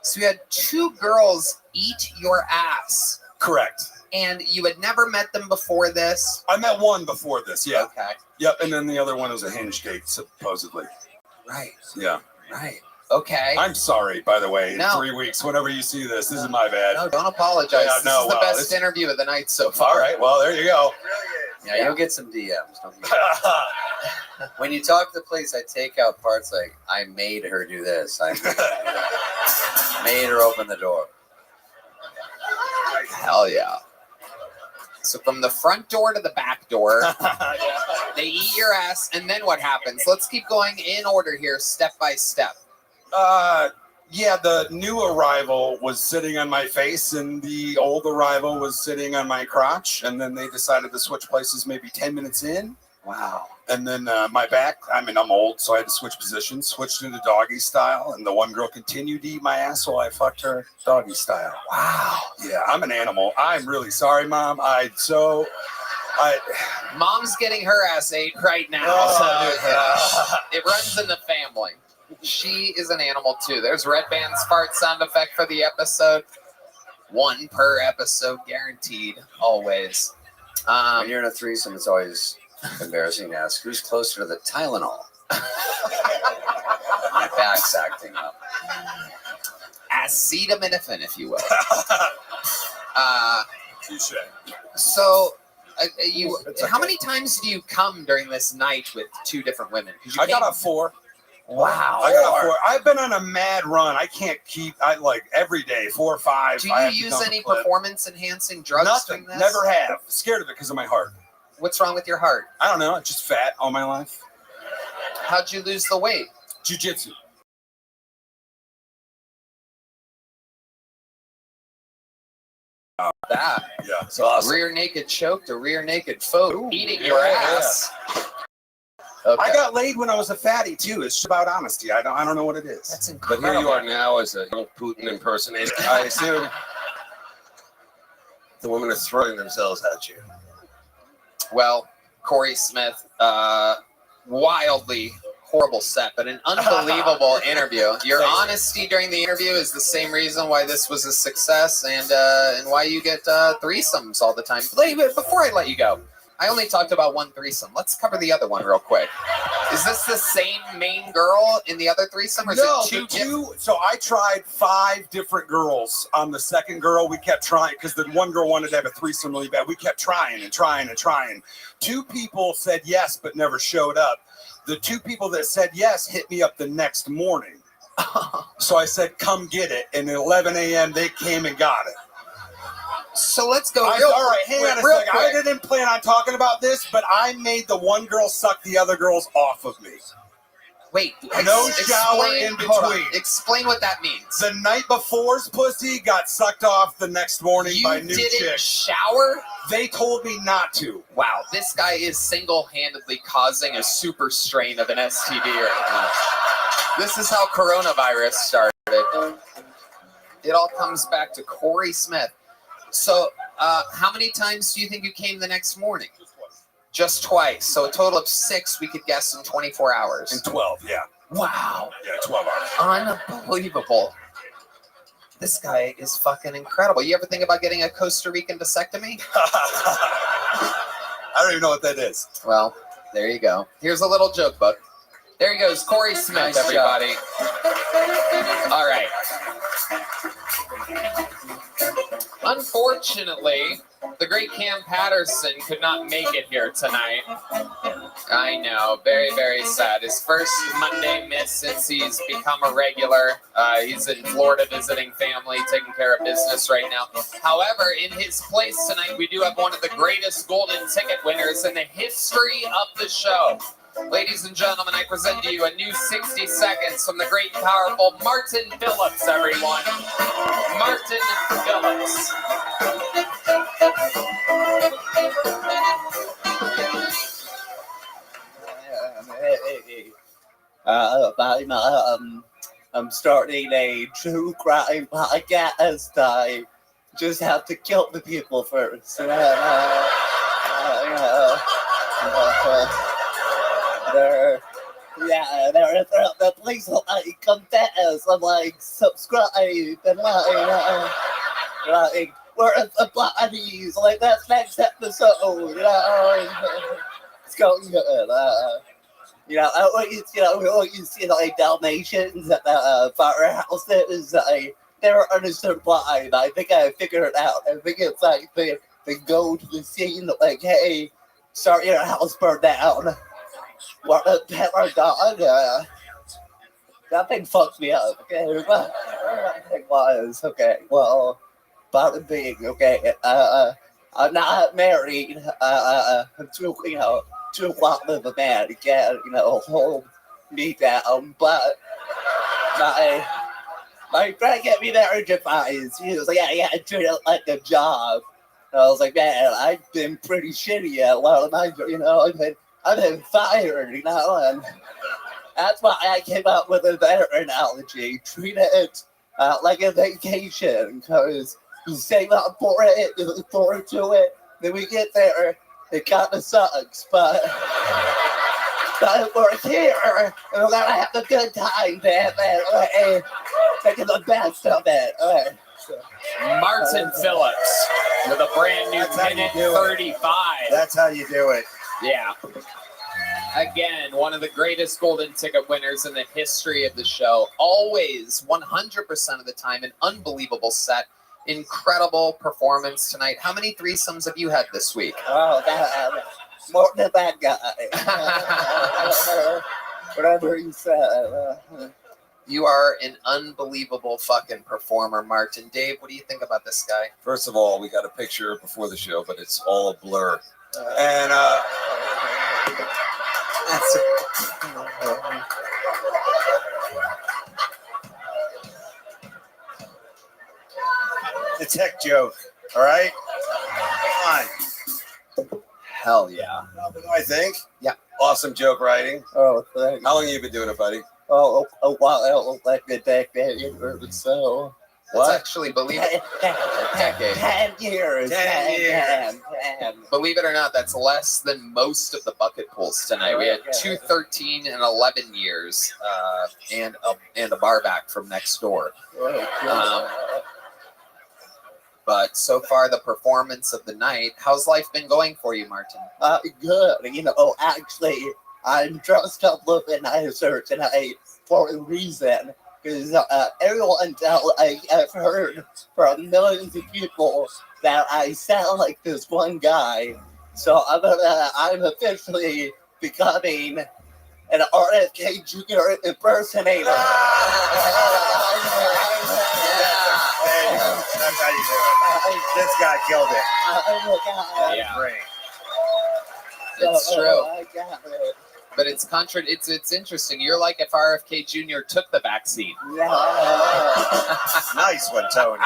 So you had 2 girls eat your ass. Correct. And you had never met them before this? I met one before this, yeah. Okay. Yep, and then the other one was a hinge date, supposedly. Right. Yeah. Right. Okay. I'm sorry, by the way, in No. 3 weeks, whenever you see this is my bad. No, don't apologize. Yeah, This no, is the wow, best this- interview of the night so far. All right, well, there you go. Yeah, you'll get some DMs. Don't you? When you talk to the police, I take out parts like, I made her do this. I made her open the door. Hell yeah. So from the front door to the back door, they eat your ass, and then what happens? Let's keep going in order here, step by step. Yeah, the new arrival was sitting on my face, and the old arrival was sitting on my crotch, and then they decided to switch places maybe 10 minutes in. Wow. And then my back, I mean, I'm old, so I had to switch positions, switched into doggy style, and the one girl continued to eat my ass while I fucked her doggy style. Wow. Yeah, I'm an animal. I'm really sorry, Mom. Mom's getting her ass ate right now. It runs in the family. She is an animal too. There's Red Band's fart sound effect for the episode. 1 per episode, guaranteed, always. When you're in a threesome, it's always embarrassing to ask, who's closer to the Tylenol? My back's acting up. Acetaminophen, if you will. Touche. So, how many times do you come during this night with 2 different women? 'Cause you I got came- a 4. Wow. I got 4. I've been on a mad run. I can't keep. I like every day 4 or 5. Do you use any performance-enhancing drugs? Nothing. During this? Never have. Scared of it because of my heart. What's wrong with your heart? I don't know. Just fat all my life. How'd you lose the weight? Jiu-jitsu. That. Yeah. It's awesome. Rear naked choke to rear naked foe. Eating your yeah, ass. Okay. I got laid when I was a fatty too. It's about honesty. I don't know what it is. That's But incredible. here you are now as a young Putin impersonator. I assume the women are throwing themselves at you. Well, Corey Smith, wildly horrible set, but an unbelievable interview. Your honesty during the interview is the same reason why this was a success and why you get threesomes all the time. Before I let you go, I only talked about one threesome. Let's cover the other one real quick. Is this the same main girl in the other threesome, or is it two? So I tried 5 different girls. On the second girl, we kept trying because the one girl wanted to have a threesome really bad. We kept trying and trying and trying. 2 people said yes, but never showed up. The 2 people that said yes hit me up the next morning. So I said, "Come get it." And at 11 a.m., they came and got it. So let's go. All right, hang on a second. I didn't plan on talking about this, but I made the one girl suck the other girls off of me. Wait, no shower in between. Explain what that means. The night before's pussy got sucked off the next morning by new didn't chick. Shower? They told me not to. Wow, this guy is single-handedly causing a super strain of an STD right now. This is how coronavirus started. It all comes back to Corey Smith. So, how many times do you think you came the next morning? Just twice. So a total of 6 we could guess in 24 hours. In 12, yeah. Wow. Yeah, 12 hours. Unbelievable. This guy is fucking incredible. You ever think about getting a Costa Rican vasectomy? I don't even know what that is. Well, there you go. Here's a little joke book. There he goes, Corey Smith, everybody. All right. Unfortunately, the great Cam Patterson could not make it here tonight. I know, very, very sad. His first Monday miss since he's become a regular. He's in Florida visiting family, taking care of business right now. However, in his place tonight, we do have one of the greatest golden ticket winners in the history of the show. Ladies and gentlemen, I present to you a new 60 seconds from the great and powerful Martin Phillips, everyone. Martin Phillips. I'm starting a true crime podcast. I just have to kill the people first. The police will like confess and like subscribe and like where's the bodies? Like that's next episode. It's going good. You see like Dalmatians at the firehouses. They're undersupplied. I think I figured it out. I think it's like they go to the scene like, hey, sorry your house burned down. What a pet or dog. That thing fucked me up. Okay, what that thing was. Okay, well, bada bing. Okay, I'm not married. I'm too long of a man to get, hold me down. But my friend get me marriage advice. He was like, yeah, treat it like a job. And I was like, man, I've been pretty shitty at one of my, I've been fired, and that's why I came up with a better analogy. Treat it like a vacation, because you save up for it, you look forward to it, then we get there, it kind of sucks, but we're here, and we're gonna have a good time, man, making the best of it. Right. Martin Phillips with a brand new minute 35. That's how you do it. Yeah. Again, one of the greatest golden ticket winners in the history of the show. Always, 100% of the time, an unbelievable set. Incredible performance tonight. How many threesomes have you had this week? Oh, more than that guy. whatever you said. You are an unbelievable fucking performer, Martin. Dave, what do you think about this guy? First of all, we got a picture before the show, but it's all a blur. And The tech joke. All right. Fine. Hell yeah. I think. Yeah. Awesome joke writing. Oh, thanks. How long have you been doing it, buddy? Oh, well, like a decade or so. That's actually, believe it, a decade. 10 years. 10 years. 10. Believe it or not, that's less than most of the bucket pools tonight. We had 2 13 and 11 years, and a bar back from next door. But so far, the performance of the night. How's life been going for you, Martin? Good. You know, actually, I'm dressed up looking nicer tonight for a reason. Because everyone I've heard from millions of people that I sound like this one guy. So I'm officially becoming an RFK Jr. impersonator. That's how you do it. This guy killed it. Yeah. Great. It's true. But it's it's interesting. You're like if RFK Jr. took the back seat. Nice one, Tony.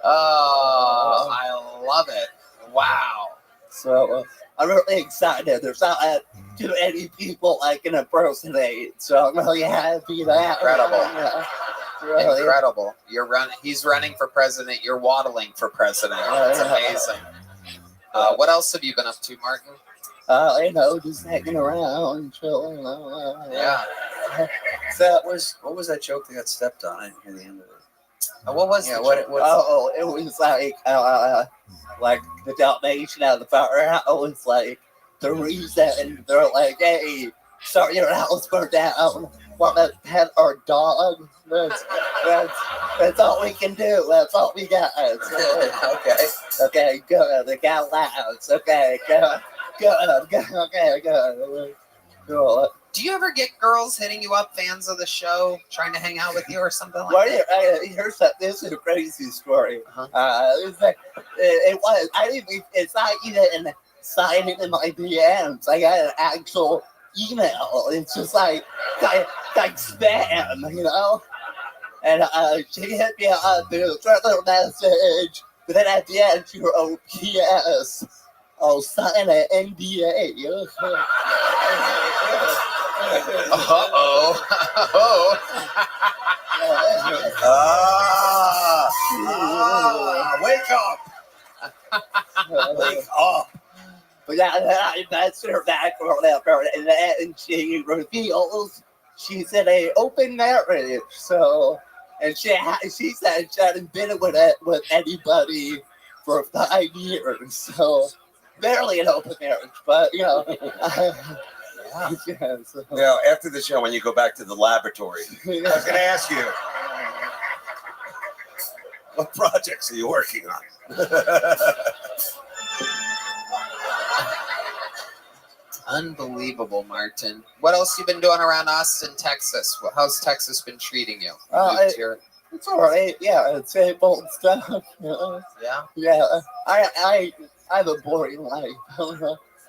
Oh, I love it. Wow. So I'm really excited. There's not too many people I can impersonate. So I'm really happy that. Incredible. Really. Incredible. He's running for president. You're waddling for president. It's amazing. What else have you been up to, Martin? You know, just hanging around, chilling. Yeah. So what was that joke that got stepped on? I didn't hear the end of it. What was Yeah, the what? joke? It was like the Dalmatian out of the firehouse was like the reason they're like, hey, sorry, your house burned down. Want to pet our dog? That's all we can do. That's all we got. So, okay, good. The cat laughs. Okay, good. Okay, good. Cool. Do you ever get girls hitting you up, fans of the show, trying to hang out with you or something like Well, that? here's this is a crazy story. It's not even signing in my DMs. I got an actual email. It's just like spam, you know? And she hit me up with a further message, but then at the end she wrote, P.S. I'll sign an NDA. Wake up! Wake up! But I messaged her back or whatever, and she reveals she's in an open marriage. So, and she said she hadn't been with anybody for 5 years. So, barely an open marriage, but you know. Yeah, so. Now, after the show, when you go back to the laboratory, I was going to ask you, what projects are you working on? Unbelievable, Martin. What else you been doing around Austin, Texas? How's Texas been treating you? It's all right. Yeah, it's same old stuff. You know? Yeah. Yeah. I have a boring life.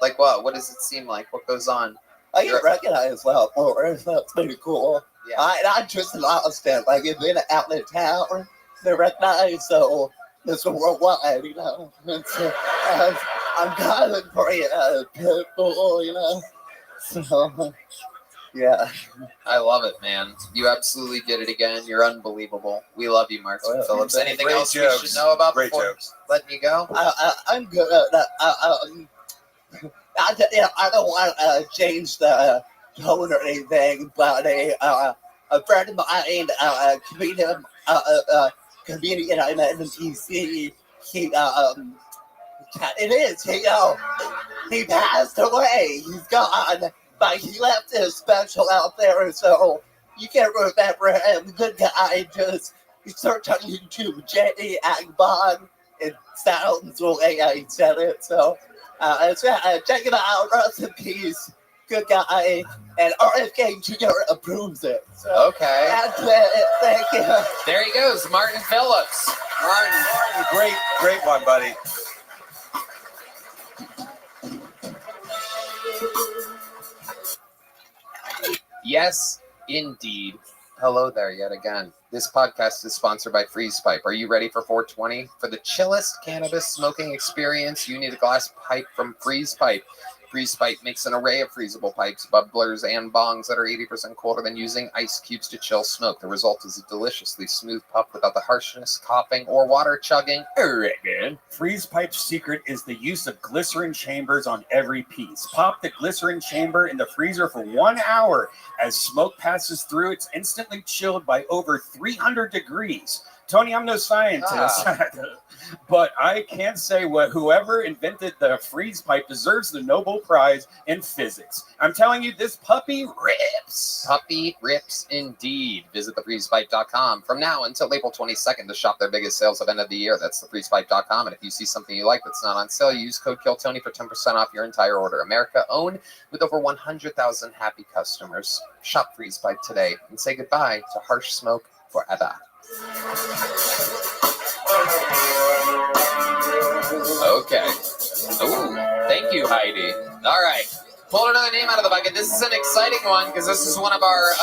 Like what? What does it seem like? What goes on? I get recognized a lot more. So that's pretty cool. Yeah. Not just in Austin. Like if they're out of town, they're recognized. So it's worldwide. You know. I'm kind of pretty people. You know. So. Yeah. I love it, man. You absolutely did it again. You're unbeliable. We love you, Martin Phillips. Anything Great else jokes. we should know about Great before jokes. letting you go? I'm good. I don't want to change the tone or anything, but a friend of mine, comedian I met in DC, he passed away. He's gone. But he left his special out there, so you can remember him. Good guy, just search on YouTube, J.A. Agbon. It sounds the way I said it, so check it out. Rest in peace good guy, and RFK Jr. approves it. So Okay. that's it. Thank you. There he goes, Martin Phillips. Martin, Great one, buddy. Yes, indeed. Hello there yet again. This podcast is sponsored by Freeze Pipe. Are you ready for 420? For the chillest cannabis smoking experience, you need a glass pipe from Freeze Pipe. Freeze Pipe makes an array of freezable pipes, bubblers, and bongs that are 80% colder than using ice cubes to chill smoke. The result is a deliciously smooth puff without the harshness, coughing, or water chugging. Freeze Pipe's secret is the use of glycerin chambers on every piece. Pop the glycerin chamber in the freezer for 1 hour. As smoke passes through, it's instantly chilled by over 300 degrees. Tony, I'm no scientist, but I can say whoever invented the freeze pipe deserves the Nobel Prize in physics. I'm telling you, this puppy rips. Puppy rips indeed. Visit thefreezepipe.com from now until April 22nd to shop their biggest sales event of the year. That's thefreezepipe.com. And if you see something you like that's not on sale, use code KILLTONY for 10% off your entire order. America owned with over 100,000 happy customers. Shop Freeze Pipe today and say goodbye to harsh smoke forever. Okay. Ooh, thank you, Heidi. All right. Pull another name out of the bucket. This is an exciting one because this is one of our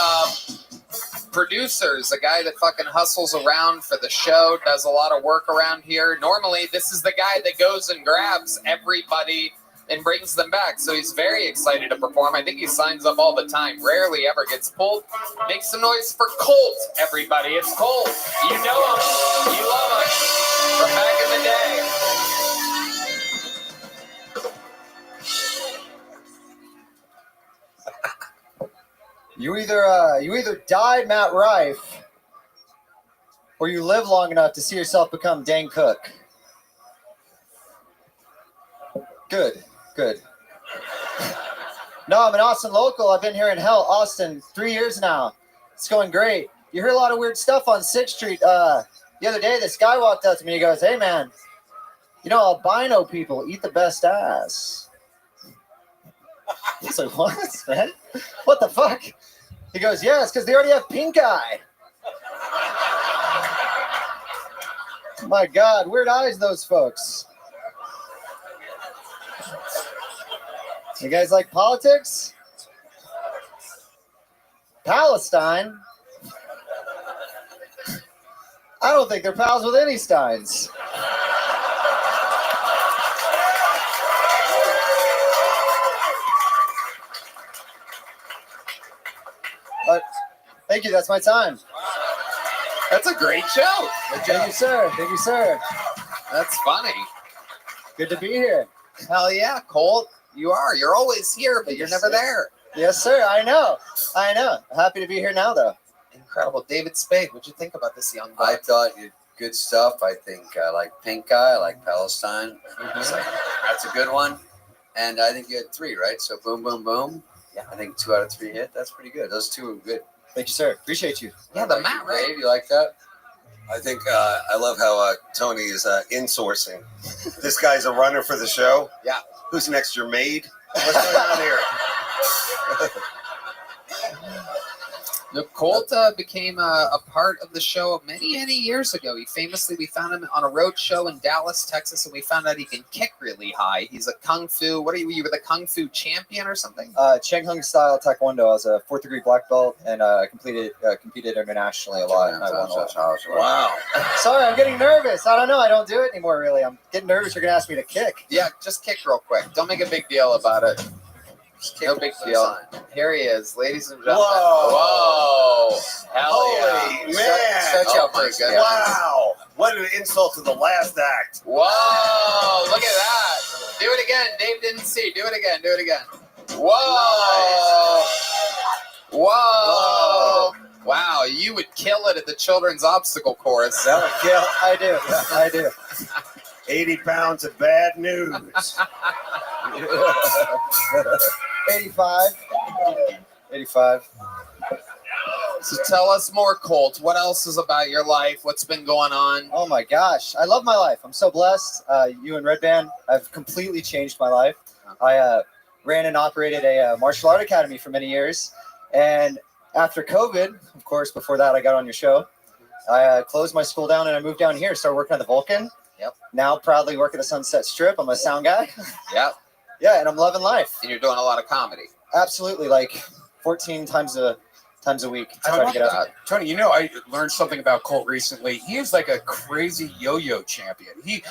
producers, a guy that fucking hustles around for the show, does a lot of work around here. Normally, this is the guy that goes and grabs everybody and brings them back. So he's very excited to perform. I think he signs up all the time. Rarely ever gets pulled. Make some noise for Colt, everybody. It's Colt. You know him. You love him. From back in the day. You either died Matt Rife, or you live long enough to see yourself become Dane Cook. Good. No, I'm an Austin local. I've been here in Austin 3 years now. It's going great. You hear a lot of weird stuff on 6th Street. The other day, this guy walked up to me. He goes, "Hey, man, you know, albino people eat the best ass." I was like, "What, man? What the fuck?" He goes, "Yeah, it's because they already have pink eye." My God, weird eyes, those folks. You guys like politics? Palestine? I don't think they're pals with any Steins. But thank you, that's my time. That's a great show. Thank you, sir. Thank you, sir. That's funny. Good to be here. Hell yeah, Colt. You are. You're always here, but you're never there. Yes, sir. I know. Happy to be here now, though. Incredible. David Spade, what'd you think about this young buck? I thought you good stuff. I think I like Pink Eye, I like Palestine. It's like, that's a good one. And I think you had 3, right? So boom, boom, boom. Yeah. I think 2 out of 3 hit. That's pretty good. Those 2 were good. Thank you, sir. Appreciate you. Yeah, the Matt, right? Dave, you like that? I think I love how Tony is insourcing. This guy's a runner for the show. Yeah. Who's next? Your maid? What's going on here? No, Colt became a part of the show many, many years ago. We found him on a road show in Dallas, Texas, and we found out he can kick really high. He's a kung fu. What are you? You were the kung fu champion or something? Cheng Hung style Taekwondo. I was a 4th degree black belt and competed internationally a lot. And I won a lot. Wow. Sorry, I'm getting nervous. I don't know. I don't do it anymore, really. I'm getting nervous. You're going to ask me to kick. Yeah, just kick real quick. Don't make a big deal about it. No big deal. Here he is, ladies and gentlemen. Whoa. Hell Holy yeah. man. Stretch out for a good. Wow. What an insult to the last act. Whoa, look at that. Do it again. Dave didn't see. Do it again. Whoa. Nice. Whoa. Wow, you would kill it at the children's obstacle course. That would kill. I do. 80 pounds of bad news. 85. So tell us more, Colt. What else is about your life? What's been going on? Oh my gosh, I love my life. I'm so blessed. You and Red Band have completely changed my life. ran and operated a martial art academy for many years. And after COVID, of course, before that I got on your show, I closed my school down and I moved down here, started working at the Vulcan. Yep. Now proudly work at the Sunset Strip. I'm a sound guy. Yep. Yeah, and I'm loving life. And you're doing a lot of comedy. Absolutely, like 14 times a week. Try to get out. Tony, you know, I learned something about Colt recently. He is like a crazy yo-yo champion. He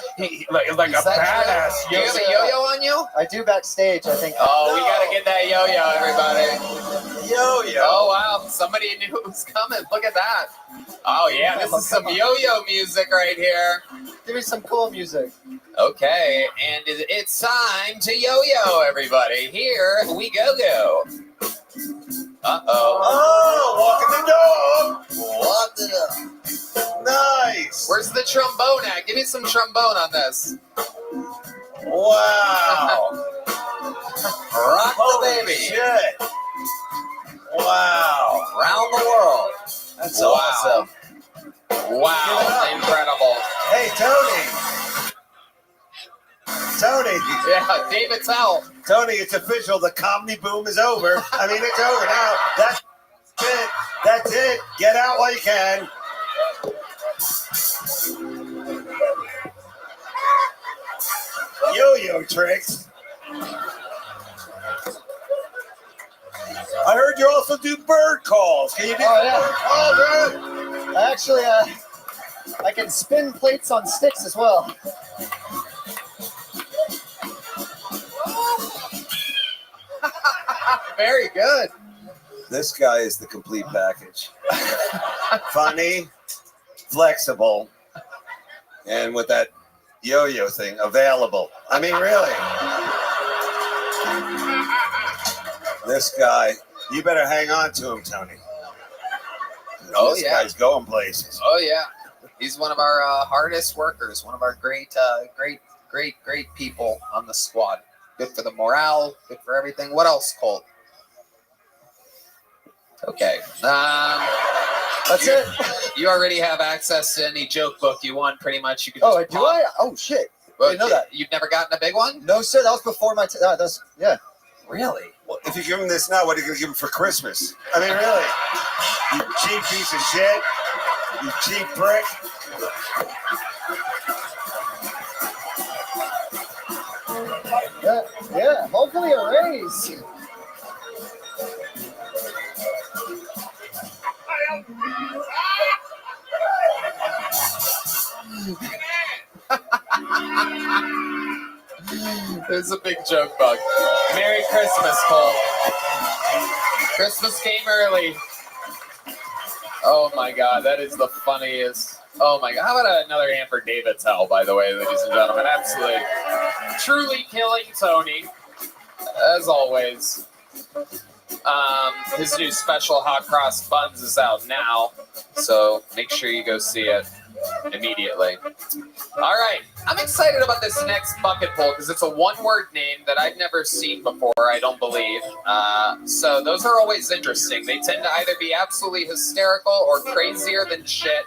like a badass yo-yo. You have a yo-yo on you? I do backstage, I think. Oh, we gotta get that yo-yo, everybody. Yo-yo. Oh, wow. Somebody knew it was coming. Look at that. Oh, yeah. This is some yo-yo music right here. Give me some cool music. Okay. And it's time to yo-yo, everybody. Here we go. Uh-oh. Oh, walking the dog. Walk it up. Nice. Where's the trombone at? Give me some trombone on this. Wow. Rock the baby. Shit. Wow. Round the world. That's awesome. Wow. Incredible. Hey, Tony, Yeah, David Tell. Tony, it's official. The comedy boom is over. I mean, it's over now. That's it. That's it. Get out while you can. Yo-yo tricks. I heard you also do bird calls. Can you do bird calls, man? Actually, I can spin plates on sticks as well. Very good. This guy is the complete package. Funny, flexible, and with that yo-yo thing, available. I mean, really. This guy, you better hang on to him, Tony. Oh, this yeah. guy's going places. Oh, yeah. He's one of our hardest workers, one of our great people on the squad. Good for the morale, good for everything. What else, Colt? Okay. That's it. You already have access to any joke book you want, pretty much. You can Oh, just do pop. I? Oh, shit. I didn't know that. You've never gotten a big one? No, sir. That was before my yeah. Really? Well, if you give him this now, what are you going to give him for Christmas? I mean, really. You cheap piece of shit. You cheap prick. Yeah, hopefully a raise. This is a big joke bug. Merry Christmas, Cole. Christmas came early. Oh my God, that is the funniest. Oh my God. How about another hand for David Tell, by the way, ladies and gentlemen? Absolutely. Truly killing Tony, as always. His new special hot cross buns is out now, so make sure you go see it immediately. All right, I'm excited about this next bucket pull because it's a one-word name that I've never seen before, I don't believe. So those are always interesting. They tend to either be absolutely hysterical or crazier than shit.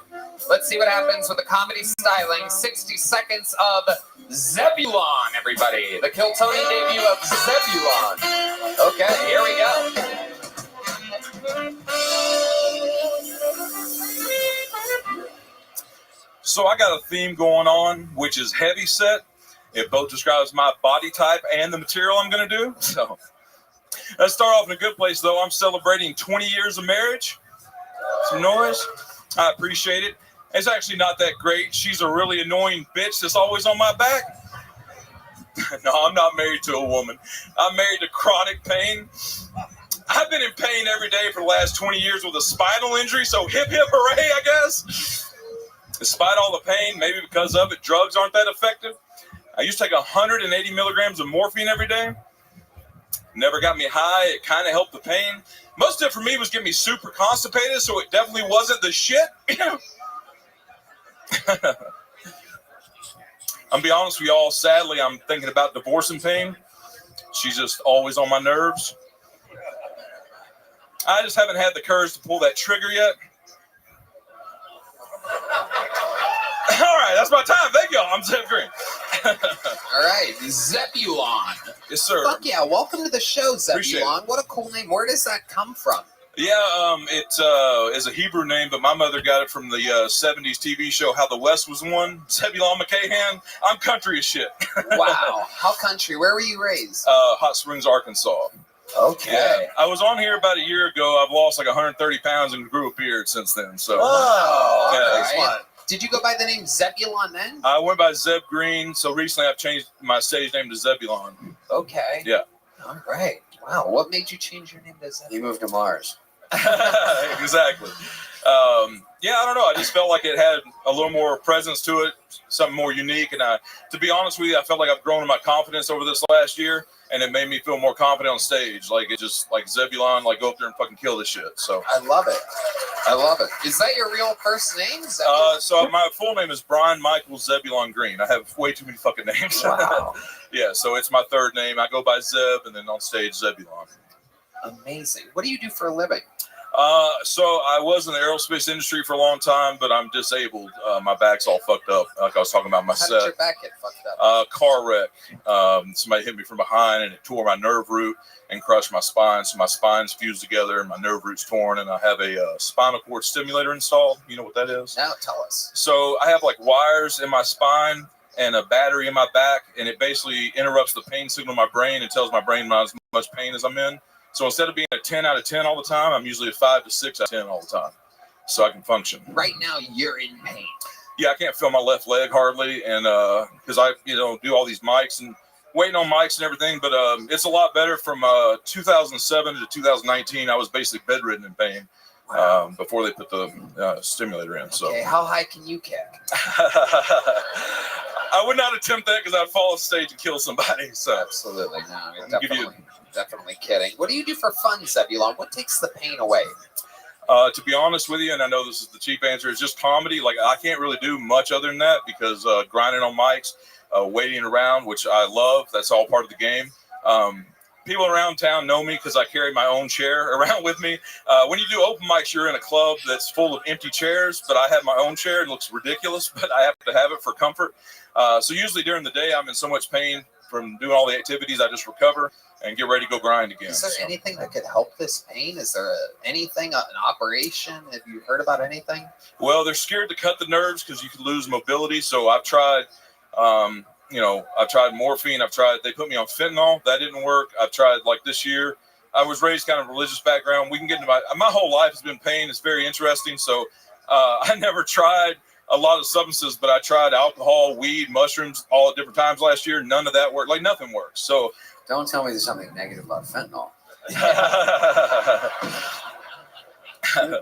Let's see what happens with the comedy styling. 60 seconds of Zebulon, everybody. The Kill Tony debut of Zebulon. Okay, here we go. So I got a theme going on, which is heavy set. It both describes my body type and the material I'm going to do. So let's start off in a good place, though. I'm celebrating 20 years of marriage. Some noise. I appreciate it. It's actually not that great. She's a really annoying bitch that's always on my back. No, I'm not married to a woman. I'm married to chronic pain. I've been in pain every day for the last 20 years with a spinal injury, so hip, hip, hooray, I guess. Despite all the pain, maybe because of it, drugs aren't that effective. I used to take 180 milligrams of morphine every day. Never got me high. It kind of helped the pain. Most of it for me was getting me super constipated, so it definitely wasn't the shit. I'm be honest with y'all, sadly, I'm thinking about divorcing Payne. She's just always on my nerves. I just haven't had the courage to pull that trigger yet. All right, that's my time. Thank y'all. I'm Zeb Green. All right, Zebulon. Yes, sir. Fuck yeah! Welcome to the show, Appreciate Zebulon. it. What a cool name. Where does that come from? Yeah, it is a Hebrew name, but my mother got it from the 70s TV show How the West Was Won. Zebulon McCahan. I'm country as shit. Wow. How country? Where were you raised? Hot Springs, Arkansas. Okay. Yeah, I was on here about a year ago. I've lost like 130 pounds and grew a beard since then. So, Wow. yeah, All right. Did you go by the name Zebulon then? I went by Zeb Green. So recently I've changed my stage name to Zebulon. Okay. Yeah. All right. Wow. What made you change your name to Zebulon? He moved to Mars. Exactly. Yeah, I don't know. I just felt like it had a little more presence to it, something more unique. And to be honest with you, I felt like I've grown in my confidence over this last year, and it made me feel more confident on stage. Like it just like Zebulon, like go up there and fucking kill this shit. So I love it. I love it. Is that your real first name? Zebulon? So my full name is Brian Michael Zebulon Green. I have way too many fucking names. Wow. Yeah, so it's my third name. I go by Zeb, and then on stage Zebulon. Amazing. What do you do for a living? So I was in the aerospace industry for a long time, but I'm disabled. My back's all fucked up. Like I was talking about my How set. did your back get fucked up? Car wreck. Somebody hit me from behind and it tore my nerve root and crushed my spine. So my spine's fused together and my nerve root's torn, and I have a spinal cord stimulator installed. You know what that is? Now tell us. So I have like wires in my spine and a battery in my back, and it basically interrupts the pain signal in my brain and tells my brain not as much pain as I'm in. So instead of being a 10 out of 10 all the time, I'm usually a 5 to 6 out of 10 all the time. So I can function. Right now, you're in pain. Yeah, I can't feel my left leg hardly, and because I, do all these mics and waiting on mics and everything. But it's a lot better. From 2007 to 2019, I was basically bedridden in pain before they put the stimulator in. So Okay, how high can you kick? I would not attempt that because I'd fall off stage and kill somebody. So absolutely, no, you're definitely kidding. What do you do for fun, Zebulon? What takes the pain away? To be honest with you, and I know this is the cheap answer, is just comedy. Like I can't really do much other than that because grinding on mics, waiting around, which I love. That's all part of the game. People around town know me because I carry my own chair around with me. When you do open mics, you're in a club that's full of empty chairs, but I have my own chair. It looks ridiculous, but I have to have it for comfort. So usually during the day, I'm in so much pain from doing all the activities, I just recover and get ready to go grind again. Is there anything that could help this pain? Is there anything, an operation? Have you heard about anything? Well, they're scared to cut the nerves because you could lose mobility. So I've tried, I've tried morphine. They put me on fentanyl. That didn't work. I've tried like this year. I was raised kind of religious background. We can get into my whole life has been pain. It's very interesting. So I never tried a lot of substances, but I tried alcohol, weed, mushrooms, all at different times last year. None of that worked. Like nothing works. So don't tell me there's something negative about fentanyl.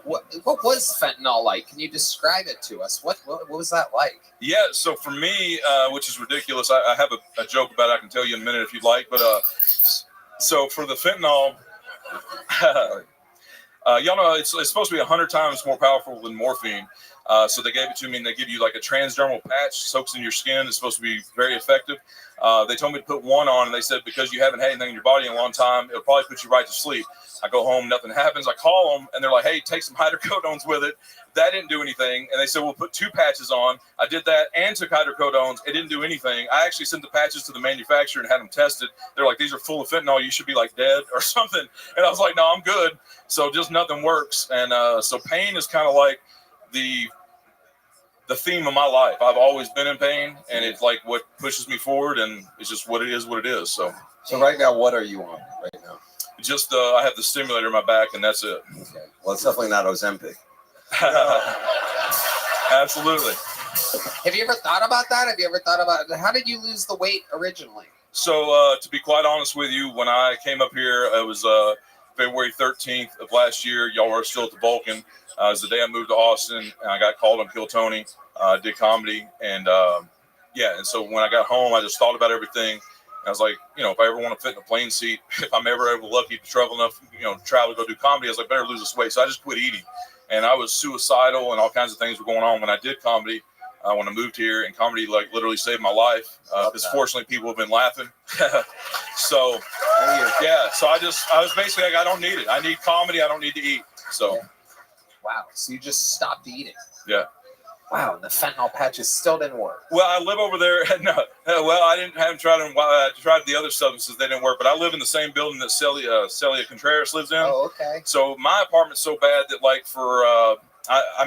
What was fentanyl like? Can you describe it to us? What was that like? Yeah, so for me, which is ridiculous, I have a joke about it I can tell you in a minute if you'd like. But so for the fentanyl, y'all know it's supposed to be 100 times more powerful than morphine. So they gave it to me, and they give you like a transdermal patch, soaks in your skin. It's supposed to be very effective. They told me to put one on, and they said because you haven't had anything in your body in a long time, it'll probably put you right to sleep. I go home, nothing happens. I call them, and they're like, hey, take some hydrocodones with it. That didn't do anything. And they said, we'll put 2 patches on. I did that and took hydrocodones. It didn't do anything. I actually sent the patches to the manufacturer and had them tested. They're like, these are full of fentanyl. You should be like dead or something. And I was like, no, I'm good. So just nothing works. And so pain is kind of like the theme of my life. I've always been in pain, and it's like what pushes me forward, and it's just what it is. So right now, what are you on right now? Just I have the stimulator in my back, and that's it. Okay. Well, it's definitely not Ozempic. Absolutely. Have you ever thought about that? Have you ever thought about how did you lose the weight originally? So to be quite honest with you, when I came up here, it was February 13th of last year. Y'all were still at the Vulcan. It was the day I moved to Austin, and I got called on Kill Tony. Did comedy, and and so when I got home, I just thought about everything. I was like, if I ever want to fit in a plane seat, if I'm ever lucky to travel enough, to travel to go do comedy, I was like, better lose this weight. So I just quit eating, and I was suicidal, and all kinds of things were going on when I did comedy. When I moved here, and comedy literally saved my life because fortunately people have been laughing. So so I was basically like, I don't need it. I need comedy. I don't need to eat. So wow. So you just stopped eating. Yeah. Wow, the fentanyl patches still didn't work. Well, I live over there. No, well, I haven't tried them. I tried the other substances; they didn't work. But I live in the same building that Celia Contreras lives in. Oh, okay. So my apartment's so bad that, like, for I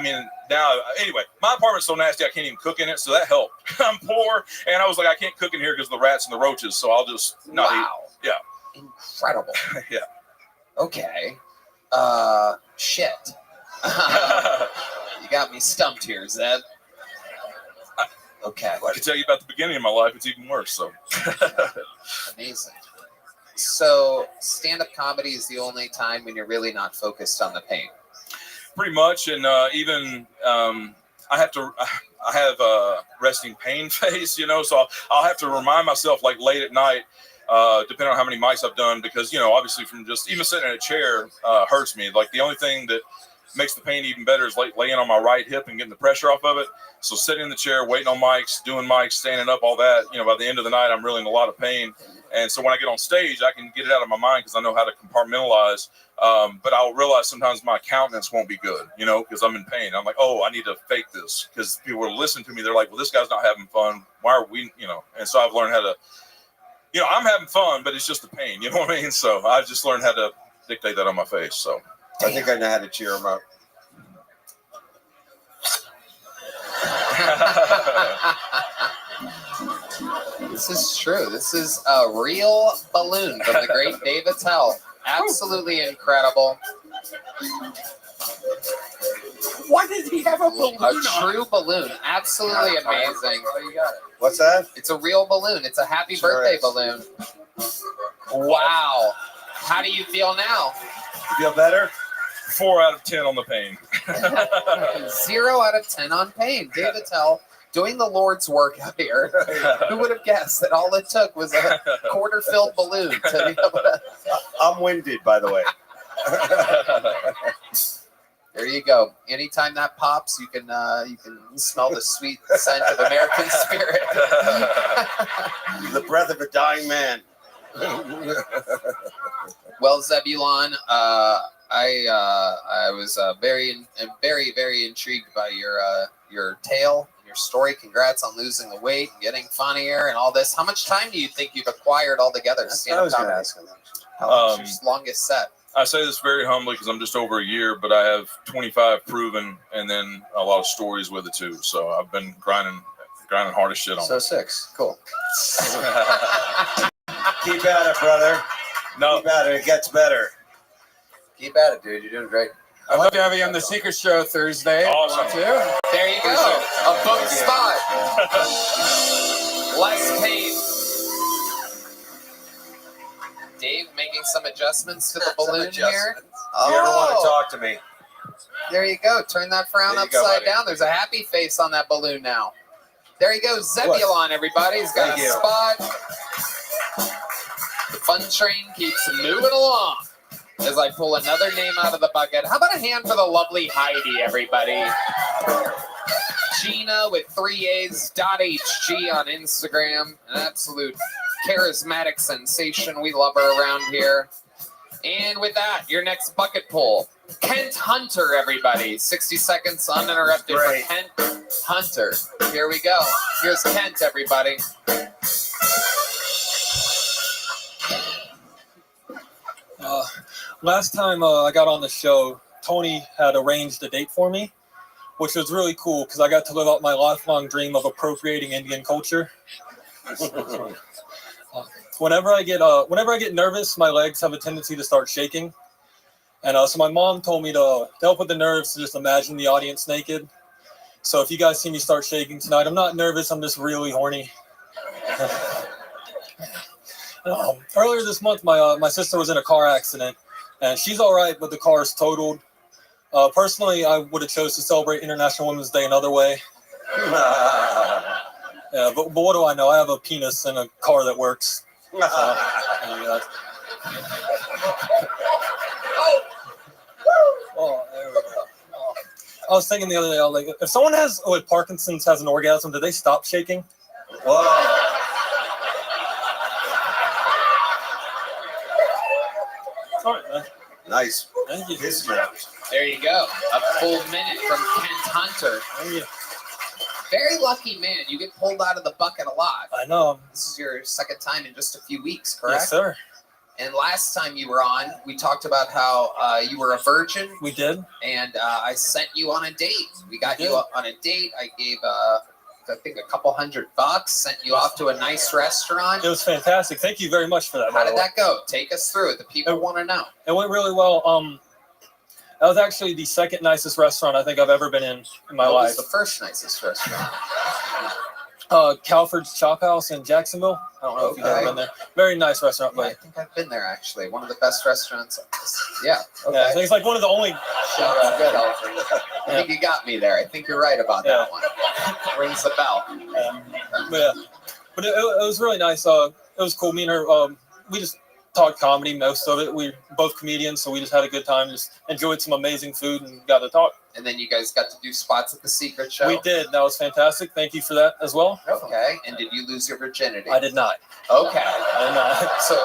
mean, now anyway, my apartment's so nasty I can't even cook in it. So that helped. I'm poor, and I was like, I can't cook in here because of the rats and the roaches. So I'll just not eat. Yeah. Incredible. Yeah. Okay. Shit. You got me stumped here, Zeb. Okay. I can tell you about the beginning of my life. It's even worse. So Amazing. So stand-up comedy is the only time when you're really not focused on the pain. pretty much, and even I have a resting pain face, you know, so I'll have to remind myself, like, late at night, depending on how many mics I've done, because, you know, obviously from just even sitting in a chair hurts me. Like, the only thing that makes the pain even better is like laying on my right hip and getting the pressure off of it. So sitting in the chair, waiting on mics, doing mics, standing up, all that, you know, by the end of the night, I'm really in a lot of pain. And so when I get on stage, I can get it out of my mind because I know how to compartmentalize. But I'll realize sometimes my countenance won't be good, you know, because I'm in pain. I'm like, oh, I need to fake this, because people will listen to me. They're like, well, this guy's not having fun. Why are we, you know? And so I've learned how to, you know, I'm having fun, but it's just the pain. You know what I mean? So I've just learned how to dictate that on my face. So I think I know how to cheer him up. This is true. This is a real balloon from the great Dave Attell. Absolutely incredible. Why did he have a balloon? A true balloon. Absolutely amazing. Oh, you got it. What's that? It's a real balloon. It's a happy birthday balloon. Wow. How do you feel now? You feel better? 4 out of 10 on the pain. 0 out of 10 on pain. Dave Attell doing the Lord's work out here. Who would have guessed that all it took was a quarter-filled balloon to be able to... I'm winded, by the way. There you go. Anytime that pops, you can smell the sweet scent of American spirit. The breath of a dying man. Well, Zebulon, I was very intrigued by your tale, your story. Congrats on losing the weight and getting funnier and all this. How much time do you think you've acquired altogether? I was going to ask him that. How long is your longest set? I say this very humbly because I'm just over a year, but I have 25 proven and then a lot of stories with it too. So I've been grinding hard as shit on it. So 6. Cool. Keep at it, brother. No. Keep at it. It gets better. Keep at it, dude. You're doing great. I'd love to have you on the Secret Show Thursday. Awesome. There you go. A booked spot. Less pain. Dave making some adjustments to the balloon here. You ever want to talk to me? There you go. Turn that frown There you go, upside buddy. down. There's a happy face on that balloon now. There you go. Zebulon, everybody. He's got Thank a you. spot. The fun train keeps moving along as I pull another name out of the bucket. How about a hand for the lovely Heidi, everybody? Gina with 3 A's, .hg on Instagram. An absolute charismatic sensation. We love her around here. And with that, your next bucket pull. Kent Hunter, everybody. 60 seconds uninterrupted for Kent Hunter. Here we go. Here's Kent, everybody. Last time I got on the show, Tony had arranged a date for me, which was really cool because I got to live out my lifelong dream of appropriating Indian culture. Whenever I get nervous, my legs have a tendency to start shaking, and so my mom told me to help with the nerves to just imagine the audience naked. So if you guys see me start shaking tonight, I'm not nervous. I'm just really horny. Earlier this month, my sister was in a car accident, and she's all right, but the car is totaled. Personally, I would have chose to celebrate International Women's Day another way. Yeah, but what do I know? I have a penis in a car that works. Oh, there we go. I was thinking the other day, I was like, if someone with Parkinson's has an orgasm, do they stop shaking? Whoa. All right, man. Nice. Thank you. His mouth. There you go. A full minute from Kent Hunter. Thank you. Very lucky man. You get pulled out of the bucket a lot. I know. This is your second time in just a few weeks, correct? Yes, sir. And last time you were on, we talked about how you were a virgin. We did. And I sent you on a date. We got you on a date. I gave, I think, a couple $100. Sent you off to a nice restaurant. It was fantastic. Thank you very much for that. How did that go? Take us through it. The people want to know. It went really well. That was actually the second nicest restaurant I think I've ever been in my What life. was the first nicest restaurant? Calford's Chop House in Jacksonville. I don't know if you've ever been there. Very nice restaurant. Yeah, I But think I've been there, actually. One of the best restaurants. Yeah. Okay. yeah, I think it's like one of the only. Shout out, good. I think you got me there. I think you're right about that one. Rings the bell. But it was really nice. It was cool. Me and her, we just talked comedy most of it. We're both comedians, so we just had a good time. Just enjoyed some amazing food and got to talk. And then you guys got to do spots at the Secret Show. We did. That was fantastic. Thank you for that as well. Okay. And did you lose your virginity? I did not. Okay. I did not. So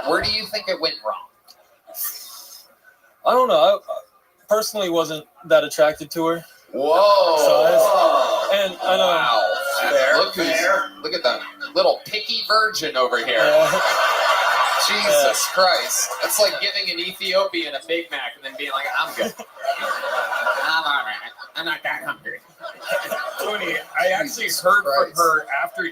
where do you think it went wrong? I don't know. I personally wasn't that attracted to her. Whoa. So and I know. Wow. Look at the little picky virgin over here. Jesus Christ. That's like giving an Ethiopian a Big Mac and then being like, I'm good. I'm all right. I'm not that hungry. Tony, I actually heard from her after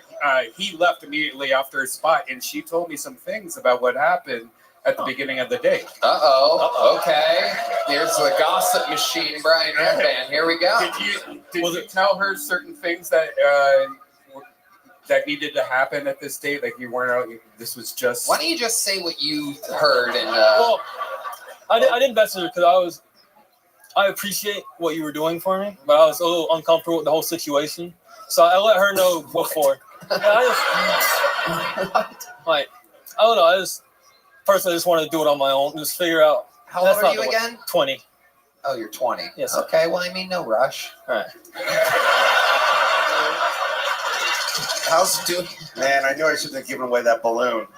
he left immediately after his spot, and she told me some things about what happened at the beginning of the day. Uh-oh. Okay. Here's the gossip machine, Brian Redband. Here we go. Did you tell her certain things that that needed to happen at this date? Like you weren't. This was just. Why don't you just say what you heard and? Well, I didn't message her because I appreciate what you were doing for me, but I was a little uncomfortable with the whole situation, so I let her know before. Like I don't know. First, I just wanted to do it on my own, just figure out. How old are you again? 20. Oh, you're 20. Yes. Okay. Well, I mean, no rush. All right. How's it doing? Man, I knew I shouldn't have given away that balloon.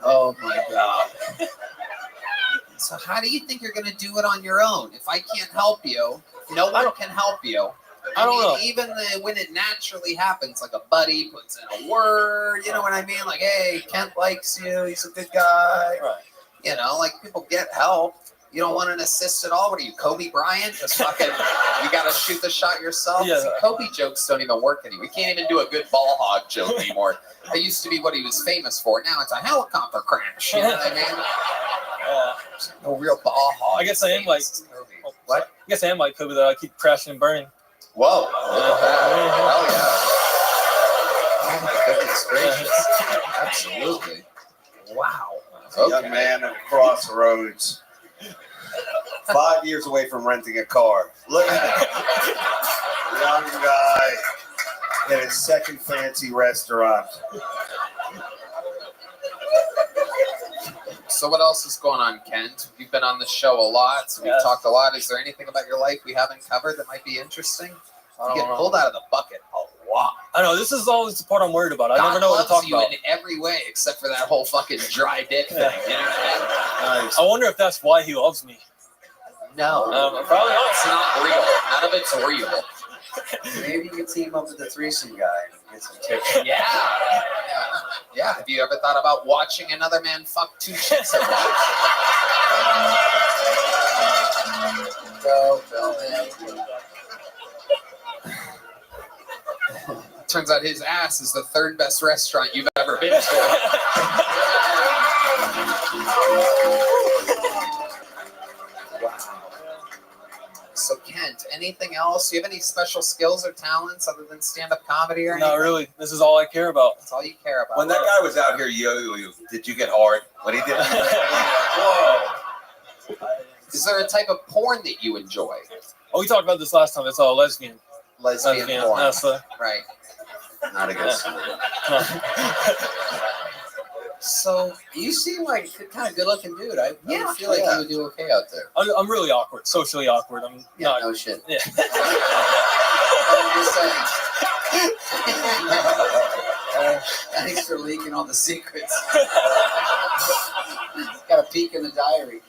Oh my God. So how do you think you're going to do it on your own? If I can't help you, no one can help you. I don't know. Even when it naturally happens, like a buddy puts in a word, you know what I mean? Like, hey, Kent likes you. He's a good guy. Right. You know, like people get help. You don't want an assist at all. What are you, Kobe Bryant? Just fucking, you got to shoot the shot yourself. Yeah. See, Kobe jokes don't even work anymore. We can't even do a good ball hog joke anymore. That used to be what he was famous for. Now it's a helicopter crash. You know what I mean? No real ball hog. I guess I am like. What? I guess I am like Kobe though. I keep crashing and burning. Whoa! Look at that. Hell yeah! Oh my goodness gracious! Absolutely. Wow. A young man at Crossroads, 5 years away from renting a car. Look at that. Young guy in his second fancy restaurant. So what else is going on, Kent? You've been on the show a lot, so we've talked a lot. Is there anything about your life we haven't covered that might be interesting? You get pulled out of the bucket a lot. I know, this is always the part I'm worried about. I God never know what to talk loves you about. in every way except for that whole fucking dry dick thing. You know what I mean? I wonder if that's why he loves me. No. Probably not. It's not real. None of it's real. Maybe you could team up with the threesome guy and get some tips. Yeah. Yeah. Have you ever thought about watching another man fuck two chicks at once? Go, Bill. Turns out his ass is the third best restaurant you've ever been to. Wow. So Kent, anything else? Do you have any special skills or talents other than stand-up comedy or anything? Not really. This is all I care about. That's all you care about. When that guy was out here yo-yo you, did you get hard? When he did Is there a type of porn that you enjoy? Oh, we talked about this last time. It's all lesbian. Lesbian porn. That's right. Not a good sign. So you seem like a kind of good-looking dude. I Yeah. feel like you would do okay out there. I'm really awkward, socially awkward. I'm not. No shit. Yeah. Thanks for leaking all the secrets. Got a peek in the diary.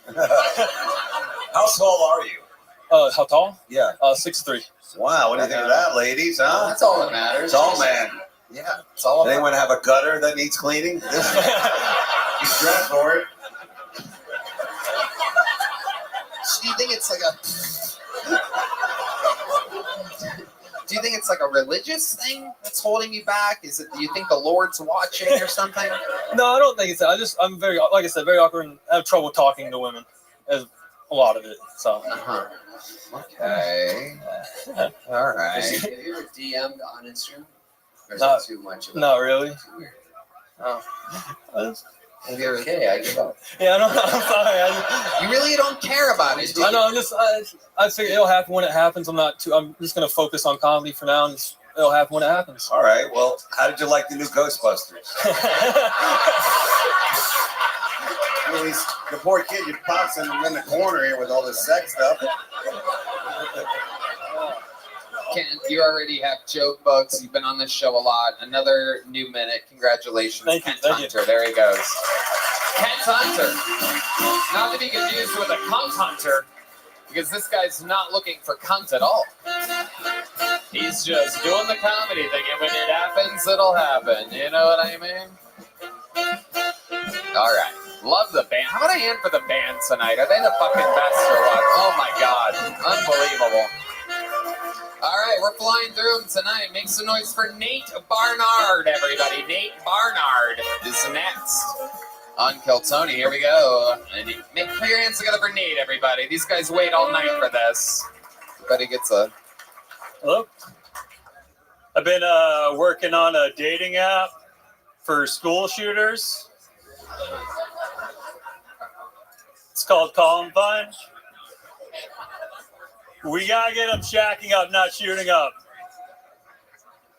How tall are you? How tall? Yeah. 6'3". Wow, what do you think of that, ladies? Huh? That's all that matters. Tall man. Yeah, it's all about. Anyone have a gutter that needs cleaning? He's dressed for it. So do you think it's like a? Do you think it's like a religious thing that's holding you back? Is it? Do you think the Lord's watching or something? No, I don't think it's that. I'm very, like I said, very awkward and have trouble talking to women. There's a lot of it. So. Okay. All right. Have you ever DM'd on Instagram? Or is Not- that too much? Not really. Too weird. Oh. Okay, I give up. Yeah, no, I'm sorry. You really don't care about it, do you? I know. I figure it'll happen when it happens. I'm just gonna focus on comedy for now, and it'll happen when it happens. All right. Well, how did you like the new Ghostbusters? I mean, the poor kid, you pops him in the corner here with all this sex stuff. Kent, you already have joke bugs. You've been on this show a lot. Another new minute. Congratulations, Thank you, Kent thank you. Hunter. There he goes. Kent Hunter. Not to be confused with a cunt hunter, because this guy's not looking for cunt at all. He's just doing the comedy thing, and when it happens, it'll happen. You know what I mean? All right. Love the band. How about a hand for the band tonight? Are they the fucking best or what? Oh my God. Unbelievable. All right, we're flying through them tonight. Make some noise for Nate Barnard, everybody. Nate Barnard is next on Kill Tony. Here we go. And put your hands together for Nate, everybody. These guys wait all night for this. Everybody gets a... Hello? I've been working on a dating app for school shooters. It's called Columbine. We gotta get them shacking up, not shooting up.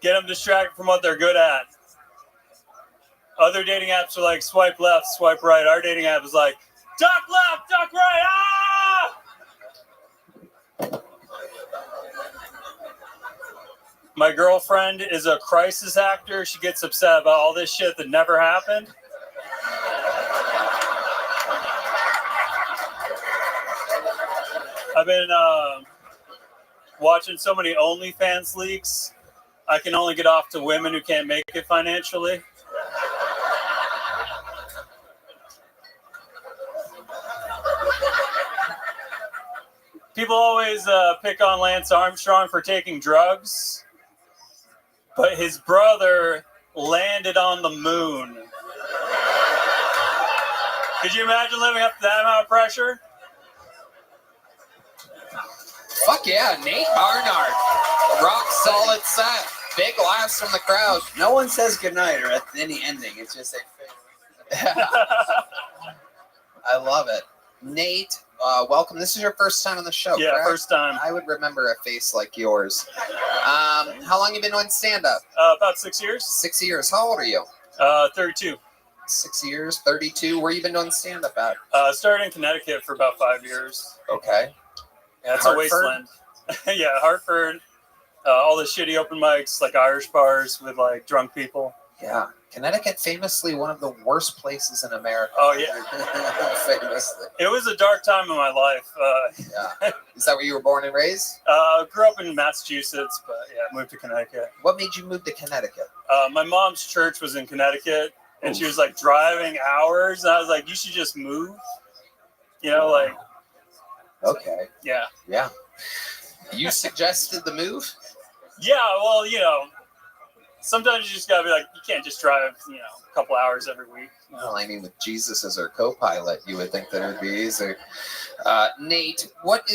Get them distracted from what they're good at. Other dating apps are like swipe left, swipe right. Our dating app is like duck left, duck right. Ah! My girlfriend is a crisis actor. She gets upset about all this shit that never happened. I've been watching so many OnlyFans leaks. I can only get off to women who can't make it financially. People always pick on Lance Armstrong for taking drugs, but his brother landed on the moon. Could you imagine living up to that amount of pressure? Fuck yeah, Nate Barnard. Rock solid set. Big laughs from the crowd. No one says goodnight or at any ending. It's just a I love it. Nate, welcome. This is your first time on the show, Yeah, correct? first time. I would remember a face like yours. How long you been doing stand-up? About 6 years. 6 years. How old are you? 32. 6 years, 32. Where you been doing stand-up at? Started in Connecticut for about 5 years. Okay. Yeah, it's Hartford? a wasteland. Yeah, Hartford. All the shitty open mics, like Irish bars with like drunk people. Yeah. Connecticut, famously one of the worst places in America. Oh, yeah. Famously. It was a dark time in my life. Yeah. Is that where you were born and raised? Grew up in Massachusetts, but yeah, moved to Connecticut. What made you move to Connecticut? My mom's church was in Connecticut, and she was like driving hours. And I was like, you should just move. You know, like. Okay. Yeah. Yeah. You suggested the move? Yeah, well, you know, sometimes you just gotta be like, you can't just drive, you know, a couple hours every week. You know? Well, I mean, with Jesus as our co-pilot, you would think that it would be easier. Nate, what do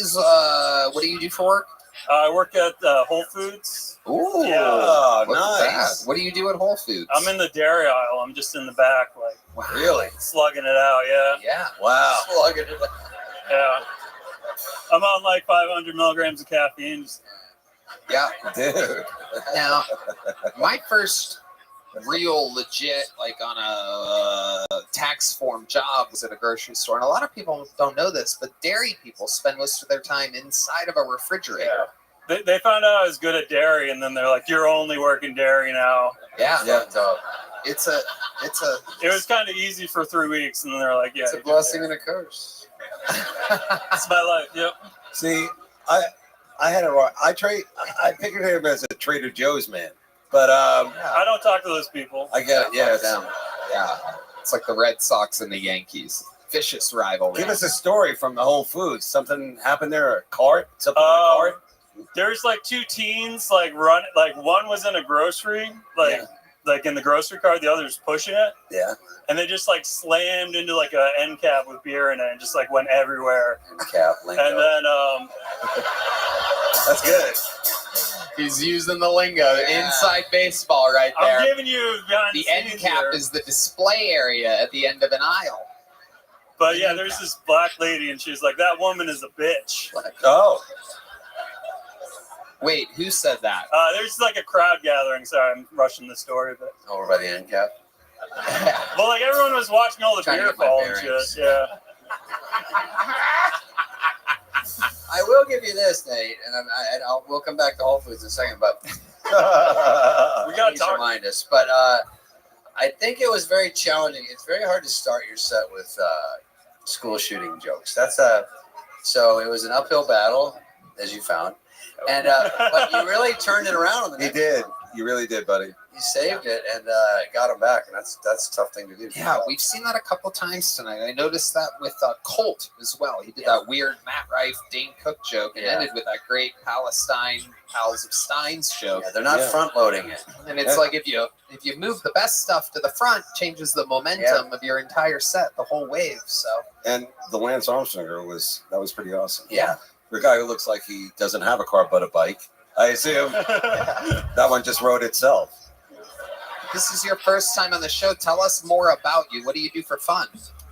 you do for work? I work at Whole Foods. Ooh, yeah. look at Nice. that. What do you do at Whole Foods? I'm in the dairy aisle. I'm just in the back, like. Wow. Really? Slugging it out, yeah. Yeah. Wow. Slugging it out. Yeah. I'm on like 500 milligrams of caffeine. Yeah. Dude. Now, my first real legit, like on a tax form job was at a grocery store. And a lot of people don't know this, but dairy people spend most of their time inside of a refrigerator. They found out I was good at dairy, and then they're like, "You're only working dairy now." Yeah. So It's a. It was kind of easy for 3 weeks, and then they're like, "Yeah, it's a you're blessing good and a curse. at It's my life." Yep. See, I had I figured him as a Trader Joe's man, but I don't talk to those people. I get it. Yeah, Yeah. It's like the Red Sox and the Yankees. Vicious rivalry. Give us a story from the Whole Foods. Something happened there? A cart? Something in a cart? There's like two teens like run, like one was in a grocery, like in the grocery cart, the other's pushing it. Yeah. And they just like slammed into like a end cap with beer in it and just like went everywhere. End cap, lingo. And then that's good. He's using the lingo. Inside baseball right there. I'm giving you behind the end cap is the display area at the end of an aisle. But yeah, there's this black lady, and she's like, "That woman is a bitch." Oh. Wait, who said that? There's like a crowd gathering. Sorry, I'm rushing the story, but over by the end cap. Well, like everyone was watching all the Trying to beer get my fall and bearings. shit. Yeah. I will give you this, Nate, and we'll come back to Whole Foods in a second, but we gotta talk. Remind us, but I think it was very challenging. It's very hard to start your set with school shooting jokes. So it was an uphill battle, as you found, and but you really turned it around on the next. You did. You really did, buddy. You saved it and got him back, and that's a tough thing to do. Yeah, we've seen that a couple times tonight. I noticed that with Colt as well. He did that weird Matt Rife, Dane Cook joke and ended with that great Palestine, Pals of Steins joke. Yeah, they're not front loading it. And it's like if you move the best stuff to the front, changes the momentum of your entire set, the whole wave. So And the Lance Armstronger that was pretty awesome. Yeah. For a guy who looks like he doesn't have a car but a bike, I assume that one just rode itself. This is your first time on the show. Tell us more about you. What do you do for fun?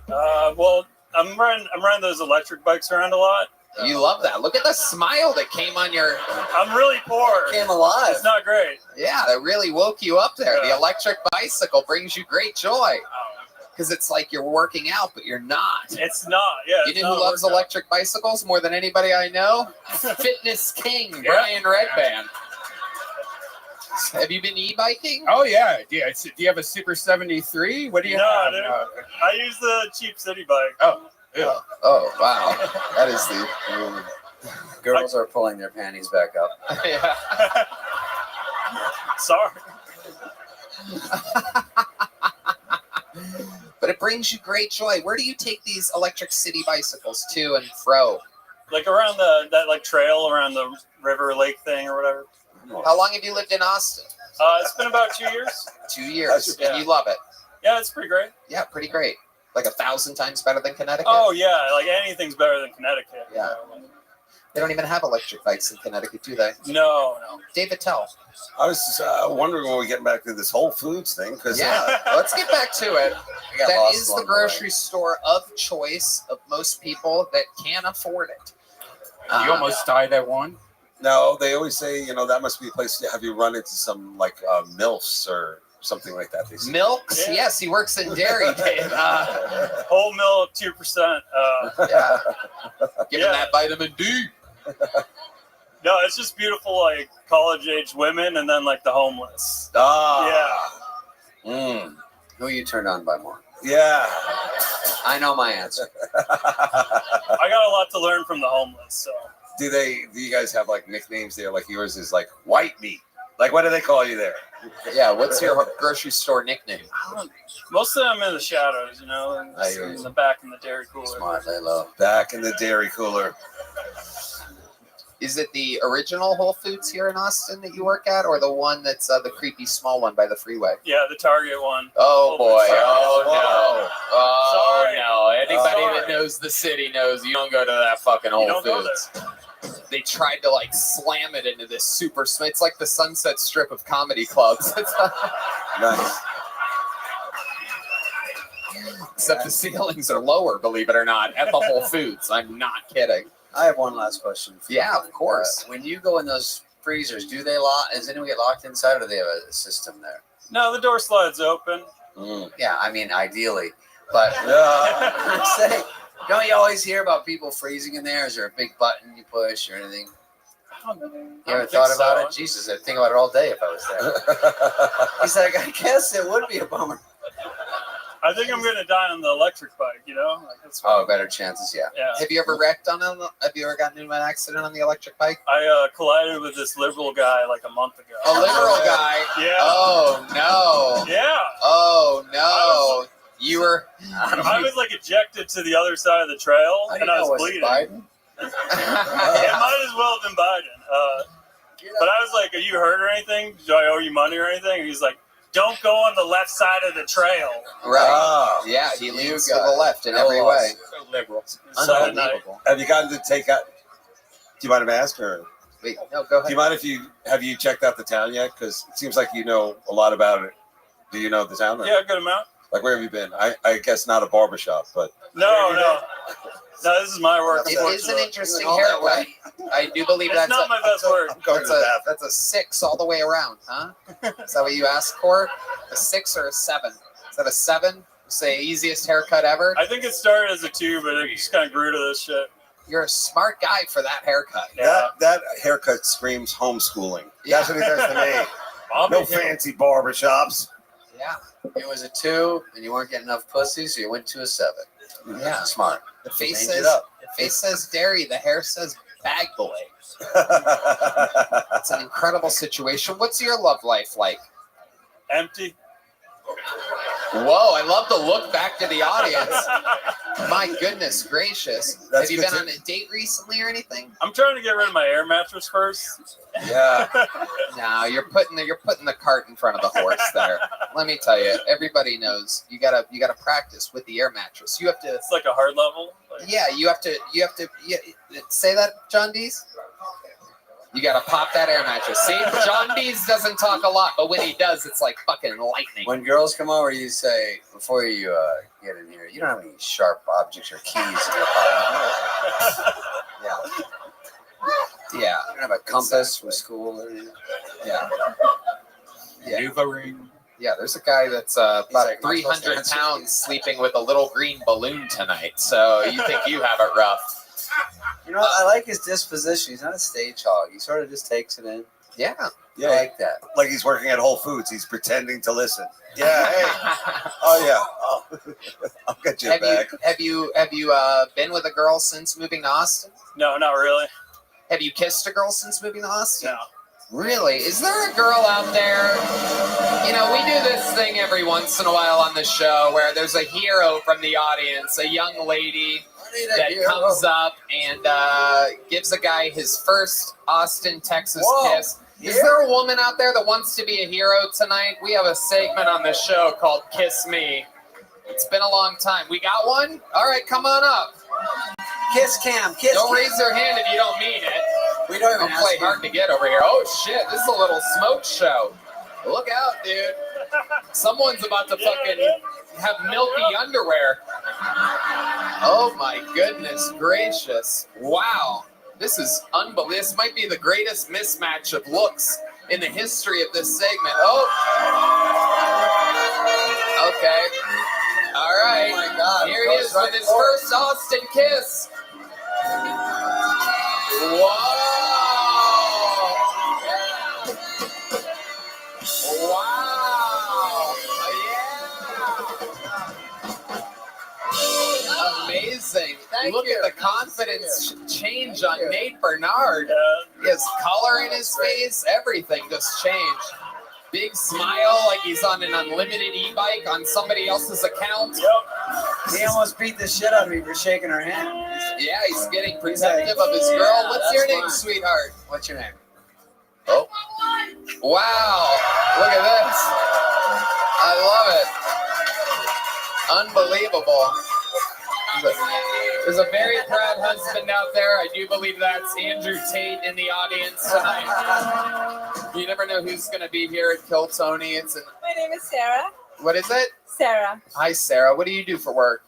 Well, I'm running those electric bikes around a lot. You love that. Look at the smile that came on your... I'm really poor. Came alive. It's not great. Yeah, that really woke you up there. The electric bicycle brings you great joy. Because it's like you're working out, but you're not. It's not, yeah. You know who loves electric bicycles more than anybody I know? Fitness king, Brian Redband. Have you been e-biking? Oh, yeah. Do you have a Super 73? What do you have? Dude. I use the cheap city bike. Oh, yeah. Oh, wow. That is the... Girls are pulling their panties back up. Yeah. Sorry. But it brings you great joy. Where do you take these electric city bicycles to and fro? Like around that like trail around the river lake thing or whatever. How long have you lived in Austin? It's been about 2 years. 2 years. And you love it? Yeah, it's pretty great. Yeah, pretty great. Like 1,000 times better than Connecticut? Oh, yeah. Like anything's better than Connecticut. Yeah. They don't even have electric bikes in Connecticut, do they? No. David, tell. I was just, wondering when we get back to this Whole Foods thing. Yeah, let's get back to it. got That lost is along the the way. grocery store of choice of most people that can afford it. You almost died at one? No, they always say, that must be a place to have you run into some like MILFs or something like that. They say. Milks? Yeah. Yes, he works in dairy, Dave. Whole milk, 2%. Yeah. Give him that vitamin D. No, it's just beautiful, like college-age women, and then like the homeless. Mm. Who you turned on by more? Yeah. I know my answer. I got a lot to learn from the homeless. So. Do you guys have like nicknames there? Like yours is like white meat. Like what do they call you there? Yeah. What's your grocery store nickname? Most of them in the shadows, in the back in the dairy cooler. Smart, they love. Back in the dairy cooler. Is it the original Whole Foods here in Austin that you work at, or the one that's the creepy small one by the freeway? Yeah, the Target one. Oh boy! Oh no! Oh Sorry. no! Anybody Sorry. that knows the city knows you don't go to that fucking Whole don't go Foods. They tried to like slam it into this super. It's like the Sunset Strip of comedy clubs. Nice. Except the ceilings are lower, believe it or not, at the Whole Foods. I'm not kidding. I have one last question. Yeah, of course. When you go in those freezers, do they lock? Does anyone get locked inside, or do they have a system there? No, the door slides open. Yeah, I mean, ideally, but Yeah. say, don't you always hear about people freezing in there? Is there a big button you push or anything? You ever thought about it? Jesus, I'd think about it all day if I was there. He's like, I guess it would be a bummer. I think I'm gonna die on the electric bike. You know, like that's Oh, better chances, yeah. Yeah. Have you ever wrecked on a? Have you ever gotten into an accident on the electric bike? I collided with this liberal guy like a month ago. A liberal guy. Yeah. Oh no. Yeah. Oh no. You were. I was like ejected to the other side of the trail, and I was bleeding. It might as well have been Biden. But I was like, "Are you hurt or anything? Do I owe you money or anything?" And he's like, "Don't go on the left side of the trail." Right. Oh. Yeah, he leans to the left in every way. So liberal. Unbelievable. Have you gotten to take out? Do you mind if I ask her? Wait, no, go ahead. Do you mind if have you checked out the town yet? Because it seems like you know a lot about it. Do you know the town? Or? Yeah, a good amount. Like, where have you been? I guess not a barbershop, but No, this is my work. It is an interesting haircut. I do believe It's that's not my best work. That's a 6 all the way around, huh? Is that what you asked for? A 6 or a 7? Is that a 7? Say easiest haircut ever? I think it started as a 2, but it just kind of grew to this shit. You're a smart guy for that haircut. that haircut screams homeschooling. That's what it does to me. No fancy barbershops. Yeah. It was a 2, and you weren't getting enough pussy, so you went to a 7. Yeah. Smart. The face Change it says up. the face says dairy. The hair says bag boy. It's an incredible situation. What's your love life like? Empty. Whoa! I love the look back to the audience. My goodness gracious! That's Have you good been on a date recently or anything? I'm trying to get rid of my air mattress first. Yeah. No, you're putting the cart in front of the horse there. Let me tell you, everybody knows you gotta practice with the air mattress. You have to. It's like a hard level. Yeah, you have to. Say that, John Dees. You gotta pop that air mattress. See, John Dees doesn't talk a lot, but when he does, it's like fucking lightning. When girls come over, you say, before you get in here, you don't have any sharp objects or keys in your pocket. Yeah. Yeah. You don't have a compass from school or anything. Yeah. Nuva ring. Yeah, there's a guy that's about like, 300 pounds sleeping with a little green balloon tonight. So you think you have it rough? You know, I like his disposition. He's not a stage hog. He sort of just takes it in. Yeah. Yeah. I like that. Like he's working at Whole Foods. He's pretending to listen. Yeah. Hey. Oh yeah. I'll get you back. Have you been with a girl since moving to Austin? No, not really. Have you kissed a girl since moving to Austin? No. Really? Is there a girl out there? You know, we do this thing every once in a while on the show where there's a hero from the audience, a young lady that comes up and gives a guy his first Austin, Texas kiss. Is there a woman out there that wants to be a hero tonight? We have a segment on the show called Kiss Me. It's been a long time. We got one? All right, come on up. Kiss Cam. Kiss Don't Cam. raise your hand if you don't mean it. We don't even play hard to get over here. Oh shit, this is a little smoke show. Look out, dude. Someone's about to fucking have milky underwear. Oh my goodness gracious. Wow. This is unbelievable. This might be the greatest mismatch of looks in the history of this segment. Oh. Okay. All right. Oh my God. Here he is with his first Austin kiss. Whoa. Wow! Yeah! Amazing. Look at the confidence change on Nate Bernard. His color in his face, everything just changed. Big smile like he's on an unlimited e-bike on somebody else's account. Yep. He almost beat the shit out of me for shaking her hand. Yeah, he's getting protective of his girl. What's your name, sweetheart? What's your name? Oh. Wow. Look at this. I love it. Unbelievable. There's a very proud husband out there. I do believe that's Andrew Tate in the audience tonight. You never know who's going to be here at Kill Tony. My name is Sarah. What is it? Sarah. Hi, Sarah. What do you do for work?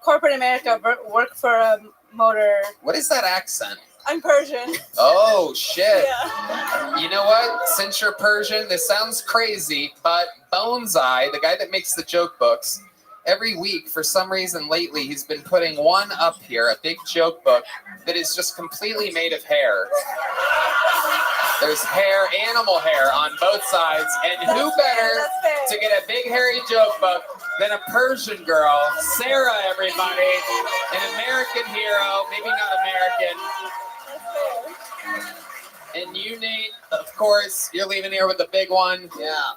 Corporate America, work for a motor. What is that accent? I'm Persian. Oh, shit. Yeah. You know what? Since you're Persian, this sounds crazy, but Boneseye, the guy that makes the joke books, Every week, for some reason lately, he's been putting one up here, a big joke book, that is just completely made of hair. There's hair, animal hair on both sides, and who better to get a big hairy joke book than a Persian girl, Sarah, everybody, an American hero, maybe not American. And you, Nate, of course, you're leaving here with the big one. Yeah.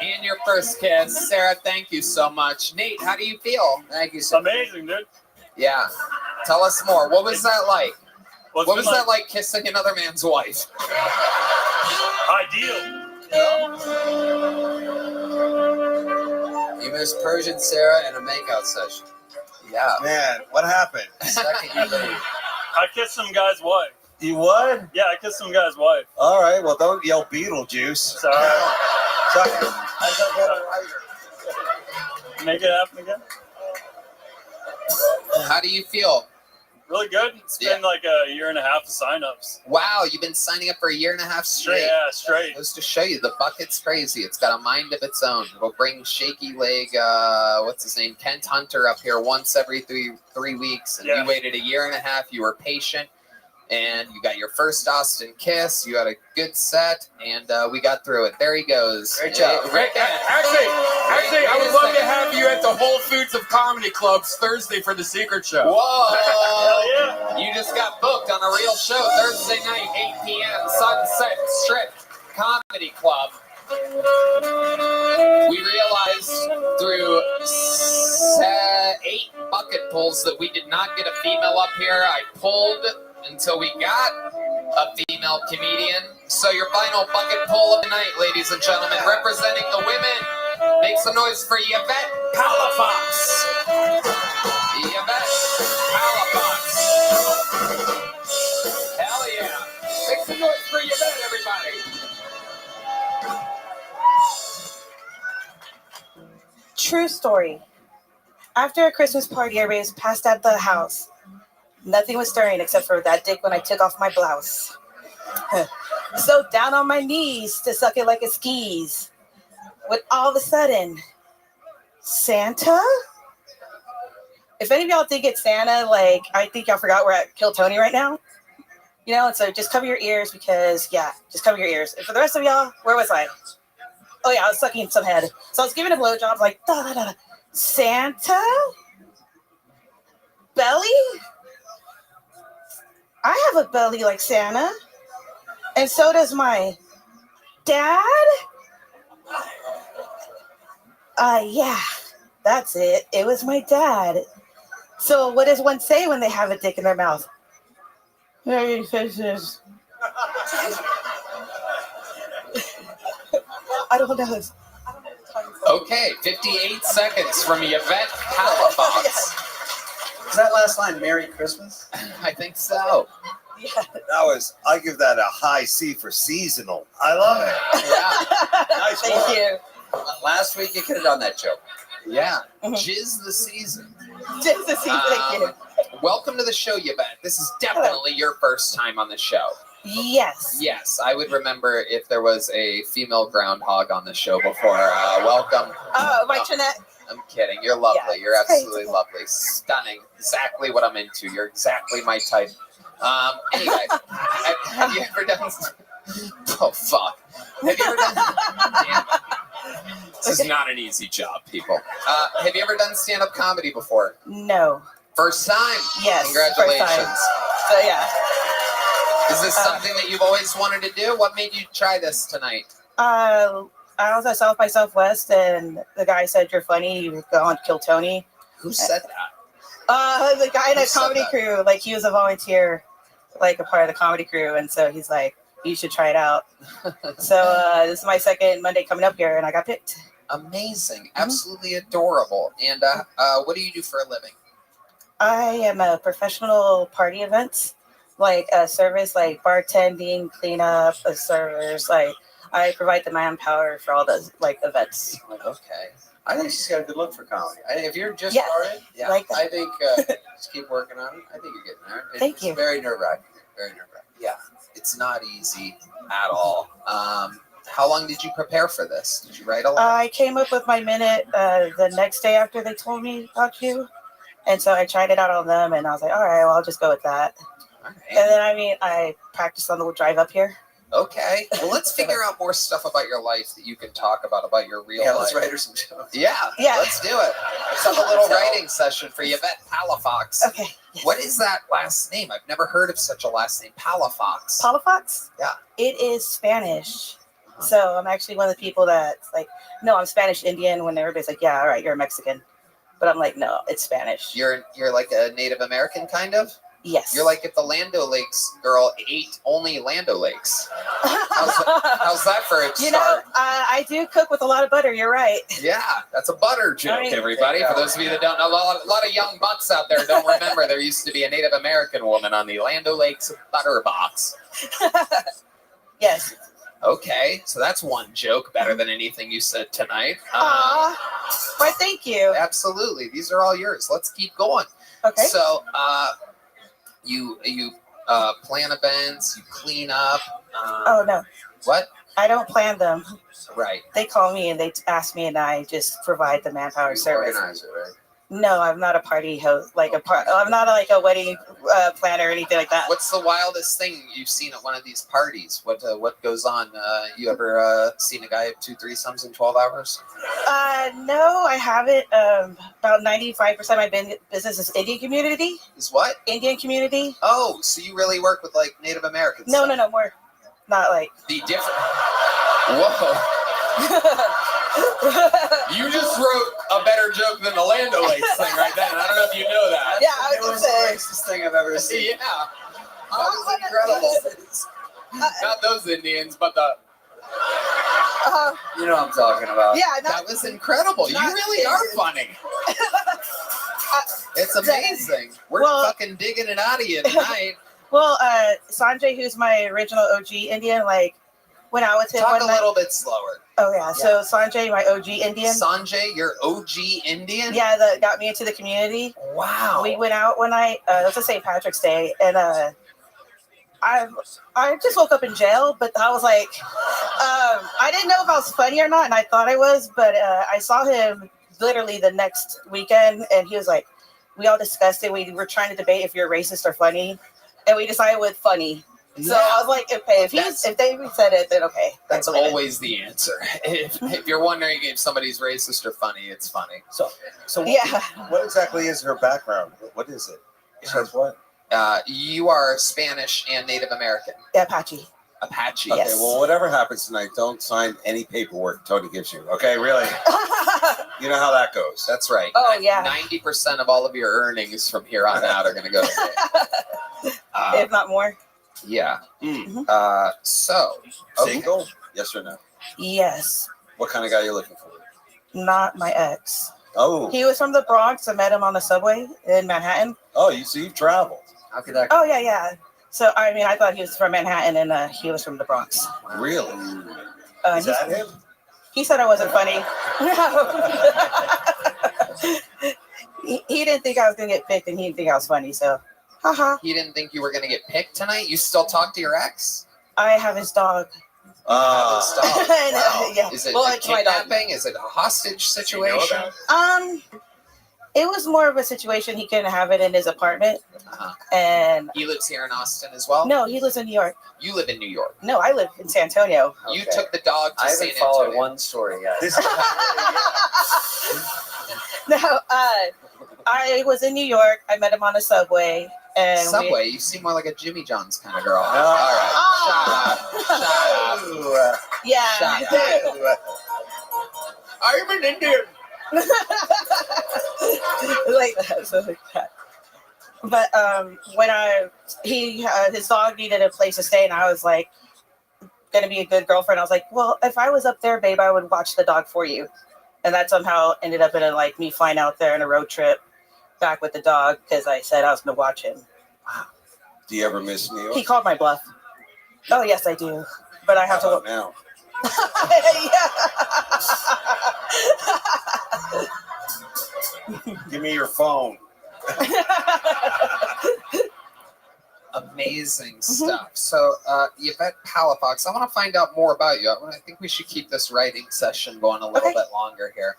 And your first kiss. Sarah, thank you so much. Nate, how do you feel? Thank you so much. Amazing, dude. Yeah. Tell us more. What was that like? Well, What was that like kissing another man's wife? Ideal. You missed Persian Sarah in a makeout session. Yeah. Man, what happened? Second you leave. I kissed some guy's wife. You would? Yeah, I kissed some guy's wife. All right, well, don't yell Beetlejuice. Sorry. Make it happen again. How do you feel? Really good. It's been like a year and a half of signups. Wow, you've been signing up for a year and a half straight. Yeah, straight. Goes to show you, the bucket's crazy. It's got a mind of its own. It'll bring shaky leg, what's his name, Kent Hunter up here once every three weeks. And you waited a year and a half. You were patient. And you got your first Austin kiss. You had a good set, and we got through it. There he goes. Great job. Rick, Actually, I would love to have you at the Whole Foods of Comedy Clubs Thursday for the Secret Show. Whoa! Hell yeah. You just got booked on a real show Thursday night, 8 p.m. Sunset Strip Comedy Club. We realized through 8 bucket pulls that we did not get a female up here. I pulled until we got a female comedian. So your final bucket pull of the night, ladies and gentlemen, representing the women, make some noise for Yvette Palafox. Yvette Palafox. Hell yeah. Make some noise for Yvette, everybody. True story. After a Christmas party, everybody was passed at the house. Nothing was stirring except for that dick when I took off my blouse. So down on my knees to suck it like a skis. When all of a sudden, Santa? If any of y'all think it's Santa, like, I think y'all forgot we're at Kill Tony right now. You know, and so just cover your ears because, just cover your ears. And for the rest of y'all, where was I? Oh, yeah, I was sucking some head. So I was giving a blowjob, like, da-da-da-da. Santa? Belly? I have a belly like Santa. And so does my dad. Yeah, that's it. It was my dad. So what does one say when they have a dick in their mouth? Merry Christmas. I don't know. Okay, 58 seconds from Yvette Palafox. Is that last line Merry Christmas? I think so. Yeah. I give that a high C for seasonal. I love it. Yeah. Nice Thank work. you. Last week you could have done that joke. Yeah. Mhm. Jizz the season. Just to see, thank you. Welcome to the show, Yvette. This is definitely your first time on the show. Yes. Yes, I would remember if there was a female groundhog on the show before. Welcome. Oh, my Trinette. I'm kidding. You're lovely. Yeah, You're absolutely lovely. Stunning. Exactly what I'm into. You're exactly my type. Anyway, have you ever done... Oh, fuck. Have you ever done... Damn. This is not an easy job, people. Have you ever done stand-up comedy before? No. First time? Yes. Congratulations. First time. So, yeah. Is this something that you've always wanted to do? What made you try this tonight? I was at South by Southwest, and the guy said, "You're funny. You go on to Kill Tony." Who said that? The guy in Who the said comedy that? crew. Like, he was a volunteer, like a part of the comedy crew, and so he's like, "You should try it out." So this is my second Monday coming up here, and I got picked. Amazing. Absolutely adorable. And what do you do for a living? I am a professional party events, like a service, like bartending, cleanup, servers. Like, I provide the manpower for all the like events. Okay. I think she's got a good look for comedy. If you're just Yeah, started, like that. I think just keep working on it. I think you're getting there. Thank It's you. very nerve-wracking. Very nerve-wracking. Yeah, it's not easy at all. How long did you prepare for this? Did you write a lot? I came up with my minute the next day after they told me about you. And so I tried it out on them, and I was like, all right, well, I'll just go with that. And then, I practiced on the drive up here. Okay. Well, let's figure out more stuff about your life that you can talk about your real life. Let's write her some jokes. Yeah, let's do it. Let's have a little writing session for Yvette Palafox. Okay. Yes. What is that last name? I've never heard of such a last name. Palafox. Palafox? Yeah. It is Spanish. So I'm actually one of the people that's like, no, I'm Spanish Indian, when everybody's like, yeah, all right, you're a Mexican. But I'm like, no, it's Spanish. You're like a Native American kind of? Yes. You're like if the Lando Lakes girl ate only Lando Lakes. How's that for a start? You know, I do cook with a lot of butter. You're right. Yeah, that's a butter joke, Right. everybody. For those of you that don't know, a lot of young bucks out there don't remember there used to be a Native American woman on the Lando Lakes butter box. Yes. Okay, so that's one joke better than anything you said tonight. Aw, why, thank you. Absolutely. These are all yours. Let's keep going. Okay. So, you plan events, you clean up. Oh, no. What? I don't plan them. Right. They call me and they ask me, and I just provide the manpower service. Organize it, right? No, I'm not a party host. I'm not like a wedding planner or anything like that. What's the wildest thing you've seen at one of these parties? What goes on? You ever seen a guy have 2 threesomes in 12 hours? No, I haven't. About 95% of my business is Indian community. Is what? Indian community. Oh, so you really work with like Native Americans? No, more. Not like. The different. Whoa. You just wrote a better joke than the Lando Lakes thing right then. I don't know if you know that. Yeah, I was the gonna say. nicest thing I've ever seen. Yeah. That was incredible. Not those Indians, but the. You know what I'm talking about. Yeah, that was incredible. You really are funny. It's amazing. We're fucking digging it out of you tonight. Well, Sanjay, who's my original OG Indian, like when I was him Talk one a night. little bit slower. Oh yeah. So Sanjay, my OG Indian. Sanjay, your OG Indian? Yeah, that got me into the community. Wow. We went out one night. It was a St. Patrick's Day, and I just woke up in jail, but I was like, I didn't know if I was funny or not, and I thought I was, but I saw him literally the next weekend, and he was like, we all discussed it. We were trying to debate if you're racist or funny, and we decided with funny. So I was like, okay, if they said it, then okay. That's always the answer. If you're wondering if somebody's racist or funny, it's funny. So yeah. What exactly is her background? What is it? Says what? You are Spanish and Native American. Apache. Apache. Okay, Yes. well, whatever happens tonight, don't sign any paperwork Tony gives you. Okay, really? You know how that goes. That's right. Oh, yeah. 90% of all of your earnings from here on out are going to go to If not more. Yeah. So. Single? Yes or no? Yes. What kind of guy you looking for? Not my ex. Oh. He was from the Bronx. I met him on the subway in Manhattan. Oh, you've traveled. How could that? Oh, yeah. So, I mean, I thought he was from Manhattan, and he was from the Bronx. Really? Is that him? He said I wasn't funny. he didn't think I was going to get picked, and he didn't think I was funny, so. Haha. He didn't think you were going to get picked tonight? You still talk to your ex? I have his dog. Wow. Yeah. Is it Well, a it's my dog. kidnapping? Is it a hostage situation? It was more of a situation. He couldn't have it in his apartment, and He lives here in Austin as well? no, he lives in New York. You live in New York. No, I live in San Antonio. You took the dog to I San haven't followed Antonio. one story yet. No, I was in New York. I met him on the subway, and Subway? You seem more like a Jimmy John's kind of girl. No. All right. Shut up. Yeah. Shut up. I'm an Indian. Like that, so like that. But when his dog needed a place to stay, and I was like, gonna be a good girlfriend. I was like, well, if I was up there, babe, I would watch the dog for you. And that somehow ended up in me flying out there on a road trip back with the dog because I said I was gonna watch him. Do you ever miss New York? He called my bluff. Oh yes, I do. But I have How to about now. Give me your phone. Amazing stuff. So, Yvette Palafox, I want to find out more about you. I think we should keep this writing session going a little bit longer here.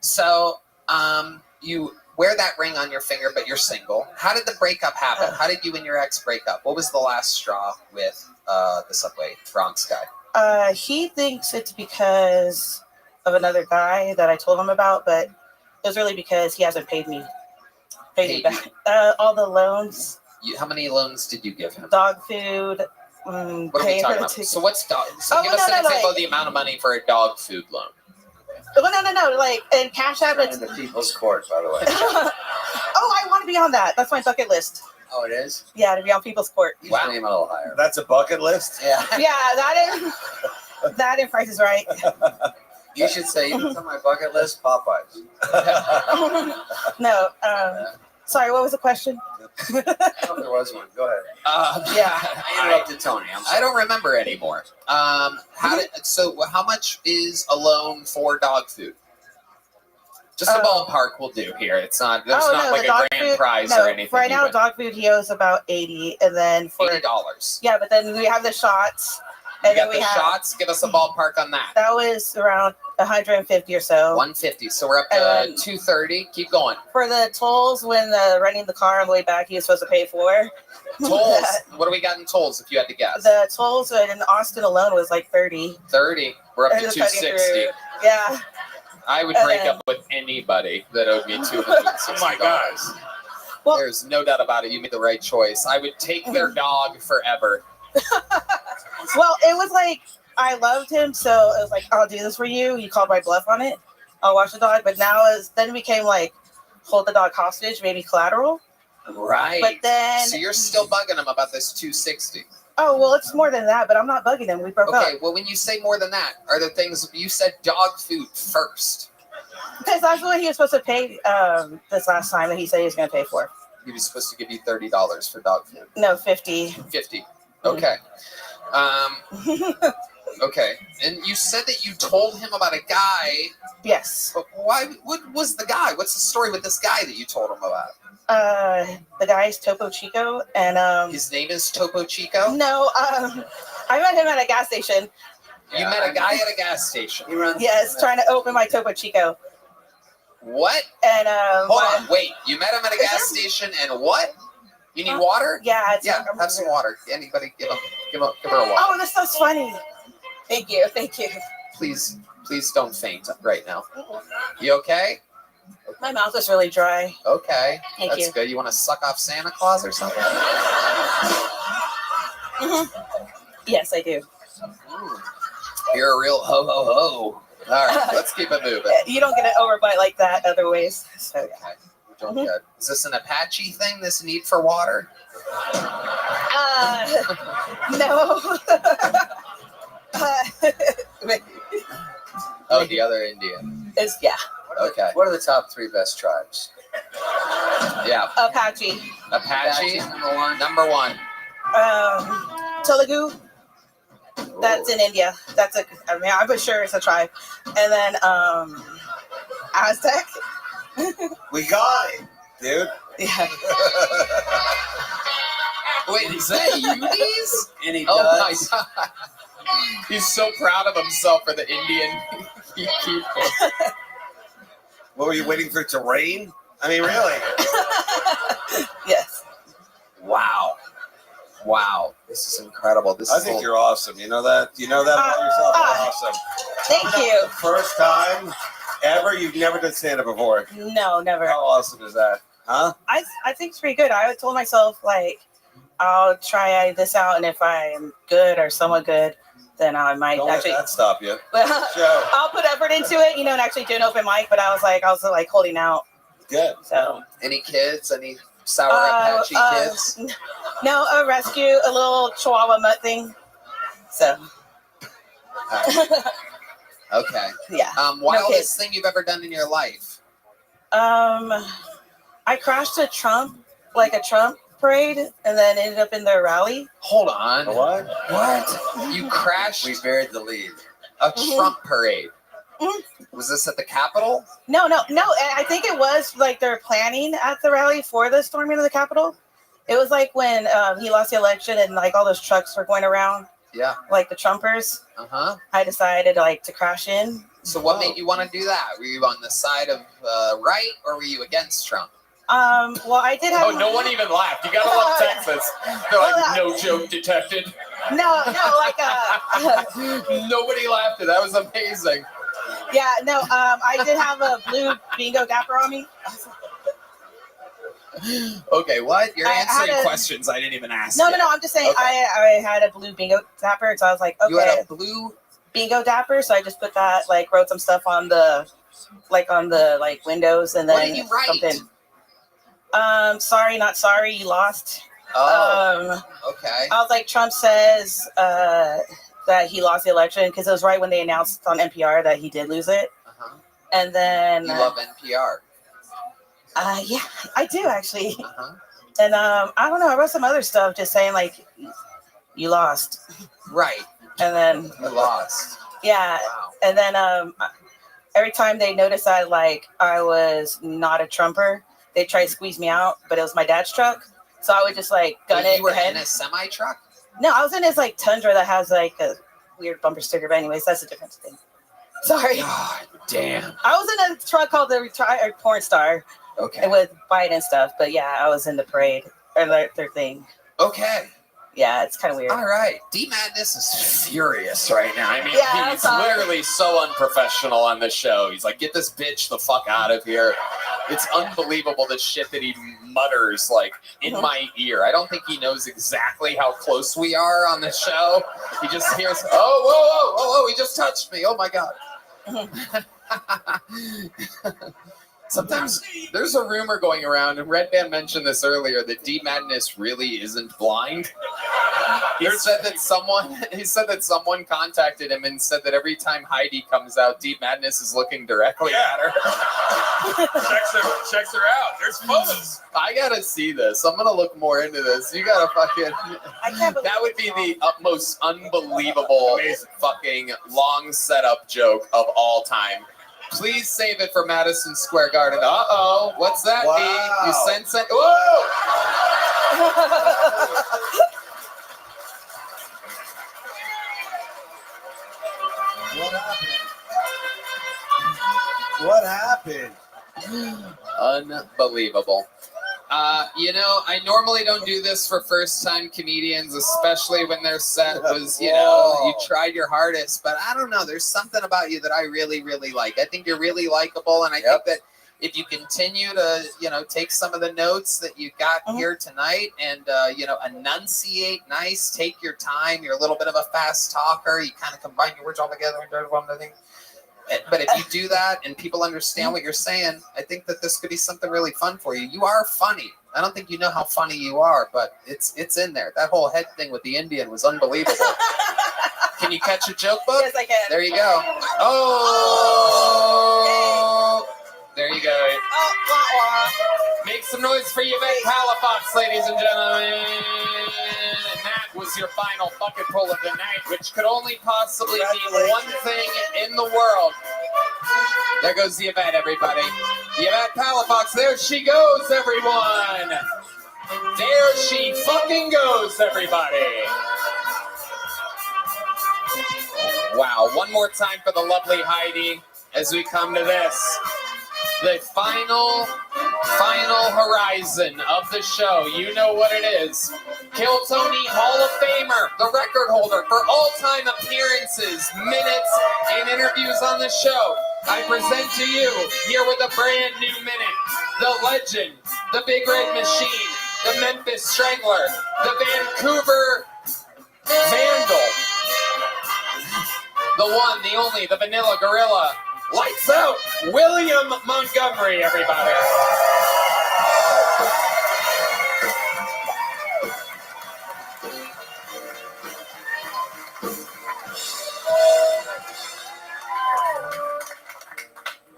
So, you wear that ring on your finger, but you're single. How did the breakup happen? How did you and your ex break up? What was the last straw with the Subway Bronx guy? He thinks it's because of another guy that I told him about, but it was really because he hasn't paid me back. All the loans. How many loans did you give him? Dog food. What are we talking about? So what's dog? So give us an example of the amount of money for a dog food loan. No. Like, in Cash App, it's the People's Court, by the way. I want to be on that. That's my bucket list. Oh, it is? Yeah, to be on People's Court. Wow. Name a little higher. That's a bucket list? Yeah. Yeah, that in Price is Right. You should say, it's on my bucket list, Popeyes. No. Sorry, what was the question? I don't know if there was one. Go ahead. I interrupted Tony. I don't remember anymore. How much is a loan for dog food? Just a ballpark will do here. It's not. There's not like a grand prize or anything. Right now, dog food he owes about $80, and then for $80. Yeah, but then we have the shots. And then we have shots. Give us a ballpark on that. That was around 150 or so. 150. So we're up to 230. Keep going. For the tolls, when renting the car on the way back, he was supposed to pay for. Tolls. What do we got in tolls? If you had to guess. The tolls in Austin alone was like 30. 30. We're up to 260. Yeah. I would break up with anybody that owed me $260. Oh my God. Well, there's no doubt about it. You made the right choice. I would take their dog forever. Well, it was like, I loved him, so it was like, I'll do this for you. You called my bluff on it. I'll watch the dog. But now then it became like, hold the dog hostage, maybe collateral. Right. But then. So you're still bugging him about this 260. Oh, well, it's more than that, but I'm not bugging him. We broke up. Okay, well, when you say more than that, are there things, you said dog food first. Because that's what he was supposed to pay this last time that he said he was going to pay for. He was supposed to give you $30 for dog food. No, 50. 50. Okay. Okay. And you said that you told him about a guy. Yes. But why? What was the guy? What's the story with this guy that you told him about? The guy's Topo Chico, and his name is Topo Chico? No, I met him at a gas station. You met a guy at a gas station? Yes, trying to open my Topo Chico. What? And hold on, wait. You met him at a gas station, and what? You need water? Yeah. Have some water. Anybody give her a water. Oh, this stuff's funny. Thank you. Please don't faint right now. You okay? My mouth is really dry. Okay. Thank you. That's good. You want to suck off Santa Claus or something? Yes, I do. You're a real ho ho ho. All right, let's keep it moving. You don't get an overbite like that other ways. So. Okay. Don't get. Is this an Apache thing? This need for water? No. Oh, the other Indian. Yeah. Okay. What are the top 3 best tribes? Yeah. Apache. Number one. Telugu. That's in India. I'm sure it's a tribe. And then Aztec. We got it, dude. Yeah. Wait, is that Unis? And he oh does. My God. He's so proud of himself for the Indian people. What were you waiting for it to rain? I mean, really? Yes. Wow. This is incredible. I think you're awesome. You know that? You know that about yourself? You're awesome. Thank you. First time ever? You've never done stand-up before? No, never. How awesome is that? Huh? I think it's pretty good. I told myself, like, I'll try this out, and if I'm good or somewhat good, then I might Don't actually. let that stop you. Well, I'll put effort into it, and actually do an open mic. But I was like holding out. Good. So. Any kids? Any sour Apache kids? No, a rescue, a little Chihuahua mutt thing. So. Okay. Yeah. Wildest thing you've ever done in your life? I crashed a Trump parade, and then ended up in their rally. Hold on. What? What? You crashed? We buried the lead. A Trump parade. Was this at the Capitol? No. I think it was like they're planning at the rally for the storming of the Capitol. It was like when he lost the election and like all those trucks were going around, Yeah. like the Trumpers. Uh-huh. I decided like to crash in. So what made you want to do that? Were you on the side of right, or were you against Trump? Well, I did have. Oh, no one even laughed. You gotta love Texas. They're like, no joke detected. No, like Nobody laughed at that. Was amazing. Yeah, no, I did have a blue bingo dapper on me. Okay, what? You're I had answering a- questions I didn't even ask. No, yet. I'm just saying Okay. I had a blue bingo dapper, so I was like, okay. You had a blue bingo dapper, so I just put that, like, wrote some stuff on the windows, and then What did you write? something. Sorry, not sorry, you lost. Oh, okay. I was like, Trump says that he lost the election because it was right when they announced on NPR that he did lose it. Uh-huh. And then You love NPR. yeah, I do actually. Uh-huh. And I don't know, I wrote some other stuff just saying like, you lost. Right. And then You lost. yeah. Wow. And then every time they noticed that like I was not a Trumper, they tried to squeeze me out, but it was my dad's truck. So I would just like gun it. You were ahead. in a semi truck? No, I was in his like Tundra that has like a weird bumper sticker. But anyways, that's a different thing. Sorry. God damn. I was in a truck called the Retired Porn Star. Okay. With Biden and stuff. But yeah, I was in the parade or their thing. Okay. Yeah, it's kind of weird. All right. D Madness is furious right now. I mean, Yeah, he's I'm sorry. literally so unprofessional on the show. He's like, get this bitch the fuck out of here. It's unbelievable the shit that he mutters like in my ear. I don't think he knows exactly how close we are on the show. He just hears, oh, he just touched me. Oh my God. Sometimes there's a rumor going around, and Red Band mentioned this earlier, that D Madness really isn't blind. He said that someone contacted him and said that every time Heidi comes out, D Madness is looking directly at her. checks her out. There's photos. I gotta see this. I'm gonna look more into this. You gotta fucking. That would be the most unbelievable fucking long setup joke of all time. Please save it for Madison Square Garden. Uh-oh. What's that, Wow. D? You sense it? Whoa! What happened? Unbelievable. I normally don't do this for first-time comedians, especially when their set was, you tried your hardest. But I don't know. There's something about you that I really, really like. I think you're really likable, and I think that if you continue to, take some of the notes that you got here tonight and, enunciate nice, take your time. You're a little bit of a fast talker. You kind of combine your words all together and do one thing. But if you do that and people understand what you're saying, I think that this could be something really fun for you. You are funny. I don't think you know how funny you are, but it's in there. That whole head thing with the Indian was unbelievable. Can you catch a joke book? Yes, I can. There you go. Oh! There you go. Make some noise for Yvette Palafox, ladies and gentlemen. And that was your final bucket pull of the night, which could only possibly mean one thing in the world. There goes the Yvette, everybody. Yvette Palafox, there she goes, everyone. There she fucking goes, everybody. Wow, one more time for the lovely Heidi as we come to this. The final horizon of the show. You know what it is. Kill Tony Hall of Famer, the record holder for all-time appearances, minutes, and interviews on the show. I present to you, here with a brand new minute, the legend, the Big Red Machine, the Memphis Strangler, the Vancouver Vandal, the one, the only, the Vanilla Gorilla. Lights out, William Montgomery, everybody.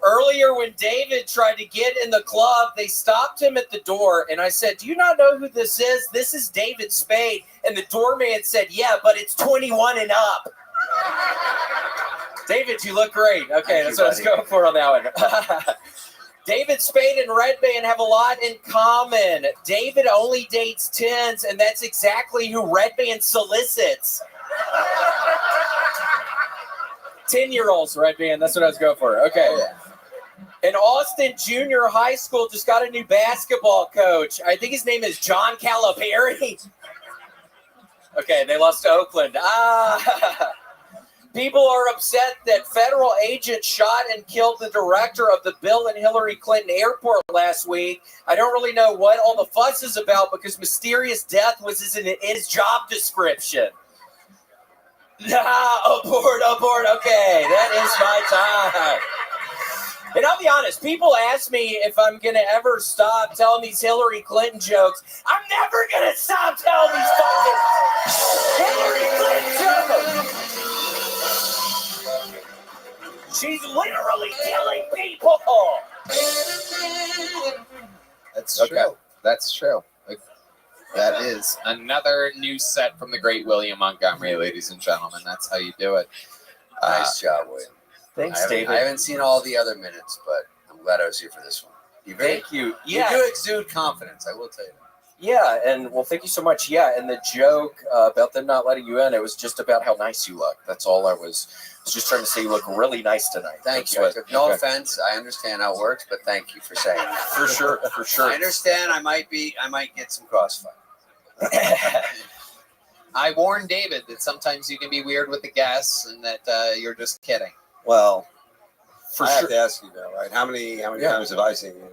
Earlier, when David tried to get in the club, they stopped him at the door, and I said, "Do you not know who this is? This is David Spade." And the doorman said, "Yeah, but it's 21 and up." David, you look great. Okay, that's what I was going for on that one. David Spade and Red Band have a lot in common. David only dates 10s, and that's exactly who Red Band solicits. 10-year-olds, Red Band. That's what I was going for. Okay. And Austin Junior High School just got a new basketball coach. I think his name is John Calipari. Okay, they lost to Oakland. People are upset that federal agents shot and killed the director of the Bill and Hillary Clinton Airport last week. I don't really know what all the fuss is about because mysterious death was in his job description. Abort. Okay, that is my time. And I'll be honest, people ask me if I'm going to ever stop telling these Hillary Clinton jokes. I'm never going to stop telling these fucking Hillary Clinton jokes. She's literally killing people. That's true. That's true. That is another new set from the great William Montgomery, ladies and gentlemen. That's how you do it. Nice job, William. Thanks, David. I haven't seen all the other minutes, but I'm glad I was here for this one. Thank you. Yeah. You do exude confidence, I will tell you that. Yeah, and well, thank you so much. Yeah, and the joke about them not letting you in, it was just about how nice you look. That's all I was just trying to say. You look really nice tonight. Thank you. I took no offense. I understand how it works, but thank you for saying that. For sure. I understand. I might get some crossfire. I warned David that sometimes you can be weird with the guests and that you're just kidding. Well, for I sure. have to ask you though, right? How many times have I seen you?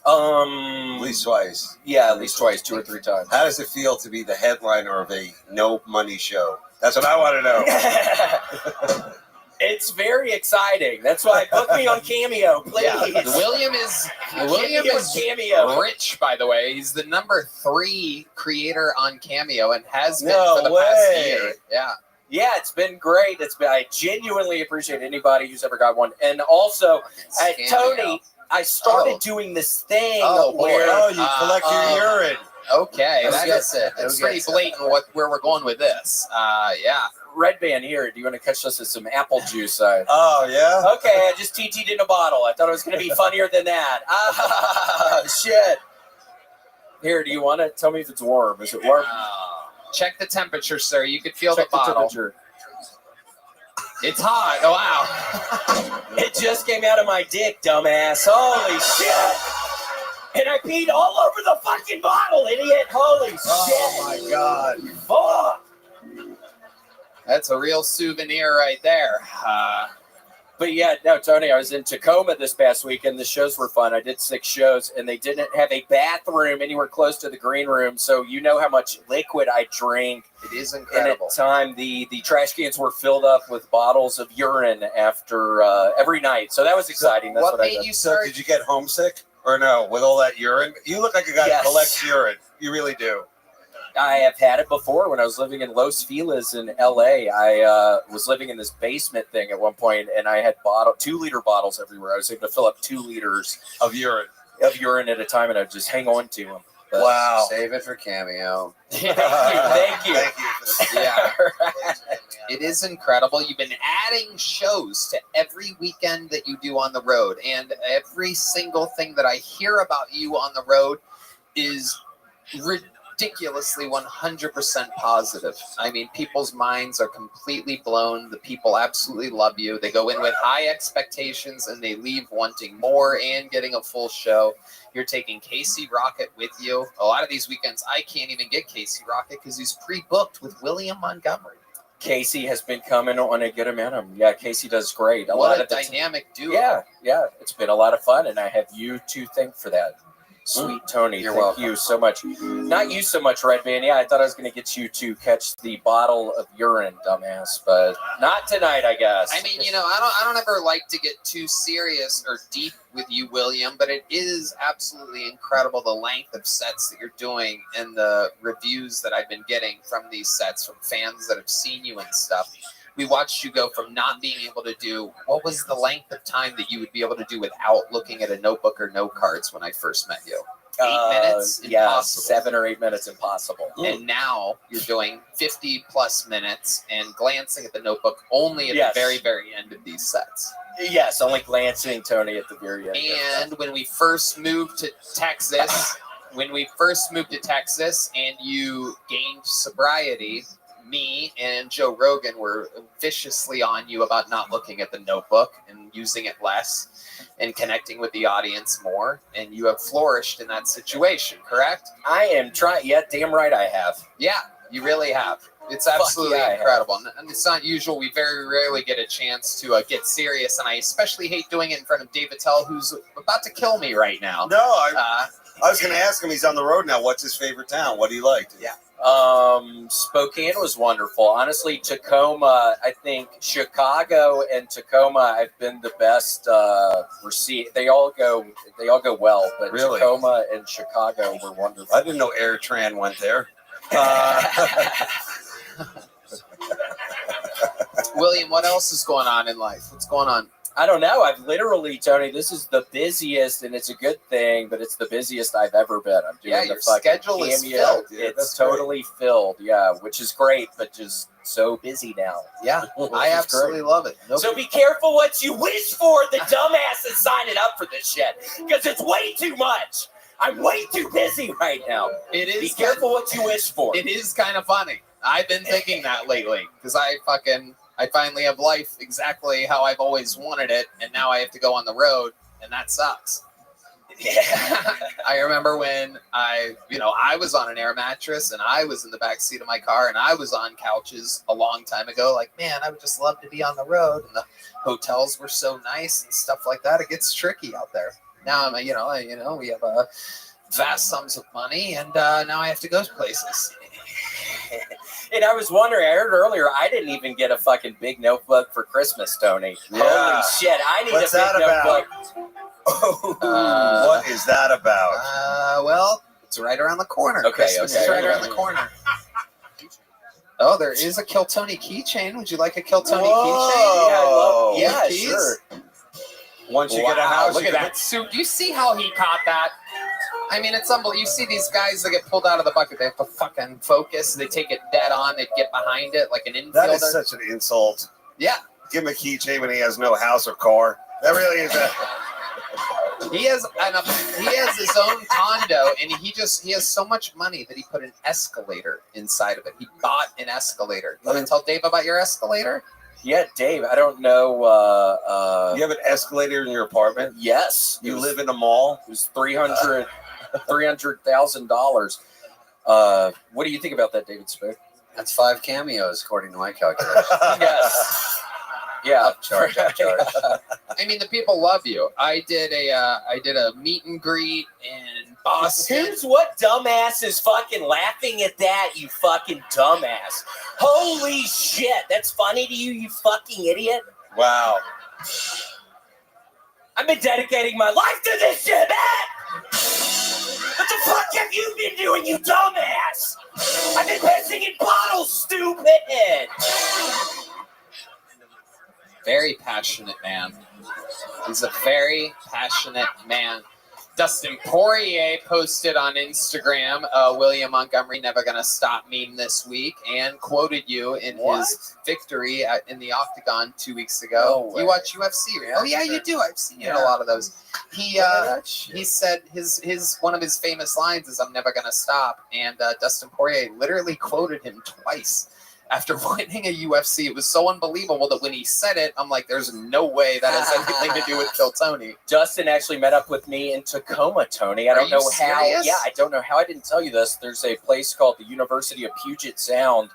At least twice. Yeah, at least twice, 2 or 3 times. How does it feel to be the headliner of a no money show? That's what I want to know. It's very exciting. That's why book me on Cameo, please. Yeah. William is Cameo. rich, by the way. He's the number 3 creator on Cameo and has been No for the way. past year. Yeah. Yeah, it's been great. I genuinely appreciate anybody who's ever got one. And also, at Tony, I started doing this thing where you collect your urine. Okay, Who that gets is it? It's Who pretty gets it? blatant where we're going with this. Yeah. Red Band here. Do you want to catch us with some apple juice? Oh, yeah? Okay, I just TT'd in a bottle. I thought it was going to be funnier than that. Shit. Here, do you want to tell me if it's warm? Is it warm? Check the temperature, sir. You could feel Check the bottle. temperature. It's hot. Oh, wow. It just came out of my dick, dumbass. Holy shit. And I peed all over the fucking bottle, idiot. Holy shit. Oh, my God. Fuck. That's a real souvenir right there. But yeah, no, Tony, I was in Tacoma this past week, and the shows were fun. I did 6 shows, and they didn't have a bathroom anywhere close to the green room, so you know how much liquid I drink. It is incredible. And at time, the trash cans were filled up with bottles of urine after every night, so that was exciting. That's what I did. So did you get homesick? Or no, with all that urine? You look like a guy Yes. who collects urine. You really do. I have had it before when I was living in Los Feliz in LA. I was living in this basement thing at one point, and I had 2-liter bottles everywhere. I was able to fill up 2 liters of urine at a time, and I'd just hang on to them. But, wow. Save it for Cameo. Thank you. Yeah. It is incredible. You've been adding shows to every weekend that you do on the road, and every single thing that I hear about you on the road is ridiculously 100% positive. I mean, people's minds are completely blown. The people absolutely love you. They go in with high expectations and they leave wanting more and getting a full show. You're taking Casey Rocket with you. A lot of these weekends, I can't even get Casey Rocket because he's pre-booked with William Montgomery. Casey has been coming on a good amount of them. Yeah, Casey does great. What a dynamic duo. Yeah. It's been a lot of fun, and I have you to thank for that. Sweet Tony, You're thank welcome. you so much. Not you so much, Red Band. Yeah, I thought I was going to get you to catch the bottle of urine, dumbass, but not tonight, I guess. I mean, I don't ever like to get too serious or deep with you, William, but it is absolutely incredible the length of sets that you're doing and the reviews that I've been getting from these sets from fans that have seen you and stuff. We watched you go from not being able to do, what was the length of time that you would be able to do without looking at a notebook or note cards when I first met you? minutes? Yeah, Impossible. 7 or 8 minutes impossible. And now you're doing 50 plus minutes and glancing at the notebook only at Yes. the very, very end of these sets. Yes, only glancing, Tony, at the very end. And when we first moved to Texas, and you gained sobriety, me and Joe Rogan were viciously on you about not looking at the notebook and using it less and connecting with the audience more. And you have flourished in that situation, correct? I am trying. Yeah, damn right I have. Yeah, you really have. It's Fuck absolutely yeah, I have. incredible. And it's not usual. We very rarely get a chance to get serious. And I especially hate doing it in front of Dave Attell, who's about to kill me right now. No, I was going to ask him. He's on the road now. What's his favorite town? What do you like? Yeah. Spokane was wonderful. Honestly, Tacoma, I think Chicago and Tacoma have been the best received. They all go well, but Really? Tacoma and Chicago were wonderful. I didn't know AirTran went there. William, what else is going on in life? What's going on? I don't know. I've literally, Tony, this is the busiest, and it's a good thing, but it's the busiest I've ever been. I'm doing Your the fucking schedule is cameo. filled. It's totally filled, yeah, which is great, but just so busy now. Yeah, Which I is absolutely great. love it. So be careful what you wish for, the dumbasses signing up for this shit, because it's way too much. I'm way too busy right now. It is. Be careful what you wish for. It is kind of funny. I've been thinking that lately because I finally have life exactly how I've always wanted it, and now I have to go on the road, and that sucks. Yeah. I remember when I was on an air mattress and I was in the back seat of my car and I was on couches a long time ago. Like, man, I would just love to be on the road, and the hotels were so nice and stuff like that. It gets tricky out there. Now, we have vast sums of money, and now I have to go to places. And I was wondering, I heard earlier, I didn't even get a fucking big notebook for Christmas, Tony. Yeah. Holy shit, I need What's a big that about? notebook. What is that about? Well, it's right around the corner. Okay, Christmas is right around the corner. Oh, there is a Kill Tony keychain. Would you like a Kill Tony Whoa. keychain? Yeah, keys? sure. Once you get a house, Look you at can that suit. Do you see how he caught that? I mean, it's unbelievable. You see these guys that get pulled out of the bucket. They have to fucking focus. They take it dead on. They get behind it like an infielder. That is such an insult. Yeah. Give him a keychain when he has no house or car. That really is a... He has his own condo, and he has so much money that he put an escalator inside of it. He bought an escalator. You want to tell Dave about your escalator? Yeah, Dave, I don't know. You have an escalator in your apartment? Yes. You live in a mall? It was $300,000. What do you think about that, David Spook? That's 5 cameos, according to my calculation. Yes. Yeah. Upcharge. I mean, the people love you. I did a meet and greet in Boston. Here's what dumbass is fucking laughing at that, you fucking dumbass. Holy shit, that's funny to you, you fucking idiot. Wow. I've been dedicating my life to this shit, man! What the fuck have you been doing, you dumbass? I've been pissing in bottles, stupid! Very passionate man. He's a very passionate man. Dustin Poirier posted on Instagram, William Montgomery never gonna stop meme this week, and quoted you in his victory in the Octagon 2 weeks ago. You watch UFC, right? Oh yeah, you do. I've seen you in a lot of those. He said his one of his famous lines is "I'm never gonna stop," and Dustin Poirier literally quoted him twice. After winning a UFC, it was so unbelievable that when he said it, I'm like, there's no way that has anything to do with Kill Tony. Dustin actually met up with me in Tacoma, Tony. I don't know how. Serious? Yeah, I don't know how I didn't tell you this. There's a place called the University of Puget Sound.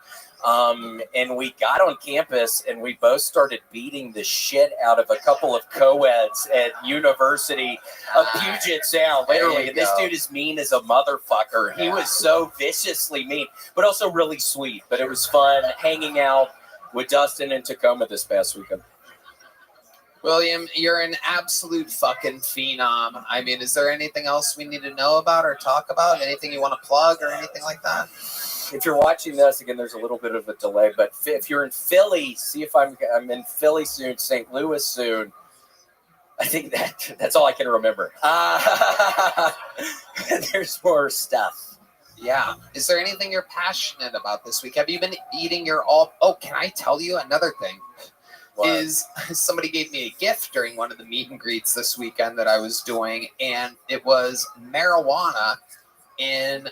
And we got on campus and we both started beating the shit out of a couple of co-eds at University of Puget Sound. Literally, and this dude is mean as a motherfucker. He was so viciously mean, but also really sweet. But it was fun hanging out with Dustin in Tacoma this past weekend. William, you're an absolute fucking phenom. I mean, is there anything else we need to know about or talk about? Anything you want to plug or anything like that? If you're watching this, again, there's a little bit of a delay, but if you're in Philly, see if I'm in Philly soon, St. Louis soon. I think that's all I can remember. There's more stuff. Yeah. Is there anything you're passionate about this week? Have you been eating your all? Oh, can I tell you another thing? What? Is somebody gave me a gift during one of the meet and greets this weekend that I was doing, and it was marijuana in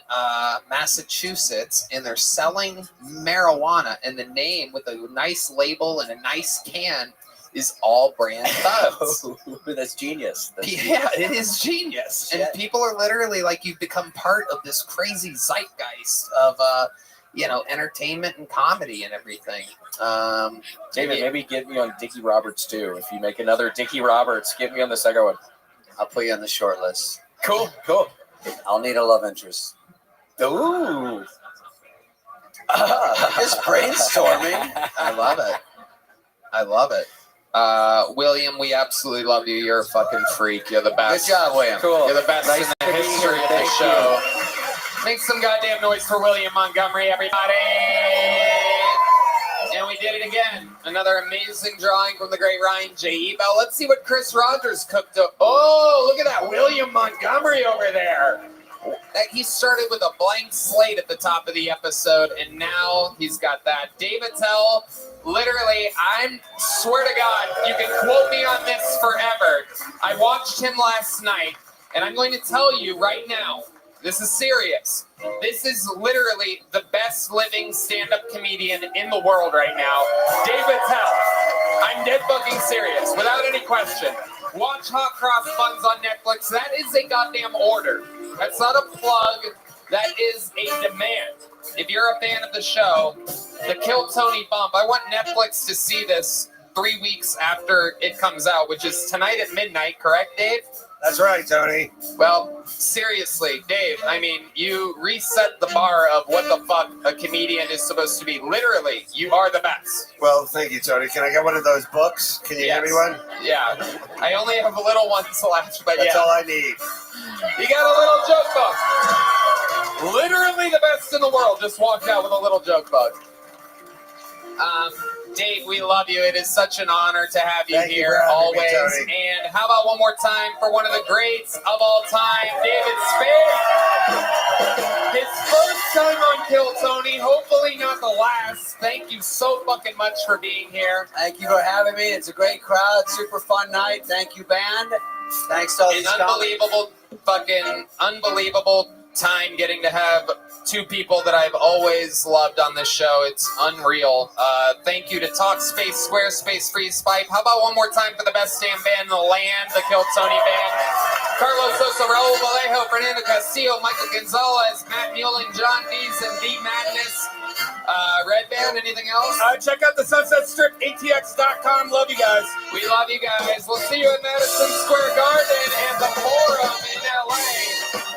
Massachusetts, and they're selling marijuana, and the name with a nice label and a nice can is All Brand Buds. That's genius. Yeah, it is genius. And people are literally like, you've become part of this crazy zeitgeist of entertainment and comedy and everything. David, maybe get me on Dickie Roberts too. If you make another Dickie Roberts, get me on the second one. I'll put you on the short list. Cool. I'll need a love interest. Ooh. Just brainstorming. I love it. William, we absolutely love you. You're a fucking freak. You're the best. Good job, William. Cool. You're the best Nice in the to be history here. of the Thank show. Make some goddamn noise for William Montgomery, everybody. And we did it again. Another amazing drawing from the great Ryan J. Ebel. Let's see what Chris Rogers cooked up. Oh, look at that. William Montgomery over there. He started with a blank slate at the top of the episode, and now he's got that. David Tell, literally, I swear to God, you can quote me on this forever. I watched him last night, and I'm going to tell you right now, this is serious. This is literally the best living stand-up comedian in the world right now. David Tell. I'm dead fucking serious, without any question. Watch Hot Cross Buns on Netflix. That is a goddamn order. That's not a plug. That is a demand. If you're a fan of the show, the Kill Tony Bump, I want Netflix to see this 3 weeks after it comes out, which is tonight at midnight, correct, Dave? That's right, Tony. Well, seriously, Dave, I mean, you reset the bar of what the fuck a comedian is supposed to be. Literally, you are the best. Well, thank you, Tony. Can I get one of those books? Can you give me one? Yeah. I only have little ones left, but That's all I need. You got a little joke book. Literally the best in the world. Just walked out with a little joke book. Dave, we love you. It is such an honor to have you Thank you here for having always. me, Tony. And how about one more time for one of the greats of all time, David Spade. His first time on Kill Tony, hopefully not the last. Thank you so fucking much for being here. Thank you for having me. It's a great crowd. Super fun night. Thank you, band. Thanks to all these unbelievable time getting to have two people that I've always loved on this show. It's unreal. Thank you to Talkspace, Squarespace, Freeze Pipe. How about one more time for the best damn band in the land, the Kill Tony Band? Carlos Sosa, Raul Vallejo, Fernando Castillo, Michael Gonzalez, Matt Mullen, John Dees, and D Madness. Red Band, anything else? Check out the Sunset Strip, ATX.com. Love you guys. We love you guys. We'll see you at Madison Square Garden and the Forum in LA.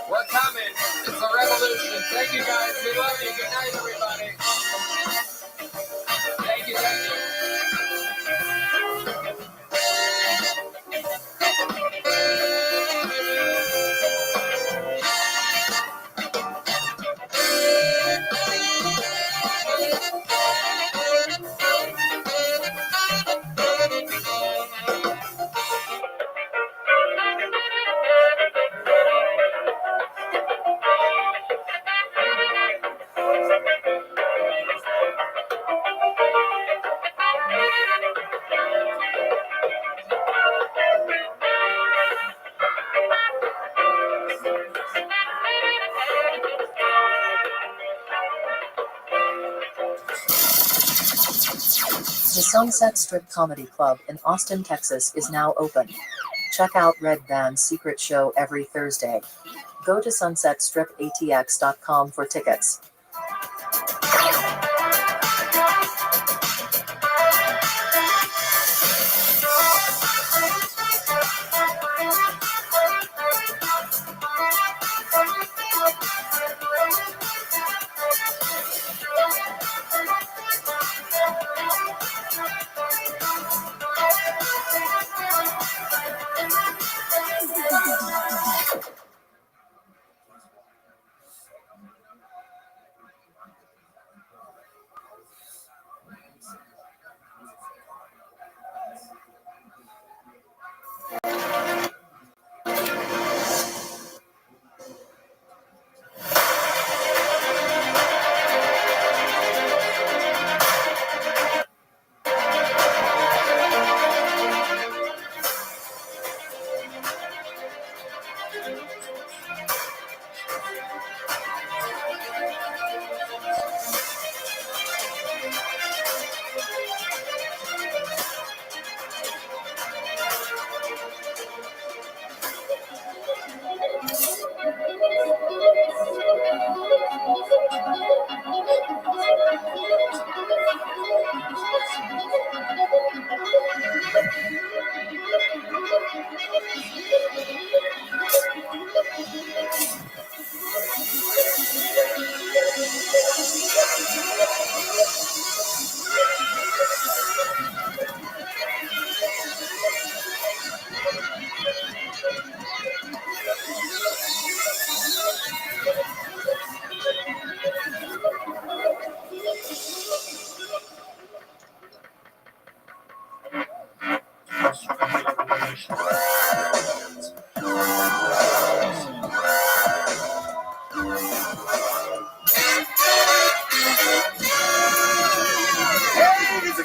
We're coming. It's a revolution. Thank you guys. We love you. Good night, everybody. Thank you. Thank you. The Sunset Strip Comedy Club in Austin, Texas is now open. Check out Red Band's secret show every Thursday. Go to sunsetstripatx.com for tickets.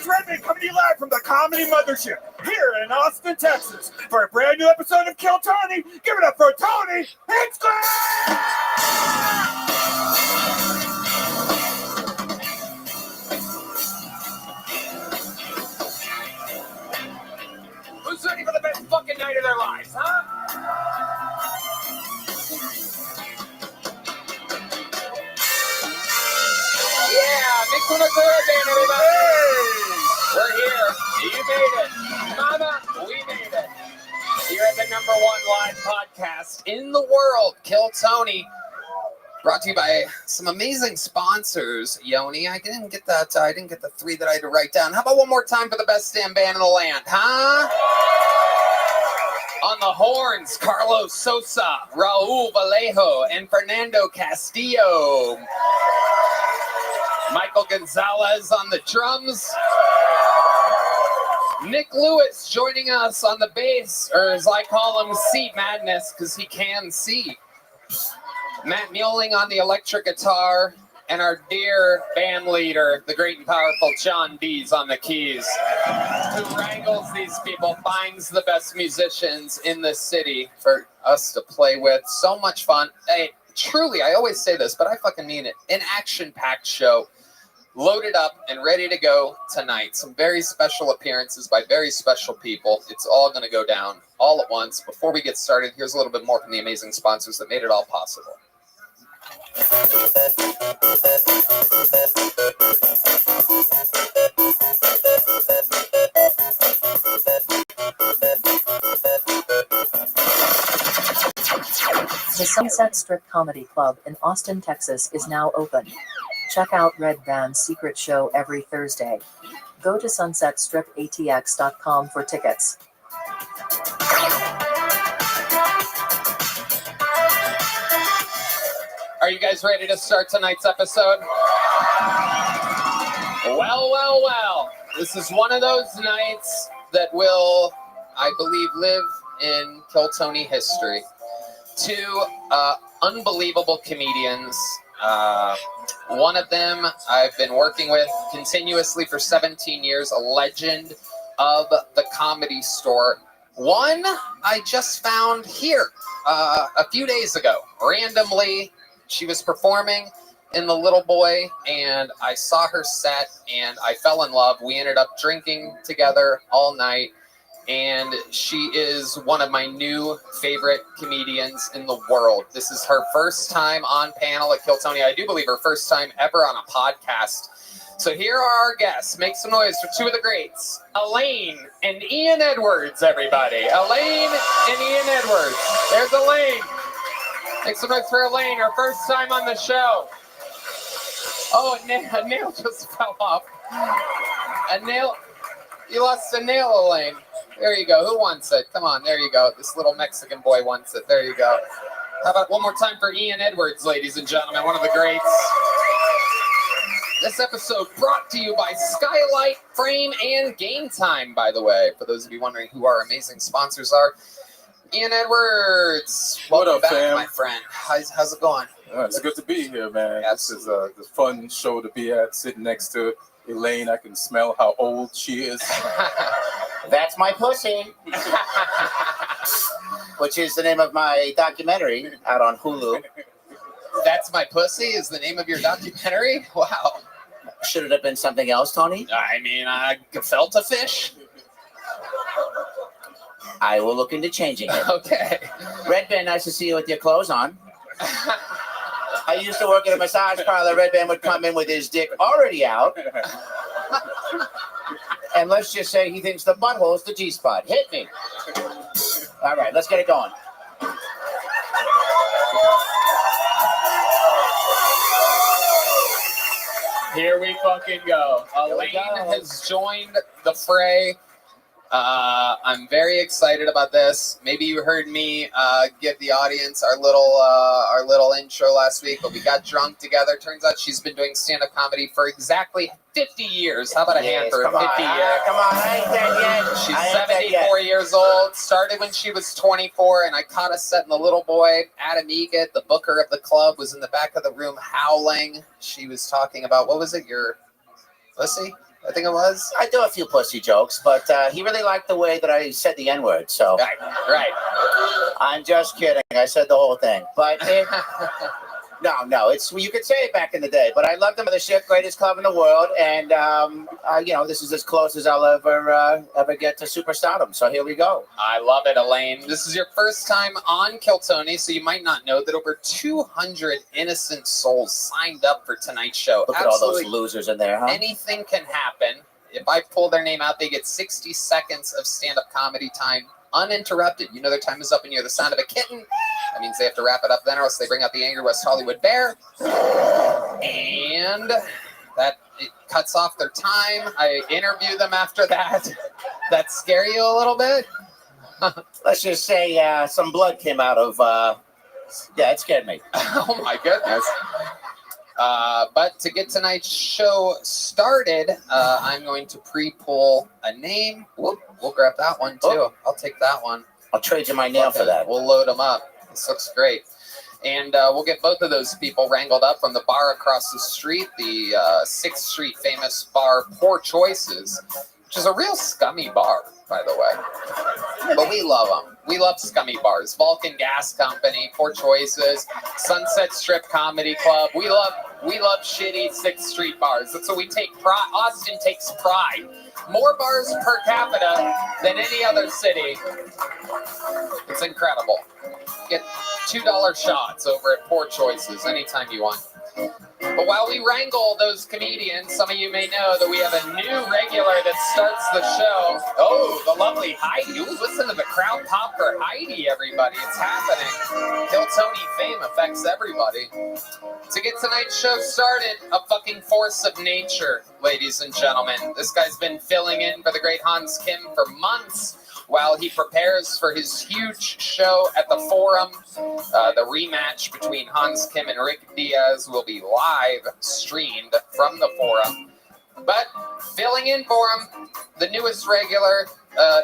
It's Rabbi coming to you live from the Comedy Mothership here in Austin, Texas for a brand new episode of Kill Tony. Give it up for Tony Hinchcliffe! Who's ready for the best fucking night of their lives, huh? Yeah, make some noise for Red Band, everybody! We're here. You made it. Mama, we made it. Here at the #1 live podcast in the world, Kill Tony. Brought to you by some amazing sponsors, Yoni. I didn't get that. I didn't get the 3 that I had to write down. How about one more time for the best damn band in the land, huh? On the horns, Carlos Sosa, Raul Vallejo, and Fernando Castillo. Michael Gonzalez on the drums. Nick Lewis joining us on the bass, or as I call him, Seat Madness, because he can see. Matt Muelling on the electric guitar, and our dear band leader, the great and powerful John Dees on the keys, who wrangles these people, finds the best musicians in the city for us to play with. So much fun. Hey, truly, I always say this, but I fucking mean it. An action-packed show. Loaded up and ready to go tonight. Some very special appearances by very special people. It's all going to go down all at once. Before we get started, here's a little bit more from the amazing sponsors that made it all possible. The Sunset Strip Comedy Club in Austin, Texas is now open. Check out Red Band's secret show every Thursday. Go to sunsetstripatx.com for tickets. Are you guys ready to start tonight's episode? Well. This is one of those nights that will, I believe, live in Kill Tony history. 2 unbelievable comedians. One of them I've been working with continuously for 17 years, a legend of the Comedy Store. One I just found here a few days ago, randomly. She was performing in The Little Boy, and I saw her set, and I fell in love. We ended up drinking together all night, and she is one of my new favorite comedians in the world. This is her first time on panel at Kill Tony. I do believe her first time ever on a podcast. So here are our guests. Make some noise for 2 of the greats, Elaine and Ian Edwards, everybody. Elaine and Ian Edwards. There's Elaine. Make some noise for Elaine, her first time on the show. Oh, a nail just fell off. A nail. You lost a nail, Elaine. There you go. Who wants it? Come on. There you go. This little Mexican boy wants it. There you go. How about one more time for Ian Edwards, ladies and gentlemen, one of the greats. This episode brought to you by Skylight Frame and Game Time, by the way. For those of you wondering who our amazing sponsors are, Ian Edwards. Welcome back, fam? My friend. How's it going? It's good to be here, man. Absolutely. This is a fun show to be at, sitting next to Elaine. I can smell how old she is. That's My Pussy, which is the name of my documentary out on Hulu. That's My Pussy is the name of your documentary? Wow. Should it have been something else, Tony? I mean, gefilte fish? I will look into changing it. Okay. Red Band, nice to see you with your clothes on. I used to work at a massage parlor. Red Band would come in with his dick already out. And let's just say he thinks the butthole is the G-spot. Hit me. All right, let's get it going. Here we fucking go. Elaine has joined the fray. I'm very excited about this. Maybe you heard me give the audience our little intro last week, but we got drunk together. Turns out she's been doing stand-up comedy for exactly 50 years. How about a hand for 50 years? Come on, I ain't dead yet. She's 74 years old. Started when she was 24, and I caught a set in The Little Boy. Adam Egat, the booker of the club, was in the back of the room howling. She was talking about, what was it, your pussy? I think it was. I do a few pussy jokes, but he really liked the way that I said the N-word. So Right. I'm just kidding. I said the whole thing, but no, it's you could say it back in the day. But I love the Mothership, greatest club in the world, and this is as close as I'll ever get to superstardom. So here we go. I love it, Elaine. This is your first time on Kill Tony, so you might not know that over 200 innocent souls signed up for tonight's show. Look at all those losers in there, huh? Anything can happen. If I pull their name out, they get 60 seconds of stand-up comedy time uninterrupted. You know their time is up and you're the sound of a kitten. That means they have to wrap it up then, or else they bring out the angry West Hollywood Bear. And it cuts off their time. I interview them after that. That scare you a little bit? Let's just say some blood came out of... it scared me. Oh, my goodness. But to get tonight's show started, I'm going to pre-pull a name. Whoop, we'll grab that one, too. Oh. I'll take that one. I'll trade you my nail for that. We'll load them up. This looks great. And we'll get both of those people wrangled up from the bar across the street, the 6th Street famous bar, Poor Choices, which is a real scummy bar, by the way. But we love them. We love scummy bars. Vulcan Gas Company, Poor Choices, Sunset Strip Comedy Club. We love shitty 6th Street bars. That's what we take pride. Austin takes pride. More bars per capita than any other city. It's incredible. Get $2 shots over at Poor Choices anytime you want. But while we wrangle those comedians, some of you may know that we have a new regular that starts the show. Oh, the lovely Heidi. Ooh, listen to the crowd pop for Heidi, everybody. It's happening. Kill Tony fame affects everybody. To get tonight's show started, a fucking force of nature, ladies and gentlemen. This guy's been filling in for the great Hans Kim for months while he prepares for his huge show at the Forum. The rematch between Hans Kim and Rick Diaz will be live streamed from the Forum. But filling in for him, the newest regular,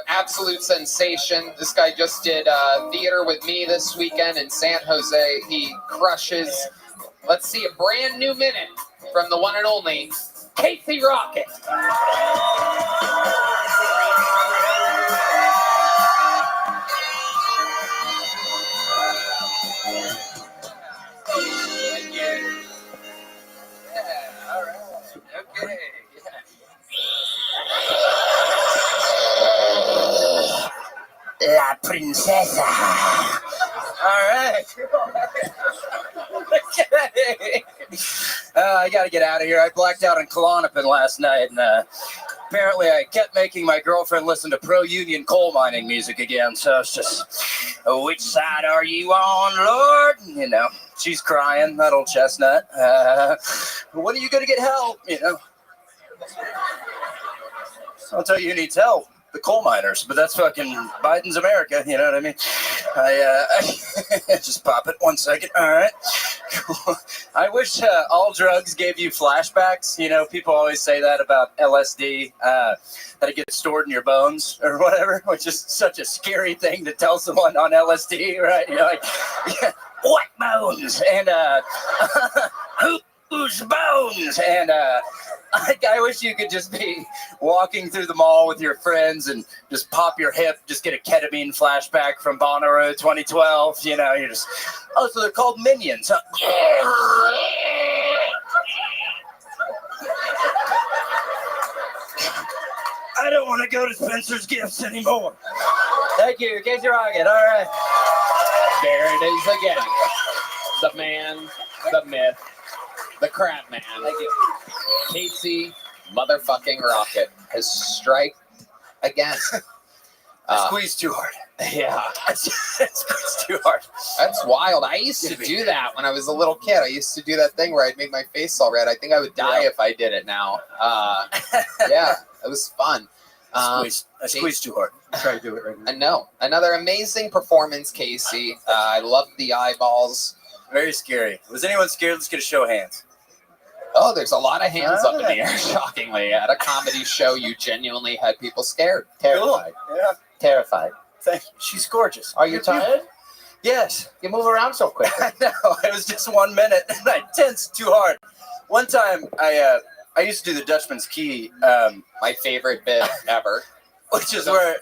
absolute sensation. This guy just did theater with me this weekend in San Jose. He crushes. Let's see a brand new minute from the one and only Casey Rocket. Okay. La princesa. All right. Okay. I got to get out of here. I blacked out in Klonopin last night, and apparently I kept making my girlfriend listen to pro-union coal mining music again. So it's just, which side are you on, Lord? You know, she's crying, that old chestnut. When are you going to get help? You know, I'll tell you who needs help. The coal miners, but that's fucking Biden's America, you know what I mean? I just pop it 1 second. All right, cool. I wish all drugs gave you flashbacks. You know, people always say that about LSD, that it gets stored in your bones or whatever, which is such a scary thing to tell someone on LSD, right? You're like, yeah, what bones? And whose bones? And I wish you could just be walking through the mall with your friends and just pop your hip, just get a ketamine flashback from Bonnaroo 2012. You know, you're just, oh, so they're called minions. Huh? I don't want to go to Spencer's Gifts anymore. Thank you, Casey Rocket. All right. There it is again. The man, the myth, the crap man. Thank you. Casey motherfucking Rocket has strike again. Squeezed too hard. Yeah. Squeezed too hard. That's wild. I used to do that when I was a little kid. I used to do that thing where I'd make my face all red. I think I would die if I did it now. Yeah, it was fun. I squeezed too hard. Try to do it right now. I know. Another amazing performance, Casey. I love the eyeballs. Very scary. Was anyone scared? Let's get a show of hands. Oh, there's a lot of hands up in the air, shockingly. At a comedy show, you genuinely had people scared. Terrified. Cool. Yeah. Terrified. Thank you. She's gorgeous. Are you tired? Yes. You move around so quick. I know. It was just 1 minute, and I tensed too hard. One time, I I used to do the Dutchman's key. My favorite bit ever. Which is where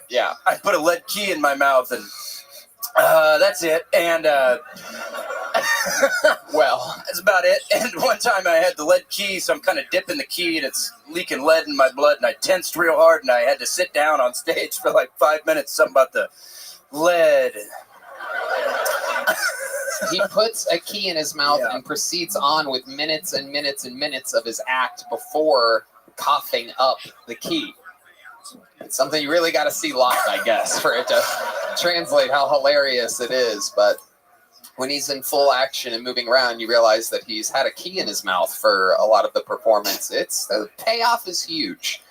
I put a lead key in my mouth and that's it. And well, that's about it. And one time I had the lead key, so I'm kind of dipping the key and it's leaking lead in my blood, and I tensed real hard and I had to sit down on stage for like 5 minutes, something about the lead. He puts a key in his mouth and proceeds on with minutes and minutes and minutes of his act before coughing up the key. It's something you really got to see live, I guess, for it to translate how hilarious it is. But when he's in full action and moving around, you realize that he's had a key in his mouth for a lot of the performance. The payoff is huge.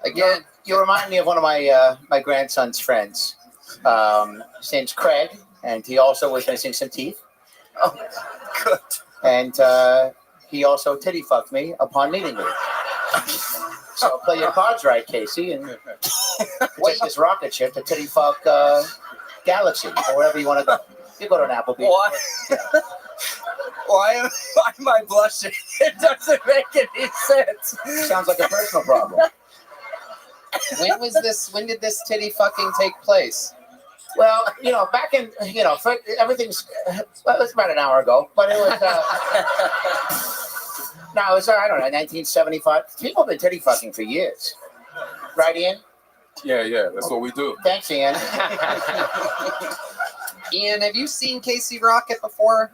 Again, you remind me of one of my grandson's friends. His name's Craig, and he also was missing some teeth. Oh, good. And he also titty fucked me upon meeting me. So play your cards right, Casey, and take this rocket ship to titty fuck Galaxy or wherever you want to go. You go to an Applebee's. Why am I blushing? It doesn't make any sense. Sounds like a personal problem. When did this titty fucking take place? Well, back in, everything's, well, it was about an hour ago, but it was, no, it was, I don't know, 1975. People have been titty fucking for years. Right, Ian? Yeah, that's what we do. Thanks, Ian. Ian, have you seen Casey Rocket before?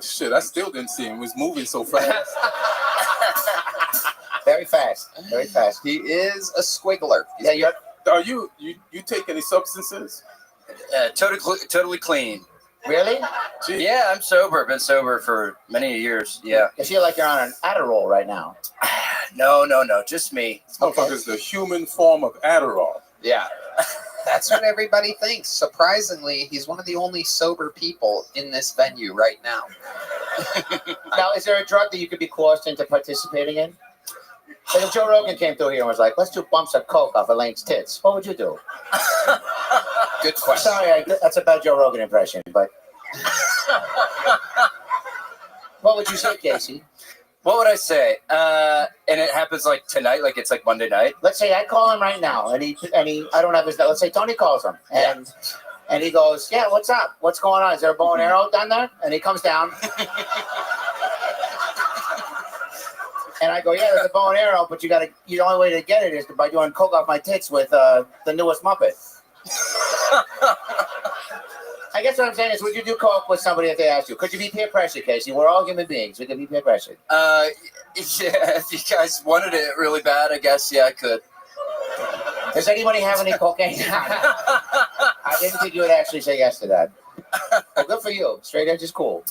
Shit, I still didn't see him. He was moving so fast. Very fast. Very fast. He is a squiggler. Are you take any substances? Totally clean. Really? Yeah, I'm sober. Been sober for many years. Yeah. I feel like you're on an Adderall right now. No. Just me. This motherfucker's the human form of Adderall. Yeah. That's what everybody thinks. Surprisingly, he's one of the only sober people in this venue right now. Now, is there a drug that you could be coerced into participating in? Like if Joe Rogan came through here and was like, let's do bumps of coke off Elaine's tits, what would you do? Good question. Sorry, that's a bad Joe Rogan impression, but what would you say, Casey? What would I say? And it happens like tonight, like it's like Monday night. Let's say I call him right now, and he I don't have his. Let's say Tony calls him, and he goes, "Yeah, what's up? What's going on? Is there a bow and arrow down there?" And he comes down, and I go, "Yeah, there's a bow and arrow, but the only way to get it is by doing coke off my tits with the newest Muppet." I guess what I'm saying is, would you do coke with somebody if they asked you? Could you be peer pressured, Casey? We're all human beings. We can be peer pressured. Yeah, if you guys wanted it really bad, I guess, yeah, I could. Does anybody have any cocaine? I didn't think you would actually say yes to that. Well, good for you. Straight edge is cool.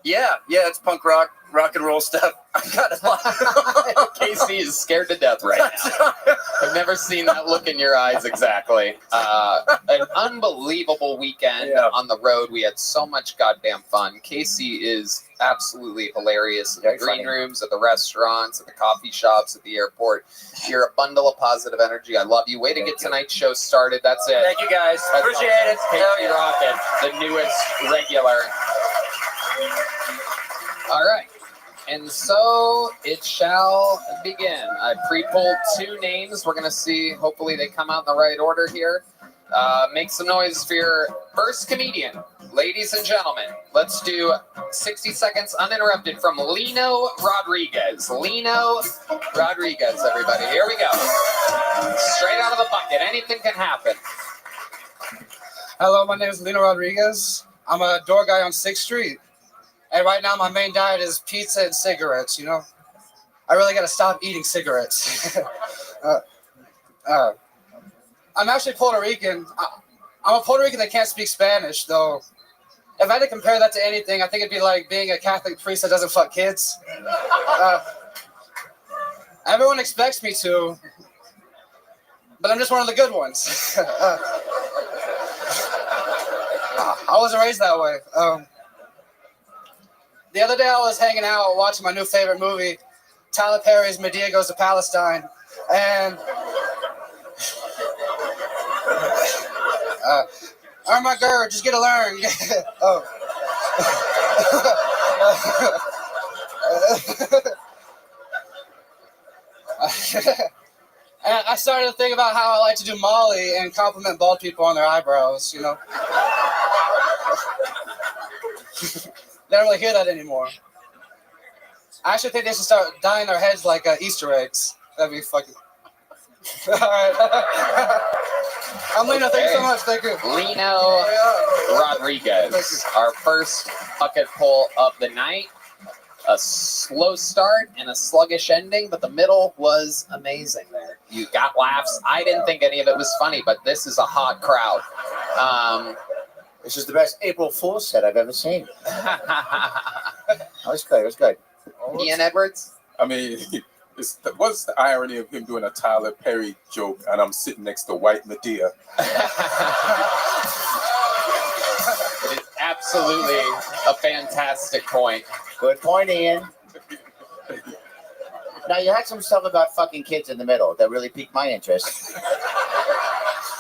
Yeah, it's punk rock and roll stuff. I got a lot. Casey is scared to death right now. I've never seen that look in your eyes exactly. An unbelievable weekend on the road. We had so much goddamn fun. Casey is absolutely hilarious at the green rooms, at the restaurants, at the coffee shops, at the airport. You're a bundle of positive energy. I love you. Way to get tonight's show started. That's it. Thank you, guys. Appreciate it. Casey Rocket, the newest regular. All right. And so it shall begin. I pre-pulled 2 names. We're going to see. Hopefully they come out in the right order here. Make some noise for your first comedian. Ladies and gentlemen, let's do 60 seconds uninterrupted from Lino Rodriguez. Lino Rodriguez, everybody. Here we go. Straight out of the bucket. Anything can happen. Hello, my name is Lino Rodriguez. I'm a door guy on 6th Street. And right now my main diet is pizza and cigarettes, I really got to stop eating cigarettes. I'm actually Puerto Rican. I'm a Puerto Rican that can't speak Spanish, though. If I had to compare that to anything, I think it'd be like being a Catholic priest that doesn't fuck kids. Everyone expects me to, but I'm just one of the good ones. I wasn't raised that way. The other day I was hanging out watching my new favorite movie, Tyler Perry's Medea Goes to Palestine, and oh my god, just get to learn. And I started to think about how I like to do Molly and compliment bald people on their eyebrows, you know. They don't really hear that anymore. I actually think they should start dyeing their heads like Easter eggs. That'd be fucking... All right. I'm Lino. Thank you so much. Thank you. Lino Rodriguez, our first bucket pull of the night. A slow start and a sluggish ending, but the middle was amazing there. You got laughs. I didn't think any of it was funny, but this is a hot crowd. This is the best April Fool's set I've ever seen. That was good. It was good. Ian Edwards? I mean, what's the irony of him doing a Tyler Perry joke and I'm sitting next to White Medea? It is absolutely a fantastic point. Good point, Ian. Now, you had some stuff about fucking kids in the middle that really piqued my interest.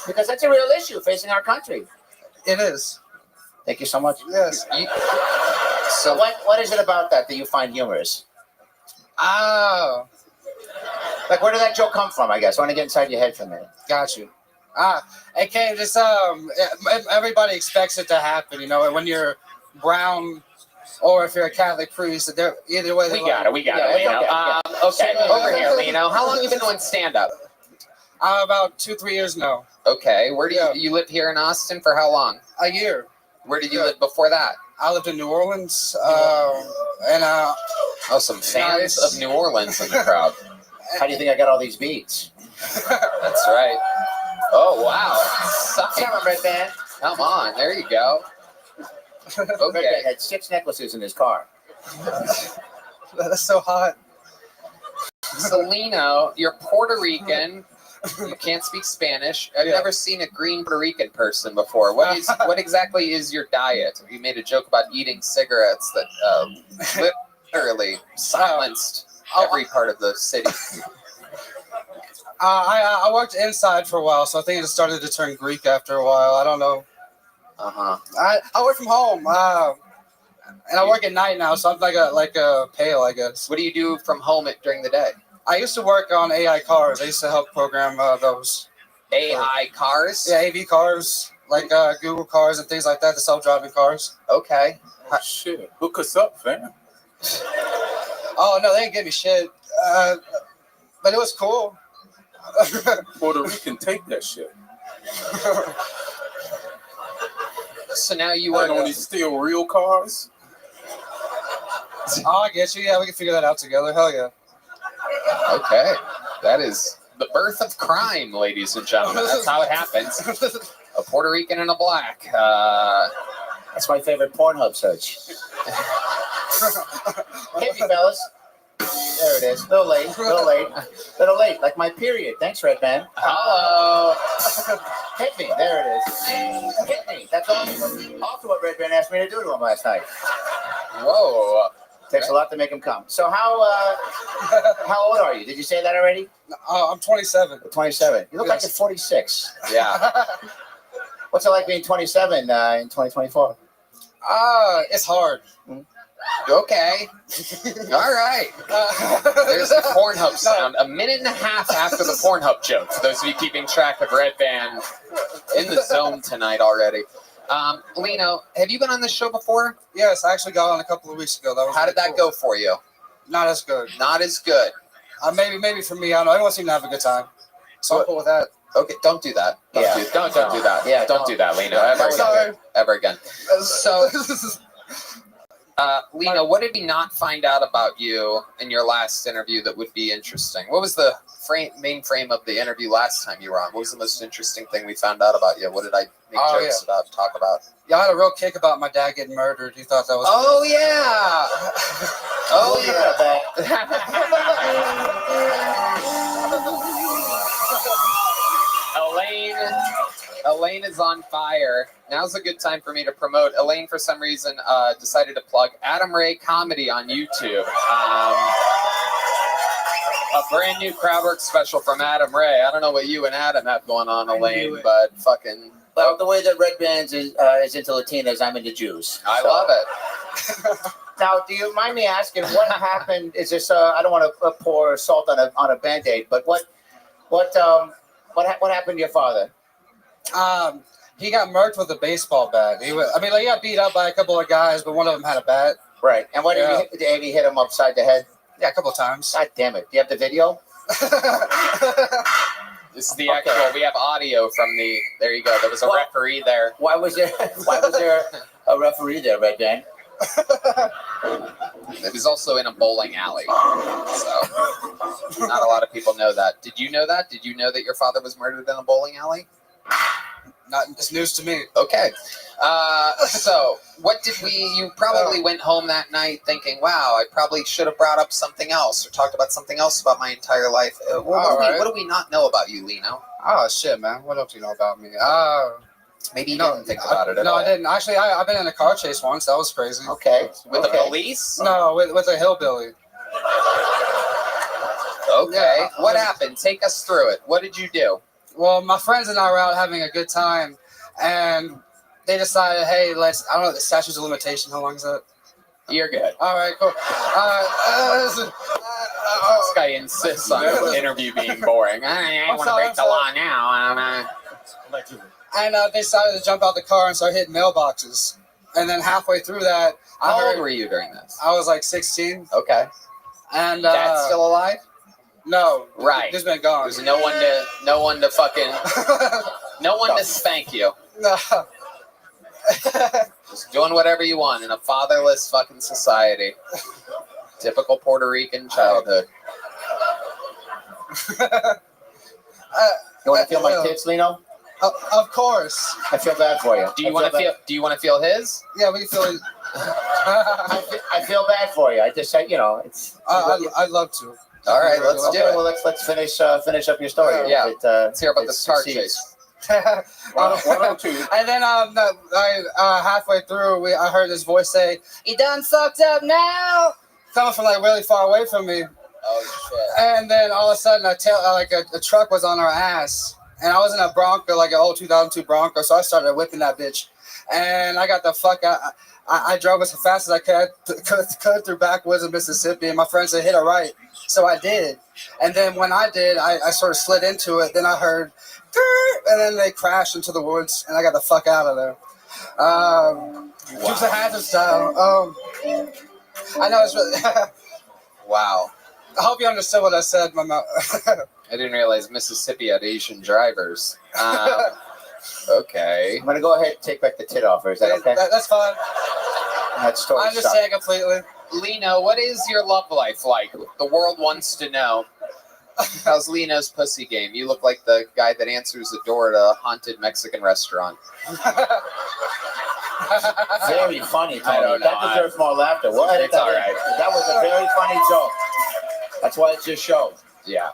Because that's a real issue facing our country. It is. Thank you so much. Yes. So what is it about that you find humorous? Oh. Like, where did that joke come from, I guess? I want to get inside your head for a minute. Got you. It came just, everybody expects it to happen, you know, when you're brown or if you're a Catholic priest, either way. We got it, Lino. Okay, over here, Lino. How long have you been doing stand-up? About 2-3 years now. Okay, where do you live here in Austin for how long? A year. Where did you live before that? I lived in New Orleans, some fans of New Orleans in the crowd. How do you think I got all these beats? That's right. Oh, wow. Come on, Red Band. Come on, there you go. Red Band had 6 necklaces in his car. That's so hot. Seleno, you're Puerto Rican. You can't speak Spanish. I've never seen a green Puerto Rican person before. What exactly is your diet? You made a joke about eating cigarettes that literally silenced every part of the city. I worked inside for a while, so I think it started to turn Greek after a while. I don't know. I work from home, and I work at night now, so I'm like a pale, I guess. What do you do from home during the day? I used to work on AI cars. I used to help program those. AI cars? Yeah, AV cars, like Google cars and things like that, the self-driving cars. Okay. Shit, hook us up, fam. Oh, no, they didn't give me shit. But it was cool. Puerto Rican take that shit. So now you want to only steal real cars? Oh, I get you. Yeah, we can figure that out together. Hell yeah. Okay. That is the birth of crime, ladies and gentlemen. That's how it happens. A Puerto Rican and a black. That's my favorite Pornhub search. Hit me, fellas. There it is. Little late, like my period. Thanks, Red Band. Hello. Hit me. There it is. Hit me. That's all. Also what Red Band asked me to do to him last night. Whoa. Takes a lot to make him come. So how old are you? Did you say that already? I'm 27. 27. You look like you're 46. Yeah. What's it like being 27 in 2024? It's hard. Okay. All right. There's the Pornhub sound. A minute and a half after the Pornhub jokes. Those of you keeping track of Red Band in the zone tonight already. Lino, have you been on this show before? Yes, I actually got on a couple of weeks ago. How did that go for you? Not as good. Not as good. Maybe for me. I don't know. Everyone seemed to have a good time. So I'm cool with that. Okay, don't do that. Don't do that. Yeah, don't do that, Lino. Ever again. So, Lino, what did we not find out about you in your last interview that would be interesting? What was the main frame of the interview last time you were on? What was the most interesting thing we found out about you? What did I make jokes about, talk about? Yeah, I had a real kick about my dad getting murdered. He thought that was... Oh, yeah. Oh, yeah. Elaine is on fire. Now's a good time for me to promote. Elaine, for some reason, decided to plug Adam Ray Comedy on YouTube. A brand new crowdwork special from Adam Ray. I don't know what you and Adam have going on, Elaine, but fucking... Well, the way that Red Bands is into Latinas, I'm into Jews. I love it. Now, do you mind me asking what happened? Is this? I don't want to pour salt on a Band-Aid, but what happened to your father? He got murked with a baseball bat. He got beat up by a couple of guys, but one of them had a bat. Right. And what did he hit him upside the head? Yeah, a couple of times. God damn it! Do you have the video? This is the actual. We have audio from the. There you go. There was a referee there. Why was there a referee there, Red Dan? It was also in a bowling alley. So, not a lot of people know that. Did you know that? Did you know that your father was murdered in a bowling alley? Not it's news to me. Okay. So, what did you probably went home that night thinking, wow, I probably should have brought up something else or talked about something else about my entire life. What do we not know about you, Lino? Oh, shit, man. What don't you know about me? Maybe you didn't think about it at all. No, I didn't. Actually, I've been in a car chase once. That was crazy. Okay. With the police? No, with a hillbilly. Okay. Yeah, what happened? Take us through it. What did you do? Well, my friends and I were out having a good time, and they decided, hey, I don't know, the statute of limitation, how long is that? You're good. All right, cool. This guy insists on the interview being boring. I want to break the law now. And they decided to jump out the car and start hitting mailboxes. And then halfway through that, How old were you during this? I was like 16. Okay. And Dad's still alive? No. Right. He's been gone. There's no one to fucking, no one to spank you. No. Just doing whatever you want in a fatherless fucking society. Typical Puerto Rican childhood. You want to feel my tits, Lino? Of course. I feel bad for you. Do you want to feel his? Yeah, we feel it. I feel bad for you. I just said, it's. I'd love to. All right, let's do it. Well, let's finish up your story. Yeah. Let's hear about the car chase. And then halfway through, I heard this voice say, "You done sucked up now," coming from like really far away from me. Oh shit! And then all of a sudden, a truck was on our ass, and I was in a Bronco, like an old 2002 Bronco, so I started whipping that bitch, and I got the fuck out. I drove as fast as I could through backwoods of Mississippi, and my friend said, hit a right. So I did. And then when I did, I sort of slid into it. Then I heard, and then they crashed into the woods, and I got the fuck out of there. Dukes of Hazzard style. I know it's really... Wow. I hope you understood what I said. I didn't realize Mississippi had Asian drivers. Okay. I'm going to go ahead and take back the tit offer. Is that okay? That's fine. That story I understand completely. Lino, what is your love life like? The world wants to know. How's Lino's pussy game? You look like the guy that answers the door at a haunted Mexican restaurant. Very funny, Tony. I don't know. That deserves more laughter. We'll edit It's that all in. right. That was a very funny joke. That's why it's your show. Yeah.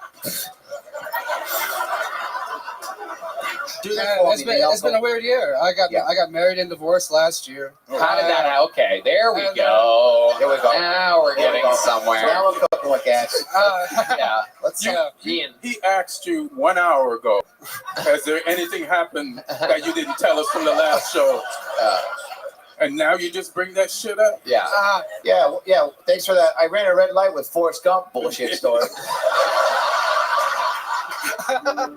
It's been a weird year. I got married and divorced last year. How did that happen? Okay, there we go. There we go. Now we're getting somewhere. Now we're cooking with gas. Yeah. Let's Ian. He asked you 1 hour ago, has there anything happened that you didn't tell us from the last show? And now you just bring that shit up? Yeah. Yeah. Thanks for that. I ran a red light with Forrest Gump bullshit story.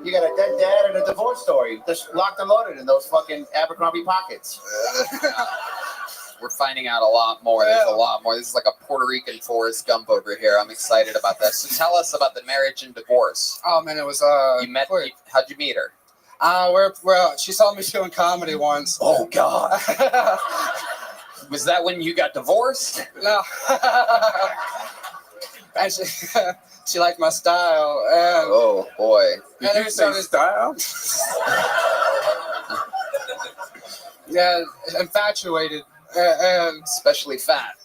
You got a dead dad and a divorce story. Just locked and loaded in those fucking Abercrombie pockets. We're finding out a lot more. There's a lot more. This is like a Puerto Rican Forrest Gump over here. I'm excited about that. So tell us about the marriage and divorce. Oh man, it was you met. How'd you meet her? She saw me doing comedy once. Oh God. Was that when you got divorced? No. And she liked my style. And oh boy. Did you say style? Yeah, infatuated. And especially fat.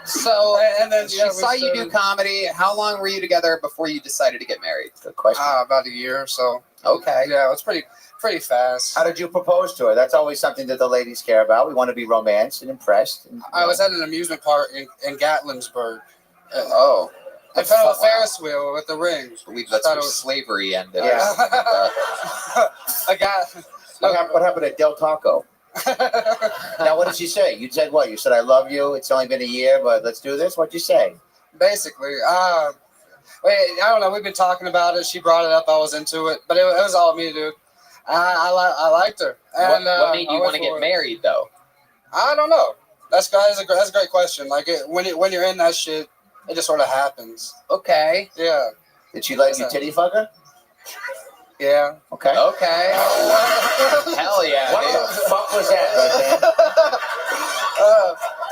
So, and then she saw you do comedy. How long were you together before you decided to get married? Good question. About a year or so. Okay. Yeah, it was pretty fast. How did you propose to her? That's always something that the ladies care about. We want to be romanced and impressed. And, I was at an amusement park in Gatlinburg. I found a Ferris wheel with the ring. I believe that's where slavery ended. Yeah. I got. What happened at Del Taco? Now, what did she say? You said what? You said, I love you. It's only been a year, but let's do this. What'd you say? Basically, I don't know. We've been talking about it. She brought it up. I was into it, but it was all me, dude. I liked her. And, what made you want to get married, though? I don't know. That's a great question. Like when you're in that shit, it just sort of happens. Okay. Yeah. Did she let you titty fuck her? Yeah. Okay. Okay. Hell yeah. What the fuck was that?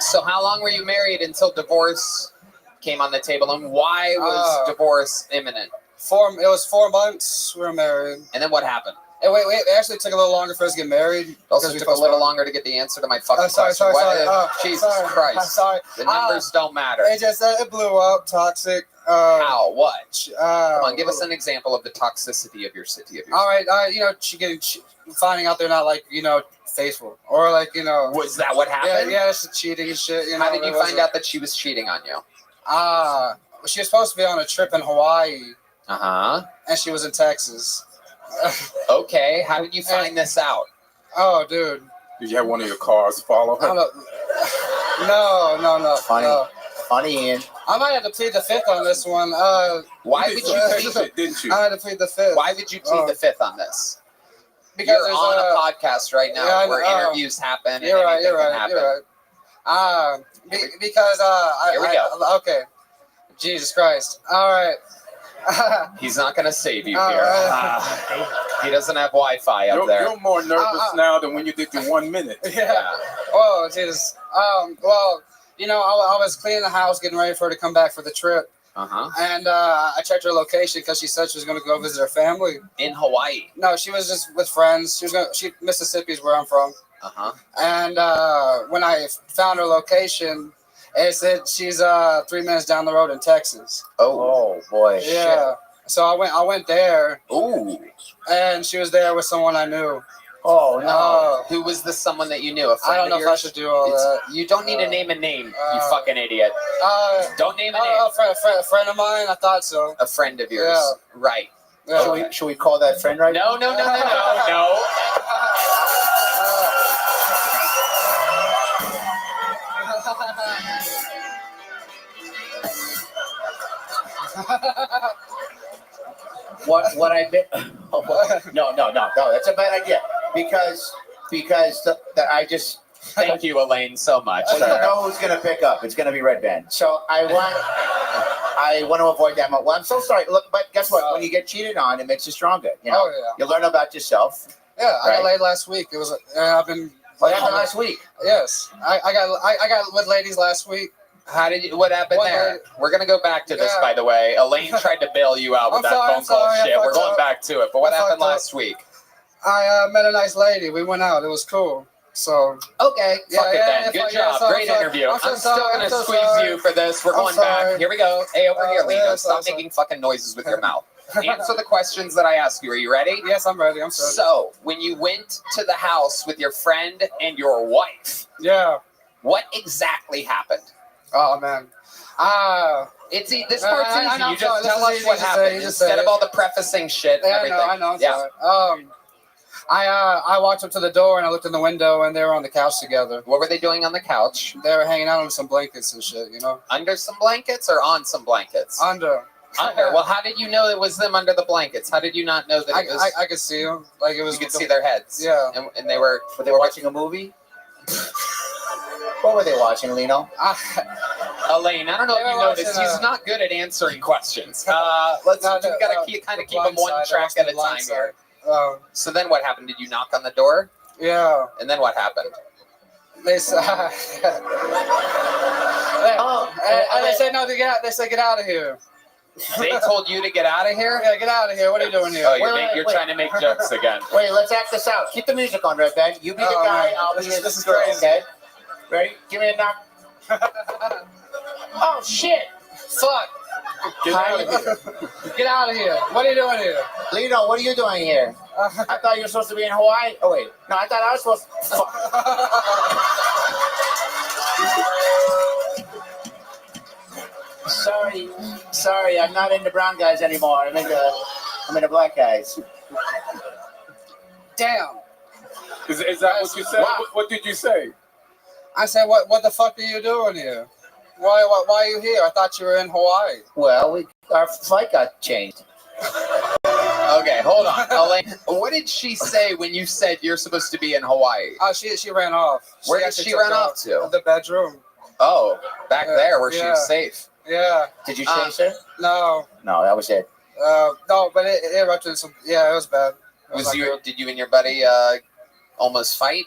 So how long were you married until divorce came on the table, and why was divorce imminent? It was 4 months we were married. And then what happened? It actually took a little longer for us to get married. Also took a little longer to get the answer to my fucking question. Sorry. Jesus Christ. Sorry. The numbers don't matter. It just it blew up. Toxic. How? What? Come on, give us an example of the toxicity of your city. All right. Finding out they're not faithful, or Was that what happened? Yeah, it's cheating and shit. How did you find out that she was cheating on you? She was supposed to be on a trip in Hawaii. And she was in Texas. Okay. How did you find this out? Oh, dude. Did you have one of your cars follow her? No. Funny, Ian. I might have to plead the fifth on this one. Why would you plead it, didn't you? I had to plead the fifth. Why would you plead the fifth on this? Because you're on a podcast right now where interviews happen and anything can happen. You're right. Because here we go. Okay. Jesus Christ. All right. He's not going to save you here. He doesn't have Wi-Fi up there. You're more nervous now than when you did your 1 minute. Yeah. Oh, Jesus. Well, I was cleaning the house, getting ready for her to come back for the trip. And I checked her location because she said she was going to go visit her family in Hawaii. No, she was just with friends. Mississippi is where I'm from. And when I found her location, it said she's 3 minutes down the road in Texas. Oh boy. Yeah. Shit. So I went there. Ooh. And she was there with someone I knew. Oh no. Who was this someone that you knew? A friend I don't know of if I yours? should do all that. You don't need to name a name, you fucking idiot. Don't name a name. A friend of mine. I thought so. A friend of yours. Yeah. Right. Yeah. Should we call that friend right now? No. What I meant? No. That's a bad idea because I just. Thank you, Elaine, so much. Well, you know who's gonna pick up? It's gonna be Red Band. So I want to avoid that. Well, I'm so sorry. Look, but guess what? When you get cheated on, it makes you stronger. Oh, yeah. You learn about yourself. Yeah, I got laid last week. It was. I've been. What happened last week? Yes, I got with ladies last week. What happened there? We're going to go back to this, by the way. Elaine tried to bail you out with phone call shit. We're going back to it. But what happened last week? I met a nice lady. We went out. It was cool. So okay, fuck it then. Good job. Great interview. I'm still going to squeeze you for this. We're going back. Here we go. Hey, over here, Lino. Stop making fucking noises with your mouth. Answer the questions that I ask you. Are you ready? Yes, I'm ready. I'm sorry. So, when you went to the house with your friend and your wife, what exactly happened? Oh man, this part's easy. You just tell us what happened instead of all the prefacing shit and everything. I know. I walked up to the door and I looked in the window and they were on the couch together. What were they doing on the couch? They were hanging out on some blankets and shit. Under some blankets or on some blankets? Under. Well, how did you know it was them under the blankets? How did you not know that it was? I could see them. Like it was. You could see their heads. Yeah. And they were watching a movie. What were they watching, Lino? Elaine, I don't know if you noticed, he's not good at answering questions. We gotta kind of keep him one track at a time here. So then what happened? Did you knock on the door? Yeah. And then what happened? They said, they said no. They said get out of here. They told you to get out of here? Yeah, get out of here. What are you doing here? Oh, you're trying to make jokes again. Wait, let's act this out. Keep the music on, Red Band. You be the guy. I'll be this girl. Okay. Ready? Give me a knock. Oh shit! Fuck! Get out of here! Get out of here! What are you doing here? Lino, what are you doing here? I thought you were supposed to be in Hawaii. Oh wait, no, I thought I was supposed to. Sorry, I'm not into brown guys anymore. I'm into black guys. Damn. Is that what you said? Wow. What did you say? I said, what the fuck are you doing here? Why are you here? I thought you were in Hawaii. Well, our flight got changed. Okay, hold on. Elaine, what did she say when you said you're supposed to be in Hawaii? She ran off. Where did actually she took run off to? The bedroom. Oh, back there where she was safe. Yeah. Did you chase her? No. No, that was it. No, but it erupted some. Yeah, it was bad. Did you and your buddy almost fight?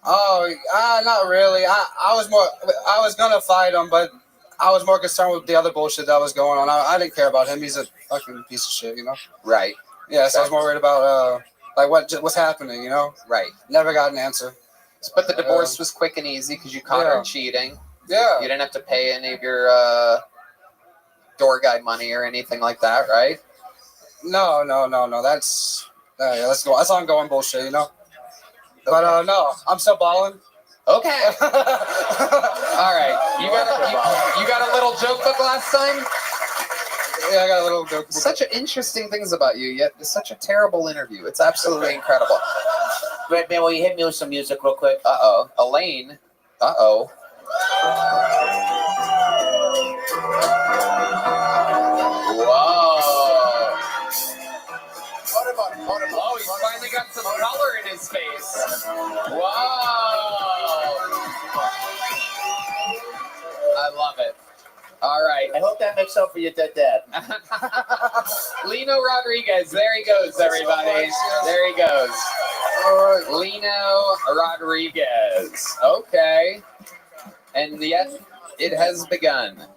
Oh, not really. I was gonna fight him, but I was more concerned with the other bullshit that was going on. I didn't care about him. He's a fucking piece of shit, you know. Right. Yeah, so I was more worried about like what's happening, you know. Right. Never got an answer. But the divorce was quick and easy because you caught her cheating. Yeah. You didn't have to pay any of your door guy money or anything like that, right? No. That's that's ongoing bullshit, you know. But no, I'm still balling. Okay. All right. You got a little joke book last time? Yeah, I got a little joke book. Such interesting things about you, yet it's such a terrible interview. It's absolutely incredible. Red Man, will you hit me with some music real quick? Uh-oh. Elaine. Uh-oh. Whoa. Oh, he's finally got some color in his face. Whoa. I love it. All right. I hope that makes up for your dead dad. Lino Rodriguez. There he goes, everybody. There he goes. Lino Rodriguez. Okay. And yet, it has begun.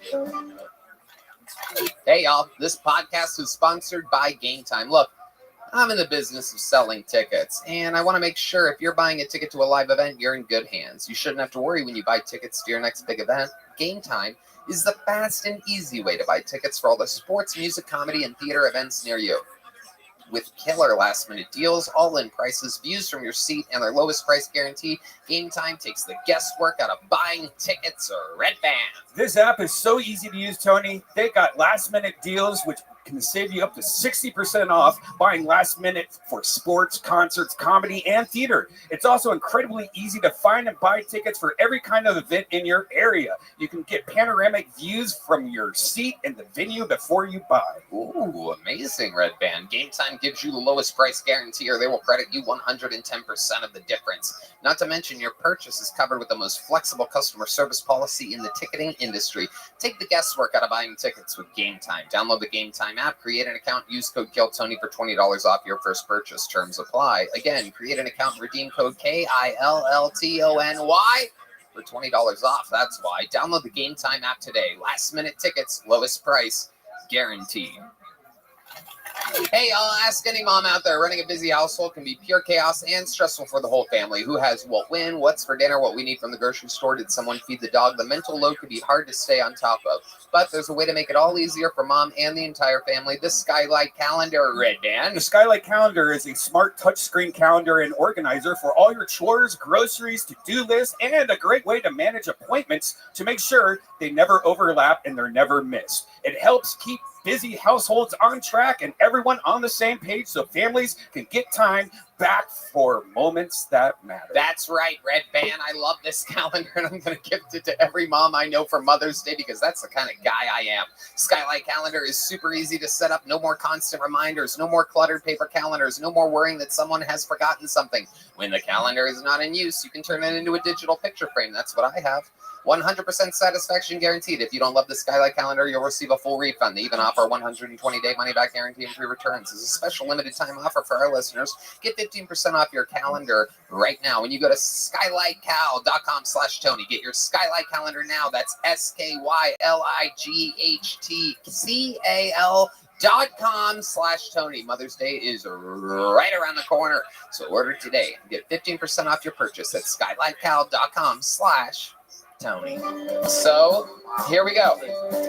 Hey, y'all. This podcast is sponsored by Game Time. Look, I'm in the business of selling tickets, and I want to make sure if you're buying a ticket to a live event, you're in good hands. You shouldn't have to worry when you buy tickets to your next big event. Game Time is the fast and easy way to buy tickets for all the sports, music, comedy, and theater events near you. With killer last-minute deals, all-in prices, views from your seat, and their lowest price guarantee, Game Time takes the guesswork out of buying tickets or Red Band. This app is so easy to use, Tony. They got last-minute deals, which can save you up to 60% off buying last minute for sports, concerts, comedy, and theater. It's also incredibly easy to find and buy tickets for every kind of event in your area. You can get panoramic views from your seat in the venue before you buy. Ooh, amazing, Red Band. Game Time gives you the lowest price guarantee, or they will credit you 110% of the difference. Not to mention, your purchase is covered with the most flexible customer service policy in the ticketing industry. Take the guesswork out of buying tickets with Game Time. Download the Game Time app, create an account, use code KILLTONY for $20 off your first purchase. Terms apply. Again, create an account, redeem code KILLTONY for $20 off. That's why. Download the Game Time app today. Last minute tickets, lowest price, guaranteed. Hey, I'll ask any mom out there. Running a busy household can be pure chaos and stressful for the whole family. Who has what when, what's for dinner, what we need from the grocery store, did someone feed the dog? The mental load could be hard to stay on top of. But there's a way to make it all easier for mom and the entire family. The Skylight Calendar, Red Band. The Skylight Calendar is a smart touchscreen calendar and organizer for all your chores, groceries, to-do lists, and a great way to manage appointments to make sure they never overlap and they're never missed. It helps keep busy households on track and everyone on the same page so families can get time back for moments that matter. That's right, Red Band. I love this calendar, and I'm going to gift it to every mom I know for Mother's Day because that's the kind of guy I am. Skylight Calendar is super easy to set up. No more constant reminders, no more cluttered paper calendars, no more worrying that someone has forgotten something. When the calendar is not in use, you can turn it into a digital picture frame. That's what I have. 100% satisfaction guaranteed. If you don't love the Skylight Calendar, you'll receive a full refund. They even offer a 120-day money-back guarantee and free returns. As a special limited-time offer for our listeners, get 15% off your calendar right now when you go to skylightcal.com/Tony. Get your Skylight Calendar now. That's SKYLIGHTCAL.com/Tony. Mother's Day is right around the corner, so order today. Get 15% off your purchase at skylightcal.com/Tony. So, here we go.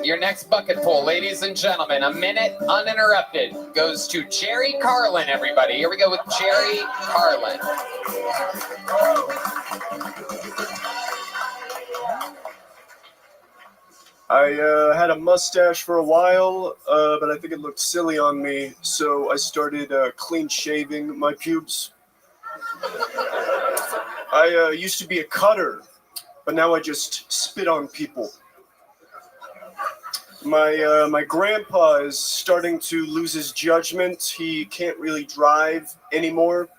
Your next bucket pull, ladies and gentlemen, a minute uninterrupted, goes to Jerry Carlin, everybody. Here we go with Jerry Carlin. I had a mustache for a while, but I think it looked silly on me, so I started clean shaving my pubes. I used to be a cutter, but now I just spit on people. My grandpa is starting to lose his judgment. He can't really drive anymore.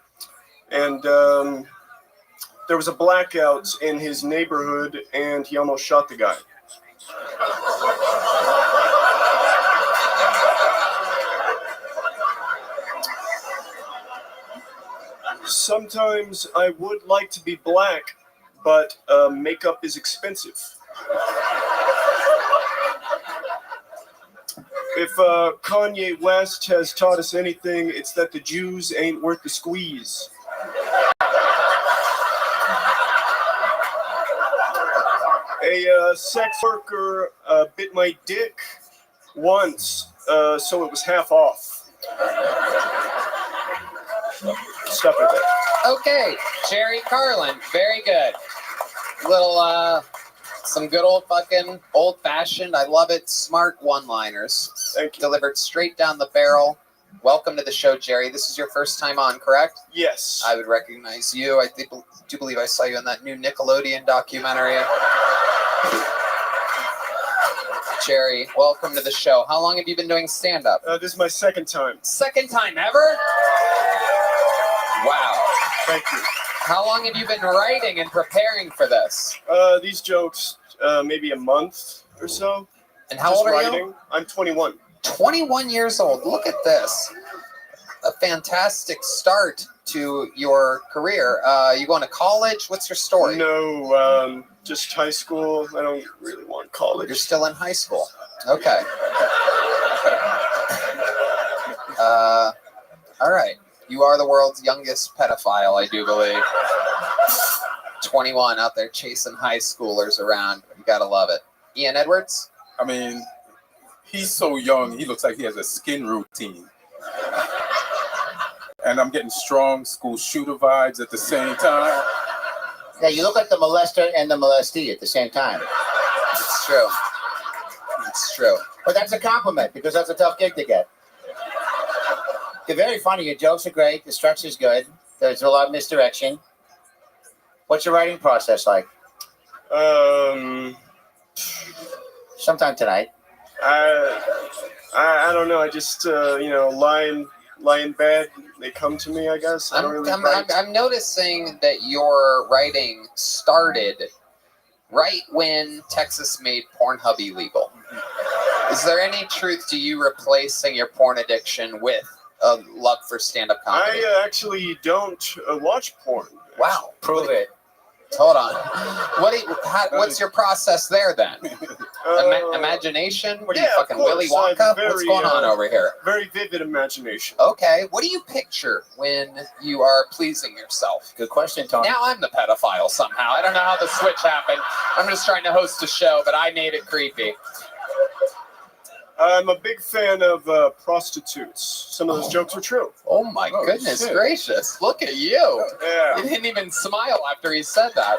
And there was a blackout in his neighborhood, and he almost shot the guy. Sometimes I would like to be black, but makeup is expensive. If Kanye West has taught us anything, it's that the Jews ain't worth the squeeze. A sex worker bit my dick once, so it was half off. Stop it there. Okay, Jerry Carlin, very good. Little, some good old-fashioned, I love it, smart one-liners. Thank you. Delivered straight down the barrel. Welcome to the show, Jerry. This is your first time on, correct? Yes. I would recognize you. I do believe I saw you in that new Nickelodeon documentary. Jerry, welcome to the show. How long have you been doing stand-up? This is my second time. Second time ever? Wow. Thank you. How long have you been writing and preparing for this? These jokes, maybe a month or so. And how old are you? I'm 21. 21 years old. Look at this. A fantastic start to your career. You going to college? What's your story? No, just high school. I don't really want college. You're still in high school. Okay. All right. You are the world's youngest pedophile, I do believe. 21 out there chasing high schoolers around. You gotta love it. Ian Edwards? I mean, he's so young, he looks like he has a skin routine. And I'm getting strong school shooter vibes at the same time. Yeah, you look like the molester and the molestee at the same time. It's true. It's true. But that's a compliment because that's a tough gig to get. You're very funny. Your jokes are great. The structure's good. There's a lot of misdirection. What's your writing process like? Sometime tonight. I don't know. I just lie in bed. They come to me, I guess. I don't really write. I'm noticing that your writing started right when Texas made Pornhub illegal. Is there any truth to you replacing your porn addiction with a love for stand-up comedy? I actually don't watch porn. Wow. Prove it. Hold on. What's your process there then? Imagination? What are you, fucking Willy Wonka? What's going on over here? Very vivid imagination. Okay. What do you picture when you are pleasing yourself? Good question, Tom. Now I'm the pedophile somehow. I don't know how the switch happened. I'm just trying to host a show, but I made it creepy. I'm a big fan of prostitutes. Some of those jokes were true. Oh my goodness gracious. Look at you. Yeah. He didn't even smile after he said that.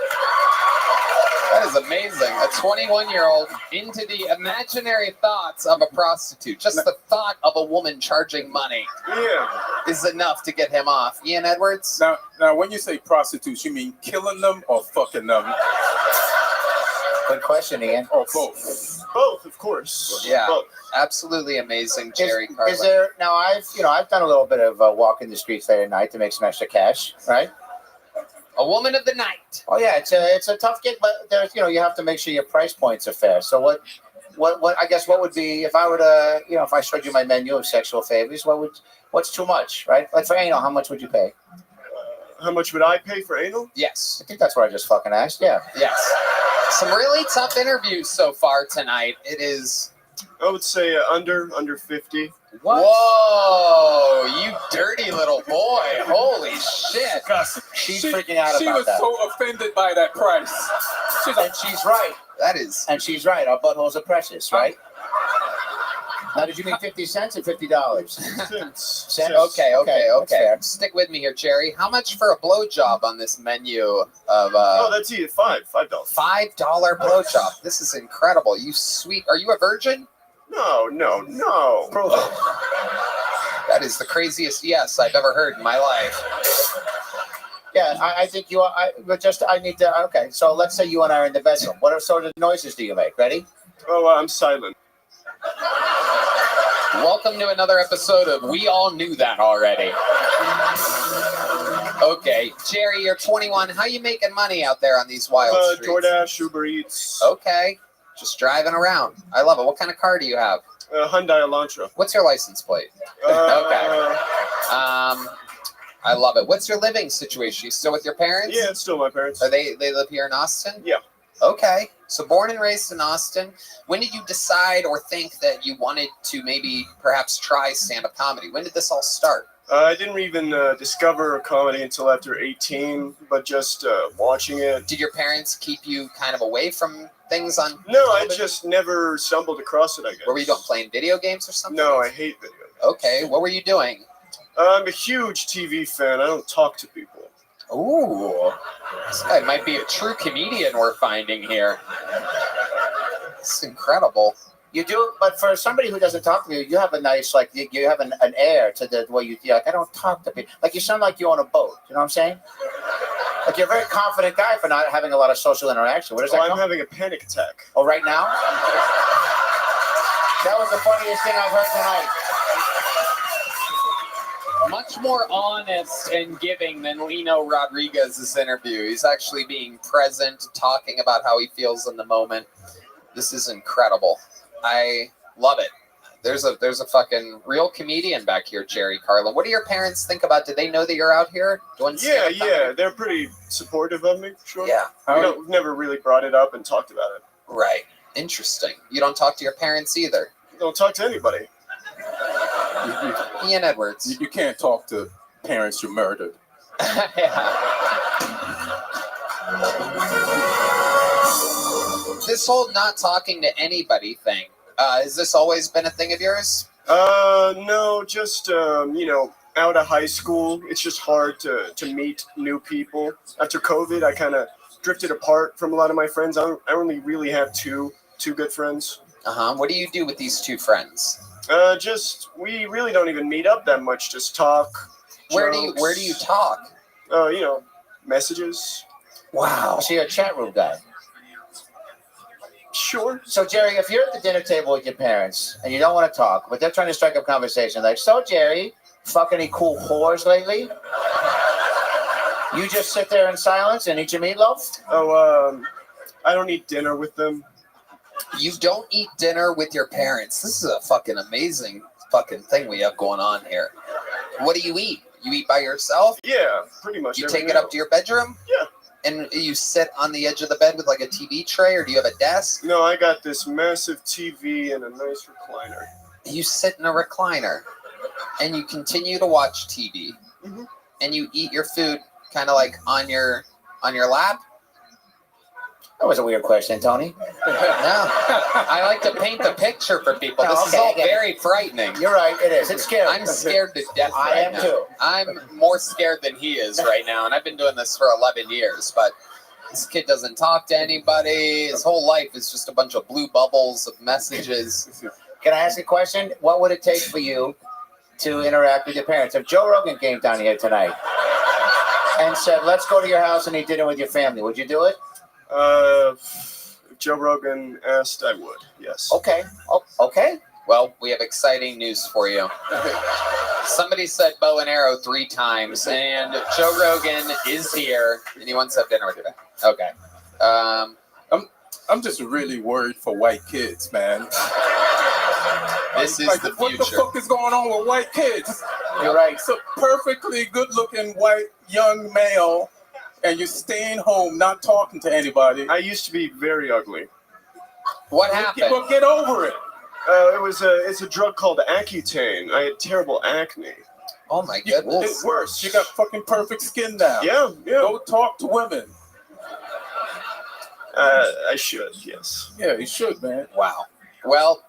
That is amazing. A 21-year-old into the imaginary thoughts of a prostitute. Just the thought of a woman charging money is enough to get him off. Ian Edwards? Now, when you say prostitutes, you mean killing them or fucking them? Good question, Ian. Or both? Both, of course. Yeah. Both. Absolutely amazing, Jerry Carlin. Is there now? I've done a little bit of walking the streets late at night to make some extra cash, right? A woman of the night. Oh yeah, it's a tough gig, but there's you have to make sure your price points are fair. So what I guess what would be if I were to if I showed you my menu of sexual favors, what's too much, right? Like for anal, how much would you pay? How much would I pay for anal? Yes. I think that's what I just fucking asked. Yeah. Yes. Some really tough interviews so far tonight. It is. I would say under 50. What? Whoa, you dirty little boy. Holy shit. She's freaking out about that. She was so offended by that price. And she's right. That is. And she's right. Our buttholes are precious, right? Now, did you mean 50 cents or $50? Cents. Okay. Stick with me here, Jerry. How much for a blowjob on this menu of... that's easy. $5. $5 blowjob. This is incredible. You sweet... Are you a virgin? No. Prove it. That is the craziest yes I've ever heard in my life. Yeah, I think you are. I need to. Okay, so let's say you and I are in the bedroom. What sort of noises do you make? Ready? Oh, I'm silent. Welcome to another episode of We All Knew That Already. Okay, Jerry, you're 21. How you making money out there on these wild streets? DoorDash, Uber Eats. Okay, just driving around. I love it. What kind of car do you have? Hyundai Elantra. What's your license plate? Okay. I love it. What's your living situation? You still with your parents? Yeah, it's still my parents. Are they live here in Austin? Yeah. Okay. So born and raised in Austin. When did you decide or think that you wanted to maybe perhaps try stand-up comedy? When did this all start? I didn't even discover comedy until after 18, but just watching it. Did your parents keep you kind of away from things on No, television? I just never stumbled across it, I guess. What were you doing, playing video games or something? No, I hate video games. Okay, what were you doing? I'm a huge TV fan. I don't talk to people. Ooh, this guy might be a true comedian we're finding here. It's incredible. You do, but for somebody who doesn't talk to you, you have a nice, like, you have an air to the way you're like, I don't talk to people. Like, you sound like you're on a boat. You know what I'm saying? Like, you're a very confident guy for not having a lot of social interaction. Where does that come? I'm having a panic attack. Oh, right now? That was the funniest thing I've heard tonight. Much more honest and giving than Lino Rodriguez's interview. He's actually being present, talking about how he feels in the moment. This is incredible. I love it. There's a fucking real comedian back here, Jerry Carlin. What do your parents think about? Did they know that you're out here doing stand-up comedy? They're pretty supportive of me. Sure. Yeah. We've never really brought it up and talked about it. Right. Interesting. You don't talk to your parents either. Don't talk to anybody. Ian Edwards. You can't talk to parents you murdered. This whole not talking to anybody thing, has this always been a thing of yours? No, just, out of high school, it's just hard to meet new people. After COVID, I kind of drifted apart from a lot of my friends. I only really have two good friends. Uh-huh. What do you do with these two friends? We really don't even meet up that much. Just talk. Where do you talk? Messages. Wow. So you're a chat room guy. Sure. So, Jerry, if you're at the dinner table with your parents and you don't want to talk, but they're trying to strike up conversation, like, so, Jerry, fuck any cool whores lately? You just sit there in silence and eat your meatloaf? I don't eat dinner with them. You don't eat dinner with your parents. This is a fucking amazing fucking thing we have going on here. What do you eat? You eat by yourself? Yeah, pretty much. You take it up to your bedroom? Yeah. And you sit on the edge of the bed with like a TV tray, or do you have a desk? No, I got this massive TV and a nice recliner. You sit in a recliner and you continue to watch TV. Mm-hmm. And you eat your food kind of like on your lap? That was a weird question, Tony. No, I like to paint the picture for people. This is all very frightening. You're right, it is. It's scary. I'm scared to death I right am now. too. I'm more scared than he is right now, and I've been doing this for 11 years, but this kid doesn't talk to anybody. His whole life is just a bunch of blue bubbles of messages. Can I ask a question? What would it take for you to interact with your parents? If Joe Rogan came down here tonight and said, let's go to your house and eat dinner with your family, would you do it? If Joe Rogan asked, I would, yes. Okay. Oh, okay. Well, we have exciting news for you. Somebody said bow and arrow 3 times, and Joe Rogan is here, and he wants to have dinner with you. Okay. I'm just really worried for white kids, man. This is the What the future. fuck is going on with white kids? You're right. It's a perfectly good-looking white young male, and you're staying home, not talking to anybody. I used to be very ugly. What happened? Well, get over it. It's a drug called Accutane. I had terrible acne. Oh my goodness. It's worse. You got fucking perfect skin now. Yeah. Go talk to women. I should, yes. Yeah, you should, man. Wow. Well,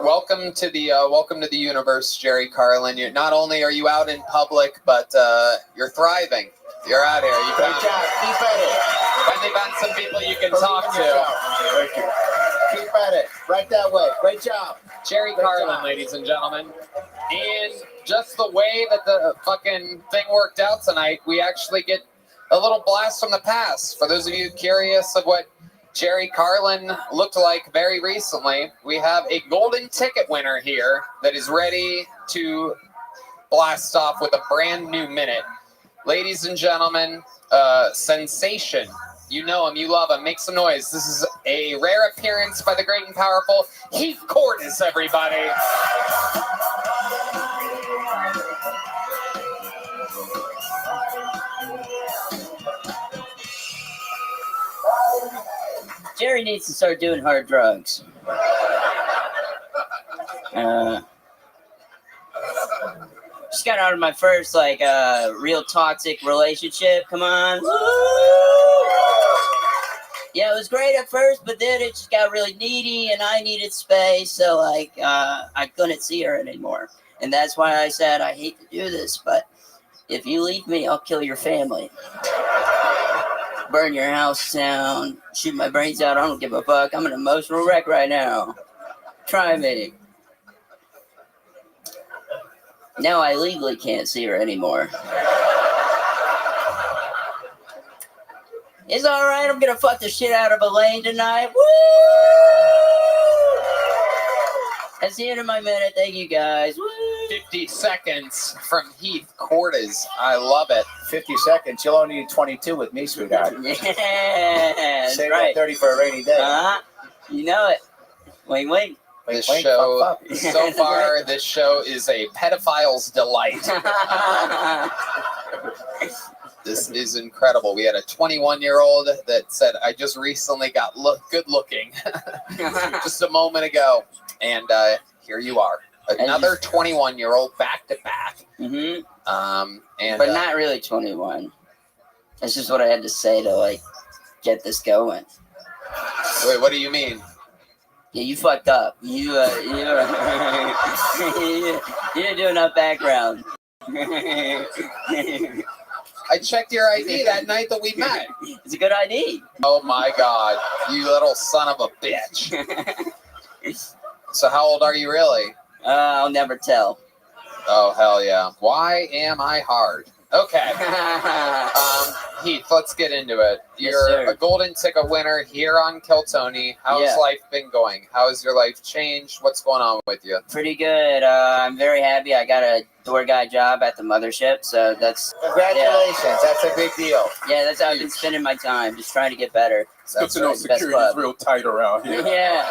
welcome to the universe, Jerry Carlin. Not only are you out in public, but you're thriving. You're out here. You Great job. Keep at it. finally found some people you can talk to. Thank you. Keep at it. Right that way. Great job. Jerry Great Carlin, job. ladies and gentlemen. And just the way that the fucking thing worked out tonight, we actually get a little blast from the past. For those of you curious of what Jerry Carlin looked like very recently, we have a golden ticket winner here that is ready to blast off with a brand new minute. Ladies and gentlemen, sensation. You know him, you love him. Make some noise. This is a rare appearance by the great and powerful Heath Cordes, everybody. Jerry needs to start doing hard drugs. Just got out of my first real toxic relationship. Come on. Yeah, it was great at first, but then it just got really needy, and I needed space, so I couldn't see her anymore. And that's why I said I hate to do this, but if you leave me, I'll kill your family. Burn your house down, shoot my brains out. I don't give a fuck. I'm an emotional wreck right now. Try me. Now I legally can't see her anymore. It's all right. I'm gonna fuck the shit out of Elaine tonight. Woo! That's the end of my minute. Thank you guys. Woo! 50 seconds from Heath Cordes. I love it. 50 seconds. You'll only need 22 with me, sweetheart. Yeah, Save right. that 30 for a rainy day. You know it. Wait, wait. This wink, show, fuck, fuck. so far, this show is a pedophile's delight. This is incredible. We had a 21-year-old that said, I just recently got good looking just a moment ago. And here you are. Another 21-year-old back to back. Mm-hmm. And but not really 21. That's just what I had to say to get this going. Wait, what do you mean? Yeah, you fucked up. You didn't do enough background. I checked your ID that night that we met. It's a good ID. Oh my God, you little son of a bitch. So how old are you really? I'll never tell. Oh, hell yeah. Why am I hard? Okay. Heath, let's get into it. You're a golden ticket winner here on Kill Tony. How's life been going? How's your life changed? What's going on with you? Pretty good. I'm very happy. I got a door guy job at the mothership, so that's... Congratulations. Yeah. That's a big deal. Yeah, that's how I've been spending my time, just trying to get better. It's good to know security's real tight around here. Yeah.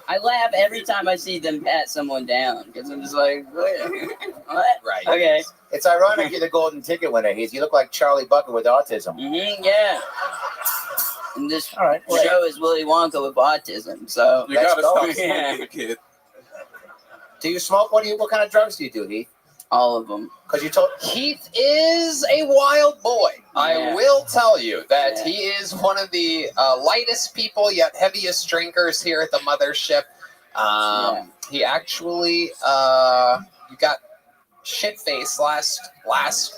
I laugh every time I see them pat someone down because I'm just like, what? Right. Okay. It's ironic you're the golden ticket winner, Heath. You look like Charlie Bucket with autism. Mm-hmm, yeah. And this show is Willy Wonka with autism, so you gotta stop smoking, the kid. Do you smoke? What kind of drugs do you do, Heath? All of them. Because you told Heath is a wild boy. Yeah. I will tell you that he is one of the lightest people yet heaviest drinkers here at the mothership. He actually you got shit faced last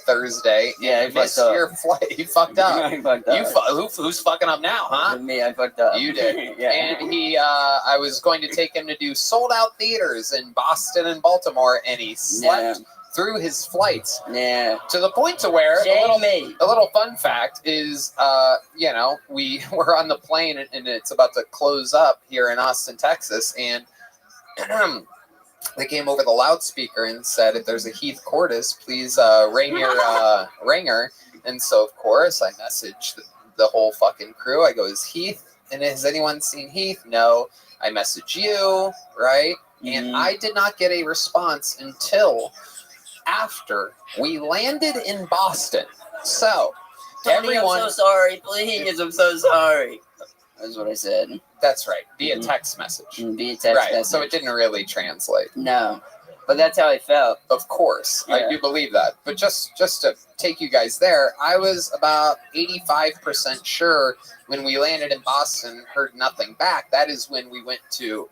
Thursday. Yeah, you missed your flight. You fucked up. I fucked up. Who's fucking up now, huh? Me, I fucked up. You did. Yeah. And I was going to take him to do sold out theaters in Boston and Baltimore, and he slept through his flights. Yeah. To the point to where a little fun fact is, we were on the plane and it's about to close up here in Austin, Texas, and they came over the loudspeaker and said, if there's a Heath Cordes, please ring your ringer. And so, of course, I messaged the whole fucking crew. I go, is Heath? And has anyone seen Heath? No. I message you, right? Mm-hmm. And I did not get a response until after we landed in Boston. So, Tony, I'm so sorry. Please, I'm so sorry. That's what I said. That's right. Via text message. Via text message. So it didn't really translate. No. But that's how I felt. Of course. Yeah. I do believe that. But just to take you guys there, I was about 85% sure when we landed in Boston, heard nothing back. That is when we went to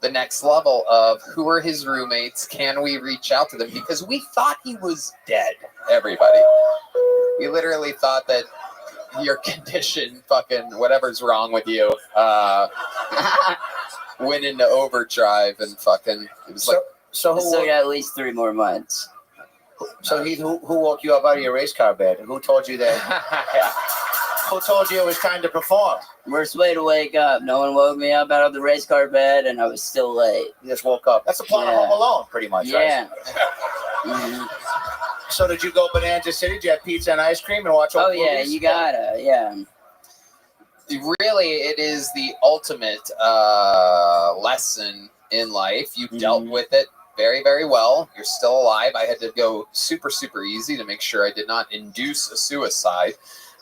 the next level of who are his roommates? Can we reach out to them? Because we thought he was dead, everybody. We literally thought that your condition, fucking whatever's wrong with you, went into overdrive and fucking. It was like So who still woke, got at least 3 more months. so Heath, who woke you up out of your race car bed? Who told you that? Who told you it was time to perform? Worst way to wake up. No one woke me up out of the race car bed, and I was still late. You just woke up. That's the plot of Home Alone, pretty much, Yeah. right? So did you go Bonanza City? Did you have pizza and ice cream and watch old Oh yeah, movies? you gotta. Yeah. really, it is the ultimate lesson in life. You've dealt with it very, very well. You're still alive. I had to go super, super easy to make sure I did not induce a suicide.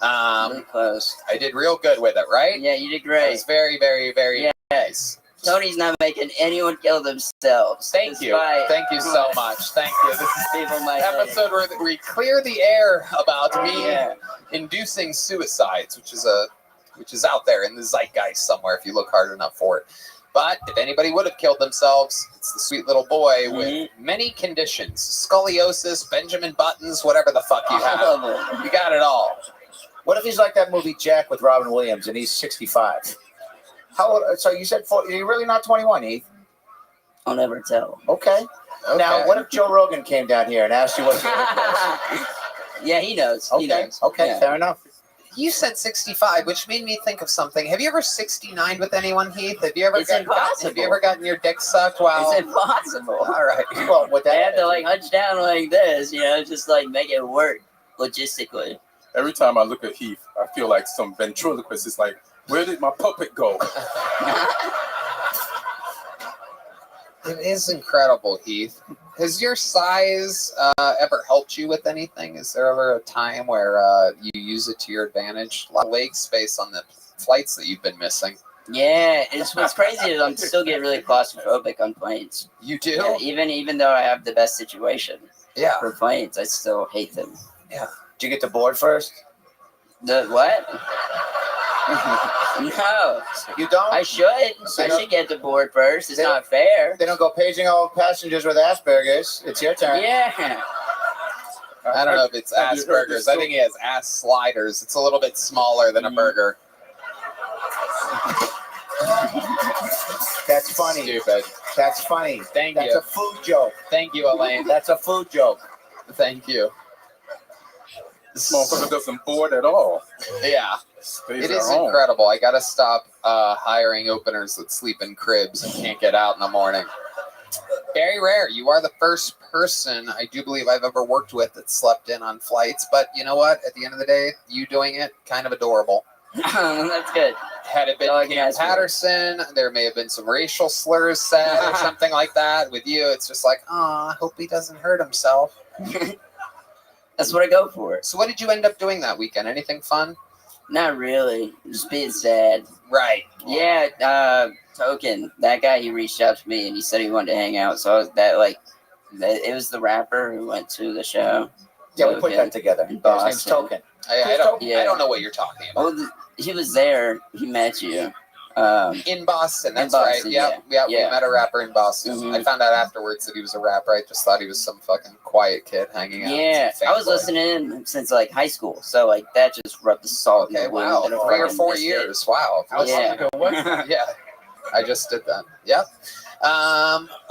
Really close. I did real good with it, right? Yeah, you did great. It was very, very, very nice. Tony's not making anyone kill themselves. Thank you. Thank you so much. Thank you. This is People the episode where we clear the air about me inducing suicides, which is out there in the zeitgeist somewhere if you look hard enough for it. But if anybody would have killed themselves, it's the sweet little boy with many conditions. Scoliosis, Benjamin Buttons, whatever the fuck you have. You got it all. What if he's like that movie Jack with Robin Williams and he's 65? How old? So you said you're really not 21, Heath? I'll never tell. Okay. Now, what if Joe Rogan came down here and asked you what you Yeah, he knows. Okay. He knows. Okay, Yeah. fair enough. You said 65, which made me think of something. Have you ever 69 with anyone, Heath? Have you ever gotten your dick sucked while? It's impossible. All right. Well, with They that, have to like hunch down like this, just like make it work logistically. Every time I look at Heath, I feel like some ventriloquist is like, where did my puppet go? It is incredible, Heath. Has your size ever helped you with anything? Is there ever a time where you use it to your advantage? A lot of leg space on the flights that you've been missing. Yeah, what's crazy is I'm still getting really claustrophobic on planes. You do? Yeah, even though I have the best situation. Yeah. For planes, I still hate them. Yeah. Did you get to board first? The what? No. You don't? I should. I should get the board first. It's not fair. They don't go paging all passengers with Asperger's. It's your turn. Yeah. I don't know if it's Asperger's. I think he has ass sliders. It's a little bit smaller than a burger. That's funny. Stupid. That's funny. Thank you. That's a food joke. Thank you, Elaine. That's a food joke. Thank you. This motherfucker doesn't board at all. Yeah. Stays It at is home. incredible. I got to stop hiring openers that sleep in cribs and can't get out in the morning. Very rare. You are the first person I do believe I've ever worked with that slept in on flights. But you know what? At the end of the day, you doing it, kind of adorable. That's good. Had it been Cam Patterson, there may have been some racial slurs said or something like that. With you, it's just like, I hope he doesn't hurt himself. That's what I go for. So what did you end up doing that weekend? Anything fun? Not really. Just being sad. Right. Yeah, Token, that guy, he reached out to me and he said he wanted to hang out. So I was it was the rapper who went to the show. Yeah, we put that together. His name's Token. I don't know what you're talking about. Well, he was there. He met you. In Boston, that's in right. Boston, Yeah, we met a rapper in Boston. I found out afterwards that he was a rapper. I just thought he was some fucking quiet kid hanging out. Yeah, I was listening since like high school, so like that just rubbed the salt. Okay, in the wound wow, and I 3 or fucking 4 missed it. years. Wow. Yeah. Yeah, I just did that. Yep.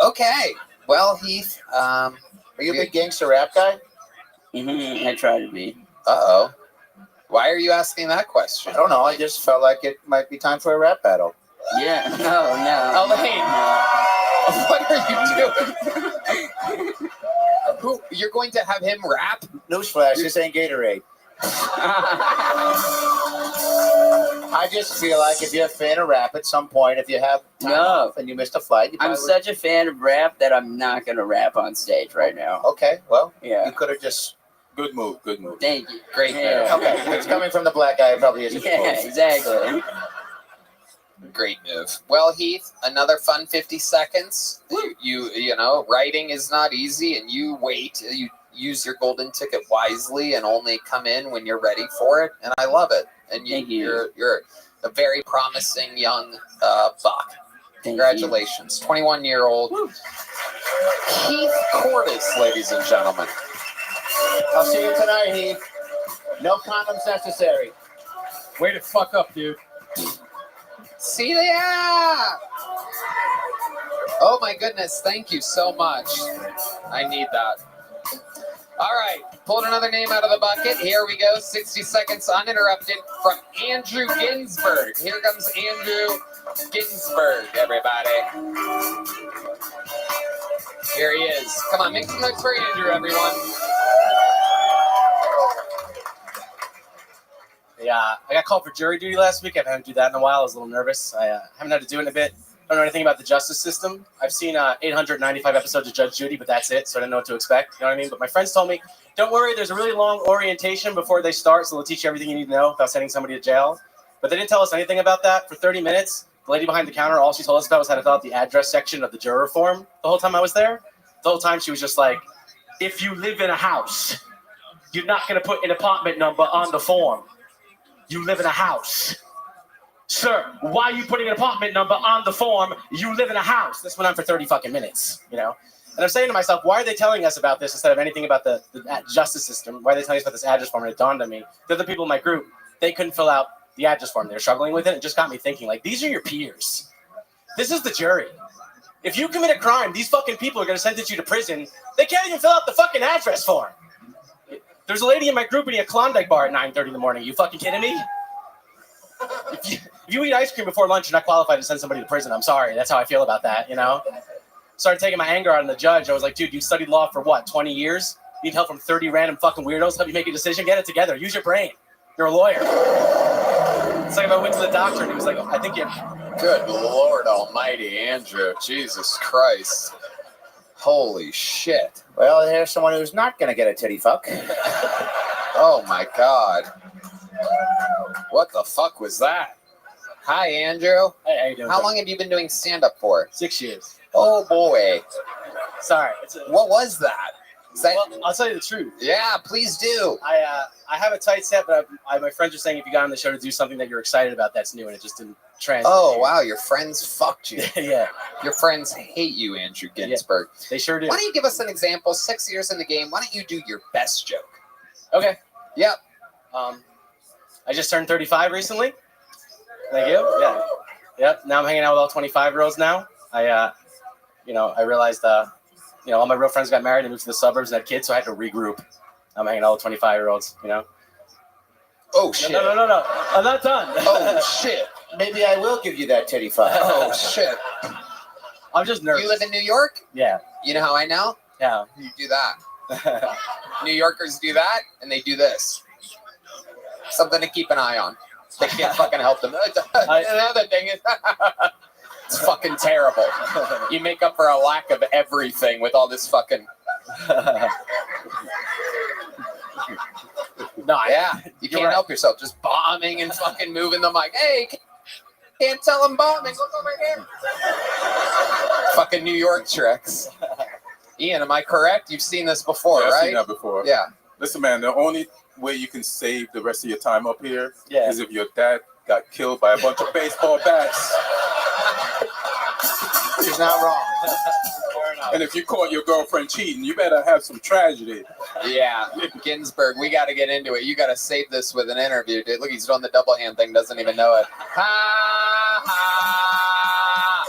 Okay. Well, Heath, are you a big gangster rap guy? I try to be. Uh-oh. Why are you asking that question? I don't know. I just felt like it might be time for a rap battle. Yeah. No. Elaine, what are you doing? You're going to have him rap? Newsflash, this ain't Gatorade. I just feel like if you're a fan of rap at some point, if you have time off and you missed a flight, you I'm probably such a fan of rap that I'm not gonna rap on stage right now. Okay, well, yeah, you could have just. Good move. Good move. Thank you. Great move. Okay, if it's coming from the black guy, it probably isn't. Yeah, exactly. Great move. Well, Heath, another fun 50 seconds. You know, writing is not easy, and you wait. You use your golden ticket wisely and only come in when you're ready for it, and I love it. And you're a very promising young buck. Congratulations, 21-year-old Heath Cordes, ladies and gentlemen. I'll see you tonight, Heath. No condoms necessary. Way to fuck up, dude. See ya! Oh my goodness, thank you so much. I need that. All right, pulled another name out of the bucket. Here we go, 60 seconds uninterrupted from Andrew Ginsburg. Here comes Andrew Ginsburg, everybody. Here he is. Come on, make some noise for Andrew, everyone. Yeah, I got called for jury duty last week. I haven't had to do that in a while. I was a little nervous. I haven't had to do it in a bit. Don't know anything about the justice system. I've seen 895 episodes of Judge Judy, but that's it, so I didn't know what to expect. You know what I mean? But my friends told me, don't worry, there's a really long orientation before they start, so they'll teach you everything you need to know about sending somebody to jail. But they didn't tell us anything about that for 30 minutes. The lady behind the counter, all she told us about was how to fill out the address section of the juror form the whole time I was there. The whole time she was just like, if you live in a house, you're not going to put an apartment number on the form. You live in a house. Sir, why are you putting an apartment number on the form? You live in a house. This went on for 30 fucking minutes, you know? And I'm saying to myself, why are they telling us about this instead of anything about the justice system? Why are they telling us about this address form? And it dawned on me. The other people in my group, they couldn't fill out the address form. They were struggling with it. It just got me thinking, like, these are your peers. This is the jury. If you commit a crime, these fucking people are going to sentence you to prison. They can't even fill out the fucking address form. There's a lady in my group eating a Klondike bar at 9:30 in the morning. You fucking kidding me? If you eat ice cream before lunch, you're not qualified to send somebody to prison. I'm sorry. That's how I feel about that, you know? Started taking my anger out on the judge. I was like, dude, you studied law for what, 20 years? Need help from 30 random fucking weirdos to help you make a decision? Get it together. Use your brain. You're a lawyer. It's like if I went to the doctor and he was like, I think you... Good Lord almighty, Andrew. Jesus Christ. Holy shit. Well, here's someone who's not going to get a titty fuck. Oh my God. What the fuck was that? Hi, Andrew. Hey, how you doing? How long have you been doing stand-up for? 6 years. Oh boy. Sorry. What was that? Well, I'll tell you the truth. Yeah, please do. I have a tight set, but my friends are saying if you got on the show to do something that you're excited about, that's new, and it just didn't translate. Oh, wow, your friends fucked you. Yeah. Your friends hate you, Andrew Ginsburg. Yeah, they sure do. Why don't you give us an example? 6 years in the game, why don't you do your best joke? Okay. Yep. I just turned 35 recently. Thank you. Yeah. Yep. Now I'm hanging out with all 25-year-olds now. I realized, all my real friends got married and moved to the suburbs and had kids, so I had to regroup. I'm hanging out with 25-year-olds, you know? Oh, shit. No. I'm not done. Oh, shit. Maybe I will give you that titty fuck. Oh, shit. I'm just nervous. You live in New York? Yeah. You know how I know? Yeah. You do that. New Yorkers do that, and they do this. Something to keep an eye on. They can't fucking help them. Another thing is, it's fucking terrible. You make up for a lack of everything with all this fucking... No, yeah, you can't help yourself. Just bombing and fucking moving the mic. Hey, can't tell them bombing. Look over here. Fucking New York tricks. Ian, am I correct? You've seen this before, I've right? seen that before. Yeah. Listen, man, the only way you can save the rest of your time up here Yeah. is if your dad got killed by a bunch of baseball bats. He's not wrong. And if you caught your girlfriend cheating, you better have some tragedy. Yeah, Ginsburg, we got to get into it. You got to save this with an interview, dude. Look, he's doing the double hand thing, doesn't even know it. Ha, ha.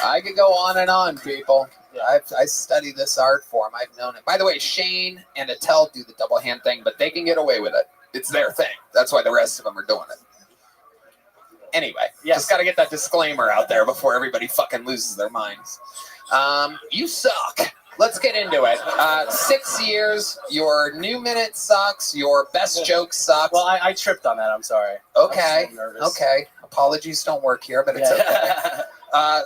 I could go on and on, people. I study this art form. I've known it. By the way, Shane and Attell do the double hand thing, but they can get away with it. It's their thing. That's why the rest of them are doing it. Anyway, just got to get that disclaimer out there before everybody fucking loses their minds. You suck. Let's get into it. 6 years, your new minute sucks, your best joke sucks. Well, I tripped on that. I'm sorry. Okay. I'm so nervous. Okay. Apologies don't work here, but it's okay.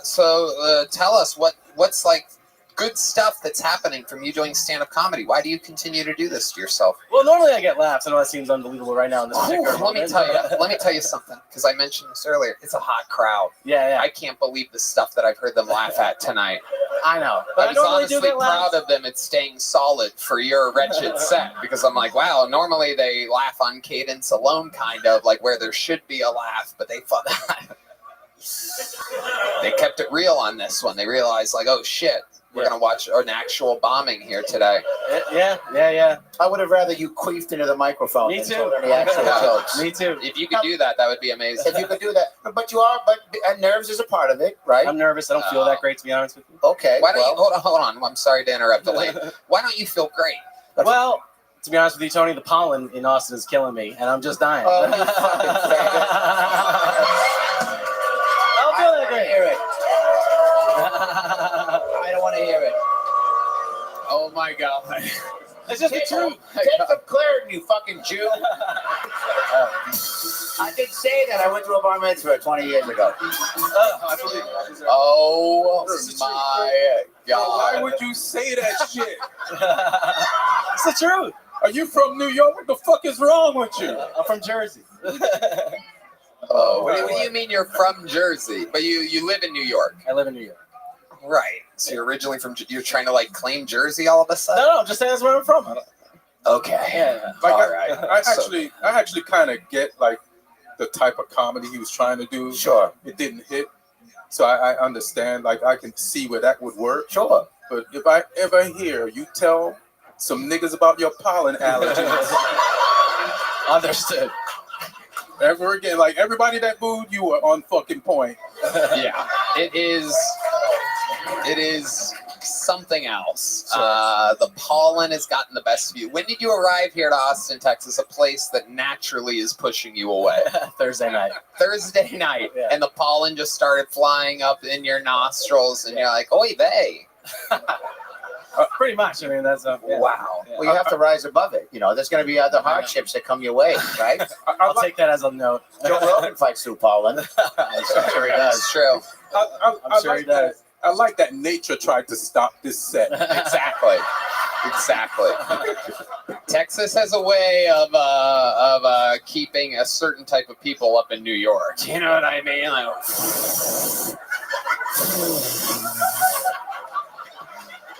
So tell us what's like good stuff that's happening from you doing stand-up comedy. Why do you continue to do this to yourself? Well, normally I get laughs. I know that seems unbelievable right now in this particular moment. Let me tell you something, because I mentioned this earlier. It's a hot crowd. Yeah. I can't believe the stuff that I've heard them laugh at tonight. I know. But I was honestly proud of them at staying solid for your wretched set, because I'm like, wow, normally they laugh on cadence alone, kind of, like where there should be a laugh, but they fucking... They kept it real on this one. They realized, like, oh, shit. We're gonna watch an actual bombing here today. Yeah. I would have rather you queefed into the microphone. Me than too. told any actual jokes. Me too. If you could do that, that would be amazing. If you could do that, but nerves is a part of it, right? I'm nervous. I don't feel that great, to be honest with you. Okay. Why don't you hold on? I'm sorry to interrupt, Elaine. Why don't you feel great? Well, to be honest with you, Tony, the pollen in Austin is killing me, and I'm just dying. Oh, you fucking faggot. I don't feel that great. Hear it. I don't want to hear it. Oh my God. It's just the truth. Take some Claritin, you fucking Jew. I did say that. I went to a bar mitzvah 20 years ago. I believe it. Oh my God. Why would you say that shit? It's the truth. Are you from New York? What the fuck is wrong with you? I'm from Jersey. Oh, what do you mean you're from Jersey? But you live in New York. I live in New York. Right. So you're originally from, you're trying to like claim Jersey all of a sudden? No, just say that's where I'm from. Okay. Yeah. Like, All right. I actually kind of get like the type of comedy he was trying to do. Sure. It didn't hit. So I understand, like I can see where that would work. Sure. But if I ever hear you tell some niggas about your pollen allergies. Understood. Ever again, like everybody that booed you were on fucking point. Yeah. It is something else. The pollen has gotten the best of you. When did you arrive here to Austin, Texas, a place that naturally is pushing you away? Thursday night. Thursday night. Yeah. And the pollen just started flying up in your nostrils, and you're like, oy vey. Pretty much. I mean, that's Wow. Yeah. Well, you have to rise above it. You know, there's going to be other hardships that come your way, right? I'll take that as a note. Joe Rogan fights through pollen. I'm sure he That's does. true. I'm sure he does. I like that nature tried to stop this set. Exactly. Texas has a way of keeping a certain type of people up in New York. You know what I mean? Like,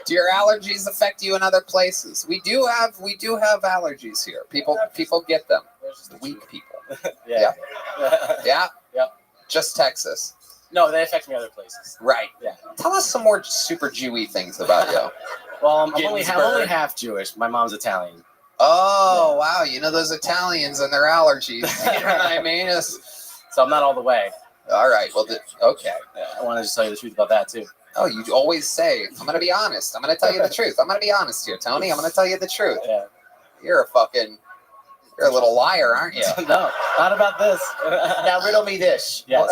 do your allergies affect you in other places? We do have allergies here. People get them. Weak people. Yeah. Yeah. Yep. Just Texas. No, they affect me other places. Right. Yeah. Tell us some more super Jewy things about you. Well, I'm only Ginsburg. half Jewish. My mom's Italian. Oh, wow. You know those Italians and their allergies. You know what I mean? So I'm not all the way. All right. Well, okay. I want to just tell you the truth about that, too. Oh, you always say, I'm going to be honest. I'm going to tell you the truth. I'm going to be honest here, Tony. I'm going to tell you the truth. Yeah. You're a little liar, aren't you? No, not about this. Now, riddle me this. Yes.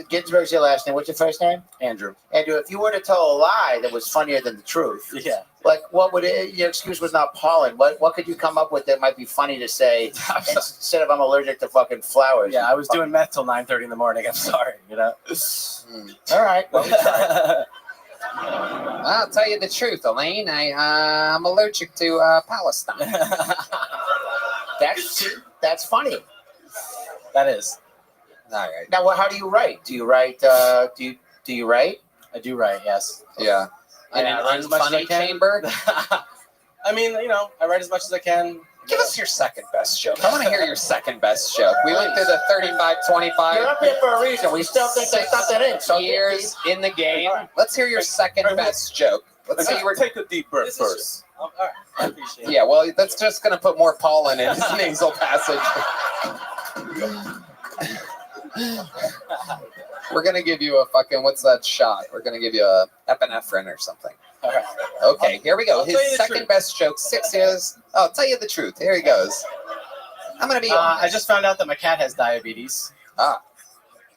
Ginsburg's your last name. What's your first name? Andrew. Andrew, if you were to tell a lie that was funnier than the truth, Yeah. like what would it, your excuse was not pollen. What could you come up with that might be funny to say instead of I'm allergic to fucking flowers? Yeah, I was doing meth till 9:30 in the morning. I'm sorry, you know. All right. Well, we tried. I'll tell you the truth, Elaine. I'm allergic to Palestine. That's funny. That is. All right. Now, how do you write? Do you write? Do you write? I do write. Yes. Yeah. In I an write as much as I unfunny can. chamber? I mean, you know, I write as much as I can. Give us your second best joke. I want to hear your second best joke. We went through the 35-25. You're up here for a reason. We still think there's something in. So years in the game. Let's hear your second best joke. Let's see. Take a deep breath first. All right. I appreciate it. Yeah, well, that's just going to put more pollen in his nasal passage. We're going to give you a fucking, what's that shot? We're going to give you a epinephrine or something. All right. Okay, here we go. I'll tell you His the second truth. best joke, 6 years. Oh, I'll tell you the truth. Here he goes. I'm going to be I just found out that my cat has diabetes.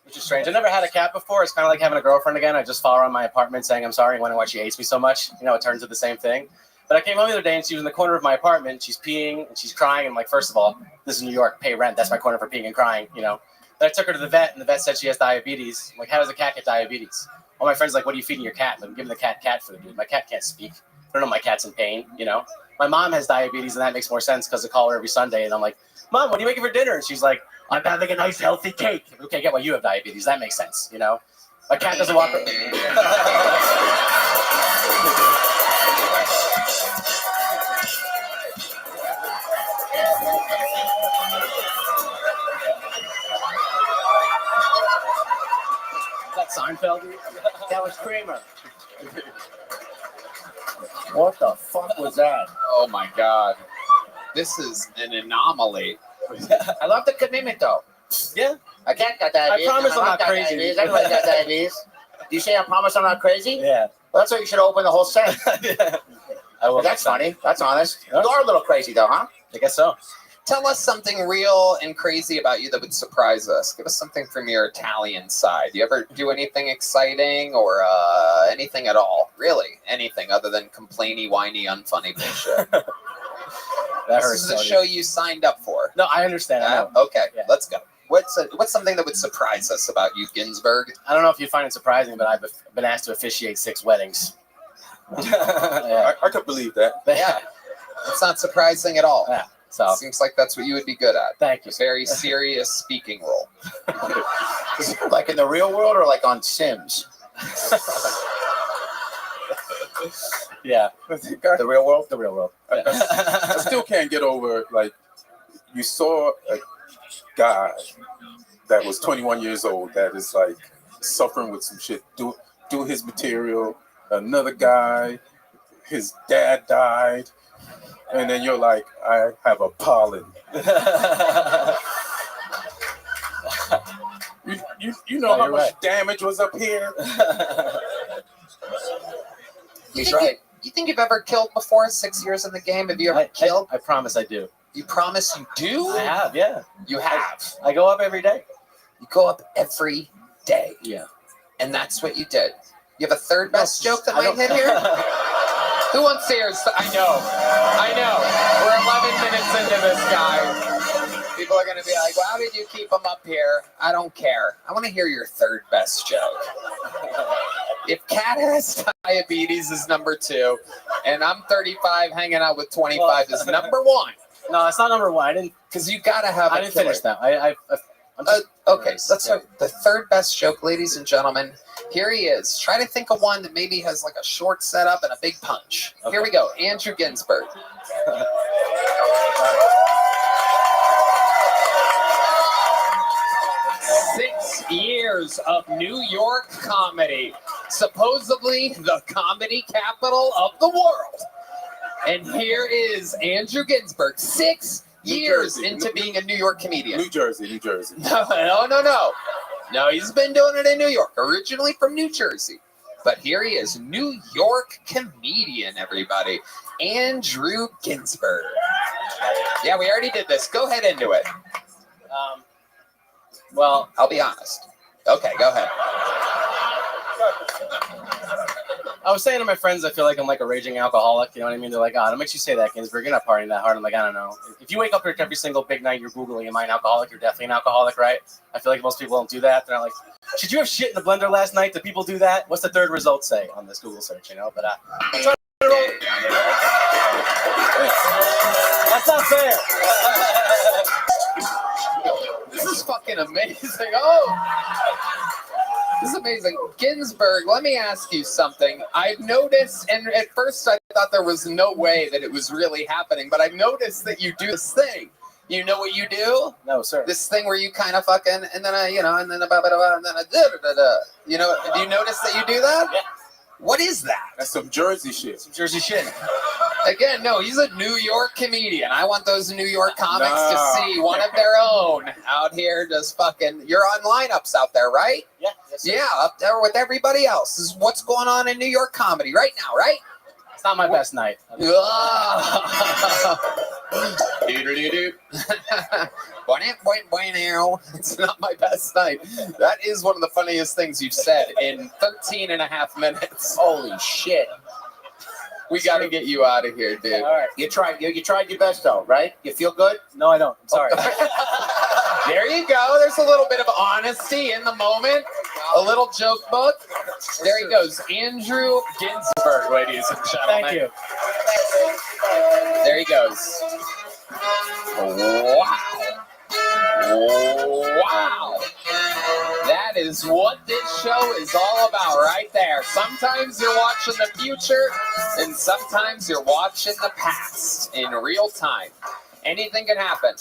Which is strange. I never had a cat before. It's kind of like having a girlfriend again. I just follow around my apartment saying I'm sorry and wondering why she hates me so much. You know, it turns to the same thing. But I came home the other day and she was in the corner of my apartment. She's peeing and she's crying. And I'm like, first of all, this is New York. Pay rent. That's my corner for peeing and crying, you know. Then I took her to the vet and the vet said she has diabetes. I'm like, how does a cat get diabetes? All my friends are like, what are you feeding your cat? I'm giving the cat food, dude. My cat can't speak. I don't know my cat's in pain, you know. My mom has diabetes and that makes more sense because I call her every Sunday and I'm like, Mom, what are you making for dinner? And she's like, I'm having a nice healthy cake. Okay, get why you have diabetes. That makes sense, you know. My cat doesn't walk. Is that Seinfeld? That was Kramer. What the fuck was that? Oh my god. This is an anomaly. I love the commitment though. Yeah. I can't got diabetes. I promise My I'm mom not got crazy. Diabetes. Everybody got diabetes. Do you say I promise I'm not crazy? Yeah. Well, that's why you should open the whole set. I will. That's funny. That's honest. You are a little crazy though, huh? I guess so. Tell us something real and crazy about you that would surprise us. Give us something from your Italian side. Do you ever do anything exciting or anything at all? Really? Anything other than complainy, whiny, unfunny bullshit? This is the show you signed up for. No, I understand. I know. Okay, let's go. What's something that would surprise us about you, Ginsburg? I don't know if you find it surprising, but I've been asked to officiate 6 weddings. I could believe that. Yeah. It's not surprising at all. Yeah. So seems like that's what you would be good at. Thank you. A very serious speaking role. Like in the real world or like on Sims? Yeah. The real world? The real world. I still can't get over, like, you saw a guy that was 21 years old that is, like, suffering with some shit, do his material. Another guy, his dad died. And then you're like, I have a pollen. you know how much damage was up here? He's right. You think you've ever killed before? 6 years in the game? Have you ever killed? I promise I do. You promise you do? I have, yeah. You have. I go up every day. You go up every day. Yeah. And that's what you did. You have a third best joke that might hit here? Who wants to hear? I know. We're 11 minutes into this guy. People are going to be like, well, how did you keep him up here? I don't care. I want to hear your third best joke. If Kat has diabetes is number 2, and I'm 35 hanging out with 25 is number 1. No, it's not number 1. I didn't. Because you got to have I didn't finish that. I'm just, okay, so let's start the third best joke, ladies and gentlemen. Here he is. Try to think of one that maybe has like a short setup and a big punch. Okay. Here we go. Andrew Ginsburg. 6 years of New York comedy. Supposedly the comedy capital of the world. And here is Andrew Ginsburg. 6 years into being a New York comedian. New Jersey. No, he's been doing it in New York, originally from New Jersey. But here he is, New York comedian, everybody. Andrew Ginsburg. Yeah, we already did this. Go ahead into it. Well, I'll be honest. Okay, go ahead. I was saying to my friends, I feel like I'm like a raging alcoholic. You know what I mean? They're like, oh, it makes you say that, Ginsburg. You're not partying that hard. I'm like, I don't know. If you wake up here every single big night, you're Googling, am I an alcoholic? You're definitely an alcoholic, right? I feel like most people don't do that. They're not like, should you have shit in the blender last night? Do people do that? What's the third result say on this Google search, you know? But I'm trying to roll. That's not fair. This is fucking amazing. Oh, this is amazing. Ginsburg, let me ask you something. I've noticed, and at first I thought there was no way that it was really happening, but I've noticed that you do this thing. You know what you do? No, sir. This thing where you kind of fucking, and then and then and then da-da-da-da. You know, do you notice that you do that? Yeah. What is that? That's some Jersey shit. Some Jersey shit. Again, no, he's a New York comedian. I want those New York comics to see one of their own out here just fucking. You're on lineups out there, right? Yeah. Yes, sir. Yeah, up there with everybody else. This is what's going on in New York comedy right now, right? It's not my best night. It's not my best night. That is one of the funniest things you've said in 13 and a half minutes. Holy shit. We got to get you out of here, dude. All right. You tried your best though, right? You feel good? No, I don't. I'm sorry. There you go. There's a little bit of honesty in the moment. A little joke book. There he goes. Andrew Ginsburg, ladies and gentlemen. Thank you. There he goes. Wow. Wow. That is what this show is all about right there. Sometimes you're watching the future, and sometimes you're watching the past in real time. Anything can happen.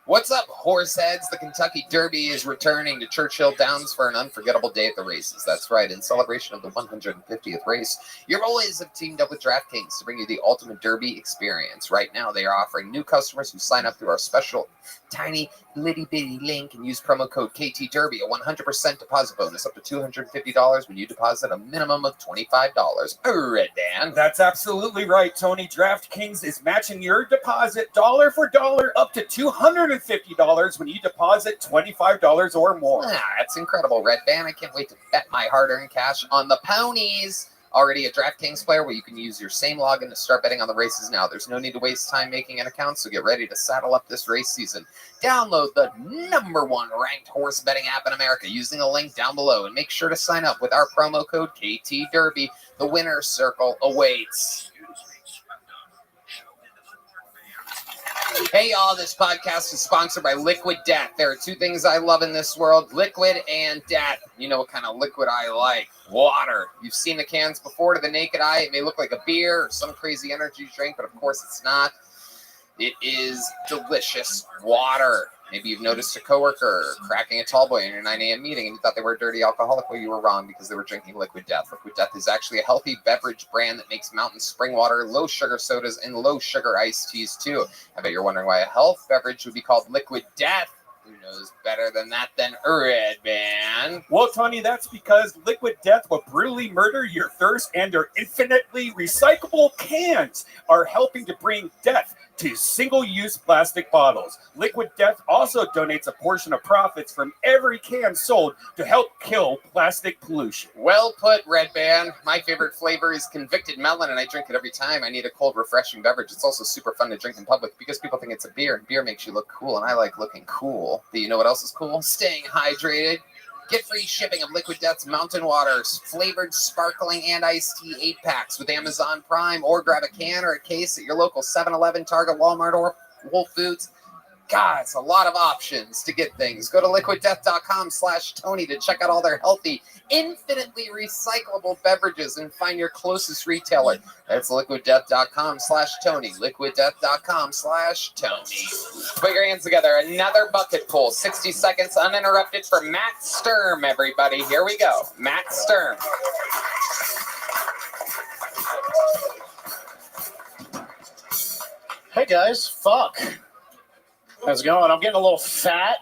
What's up, horseheads? The Kentucky Derby is returning to Churchill Downs for an unforgettable day at the races. That's right, in celebration of the 150th race, your boys have teamed up with DraftKings to bring you the ultimate Derby experience. Right now, they are offering new customers who sign up through our special tiny litty-bitty link and use promo code KT Derby, a 100% deposit bonus up to $250 when you deposit a minimum of $25. Red Dan. That's absolutely right, Tony. DraftKings is matching your deposit dollar for dollar up to $250 when you deposit $25 or more. That's incredible, Red Band. I can't wait to bet my hard-earned cash on the ponies. Already a DraftKings player where you can use your same login to start betting on the races now. There's no need to waste time making an account, so get ready to saddle up this race season. Download the #1 ranked horse betting app in America using the link down below, and make sure to sign up with our promo code KT Derby. The winner's circle awaits. Hey y'all, this podcast is sponsored by Liquid Death. There are two things I love in this world, liquid and death. You know what kind of liquid I like? Water. You've seen the cans before. To the naked eye, it may look like a beer or some crazy energy drink, but of course it's not. It is delicious water. Maybe you've noticed a coworker cracking a tall boy in your 9 a.m. meeting and you thought they were a dirty alcoholic. Well, you were wrong because they were drinking Liquid Death. Liquid Death is actually a healthy beverage brand that makes mountain spring water, low sugar sodas, and low sugar iced teas too. I bet you're wondering why a health beverage would be called Liquid Death. Who knows better than that than Red Band? Well, Tony, that's because Liquid Death will brutally murder your thirst, and their infinitely recyclable cans are helping to bring death to single-use plastic bottles. Liquid Death also donates a portion of profits from every can sold to help kill plastic pollution. Well put, Red Band. My favorite flavor is Convicted Melon, and I drink it every time I need a cold, refreshing beverage. It's also super fun to drink in public because people think it's a beer, and beer makes you look cool, and I like looking cool. But you know what else is cool? Staying hydrated. Get free shipping of Liquid Death's Mountain Waters, flavored sparkling and iced tea 8-packs with Amazon Prime, or grab a can or a case at your local 7-Eleven, Target, Walmart, or Whole Foods. God, it's a lot of options to get things. Go to liquiddeath.com/Tony to check out all their healthy, infinitely recyclable beverages and find your closest retailer. That's liquiddeath.com/Tony. Liquiddeath.com/Tony. Put your hands together. Another bucket pull. 60 seconds uninterrupted for Matt Sturm, everybody. Here we go. Matt Sturm. Hey guys, fuck. How's it going? I'm getting a little fat.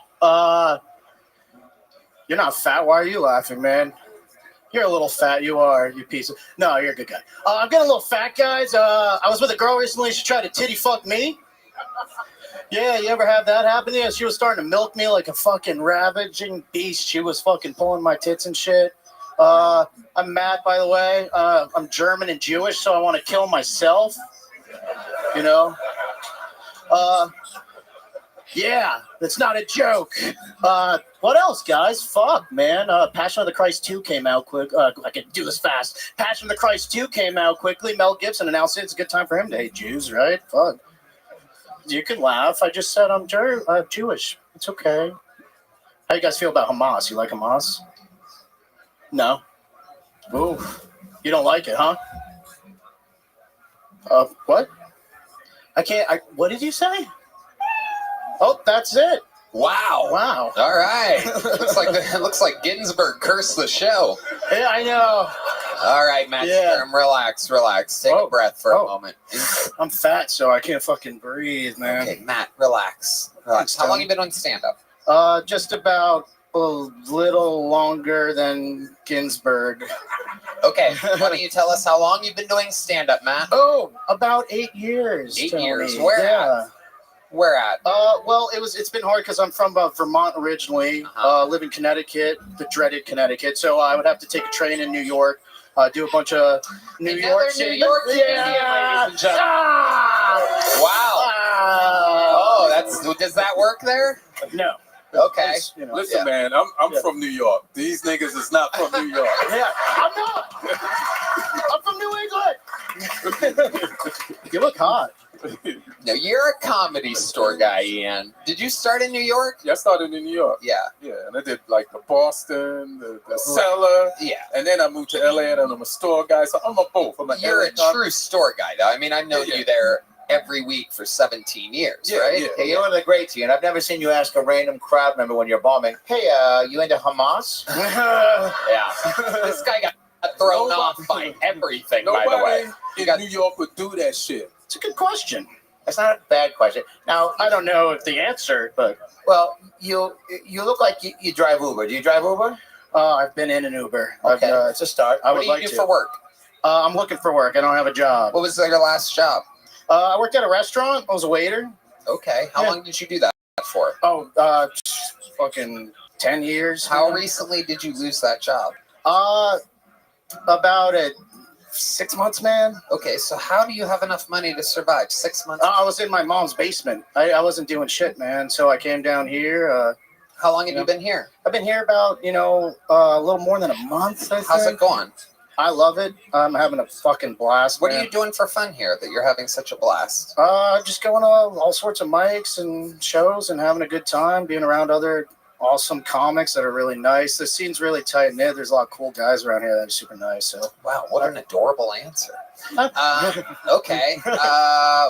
You're not fat. Why are you laughing, man? You're a little fat. You are, you piece of... No, you're a good guy. I'm getting a little fat, guys. I was with a girl recently. She tried to titty fuck me. Yeah, you ever have that happen? Yeah, she was starting to milk me like a fucking ravaging beast. She was fucking pulling my tits and shit. I'm Matt, by the way. I'm German and Jewish, so I want to kill myself. You know? Yeah, that's not a joke. What else, guys? Fuck, man. Passion of the Christ 2 came out quick. I can do this fast. Passion of the Christ 2 came out quickly. Mel Gibson announced it. It's a good time for him to hate Jews, right? Fuck. You can laugh. I just said I'm Jewish. It's okay. How you guys feel about Hamas? You like Hamas? No? Ooh. You don't like it, huh? What? What did you say? Oh, that's it. Wow. Wow. All right. looks like Ginsburg cursed the show. Yeah, I know. All right, Matt Sturm, relax. Take a breath for a moment. I'm fat, so I can't fucking breathe, man. Okay, Matt, relax. How long you been on stand-up? Just about a little longer than Ginsburg. Okay, why don't you tell us how long you've been doing stand-up, Matt? Oh, about 8 years. 8 Tony. years. Where at? Where at? Well, it's been hard because I'm from Vermont originally. Live in Connecticut, the dreaded Connecticut. So I would have to take a train in New York, do a bunch of New York City. New York City, ladies and gentlemen. Wow. Oh, does that work there? No. Okay. Listen, man, I'm from New York. These niggas is not from New York. Yeah, I'm not. I'm from New England. You look hot. No, you're a comedy store guy, Ian. Did you start in New York? Yeah, I started in New York. Yeah. Yeah, and I did like the Boston, the Cellar. Yeah. And then I moved to LA and I'm a store guy. So I'm a both. You're a true store guy, though. I mean, I've known you there every week for 17 years, Yeah, right? Yeah, you're one of the greats, and I've never seen you ask a random crowd member when you're bombing, hey, you into Hamas? Yeah. This guy got thrown off by everything, by the way. in New York would do that shit. It's a good question. That's not a bad question. Now, I don't know if the answer, but... Well, you look like you drive Uber. Do you drive Uber? I've been in an Uber. Okay, it's a start. I What would do you like do to. for work? I'm looking for work. I don't have a job. What was your last job? I worked at a restaurant. I was a waiter. Okay. How long did you do that for? Oh, fucking 10 years. How recently did you lose that job? About 6 months, man. Okay, so how do you have enough money to survive 6 months? I was in my mom's basement. I wasn't doing shit, man. So I came down here. How long have you been here? I've been here about, a little more than a month. How's it going? I love it. I'm having a fucking blast. What man. are you doing for fun here that you're having such a blast? Just going to all sorts of mics and shows and having a good time, being around other awesome comics that are really nice. The scene's really tight knit. There's a lot of cool guys around here that are super nice. So wow, what an adorable answer. Okay.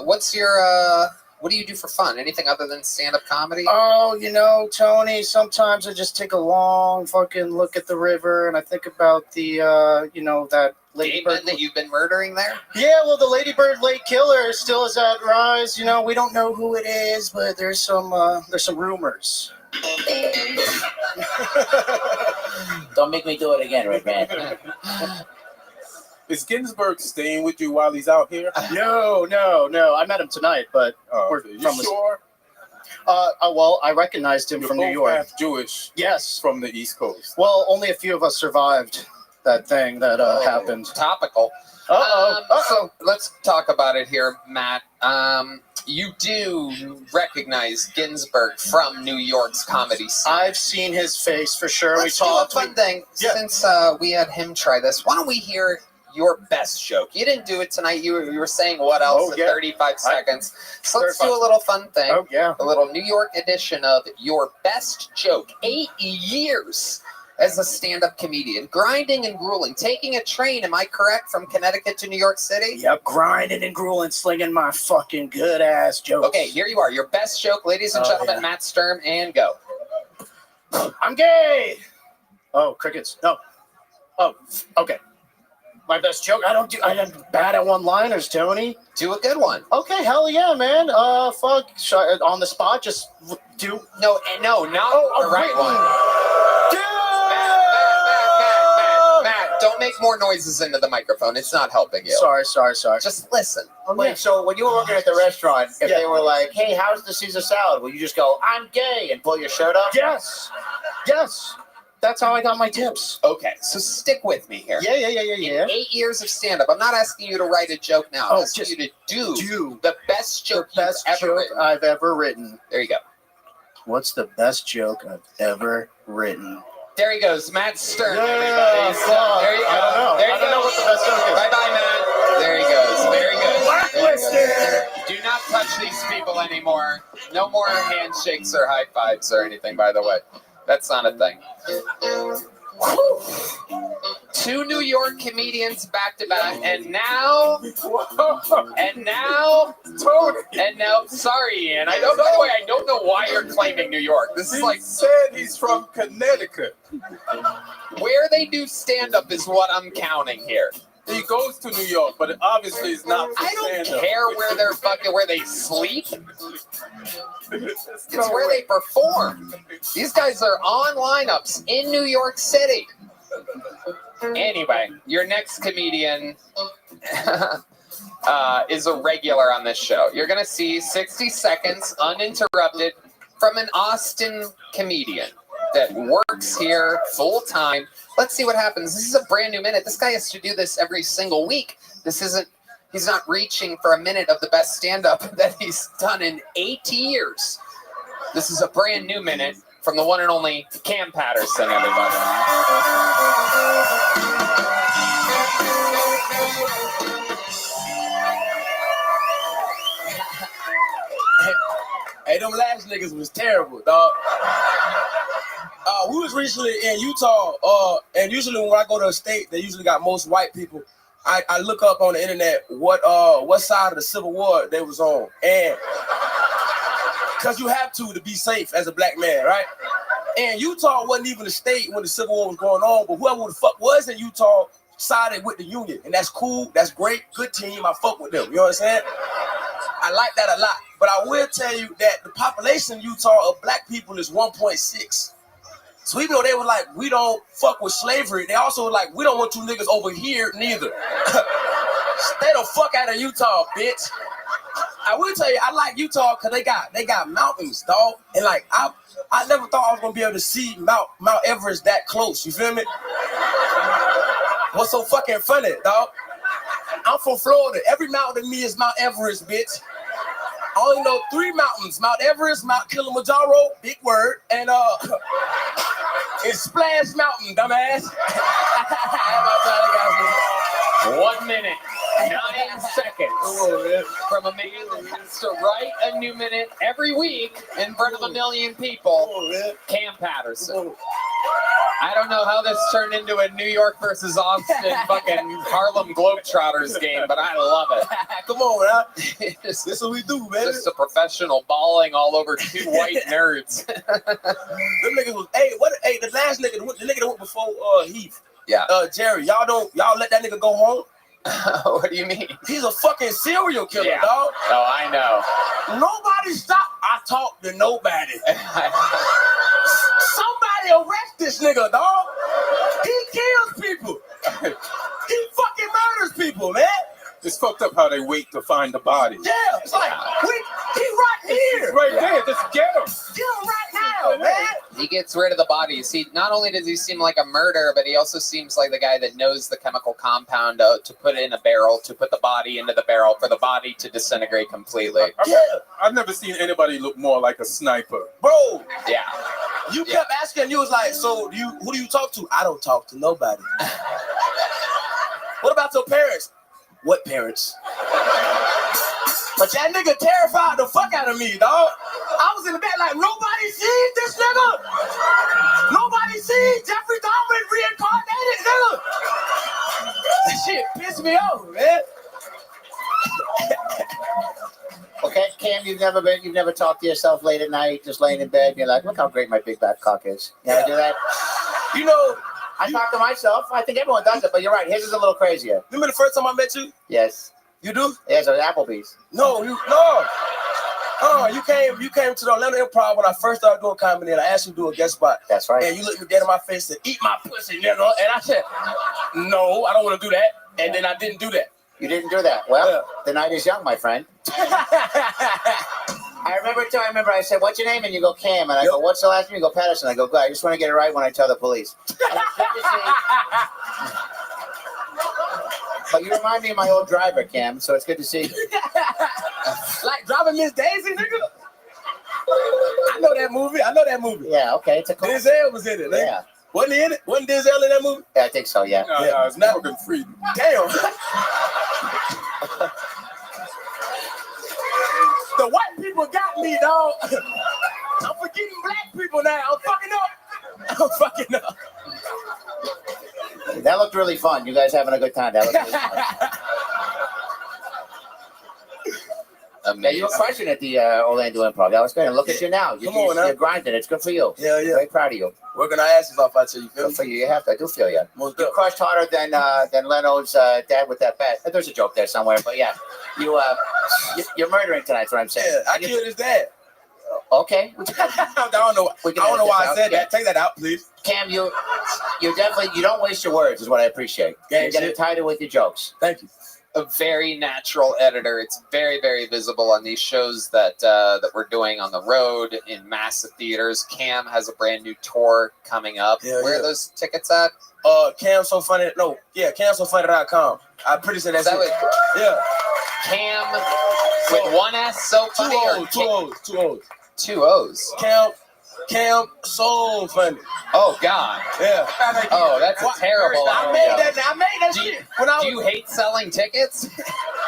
What's your what do you do for fun? Anything other than stand-up comedy? Oh, Tony, sometimes I just take a long fucking look at the river and I think about the that ladybird that you've been murdering there? Yeah, well, the ladybird lake killer still is at rise. We don't know who it is, but there's some rumors. Don't make me do it again, Red Man. Is Ginsburg staying with you while he's out here? No. I met him tonight, but you sure? Well, I recognized him from New York. Half Jewish. Yes. From the East Coast. Well, only a few of us survived that thing that happened. Topical. So let's talk about it here, Matt. You do recognize Ginsburg from New York's comedy scene. I've seen his face for sure. Let's do a fun thing. Since we had him try this, why don't we hear your best joke? You didn't do it tonight. You were saying what else in 35 seconds. So let's do a little fun thing. Oh, yeah. A little New York edition of your best joke. 8 years as a stand-up comedian, grinding and grueling, taking a train, am I correct, from Connecticut to New York City? Yep, grinding and grueling, slinging my fucking good-ass jokes. Okay, here you are. Your best joke, ladies and gentlemen, Matt Sturm, and go. I'm gay! Oh, crickets. No. Oh, okay. My best joke? I am bad at one-liners, Tony. Do a good one. Okay, hell yeah, man. Fuck. On the spot, just do... No, not the right one. Matt, don't make more noises into the microphone. It's not helping you. Sorry. Just listen. Wait, so when you were working at the restaurant, if they were like, hey, how's the Caesar salad? Will you just go, I'm gay, and pull your shirt up? Yes. That's how I got my tips. Okay, so stick with me here. Yeah. In 8 years of stand-up, I'm not asking you to write a joke now. I'm asking you to do the best joke I've ever written. There you go. What's the best joke I've ever written? There he goes, Matt Stern. Yeah, everybody. fuck. There you go. I don't know what the best joke is. Bye-bye, Matt. There he goes. Very good. Blacklisted. Do not touch these people anymore. No more handshakes or high fives or anything, by the way. That's not a thing. Two New York comedians back to back, and now, sorry, Ian. By the way, I don't know why you're claiming New York. This is like said he's from Connecticut. Where they do stand up is what I'm counting here. He goes to New York, but obviously it's not. I don't care where they sleep. It's where they perform. These guys are on lineups in New York City. Anyway, your next comedian is a regular on this show. You're going to see 60 seconds uninterrupted from an Austin comedian that works here full time. Let's see what happens. This is a brand new minute. This guy has to do this every single week. He's not reaching for a minute of the best stand-up that he's done in 8 years. This is a brand new minute from the one and only Cam Patterson, everybody. Hey, them last niggas was terrible, dog. We was recently in Utah, and usually when I go to a state, they usually got most white people. I look up on the internet what side of the Civil War they was on, and because you have to be safe as a black man, right? And Utah wasn't even a state when the Civil War was going on, but whoever the fuck was in Utah sided with the Union, and that's cool, that's great, good team. I fuck with them. You know what I'm saying? I like that a lot, but I will tell you that the population in Utah of black people is 1.6. So even though they were like, we don't fuck with slavery, they also were like, we don't want you niggas over here neither. Stay the fuck out of Utah, bitch. I will tell you, I like Utah because they got mountains, dog. And like I never thought I was gonna be able to see Mount Everest that close. You feel me? What's so fucking funny, dog? I'm from Florida. Every mountain to me is Mount Everest, bitch. I only know 3 mountains: Mount Everest, Mount Kilimanjaro, big word, and it's Splash Mountain, dumbass. 1 minute, 9 seconds from a man who has to write a new minute every week in front of 1 million people. Cam Patterson. I don't know how this turned into a New York versus Austin fucking Harlem Globetrotters game, but I love it. Come on, man. This is what we do, man. Just a professional bawling all over 2 white nerds. Them niggas was, the last nigga, the nigga that went before Heath. Yeah. Jerry, y'all let that nigga go home? What do you mean? He's a fucking serial killer, Yeah. dog. Oh, I know. Nobody stopped. I talk to nobody. Somebody arrest this nigga, dog. He kills people. He fucking murders people, man. It's fucked up how they wait to find the body. Yeah, it's like, he's right here. He's right there. Just get him. Get him right now, man. He gets rid of the bodies. He not only does he seem like a murderer, but he also seems like the guy that knows the chemical compound to put in a barrel, to put the body into the barrel, for the body to disintegrate completely. I've never seen anybody look more like a sniper. Bro. Yeah. You kept asking, you was like, so who do you talk to? I don't talk to nobody. What about your parents? What parents? But that nigga terrified the fuck out of me, dog. I was in the bed like, nobody sees this nigga. Nobody sees Jeffrey Dahmer reincarnated, nigga. That shit pissed me off, man. Okay, Cam, you've never talked to yourself late at night, just laying in bed, and you're like, look how great my big back cock is. You ever do that? You know, I talk to myself. I think everyone does it, but you're right. His is a little crazier. Remember the first time I met you? Yes. You do? Yes, at Applebee's. No. You came to the Atlanta Improv when I first started doing comedy, and I asked you to do a guest spot. That's right. And you looked me dead in my face and said, "Eat my pussy, nigga." And I said, "No, I don't want to do that." And then I didn't do that. You didn't do that. Well, the night is young, my friend. I remember I said, what's your name? And you go, Cam. And I go, what's the last name? You go, Patterson. I go, good. I just want to get it right when I tell the police. But you remind me of my old driver, Cam, so it's good to see you. Like driving Miss Daisy, nigga? I know that movie. Yeah, okay. It's a cool. Denzel was in it, nigga. Yeah. Wasn't he in it? Wasn't Denzel in that movie? Yeah, I think so, yeah. No, it's Morgan Freeman. Damn. The white people got me, dog. I'm forgetting black people now. I'm fucking up. That looked really fun. You guys having a good time. That looked really fun. Yeah, you were crushing at the Orlando Improv. That was good. And look at you now. You're grinding. It's good for you. Yeah. Very proud of you. Working our asses off out here. You feel Good me? for you. You have to. I do feel you. You crushed harder than Leno's dad with that bat. There's a joke there somewhere, but yeah, you're murdering tonight. That's what I'm saying. Yeah, I killed his dad. Okay. I don't know why I said that. Take that out, please. Cam, you definitely you don't waste your words. Is what I appreciate. You're getting tighter with your jokes. Thank you. A very natural editor. It's very, very visible on these shows that we're doing on the road in massive theaters. Cam has a brand new tour coming up. Where are those tickets at? Cam So Funny. No, yeah, CamSoFunny.com. I'm pretty sure that's it. Yeah. Cam with one S, So Funny. Two O's. Two O's. Cam So Funny. Oh God. Yeah. Oh, that's a terrible. I made that shit. Do you hate selling tickets?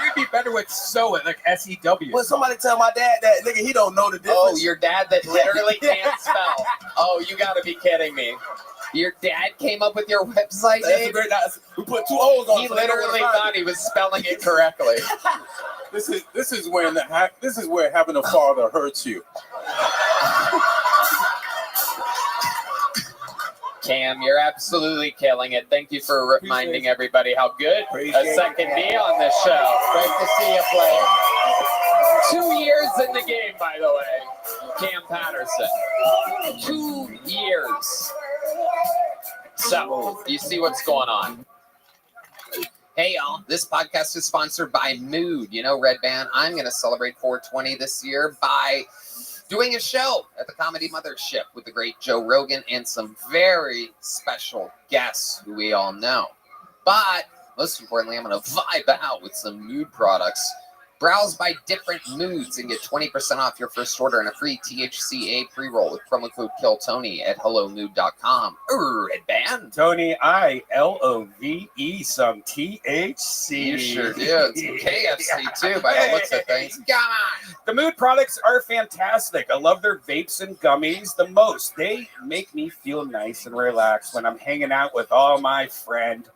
You'd be better with sew it, like SEW. When somebody tell my dad that, nigga, he don't know the difference. Oh, your dad that literally can't spell. Oh, you gotta be kidding me. Your dad came up with your website That's name? a great. We put 2 O's on. He it, so they know where to literally find thought it. he was spelling it correctly. This is where having a father hurts you. Cam, you're absolutely killing it. Thank you for reminding everybody how good a second D on this show. Great to see you play. 2 years in the game, by the way. Cam Patterson. 2 years. So, you see what's going on. Hey, y'all. This podcast is sponsored by Mood. You know, Red Band, I'm going to celebrate 420 this year by doing a show at the Comedy Mothership with the great Joe Rogan and some very special guests who we all know. But most importantly, I'm going to vibe out with some Mood products. Browse by different moods and get 20% off your first order and a free THCA pre-roll with promo code KillTony at hellomood.com. Red Band. Tony, I-L-O-V-E, some THC. You sure do. It's KFC too, by the looks of things. Come on. The Mood products are fantastic. I love their vapes and gummies the most. They make me feel nice and relaxed when I'm hanging out with all my friends.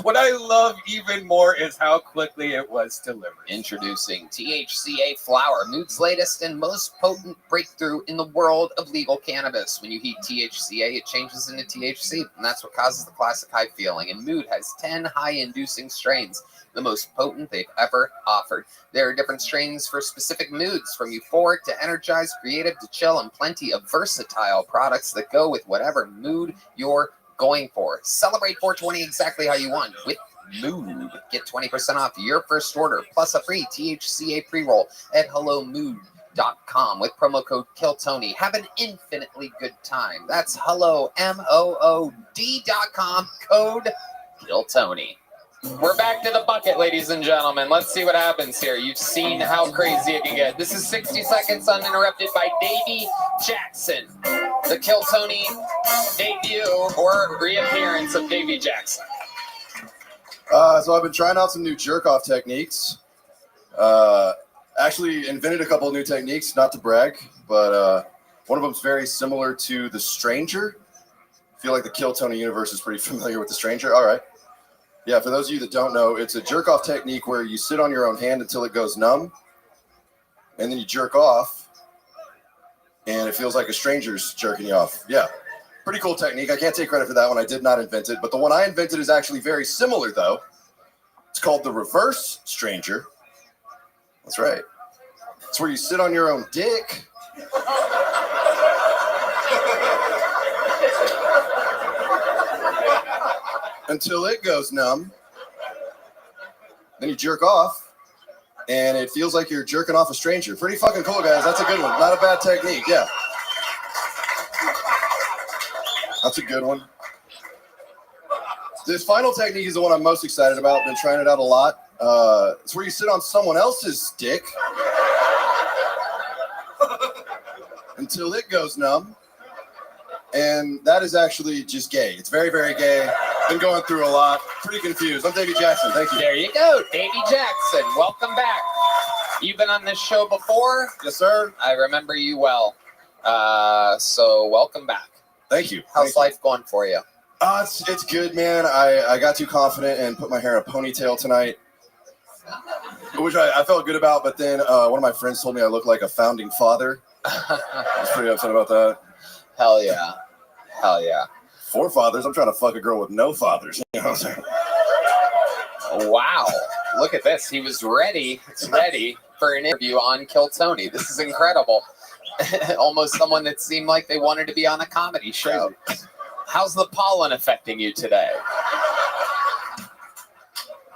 What I love even more is how quickly it was delivered. Introducing THCA flower, Mood's latest and most potent breakthrough in the world of legal cannabis. When you heat THCA, it changes into THC, and that's what causes the classic high feeling. And Mood has 10 high-inducing strains, the most potent they've ever offered. There are different strains for specific moods, from euphoric to energized, creative to chill, and plenty of versatile products that go with whatever mood you're going for. Celebrate 420 exactly how you want with Mood. Get 20% off your first order plus a free THCA pre-roll at hellomood.com with promo code KillTony. Have an infinitely good time. That's hello, MOOD.com, code KillTony. We're back to the bucket, ladies and gentlemen. Let's see what happens here. You've seen how crazy it can get. This is 60 Seconds Uninterrupted by Davey Jackson. The Kill Tony debut or reappearance of Davey Jackson. So I've been trying out some new jerk-off techniques. Actually invented a couple of new techniques, not to brag, but one of them is very similar to The Stranger. I feel like the Kill Tony universe is pretty familiar with The Stranger. All right. Yeah, for those of you that don't know, it's a jerk-off technique where you sit on your own hand until it goes numb, and then you jerk off, and it feels like a stranger's jerking you off. Yeah, pretty cool technique. I can't take credit for that one. I did not invent it, but the one I invented is actually very similar, though. It's called the reverse stranger. That's right. It's where you sit on your own dick. Until it goes numb. Then you jerk off, and it feels like you're jerking off a stranger. Pretty fucking cool, guys. That's a good one. Not a bad technique. Yeah. That's a good one. This final technique is the one I'm most excited about. Been trying it out a lot. It's where you sit on someone else's dick until it goes numb. And that is actually just gay. It's very, very gay. Been going through a lot. Pretty confused. I'm Davey Jackson. Thank you. There you go, Davey Jackson. Welcome back. You've been on this show before? Yes, sir. I remember you well. So welcome back. Thank you. How's life going for you? It's good, man. I got too confident and put my hair in a ponytail tonight, which I felt good about. But then one of my friends told me I look like a founding father. I was pretty upset about that. Hell yeah. Hell yeah. Forefathers? I'm trying to fuck a girl with no fathers. You know what I'm saying? Wow. Look at this. He was ready for an interview on Kill Tony. This is incredible. Almost someone that seemed like they wanted to be on a comedy show. How's the pollen affecting you today?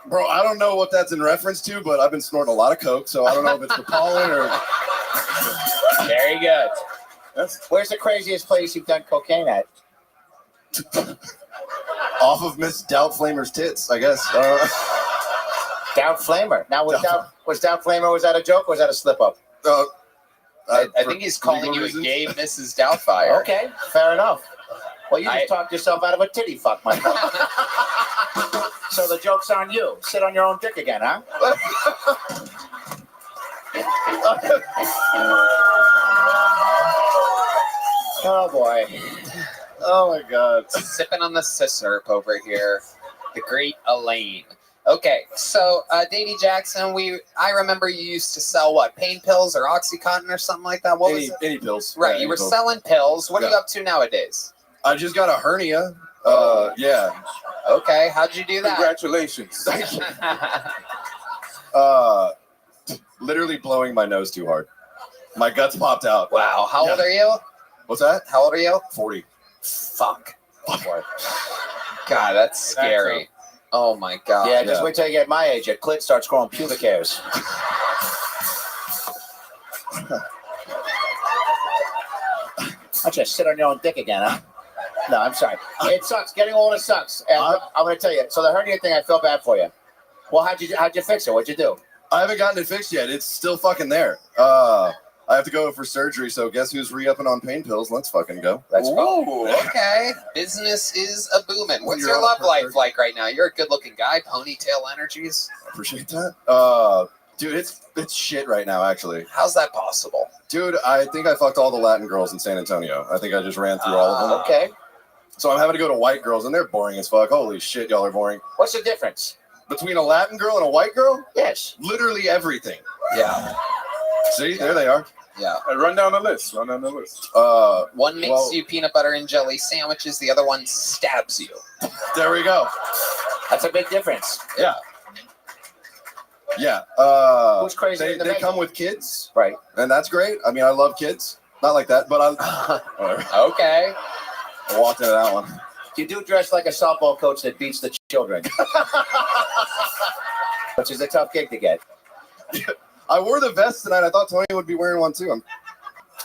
Bro, I don't know what that's in reference to, but I've been snorting a lot of coke, so I don't know if it's the pollen or... Very good. Where's the craziest place you've done cocaine at? Off of Miss Doubt Flamer's tits, I guess. Doubt Flamer. Now, was Doubt Flamer, was that a joke or was that a slip-up? I think he's calling you a gay Mrs. Doubtfire. Okay, fair enough. Well, you just talked yourself out of a titty fuck, my friend. So the joke's on you. Sit on your own dick again, huh? Oh, boy. Oh my God. Sipping on the syrup over here. The great Elaine. Okay, so Davey Jackson, I remember you used to sell what, pain pills or OxyContin or something like that. What was it? Any pills. Right, Yeah, you were pills. selling pills. What are you up to nowadays? I just got a hernia. Yeah. Okay, how'd you do that? Congratulations. Literally blowing my nose too hard. My guts popped out. Wow. How old are you? What's that? How old are you? 40. Fuck. God, that's scary. Oh my God. Yeah, just wait till you get my age. Your clit starts growing pubic hairs. I'll just sit on your own dick again, huh? No, I'm sorry. It sucks. Getting older sucks. And I'm going to tell you. So the hernia thing, I feel bad for you. Well, how'd you fix it? What'd you do? I haven't gotten it fixed yet. It's still fucking there. I have to go for surgery, so guess who's re-upping on pain pills? Let's fucking go. Let's go. Ooh, okay. Business is a booming. What's your love life like right now? You're a good-looking guy. Ponytail energies. I appreciate that. Dude, it's shit right now, actually. How's that possible? Dude, I think I fucked all the Latin girls in San Antonio. I think I just ran through all of them. Okay. So I'm having to go to white girls, and they're boring as fuck. Holy shit, y'all are boring. What's the difference? Between a Latin girl and a white girl? Yes. Literally everything. Yeah. See, there they are. Yeah. Run down the list. One makes you peanut butter and jelly sandwiches. The other one stabs you. There we go. That's a big difference. Yeah. Yeah. Who's crazy? They come with kids. Right. And that's great. I mean, I love kids. Not like that, but whatever. Okay. I walked into that one. You do dress like a softball coach that beats the children. Which is a tough gig to get. I wore the vest tonight. I thought Tony would be wearing one too.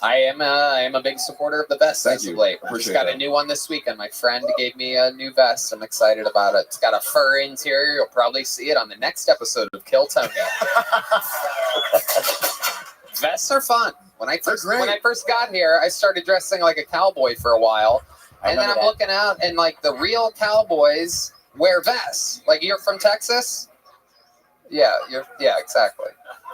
I am a big supporter of the vest as of late. Appreciate Just got that. a new one this weekend. My friend gave me a new vest. I'm excited about it. It's got a fur interior. You'll probably see it on the next episode of Kill Tony. Vests are fun. When I first got here, I started dressing like a cowboy for a while. And then I'm looking out, and like the real cowboys wear vests. Like, you're from Texas? Yeah, exactly.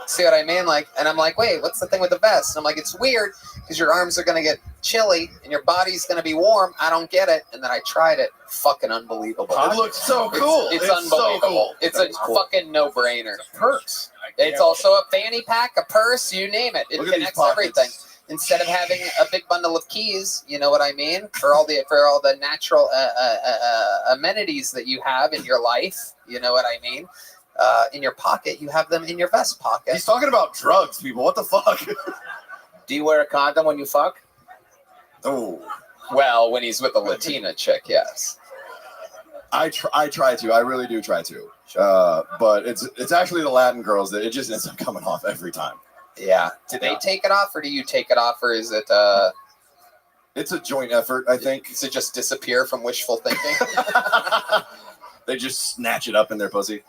See what I mean? Like, and I'm like, wait, what's the thing with the vest? And I'm like, it's weird because your arms are gonna get chilly and your body's gonna be warm. I don't get it. And then I tried it. Fucking unbelievable. It looks so cool. It's So unbelievable. cool. It's a fucking no-brainer. It's a purse. It's also a fanny pack, a purse, you name it. It Look at these connects pockets. everything. Instead of having a big bundle of keys, you know what I mean, for all the natural amenities that you have in your life, you know what I mean. In your pocket, you have them in your vest pocket. He's talking about drugs, people. What the fuck? Do you wear a condom when you fuck? Oh. Well, when he's with a Latina chick, yes. I try to. I really do try to. But it's actually the Latin girls that it just ends up coming off every time. Yeah. Do they take it off, or do you take it off, or is it? It's a joint effort, I think. Does it just disappear from wishful thinking? They just snatch it up in their pussy.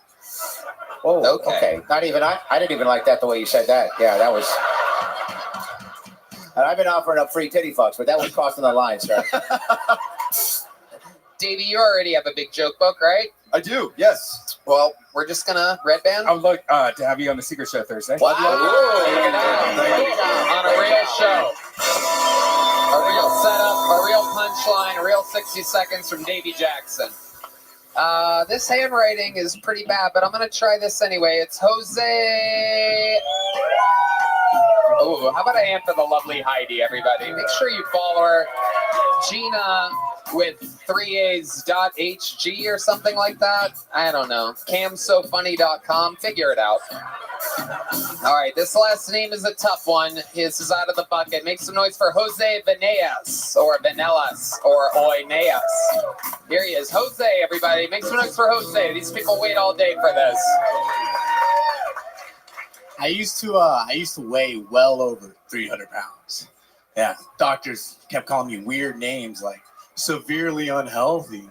Oh, okay. Not even I didn't even like that the way you said that. Yeah, that was. And I've been offering up free titty fucks, but that was crossing the line, sir. Davey, you already have a big joke book, right? I do, yes. Well, we're just gonna Red Band. I would like to have you on the Secret Show Thursday. Wow. On a real show. A real setup, a real punchline, a real 60 seconds from Davey Jackson. This handwriting is pretty bad, but I'm going to try this anyway. It's Jose. Oh, how about a hand for the lovely Heidi, everybody? Make sure you follow her. Gina with 3A's.hg or something like that. I don't know. camsofunny.com. Figure it out. All right, this last name is a tough one. His is out of the bucket. Make some noise for Jose Veneas or Venelas or Oineas. Here he is. Jose, everybody. Make some noise for Jose. These people wait all day for this. I used to weigh well over 300 pounds. Yeah, doctors kept calling me weird names like severely unhealthy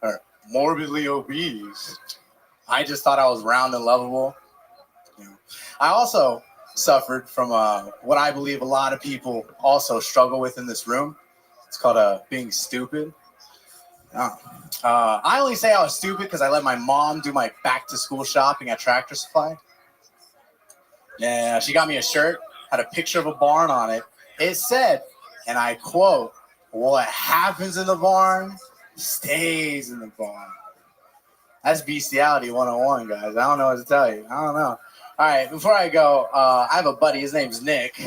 or morbidly obese. I just thought I was round and lovable. I also suffered from what I believe a lot of people also struggle with in this room. It's called being stupid. I only say I was stupid because I let my mom do my back-to-school shopping at Tractor Supply. Yeah, she got me a shirt, had a picture of a barn on it. It said, and I quote, what happens in the barn stays in the barn. That's bestiality 101, guys. I don't know what to tell you. I don't know. All right, before I go, I have a buddy. His name's Nick.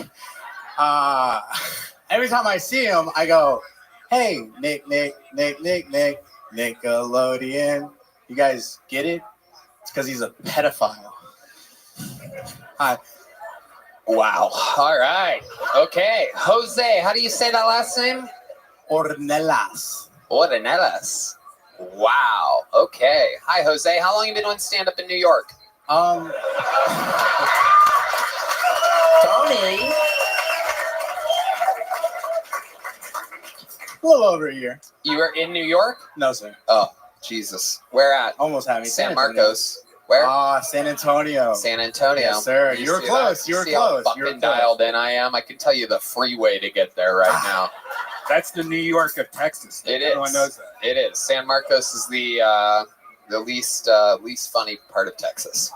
Every time I see him, I go, hey, Nick, Nickelodeon. You guys get it? It's because he's a pedophile. Hi. Wow. All right. Okay. Jose, how do you say that last name? Ornelas. Ornelas. Wow. Okay. Hi, Jose. How long have you been on stand-up in New York? Tony. A little over a year. You were in New York? No, sir. Oh, Jesus. Where at? Almost had me. San Marcos. Where? San Antonio. San Antonio. Yes, sir. You were see close. that? You were See close. How You were fucking close. dialed in I am. I can tell you the freeway to get there right now. That's the New York of Texas. It Everyone is. knows that. It is. San Marcos is the least funny part of Texas.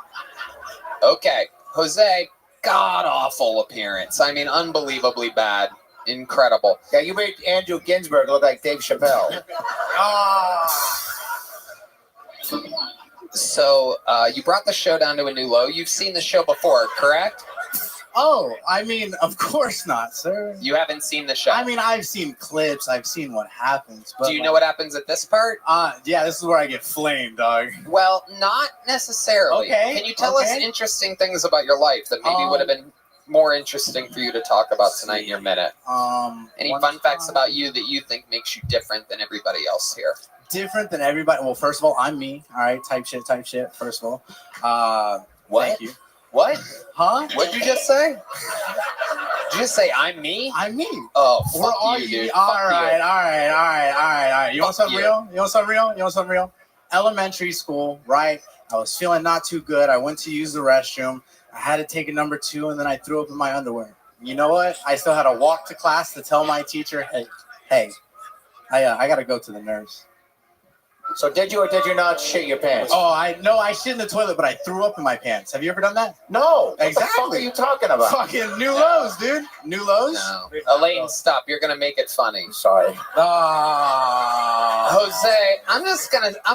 Okay, Jose, god awful appearance. I mean, unbelievably bad. Incredible. Yeah, you made Andrew Ginsberg look like Dave Chappelle. So you brought the show down to a new low. You've seen the show before, correct? Oh, I mean, of course not, sir. You haven't seen the show. I mean, I've seen clips. I've seen what happens. But Do you know what happens at this part? Yeah, this is where I get flamed, dog. Well, not necessarily. Okay, Can you tell us okay. interesting things about your life that maybe would have been more interesting for you to talk about tonight in your minute? Any fun facts about you that you think makes you different than everybody else here? Different than everybody. Well, first of all, I'm me. All right, type shit. First of all, What? Thank you. What? Huh? What'd you just say? Did you just say I'm me? I'm me. Oh, We're fuck all you, dude. All Fuck right, you. all right. You want Fuck something you. real? You want something real? Elementary school, right? I was feeling not too good. I went to use the restroom. I had to take a number 2, and then I threw up in my underwear. You know what? I still had to walk to class to tell my teacher, hey, I got to go to the nurse. So did you or did you not shit your pants? Oh, I shit in the toilet, but I threw up in my pants. Have you ever done that? No. What Exactly. the fuck are you talking about? Fucking new lows, dude. New lows? No. Elaine, stop. You're gonna make it funny. Sorry. Jose, I'm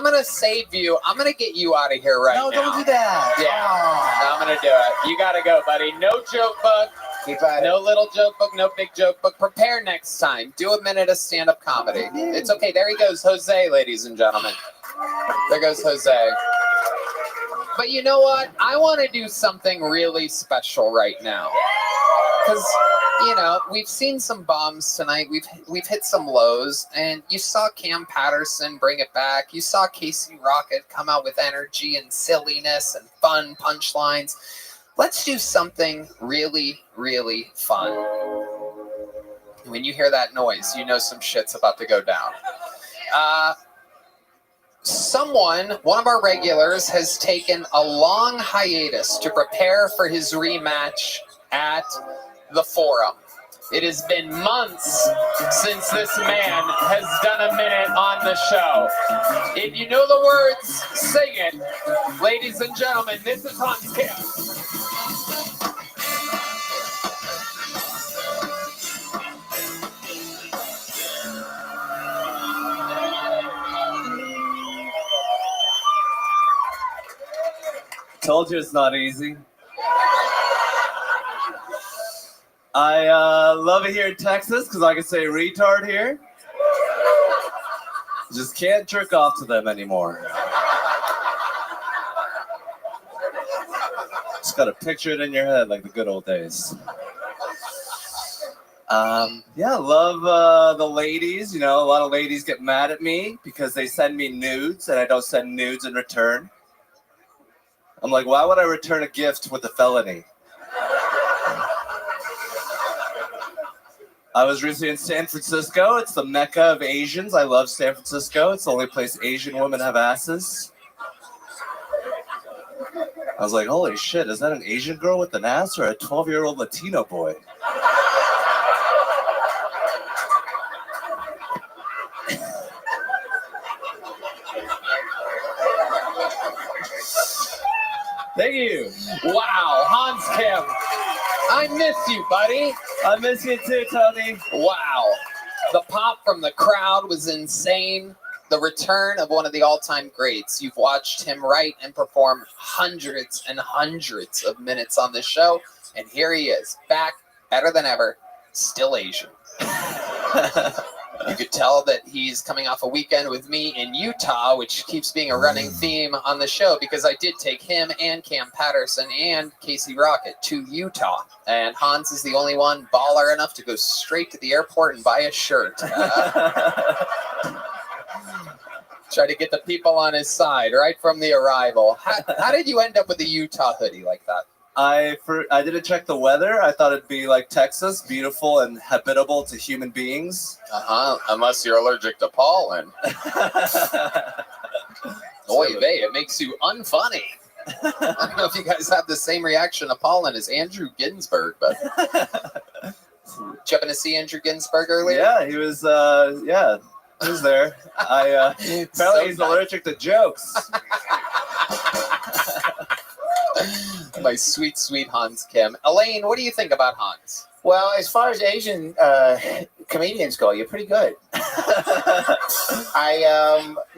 gonna save you. I'm gonna get you out of here right now. No, don't do that. Yeah. No, I'm gonna do it. You gotta go, buddy. No joke book. No little joke book, no big joke book. Prepare next time. Do a minute of stand-up comedy. It's okay. There he goes, Jose, ladies and gentlemen. There goes Jose. But you know what? I want to do something really special right now. Because, you know, we've seen some bombs tonight. We've hit some lows. And you saw Cam Patterson bring it back. You saw Casey Rocket come out with energy and silliness and fun punchlines. Let's do something really, really fun. When you hear that noise, you know some shit's about to go down. One of our regulars, has taken a long hiatus to prepare for his rematch at the Forum. It has been months since this man has done a minute on the show. If you know the words, sing it. Ladies and gentlemen, this is Hans Kim. Told you it's not easy. I love it here in Texas because I can say retard here. Just can't jerk off to them anymore. Just gotta picture it in your head like the good old days. Yeah, love the ladies. You know, a lot of ladies get mad at me because they send me nudes and I don't send nudes in return. I'm like, why would I return a gift with a felony? I was recently in San Francisco. It's the mecca of Asians. I love San Francisco. It's the only place Asian women have asses. I was like, holy shit, is that an Asian girl with an ass or a 12-year-old Latino boy? Thank you. Wow, Hans Kim. I miss you, buddy. I miss you too, Tony. Wow. The pop from the crowd was insane. The return of one of the all-time greats. You've watched him write and perform hundreds and hundreds of minutes on this show, and here he is, back, better than ever, still Asian. You could tell that he's coming off a weekend with me in Utah, which keeps being a running theme on the show because I did take him and Cam Patterson and Casey Rocket to Utah. And Hans is the only one baller enough to go straight to the airport and buy a shirt. Try to get the people on his side right from the arrival. How did you end up with a Utah hoodie like that? I didn't check the weather. I thought it'd be like Texas, beautiful and habitable to human beings. Unless you're allergic to pollen. Oy vey, it makes you unfunny. I don't know if you guys have the same reaction to pollen as Andrew Ginsberg, but did you happen to see Andrew Ginsberg earlier? Yeah, he was. He was there. Apparently he's allergic to jokes. My sweet, sweet Hans Kim. Elaine, what do you think about Hans? Well, as far as Asian comedians go, you're pretty good. No,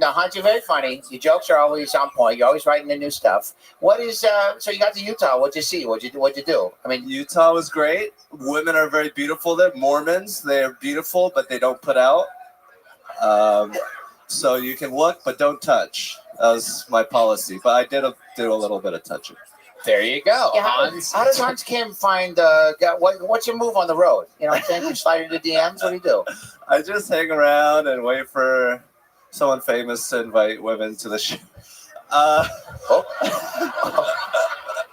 Hans, you're very funny. Your jokes are always on point. You're always writing the new stuff. What is so you got to Utah? What'd you see? What'd you do? I mean, Utah was great. Women are very beautiful there. Mormons, they're beautiful, but they don't put out. So you can look, but don't touch. That was my policy. But I did do a little bit of touching. There you go, yeah, Hans. How does Hans Kim find? What's your move on the road? You know what I'm saying? You slide into DMs. What do you do? I just hang around and wait for someone famous to invite women to the show.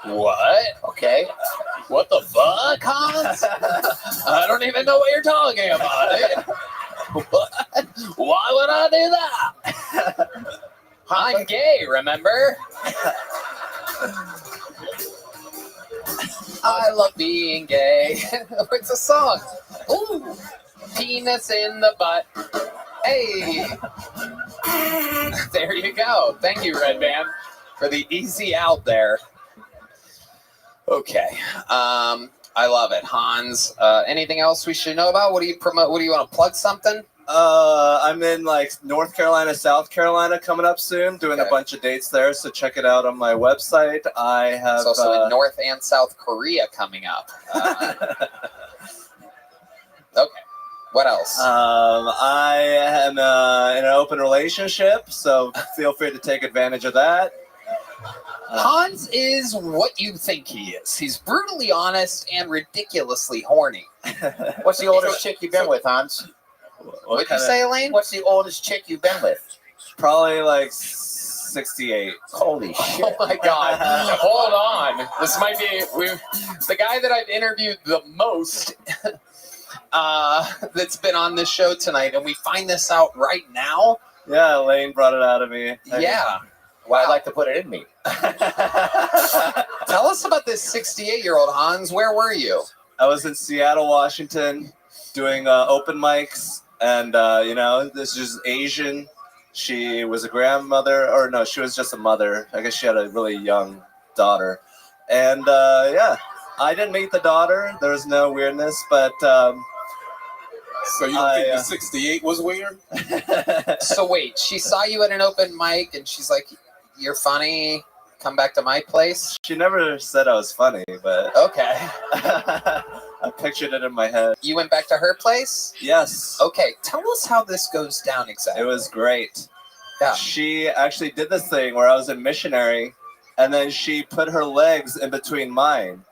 What? Okay. What the fuck, Hans? I don't even know what you're talking about. What? Why would I do that? I'm gay, remember? I love being gay. It's a song. Ooh, penis in the butt. Hey. There you go. Thank you, Red Band, for the easy out there. Okay. I love it. Hans, anything else we should know about? What do you promote? What do you want to plug something? I'm in like North Carolina, South Carolina coming up soon, doing a bunch of dates there. So check it out on my website. I have It's also in North and South Korea coming up. Okay. What else? I am in an open relationship, so feel free to take advantage of that. Hans is what you think he is. He's brutally honest and ridiculously horny. What's the oldest chick you've been with, Hans? What'd you say, Elaine? What's the oldest chick you've been with? Probably like 68. Holy shit. Oh my God. Hold on. This might be the guy that I've interviewed the most that's been on this show tonight, and we find this out right now. Yeah, Elaine brought it out of me. Yeah. Well, I'd like to put it in me. Tell us about this 68-year-old, Hans. Where were you? I was in Seattle, Washington, doing open mics, and this is Asian. She was a grandmother, or no, she was just a mother. I guess she had a really young daughter, and I didn't meet the daughter. There was no weirdness, but. So you don't think the 68 was weird? So wait, she saw you at an open mic, and she's like, "You're funny. Come back to my place." She never said I was funny, but okay. I pictured it in my head. You went back to her place? Yes. Okay, tell us how this goes down exactly. It was great. Yeah. She actually did this thing where I was a missionary, and then she put her legs in between mine,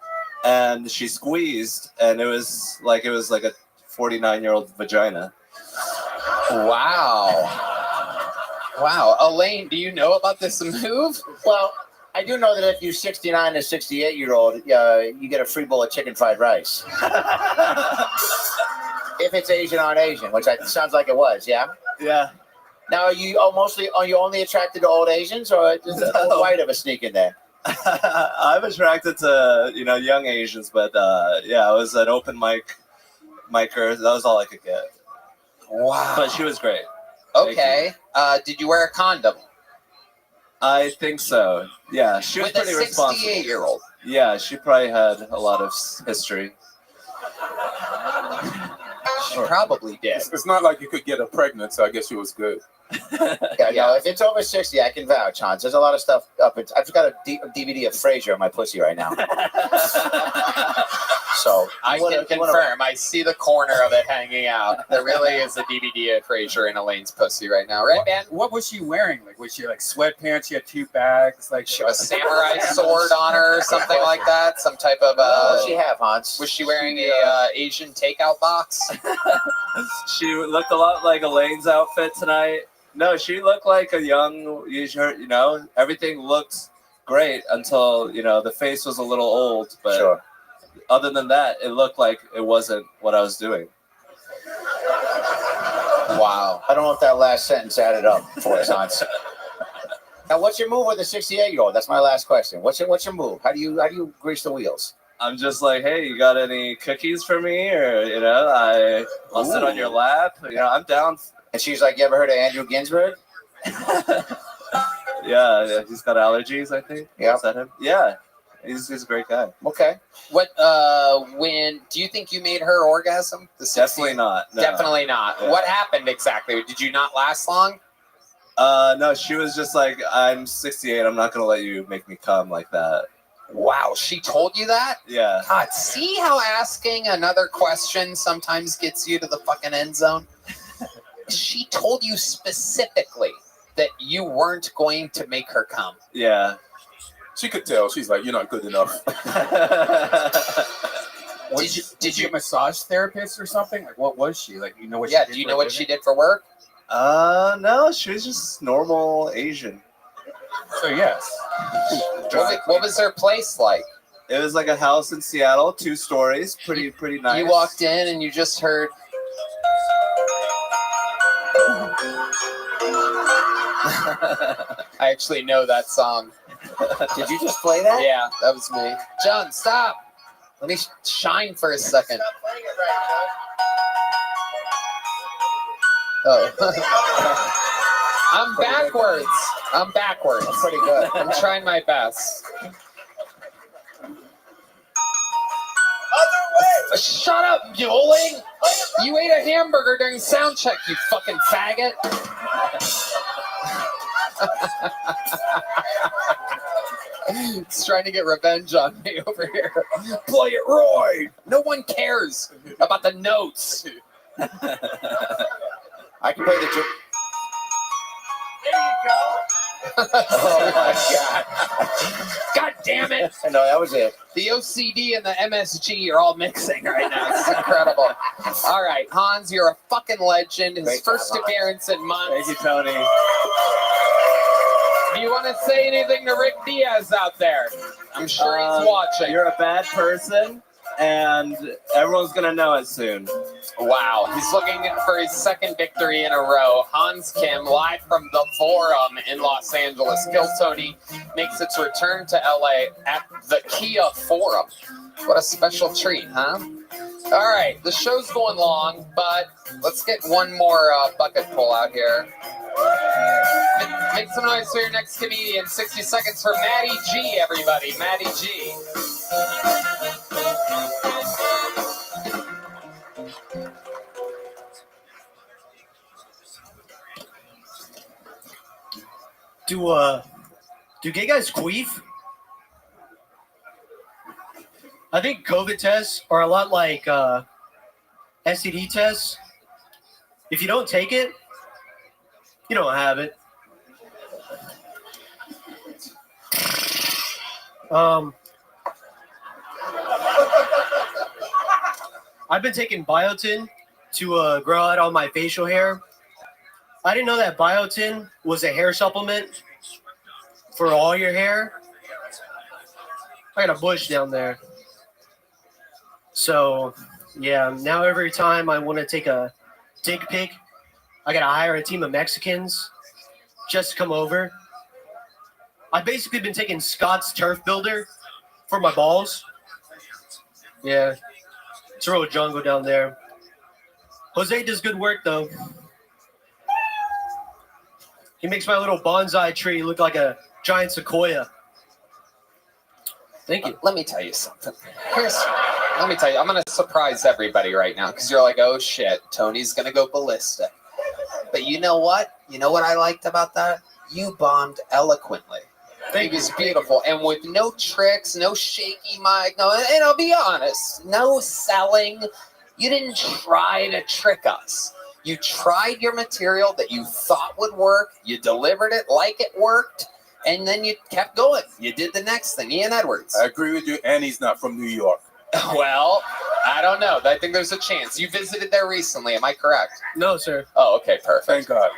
and she squeezed, and it was like a 49-year-old vagina. Wow. Wow. Elaine, do you know about this move? Well, I do know that if you're 69 to 68-year-old, you get a free bowl of chicken fried rice. If it's Asian on Asian, which sounds like it was, yeah? Yeah. Now, are you only attracted to old Asians, or does a white ever sneak in there? I'm attracted to, young Asians, but I was an open micer. That was all I could get. Wow. But she was great. Okay. Did you wear a condom? I think so. Yeah, she was pretty responsible. With a 68-year-old. Yeah, she probably had a lot of history. She probably did. It's not like you could get her pregnant, so I guess she was good. Yeah, no, if it's over 60, I can vouch, Hans. There's a lot of stuff up. I've just got a DVD of Frasier on my pussy right now. So I can confirm. I see the corner of it hanging out. There really is a DVD of Frasier in Elaine's pussy right now, right, man? What was she wearing? Like, was she like sweatpants? She had 2 bags. Like she had a samurai sword on her, or something like that. Some type of. What does she have, Hans? Was she wearing a Asian takeout box? She looked a lot like Elaine's outfit tonight. No, she looked like a young, you know, everything looked great until, you know, the face was a little old. But sure. Other than that, it looked like it wasn't what I was doing. Wow. I don't know if that last sentence added up for us, Hans. Now, what's your move with the 68-year-old? That's my last question. What's your move? How do you grease the wheels? I'm just like, hey, you got any cookies for me? Or, you know, I'll sit on your lap. You know, I'm down. And she's like, you ever heard of Andrew Ginsberg? Yeah, he's got allergies, I think. Yeah. Is that him? Yeah. He's a great guy. Okay. What, when, do you think you made her orgasm? Definitely not. No. Definitely not. Yeah. What happened exactly? Did you not last long? No, she was just like, I'm 68. I'm not going to let you make me come like that. Wow, she told you that? Yeah. God, see how asking another question sometimes gets you to the fucking end zone? She told you specifically that you weren't going to make her come. Yeah. She could tell. She's like, you're not good enough. Did you a massage therapist or something? Like, what was she? Like, you know what? Yeah, she did do you for know a what living? she did for work? No, she was just normal Asian. So yes. What was her place like? It was like a house in Seattle, 2 stories, pretty nice. You walked in and you just heard. I actually know that song. Did you just play that? Yeah, that was me. John, stop. Let me shine for a second. Oh. I'm backwards. That's pretty good. I'm trying my best. Shut up, Muling! You ate a hamburger during sound check, you fucking faggot! He's trying to get revenge on me over here. Play it right! No one cares about the notes. I can play the... There you go. Oh my God. God damn it. No, that was it. The OCD and the MSG are all mixing right now. It's incredible. All right, Hans, you're a fucking legend. His Great first job, appearance in months. Thank you, Tony. Do you want to say anything to Rick Diaz out there? I'm sure he's watching. You're a bad person, and everyone's going to know it soon. Wow, he's looking for his second victory in a row. Hans Kim, live from the Forum in Los Angeles. Kill Tony makes its return to LA at the Kia Forum. What a special treat, huh? All right, the show's going long, but let's get one more bucket pull out here. Make some noise for your next comedian. 60 seconds for Maddie G, everybody. Maddie G. Do gay guys queef? I think COVID tests are a lot like STD tests. If you don't take it, you don't have it. I've been taking biotin to grow out all my facial hair. I didn't know that biotin was a hair supplement for all your hair. I got a bush down there. So, yeah, now every time I want to take a dick pic, I got to hire a team of Mexicans just to come over. I've basically been taking Scott's Turf Builder for my balls. Yeah, it's a real jungle down there. Jose does good work, though. He makes my little bonsai tree look like a giant sequoia. Thank you. Let me tell you something. Let me tell you, I'm going to surprise everybody right now because you're like, oh shit, Tony's going to go ballistic. But you know what? You know what I liked about that? You bombed eloquently. It was beautiful. And with no tricks, no shaky mic, no, and I'll be honest, no selling. You didn't try to trick us. You tried your material that you thought would work. You delivered it like it worked. And then you kept going. You did the next thing. Ian Edwards. I agree with you, and he's not from New York. Well, I don't know. I think there's a chance. You visited there recently. Am I correct? No, sir. Oh, okay. Perfect. Thank God.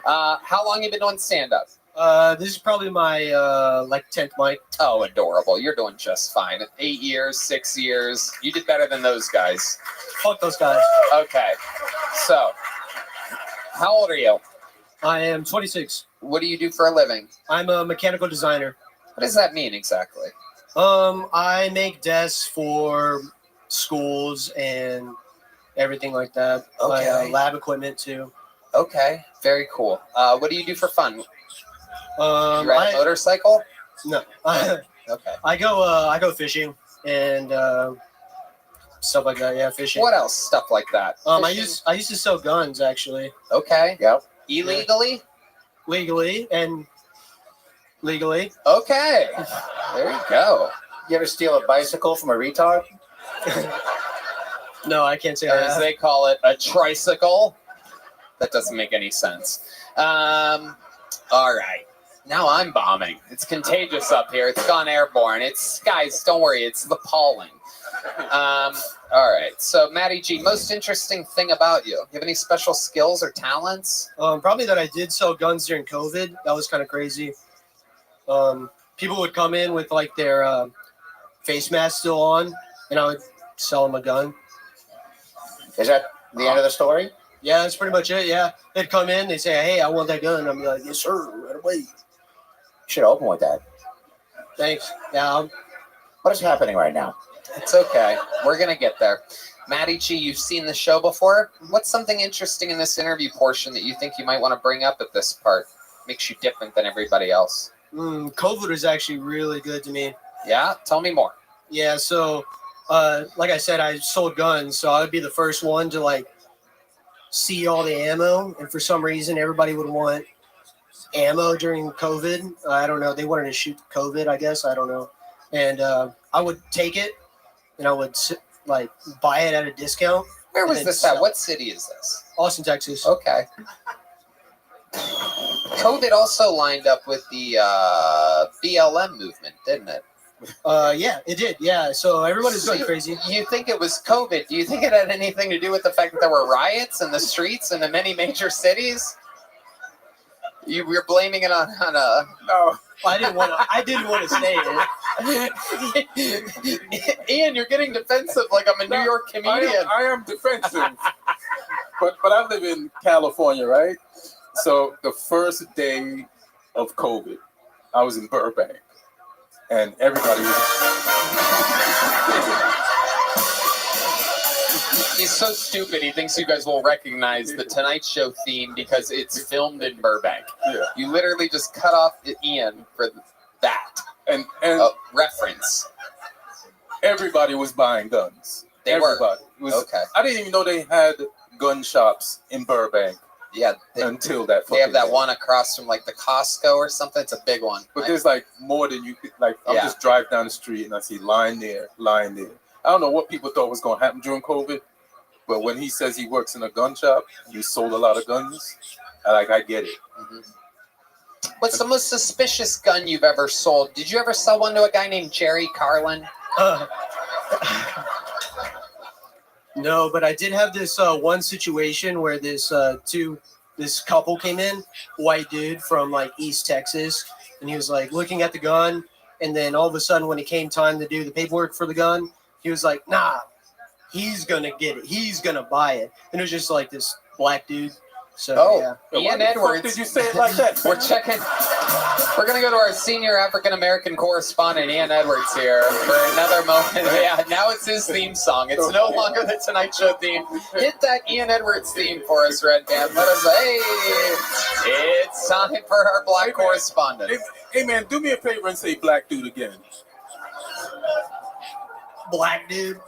How long have you been doing stand-up? This is probably my 10th mic. Oh, adorable. You're doing just fine. 8 years, 6 years. You did better than those guys. Fuck those guys. Okay. So, how old are you? I am 26. What do you do for a living? I'm a mechanical designer. What does that mean exactly? I make desks for schools and everything like that. Okay. Lab equipment too. Okay. Very cool. What do you do for fun? You ride I- a motorcycle? No. Okay. I go fishing and stuff like that. Yeah, fishing. What else? Stuff like that. I Fishing? used to sell guns actually. Okay. Yep. Illegally? Legally and legally. Okay. There you go. You ever steal a bicycle from a retard? No, I can't say Or that. as they call it, a tricycle. That doesn't make any sense. All right. Now I'm bombing. It's contagious up here. It's gone airborne. It's, guys, don't worry. It's appalling. All right. So, Matty G, most interesting thing about you? You have any special skills or talents? Probably that I did sell guns during COVID. That was kind of crazy. People would come in with like their face mask still on, and I would sell them a gun. Is that the end of the story? Yeah, that's pretty much it. Yeah, they'd come in, they say, "Hey, I want that gun." And I'm like, "Yes, sir, right away." Should open with that. Thanks. Yeah. What is happening right now? It's okay. We're going to get there. Matty G, you've seen the show before. What's something interesting in this interview portion that you think you might want to bring up at this part? Makes you different than everybody else. COVID was actually really good to me. Yeah? Tell me more. Yeah, so like I said, I sold guns, so I would be the first one to like see all the ammo, and for some reason everybody would want ammo during COVID. I don't know. They wanted to shoot COVID, I guess. I don't know. And I would take it, and I would like buy it at a discount. Where and was then this sell at? What city is this? Austin, Texas. Okay. COVID also lined up with the BLM movement, didn't it? Yeah, it did. Yeah, so everybody's going crazy. You think it was COVID? Do you think it had anything to do with the fact that there were riots in the streets in the many major cities? You're blaming it on a... No, I didn't want to say it. Ian, you're getting defensive like I'm a New York comedian. I am defensive. but I live in California, right? So the first day of COVID, I was in Burbank, and everybody was... He's so stupid. He thinks you guys will recognize the Tonight Show theme because it's filmed in Burbank. Yeah. You literally just cut off Ian for that and reference. Everybody was buying guns. Everybody. It was, Okay. I didn't even know they had gun shops in Burbank. Yeah. Until that. They have that day. one across from like the Costco or something. It's a big one. But there's like more than you could, like, I'll Yeah. just drive down the street and I see line there, line there. I don't know what people thought was going to happen during COVID, but when he says he works in a gun shop, he sold a lot of guns, I get it. Mm-hmm. What's the most suspicious gun you've ever sold? Did you ever sell one to a guy named Jerry Carlin? No, but I did have this one situation where this couple came in, white dude from like East Texas, and he was like looking at the gun, and then all of a sudden when it came time to do the paperwork for the gun, he was like, "Nah, he's gonna get it. He's gonna buy it." And it was just like this black dude. So yeah. Ian Edwards. Did you say it like that? We're checking. We're going to go to our senior African-American correspondent, Ian Edwards, here for another moment. Yeah, now it's his theme song. It's no longer the Tonight Show theme. Hit that Ian Edwards theme for us, Red Band. Let us, hey, it's time for our black correspondent. Hey, man, do me a favor and say black dude again. black dude.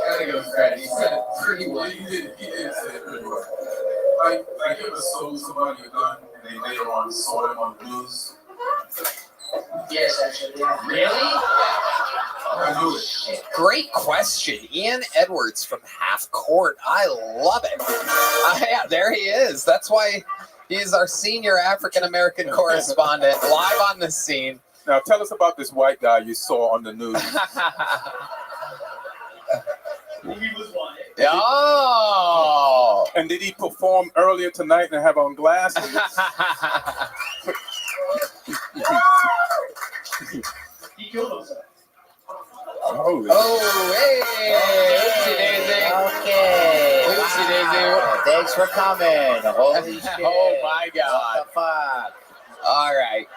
Gotta give him credit. He said it pretty well. He did say it pretty well. Like you ever sold somebody a gun and they later on saw them on the news? Yes, actually. Really? I knew it. Great question. Ian Edwards from Half Court. I love it. Yeah, there he is. That's why he's our senior African-American correspondent live on the scene. Now tell us about this white guy you saw on the news. Oh! And did he perform earlier tonight and have on glasses? He killed himself. Oh, hey! Oopsie daisy. Okay. Oopsie daisy. Thanks for coming. Holy shit. Oh my God. What the fuck? All right.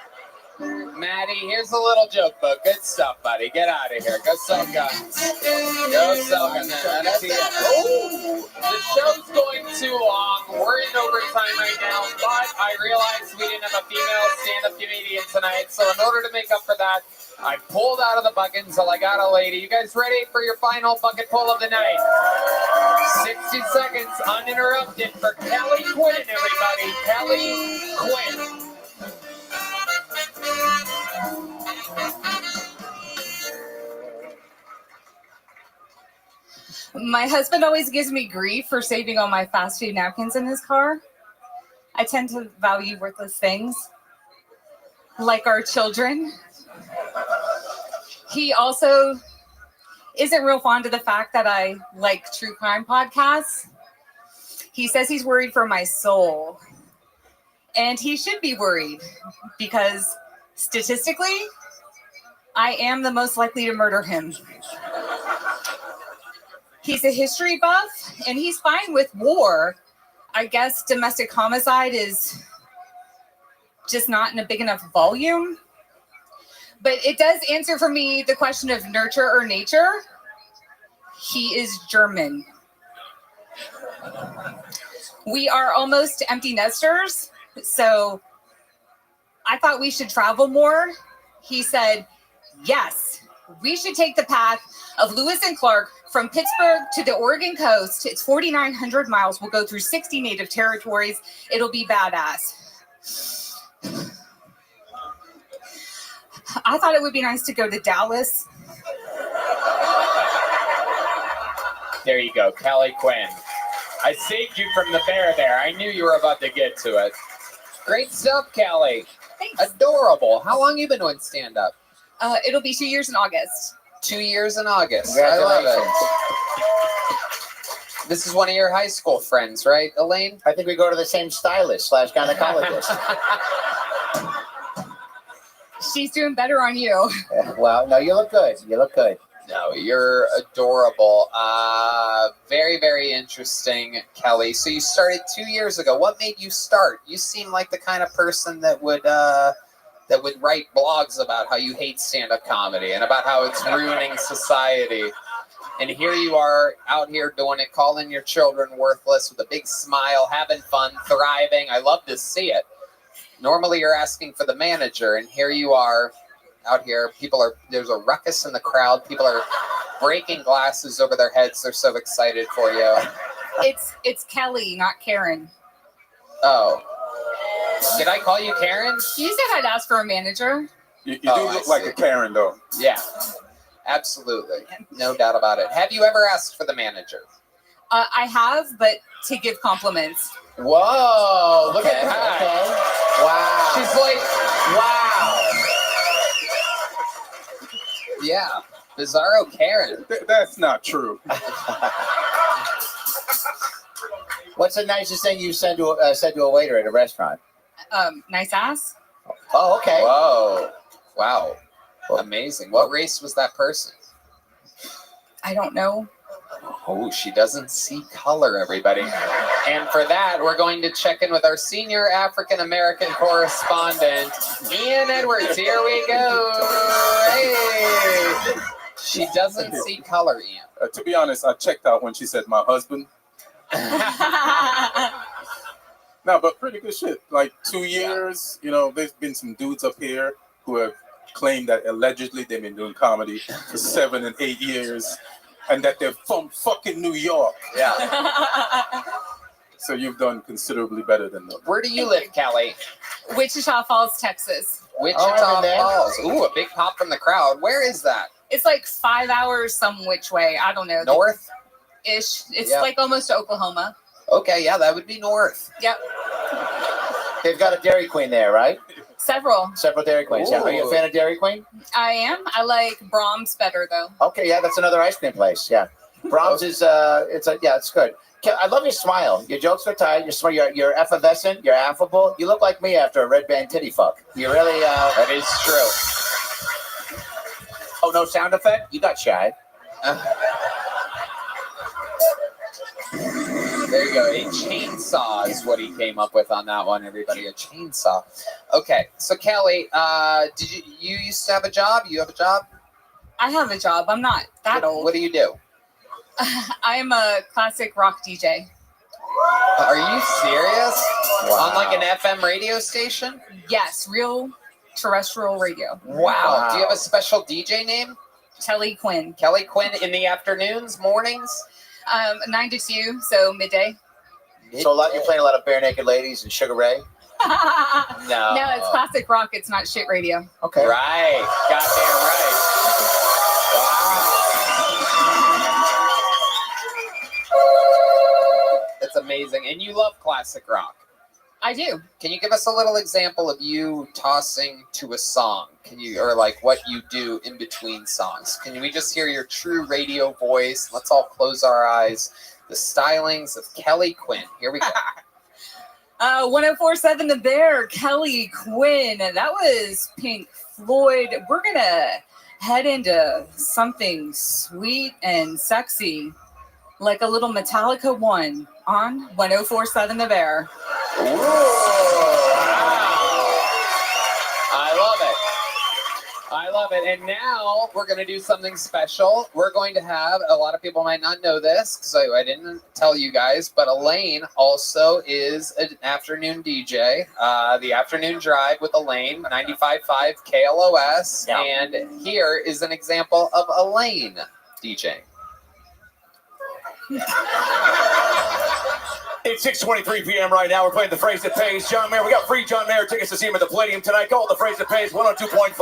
Maddie, here's a little joke book. Good stuff, buddy. Get out of here. Go sell guns. Go sell guns. Oh, the show's going too long. We're in overtime right now, but I realized we didn't have a female stand-up comedian tonight, so in order to make up for that, I pulled out of the bucket until I got a lady. You guys ready for your final bucket pull of the night? 60 seconds uninterrupted for Kelly Quinn, everybody. Kelly Quinn. My husband always gives me grief for saving all my fast food napkins in his car. I tend to value worthless things, like our children. He also isn't real fond of the fact that I like true crime podcasts. He says he's worried for my soul. And he should be worried because statistically, I am the most likely to murder him. He's a history buff and he's fine with war. I guess domestic homicide is just not in a big enough volume. But it does answer for me the question of nurture or nature. He is German. We are almost empty nesters, so I thought we should travel more. He said, yes, we should take the path of Lewis and Clark from Pittsburgh to the Oregon coast. It's 4,900 miles. We'll go through 60 native territories. It'll be badass. I thought it would be nice to go to Dallas. There you go, Kelly Quinn. I saved you from the bear there. I knew you were about to get to it. Great stuff, Kelly. Thanks. Adorable. How long you been doing stand-up? It'll be 2 years in August. 2 years in August. I love it. This is one of your high school friends, right, Elaine? I think we go to the same stylist / gynecologist. She's doing better on you. Well, no, you look good. You look good. No, you're adorable. Very, very interesting, Kelly. So you started 2 years ago. What made you start? You seem like the kind of person that would write blogs about how you hate stand-up comedy and about how it's ruining society. And here you are out here doing it, calling your children worthless with a big smile, having fun, thriving. I love to see it. Normally you're asking for the manager, and here you are out here. There's a ruckus in the crowd. People are breaking glasses over their heads. They're so excited for you. It's Kelly, not Karen. Oh. Did I call you Karen? You said I'd ask for a manager. You do look like a Karen, though. Yeah, absolutely. No doubt about it. Have you ever asked for the manager? I have, but to give compliments. Whoa, look Okay, at that. okay. Wow. She's like, wow. Yeah, Bizarro Karen. That's not true. What's the nicest thing you said to a waiter at a restaurant? Nice ass. Oh, okay. Whoa. Wow. Amazing. What race was that person? I don't know. Oh, she doesn't see color, everybody. And for that, we're going to check in with our senior African-American correspondent, Ian Edwards. Here we go. Hey. She doesn't see color, Ian. To be honest, I checked out when she said my husband. No, but pretty good shit. Like 2 years, there's been some dudes up here who have claim that allegedly they've been doing comedy for 7 and 8 years, and that they're from fucking New York. Yeah. So you've done considerably better than them. Where do you live, Kelly? Wichita Falls, Texas. Wichita Falls. Ooh, a big pop from the crowd. Where is that? It's like 5 hours some which way. I don't know. North? Ish. It's Yep. like almost Oklahoma. Okay, yeah, that would be north. Yep. They've got a Dairy Queen there, right? Several. Several Dairy Queens. Yeah. Are you a fan of Dairy Queen? I am. I like Brahms better though. Okay, yeah, that's another ice cream place. Yeah, Brahms is it's good. I love your smile. Your jokes are tight. Your smile. You're effervescent. You're affable. You look like me after a red band titty fuck. You really. That is true. Oh, no sound effect. You got shy. There you go. A chainsaw is what he came up with on that one, everybody. A chainsaw. Okay, so Kelly, did you used to have a job? You have a job? I have a job. I'm not that old. What do you do? I'm a classic rock DJ. Are you serious? Wow. On like an FM radio station? Yes, real terrestrial radio. Wow. Do you have a special DJ name? Kelly Quinn. Kelly Quinn in the afternoons, mornings? 9 to 2, so midday. So you're playing a lot of Bare Naked Ladies and Sugar Ray. No. No, it's classic rock. It's not shit radio. Okay. Right. Goddamn right. That's amazing. And you love classic rock. I do. Can you give us a little example of you tossing to a song? Or like what you do in between songs? Can we just hear your true radio voice? Let's all close our eyes. The stylings of Kelly Quinn. Here we go. 1047 The Bear, Kelly Quinn. That was Pink Floyd. We're going to head into something sweet and sexy, like a little Metallica 1 on 1047 The Bear. Ooh, I love it. I love it. And now we're going to do something special. We're going to have, a lot of people might not know this because I didn't tell you guys, but Elaine also is an afternoon DJ. The Afternoon Drive with Elaine, 95.5 KLOS. Yeah. And here is an example of Elaine DJing. It's 6:23 p.m. right now. We're playing The Phrase That Pays. John Mayer, we got free John Mayer tickets to see him at the Palladium tonight. Call The Phrase That Pays, 102.5.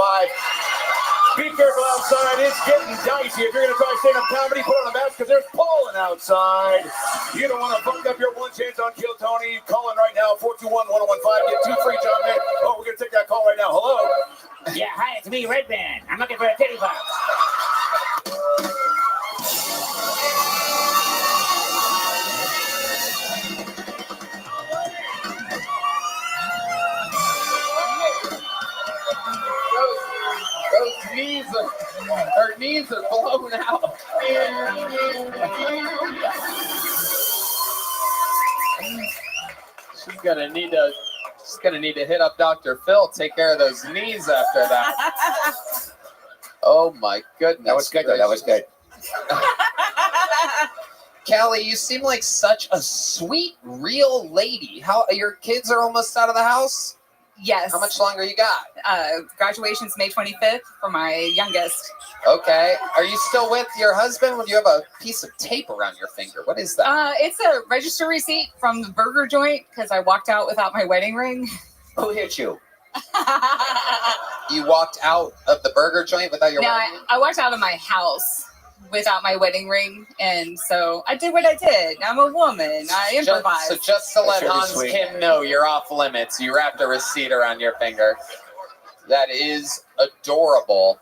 Be careful outside. It's getting dicey. If you're going to try stand-up comedy, put on a mask because there's pollen outside. You don't want to fuck up your one chance on Kill Tony. Call in right now, 421-1015. Get 2 free John Mayer. Oh, we're going to take that call right now. Hello? Yeah, hi, it's me, Red Band. I'm looking for a titty box. Her knees are blown out. She's gonna need to hit up Dr. Phil, take care of those knees after that. Oh my goodness. That was good, though. That was good. Callie, you seem like such a sweet, real lady. How your kids are almost out of the house? Yes. How much longer you got? Graduation's May 25th for my youngest. Okay. Are you still with your husband? When you have a piece of tape around your finger? What is that? It's a register receipt from the burger joint because I walked out without my wedding ring. Who hit you? You walked out of the burger joint without your No, wedding ring? I walked out of my house without my wedding ring, and so I did what I did. I'm a woman. I improvised. Just to let That's really Hans sweet. Kim know you're off limits, you wrapped a receipt around your finger. That is adorable.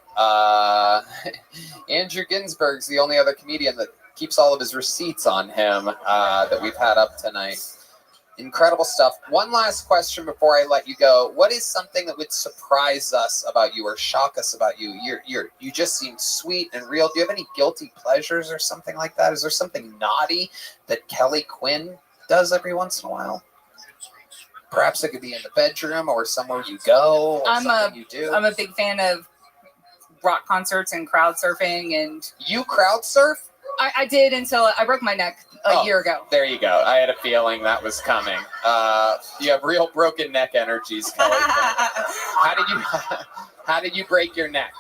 Andrew Ginsberg's the only other comedian that keeps all of his receipts on him that we've had up tonight. Incredible stuff. One last question before I let you go. What is something that would surprise us about you or shock us about you? You just seem sweet and real. Do you have any guilty pleasures or something like that? Is there something naughty that Kelly Quinn does every once in a while? Perhaps it could be in the bedroom or somewhere you go or something you do. I'm a big fan of rock concerts and crowd surfing. And you crowd surf? I did until I broke my neck a year ago. There you go. I had a feeling that was coming. You have real broken neck energies, Kelly. How did you break your neck?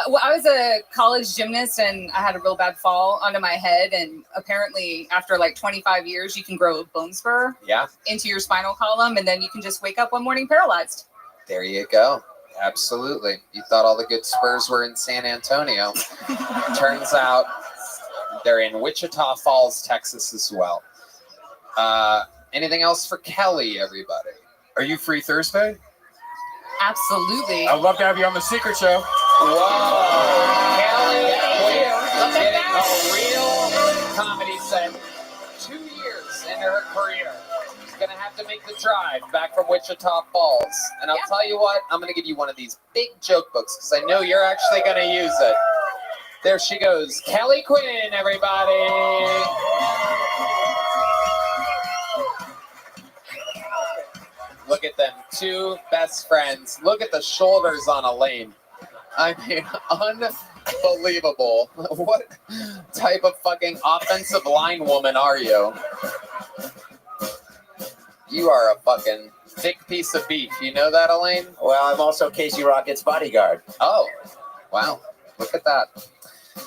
Well, I was a college gymnast and I had a real bad fall onto my head. And apparently, after like 25 years, you can grow a bone spur into your spinal column, and then you can just wake up one morning paralyzed. There you go. Absolutely. You thought all the good Spurs were in San Antonio. Turns out they're in Wichita Falls, Texas as well. Anything else for Kelly, everybody? Are you free Thursday? Absolutely. I'd love to have you on the Secret Show. Whoa. Kelly, getting a real comedy set. 2 years into her career. She's going to have to make the drive back from Wichita Falls. And I'll tell you what, I'm going to give you one of these big joke books because I know you're actually going to use it. There she goes. Kelly Quinn, everybody. Look at them, two best friends. Look at the shoulders on Elaine. I mean, unbelievable. What type of fucking offensive line woman are you? You are a fucking thick piece of beef. You know that, Elaine? Well, I'm also Casey Rockett's bodyguard. Oh, wow. Look at that.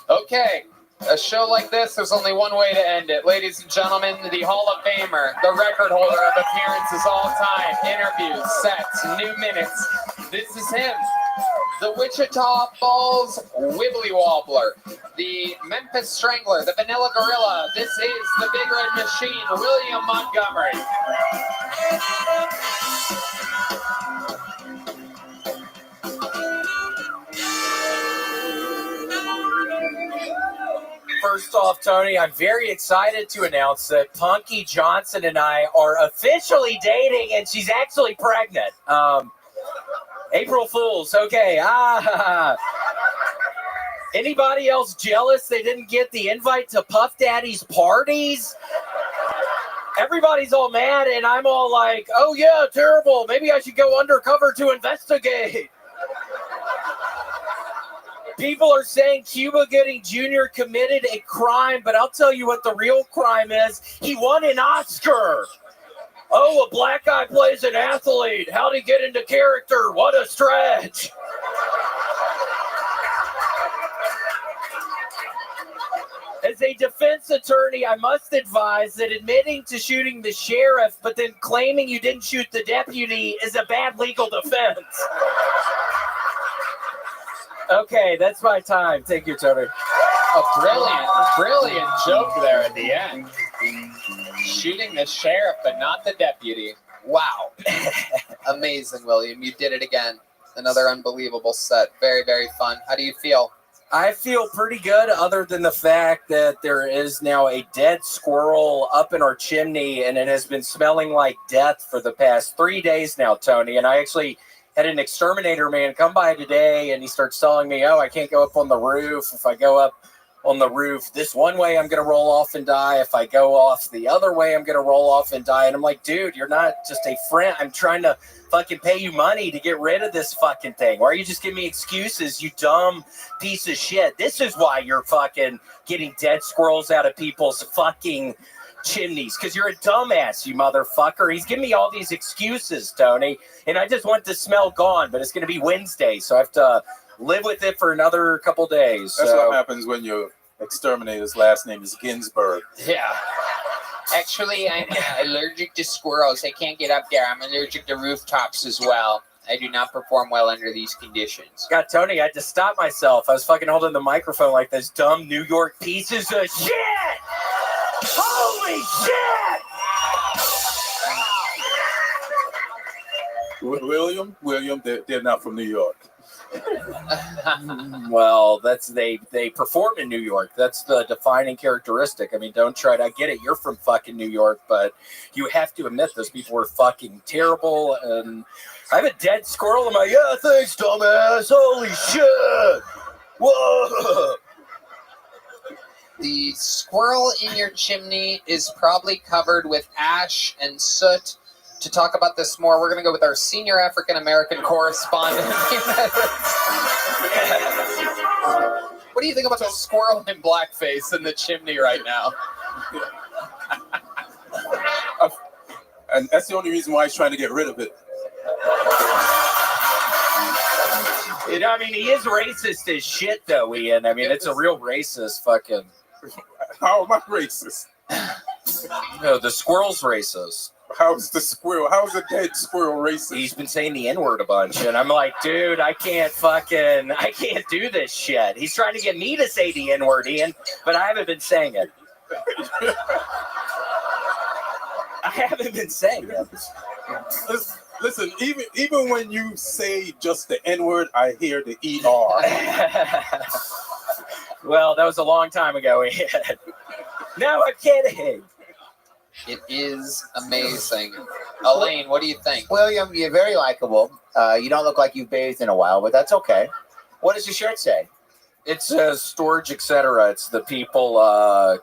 Okay. A show like this, there's only one way to end it. Ladies and gentlemen, the Hall of Famer, the record holder of appearances all time, interviews, sets, new minutes. This is him. The Wichita Falls Wibbly Wobbler, the Memphis Strangler, the Vanilla Gorilla. This is the Big Red Machine, William Montgomery. First off, Tony, I'm very excited to announce that Punky Johnson and I are officially dating, and she's actually pregnant. April Fools. Okay. Anybody else jealous they didn't get the invite to Puff Daddy's parties? Everybody's all mad, and I'm all like, oh, yeah, terrible. Maybe I should go undercover to investigate. People are saying Cuba Gooding Jr. committed a crime, but I'll tell you what the real crime is. He won an Oscar. Oh, a black guy plays an athlete. How'd he get into character? What a stretch. As a defense attorney, I must advise that admitting to shooting the sheriff, but then claiming you didn't shoot the deputy is a bad legal defense. Okay, that's my time. Thank you, Tony. A brilliant joke there at the end. Shooting the sheriff, but not the deputy. Wow. Amazing, William. You did it again. Another unbelievable set. Very, very fun. How do you feel? I feel pretty good, other than the fact that there is now a dead squirrel up in our chimney, and it has been smelling like death for the past 3 days now, Tony. And I actually had an exterminator man come by today, and he starts telling me, oh, I can't go up on the roof. If I go up on the roof this one way, I'm going to roll off and die. If I go off the other way, I'm going to roll off and die. And I'm like, dude, you're not just a friend. I'm trying to fucking pay you money to get rid of this fucking thing. Why are you just giving me excuses, you dumb piece of shit? This is why you're fucking getting dead squirrels out of people's fucking chimneys, because you're a dumbass, you motherfucker. He's giving me all these excuses, Tony, and I just want the smell gone, but it's going to be Wednesday, so I have to live with it for another couple days. That's what happens when your exterminator's last name is Ginsburg. Yeah. Actually, I'm allergic to squirrels. I can't get up there. I'm allergic to rooftops as well. I do not perform well under these conditions. God, Tony, I had to stop myself. I was fucking holding the microphone like this dumb New York pieces of shit! Holy shit! William, they're not from New York. Well, that's they perform in New York. That's the defining characteristic. I mean, don't try to, I get it, you're from fucking New York, but you have to admit those people were fucking terrible. And I have a dead squirrel in my, yeah, thanks, dumbass. Holy shit! Whoa! The squirrel in your chimney is probably covered with ash and soot. To talk about this more, we're going to go with our senior African-American correspondent. What do you think about the squirrel in blackface in the chimney right now? And that's the only reason why he's trying to get rid of it. You know, I mean, he is racist as shit, though, Ian. I mean, it's a real racist fucking... How am I racist? No, the squirrel's racist. How's the squirrel? How's a dead squirrel racist? He's been saying the N-word a bunch, and I'm like, dude, I can't do this shit. He's trying to get me to say the N-word, Ian, but I haven't been saying it. I haven't been saying it. Listen, even when you say just the N-word, I hear the ER. Well, that was a long time ago, Ian. No, I'm kidding. It is amazing. Elaine, what do you think? William, you're very likable. You don't look like you've bathed in a while, but that's okay. What does your shirt say? It says storage, etc. It's the people,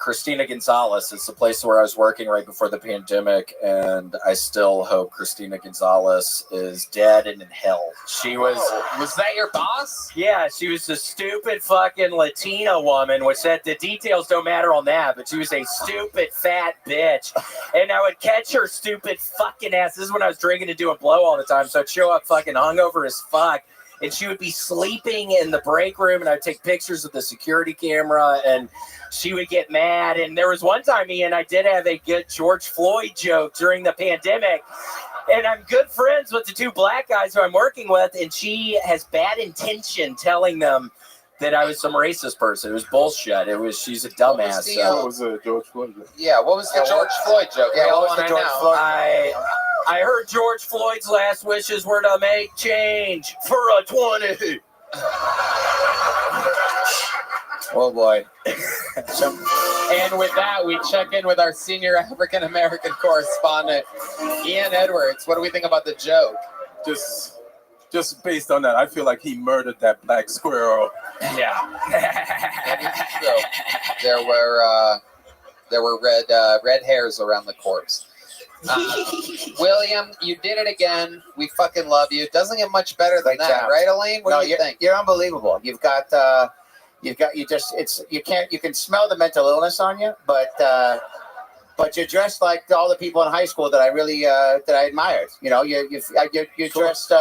Christina Gonzalez. It's the place where I was working right before the pandemic, and I still hope Christina Gonzalez is dead and in hell. She was... Was that your boss? Yeah, she was a stupid fucking Latina woman, which said the details don't matter on that, but she was a stupid fat bitch. And I would catch her stupid fucking ass. This is when I was drinking and doing blow all the time, so I'd show up fucking hungover as fuck. And she would be sleeping in the break room, and I'd take pictures with the security camera, and she would get mad. And there was one time, Ian, I did have a good George Floyd joke during the pandemic. And I'm good friends with the two black guys who I'm working with, and she has bad intention telling them that I was some racist person. It was bullshit. She's a dumbass. What was the George Floyd joke? Yeah, what was the George Floyd joke? Yeah, what was the George Floyd? I heard George Floyd's last wishes were to make change for a 20. Oh boy. And with that, we check in with our senior African American correspondent, Ian Edwards. What do we think about the joke? Just based on that, I feel like he murdered that black squirrel. Yeah. There were red hairs around the corpse. William, you did it again. We fucking love you. Doesn't get much better than that, right, Elaine? What do you think? You're unbelievable. You can smell the mental illness on you, but you're dressed like all the people in high school that I really that I admired. You know, you're dressed.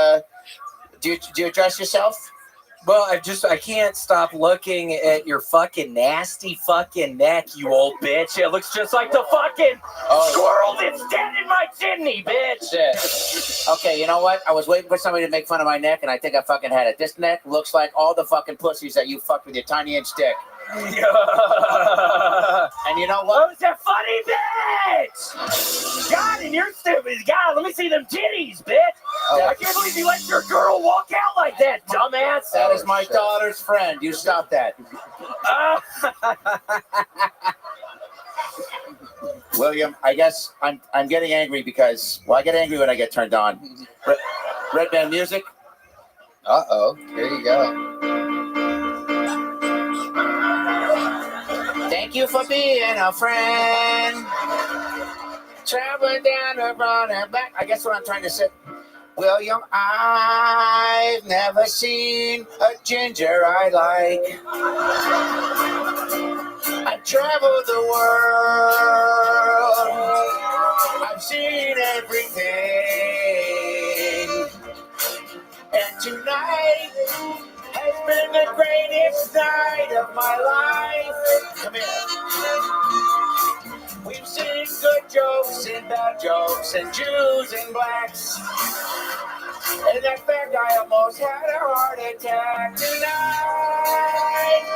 Do you dress yourself? Well, I can't stop looking at your fucking nasty fucking neck, you old bitch. It looks just like the fucking squirrel that's dead in my chimney, bitch. Okay, you know what? I was waiting for somebody to make fun of my neck, and I think I fucking had it. This neck looks like all the fucking pussies that you fucked with your tiny inch dick. And you know what? Who's that funny bitch? God, and you're stupid. God, let me see them titties, bitch. I can't believe you let your girl walk out like that, dumbass. That is my daughter's friend. You stop that. William, I guess I'm getting angry because, well, I get angry when I get turned on. Red band music. Uh-oh. Here you go. Thank you for being a friend. Traveling down the road and back. I guess what I'm trying to say. William, I've never seen a ginger I like. I've traveled the world. I've seen everything. And tonight has been the greatest night of my life. Come here. We've seen good jokes and bad jokes and Jews and blacks. And in fact, I almost had a heart attack tonight.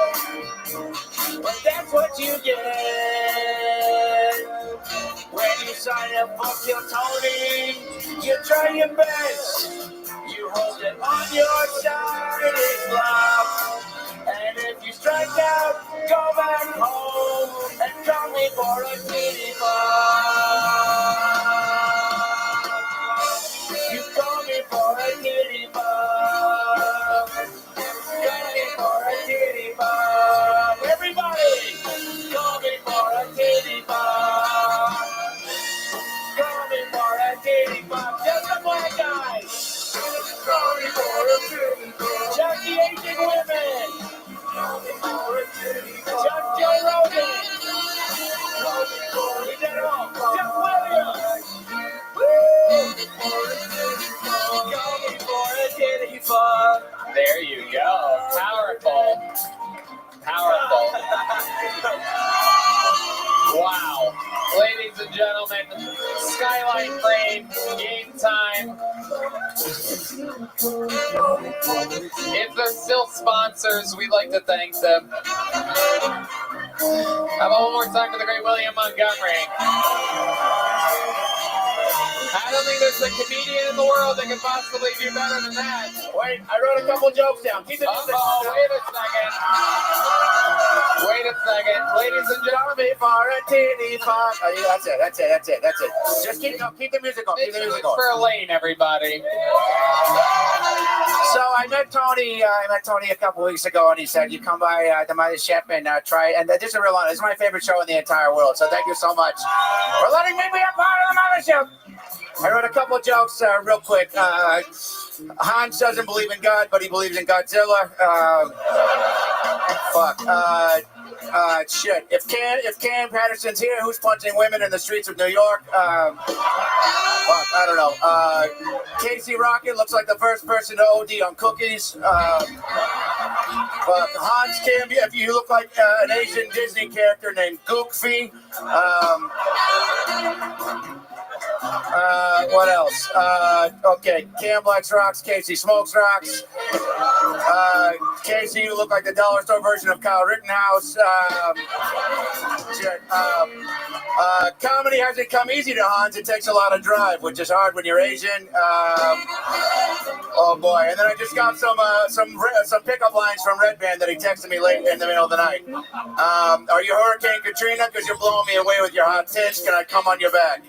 But that's what you get when you sign up for Kill Tony. You try your best. You hold it on your side, it's love. And if you strike out, go back home and call me for a kitty bug. You call me for a kitty bug. Call me for a kitty bug. Everybody, call me for a kitty bug. Call me for a kitty bug. Just a black guy. Call me for a kitty bug. Just the Asian women. Call me for a There you go. Powerful. Powerful. Wow. Ladies and gentlemen, Skyline Frame, game time. If they're still sponsors, we'd like to thank them. How about one more time for the great William Montgomery? I don't think there's a comedian in the world that could possibly do better than that. Wait, I wrote a couple jokes down. Keep the music on. Wait a second. Wait a second. Ladies and gentlemen, for a TV fun. Oh, yeah, that's it. Just keep the music on. Keep the music on. for Elaine, everybody. So I met Tony a couple weeks ago, and he said, "You come by the Mothership and try." And this is a real honor. This is my favorite show in the entire world. So thank you so much for letting me be a part of the Mothership. I wrote a couple jokes real quick. Hans doesn't believe in God, but he believes in Godzilla. Shit. If Cam Patterson's here, who's punching women in the streets of New York? I don't know. Casey Rocket looks like the first person to OD on cookies. Hans Kim, if you look like an Asian Disney character named Goofy. What else? Okay, Cam likes rocks, Casey smokes rocks. Casey, you look like the dollar store version of Kyle Rittenhouse. Comedy hasn't come easy to Hans. It takes a lot of drive, which is hard when you're Asian. Oh boy! And then I just got some pickup lines from Red Band that he texted me late in the middle of the night. Are you Hurricane Katrina? Because you're blowing me away with your hot tits. Can I come on your back?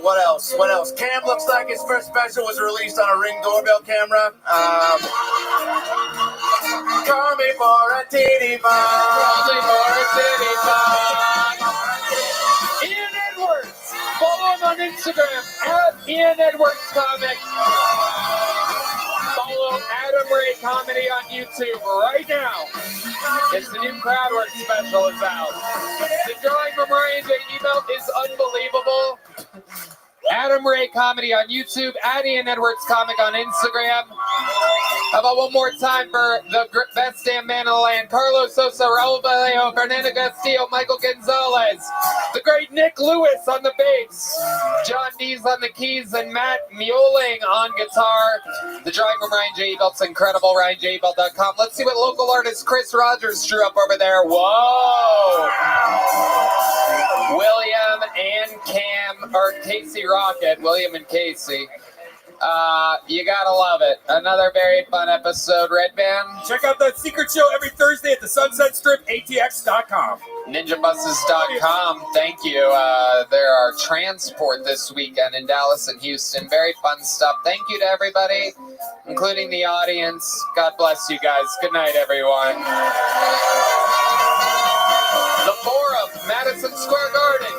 What else? Cam looks like his first special was released on a Ring doorbell camera. Call me for a titty bar. Call me for a titty bar. Ian Edwards. Follow him on Instagram at Ian Edwards Comic. Follow Adam Ray Comedy on YouTube right now. It's the new Crowdwork special is out. The drawing from Ryan J. Email is unbelievable. Adam Ray Comedy on YouTube, at Ian Edwards Comic on Instagram. How about one more time for the best damn man in the land? Carlos Sosa, Raul Vallejo, Fernando Castillo, Michael Gonzalez, the great Nick Lewis on the bass, John Dees on the keys, and Matt Mueling on guitar. The drawing from Ryan J. Belt's incredible, RyanJBelt.com. Let's see what local artist Chris Rogers drew up over there. Whoa! William and Casey Rocket, William and Casey. You gotta love it. Another very fun episode. Red Band. Check out the secret show every Thursday at the Sunset Strip, ATX.com. NinjaBuses.com. Thank you. There are transport this weekend in Dallas and Houston. Very fun stuff. Thank you to everybody, including the audience. God bless you guys. Good night, everyone. The Forum, Madison Square Garden.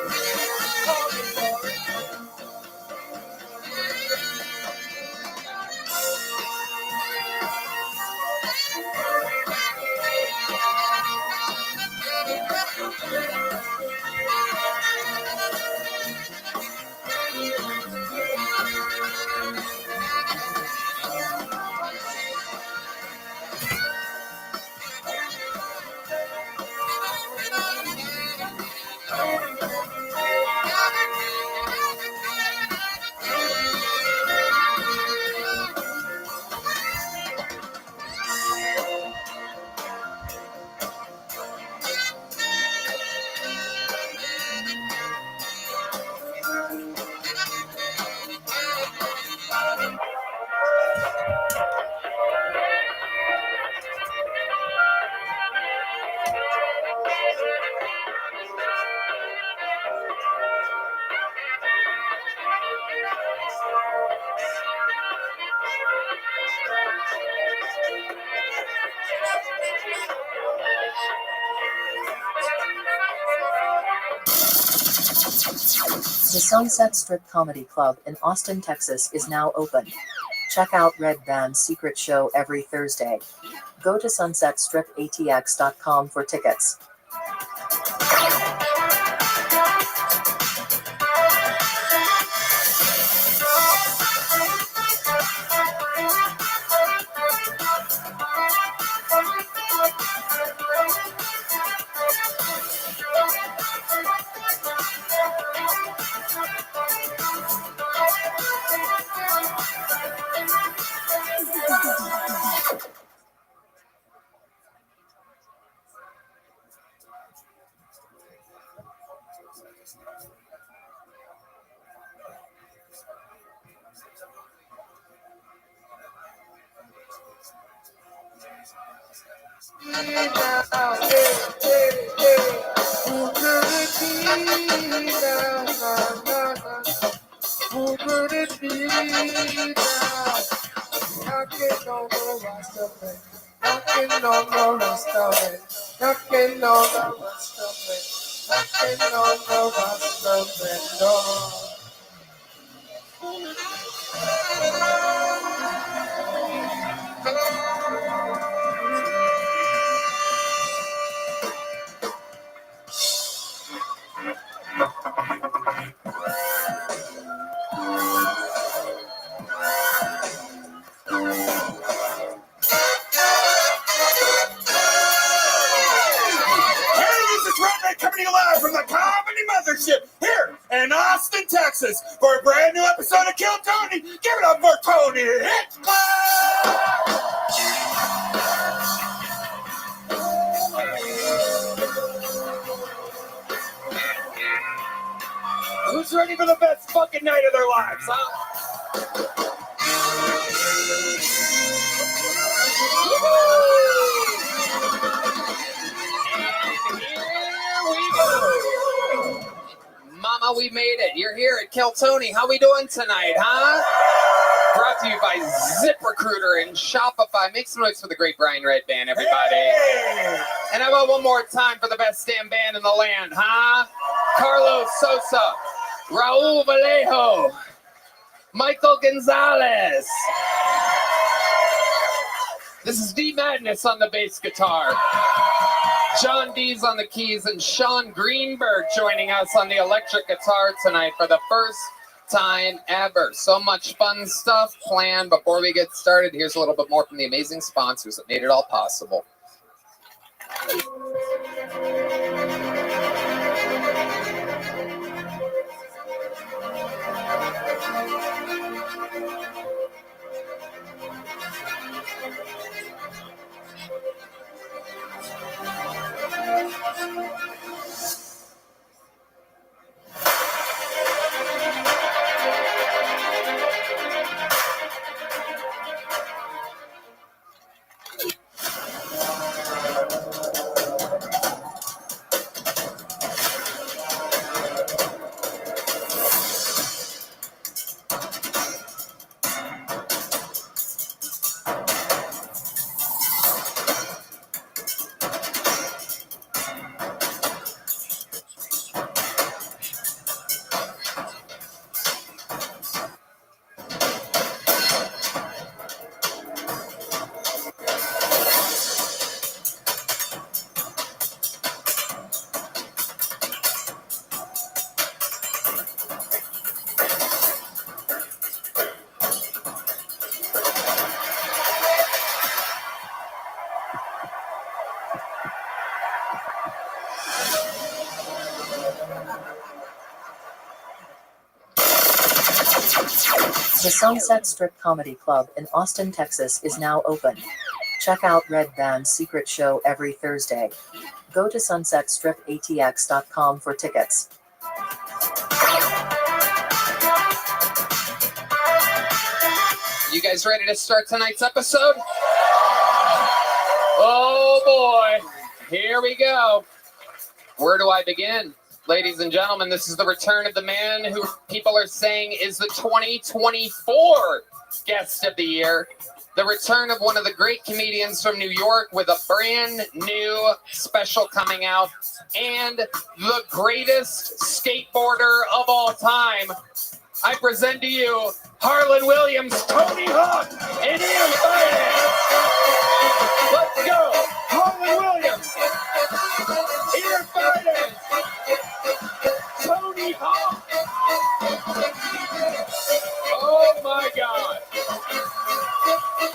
The Sunset Strip Comedy Club in Austin, Texas is now open. Check out Red Band's secret show every Thursday. Go to sunsetstripatx.com for tickets. Who could it be now? Knocking on the restaurant, knocking on the restaurant, knocking on the restaurant, knocking on the restaurant door. Coming to you live from the Comedy Mothership here in Austin, Texas, for a brand new episode of Kill Tony. Give it up for Tony Hitchcock! Who's ready for the best fucking night of their lives, huh? Mama, we made it. You're here at Kill Tony. How we doing tonight, huh? Brought to you by ZipRecruiter and Shopify. Make some noise for the great Brian Red Band, everybody. Hey! And how about one more time for the best damn band in the land, huh? Carlos Sosa, Raul Vallejo, Michael Gonzalez. This is D Madness on the bass guitar. John D's on the keys, and Sean Greenberg joining us on the electric guitar tonight for the first time ever. So much fun stuff planned. Before we get started, here's a little bit more from the amazing sponsors that made it all possible. The Sunset Strip Comedy Club in Austin, Texas is now open. Check out Red Band's secret show every Thursday. Go to sunsetstripatx.com for tickets. You guys ready to start tonight's episode? Oh boy, here we go. Where do I begin? Ladies and gentlemen, this is the return of the man who people are saying is the 2024 guest of the year. The return of one of the great comedians from New York with a brand new special coming out. And the greatest skateboarder of all time. I present to you Harlan Williams, Tony Hawk, and Ian Finance. Let's go, Harlan Williams, Ian Finance, Tony Hawk. Oh my God.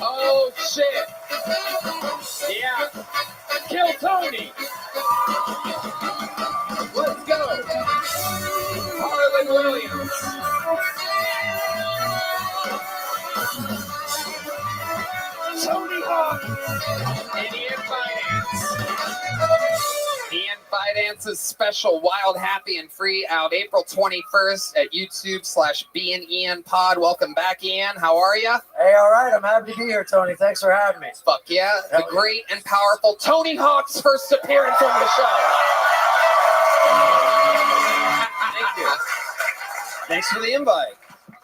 Oh shit. Yeah. Kill Tony. Let's go. Harlan Williams. Ian Finance's special Wild, Happy, and Free out April 21st at YouTube/B and Ian Pod. Welcome back, Ian. How are you? Hey, all right. I'm happy to be here, Tony. Thanks for having me. Fuck yeah. The great and powerful Tony Hawk's first appearance on the show. Thank you. Thanks for the invite.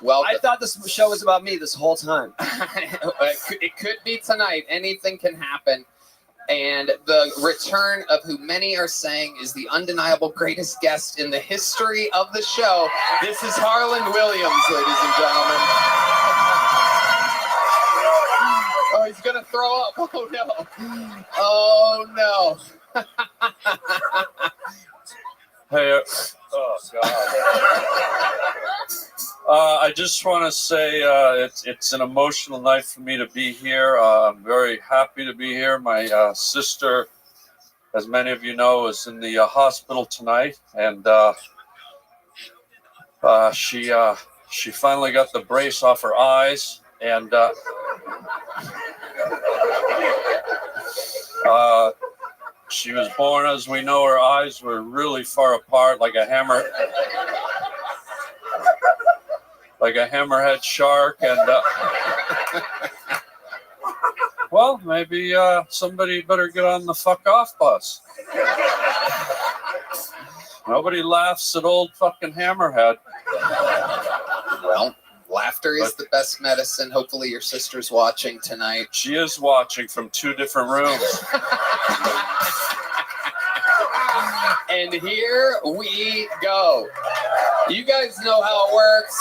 Well, I thought this show was about me this whole time. It could be tonight. Anything can happen. And the return of who many are saying is the undeniable greatest guest in the history of the show. This is Harlan Williams, ladies and gentlemen. Oh, he's going to throw up. Oh, no. Oh, no. Hey, oh God. I just want to say it's an emotional night for me to be here. I'm very happy to be here. My sister, as many of you know, is in the hospital tonight, and she finally got the brace off her eyes, and she was born, as we know, her eyes were really far apart, like a hammerhead shark, and well, maybe somebody better get on the fuck off bus. Nobody laughs at old fucking hammerhead. Well, laughter is the best medicine. Hopefully your sister's watching tonight. She is watching from 2 different rooms. And here we go. You guys know how it works.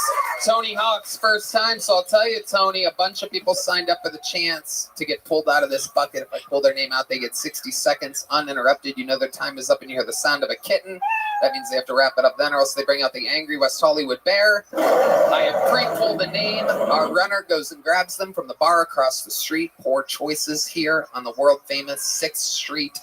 Tony Hawk's first time, so I'll tell you, Tony, a bunch of people signed up for the chance to get pulled out of this bucket. If I pull their name out, they get 60 seconds uninterrupted. You know their time is up and you hear the sound of a kitten. That means they have to wrap it up then, or else they bring out the angry West Hollywood bear. I have pre-pulled a name. Our runner goes and grabs them from the bar across the street. Poor choices here on the world-famous 6th Street.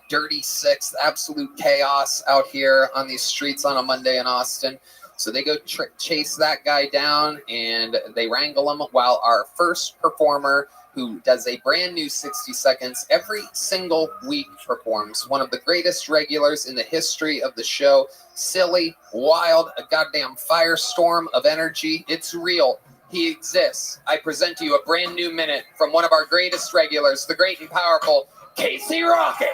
Dirty 6th, absolute chaos out here on these streets on a Monday in Austin. So they go chase that guy down and they wrangle him while our first performer, who does a brand new 60 seconds every single week, performs. One of the greatest regulars in the history of the show. Silly, wild, a goddamn firestorm of energy. It's real. He exists. I present to you a brand new minute from one of our greatest regulars, the great and powerful Casey Rocket.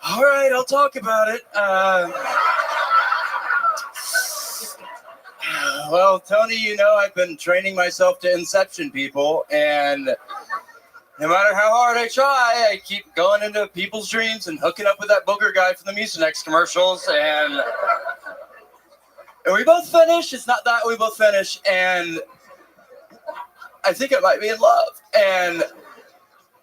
All right, I'll talk about it. Well, Tony, you know I've been training myself to inception people, and no matter how hard I try, I keep going into people's dreams and hooking up with that booger guy from the Mucinex commercials, and we both finish. It's not that we both finish, and I think I might be in love. And